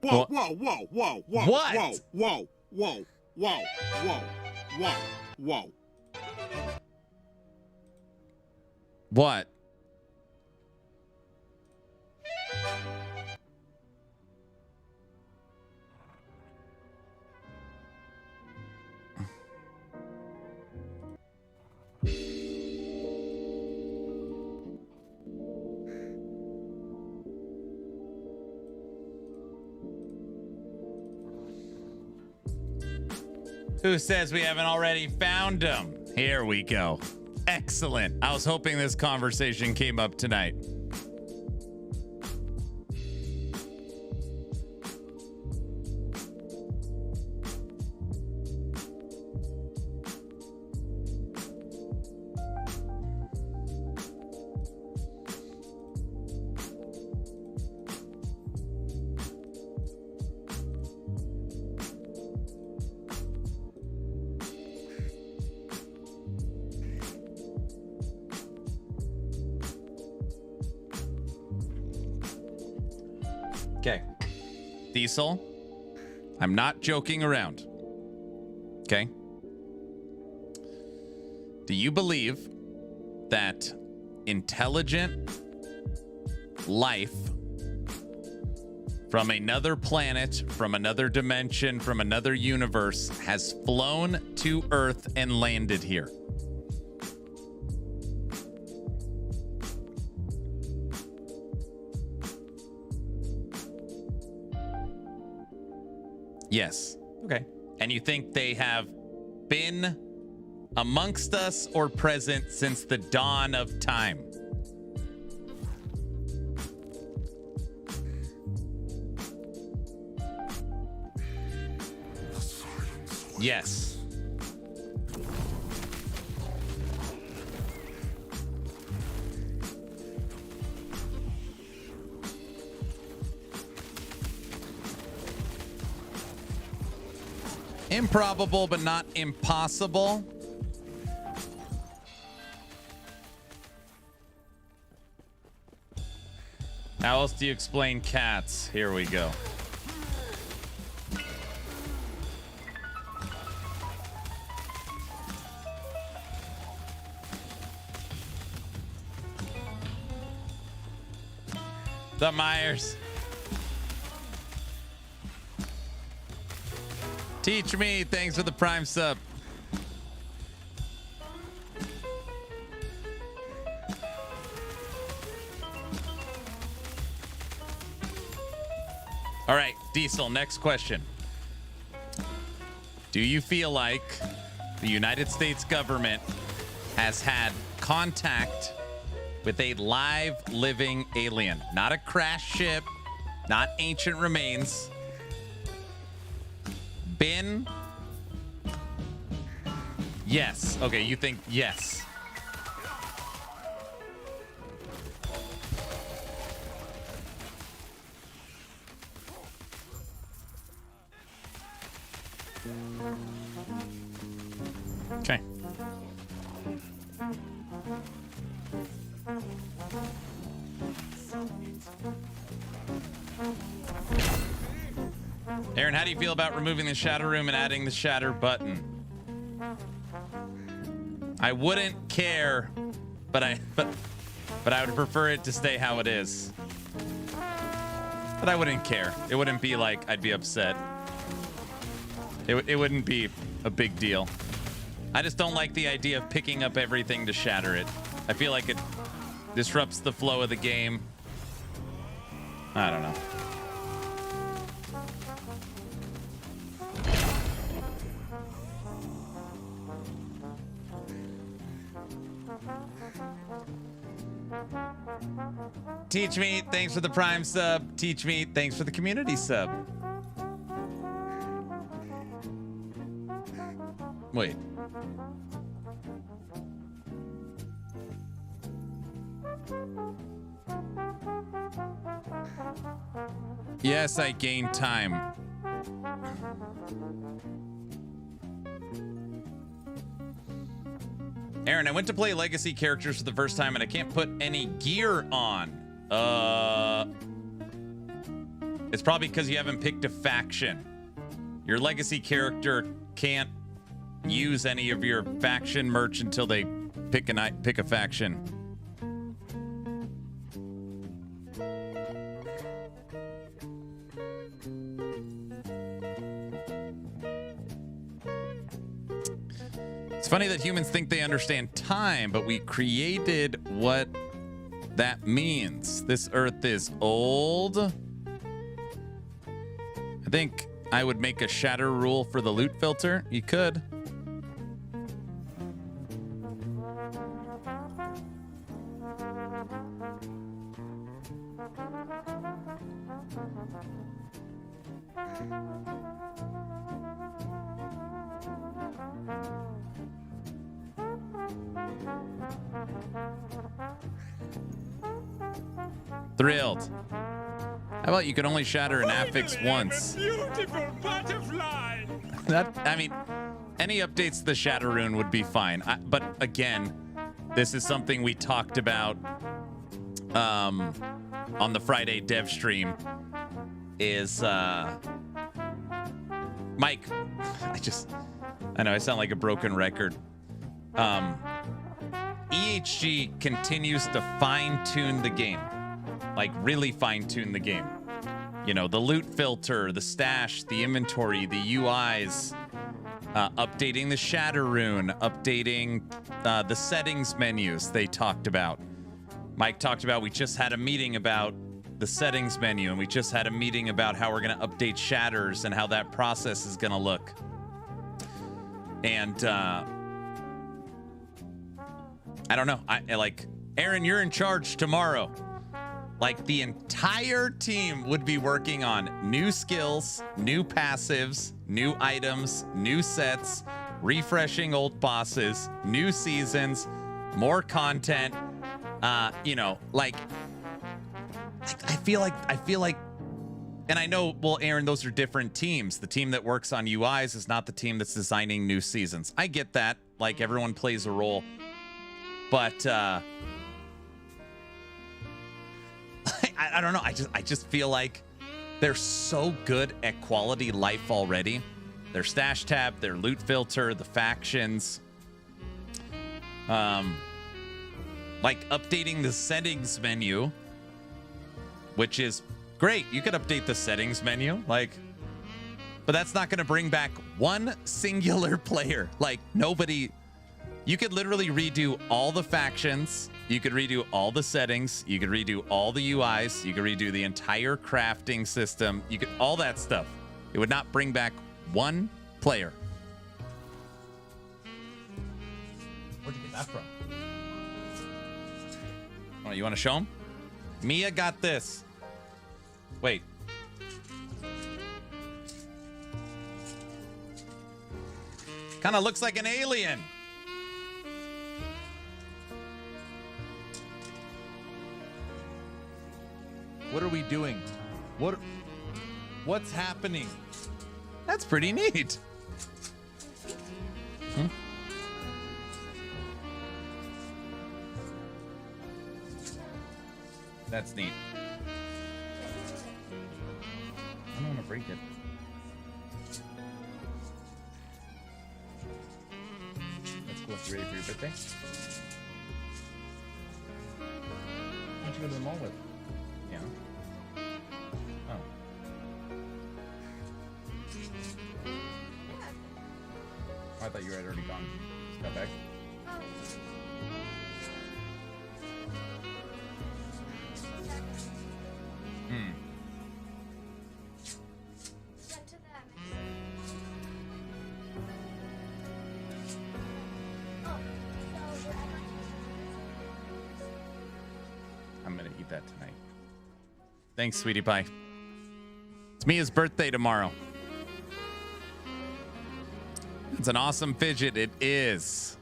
Whoa, whoa, whoa, whoa, whoa, What? whoa, whoa, whoa, whoa, whoa, whoa, whoa. What? Who says we haven't already found him? Here we go. Excellent. I was hoping this conversation came up tonight. Okay. Diesel, I'm not joking around. Okay? Do you believe that intelligent life from another planet, from another dimension, from another universe has flown to Earth and landed here? Yes. Okay. And you think they have been amongst us or present since the dawn of time? Yes. Improbable, but not impossible. How else do you explain cats? Here we go. What's up, Myers? Teach me. Thanks for the Prime sub. All right, Diesel, next question. Do you feel like the United States government has had contact with a live, living alien? Not a crash ship, not ancient remains. Been? Yes. Okay, you think yes. Okay. Aaron, how do you feel about removing the shatter room and adding the shatter button? I wouldn't care, but I would prefer it to stay how it is. But I wouldn't care. It wouldn't be like I'd be upset. It wouldn't be a big deal. I just don't like the idea of picking up everything to shatter it. I feel like it disrupts the flow of the game. I don't know. Teach me, thanks for the Prime sub. Teach me, thanks for the community sub. Wait. Yes, I gained time. Aaron, I went to play legacy characters for the first time and I can't put any gear on. It's probably because you haven't picked a faction. Your legacy character can't use any of your faction merch until they pick a faction. It's funny that humans think they understand time, but we created what that means. This earth is old. I think I would make a shatter rule for the loot filter. You could. Thrilled. How about you can only shatter an affix once? Beautiful butterfly. That, I mean, any updates to the shatter rune would be fine. But again, this is something we talked about on the Friday dev stream. Is Mike? I know I sound like a broken record. EHG continues to fine-tune the game. Like really fine-tune the game. You know, the loot filter, the stash, the inventory, the UIs, updating the shatter rune, updating the settings menus they talked about. Mike talked about, we just had a meeting about the settings menu, and we just had a meeting about how we're going to update shatters and how that process is going to look. And I don't know. Aaron, you're in charge tomorrow. Like, the entire team would be working on new skills, new passives, new items, new sets, refreshing old bosses, new seasons, more content. You know, like I feel like, and I know, well, Aaron, those are different teams. The team that works on UIs is not the team that's designing new seasons. I get that. Like, everyone plays a role. But I don't know. I just feel like they're so good at quality life already. Their stash tab, their loot filter, the factions. Like updating the settings menu, which is great. You could update the settings menu, but that's not going to bring back one singular player. Like, nobody. You could literally redo all the factions. You could redo all the settings. You could redo all the UIs. You could redo the entire crafting system. You could all that stuff. It would not bring back one player. Where'd you get that from? Oh, you want to show him? Mia got this. Wait. Kind of looks like an alien. What are we doing? What's happening? That's pretty neat. Hmm? That's neat. I don't want to break it. That's cool. You ready for your birthday? Why don't you go to the mall with? Yeah. Oh. I thought you had already gone. Just got back. I'm gonna eat that tonight. Thanks, sweetie pie. It's Mia's birthday tomorrow. It's an awesome fidget. It is.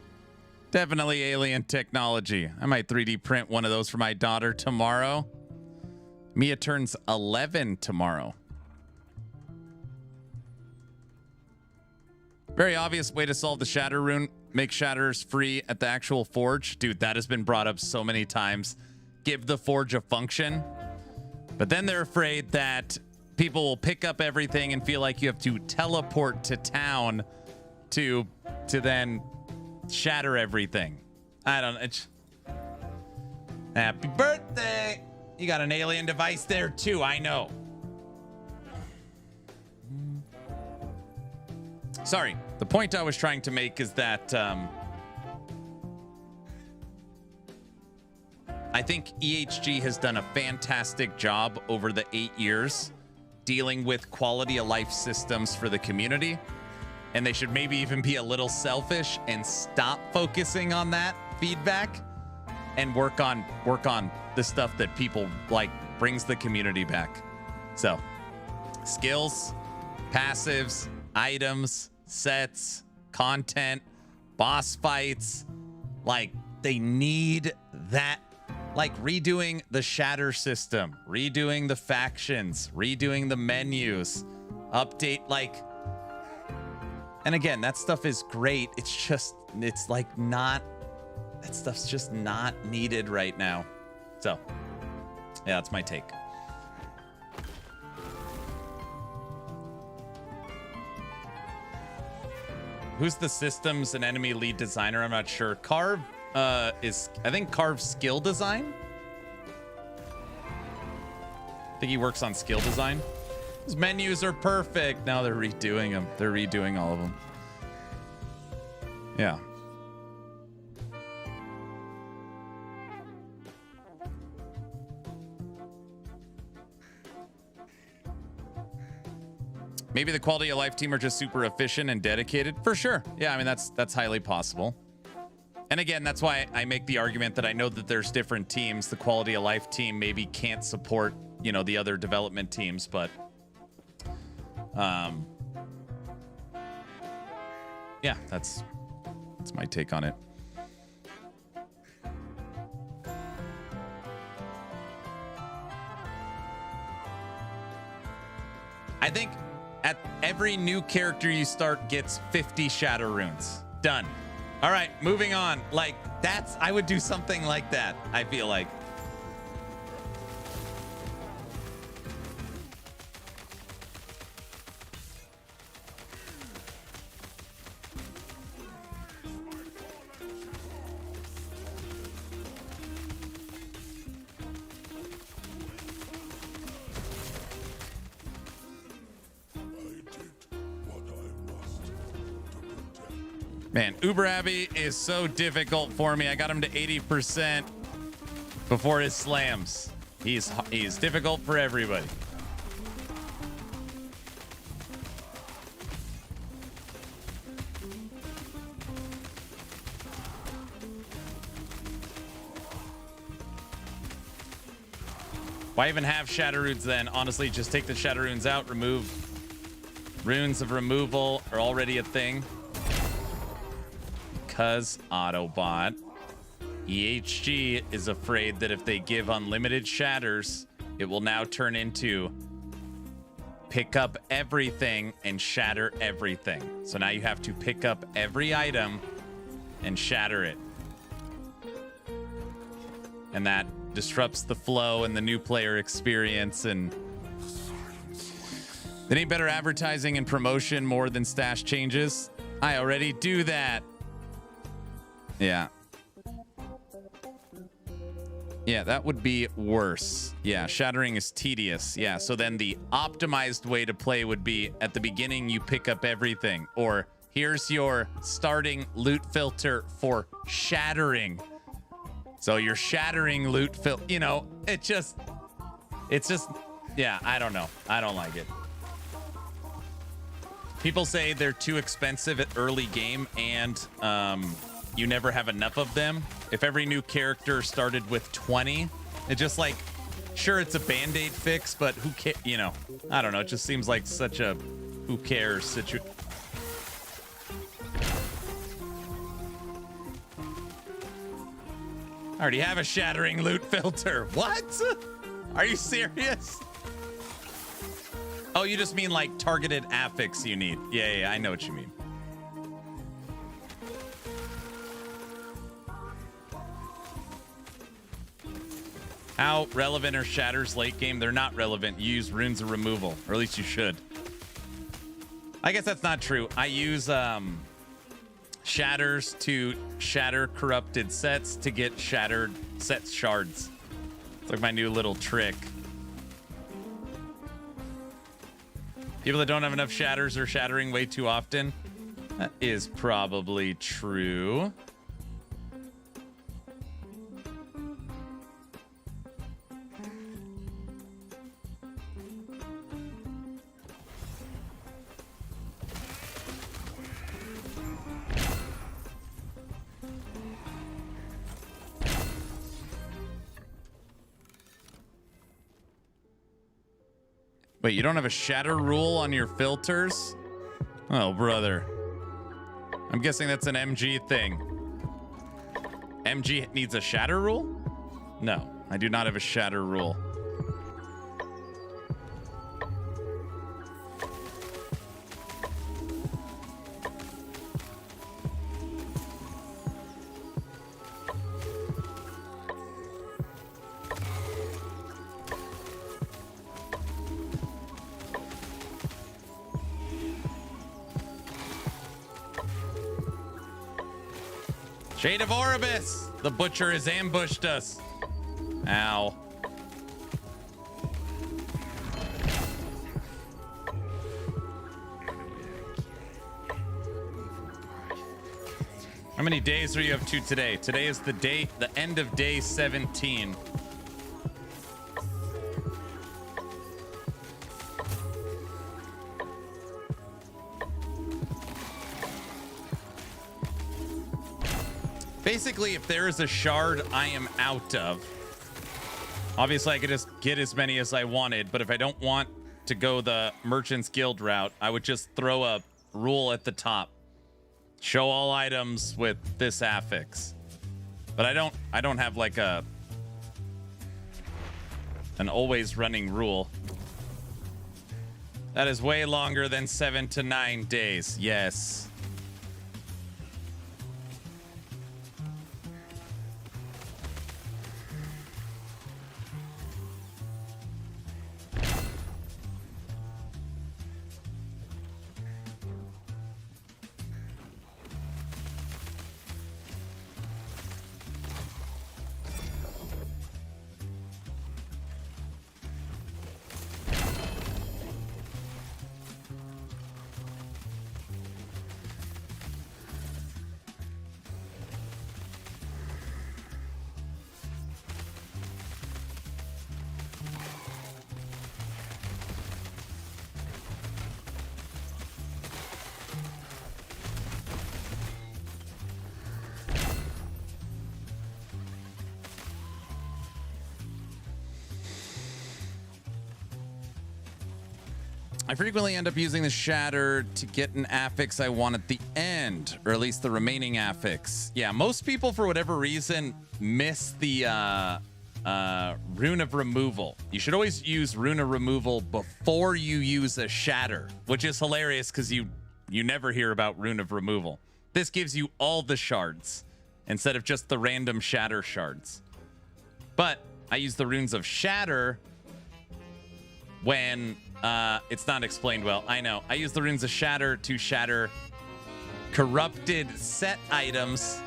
Definitely alien technology. I might 3D print one of those for my daughter tomorrow. Mia turns 11 tomorrow. Very obvious way to solve the shatter rune. make shatters free at the actual forge. Dude, that has been brought up so many times. Give the forge a function. But then they're afraid that people will pick up everything and feel like you have to teleport to town to then shatter everything. I don't know. Happy birthday. You got an alien device there too, I know. Sorry, the point I was trying to make is that I think EHG has done a fantastic job over the 8 years dealing with quality of life systems for the community. And they should maybe even be a little selfish and stop focusing on that feedback and work on the stuff that people like, brings the community back. So skills, passives, items, sets, content, boss fights, like they need that. Like redoing the shatter system, redoing the factions, redoing the menus, update, like, and again, that stuff is great. It's just, it's like not, that stuff's just not needed right now. So, yeah, that's my take. Who's the systems and enemy lead designer? I'm not sure. Carve is, I think Carve's skill design. I think he works on skill design. His menus are perfect. Now they're redoing them. They're redoing all of them. Yeah. Maybe the quality of life team are just super efficient and dedicated. For sure. Yeah, I mean, that's highly possible. And again, that's why I make the argument that I know that there's different teams. The quality of life team maybe can't support, you know, the other development teams, but yeah, that's my take on it. I think at every new character you start gets 50 shatter runes. Done. All right, moving on. Like, that's, I would do something like that, I feel like. Man, Uber Abbey is so difficult for me. I got him to 80% before his slams. He's difficult for everybody. Why even have shatter runes then? Honestly, just take the shatter runes out, remove. Runes of removal are already a thing. Because Autobot, EHG is afraid that if they give unlimited shatters, it will now turn into pick up everything and shatter everything. So now you have to pick up every item and shatter it. And that disrupts the flow and the new player experience. And they need better advertising and promotion more than stash changes. I already do that. Yeah. Yeah, that would be worse. Yeah, shattering is tedious. Yeah, so then the optimized way to play would be at the beginning you pick up everything. Or here's your starting loot filter for shattering. So you're shattering loot filter. You know, it's just, yeah, I don't know. I don't like it. People say they're too expensive at early game and you never have enough of them. If every new character started with 20, it just like, sure, it's a band-aid fix, but who cares? You know, I don't know. It just seems like such a who cares situation. I already have a shattering loot filter. What? Are you serious? Oh, you just mean like targeted affix you need. Yeah, I know what you mean. How relevant are shatters late game? They're not relevant. You use runes of removal, or at least you should. I guess that's not true. I use shatters to shatter corrupted sets to get shattered set shards. It's like my new little trick. People that don't have enough shatters are shattering way too often. That is probably true. Wait, you don't have a shatter rule on your filters? Oh, brother. I'm guessing that's an MG thing. MG needs a shatter rule? No, I do not have a shatter rule. Shade of Oribus! The butcher has ambushed us. Ow. How many days are you up to today? Today is the end of day 17. Basically, if there is a shard I am out of, obviously I could just get as many as I wanted, but if I don't want to go the Merchant's Guild route, I would just throw a rule at the top. Show all items with this affix. But I don't have like an always running rule. That is way longer than 7 to 9 days. Yes. I frequently end up using the shatter to get an affix I want at the end, or at least the remaining affix. Yeah, most people, for whatever reason, miss the rune of removal. You should always use rune of removal before you use a shatter, which is hilarious because you never hear about rune of removal. This gives you all the shards instead of just the random shatter shards. But I use the runes of shatter when it's not explained well. I know. I use the runes of shatter to shatter corrupted set items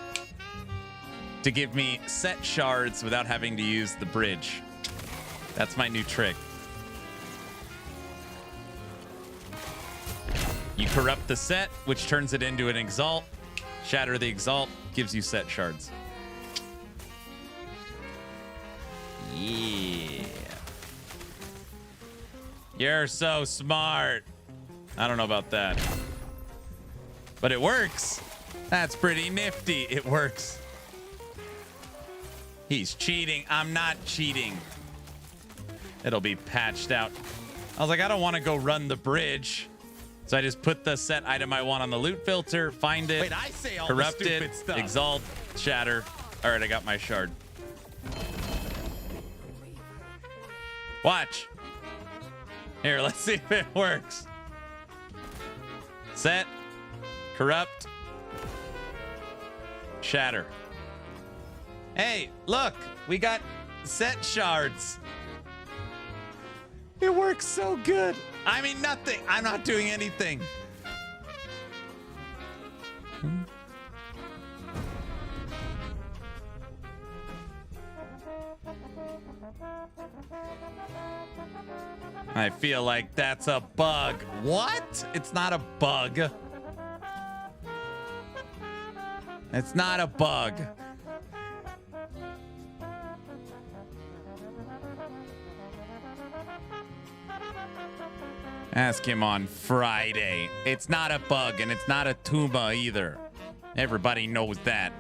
to give me set shards without having to use the bridge. That's my new trick. You corrupt the set, which turns it into an exalt. Shatter the exalt, gives you set shards. Yeah. You're so smart. I don't know about that. But it works. That's pretty nifty. It works. He's cheating. I'm not cheating. It'll be patched out. I was like, I don't want to go run the bridge. So I just put the set item I want on the loot filter, find it, wait, I say all corrupt the stupid it, stuff. exalt, shatter. All right, I got my shard. Watch. Here, let's see if it works. Set, corrupt, shatter. Hey, look, we got set shards. It works so good. I mean, nothing. I'm not doing anything. I feel like that's a bug. What? It's not a bug. It's not a bug. Ask him on Friday. It's not a bug, and it's not a tumor either. Everybody knows that.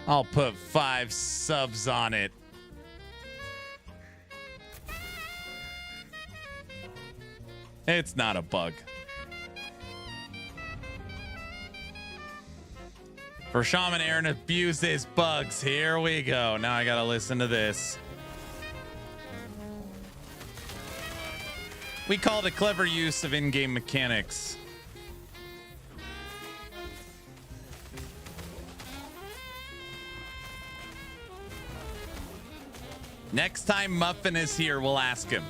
I'll put 5 subs on it. It's not a bug. For Shaman Aaron abuses bugs. Here we go. Now I gotta listen to this. We call it a clever use of in-game mechanics. Next time Muffin is here, we'll ask him.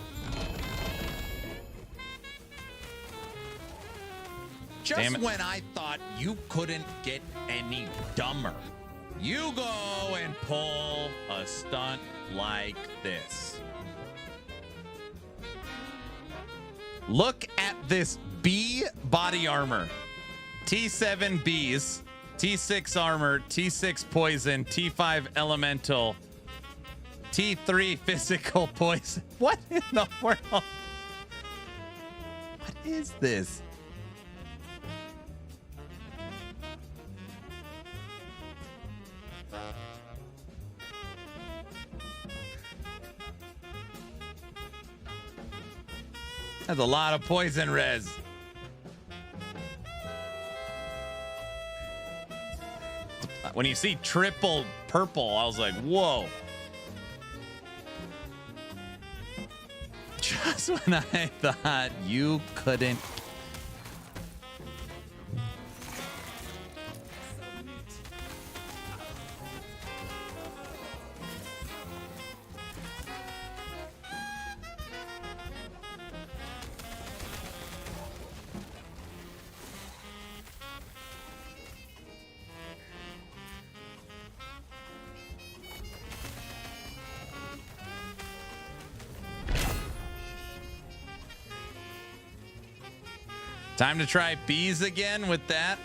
Just when I thought you couldn't get any dumber, you go and pull a stunt like this. Look at this B body armor. T7 Bs, T6 armor, T6 poison, T5 elemental, T3 physical poison. What in the world? What is this? That's a lot of poison res. When you see triple purple, I was like, whoa. Just when I thought you couldn't. Time to try bees again with that.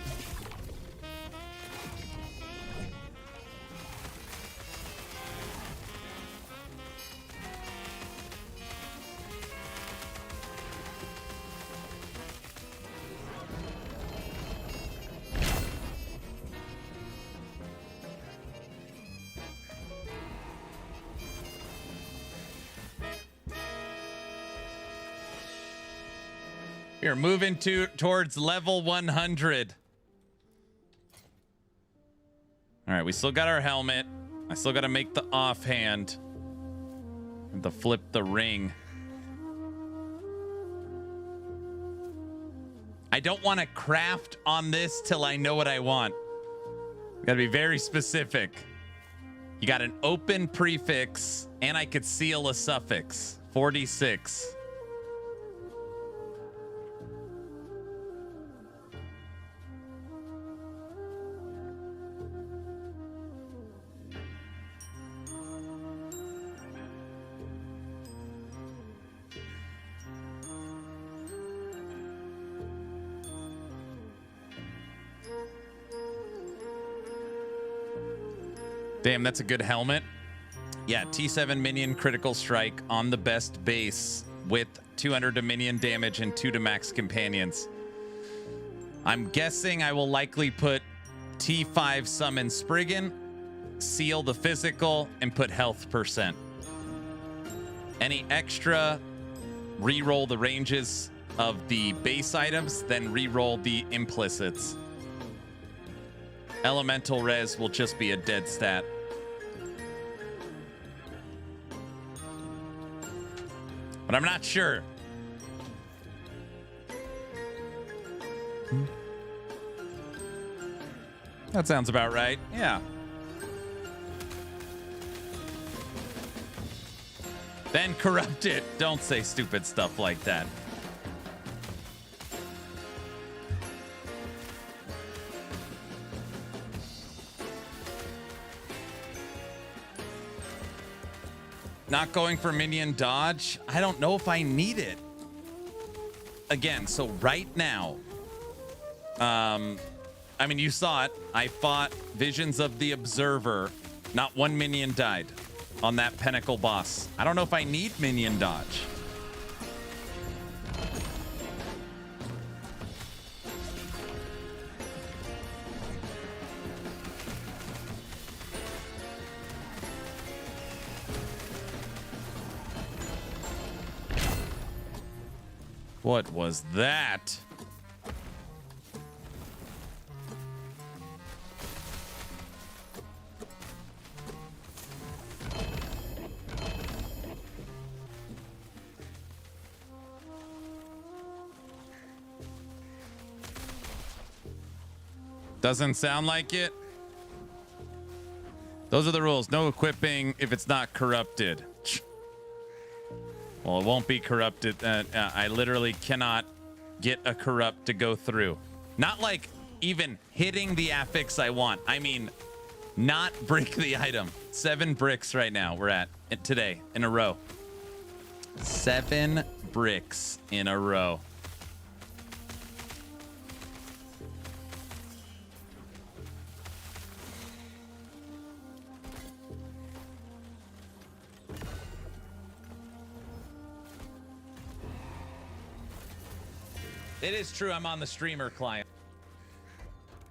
We're moving towards level 100. All right, we still got our helmet. I still got to make the offhand and to flip the ring. I don't want to craft on this till I know what I want. Got to be very specific. You got an open prefix, and I could seal a suffix. 46. Damn, that's a good helmet. Yeah, T7 minion critical strike on the best base with 200 to minion damage and 2 to max companions. I'm guessing I will likely put T5 summon Spriggan, seal the physical, and put health %. Any extra, re-roll the ranges of the base items, then re-roll the implicits. Elemental res will just be a dead stat. But I'm not sure. That sounds about right. Yeah. Then corrupt it. Don't say stupid stuff like that. Not going for minion dodge. I don't know if I need it. Again, so right now, I mean, you saw it. I fought Visions of the Observer. Not one minion died on that Pinnacle boss. I don't know if I need minion dodge. What was that? Doesn't sound like it. Those are the rules. No equipping if it's not corrupted. Well, it won't be corrupted. I literally cannot get a corrupt to go through. Not like even hitting the affix I want. I mean, not brick the item. 7 bricks right now we're at today in a row. 7 bricks in a row. It is true, I'm on the streamer client.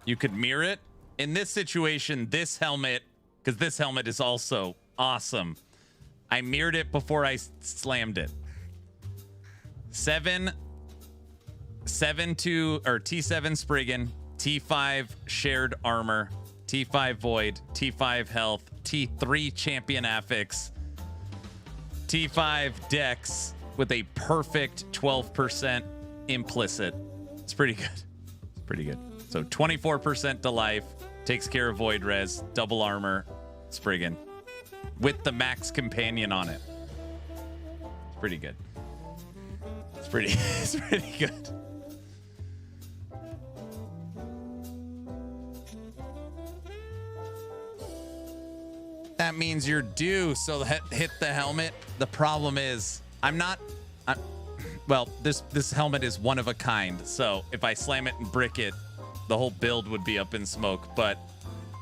You could mirror it. In this situation, this helmet, because this helmet is also awesome. I mirrored it before I slammed it. 7 to, or T7 Spriggan, T5 shared armor, T5 void, T5 health, T3 champion affix, T5 dex with a perfect 12% implicit. It's pretty good. It's pretty good. So 24% to life, takes care of void res, double armor, Spriggan, with the max companion on it. It's pretty good. It's pretty. It's pretty good. That means you're due. So hit the helmet. The problem is well, this helmet is one of a kind, so if I slam it and brick it, the whole build would be up in smoke, but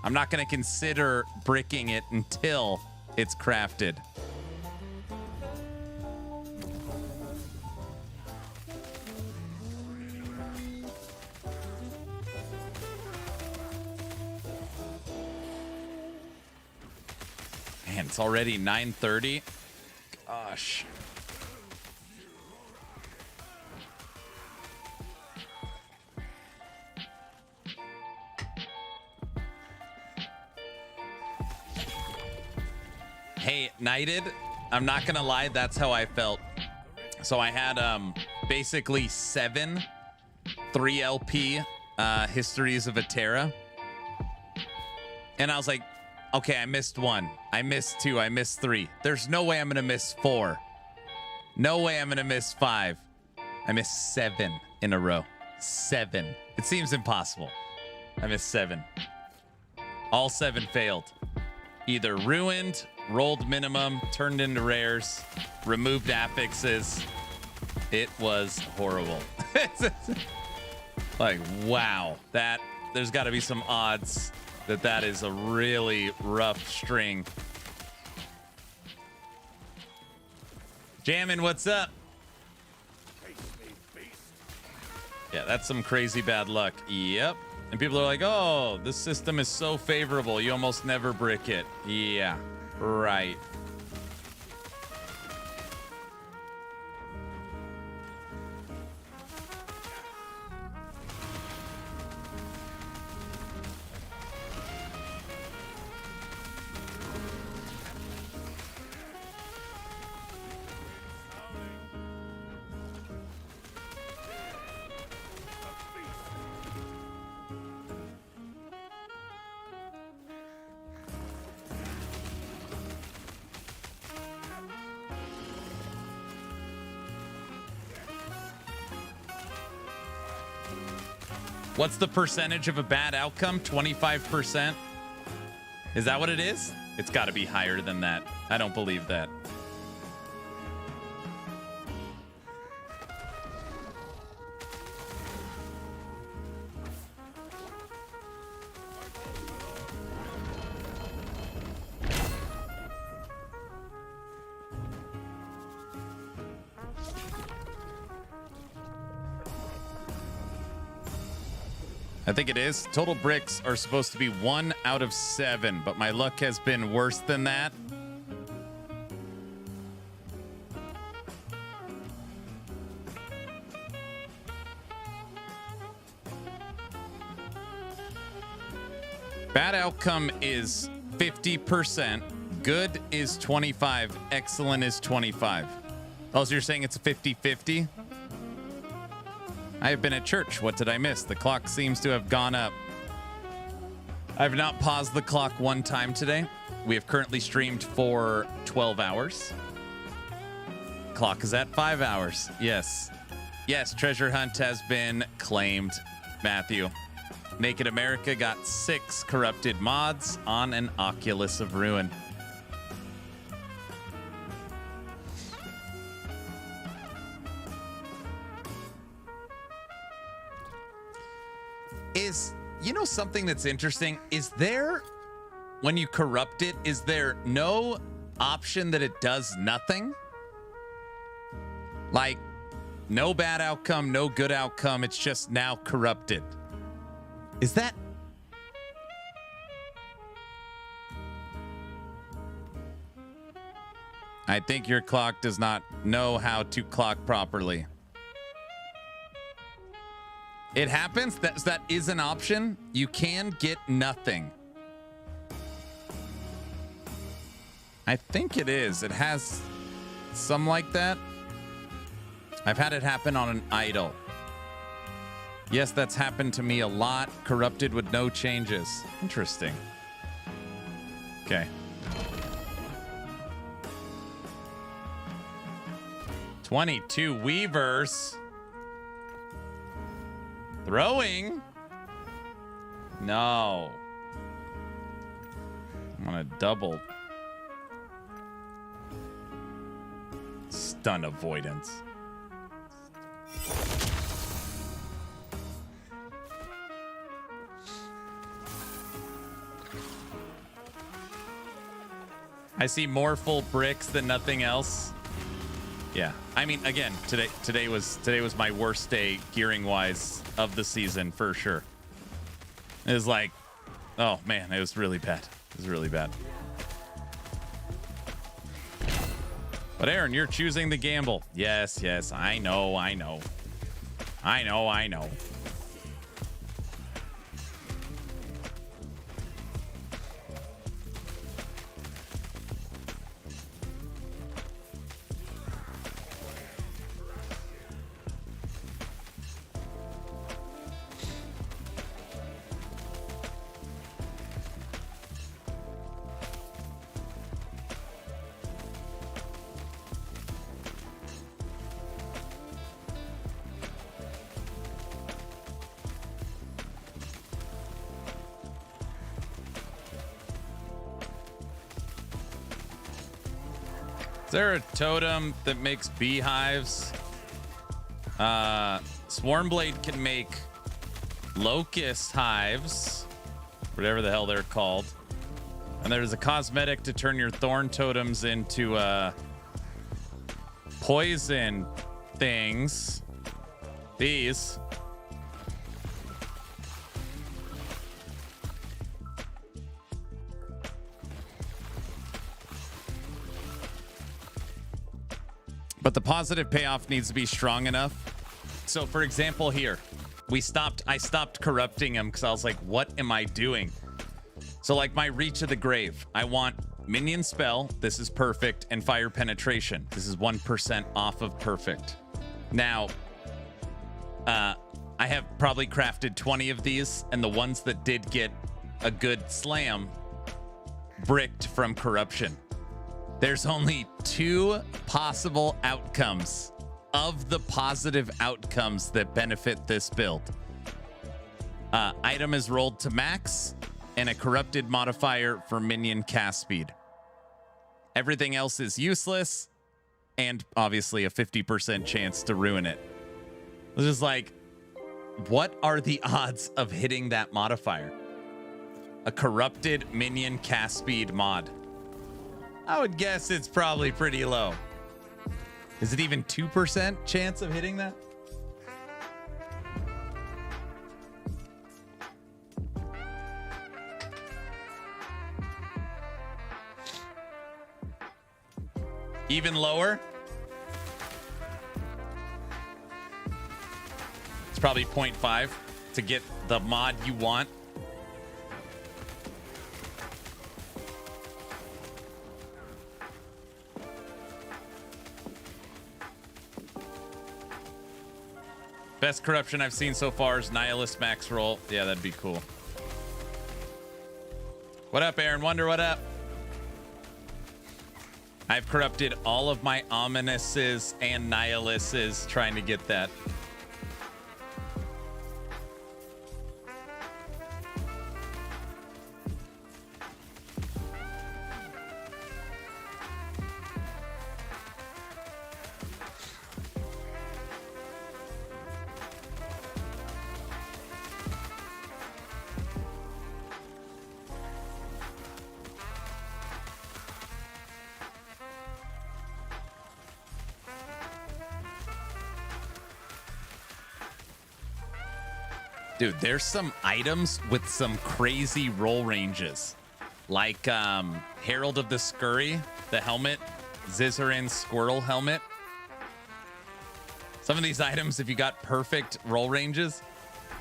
I'm not going to consider bricking it until it's crafted. Man, it's already 9:30. Gosh. Hey, Knighted, I'm not gonna lie, that's how I felt. So I had basically 7 3LP histories of Atera. And I was like, okay, I missed 1. I missed 2. I missed 3. There's no way I'm gonna miss 4. No way I'm gonna miss 5. I missed 7 in a row. 7. It seems impossible. I missed 7. All 7 failed. Either ruined, rolled minimum, turned into rares, removed affixes. It was horrible. Like, wow. There's got to be some odds that is a really rough string. Jammin', what's up? Yeah, that's some crazy bad luck. Yep. And people are like, oh, this system is so favorable. You almost never brick it. Yeah, right. What's the percentage of a bad outcome? 25%? Is that what it is? It's got to be higher than that. I don't believe that. I think it is. Total bricks are supposed to be 1 out of 7, but my luck has been worse than that. Bad outcome is 50%. Good is 25. Excellent is 25. Oh, so you're saying it's a 50-50? I have been at church. What did I miss? The clock seems to have gone up. I have not paused the clock one time today. We have currently streamed for 12 hours. Clock is at 5 hours. Yes. Yes, treasure hunt has been claimed, Matthew. Naked America got 6 corrupted mods on an Oculus of Ruin. Is, you know, something that's interesting? Is there, when you corrupt it, is there no option that it does nothing? Like, no bad outcome, no good outcome. It's just now corrupted. Is that... I think your clock does not know how to clock properly. It happens. That is an option. You can get nothing. I think it is. It has some like that. I've had it happen on an idol. Yes, that's happened to me a lot. Corrupted with no changes. Interesting. Okay. 22 weavers. Throwing? No. I'm on a double. Stun avoidance. I see more full bricks than nothing else. Yeah, I mean, again, today was my worst day gearing wise of the season for sure. It was like, oh man, it was really bad. It was really bad. But Aaron, you're choosing the gamble. Yes, I know. Is there a totem that makes beehives? Swarmblade can make locust hives, whatever the hell they're called. And there's a cosmetic to turn your thorn totems into poison things. These. But the positive payoff needs to be strong enough. So for example here, I stopped corrupting him because I was like, what am I doing? So like my Reach of the Grave, I want minion spell, this is perfect, and fire penetration. This is 1% off of perfect. Now, I have probably crafted 20 of these, and the ones that did get a good slam bricked from corruption. There's only 2 possible outcomes of the positive outcomes that benefit this build. Item is rolled to max, and a corrupted modifier for minion cast speed. Everything else is useless, and obviously a 50% chance to ruin it. It's just like, what are the odds of hitting that modifier? A corrupted minion cast speed mod. I would guess it's probably pretty low. Is it even 2% chance of hitting that? Even lower? It's probably 0.5 to get the mod you want. Best corruption I've seen so far is Nihilist max roll. Yeah, that'd be cool. What up, Aaron Wonder? What up? I've corrupted all of my Ominises and Nihilists trying to get that. Dude, there's some items with some crazy roll ranges. Like Herald of the Scurry, the helmet, Zizarin Squirrel helmet. Some of these items, if you got perfect roll ranges,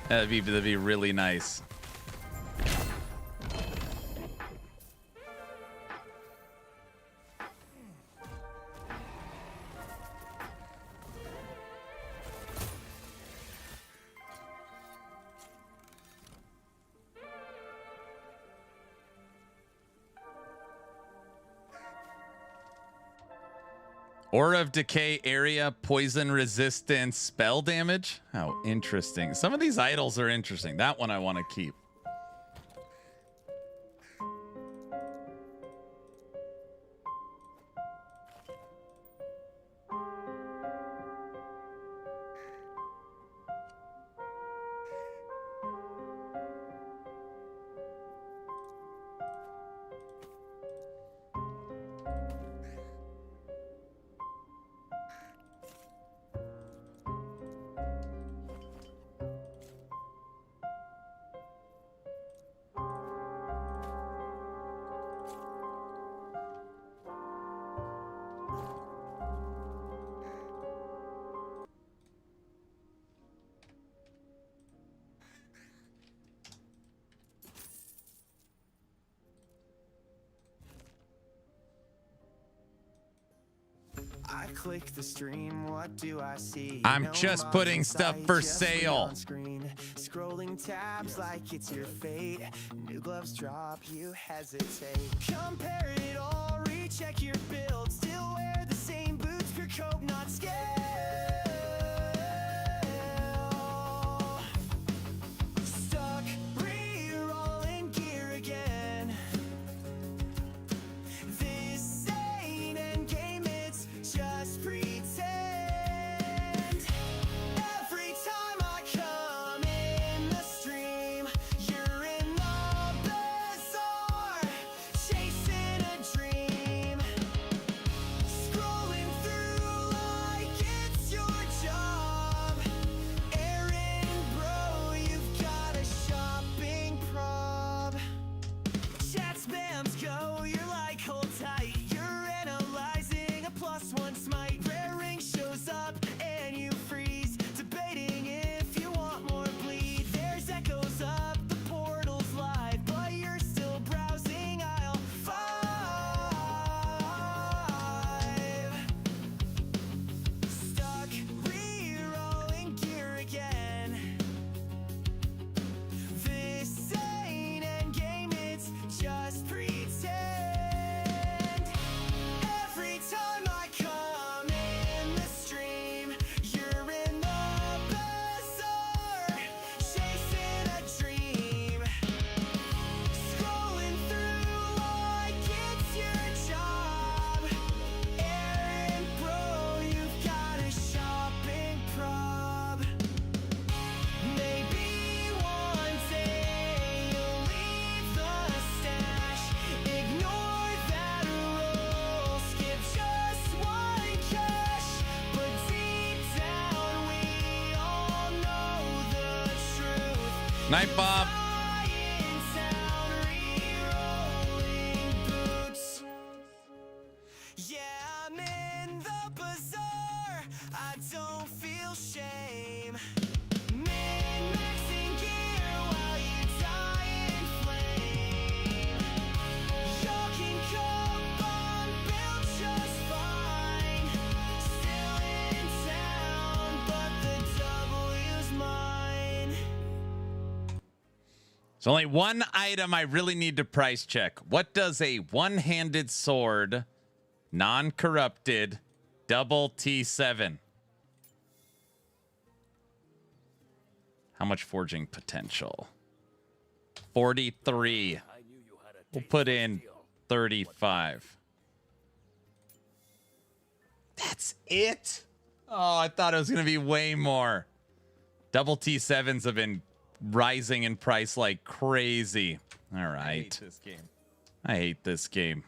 that'd be really nice. Aura of Decay area, poison resistance, spell damage. How interesting. Some of these idols are interesting. That one I want to keep. I click the stream, what do I see? I'm just putting stuff for sale. Scrolling tabs like it's your fate. New gloves drop, you hesitate. Compare it all, recheck your build. Still wear the same boots, pure coat, not scale. Stuck, re-rolling gear again. This ain't endgame, it's just pretend. Every time I come in the stream, you're in the bazaar, chasing a dream. Night, Bob. There's only one item I really need to price check. What does a one-handed sword, non-corrupted, double T7? How much forging potential? 43. We'll put in 35. That's it? Oh, I thought it was going to be way more. Double T7s have been rising in price like crazy. All right. I hate this game.